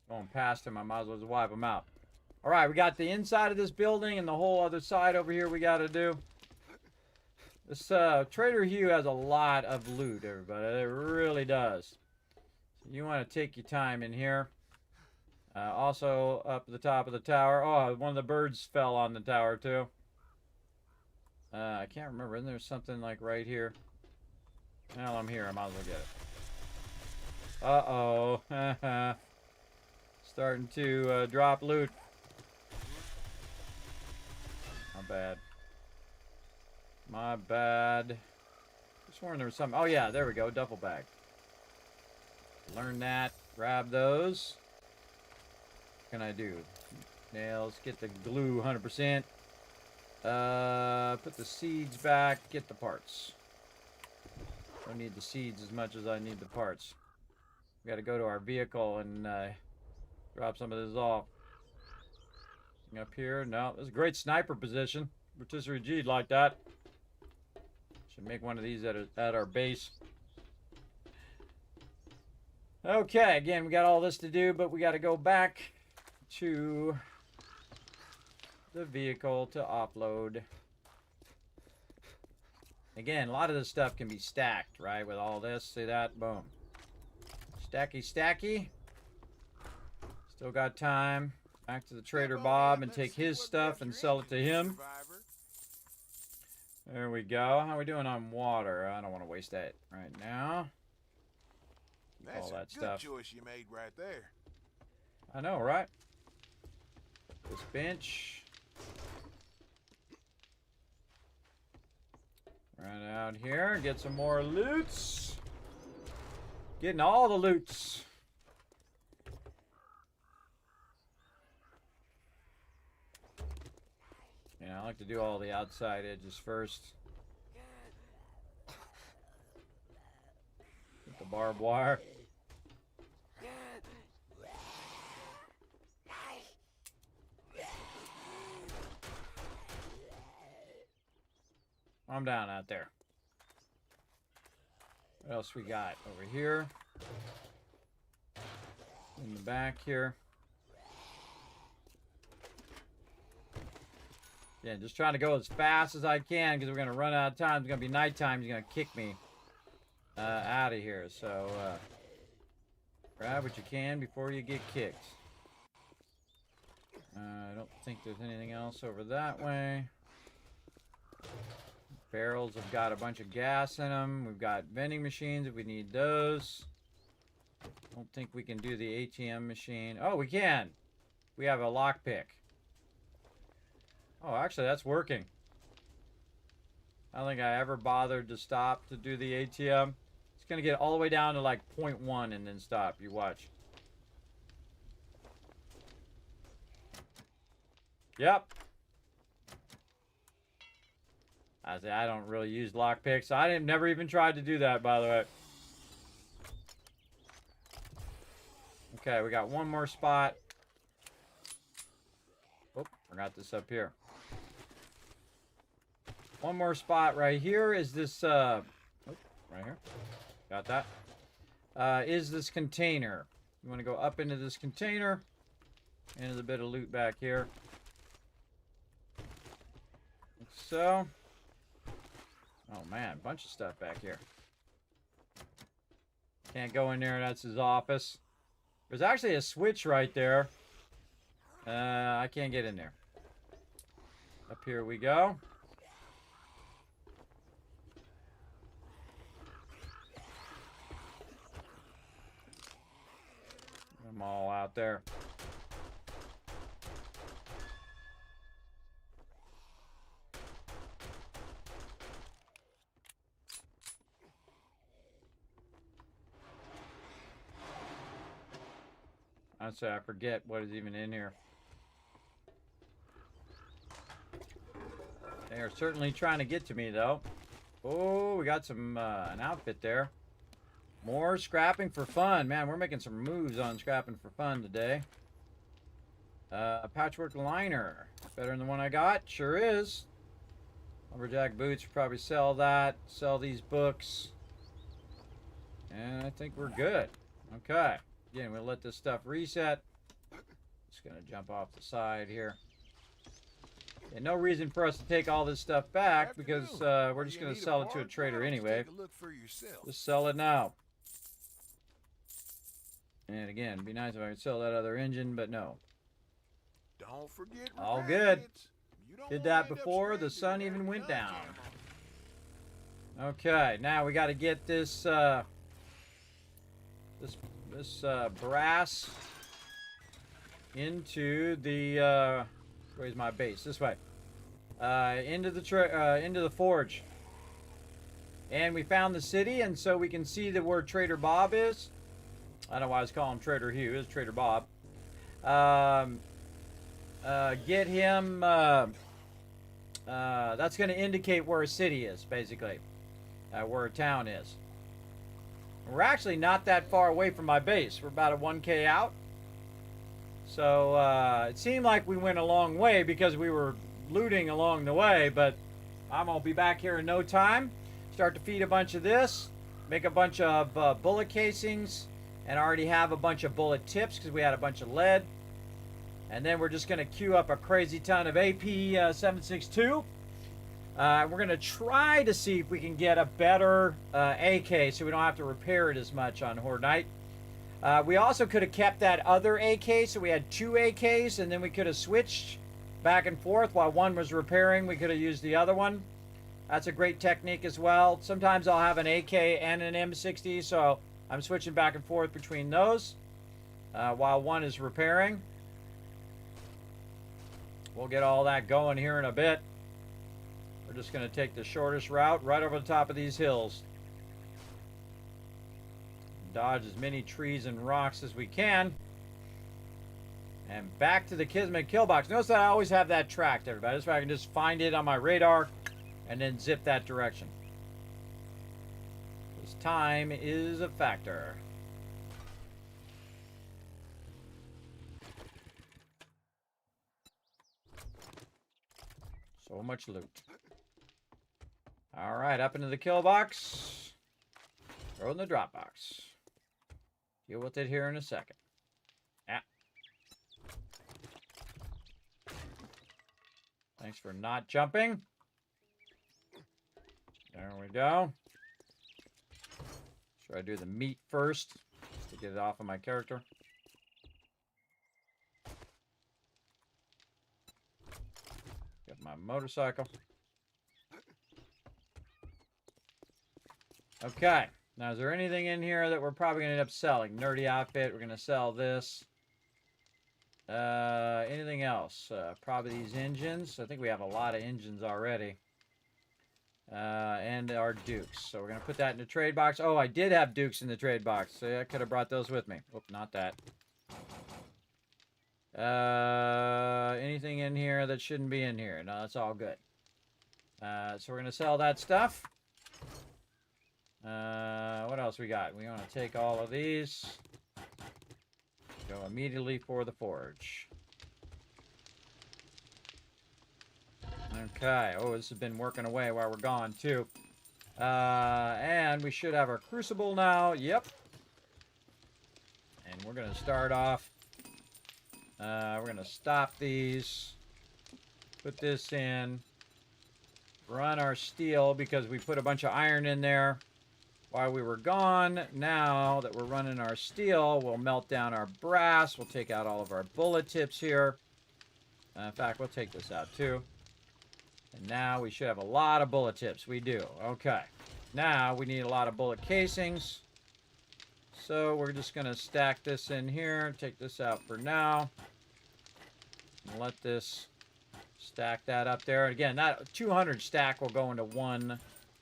Speaker 3: Going past him, I might as well just wipe him out. Alright, we got the inside of this building and the whole other side over here we got to do. This Trader Hugh has a lot of loot, everybody. It really does. So you want to take your time in here. Also, up at the top of the tower. Oh, one of the birds fell on the tower, too. I can't remember. Isn't there something like right here? Well, I'm here. I might as well get it. Uh-oh. Starting to drop loot. My bad. My bad. Just sworn there was something. Oh, yeah. There we go. Duffel bag. Learn that. Grab those. What can I do? Nails. Get the glue 100%. Put the seeds back. Get the parts. Don't need the seeds as much as I need the parts. We got to go to our vehicle and drop some of this off. Up here. No, this is a great sniper position. Rotisserie G'd like that. Should make one of these at our base. Okay, again, we got all this to do, but we got to go back to the vehicle to offload. Again, a lot of this stuff can be stacked, right? With all this, see that? Boom. Stacky, stacky. Still got time. Back to the Trader Bob and take his stuff and sell it to him. There we go. How are we doing on water? I don't want to waste that right now.
Speaker 6: That's
Speaker 3: all that
Speaker 6: a good
Speaker 3: stuff.
Speaker 6: choice you made right there.
Speaker 3: I know, right? This bench. Run out here, get some more loots. Getting all the loots. Yeah, I like to do all the outside edges first. Get the barbed wire. I'm down out there. What else we got over here? In the back here. Yeah, just trying to go as fast as I can because we're going to run out of time. It's going to be nighttime. He's going to kick me out of here. So, grab what you can before you get kicked. I don't think there's anything else over that way. Barrels have got a bunch of gas in them. We've got vending machines if we need those. Don't think we can do the ATM machine. Oh, we can. We have a lockpick. Oh, actually, that's working. I don't think I ever bothered to stop to do the ATM. It's going to get all the way down to like 0.1 and then stop. You watch. Yep. I say I don't really use lockpicks. So I never even tried to do that, by the way. Okay, we got one more spot. Oh, forgot this up here. One more spot right here is this, oh, right here. Got that. Is this container. You want to go up into this container. And there's a bit of loot back here. Like so. Oh man, bunch of stuff back here. Can't go in there, that's his office. There's actually a switch right there. I can't get in there. Up here we go. I'm all out there. Honestly, I forget what is even in here. They are certainly trying to get to me, though. Oh, we got some an outfit there. More scrapping for fun. Man, we're making some moves on scrapping for fun today. Patchwork liner. Better than the one I got. Sure is. Lumberjack boots. Probably sell that. Sell these books. And I think we're good. Okay. Again, we'll let this stuff reset. Just going to jump off the side here. And no reason for us to take all this stuff back because we're just going to sell it to a trader anyway. Just sell it now. And again, it'd be nice if I could sell that other engine, but no.
Speaker 6: Don't forget
Speaker 3: all good. Did that before the sun even went down. Okay, now we got to get this this brass into the where's my base? This way. Into the forge. And we found the city, and so we can see where Trader Bob is. I don't know why I was calling him Trader Hugh. It's Trader Bob. Get him. That's going to indicate where a city is, basically. Where a town is. We're actually not that far away from my base. We're about a 1K out. So it seemed like we went a long way because we were looting along the way, but I'm going to be back here in no time. Start to feed a bunch of this. Make a bunch of bullet casings. And I already have a bunch of bullet tips because we had a bunch of lead. And then we're just going to queue up a crazy ton of AP 7.62. We're going to try to see if we can get a better AK so we don't have to repair it as much on Horde Night. We also could have kept that other AK, so we had 2 AKs, and then we could have switched back and forth while one was repairing. We could have used the other one. That's a great technique as well. Sometimes I'll have an AK and an M60, so I'm switching back and forth between those while one is repairing. We'll get all that going here in a bit. We're just going to take the shortest route right over the top of these hills. Dodge as many trees and rocks as we can. And back to the Kismet kill box. Notice that I always have that tracked, everybody. This way I can just find it on my radar and then zip that direction. Because time is a factor. So much loot. Alright, up into the kill box. Throw in the drop box. Deal with it here in a second. Yeah. Thanks for not jumping. There we go. Should I do the meat first? Just to get it off of my character. Got my motorcycle. Okay. Now, is there anything in here that we're probably going to end up selling? Nerdy outfit. We're going to sell this. Anything else? Probably these engines. I think we have a lot of engines already. And our dukes. So we're going to put that in the trade box. Oh, I did have dukes in the trade box. So I could have brought those with me. Oop, not that. Anything in here that shouldn't be in here? No, that's all good. So we're going to sell that stuff. What else we got? We want to take all of these. Go immediately for the forge. Okay. Oh, this has been working away while we're gone, too. And we should have our crucible now. Yep. And we're going to start off. We're going to stop these. Put this in. Run our steel because we put a bunch of iron in there while we were gone. Now that we're running our steel, we'll melt down our brass. We'll take out all of our bullet tips here. In fact, we'll take this out too. And now we should have a lot of bullet tips. We do. Okay. Now we need a lot of bullet casings. So we're just going to stack this in here. Take this out for now. And let this stack that up there. Again, that 200 stack will go into one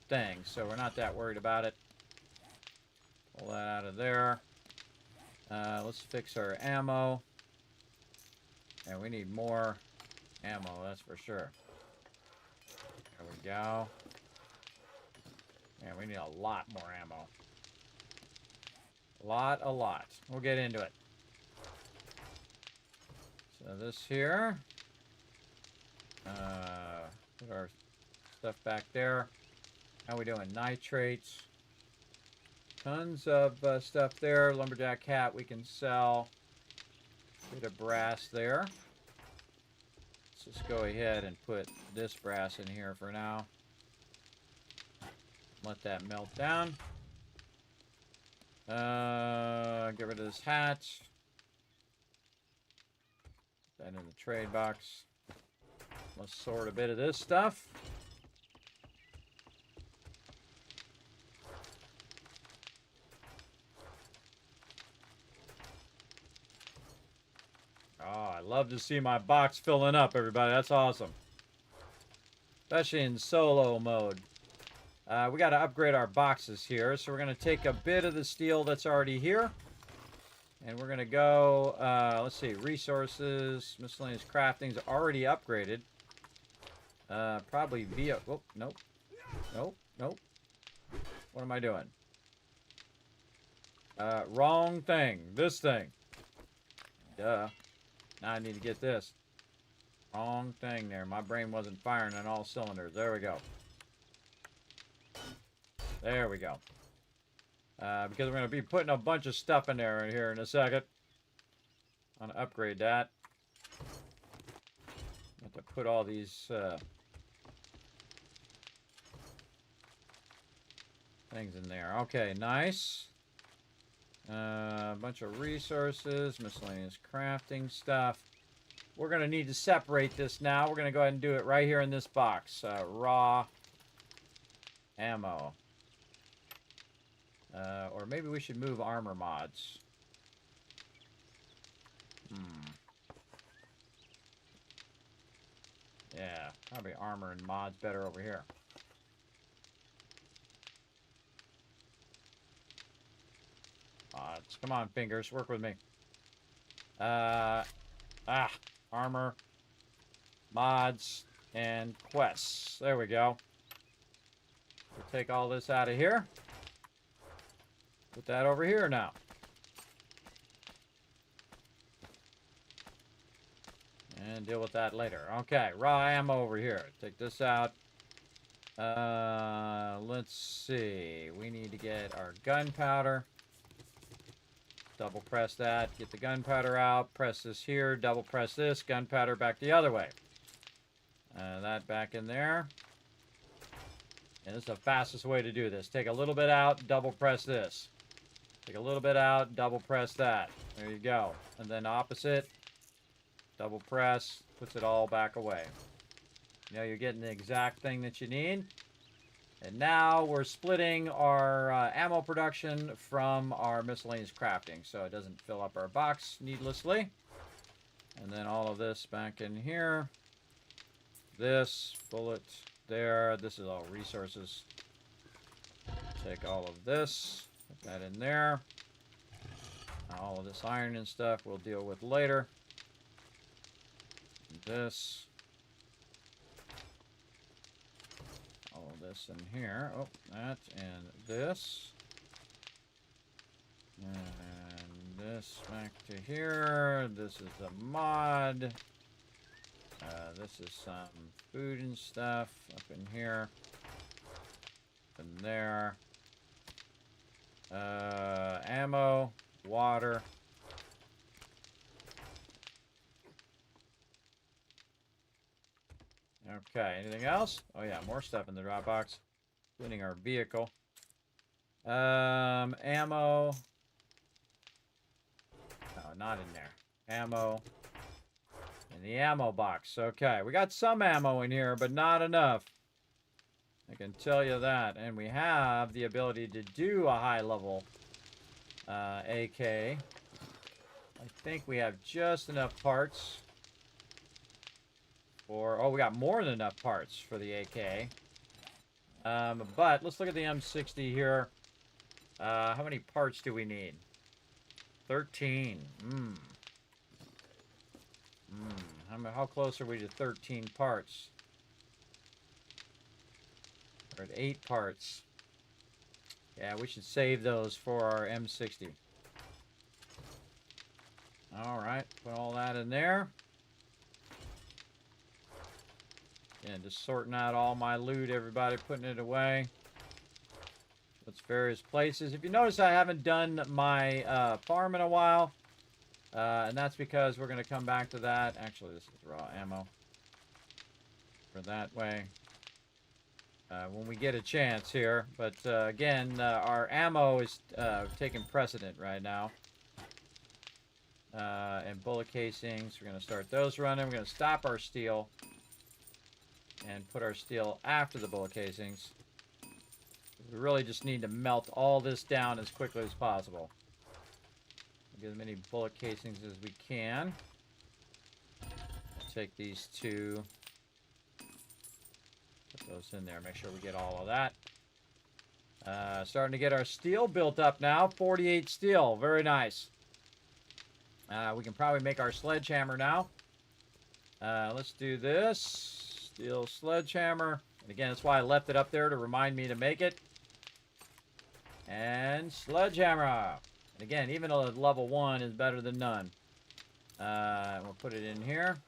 Speaker 3: thing. So we're not that worried about it. Pull that out of there. Let's fix our ammo. And we need more ammo, that's for sure. we go. Man, we need a lot more ammo. A lot. We'll get into it. So this here. Put our stuff back there. How we doing? Nitrates. Tons of stuff there. Lumberjack hat we can sell. Bit of brass there. Let's just go ahead and put this brass in here for now. Let that melt down. Get rid of this hat. Put that in the trade box. Let's sort a bit of this stuff. Oh, I love to see my box filling up, everybody. That's awesome. Especially in solo mode. We got to upgrade our boxes here. So we're going to take a bit of the steel that's already here. And we're going to go, let's see, resources, miscellaneous crafting's already upgraded. Probably via, oh, nope. Nope, nope. What am I doing? Wrong thing. This thing. Duh. Now I need to get this. Wrong thing there. My brain wasn't firing on all cylinders. There we go. There we go. Because we're going to be putting a bunch of stuff in there here in a second. I'm going to upgrade that. Have to put all these things in there. Okay, nice. A bunch of resources, miscellaneous crafting stuff. We're going to need to separate this now. We're going to go ahead and do it right here in this box. Raw ammo. Or maybe we should move armor mods. Yeah, probably armor and mods better over here. Mods. Come on, fingers. Work with me. Armor, mods, and quests. There we go. We'll take all this out of here. Put that over here now. And deal with that later. Okay, raw ammo over here. Take this out. Let's see. We need to get our gunpowder. Double press that. Get the gunpowder out. Press this here. Double press this. Gunpowder back the other way. That back in there. And this is the fastest way to do this. Take a little bit out. Double press this. Take a little bit out. Double press that. There you go. And then opposite. Double press. Puts it all back away. Now you're getting the exact thing that you need. And now we're splitting our ammo production from our miscellaneous crafting, so it doesn't fill up our box needlessly. And then all of this back in here. This, bullet, there. This is all resources. Take all of this, put that in there. All of this iron and stuff we'll deal with later. This. All of this in here. Oh, that and this. And this back to here. This is a mod. This is some food and stuff up in here. Up in there. Ammo, water. Okay, anything else? Oh yeah, more stuff in the drop box, including our vehicle. Ammo. No, not in there. Ammo. In the ammo box. Okay, we got some ammo in here, but not enough. I can tell you that. And we have the ability to do a high-level AK. I think we have just enough parts. Oh, we got more than enough parts for the AK. But let's look at the M60 here. How many parts do we need? 13. How close are we to 13 parts? We're at 8 parts. Yeah, we should save those for our M60. Alright, put all that in there. And just sorting out all my loot, everybody, putting it away. It's various places. If you notice, I haven't done my farm in a while. And that's because we're going to come back to that. Actually, this is raw ammo. For that way. When we get a chance here. But again, our ammo is taking precedent right now. And bullet casings, we're going to start those running. We're going to stop our steel and put our steel after the bullet casings. We really just need to melt all this down as quickly as possible. Get as many bullet casings as we can. I'll take these 2. Put those in there. Make sure we get all of that. Starting to get our steel built up now. 48 steel. Very nice. We can probably make our sledgehammer now. Let's do this. Steel sledgehammer. And again, that's why I left it up there to remind me to make it. And sledgehammer. And again, even a level 1 is better than none. We'll put it in here.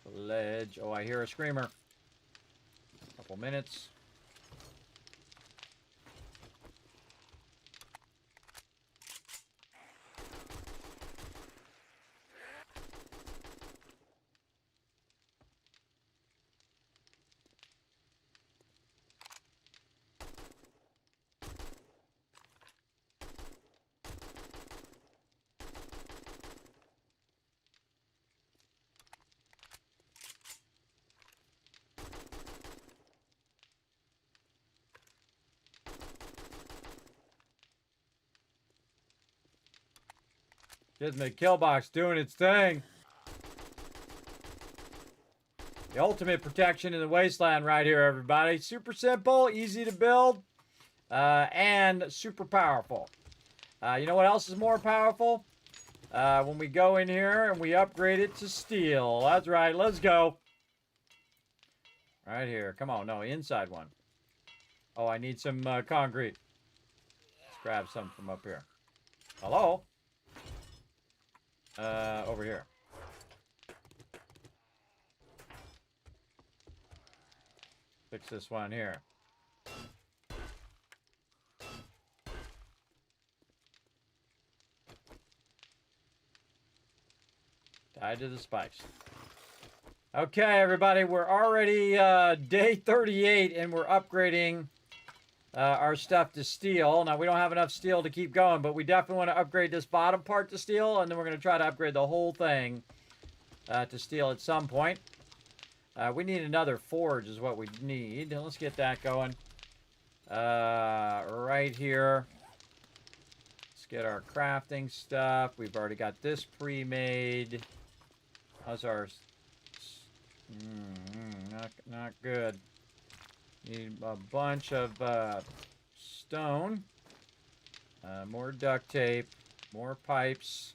Speaker 3: Sledge. Oh, I hear a screamer. Couple minutes. Kismet Killbox doing its thing. The ultimate protection in the wasteland right here, everybody. Super simple, easy to build, and super powerful. You know what else is more powerful? When we go in here and we upgrade it to steel. That's right, let's go. Right here. Come on, no, inside one. Oh, I need some concrete. Let's grab some from up here. Hello? Over here. Fix this one here. Tied to the spikes. Okay, everybody, we're already day 38, and we're upgrading our stuff to steel. Now, we don't have enough steel to keep going, but we definitely want to upgrade this bottom part to steel, and then we're going to try to upgrade the whole thing to steel at some point. We need another forge is what we need. Let's get that going. Right here. Let's get our crafting stuff. We've already got this pre-made. How's ours? Not good. Need a bunch of stone, more duct tape, more pipes,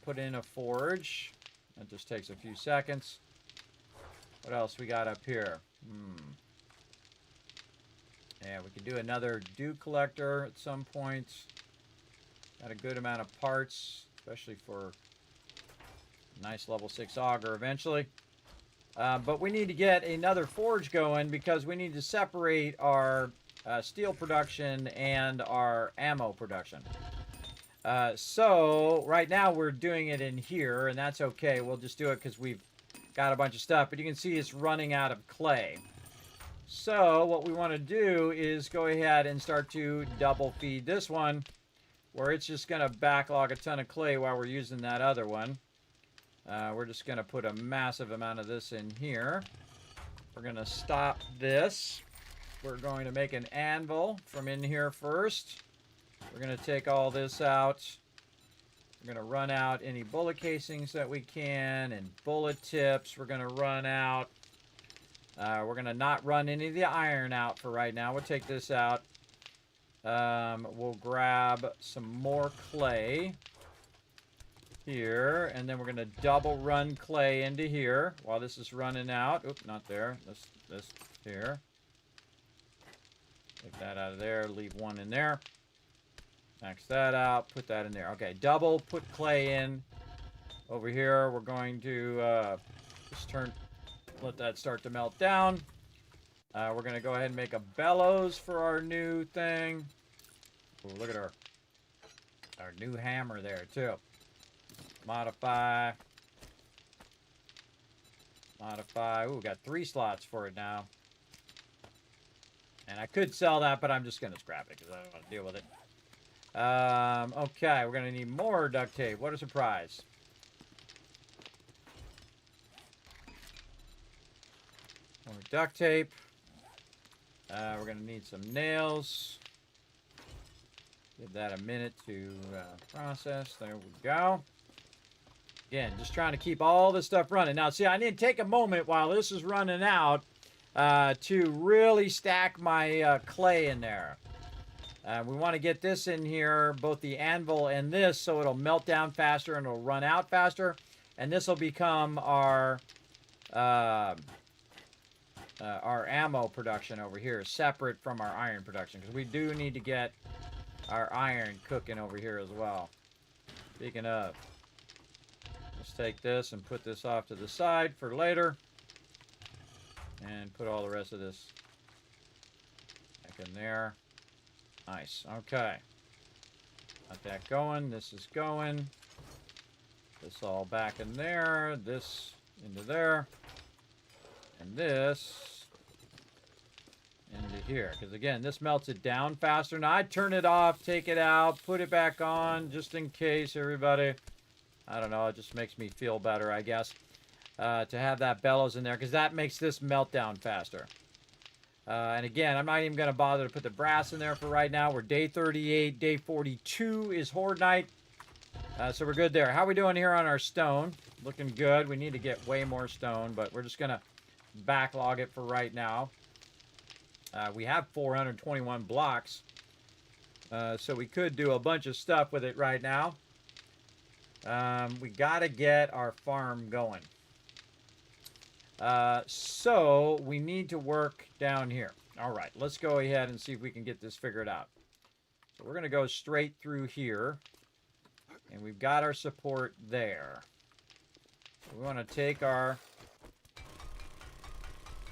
Speaker 3: put in a forge. That just takes a few seconds. What else we got up here? Yeah, we could do another dew collector at some point. Got a good amount of parts, especially for a nice level 6 auger eventually. But we need to get another forge going because we need to separate our steel production and our ammo production. So right now we're doing it in here, and that's okay. We'll just do it because we've got a bunch of stuff. But you can see it's running out of clay. So what we want to do is go ahead and start to double feed this one, where it's just going to backlog a ton of clay while we're using that other one. We're just going to put a massive amount of this in here. We're going to stop this. We're going to make an anvil from in here first. We're going to take all this out. We're going to run out any bullet casings that we can and bullet tips. We're going to run out. We're going to not run any of the iron out for right now. We'll take this out. We'll grab some more clay. here, and then we're gonna double run clay into here while this is running out. Oop, not there. This here. Take that out of there. Leave one in there. Max that out. Put that in there. Okay, double. Put clay in. Over here, we're going to just let that start to melt down. We're gonna go ahead and make a bellows for our new thing. Ooh, look at our new hammer there too. Modify. Ooh, we got 3 slots for it now. And I could sell that, but I'm just going to scrap it because I don't want to deal with it. Okay, we're going to need more duct tape. What a surprise. More duct tape. We're going to need some nails. Give that a minute to process. There we go. Again, just trying to keep all this stuff running. Now, see, I need to take a moment while this is running out to really stack my clay in there. We want to get this in here, both the anvil and this, so it'll melt down faster and it'll run out faster. And this will become our ammo production over here, separate from our iron production, because we do need to get our iron cooking over here as well. Speaking of, let's take this and put this off to the side for later. And put all the rest of this back in there. Nice. Okay. Got that going. This is going. This all back in there. This into there. And this into here. Because again, this melts it down faster. Now I'd turn it off, take it out, put it back on, just in case, everybody. I don't know, it just makes me feel better, I guess. To have that bellows in there, because that makes this melt down faster. And again, I'm not even going to bother to put the brass in there for right now. We're day 38. Day 42 is Horde Night. So we're good there. How are we doing here on our stone? Looking good. We need to get way more stone, but we're just going to backlog it for right now. We have 421 blocks. So we could do a bunch of stuff with it right now. We got to get our farm going. So we need to work down here. All right, let's go ahead and see if we can get this figured out. So we're going to go straight through here. And we've got our support there. So we want to take our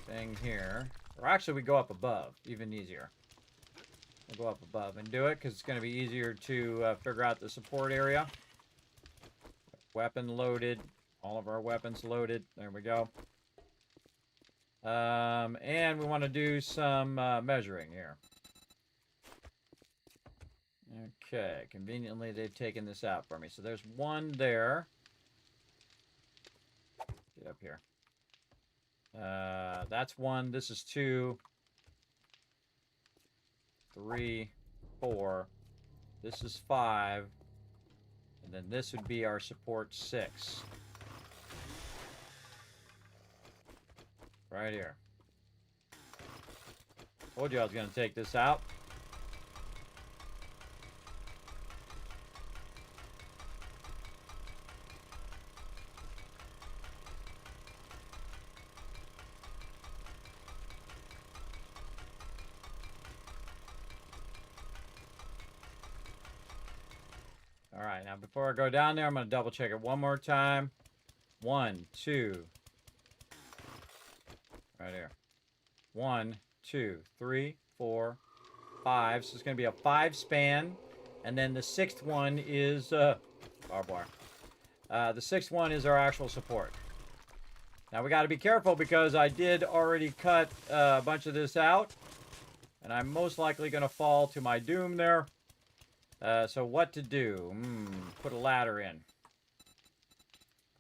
Speaker 3: thing here. Or actually, we go up above. Even easier. We'll go up above and do it because it's going to be easier to figure out the support area. Weapon loaded. All of our weapons loaded. There we go. And we want to do some measuring here. Okay, conveniently they've taken this out for me. So there's one there. Get up here. That's one. This is 2, 3, 4. This is 5. And then this would be our support 6. Right here. Told you I was going to take this out. All right, now before I go down there, I'm going to double check it one more time. 1, 2. Right here. 1, 2, 3, 4, 5. So it's going to be a 5 span. And then the 6th one is barbed wire. The 6th one is our actual support. Now we got to be careful because I did already cut a bunch of this out. And I'm most likely going to fall to my doom there. So what to do? Put a ladder in.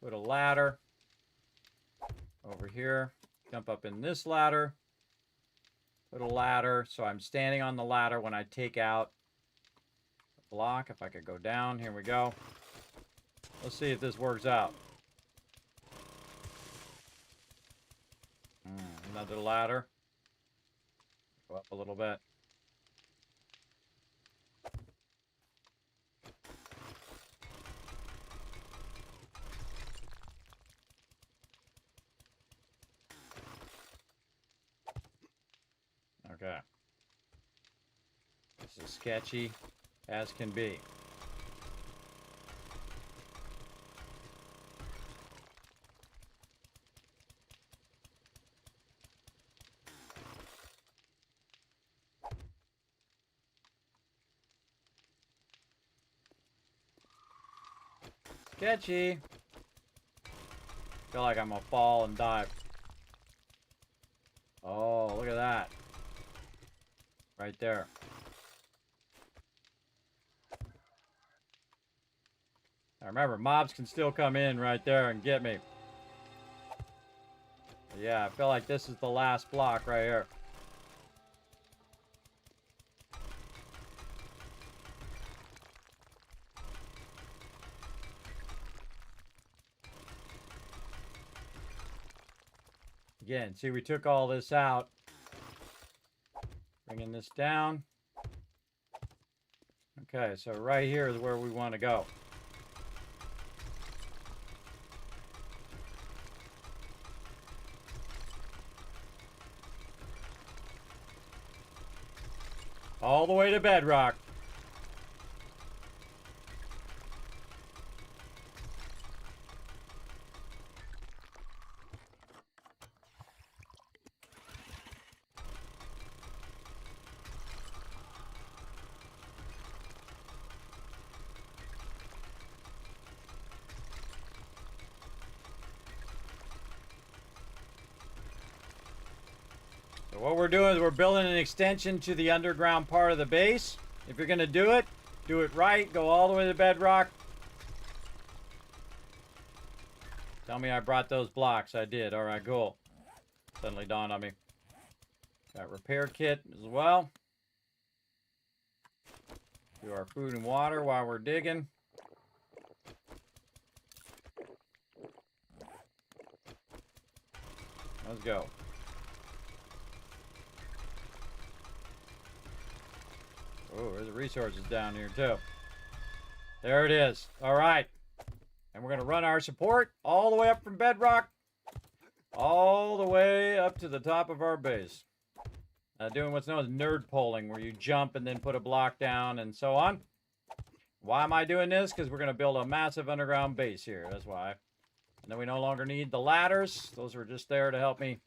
Speaker 3: Put a ladder over here. Jump up in this ladder. Put a ladder. So I'm standing on the ladder when I take out the block. If I could go down. Here we go. Let's see if this works out. Another ladder. Go up a little bit. Okay. This is sketchy as can be. Sketchy. Feel like I'm gonna fall and die. Oh, look at that. Right there. Now remember, mobs can still come in right there and get me. But yeah, I feel like this is the last block right here. Again, see, we took all this out. Bringing this down. Okay, so right here is where we want to go. All the way to bedrock. So what we're doing is we're building an extension to the underground part of the base. If you're going to do it right. Go all the way to bedrock. Tell me I brought those blocks. I did. All right, cool. Suddenly dawned on me. Got repair kit as well. Do our food and water while we're digging. Let's go. Oh, there's the resources down here too. There it is. All right. And we're going to run our support all the way up from bedrock. All the way up to the top of our base. Doing what's known as nerd polling, where you jump and then put a block down and so on. Why am I doing this? Because we're going to build a massive underground base here. That's why. And then we no longer need the ladders. Those were just there to help me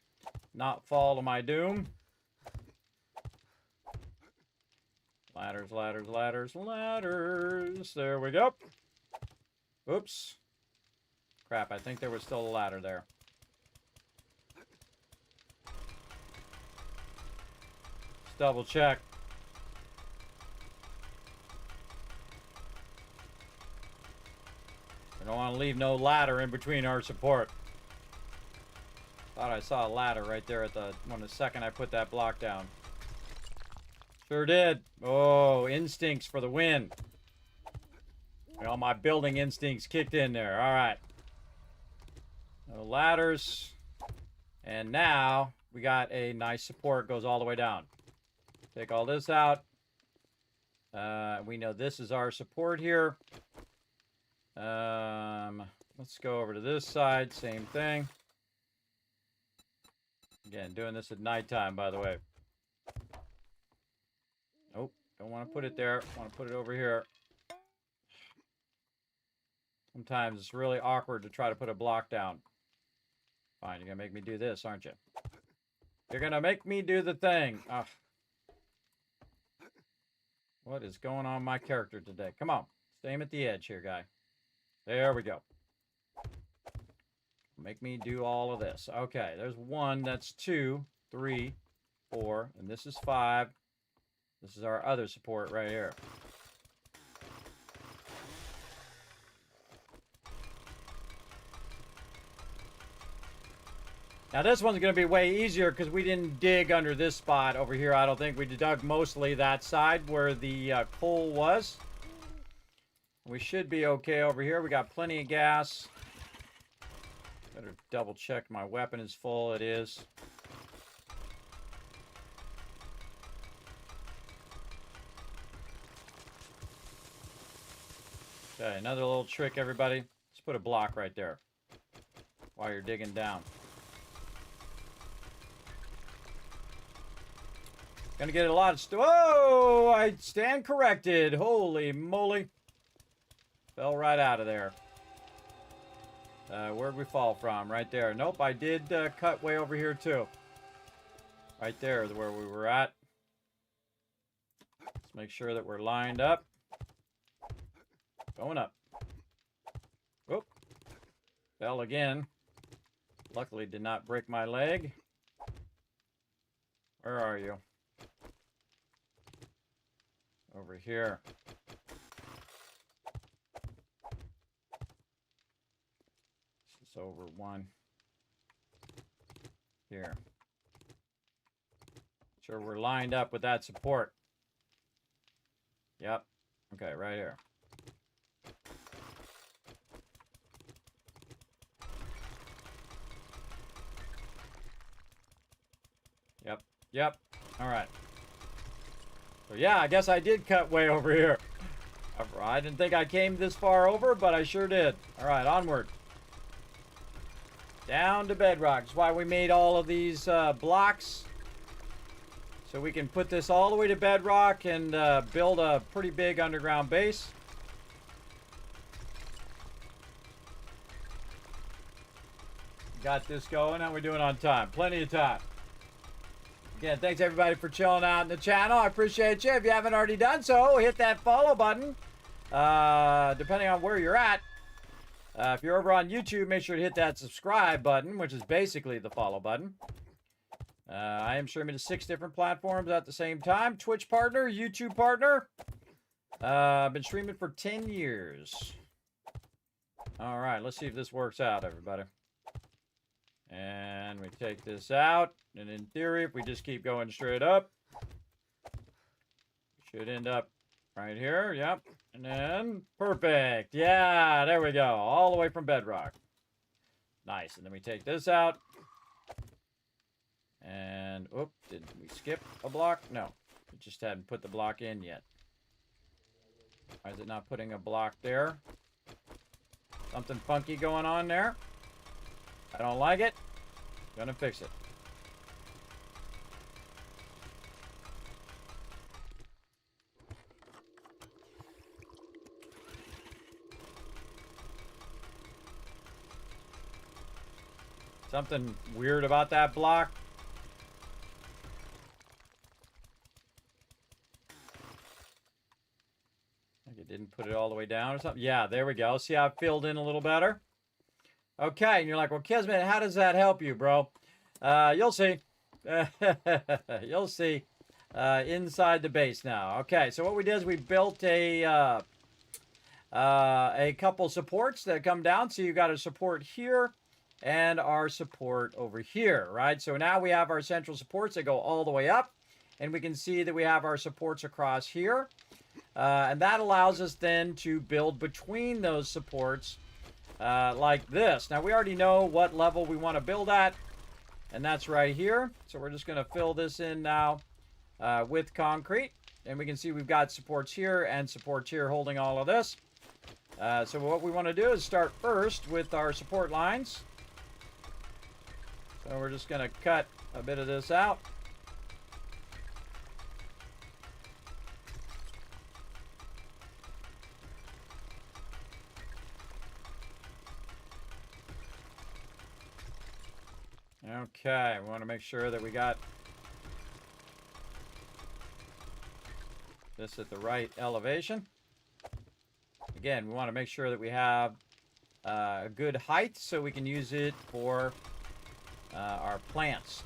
Speaker 3: not fall to my doom. Ladders, ladders, ladders, ladders. There we go. Oops. Crap, I think there was still a ladder there. Let's double check. We don't want to leave no ladder in between our support. Thought I saw a ladder right there at the second I put that block down. Sure did. Oh, instincts for the win. All my building instincts kicked in there. All right. No ladders. And now we got a nice support. Goes all the way down. Take all this out. We know this is our support here. Let's go over to this side. Same thing. Again, doing this at nighttime, by the way. Nope. Don't want to put it there. Want to put it over here. Sometimes it's really awkward to try to put a block down. Fine, you're going to make me do this, aren't you? You're going to make me do the thing. Ugh. What is going on with my character today? Come on. Stay at the edge here, guy. There we go. Make me do all of this. Okay, there's 1. That's 2, 3, 4, and this is 5. This is our other support right here. Now this one's going to be way easier because we didn't dig under this spot over here. I don't think we dug mostly that side where the coal was. We should be okay over here. We got plenty of gas. Better double check my weapon is full. It is. Okay, another little trick, everybody. Let's put a block right there while you're digging down. Gonna get a lot of whoa! I stand corrected. Holy moly. Fell right out of there. Where'd we fall from? Right there. Nope, I did cut way over here too. Right there is where we were at. Let's make sure that we're lined up. Going up. Whoop. Fell again. Luckily did not break my leg. Where are you? Over here. This is over one. Here. Sure we're lined up with that support. Yep. Okay, right here. Yep. All right. So yeah, I guess I did cut way over here. I didn't think I came this far over, but I sure did. All right, onward. Down to bedrock. That's why we made all of these blocks. So we can put this all the way to bedrock and build a pretty big underground base. Got this going. How we doing on time? Plenty of time. Again, thanks everybody for chilling out in the channel. I appreciate you. If you haven't already done so, hit that follow button. Depending on where you're at. If you're over on YouTube, make sure to hit that subscribe button, which is basically the follow button. I am streaming to 6 different platforms at the same time. Twitch partner, YouTube partner. I've been streaming for 10 years. All right, let's see if this works out, everybody. And we take this out. And in theory, if we just keep going straight up, should end up right here. Yep. And then, perfect. Yeah, there we go. All the way from bedrock. Nice. And then we take this out. And, oop, did we skip a block? No. We just hadn't put the block in yet. Why is it not putting a block there? Something funky going on there. I don't like it. Gonna fix it. Something weird about that block. Like it didn't put it all the way down or something. Yeah, there we go. See how it filled in a little better? Okay, and you're like, well, Kismet, how does that help you, bro? You'll see. You'll see inside the base now. Okay, so what we did is we built a couple supports that come down. So you got a support here and our support over here, right? So now we have our central supports that go all the way up, and we can see that we have our supports across here. And that allows us then to build between those supports like this. Now, we already know what level we want to build at, and that's right here. So we're just going to fill this in now with concrete. And we can see we've got supports here and supports here holding all of this. So what we want to do is start first with our support lines. So we're just going to cut a bit of this out. Okay, we want to make sure that we got this at the right elevation. Again, we want to make sure that we have a good height so we can use it for our plants.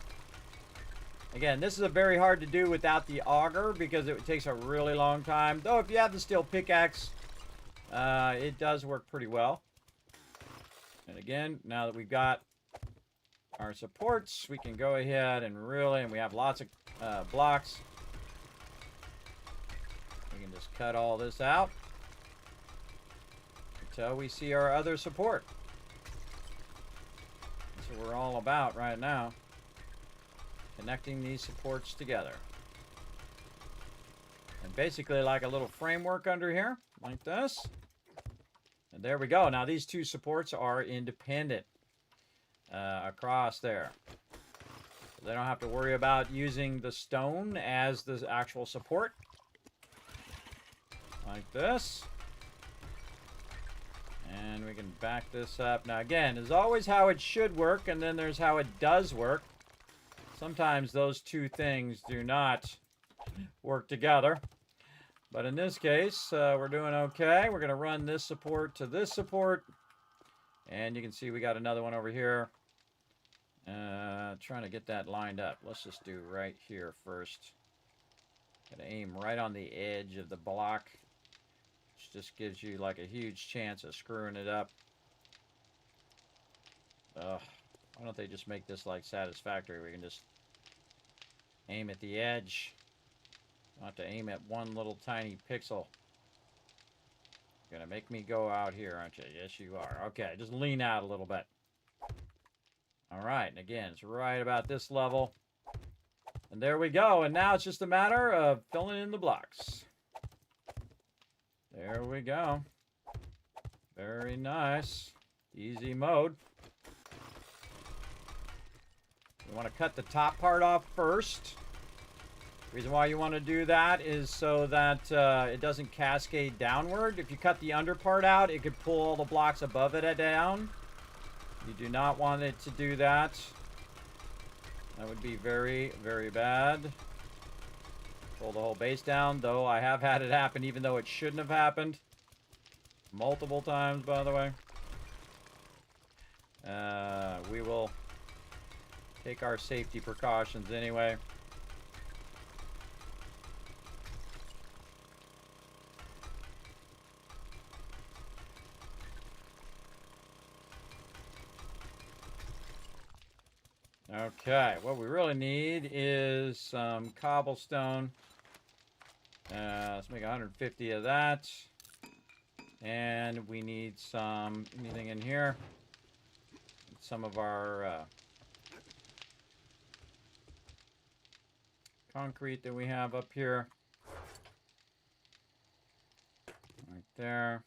Speaker 3: Again, this is very hard to do without the auger because it takes a really long time. Though if you have the steel pickaxe, it does work pretty well. And again, now that we've got our supports, we can go ahead and we have lots of blocks. We can just cut all this out until we see our other support. That's what we're all about right now. Connecting these supports together. And basically like a little framework under here, like this. And there we go. Now these two supports are independent across there. They don't have to worry about using the stone as the actual support. Like this. And we can back this up. Now again, there's always how it should work, and then there's how it does work. Sometimes those two things do not work together. But in this case, we're doing okay. We're going to run this support to this support. And you can see we got another one over here. Trying to get that lined up. Let's just do right here first. Got to aim right on the edge of the block. Which just gives you like a huge chance of screwing it up. Why don't they just make this like satisfactory? We can just aim at the edge. Don't have to aim at one little tiny pixel. You're gonna make me go out here, aren't you? Yes, you are. Okay, just lean out a little bit. Alright, and again, it's right about this level. And there we go. And now it's just a matter of filling in the blocks. There we go. Very nice. Easy mode. You want to cut the top part off first. The reason why you want to do that is so that it doesn't cascade downward. If you cut the under part out, it could pull all the blocks above it down. You do not want it to do that. That would be very, very bad. Pull the whole base down, though I have had it happen even though it shouldn't have happened. Multiple times, by the way. We will take our safety precautions anyway. Okay, what we really need is some cobblestone. Let's make 150 of that. And we need some, anything in here? Some of our concrete that we have up here. Right there.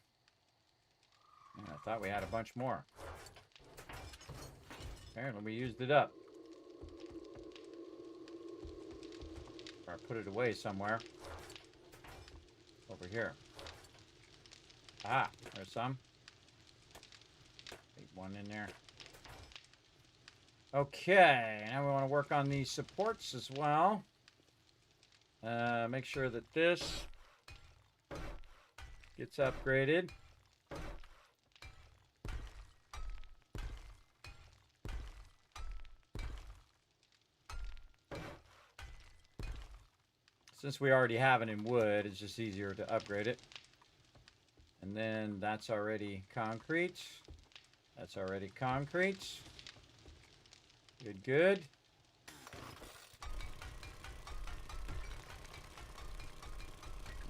Speaker 3: Yeah, I thought we had a bunch more. Apparently we used it up. Or put it away somewhere. Over here. Ah, there's some. Big one in there. Okay, now we want to work on these supports as well. Make sure that this gets upgraded. Since we already have it in wood, it's just easier to upgrade it. And then that's already concrete. That's already concrete. Good, good.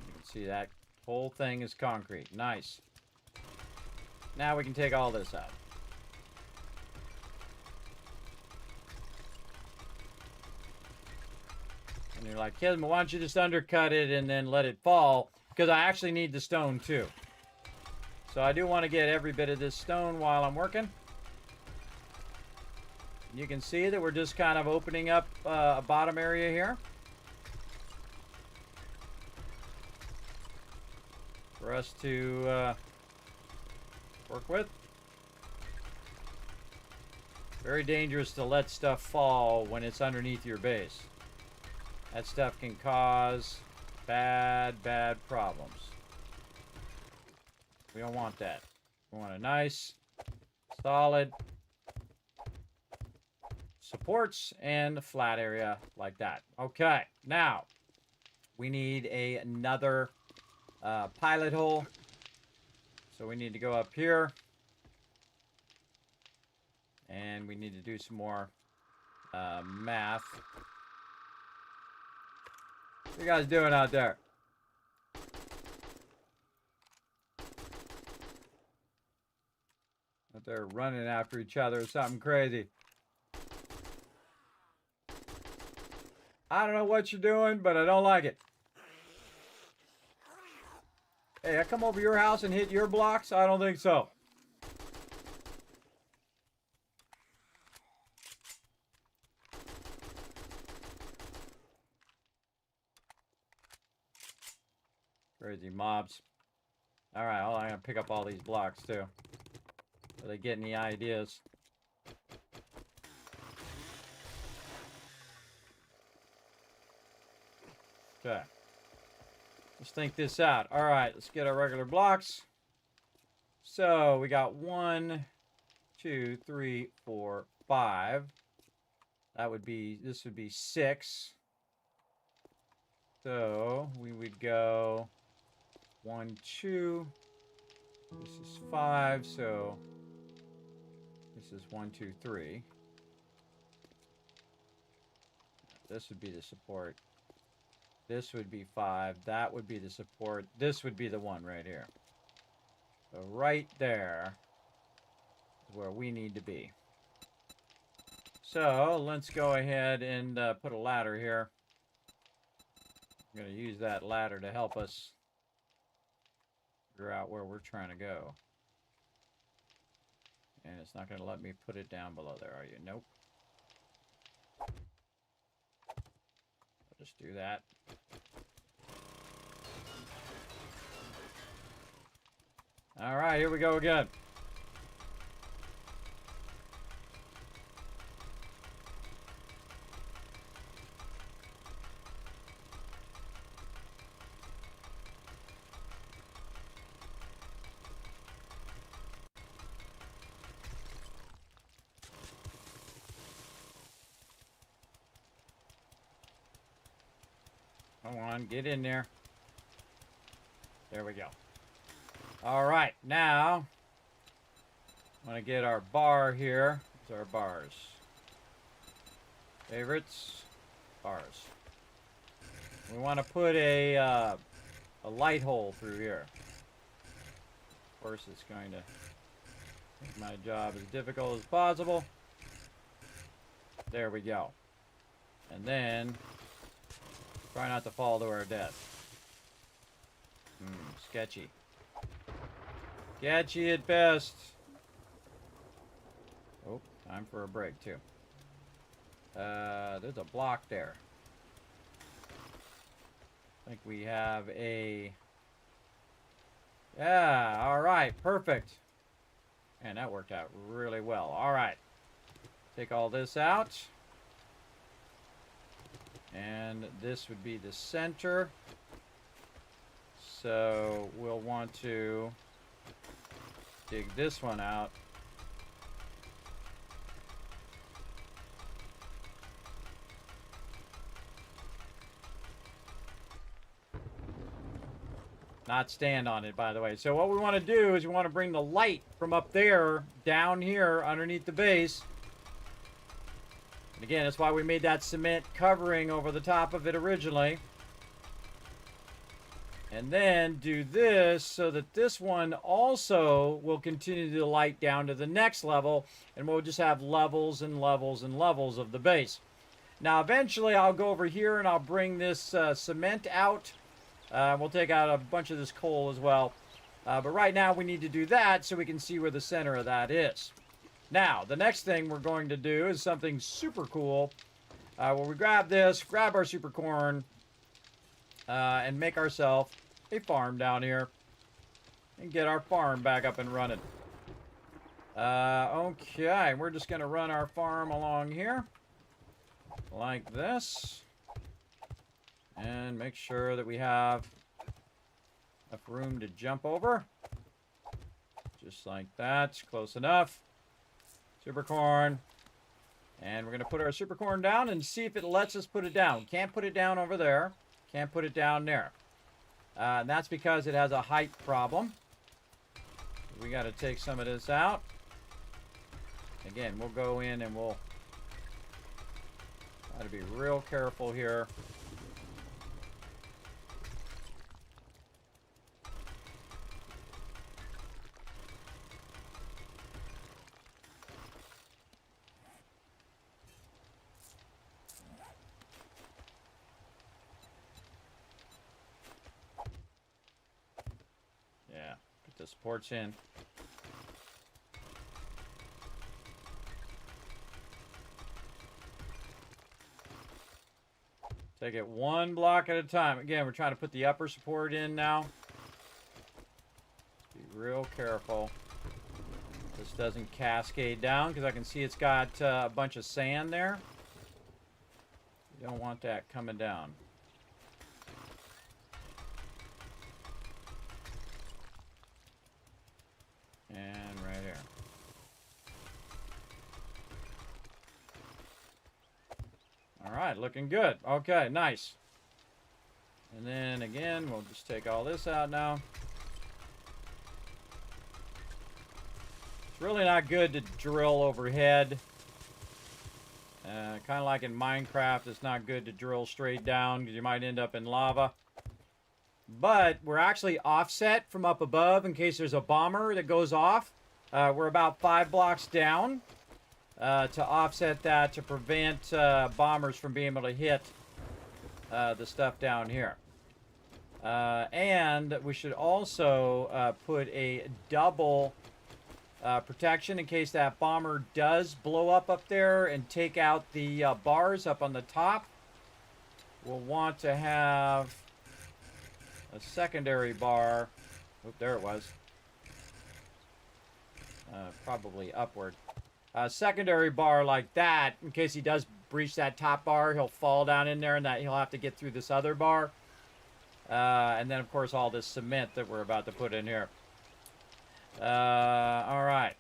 Speaker 3: You can see that whole thing is concrete. Nice. Now we can take all this out. And you're like, Kismet, why don't you just undercut it and then let it fall? Because I actually need the stone too. So I do want to get every bit of this stone while I'm working. You can see that we're just kind of opening up a bottom area here. For us to work with. Very dangerous to let stuff fall when it's underneath your base. That stuff can cause bad problems. We don't want that. We want a nice, solid supports and a flat area like that. Okay, now we need another pilot hole. So we need to go up here. And we need to do some more math. What you guys doing out there? Out there running after each other, something crazy. I don't know what you're doing, but I don't like it. Hey, I come over your house and hit your blocks? I don't think so. Crazy mobs. Alright, I'm gonna pick up all these blocks too. Are they getting any ideas? Okay. Let's think this out. Alright, let's get our regular blocks. So we got 1, 2, 3, 4, 5. That would be, this would be 6. So we would go 1, 2. This is 5, so this is 1, 2, 3. This would be the support. This would be 5. That would be the support. This would be the one right here. So right there is where we need to be. So let's go ahead and put a ladder here. I'm going to use that ladder to help us figure out where we're trying to go. And it's not going to let me put it down below there, are you? Nope. I'll just do that. All right, here we go again. Come on, get in there. There we go. All right, now I want to get our bar here. It's our bars. Favorites, bars. We want to put a light hole through here. Of course, it's going to make my job as difficult as possible. There we go. And then try not to fall to our death. Sketchy. Sketchy at best. Oh, time for a break too. There's a block there. I think we have a... Yeah, alright, perfect. And that worked out really well. Alright. Take all this out. And this would be the center. So we'll want to dig this one out. Not stand on it, by the way. So what we want to do is we want to bring the light from up there down here underneath the base. And again, that's why we made that cement covering over the top of it originally. And then do this so that this one also will continue to light down to the next level, and we'll just have levels and levels and levels of the base. Now eventually I'll go over here and I'll bring this cement out. We'll take out a bunch of this coal as well. But right now we need to do that so we can see where the center of that is. Now, the next thing we're going to do is something super cool. Where we grab this, grab our super corn, and make ourselves a farm down here and get our farm back up and running. Okay, we're just going to run our farm along here like this and make sure that we have enough room to jump over. Just like that, close enough. Super corn. And we're going to put our super corn down and see if it lets us put it down. Can't put it down over there. Can't put it down there. And that's because it has a height problem. We got to take some of this out. Again, we'll go in and we'll try to be real careful here. The supports in. Take it one block at a time. Again, we're trying to put the upper support in now. real careful. This doesn't cascade down because I can see it's got a bunch of sand there. You don't want that coming down. And right here. All right, looking good. Okay, nice. And then again, we'll just take all this out now. It's really not good to drill overhead. Kind of like in Minecraft, it's not good to drill straight down because you might end up in lava. But we're actually offset from up above in case there's a bomber that goes off. We're about 5 blocks down to offset that to prevent bombers from being able to hit the stuff down here. And we should also put a double protection in case that bomber does blow up there and take out the bars up on the top. We'll want to have a secondary bar. Oh, there it was. Probably upward. A secondary bar like that, in case he does breach that top bar, he'll fall down in there and that he'll have to get through this other bar. And then, of course, all this cement that we're about to put in here. All right.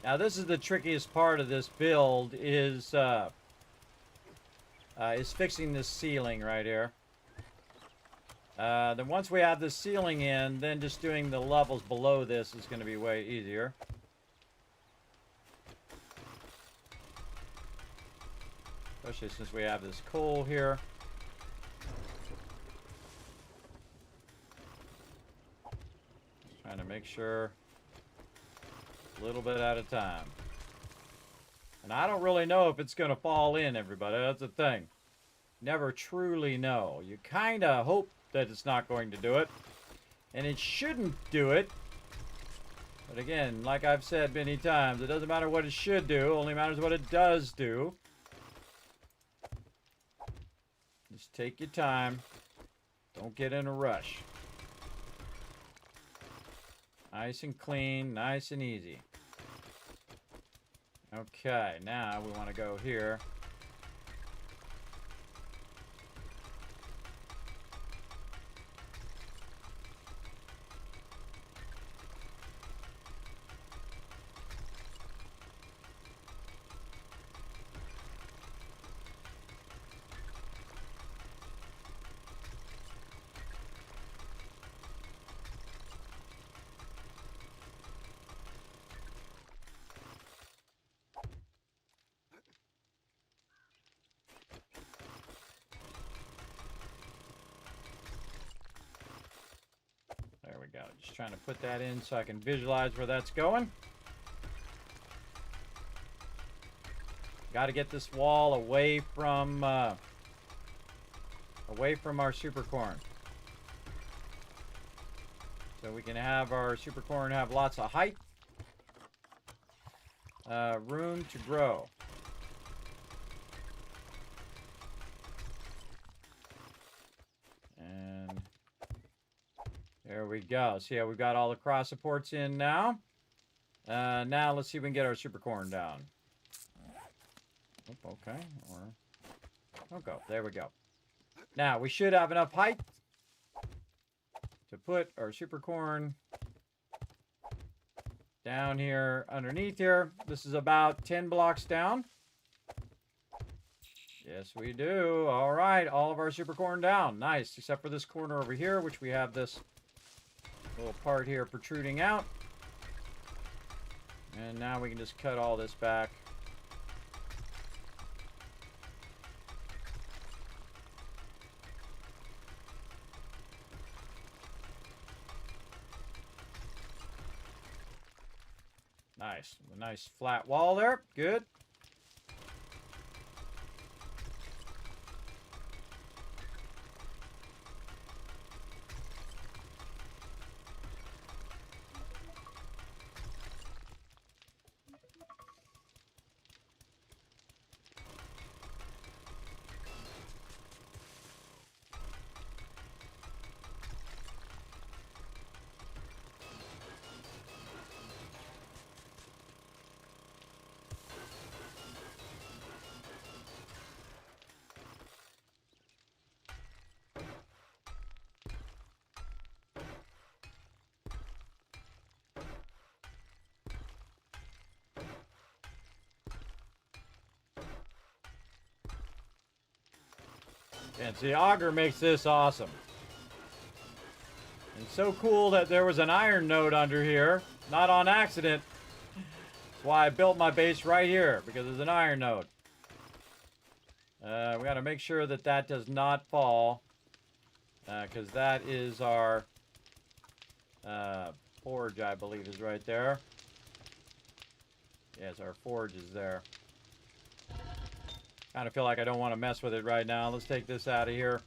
Speaker 3: Now, this is the trickiest part of this build is fixing this ceiling right here. Then once we have the ceiling in, then just doing the levels below this is going to be way easier. Especially since we have this coal here. Just trying to make sure a little bit at a time. And I don't really know if it's going to fall in, everybody. That's the thing. Never truly know. You kind of hope that it's not going to do it. And it shouldn't do it. But again, like I've said many times, it doesn't matter what it should do. It only matters what it does do. Just take your time. Don't get in a rush. Nice and clean, nice and easy. Okay, now we want to go here. There we go. Just trying to put that in so I can visualize where that's going. Got to get this wall away from our super corn. So we can have our super corn have lots of height. Room to grow. And there we go. So yeah, we've got all the cross supports in now. Now let's see if we can get our super corn down. Oh, okay. Or go. There we go. Now we should have enough height to put our super corn down here underneath here. This is about 10 blocks down. Yes, we do. All right, all of our super corn down. Nice, except for this corner over here, which we have this little part here protruding out. And now we can just cut all this back. Nice. A nice flat wall there. Good. And see, Auger makes this awesome. And so cool that there was an iron node under here. Not on accident. That's why I built my base right here, because there's an iron node. We got to make sure that that does not fall. Because that is our forge, I believe, is right there. Yes, our forge is there. Kind of feel like I don't want to mess with it right now. Let's take this out of here.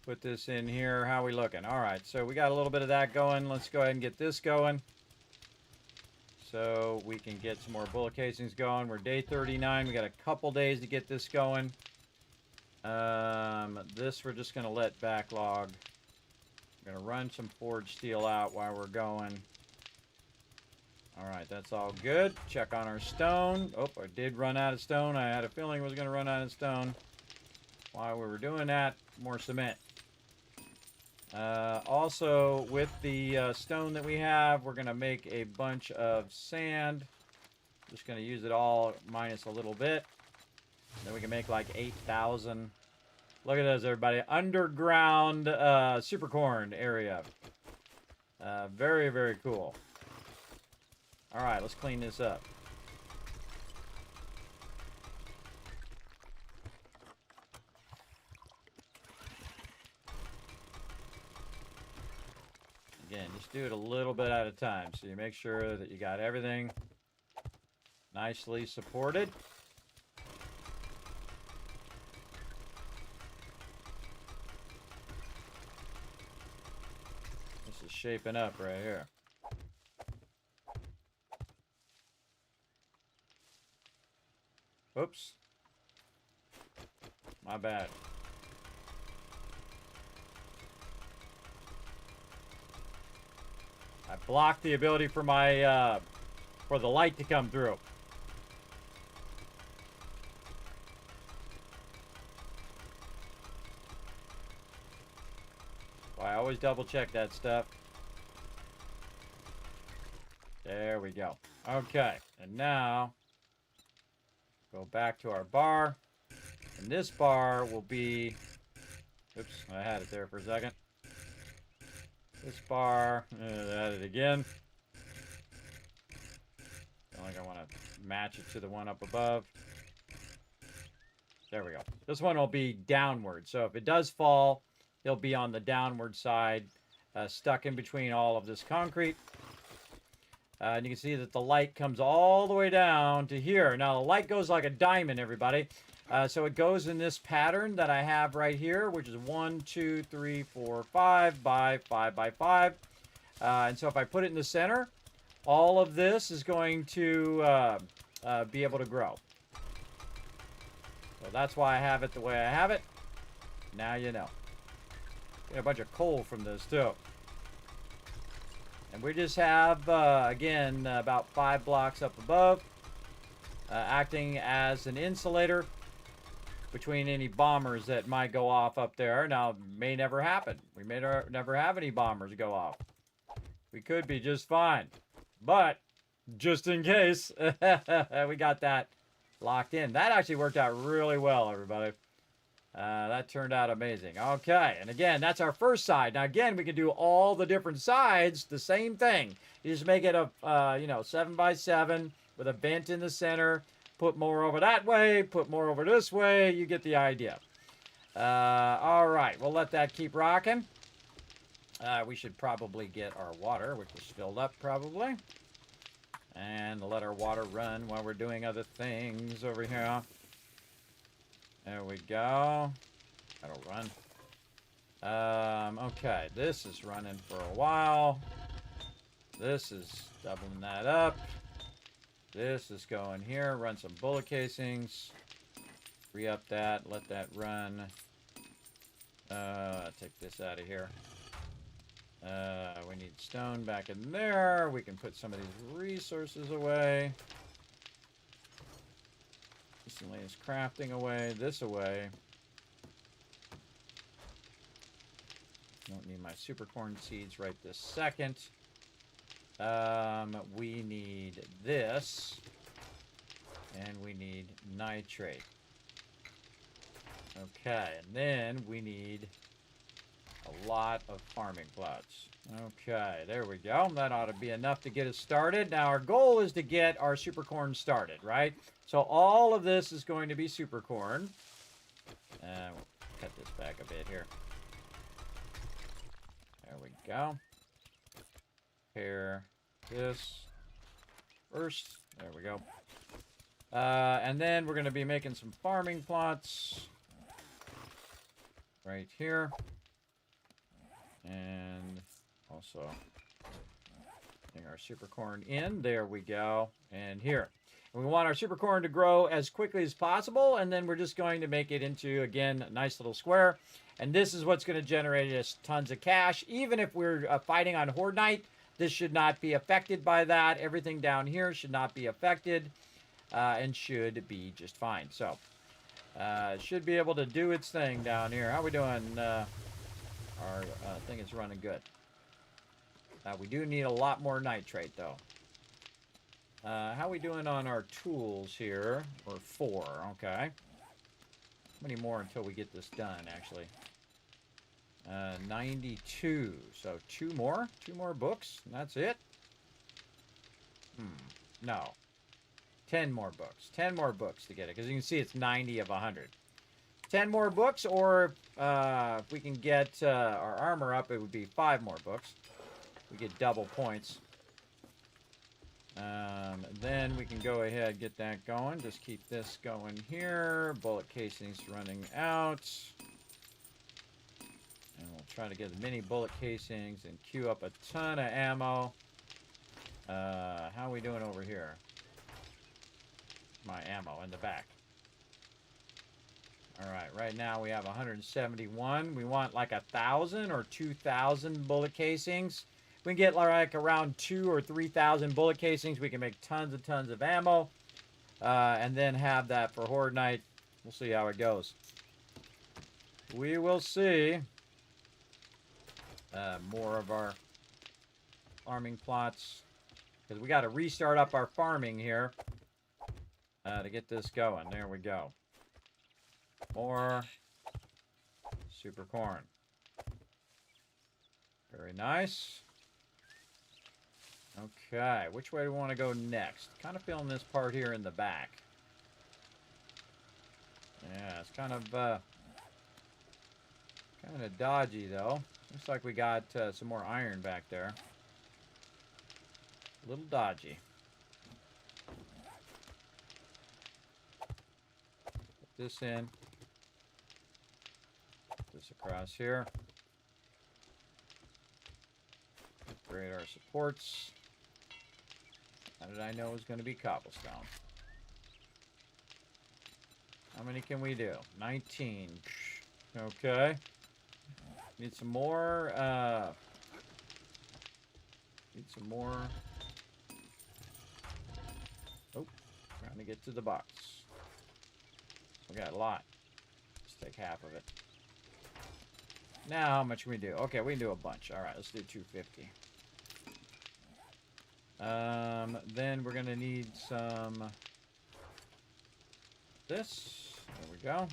Speaker 3: Put this in here. How are we looking? All right, so we got a little bit of that going. Let's go ahead and get this going. So we can get some more bullet casings going. We're day 39. We got a couple days to get this going. This we're just going to let backlog. I'm going to run some forged steel out while we're going. All right, that's all good. Check on our stone. Oh, I did run out of stone. I had a feeling I was going to run out of stone. While we were doing that, more cement. Also, with the stone that we have, we're going to make a bunch of sand. Just going to use it all minus a little bit. Then we can make like 8,000. Look at this, everybody. Underground supercorn area. Very, very cool. All right, let's clean this up. Again, just do it a little bit at a time. So you make sure that you got everything nicely supported. This is shaping up right here. Oops. My bad. I blocked the ability for my for the light to come through. I always double check that stuff. There we go. Okay, and now go back to our bar. And this bar will be, oops, I had it there for a second. This bar, add it again. I think I want to match it to the one up above. There we go. This one will be downward. So if it does fall, it'll be on the downward side, stuck in between all of this concrete. And you can see that the light comes all the way down to here. Now the light goes like a diamond, everybody. So it goes in this pattern that I have right here, which is 1, 2, 3, 4, 5 by 5 by 5. And so if I put it in the center, all of this is going to be able to grow. So that's why I have it the way I have it. Now you know. Get a bunch of coal from this too. And we just have, again, about 5 blocks up above, acting as an insulator between any bombers that might go off up there. Now, may never happen. We may never have any bombers go off. We could be just fine. But, just in case, we got that locked in. That actually worked out really well, everybody. That turned out amazing. Okay, and again, that's our first side. Now, again, we can do all the different sides, the same thing. You just make it a, 7 by 7 with a vent in the center. Put more over that way, put more over this way. You get the idea. All right, we'll let that keep rocking. We should probably get our water, which is filled up probably. And let our water run while we're doing other things over here. There we go. That'll run. Okay, this is running for a while. This is doubling that up. This is going here. Run some bullet casings. Re-up that. Let that run. Take this out of here. We need stone back in there. We can put some of these resources away. Miscellaneous crafting away. This away. Don't need my supercorn seeds right this second. We need this. And we need nitrate. Okay, and then we need a lot of farming plots. Okay, there we go. That ought to be enough to get us started. Now, our goal is to get our super corn started, right? So all of this is going to be super corn. We'll cut this back a bit here. There we go. Pair this first. There we go. And then we're going to be making some farming plots right here. And also getting our super corn in. There we go. And here. And we want our super corn to grow as quickly as possible. And then we're just going to make it into, again, a nice little square. And this is what's going to generate us tons of cash. Even if we're fighting on Horde Night, this should not be affected by that. Everything down here should not be affected. And should be just fine. So, it should be able to do its thing down here. How we doing? Our thing is running good. We do need a lot more nitrate, though. How we doing on our tools here? We're 4, okay. How many more until we get this done, actually? 92. So 2 more? 2 more books? And that's it? No. 10 more books. 10 more books to get it. Because you can see it's 90 of 100. 10 more books, or if we can get our armor up, it would be 5 more books. We get double points. Then we can go ahead and get that going. Just keep this going here. Bullet casings running out. And we'll try to get as many bullet casings and queue up a ton of ammo. How are we doing over here? My ammo in the back. Alright, right now we have 171. We want like 1,000 or 2,000 bullet casings. We can get like around 2,000 or 3,000 bullet casings. We can make tons and tons of ammo. And then have that for Horde Night. We'll see how it goes. We will see. More of our farming plots. Because we got to restart up our farming here. To get this going. There we go. More super corn. Very nice. Okay, which way do we want to go next? Kind of feeling this part here in the back. Yeah, it's kind of dodgy though. Looks like we got some more iron back there. A little dodgy. Put this in. Put this across here. Upgrade our supports. How did I know it was going to be cobblestone? How many can we do? 19. Okay. Need some more. Need some more. Oh, trying to get to the box. We got a lot. Let's take half of it. Now, how much can we do? Okay, we can do a bunch. All right, let's do 250. Then we're gonna need some this. There we go.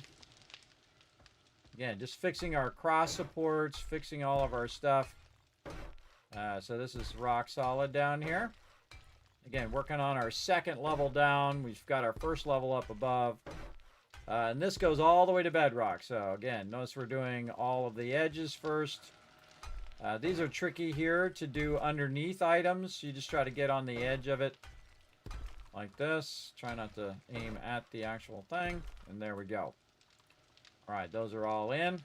Speaker 3: Again, just fixing our cross supports, fixing all of our stuff. So this is rock solid down here. Again, working on our second level down. We've got our first level up above. And this goes all the way to bedrock. So again, notice we're doing all of the edges first. These are tricky here to do underneath items. You just try to get on the edge of it like this. Try not to aim at the actual thing. And there we go. All right, those are all in.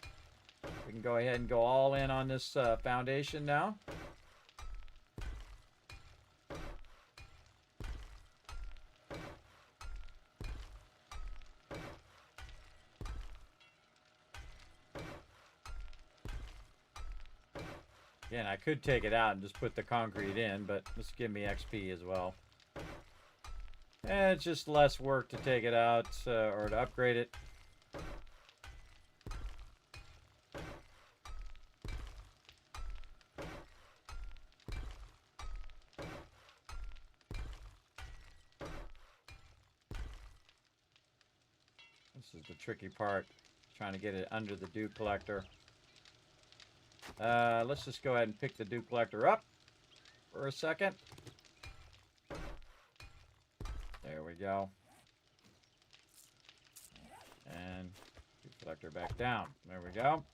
Speaker 3: We can go ahead and go all in on this foundation now. Again, I could take it out and just put the concrete in, but this give me XP as well. And it's just less work to take it out or to upgrade it. This is the tricky part. trying to get it under the dew collector. Let's just go ahead and pick the dew collector up for a second. There we go. And dew collector back down. There we go.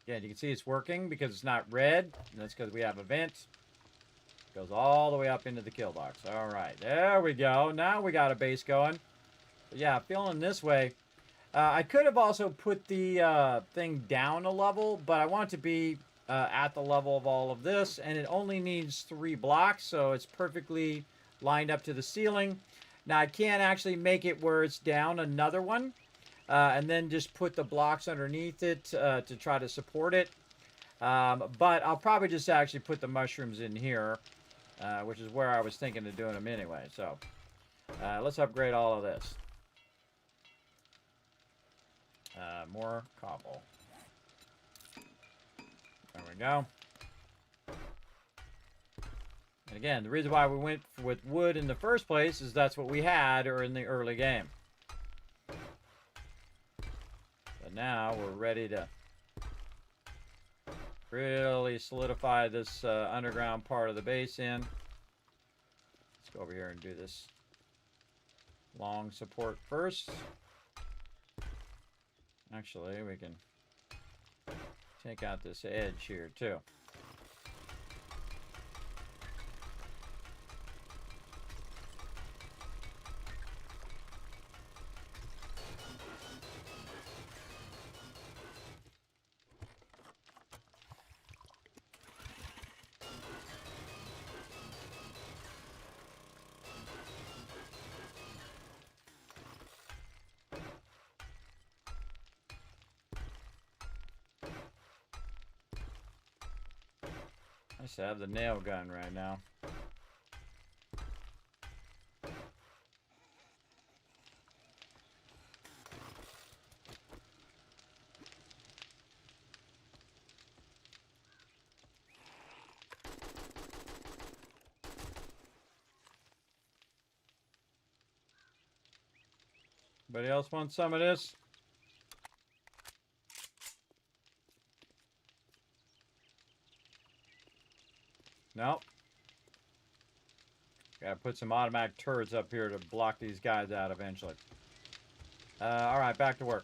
Speaker 3: Again, you can see it's working because it's not red. And that's because we have a vent. Goes all the way up into the kill box. All right, there we go. Now we got a base going. But yeah, feeling this way. I could have also put the thing down a level, but I want it to be at the level of all of this, and it only needs 3 blocks, so it's perfectly lined up to the ceiling. Now, I can't actually make it where it's down another one, and then just put the blocks underneath it to try to support it. But I'll probably just actually put the mushrooms in here, which is where I was thinking of doing them anyway. So let's upgrade all of this. More cobble. There we go. And again, the reason why we went with wood in the first place is that's what we had or in the early game. But now we're ready to really solidify this underground part of the base in. Let's go over here and do this long support first. Actually, we can take out this edge here too. I just have the nail gun right now. Anybody else want some of this? Nope. Gotta put some automatic turrets up here to block these guys out eventually. Alright, back to work.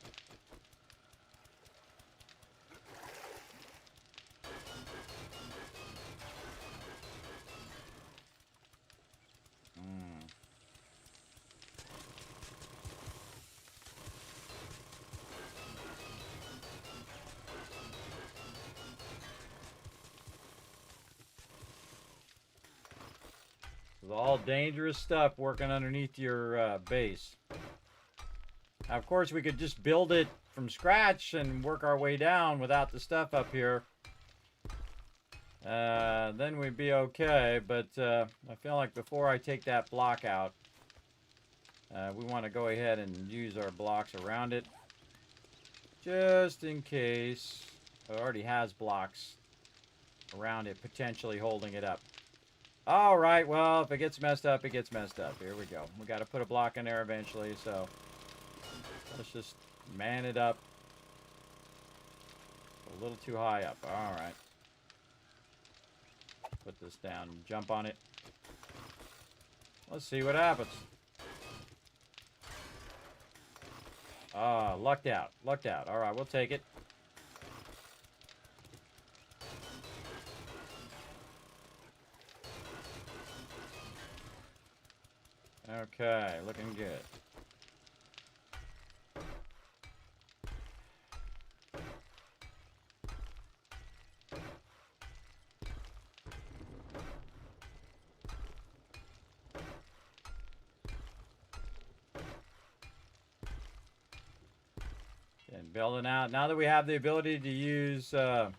Speaker 3: All dangerous stuff working underneath your base. Now, of course, we could just build it from scratch and work our way down without the stuff up here. Then we'd be okay, but I feel like before I take that block out, we want to go ahead and use our blocks around it. Just in case. It already has blocks around it, potentially holding it up. Alright, well, if it gets messed up, it gets messed up. Here we go. We got to put a block in there eventually, so let's just man it up. A little too high up. Alright. Put this down and jump on it. Let's see what happens. Ah, lucked out. Lucked out. Alright, we'll take it. Okay, looking good. And building out. Now that we have the ability to use our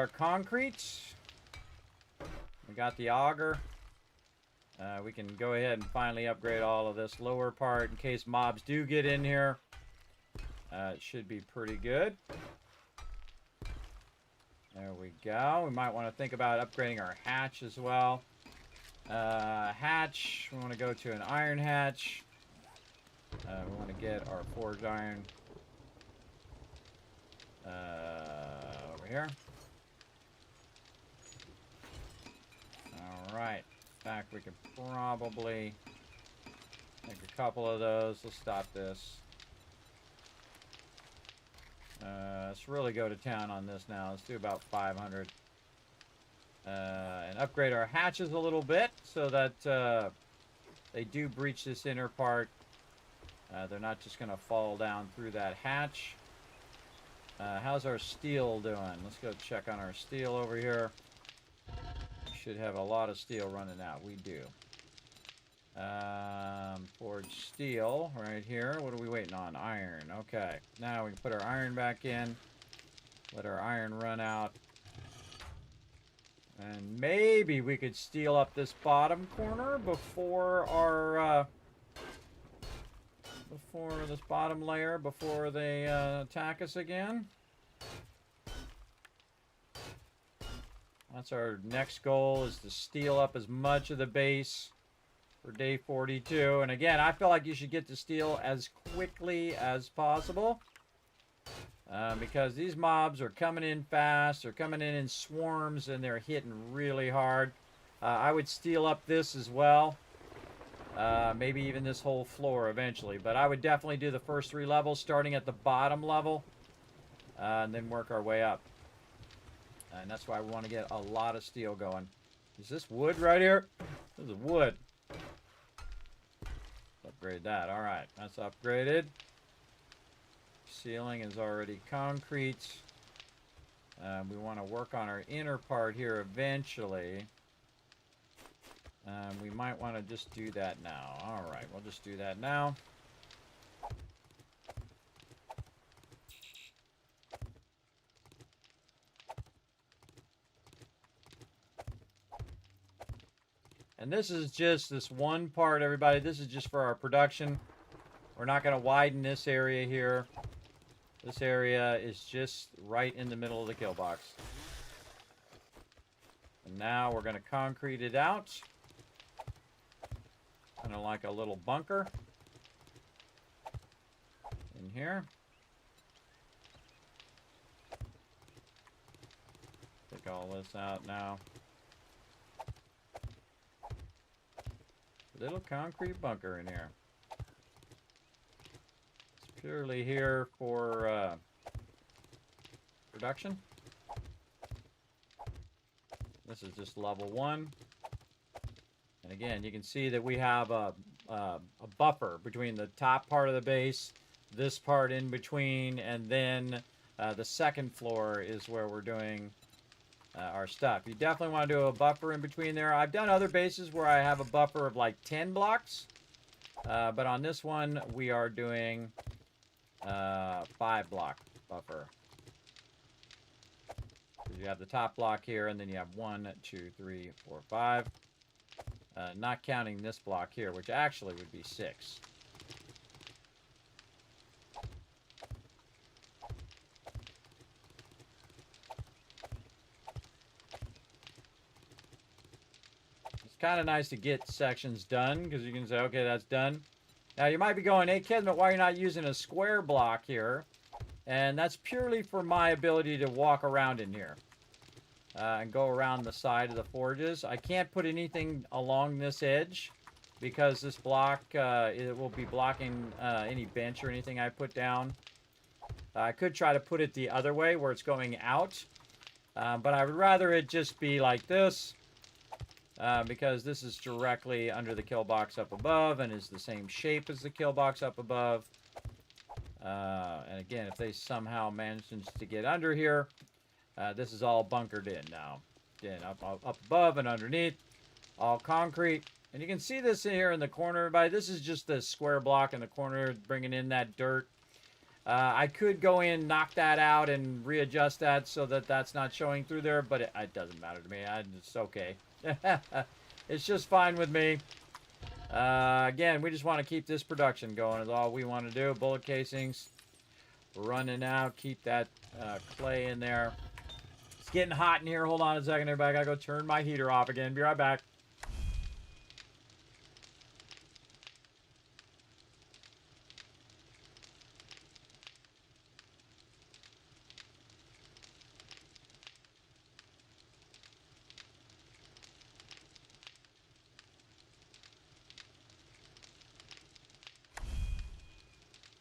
Speaker 3: concrete, we got the auger. We can go ahead and finally upgrade all of this lower part in case mobs do get in here. It should be pretty good. There we go. We might want to think about upgrading our hatch as well. Hatch, we want to go to an iron hatch. We want to get our forged iron over here. Alright. In fact, we could probably make a couple of those. Let's stop this. Let's really go to town on this now. Let's do about 500. And upgrade our hatches a little bit so that they do breach this inner part. They're not just going to fall down through that hatch. How's our steel doing? Let's go check on our steel over here. We should have a lot of steel running out. We do. Forged steel right here. What are we waiting on? Iron. Okay. Now we can put our iron back in. Let our iron run out. And maybe we could steel up this bottom corner before our before this bottom layer, before they attack us again. That's our next goal, is to steel up as much of the base for day 42. And again, I feel like you should get to steel as quickly as possible. Because these mobs are coming in fast, they're coming in swarms, and they're hitting really hard. I would steel up this as well. Maybe even this whole floor eventually. But I would definitely do the first 3 levels, starting at the bottom level. And then work our way up. And that's why we want to get a lot of steel going. Is this wood right here? This is wood. Let's upgrade that. Alright, that's upgraded. Ceiling is already concrete. We want to work on our inner part here eventually. We might want to just do that now. Alright, we'll just do that now. And this is just this one part, everybody. This is just for our production. We're not going to widen this area here. This area is just right in the middle of the kill box. And now we're going to concrete it out. Kind of like a little bunker in here. Take all this out now. Little concrete bunker in here. It's purely here for production. This is just level 1. And again, you can see that we have a buffer between the top part of the base, this part in between, and then the second floor is where we're doing our stuff. You definitely want to do a buffer in between there. I've done other bases where I have a buffer of like 10 blocks. But on this one, we are doing 5 block buffer. You have the top block here, and then you have 1, 2, 3, 4, 5. Not counting this block here, which actually would be 6. It's kind of nice to get sections done, because you can say, okay, that's done. Now, you might be going, hey, Kismet, why are you not using a square block here? And that's purely for my ability to walk around in here. And go around the side of the forges. I can't put anything along this edge because this block it will be blocking any bench or anything I put down. I could try to put it the other way where it's going out, but I would rather it just be like this because this is directly under the kill box up above and is the same shape as the kill box up above. And again, if they somehow manage to get under here, this is all bunkered in now. Again, up above and underneath, all concrete. And you can see this in here in the corner, everybody. This is just the square block in the corner, bringing in that dirt. I could go in, knock that out, and readjust that so that that's not showing through there, but it doesn't matter to me. It's okay. It's just fine with me. Again, we just want to keep this production going is all we want to do. Bullet casings running out. Keep that clay in there. It's getting hot in here. Hold on a second, everybody. I gotta go turn my heater off again. Be right back.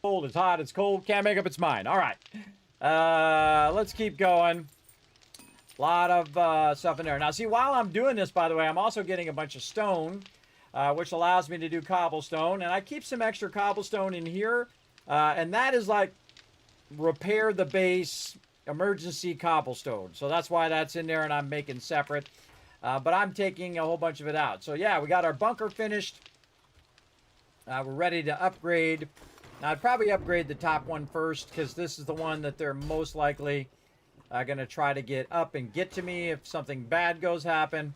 Speaker 3: cold, it's hot, it's cold. Can't make up its mind. All right. Let's keep going. A lot of stuff in there. Now, see, while I'm doing this, by the way, I'm also getting a bunch of stone, which allows me to do cobblestone. And I keep some extra cobblestone in here. And that is like repair the base emergency cobblestone. So that's why that's in there and I'm making separate. But I'm taking a whole bunch of it out. So, yeah, we got our bunker finished. We're ready to upgrade. Now, I'd probably upgrade the top one first because this is the one that they're most likely going to try to get up and get to me if something bad goes happen.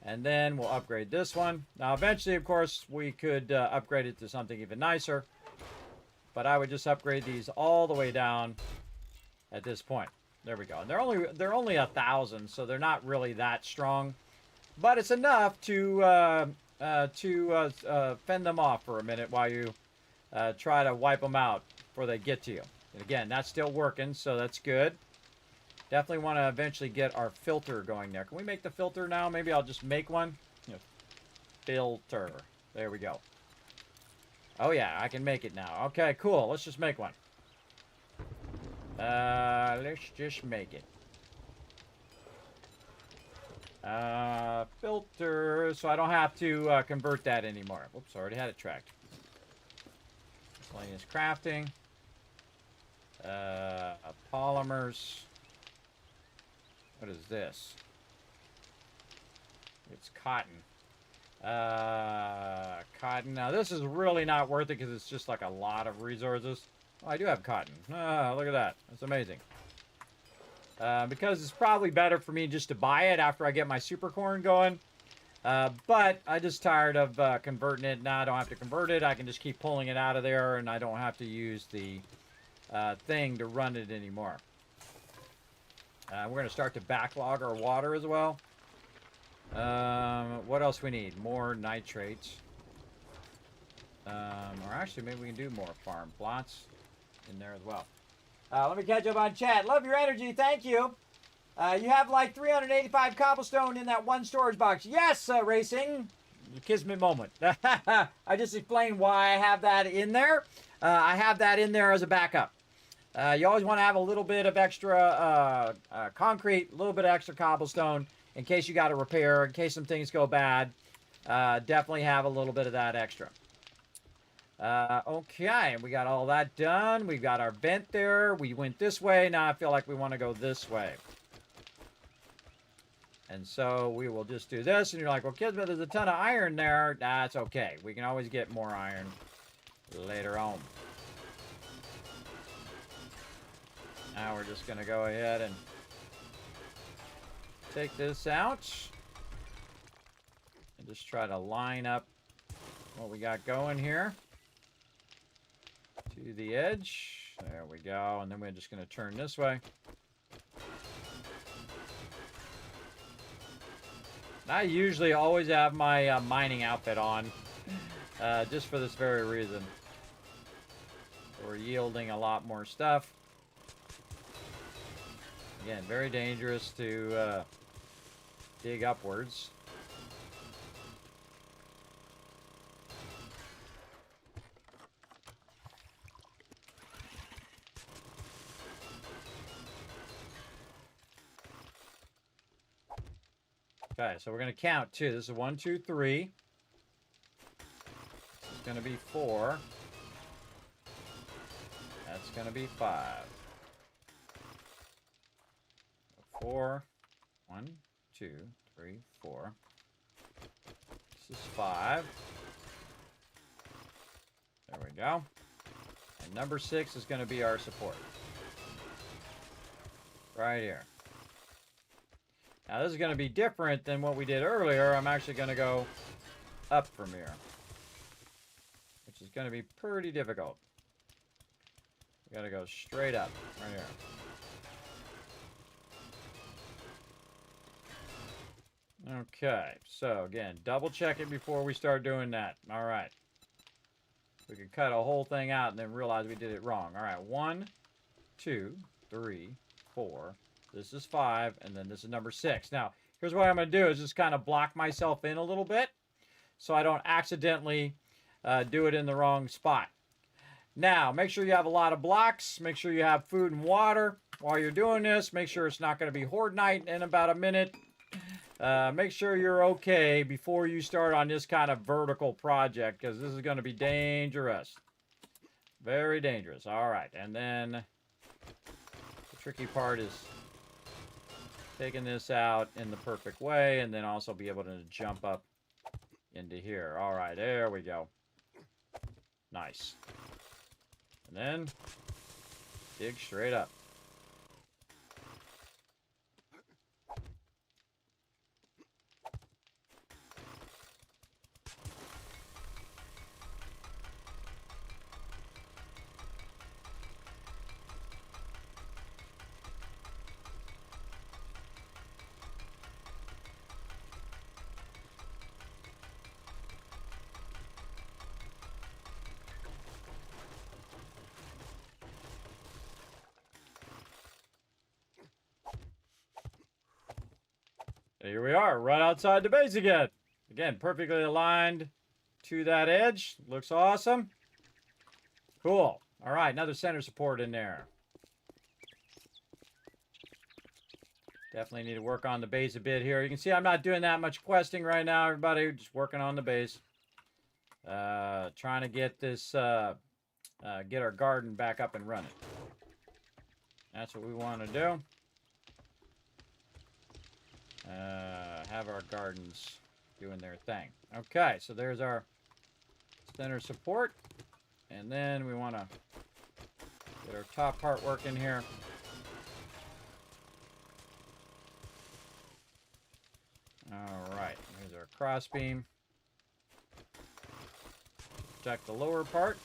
Speaker 3: And then we'll upgrade this one. Now, eventually, of course, we could upgrade it to something even nicer. But I would just upgrade these all the way down at this point. There we go. And they're only 1,000, so they're not really that strong. But it's enough to fend them off for a minute while you try to wipe them out before they get to you. And again, that's still working, so that's good. Definitely want to eventually get our filter going there. Can we make the filter now? Maybe I'll just make one. Filter. There we go. Oh, yeah, I can make it now. Okay, cool. Let's just make one. Let's just make it. Filter, so I don't have to convert that anymore. Whoops, I already had it tracked. Miscellaneous crafting. Polymers. What is this? It's cotton. Cotton. Now, this is really not worth it because it's just like a lot of resources. Oh, I do have cotton. Ah, look at that. That's amazing. Because it's probably better for me just to buy it after I get my super corn going. But I just tired of converting it. Now I don't have to convert it. I can just keep pulling it out of there, and I don't have to use the thing to run it anymore. We're going to start to backlog our water as well. What else we need? More nitrates. Or actually, maybe we can do more farm plots in there as well. Let me catch up on chat. Love your energy. Thank you. You have like 385 cobblestone in that one storage box. Yes, Racing. Kismet moment. I just explained why I have that in there. I have that in there as a backup. You always want to have a little bit of extra concrete, a little bit of extra cobblestone in case you got to repair, in case some things go bad. Definitely have a little bit of that extra. Okay, we got all that done. We got our vent there. We went this way. Now I feel like we want to go this way. And so we will just do this. And you're like, well, Kismet, there's a ton of iron there. That's okay. We can always get more iron later on. Now we're just going to go ahead and take this out. And just try to line up what we got going here to the edge. There we go. And then we're just going to turn this way. I usually always have my mining outfit on, just for this very reason. We're yielding a lot more stuff. Again, very dangerous to dig upwards. Okay, so we're going to count too. This is 1, 2, 3. This is going to be 4. That's going to be 5. 4. 1, 2, 3, 4. This is 5. There we go. And number 6 is going to be our support. Right here. Now this is going to be different than what we did earlier. I'm actually going to go up from here, which is going to be pretty difficult. We got to go straight up right here. Okay, so again, double check it before we start doing that. All right. We could cut a whole thing out and then realize we did it wrong. All right, 1, 2, 3, 4. This is 5, and then this is number 6. Now, here's what I'm going to do is just kind of block myself in a little bit so I don't accidentally do it in the wrong spot. Now, make sure you have a lot of blocks. Make sure you have food and water while you're doing this. Make sure it's not going to be horde night in about a minute. Make sure you're okay before you start on this kind of vertical project, because this is going to be dangerous. Very dangerous. All right, and then the tricky part is taking this out in the perfect way, and then also be able to jump up into here. All right, there we go. Nice. And then dig straight up. Here we are, right outside the base again. Again, perfectly aligned to that edge. Looks awesome. Cool. All right, another center support in there. Definitely need to work on the base a bit here. You can see I'm not doing that much questing right now, everybody. Just working on the base. Trying to get this, get our garden back up and running. That's what we want to do. Have our gardens doing their thing. Okay, so there's our center support. And then we want to get our top part working here. All right, here's our cross beam. Protect the lower part.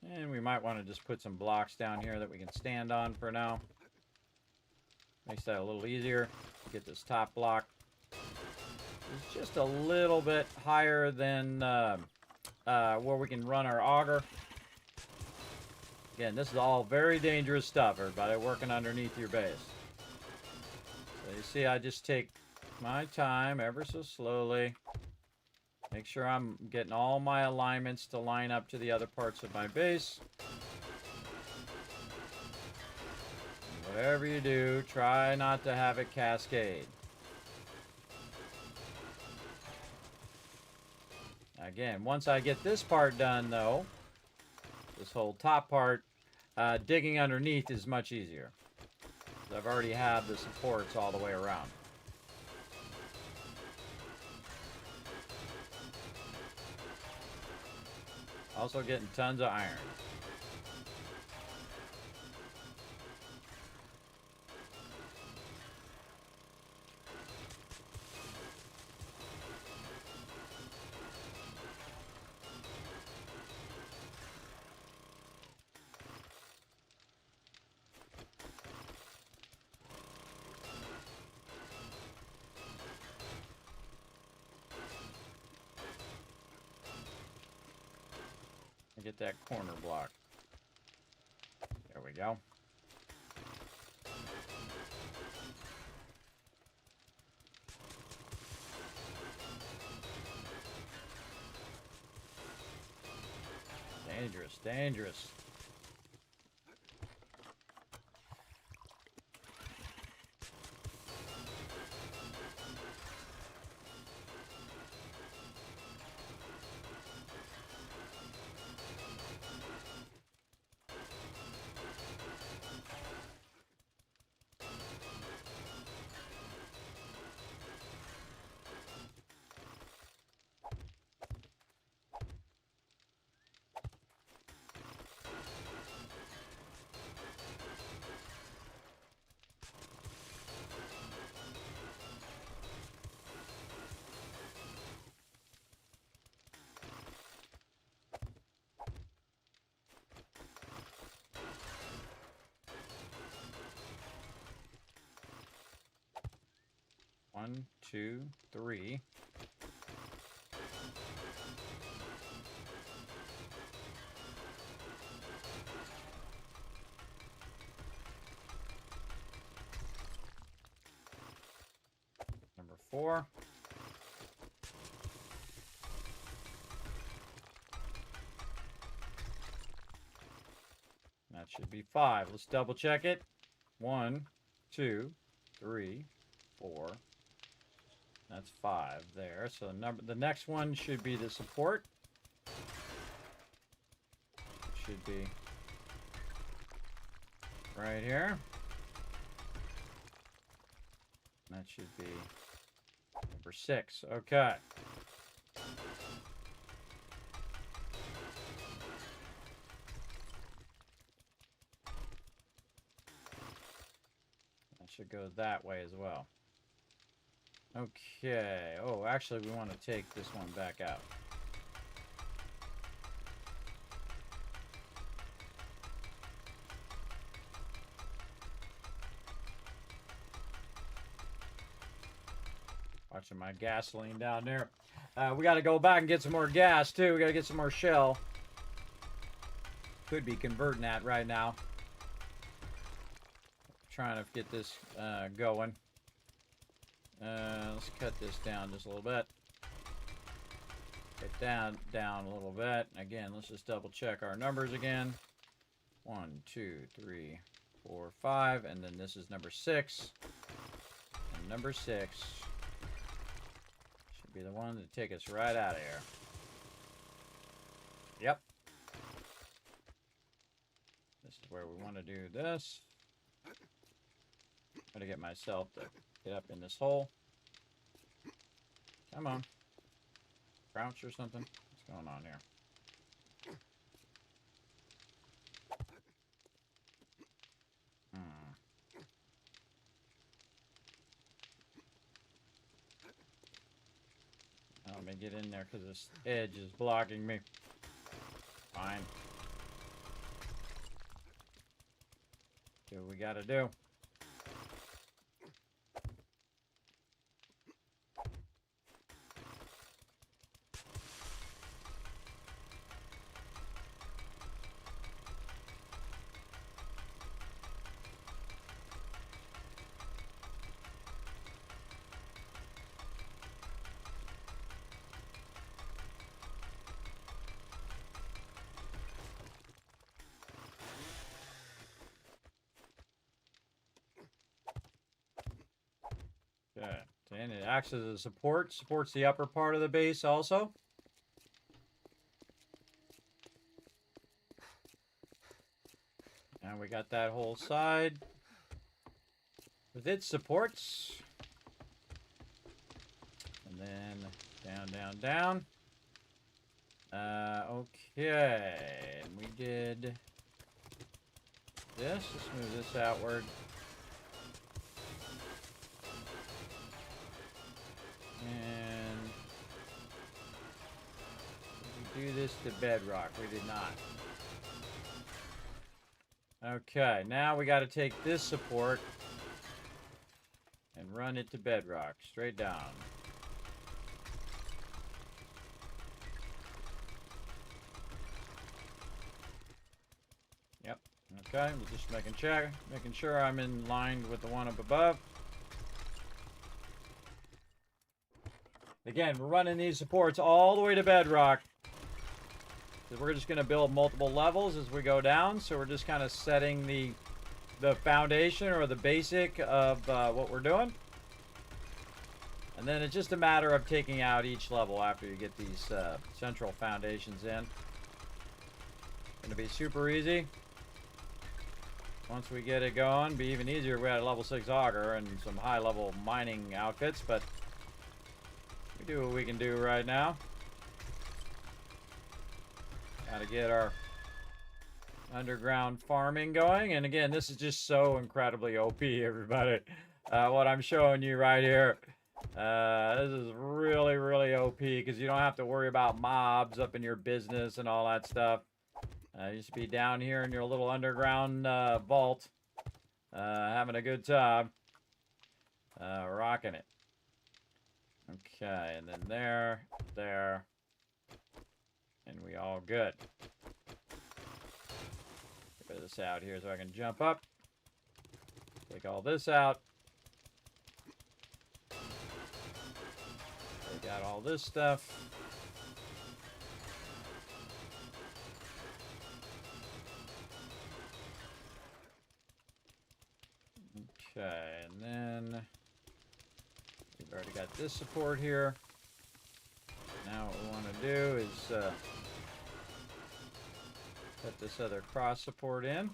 Speaker 3: And we might want to just put some blocks down here that we can stand on for now. Makes that a little easier. Get this top block. It's just a little bit higher than where we can run our auger. Again, this is all very dangerous stuff, everybody, working underneath your base. So you see, I just take my time ever so slowly. Make sure I'm getting all my alignments to line up to the other parts of my base. And whatever you do, try not to have it cascade. Again, once I get this part done, though, this whole top part, digging underneath is much easier. I've already have the supports all the way around. Also getting tons of iron. Get that corner block. There we go. Dangerous, dangerous. One, two, three. 4. That should be 5. Let's double check it. 1, 2, 3, 4. That's 5 there. So the next one should be the support. Should be right here. That should be number 6. Okay. That should go that way as well. Okay. Oh, actually, we want to take this one back out. Watching my gasoline down there. We got to go back and get some more gas, too. We got to get some more shell. Could be converting that right now. Trying to get this going. Let's cut this down just a little bit. Get down a little bit. Again, let's just double check our numbers again. 1, 2, 3, 4, 5, and then this is number 6. And number 6 should be the one to take us right out of here. Yep. This is where we want to do this. Got to get myself to get up in this hole. Come on. Crouch or something? What's going on here? Let me get in there because this edge is blocking me. Fine. Do what we gotta do. Okay, and it acts as a support, supports the upper part of the base also. And we got that whole side with its supports. And then down, down, down. Okay, and we did this. Let's move this outward. And did we do this to bedrock? We did not. Okay, now we got to take this support and run it to bedrock, straight down. Yep. Okay, we're just making sure I'm in line with the one up above. Again, we're running these supports all the way to bedrock. So we're just going to build multiple levels as we go down. So we're just kind of setting the foundation or the basic of what we're doing. And then it's just a matter of taking out each level after you get these central foundations in. Going to be super easy. Once we get it going, be even easier. We had a level 6 auger and some high level mining outfits, but we do what we can do right now. Got to get our underground farming going. And again, this is just so incredibly OP, everybody. What I'm showing you right here. This is really, really OP because you don't have to worry about mobs up in your business and all that stuff. You just be down here in your little underground vault, having a good time, rocking it. Okay, and then there, and we all good. Get this out here so I can jump up. Take all this out. got all this stuff. Okay, and then we've already got this support here. Now what we want to do is put this other cross support in.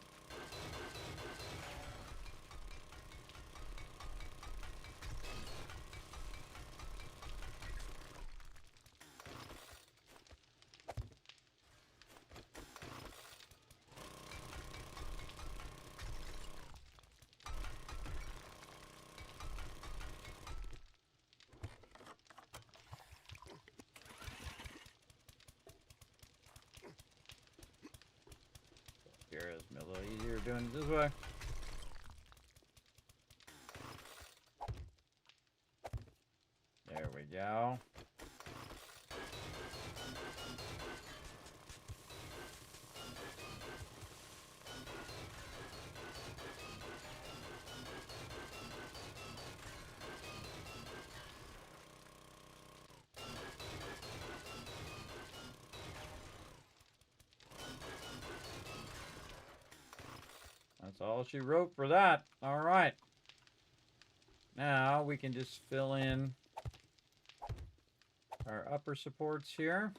Speaker 3: Here is a little easier doing it this way. There we go. That's all she wrote for that. All right. Now we can just fill in our upper supports here.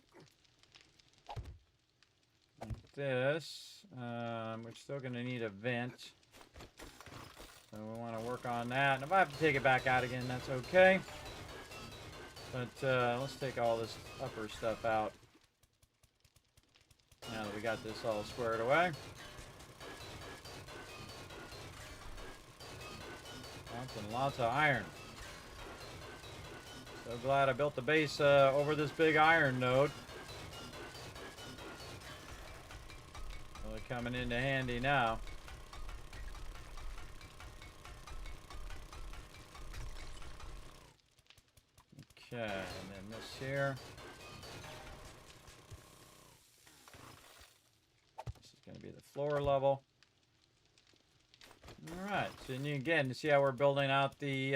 Speaker 3: Like this. We're still going to need a vent. So we want to work on that. And if I have to take it back out again, that's okay. But let's take all this upper stuff out. Now that we got this all squared away. Lots and lots of iron. So glad I built the base over this big iron node. Really coming into handy now. Okay, and then this here. This is going to be the floor level. All right, so again, you see how we're building out the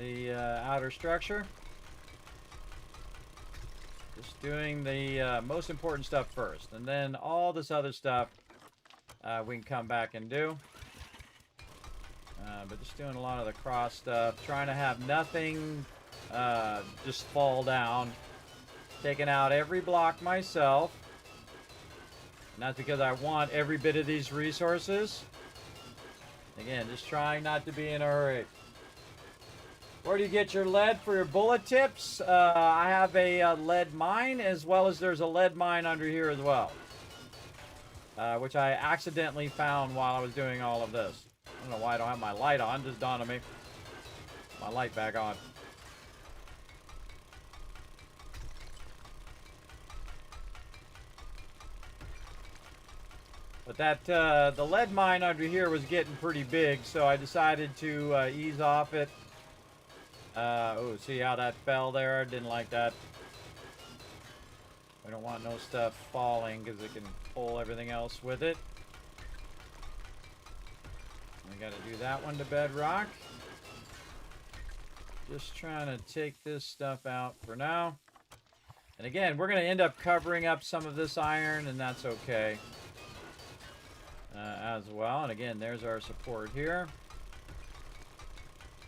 Speaker 3: outer structure. Just doing the most important stuff first, and then all this other stuff we can come back and do. But just doing a lot of the cross stuff, trying to have nothing just fall down. Taking out every block myself. And that's because I want every bit of these resources. Again, just trying not to be in a hurry. Where do you get your lead for your bullet tips? I have a lead mine, as well as there's a lead mine under here as well. Which I accidentally found while I was doing all of this. I don't know why I don't have my light on. Just dawned on me. My light back on. But that the lead mine under here was getting pretty big, so I decided to ease off it. Oh, see how that fell there? Didn't like that. We don't want no stuff falling because it can pull everything else with it. We got to do that one to bedrock. Just trying to take this stuff out for now. And again, we're going to end up covering up some of this iron, and that's okay. As well. And again, there's our support here.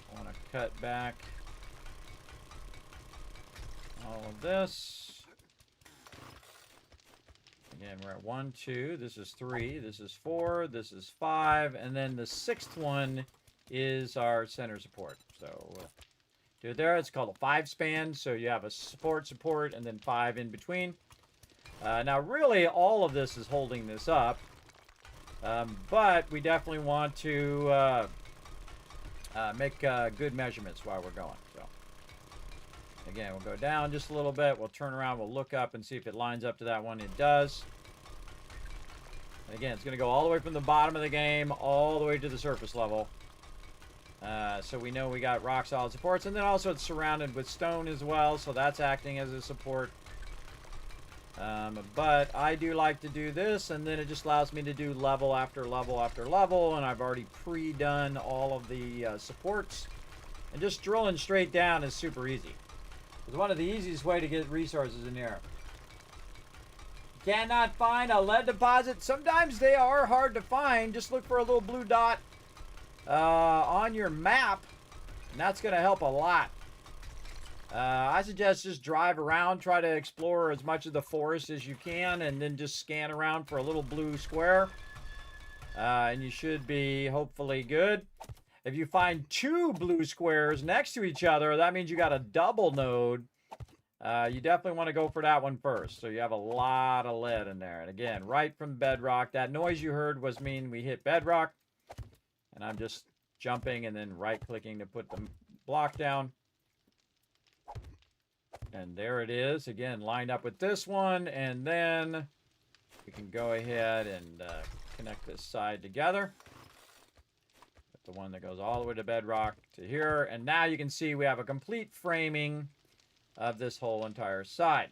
Speaker 3: I want to cut back all of this. Again, we're at 1, 2. This is 3. This is 4. This is 5. And then the 6th one is our center support. So we'll do it there. It's called a 5-span. So you have a support, and then 5 in between. Now, really, all of this is holding this up. But we definitely want to make good measurements while we're going. So again, we'll go down just a little bit. We'll turn around. We'll look up and see if it lines up to that one. It does. And again, it's going to go all the way from the bottom of the game all the way to the surface level. So we know we got rock solid supports. And then also it's surrounded with stone as well. So that's acting as a support. But I do like to do this, and then it just allows me to do level after level after level, and I've already pre-done all of the supports And just drilling straight down is super easy. It's one of the easiest way to get resources in here. Cannot find a lead deposit. Sometimes they are hard to find. Just look for a little blue dot on your map, and that's going to help a lot. I suggest just drive around, try to explore as much of the forest as you can, and then just scan around for a little blue square. And you should be hopefully good. If you find 2 blue squares next to each other, that means you got a double node. You definitely want to go for that one first. So you have a lot of lead in there. And again, right from bedrock. That noise you heard was mean we hit bedrock. And I'm just jumping and then right-clicking to put the block down. And there it is. Again, lined up with this one. And then we can go ahead and connect this side together. The one that goes all the way to bedrock to here. And now you can see we have a complete framing of this whole entire side.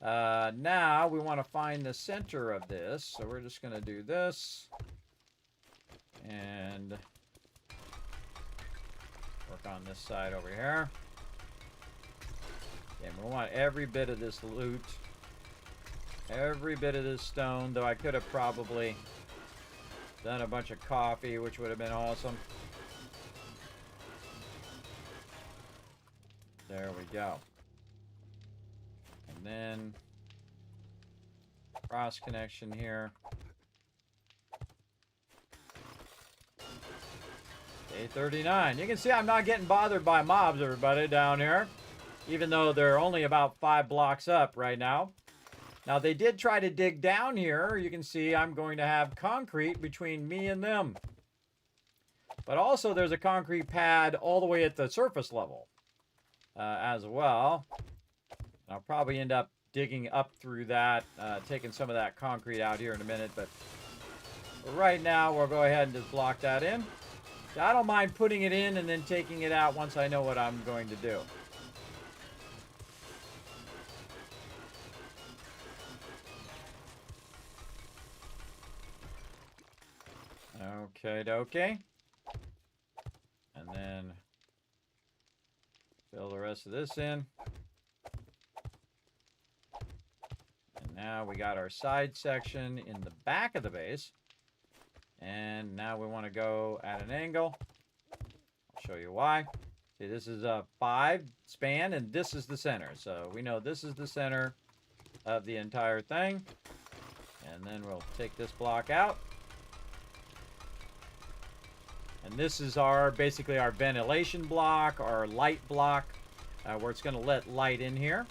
Speaker 3: Now we want to find the center of this. So we're just going to do this. And work on this side over here. And we want every bit of this loot. Every bit of this stone. Though I could have probably done a bunch of coffee, which would have been awesome. There we go. And then cross connection here. Day 39. You can see I'm not getting bothered by mobs, everybody, down here. Even though they're only about 5 blocks up right now. Now, they did try to dig down here. You can see I'm going to have concrete between me and them. But also, there's a concrete pad all the way at the surface level as well. I'll probably end up digging up through that, taking some of that concrete out here in a minute. But right now, we'll go ahead and just block that in. I don't mind putting it in and then taking it out once I know what I'm going to do. Okay. And then fill the rest of this in. And now we got our side section in the back of the base. And now we want to go at an angle. I'll show you why. See, this is a 5 span, and this is the center. So we know this is the center of the entire thing. And then we'll take this block out. And this is basically our ventilation block, our light block, where it's going to let light in here.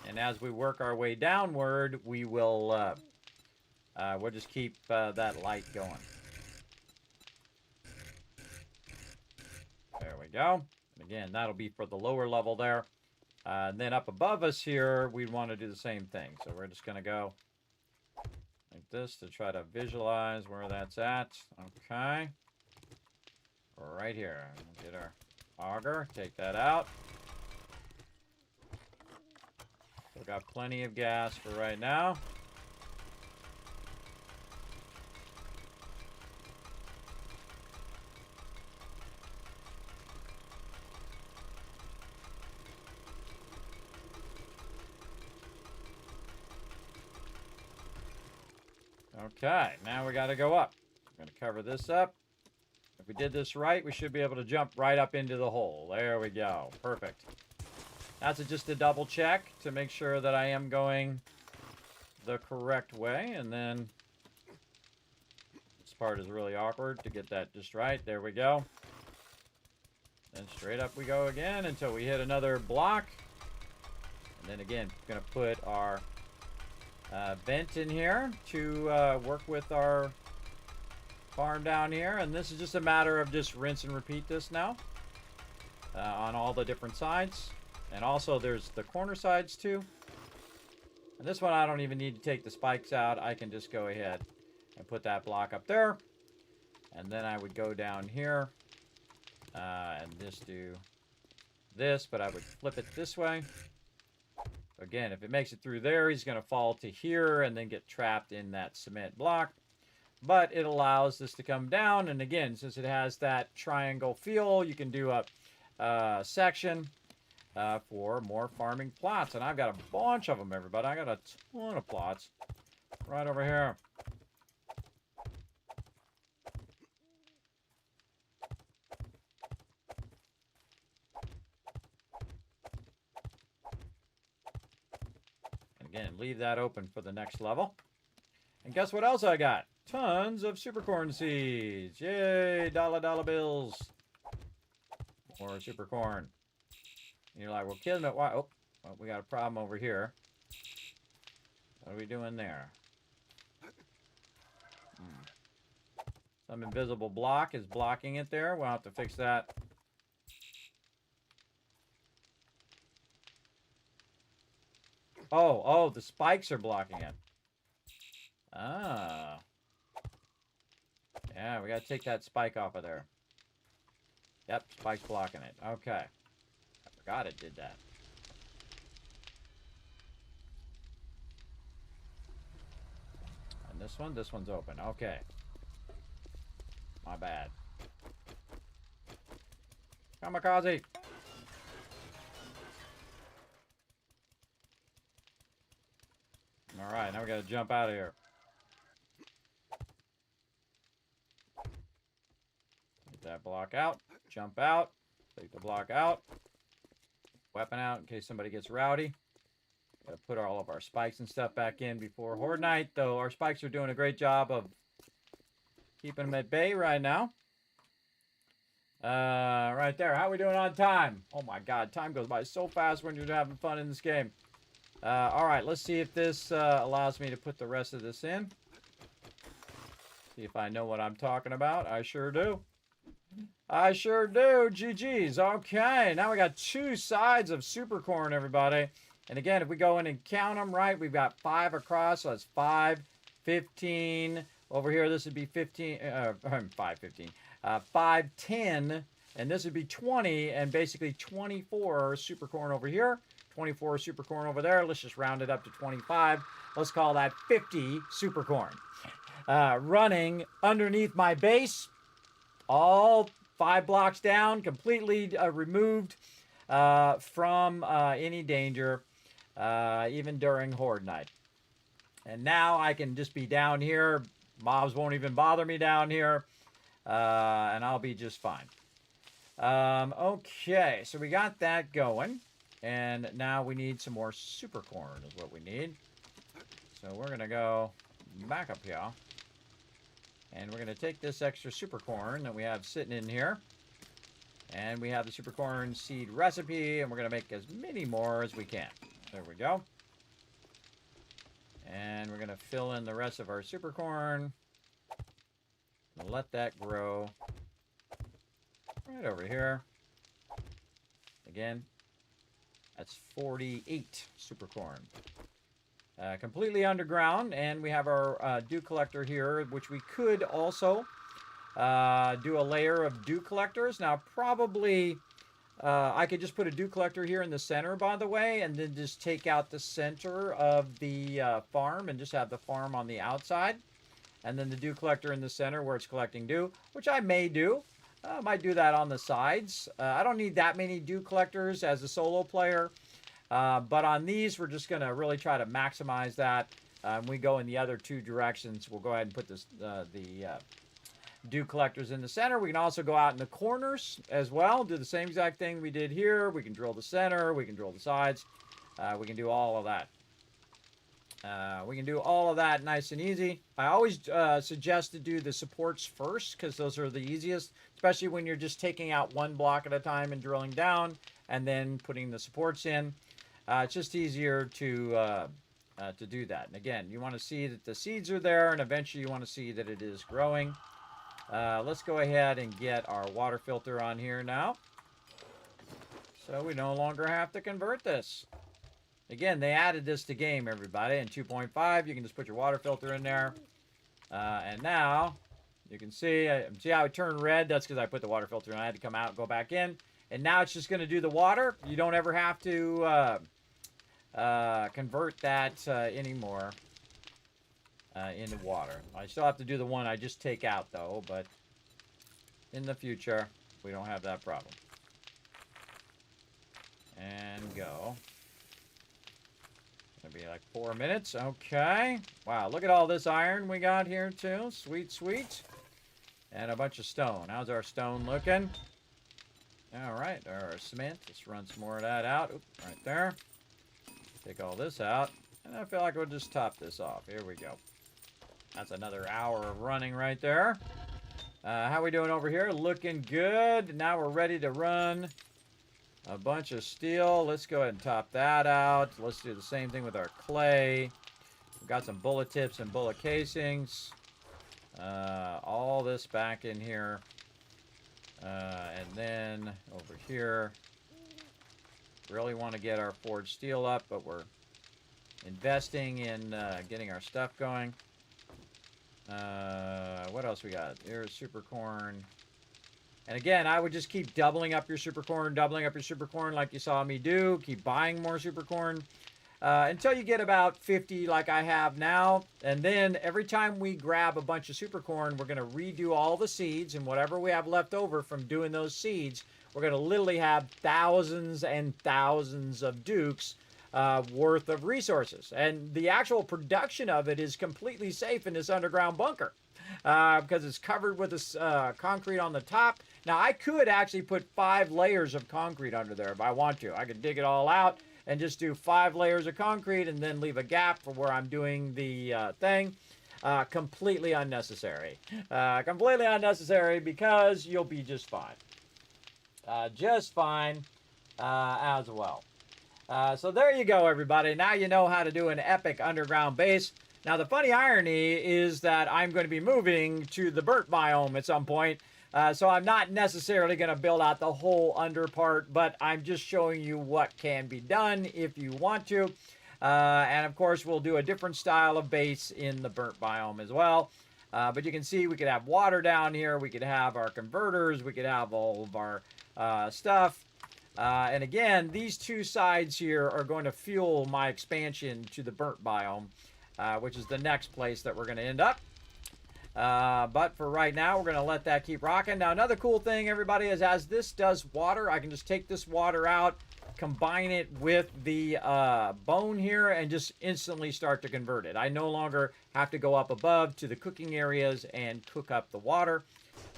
Speaker 3: And as we work our way downward, we will we'll just keep that light going. There we go. And again, that'll be for the lower level there. And then up above us here, we'd want to do the same thing. So we're just going to go like this to try to visualize where that's at. Okay. Right here. We'll get our auger. Take that out. We've got plenty of gas for right now. Okay, now we got to go up. We're going to cover this up. If we did this right, we should be able to jump right up into the hole. There we go. Perfect. That's just a double check to make sure that I am going the correct way. And then this part is really awkward to get that just right. There we go. Then straight up we go again until we hit another block. And then again, we're going to put our vent in here to work with our farm down here. And this is just a matter of just rinse and repeat this now on all the different sides. And also there's the corner sides too. And this one I don't even need to take the spikes out. I can just go ahead and put that block up there. And then I would go down here and just do this, but I would flip it this way. Again, if it makes it through there, he's going to fall to here and then get trapped in that cement block. But it allows this to come down. And again, since it has that triangle feel, you can do a section for more farming plots. And I've got a bunch of them, everybody. I got a ton of plots right over here. And again, leave that open for the next level. And guess what else I got? Tons of super corn seeds. Yay, dollar bills. More super corn. And you're like, well, Kismet, why? Oh, well, we got a problem over here. What are we doing there? Some invisible block is blocking it there. We'll have to fix that. Oh, the spikes are blocking it. Ah. Yeah, we gotta take that spike off of there. Yep, spike's blocking it. Okay. I forgot it did that. And this one's open. Okay. My bad. Kamikaze! Alright, now we gotta jump out of here. Get that block out. Jump out. Take the block out. Weapon out in case somebody gets rowdy. Gotta put all of our spikes and stuff back in before Horde Night, though our spikes are doing a great job of keeping them at bay right now. Right there. How are we doing on time? Oh my god, time goes by so fast when you're having fun in this game. Alright, let's see if this allows me to put the rest of this in. See if I know what I'm talking about. I sure do. I sure do. GG's. Okay, now we got 2 sides of super corn, everybody. And again, if we go in and count them right, we've got 5 across. So that's 5, 15. Over here, this would be 15. 5, 15. 5, 10. And this would be 20. And basically 24 super corn over here. 24 super corn over there. Let's just round it up to 25. Let's call that 50 super corn. Running underneath my base. All 5 blocks down. Completely removed from any danger. Even during Horde Night. And now I can just be down here. Mobs won't even bother me down here. And I'll be just fine. Okay, so we got that going. And now we need some more super corn is what we need. So we're going to go back up here. And we're going to take this extra super corn that we have sitting in here. And we have the super corn seed recipe. And we're going to make as many more as we can. There we go. And we're going to fill in the rest of our super corn. Let that grow right over here. Again, that's 48 super corn. Completely underground, and we have our dew collector here, which we could also do a layer of dew collectors. Now, probably I could just put a dew collector here in the center, by the way, and then just take out the center of the farm and just have the farm on the outside. And then the dew collector in the center where it's collecting dew, which I may do. I might do that on the sides. I don't need that many dew collectors as a solo player. But on these, we're just going to really try to maximize that. We go in the other 2 directions. We'll go ahead and put this, the dew collectors in the center. We can also go out in the corners as well. Do the same exact thing we did here. We can drill the center. We can drill the sides. We can do all of that. We can do all of that nice and easy. I always suggest to do the supports first because those are the easiest, especially when you're just taking out 1 block at a time and drilling down and then putting the supports in. It's just easier to do that. And again, you want to see that the seeds are there, and eventually you want to see that it is growing. Let's go ahead and get our water filter on here now. So we no longer have to convert this. Again, they added this to game, everybody. In 2.5, you can just put your water filter in there. And now, you can see how it turned red? That's because I put the water filter in. I had to come out and go back in. And now it's just going to do the water. You don't ever have to convert that anymore into water. I still have to do the one I just take out, though, but in the future, we don't have that problem. And go. Gonna be like 4 minutes. Okay. Wow, look at all this iron we got here, too. Sweet, sweet. And a bunch of stone. How's our stone looking? All right, our cement. Let's run some more of that out. Oop, right there. Take all this out. And I feel like we'll just top this off. Here we go. That's another hour of running right there. How we doing over here? Looking good. Now we're ready to run a bunch of steel. Let's go ahead and top that out. Let's do the same thing with our clay. We've got some bullet tips and bullet casings. All this back in here. And then over here, really want to get our forged steel up, but we're investing in getting our stuff going. What else we got? Here's super corn. And again, I would just keep doubling up your super corn, like you saw me do. Keep buying more super corn until you get about 50 like I have now. And then every time we grab a bunch of super corn, we're going to redo all the seeds. And whatever we have left over from doing those seeds, we're going to literally have thousands and thousands of dukes worth of resources. And the actual production of it is completely safe in this underground bunker because it's covered with this concrete on the top. Now, I could actually put 5 layers of concrete under there if I want to. I could dig it all out and just do 5 layers of concrete and then leave a gap for where I'm doing the thing. Completely unnecessary. Completely unnecessary because you'll be just fine. Just fine as well. So there you go, everybody. Now you know how to do an epic underground base. Now, the funny irony is that I'm going to be moving to the burnt biome at some point. So I'm not necessarily going to build out the whole under part, but I'm just showing you what can be done if you want to. And of course, we'll do a different style of base in the burnt biome as well. But you can see we could have water down here. We could have our converters. We could have all of our stuff. And again, these 2 sides here are going to fuel my expansion to the burnt biome, which is the next place that we're going to end up. But for right now, we're going to let that keep rocking. Now, another cool thing, everybody, is as this does water, I can just take this water out, combine it with the bone here, and just instantly start to convert it. I no longer have to go up above to the cooking areas and cook up the water.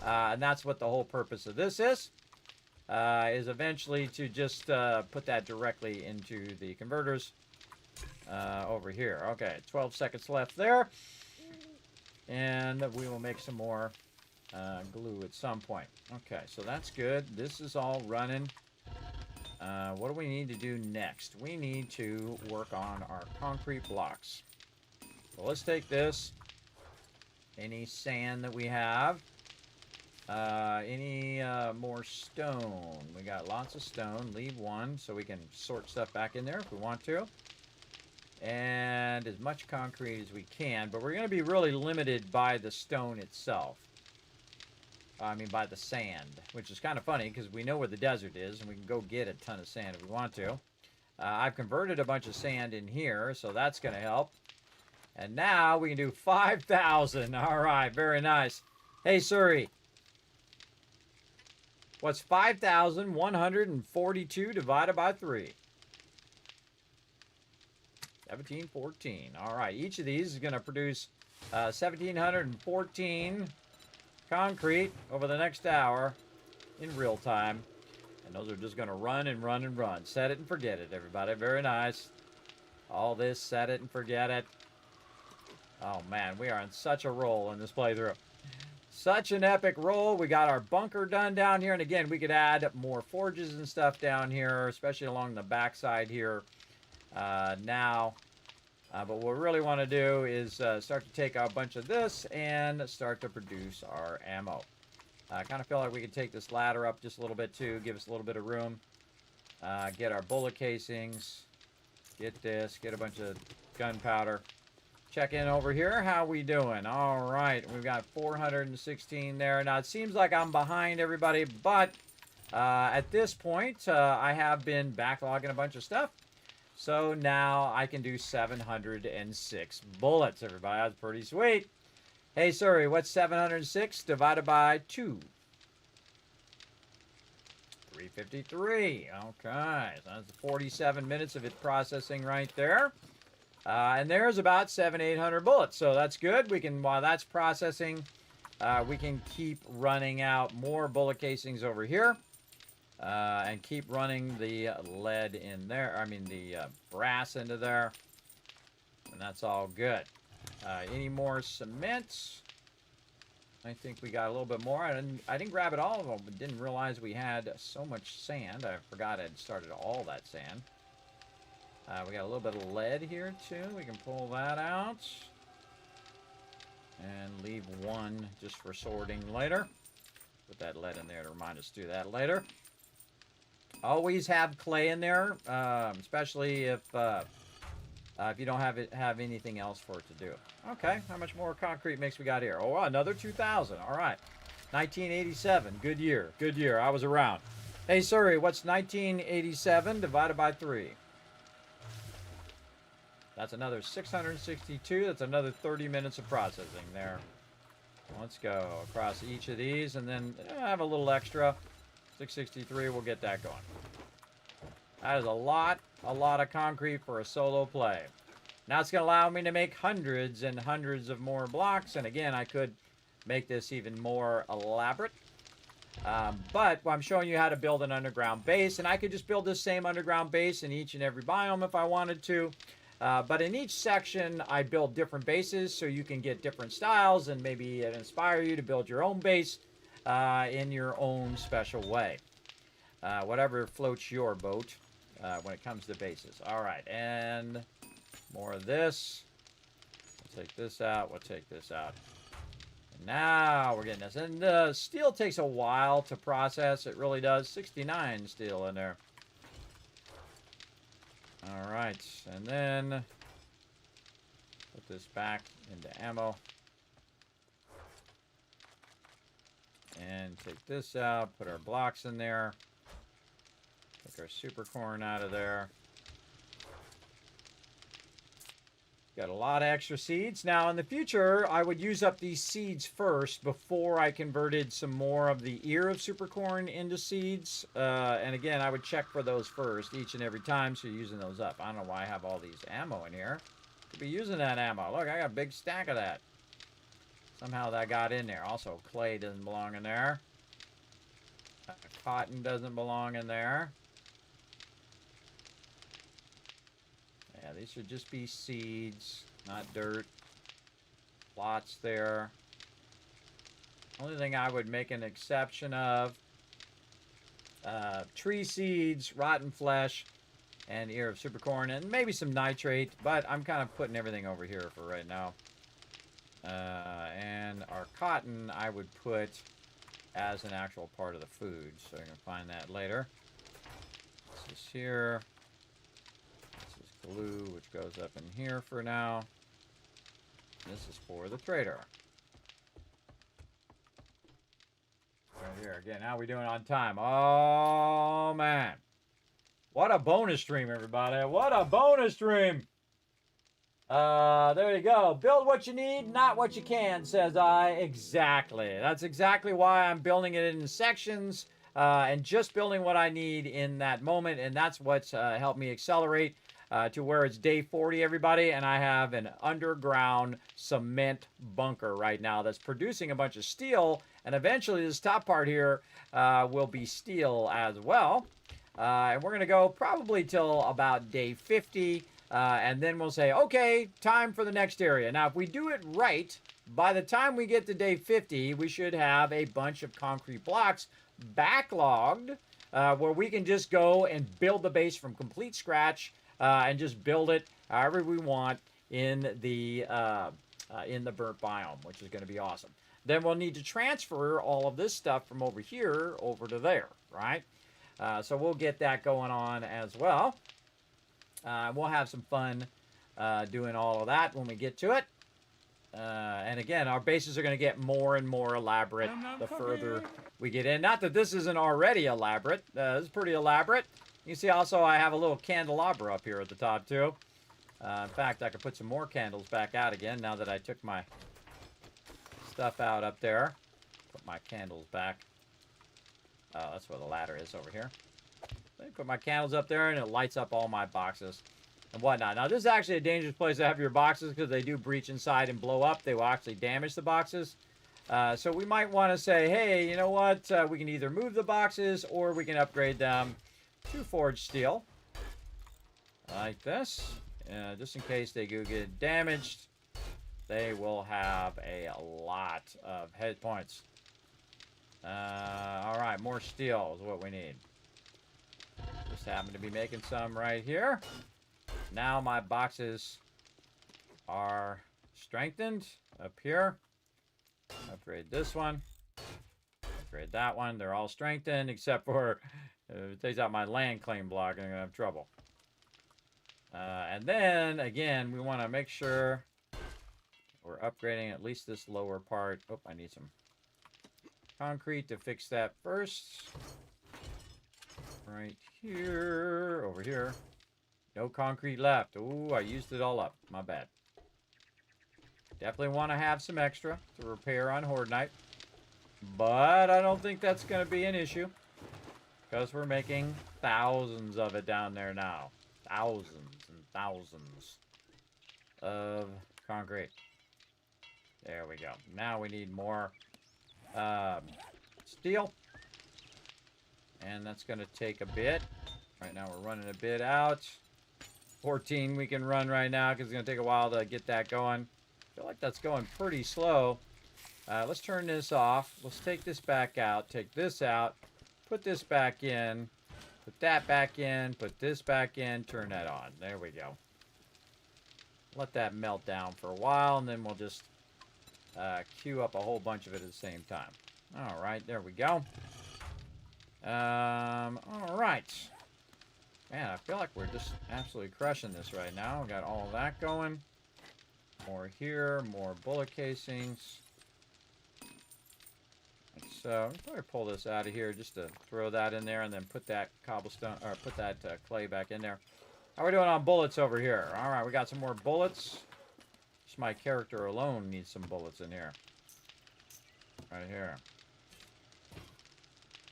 Speaker 3: And that's what the whole purpose of this is eventually to just put that directly into the converters over here. Okay, 12 seconds left there. And we will make some more glue at some point. Okay, so that's good. This is all running. What do we need to do next? We need to work on our concrete blocks. So let's take this. Any sand that we have. Any more stone? We got lots of stone. Leave 1 so we can sort stuff back in there if we want to. And as much concrete as we can, but we're going to be really limited by the stone itself. I mean, by the sand, which is kind of funny because we know where the desert is and we can go get a ton of sand if we want to. I've converted a bunch of sand in here, so that's going to help. And now we can do 5,000. All right, very nice. Hey, Suri. What's 5,142 divided by 3? 1714. All right, each of these is going to produce 1,714 concrete over the next hour in real time. And those are just going to run and run and run. Set it and forget it, everybody. Very nice. All this, set it and forget it. Oh, man, we are on such a roll in this playthrough. Such an epic roll. We got our bunker done down here. And again, we could add more forges and stuff down here, especially along the backside here. Now, but what we really want to do is start to take out a bunch of this and start to produce our ammo. I kind of feel like we could take this ladder up just a little bit too, give us a little bit of room. Get our bullet casings, get this, get a bunch of gunpowder. Check in over here. How we doing? All right, we've got 416 there. Now, it seems like I'm behind everybody, but at this point, I have been backlogging a bunch of stuff. So now I can do 706 bullets, everybody. That's pretty sweet. Hey, sorry, what's 706 divided by 2? 353. Okay, so that's 47 minutes of it processing right there. And there's about 800 bullets, so that's good. We can, while that's processing, we can keep running out more bullet casings over here. And keep running the lead in there. I mean, the brass into there. And that's all good. Any more cement? I think we got a little bit more. I didn't grab it all of them, but didn't realize we had so much sand. I forgot I'd started all that sand. We got a little bit of lead here, too. We can pull that out. And leave one just for sorting later. Put that lead in there to remind us to do that later. Always have clay in there, especially if you don't have anything else for it to do. Okay, how much more concrete mix we got here? Oh, another 2,000. All right, 1987. Good year. Good year. I was around. Hey, sorry. What's 1987 divided by 3? That's another 662. That's another 30 minutes of processing there. Let's go across each of these, and then I have a little extra. 663, we'll get that going. That is a lot of concrete for a solo play. Now it's going to allow me to make hundreds and hundreds of more blocks, and again, I could make this even more elaborate. But I'm showing you how to build an underground base, and I could just build this same underground base in each and every biome if I wanted to. But in each section, I build different bases so you can get different styles, and maybe it inspire you to build your own base in your own special way. Whatever floats your boat when it comes to bases. All right, and more of this. We'll take this out. We'll take this out. And now we're getting this. And the steel takes a while to process. It really does. 69 steel in there. All right, and then put this back into ammo. And take this out, put our blocks in there. Take our super corn out of there. Got a lot of extra seeds. Now, in the future, I would use up these seeds first before I converted some more of the ear of super corn into seeds. And again, I would check for those first each and every time, so you're using those up. I don't know why I have all these ammo in here. Could be using that ammo. Look, I got a big stack of that. Somehow that got in there. Also, clay doesn't belong in there. Cotton doesn't belong in there. Yeah, these should just be seeds, not dirt. Plots there. Only thing I would make an exception of, tree seeds, rotten flesh, and ear of super corn, and maybe some nitrate, but I'm kind of putting everything over here for right now. And our cotton I would put as an actual part of the food, so you can find that later. This is here. This is glue, which goes up in here for now. This is for the trader. Right here. Again, how are we doing on time? Oh, man. What a bonus stream, everybody. What a bonus stream. There you go. Build what you need, not what you can, says I. Exactly. That's exactly why I'm building it in sections and just building what I need in that moment. And that's what's helped me accelerate to where it's day 40, everybody. And I have an underground cement bunker right now that's producing a bunch of steel. And eventually this top part here will be steel as well. And we're going to go probably till about day 50. And then we'll say, okay, time for the next area. Now, if we do it right, by the time we get to day 50, we should have a bunch of concrete blocks backlogged where we can just go and build the base from complete scratch and just build it however we want in the burnt biome, which is going to be awesome. Then we'll need to transfer all of this stuff from over here over to there, right? So we'll get that going on as well. We'll have some fun doing all of that when we get to it. And again, our bases are going to get more and more elaborate the further we get in. Not that this isn't already elaborate. This is pretty elaborate. You see also I have a little candelabra up here at the top too. In fact, I could put some more candles back out again now that I took my stuff out up there. Put my candles back. Oh, that's where the ladder is over here. I put my candles up there and it lights up all my boxes and whatnot. Now, this is actually a dangerous place to have your boxes because they do breach inside and blow up. They will actually damage the boxes. So we might want to say, hey, you know what? We can either move the boxes or we can upgrade them to forged steel. Like this. Just in case they do get damaged, they will have a lot of hit points. All right, more steel is what we need. Just happen to be making some right here. Now my boxes are strengthened up here. Upgrade this one. Upgrade that one. They're all strengthened except for it takes out my land claim block and I'm going to have trouble. And then, again, we want to make sure we're upgrading at least this lower part. Oh, I need some concrete to fix that first. Right here, over here. No concrete left. Ooh, I used it all up. My bad. Definitely want to have some extra to repair on Horde Night. But I don't think that's going to be an issue. Because we're making thousands of it down there now. Thousands and thousands of concrete. There we go. Now we need more steel. And that's going to take a bit. Right now we're running a bit out. 14 we can run right now because it's going to take a while to get that going. I feel like that's going pretty slow. Let's turn this off. Let's take this back out. Take this out. Put this back in. Put that back in. Put this back in. Turn that on. There we go. Let that melt down for a while, and then we'll just queue up a whole bunch of it at the same time. All right, there we go. All right. Man, I feel like we're just absolutely crushing this right now. We got all of that going. More here, more bullet casings. Like so, I'll probably pull this out of here just to throw that in there and then put that cobblestone, or put that clay back in there. How are we doing on bullets over here? All right, we got some more bullets. Just my character alone needs some bullets in here. Right here.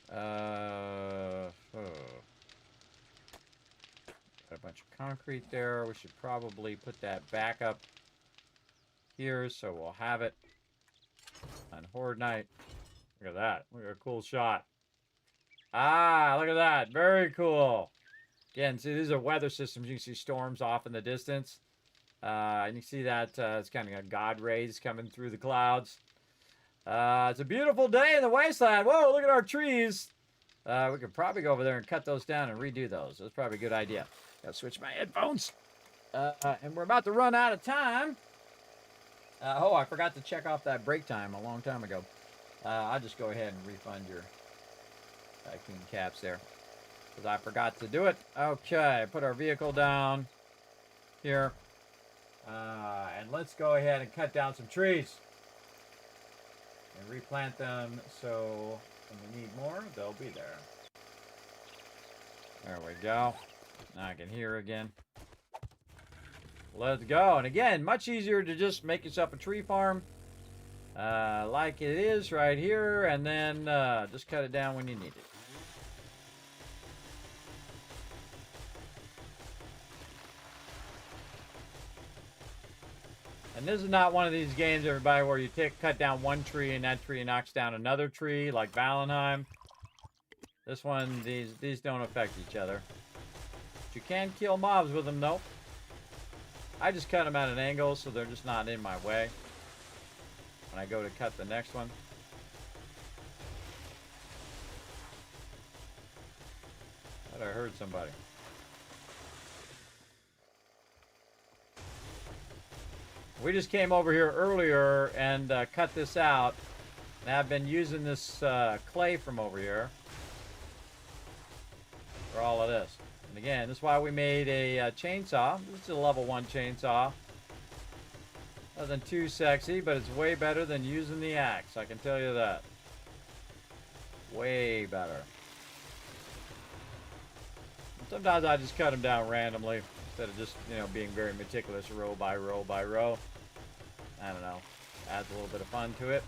Speaker 3: Got a bunch of concrete there. We should probably put that back up here so we'll have it on Horde Night. Look at that. Look at a cool shot. Ah, look at that. Very cool. Again, see, these are weather systems. You can see storms off in the distance. And you can see that it's kind of got God rays coming through the clouds. It's a beautiful day in the wasteland. Whoa, look at our trees. We could probably go over there and cut those down and redo those. That's probably a good idea. Gotta switch my headphones. And we're about to run out of time. Oh, I forgot to check off that break time a long time ago. I'll just go ahead and refund your Tycoon caps there. Because I forgot to do it. Okay, put our vehicle down here. And let's go ahead and cut down some trees. And replant them so when we need more, they'll be there. There we go. Now I can hear again. Let's go. And again, much easier to just make yourself a tree farm. Like it is right here. And then just cut it down when you need it. And this is not one of these games, everybody, where you cut down one tree and that tree knocks down another tree, like Valheim. This one, these don't affect each other. But you can kill mobs with them, though. I just cut them at an angle, so they're just not in my way when I go to cut the next one. I thought I heard somebody. We just came over here earlier and cut this out. And I've been using this clay from over here for all of this. And again, this is why we made a chainsaw. This is a level 1 chainsaw. Nothing too sexy, but it's way better than using the axe. I can tell you that. Way better. Sometimes I just cut them down randomly instead of just, you know, being very meticulous row by row by row. I don't know. Adds a little bit of fun to it.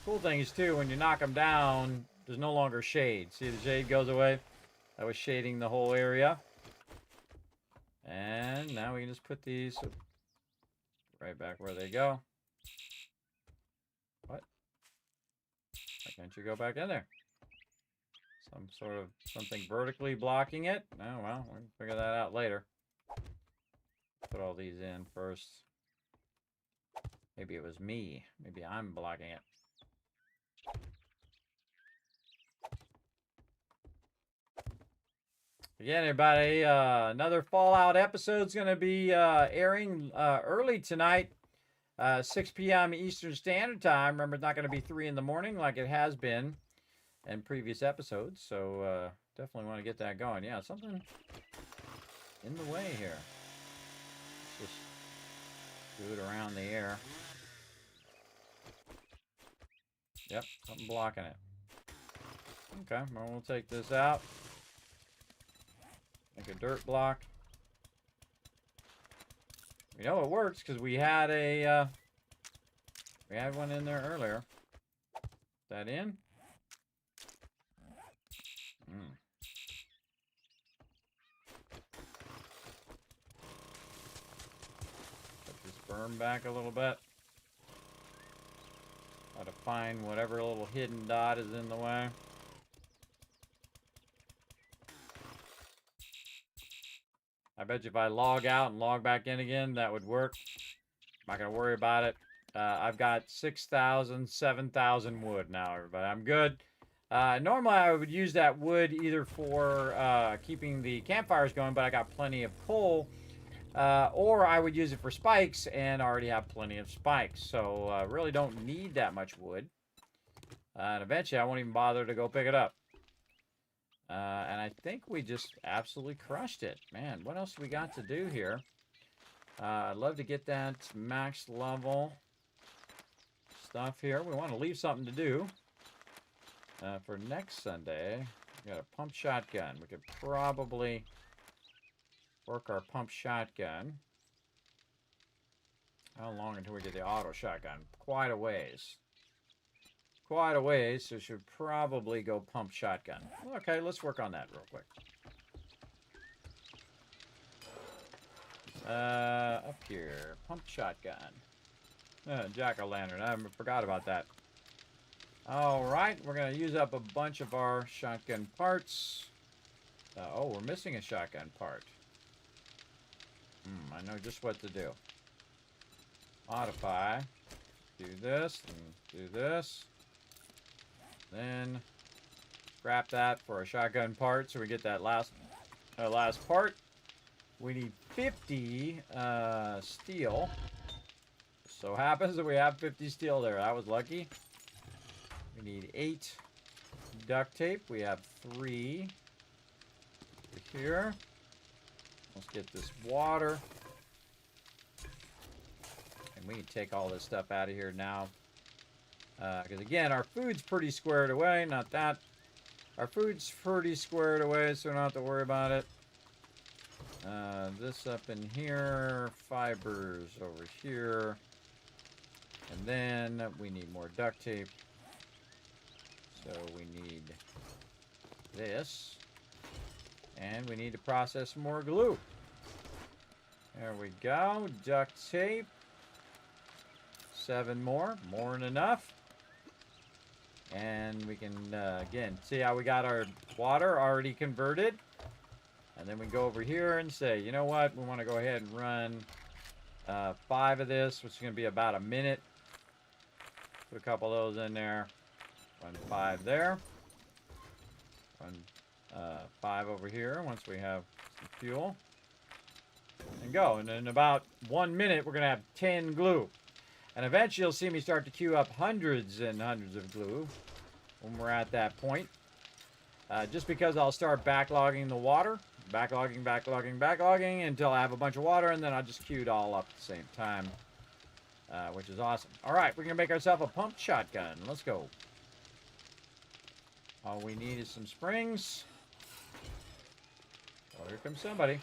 Speaker 3: Cool thing is, too, when you knock them down, there's no longer shade. See, the shade goes away. That was shading the whole area. And now we can just put these right back where they go. What? Why can't you go back in there? Some sort of something vertically blocking it? Oh, well, we can figure that out later. Put all these in first. Maybe it was me. Maybe I'm blocking it. Again, everybody, another Fallout episode's going to be airing early tonight, 6 p.m. Eastern Standard Time. Remember, it's not going to be 3 in the morning like it has been in previous episodes, so definitely want to get that going. Yeah, something in the way here. Let's just do it around the air. Yep, something blocking it. Okay, well, we'll take this out. Make a dirt block. We know it works because we had one in there earlier. Is that in? Put this berm back a little bit. Try to find whatever little hidden dot is in the way. I bet you if I log out and log back in again, that would work. I'm not going to worry about it. I've got 6,000, 7,000 wood now, everybody. I'm good. Normally, I would use that wood either for keeping the campfires going, but I got plenty of coal. Or I would use it for spikes, and already have plenty of spikes. So, really don't need that much wood. And eventually, I won't even bother to go pick it up. And I think we just absolutely crushed it. Man, what else we got to do here? I'd love to get that max level stuff here. We want to leave something to do. For next Sunday, we got a pump shotgun. We could probably work our pump shotgun. How long until we get the auto shotgun? Quite a ways. Quite a ways, so should probably go pump shotgun. Okay, let's work on that real quick. Up here, pump shotgun. Jack-o'-lantern, I forgot about that. Alright, we're going to use up a bunch of our shotgun parts. Oh, we're missing a shotgun part. I know just what to do. Modify. Do this, and do this. Then scrap that for a shotgun part so we get that last part. We need 50 steel. So happens that we have 50 steel there. That was lucky. We need 8 duct tape. We have 3 here. Let's get this water. And we can take all this stuff out of here now. Because again, our food's pretty squared away. Not that. Our food's pretty squared away, so we don't have to worry about it. This up in here. Fibers over here. And then we need more duct tape. So we need this. And we need to process some more glue. There we go. Duct tape. 7 more. More than enough. And we can, again, see how we got our water already converted. And then we go over here and say, you know what? We want to go ahead and run 5 of this, which is going to be about a minute. Put a couple of those in there. Run 5 there. Run 5 over here once we have some fuel. And go. And in about 1 minute, we're going to have 10 glue. And eventually, you'll see me start to queue up hundreds and hundreds of glue when we're at that point. Just because I'll start backlogging the water. Backlogging until I have a bunch of water, and then I'll just queue it all up at the same time. Which is awesome. All right, we're going to make ourselves a pump shotgun. Let's go. All we need is some springs. Oh, here comes somebody.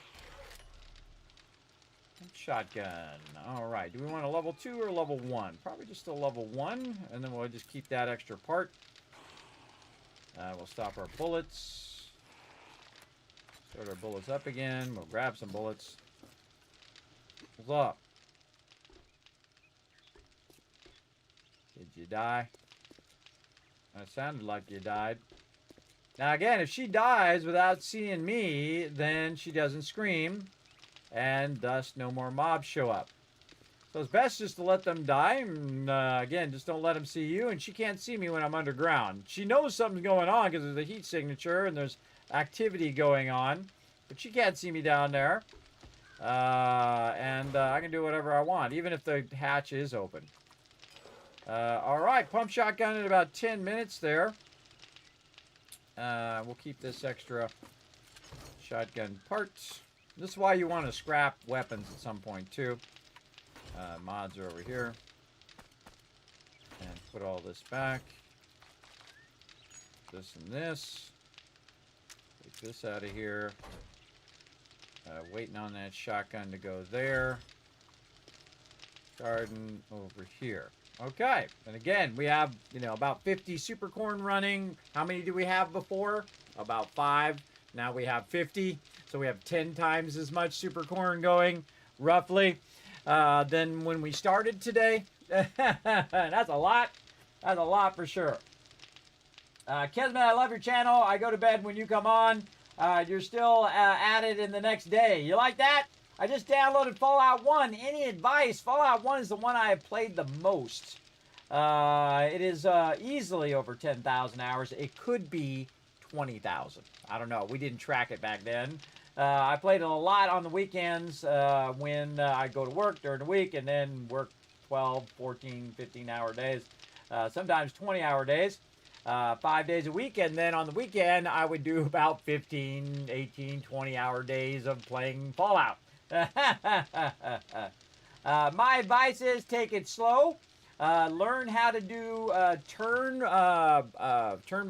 Speaker 3: Shotgun. All right. Do we want a level 2 or level 1? Probably just a level 1, and then we'll just keep that extra part. We'll stop our bullets. Start our bullets up again. We'll grab some bullets. What's up? Did you die? That sounded like you died. Now again, if she dies without seeing me, then she doesn't scream, and thus no more mobs show up. So it's best just to let them die, and again, just don't let them see you, and she can't see me when I'm underground. She knows something's going on because there's a heat signature and there's activity going on, but she can't see me down there. I can do whatever I want, even if the hatch is open. All right, pump shotgun in about 10 minutes there. We'll keep this extra shotgun parts. This is why you want to scrap weapons at some point, too. Mods are over here. And put all this back. This and this. Take this out of here. Waiting on that shotgun to go there. Garden over here. Okay, and again, we have, about 50 super corn running. How many do we have before? About 5. Now we have 50. So we have 10 times as much super corn going, roughly, than when we started today. That's a lot. That's a lot for sure. Kismet, I love your channel. I go to bed when you come on. You're still at it in the next day. You like that? I just downloaded Fallout 1. Any advice? Fallout 1 is the one I have played the most. It is easily over 10,000 hours. It could be 20,000. I don't know. We didn't track it back then. I played it a lot on the weekends when I go to work during the week and then work 12, 14, 15-hour days. Sometimes 20-hour days. 5 days a week, and then on the weekend I would do about 15, 18, 20-hour days of playing Fallout. My advice is take it slow. Learn how to do turn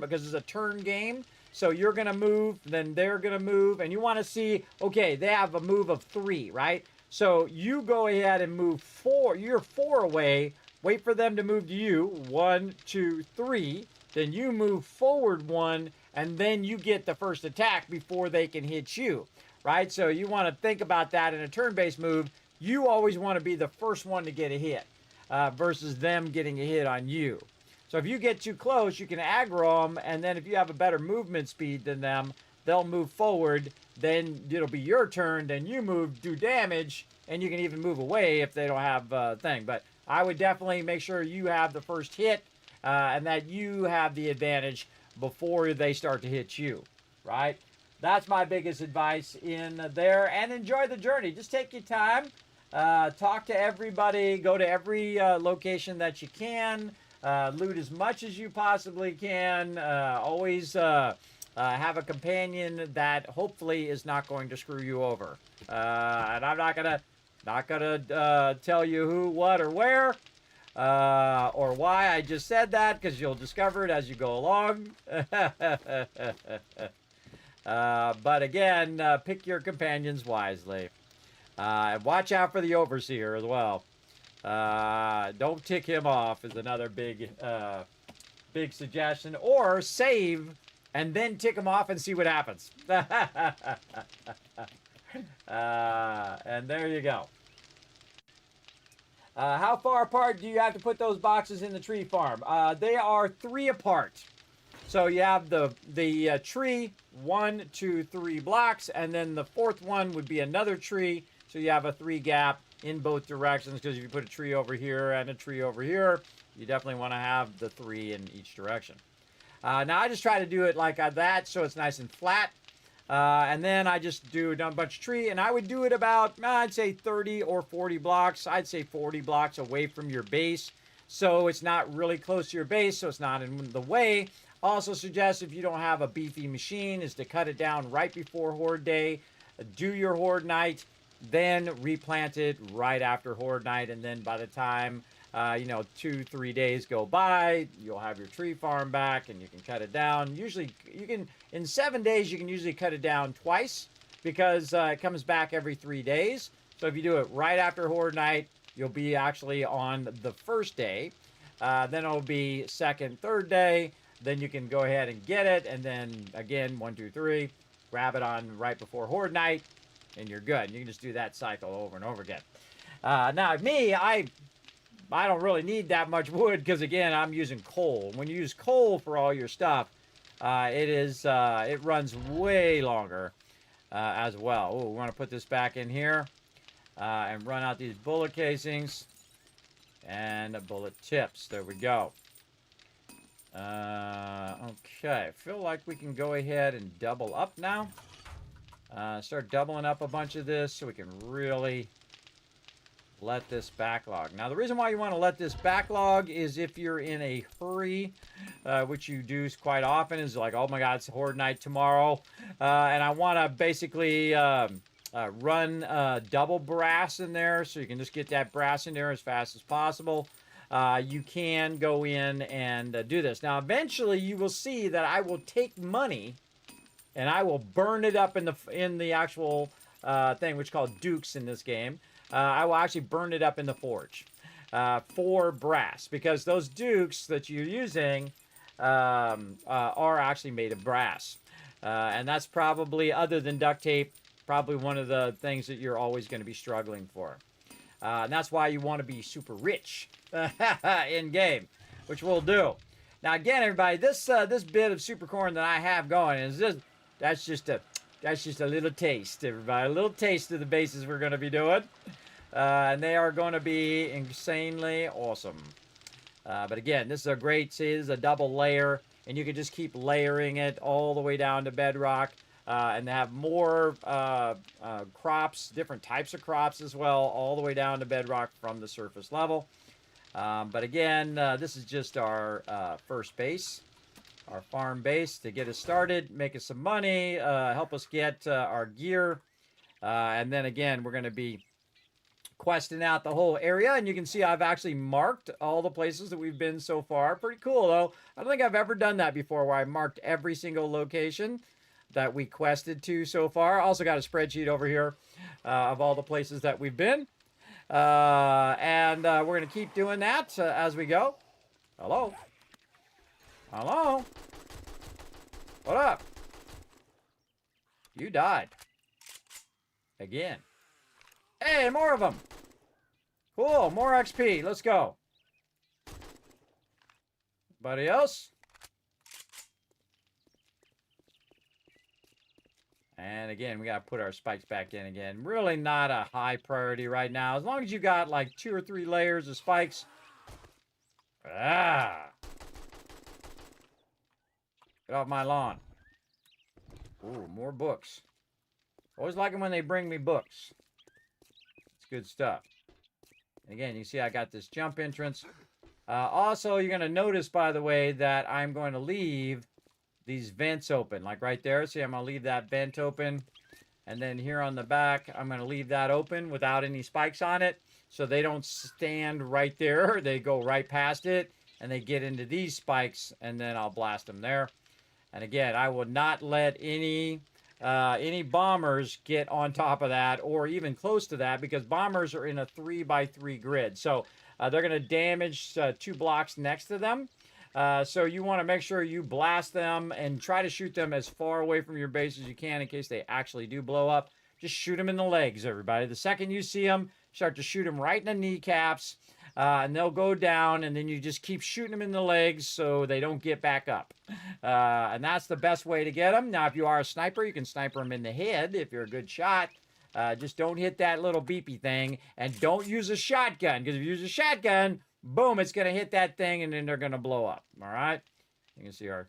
Speaker 3: because it's a turn game. So you're going to move, then they're going to move, and you want to see, okay, they have a move of 3, right? So you go ahead and move 4. You're 4 away. Wait for them to move to you. 1, 2, 3. Then you move forward 1, and then you get the first attack before they can hit you, right? So you want to think about that in a turn-based move. You always want to be the first one to get a hit versus them getting a hit on you. So if you get too close, you can aggro them, and then if you have a better movement speed than them, they'll move forward. Then it'll be your turn. Then you move, do damage, and you can even move away if they don't have a thing. But I would definitely make sure you have the first hit and that you have the advantage before they start to hit you, right? That's my biggest advice in there. And enjoy the journey. Just take your time. Talk to everybody. Go to every location that you can. Loot as much as you possibly can. Always have a companion that hopefully is not going to screw you over. And I'm not gonna tell you who, what, or where, or why I just said that, because you'll discover it as you go along. But again, pick your companions wisely. And watch out for the overseer as well. Don't tick him off is another big suggestion. Or save and then tick him off and see what happens. And there you go. How far apart do you have to put those boxes in the tree farm? They are 3 apart. So you have the tree, 1, 2, 3 blocks, and then the 4th one would be another tree. So you have a 3 gap in both directions, because if you put a tree over here and a tree over here, you definitely want to have the 3 in each direction. Now I just try to do it like that so it's nice and flat. And then I just do a bunch of tree, and I would do it about, I'd say 30 or 40 blocks. I'd say 40 blocks away from your base. So it's not really close to your base, so it's not in the way. Also suggest, if you don't have a beefy machine, is to cut it down right before Horde Day. Do your Horde Night, then replant it right after Horde Night, and then by the time You know, 2-3 days go by, you'll have your tree farm back and you can cut it down. Usually you can, in 7 days, you can usually cut it down twice because it comes back every 3 days. So if you do it right after Horde Night, you'll be actually on the first day. Then it'll be second, third day. Then you can go ahead and get it. And then again, 1, 2, 3, grab it on right before Horde Night and you're good. You can just do that cycle over and over again. Now me, I don't really need that much wood because again, I'm using coal. When you use coal for all your stuff, it runs way longer as well. Oh, we want to put this back in here and run out these bullet casings and bullet tips. There we go. Okay, I feel like we can go ahead and double up now. Start doubling up a bunch of this so we can really let this backlog. Now, the reason why you want to let this backlog is if you're in a hurry, which you do quite often, is like, oh my God, it's Horde Night tomorrow, and I want to basically run double brass in there so you can just get that brass in there as fast as possible. You can go in and do this. Now, eventually, you will see that I will take money and I will burn it up in the actual thing, which is called dukes in this game. I will actually burn it up in the forge for brass because those dukes that you're using are actually made of brass. And that's probably, other than duct tape, probably one of the things that you're always going to be struggling for. And that's why you want to be super rich in game, which we'll do. Now, again, everybody, this bit of super corn that I have going is that's just a little taste, everybody. A little taste of the bases we're going to be doing. And they are going to be insanely awesome. But again, this is a great, see, this is a double layer. And you can just keep layering it all the way down to bedrock. And have more crops, different types of crops as well, all the way down to bedrock from the surface level. But again, this is just our first base. Our farm base to get us started, make us some money, help us get our gear. And then again, we're going to be questing out the whole area. And you can see I've actually marked all the places that we've been so far. Pretty cool, though. I don't think I've ever done that before where I marked every single location that we quested to so far. Also got a spreadsheet over here of all the places that we've been. And we're going to keep doing that as we go. Hello? Hello? What up? You died. Again. Hey, more of them. Cool, more XP. Let's go. Anybody else? And again, we got to put our spikes back in again. Really not a high priority right now. As long as you got like 2 or 3 layers of spikes. Get off my lawn. Ooh, more books. Always like it when they bring me books. It's good stuff. And again, you see I got this jump entrance. Also, you're going to notice, by the way, that I'm going to leave these vents open. Like right there. See, I'm going to leave that vent open. And then here on the back, I'm going to leave that open without any spikes on it. So they don't stand right there. They go right past it. And they get into these spikes. And then I'll blast them there. And again, I will not let any bombers get on top of that or even close to that because bombers are in a 3x3 grid. So they're going to damage 2 blocks next to them. So you want to make sure you blast them and try to shoot them as far away from your base as you can in case they actually do blow up. Just shoot them in the legs, everybody. The second you see them, start to shoot them right in the kneecaps. And they'll go down, and then you just keep shooting them in the legs so they don't get back up. And that's the best way to get them. Now, if you are a sniper, you can sniper them in the head if you're a good shot. Just don't hit that little beepy thing, and don't use a shotgun, because if you use a shotgun, boom, it's going to hit that thing, and then they're going to blow up. All right? You can see our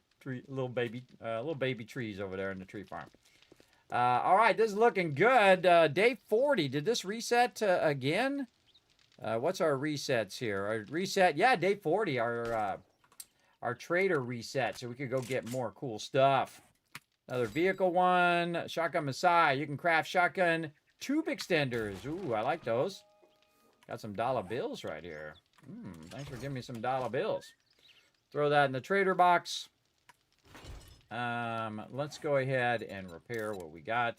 Speaker 3: little baby trees over there in the tree farm. All right, this is looking good. Day 40. Did this reset again? What's our resets here? Our reset, yeah, day 40, our trader reset, so we could go get more cool stuff. Another vehicle one, shotgun Messiah. You can craft shotgun tube extenders. Ooh, I like those. Got some dollar bills right here. Thanks for giving me some dollar bills. Throw that in the trader box. Let's go ahead and repair what we got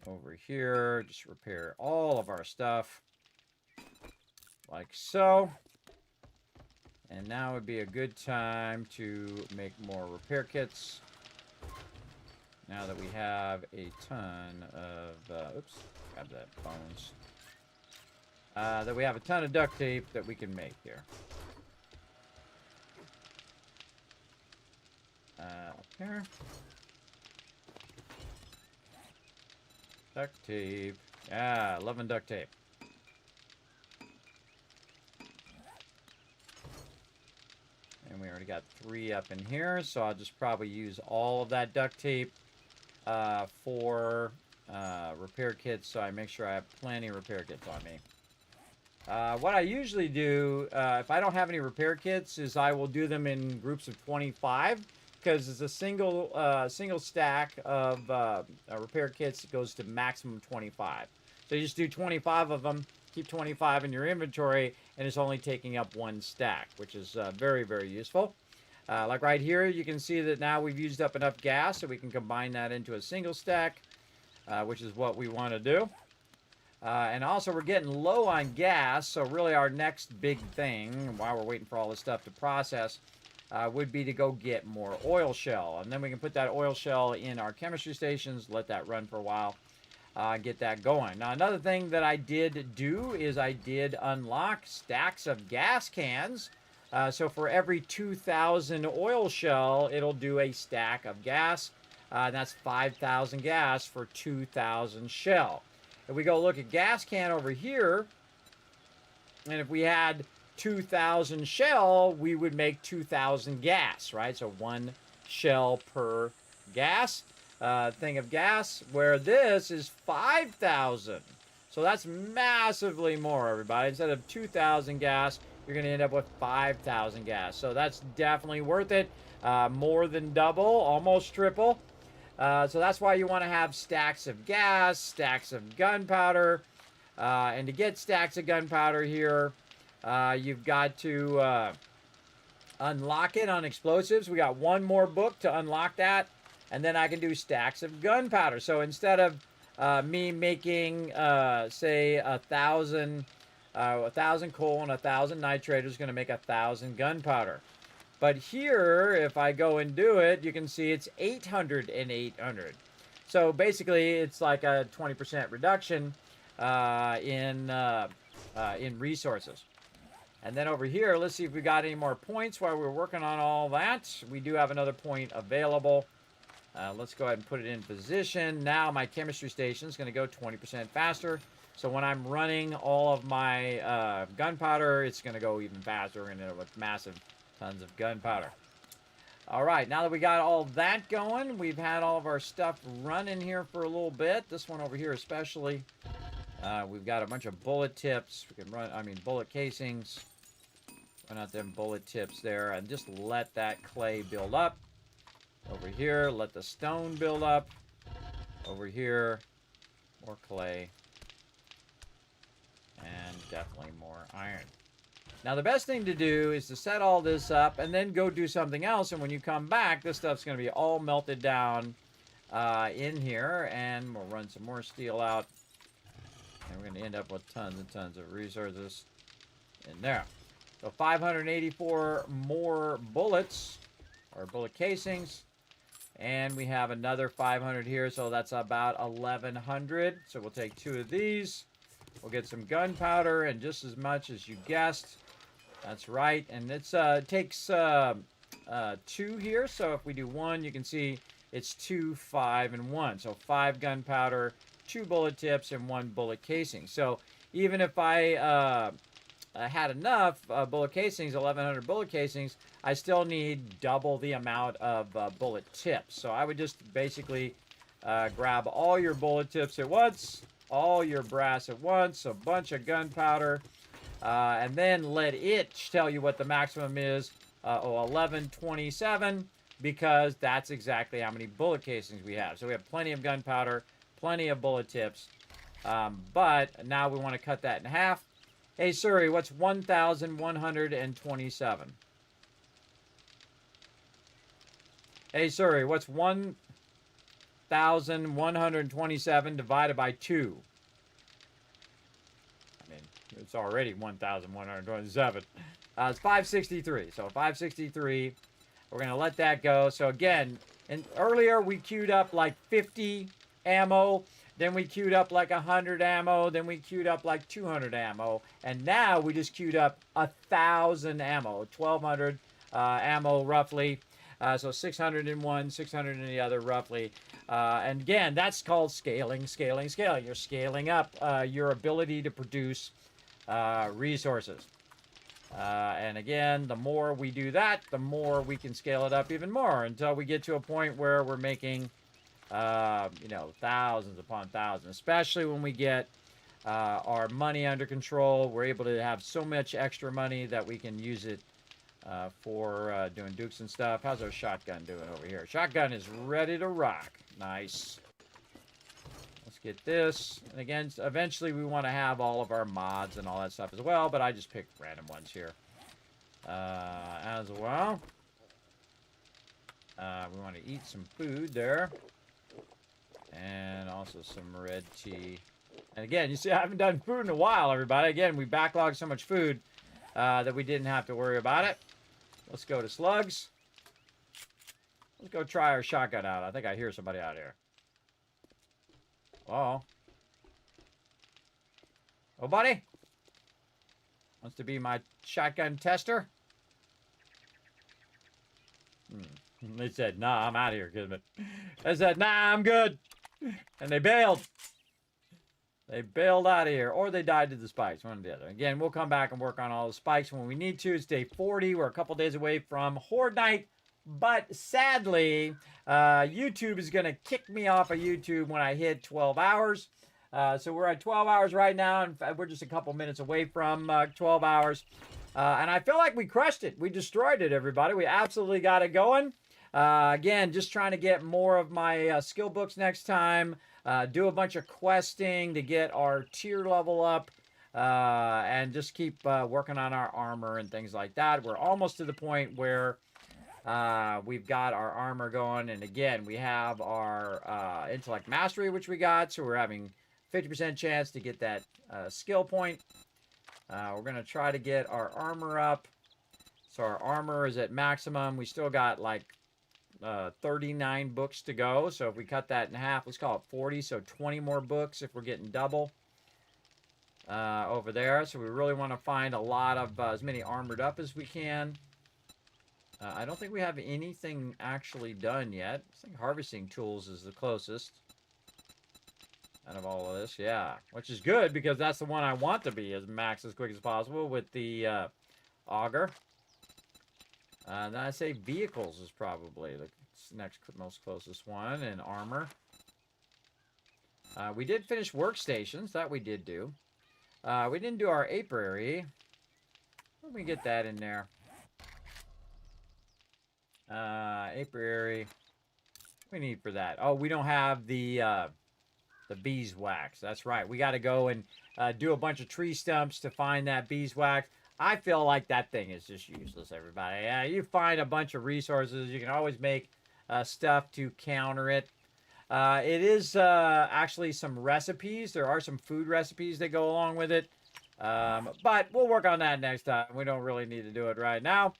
Speaker 3: over here. Just repair all of our stuff like so. And now would be a good time to make more repair kits. Now that we have a ton of, oops, grab that bones. That we have a ton of duct tape that we can make here. Up here. Duct tape. Yeah, loving duct tape. And we already got 3 up in here, so I'll just probably use all of that duct tape for repair kits, so I make sure I have plenty of repair kits on me. What I usually do, if I don't have any repair kits, is I will do them in groups of 25, because it's a single stack of repair kits that goes to maximum 25. So you just do 25 of them, keep 25 in your inventory, and it's only taking up 1 stack, which is very, very useful. Like right here, you can see that now we've used up enough gas, so we can combine that into a single stack, which is what we want to do. And also, we're getting low on gas, so really our next big thing, while we're waiting for all this stuff to process, would be to go get more oil shell. And then we can put that oil shell in our chemistry stations, let that run for a while, get that going. Now, another thing that I did do is I did unlock stacks of gas cans. So for every 2,000 oil shell, it'll do a stack of gas. And that's 5,000 gas for 2,000 shell. If we go look at gas can over here, and if we had 2,000 shell, we would make 2,000 gas, right? So 1 shell per gas thing of gas, where this is 5,000. So that's massively more, everybody. Instead of 2,000 gas, you're going to end up with 5,000 gas. So that's definitely worth it. More than double, almost triple. So that's why you want to have stacks of gas, stacks of gunpowder. And to get stacks of gunpowder here, you've got to unlock it on explosives. We got 1 more book to unlock that. And then I can do stacks of gunpowder. So instead of me making, say, 1,000 coal and 1,000 nitrate is going to make 1,000 gunpowder. But here, if I go and do it, you can see it's 800 and 800. So basically, it's like a 20% reduction in resources. And then over here, let's see if we got any more points while we're working on all that. We do have another point available. Let's go ahead and put it in position. Now my chemistry station is going to go 20% faster. So when I'm running all of my gunpowder, it's going to go even faster. We're going to end up with massive tons of gunpowder. All right, now that we got all that going, we've had all of our stuff running here for a little bit. This one over here especially. We've got a bunch of bullet tips. We can run, bullet casings. Run out them bullet tips there and just let that clay build up. Over here, let the stone build up. Over here, more clay. And definitely more iron. Now, the best thing to do is to set all this up and then go do something else. And when you come back, this stuff's going to be all melted down in here. And we'll run some more steel out. And we're going to end up with tons and tons of resources in there. So 584 more bullets, or bullet casings. And we have another 500 here, so that's about 1,100. So we'll take 2 of these. We'll get some gunpowder, and just as much as you guessed. That's right. And it takes 2 here. So if we do 1, you can see it's 2, 5, and 1. So 5 gunpowder, 2 bullet tips, and 1 bullet casing. So even if I had enough bullet casings, 1,100 bullet casings, I still need double the amount of bullet tips. So I would just basically grab all your bullet tips at once, all your brass at once, a bunch of gunpowder, and then let it tell you what the maximum is, 1127, because that's exactly how many bullet casings we have. So we have plenty of gunpowder, plenty of bullet tips, but now we want to cut that in half. Hey, Siri, what's 1,127? Hey, Siri, what's 1,127 divided by 2? I mean, it's already 1,127. It's 563. So 563. We're going to let that go. So again, and earlier we queued up like 50 ammo. Then we queued up like 100 ammo. Then we queued up like 200 ammo. And now we just queued up 1,000 ammo. 1,200 ammo roughly. So 600 in one, 600 in the other roughly. And again, that's called scaling. You're scaling up your ability to produce resources. And again, the more we do that, the more we can scale it up even more until we get to a point where we're making, thousands upon thousands, especially when we get our money under control. We're able to have so much extra money that we can use it for doing dukes and stuff. How's our shotgun doing over here? Shotgun is ready to rock. Nice. Let's get this. And again, eventually we want to have all of our mods and all that stuff as well, but I just picked random ones here as well. We want to eat some food there. And also some red tea. And again, you see, I haven't done food in a while, everybody. Again, we backlogged so much food that we didn't have to worry about it. Let's go to slugs. Let's go try our shotgun out. I think I hear somebody out here. Oh. Oh, buddy? Wants to be my shotgun tester? They said, nah, I'm out of here, Kismet. They said, nah, I'm good. And they bailed. They bailed out of here. Or they died to the spikes, one or the other. Again, we'll come back and work on all the spikes when we need to. It's day 40. We're a couple days away from Horde Night. But sadly, YouTube is going to kick me off of YouTube when I hit 12 hours. So we're at 12 hours right now, and we're just a couple minutes away from 12 hours. And I feel like we crushed it. We destroyed it, everybody. We absolutely got it going. Again, just trying to get more of my skill books next time. Do a bunch of questing to get our tier level up. And just keep working on our armor and things like that. We're almost to the point where we've got our armor going. And again, we have our intellect mastery, which we got. So we're having 50% chance to get that skill point. We're going to try to get our armor up. So our armor is at maximum. We still got like 39 books to go. So if we cut that in half, let's call it 40. So 20 more books if we're getting double over there. So we really want to find a lot of as many armored up as we can. I don't think we have anything actually done yet. I think harvesting tools is the closest out of all of this. Yeah, which is good because that's the one I want to be as max as quick as possible with the Auger. Then I say vehicles is probably the next most closest one, and armor. We did finish workstations. That we did do. We didn't do our apiary. Let me get that in there. Apiary. What do we need for that? Oh, we don't have the beeswax. That's right. We got to go and do a bunch of tree stumps to find that beeswax. I feel like that thing is just useless, everybody. Yeah, you find a bunch of resources. You can always make stuff to counter it. It is actually some recipes. There are some food recipes that go along with it. But we'll work on that next time. We don't really need to do it right now.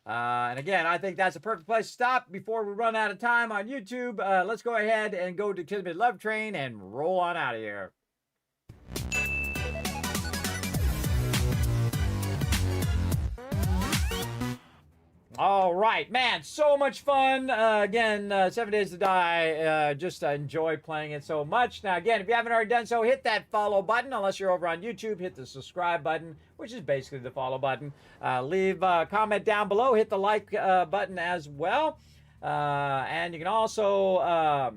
Speaker 3: And again, I think that's a perfect place to stop before we run out of time on YouTube. Let's go ahead and go to Kismet Love Train and roll on out of here. All right, man, so much fun. Again, 7 Days to Die. Just enjoy playing it so much. Now, again, if you haven't already done so, hit that follow button. Unless you're over on YouTube, hit the subscribe button, which is basically the follow button. Leave a comment down below. Hit the like button as well. And you can also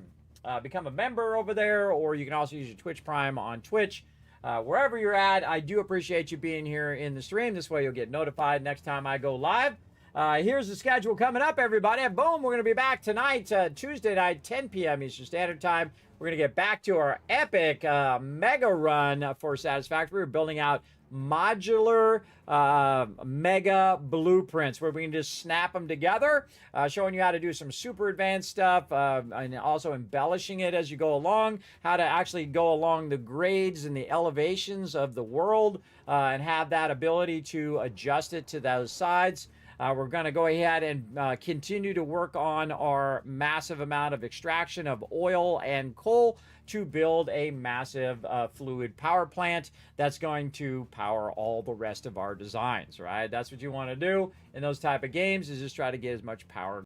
Speaker 3: become a member over there, or you can also use your Twitch Prime on Twitch. Wherever you're at, I do appreciate you being here in the stream. This way you'll get notified next time I go live. Here's the schedule coming up, everybody. Boom, we're going to be back tonight, Tuesday night, 10 p.m. Eastern Standard Time. We're going to get back to our epic mega run for Satisfactory. We're building out modular mega blueprints where we can just snap them together, showing you how to do some super advanced stuff, and also embellishing it as you go along, how to actually go along the grades and the elevations of the world, and have that ability to adjust it to those sides. We're going to go ahead and continue to work on our massive amount of extraction of oil and coal to build a massive fluid power plant that's going to power all the rest of our designs, right? That's what you want to do in those type of games, is just try to get as much power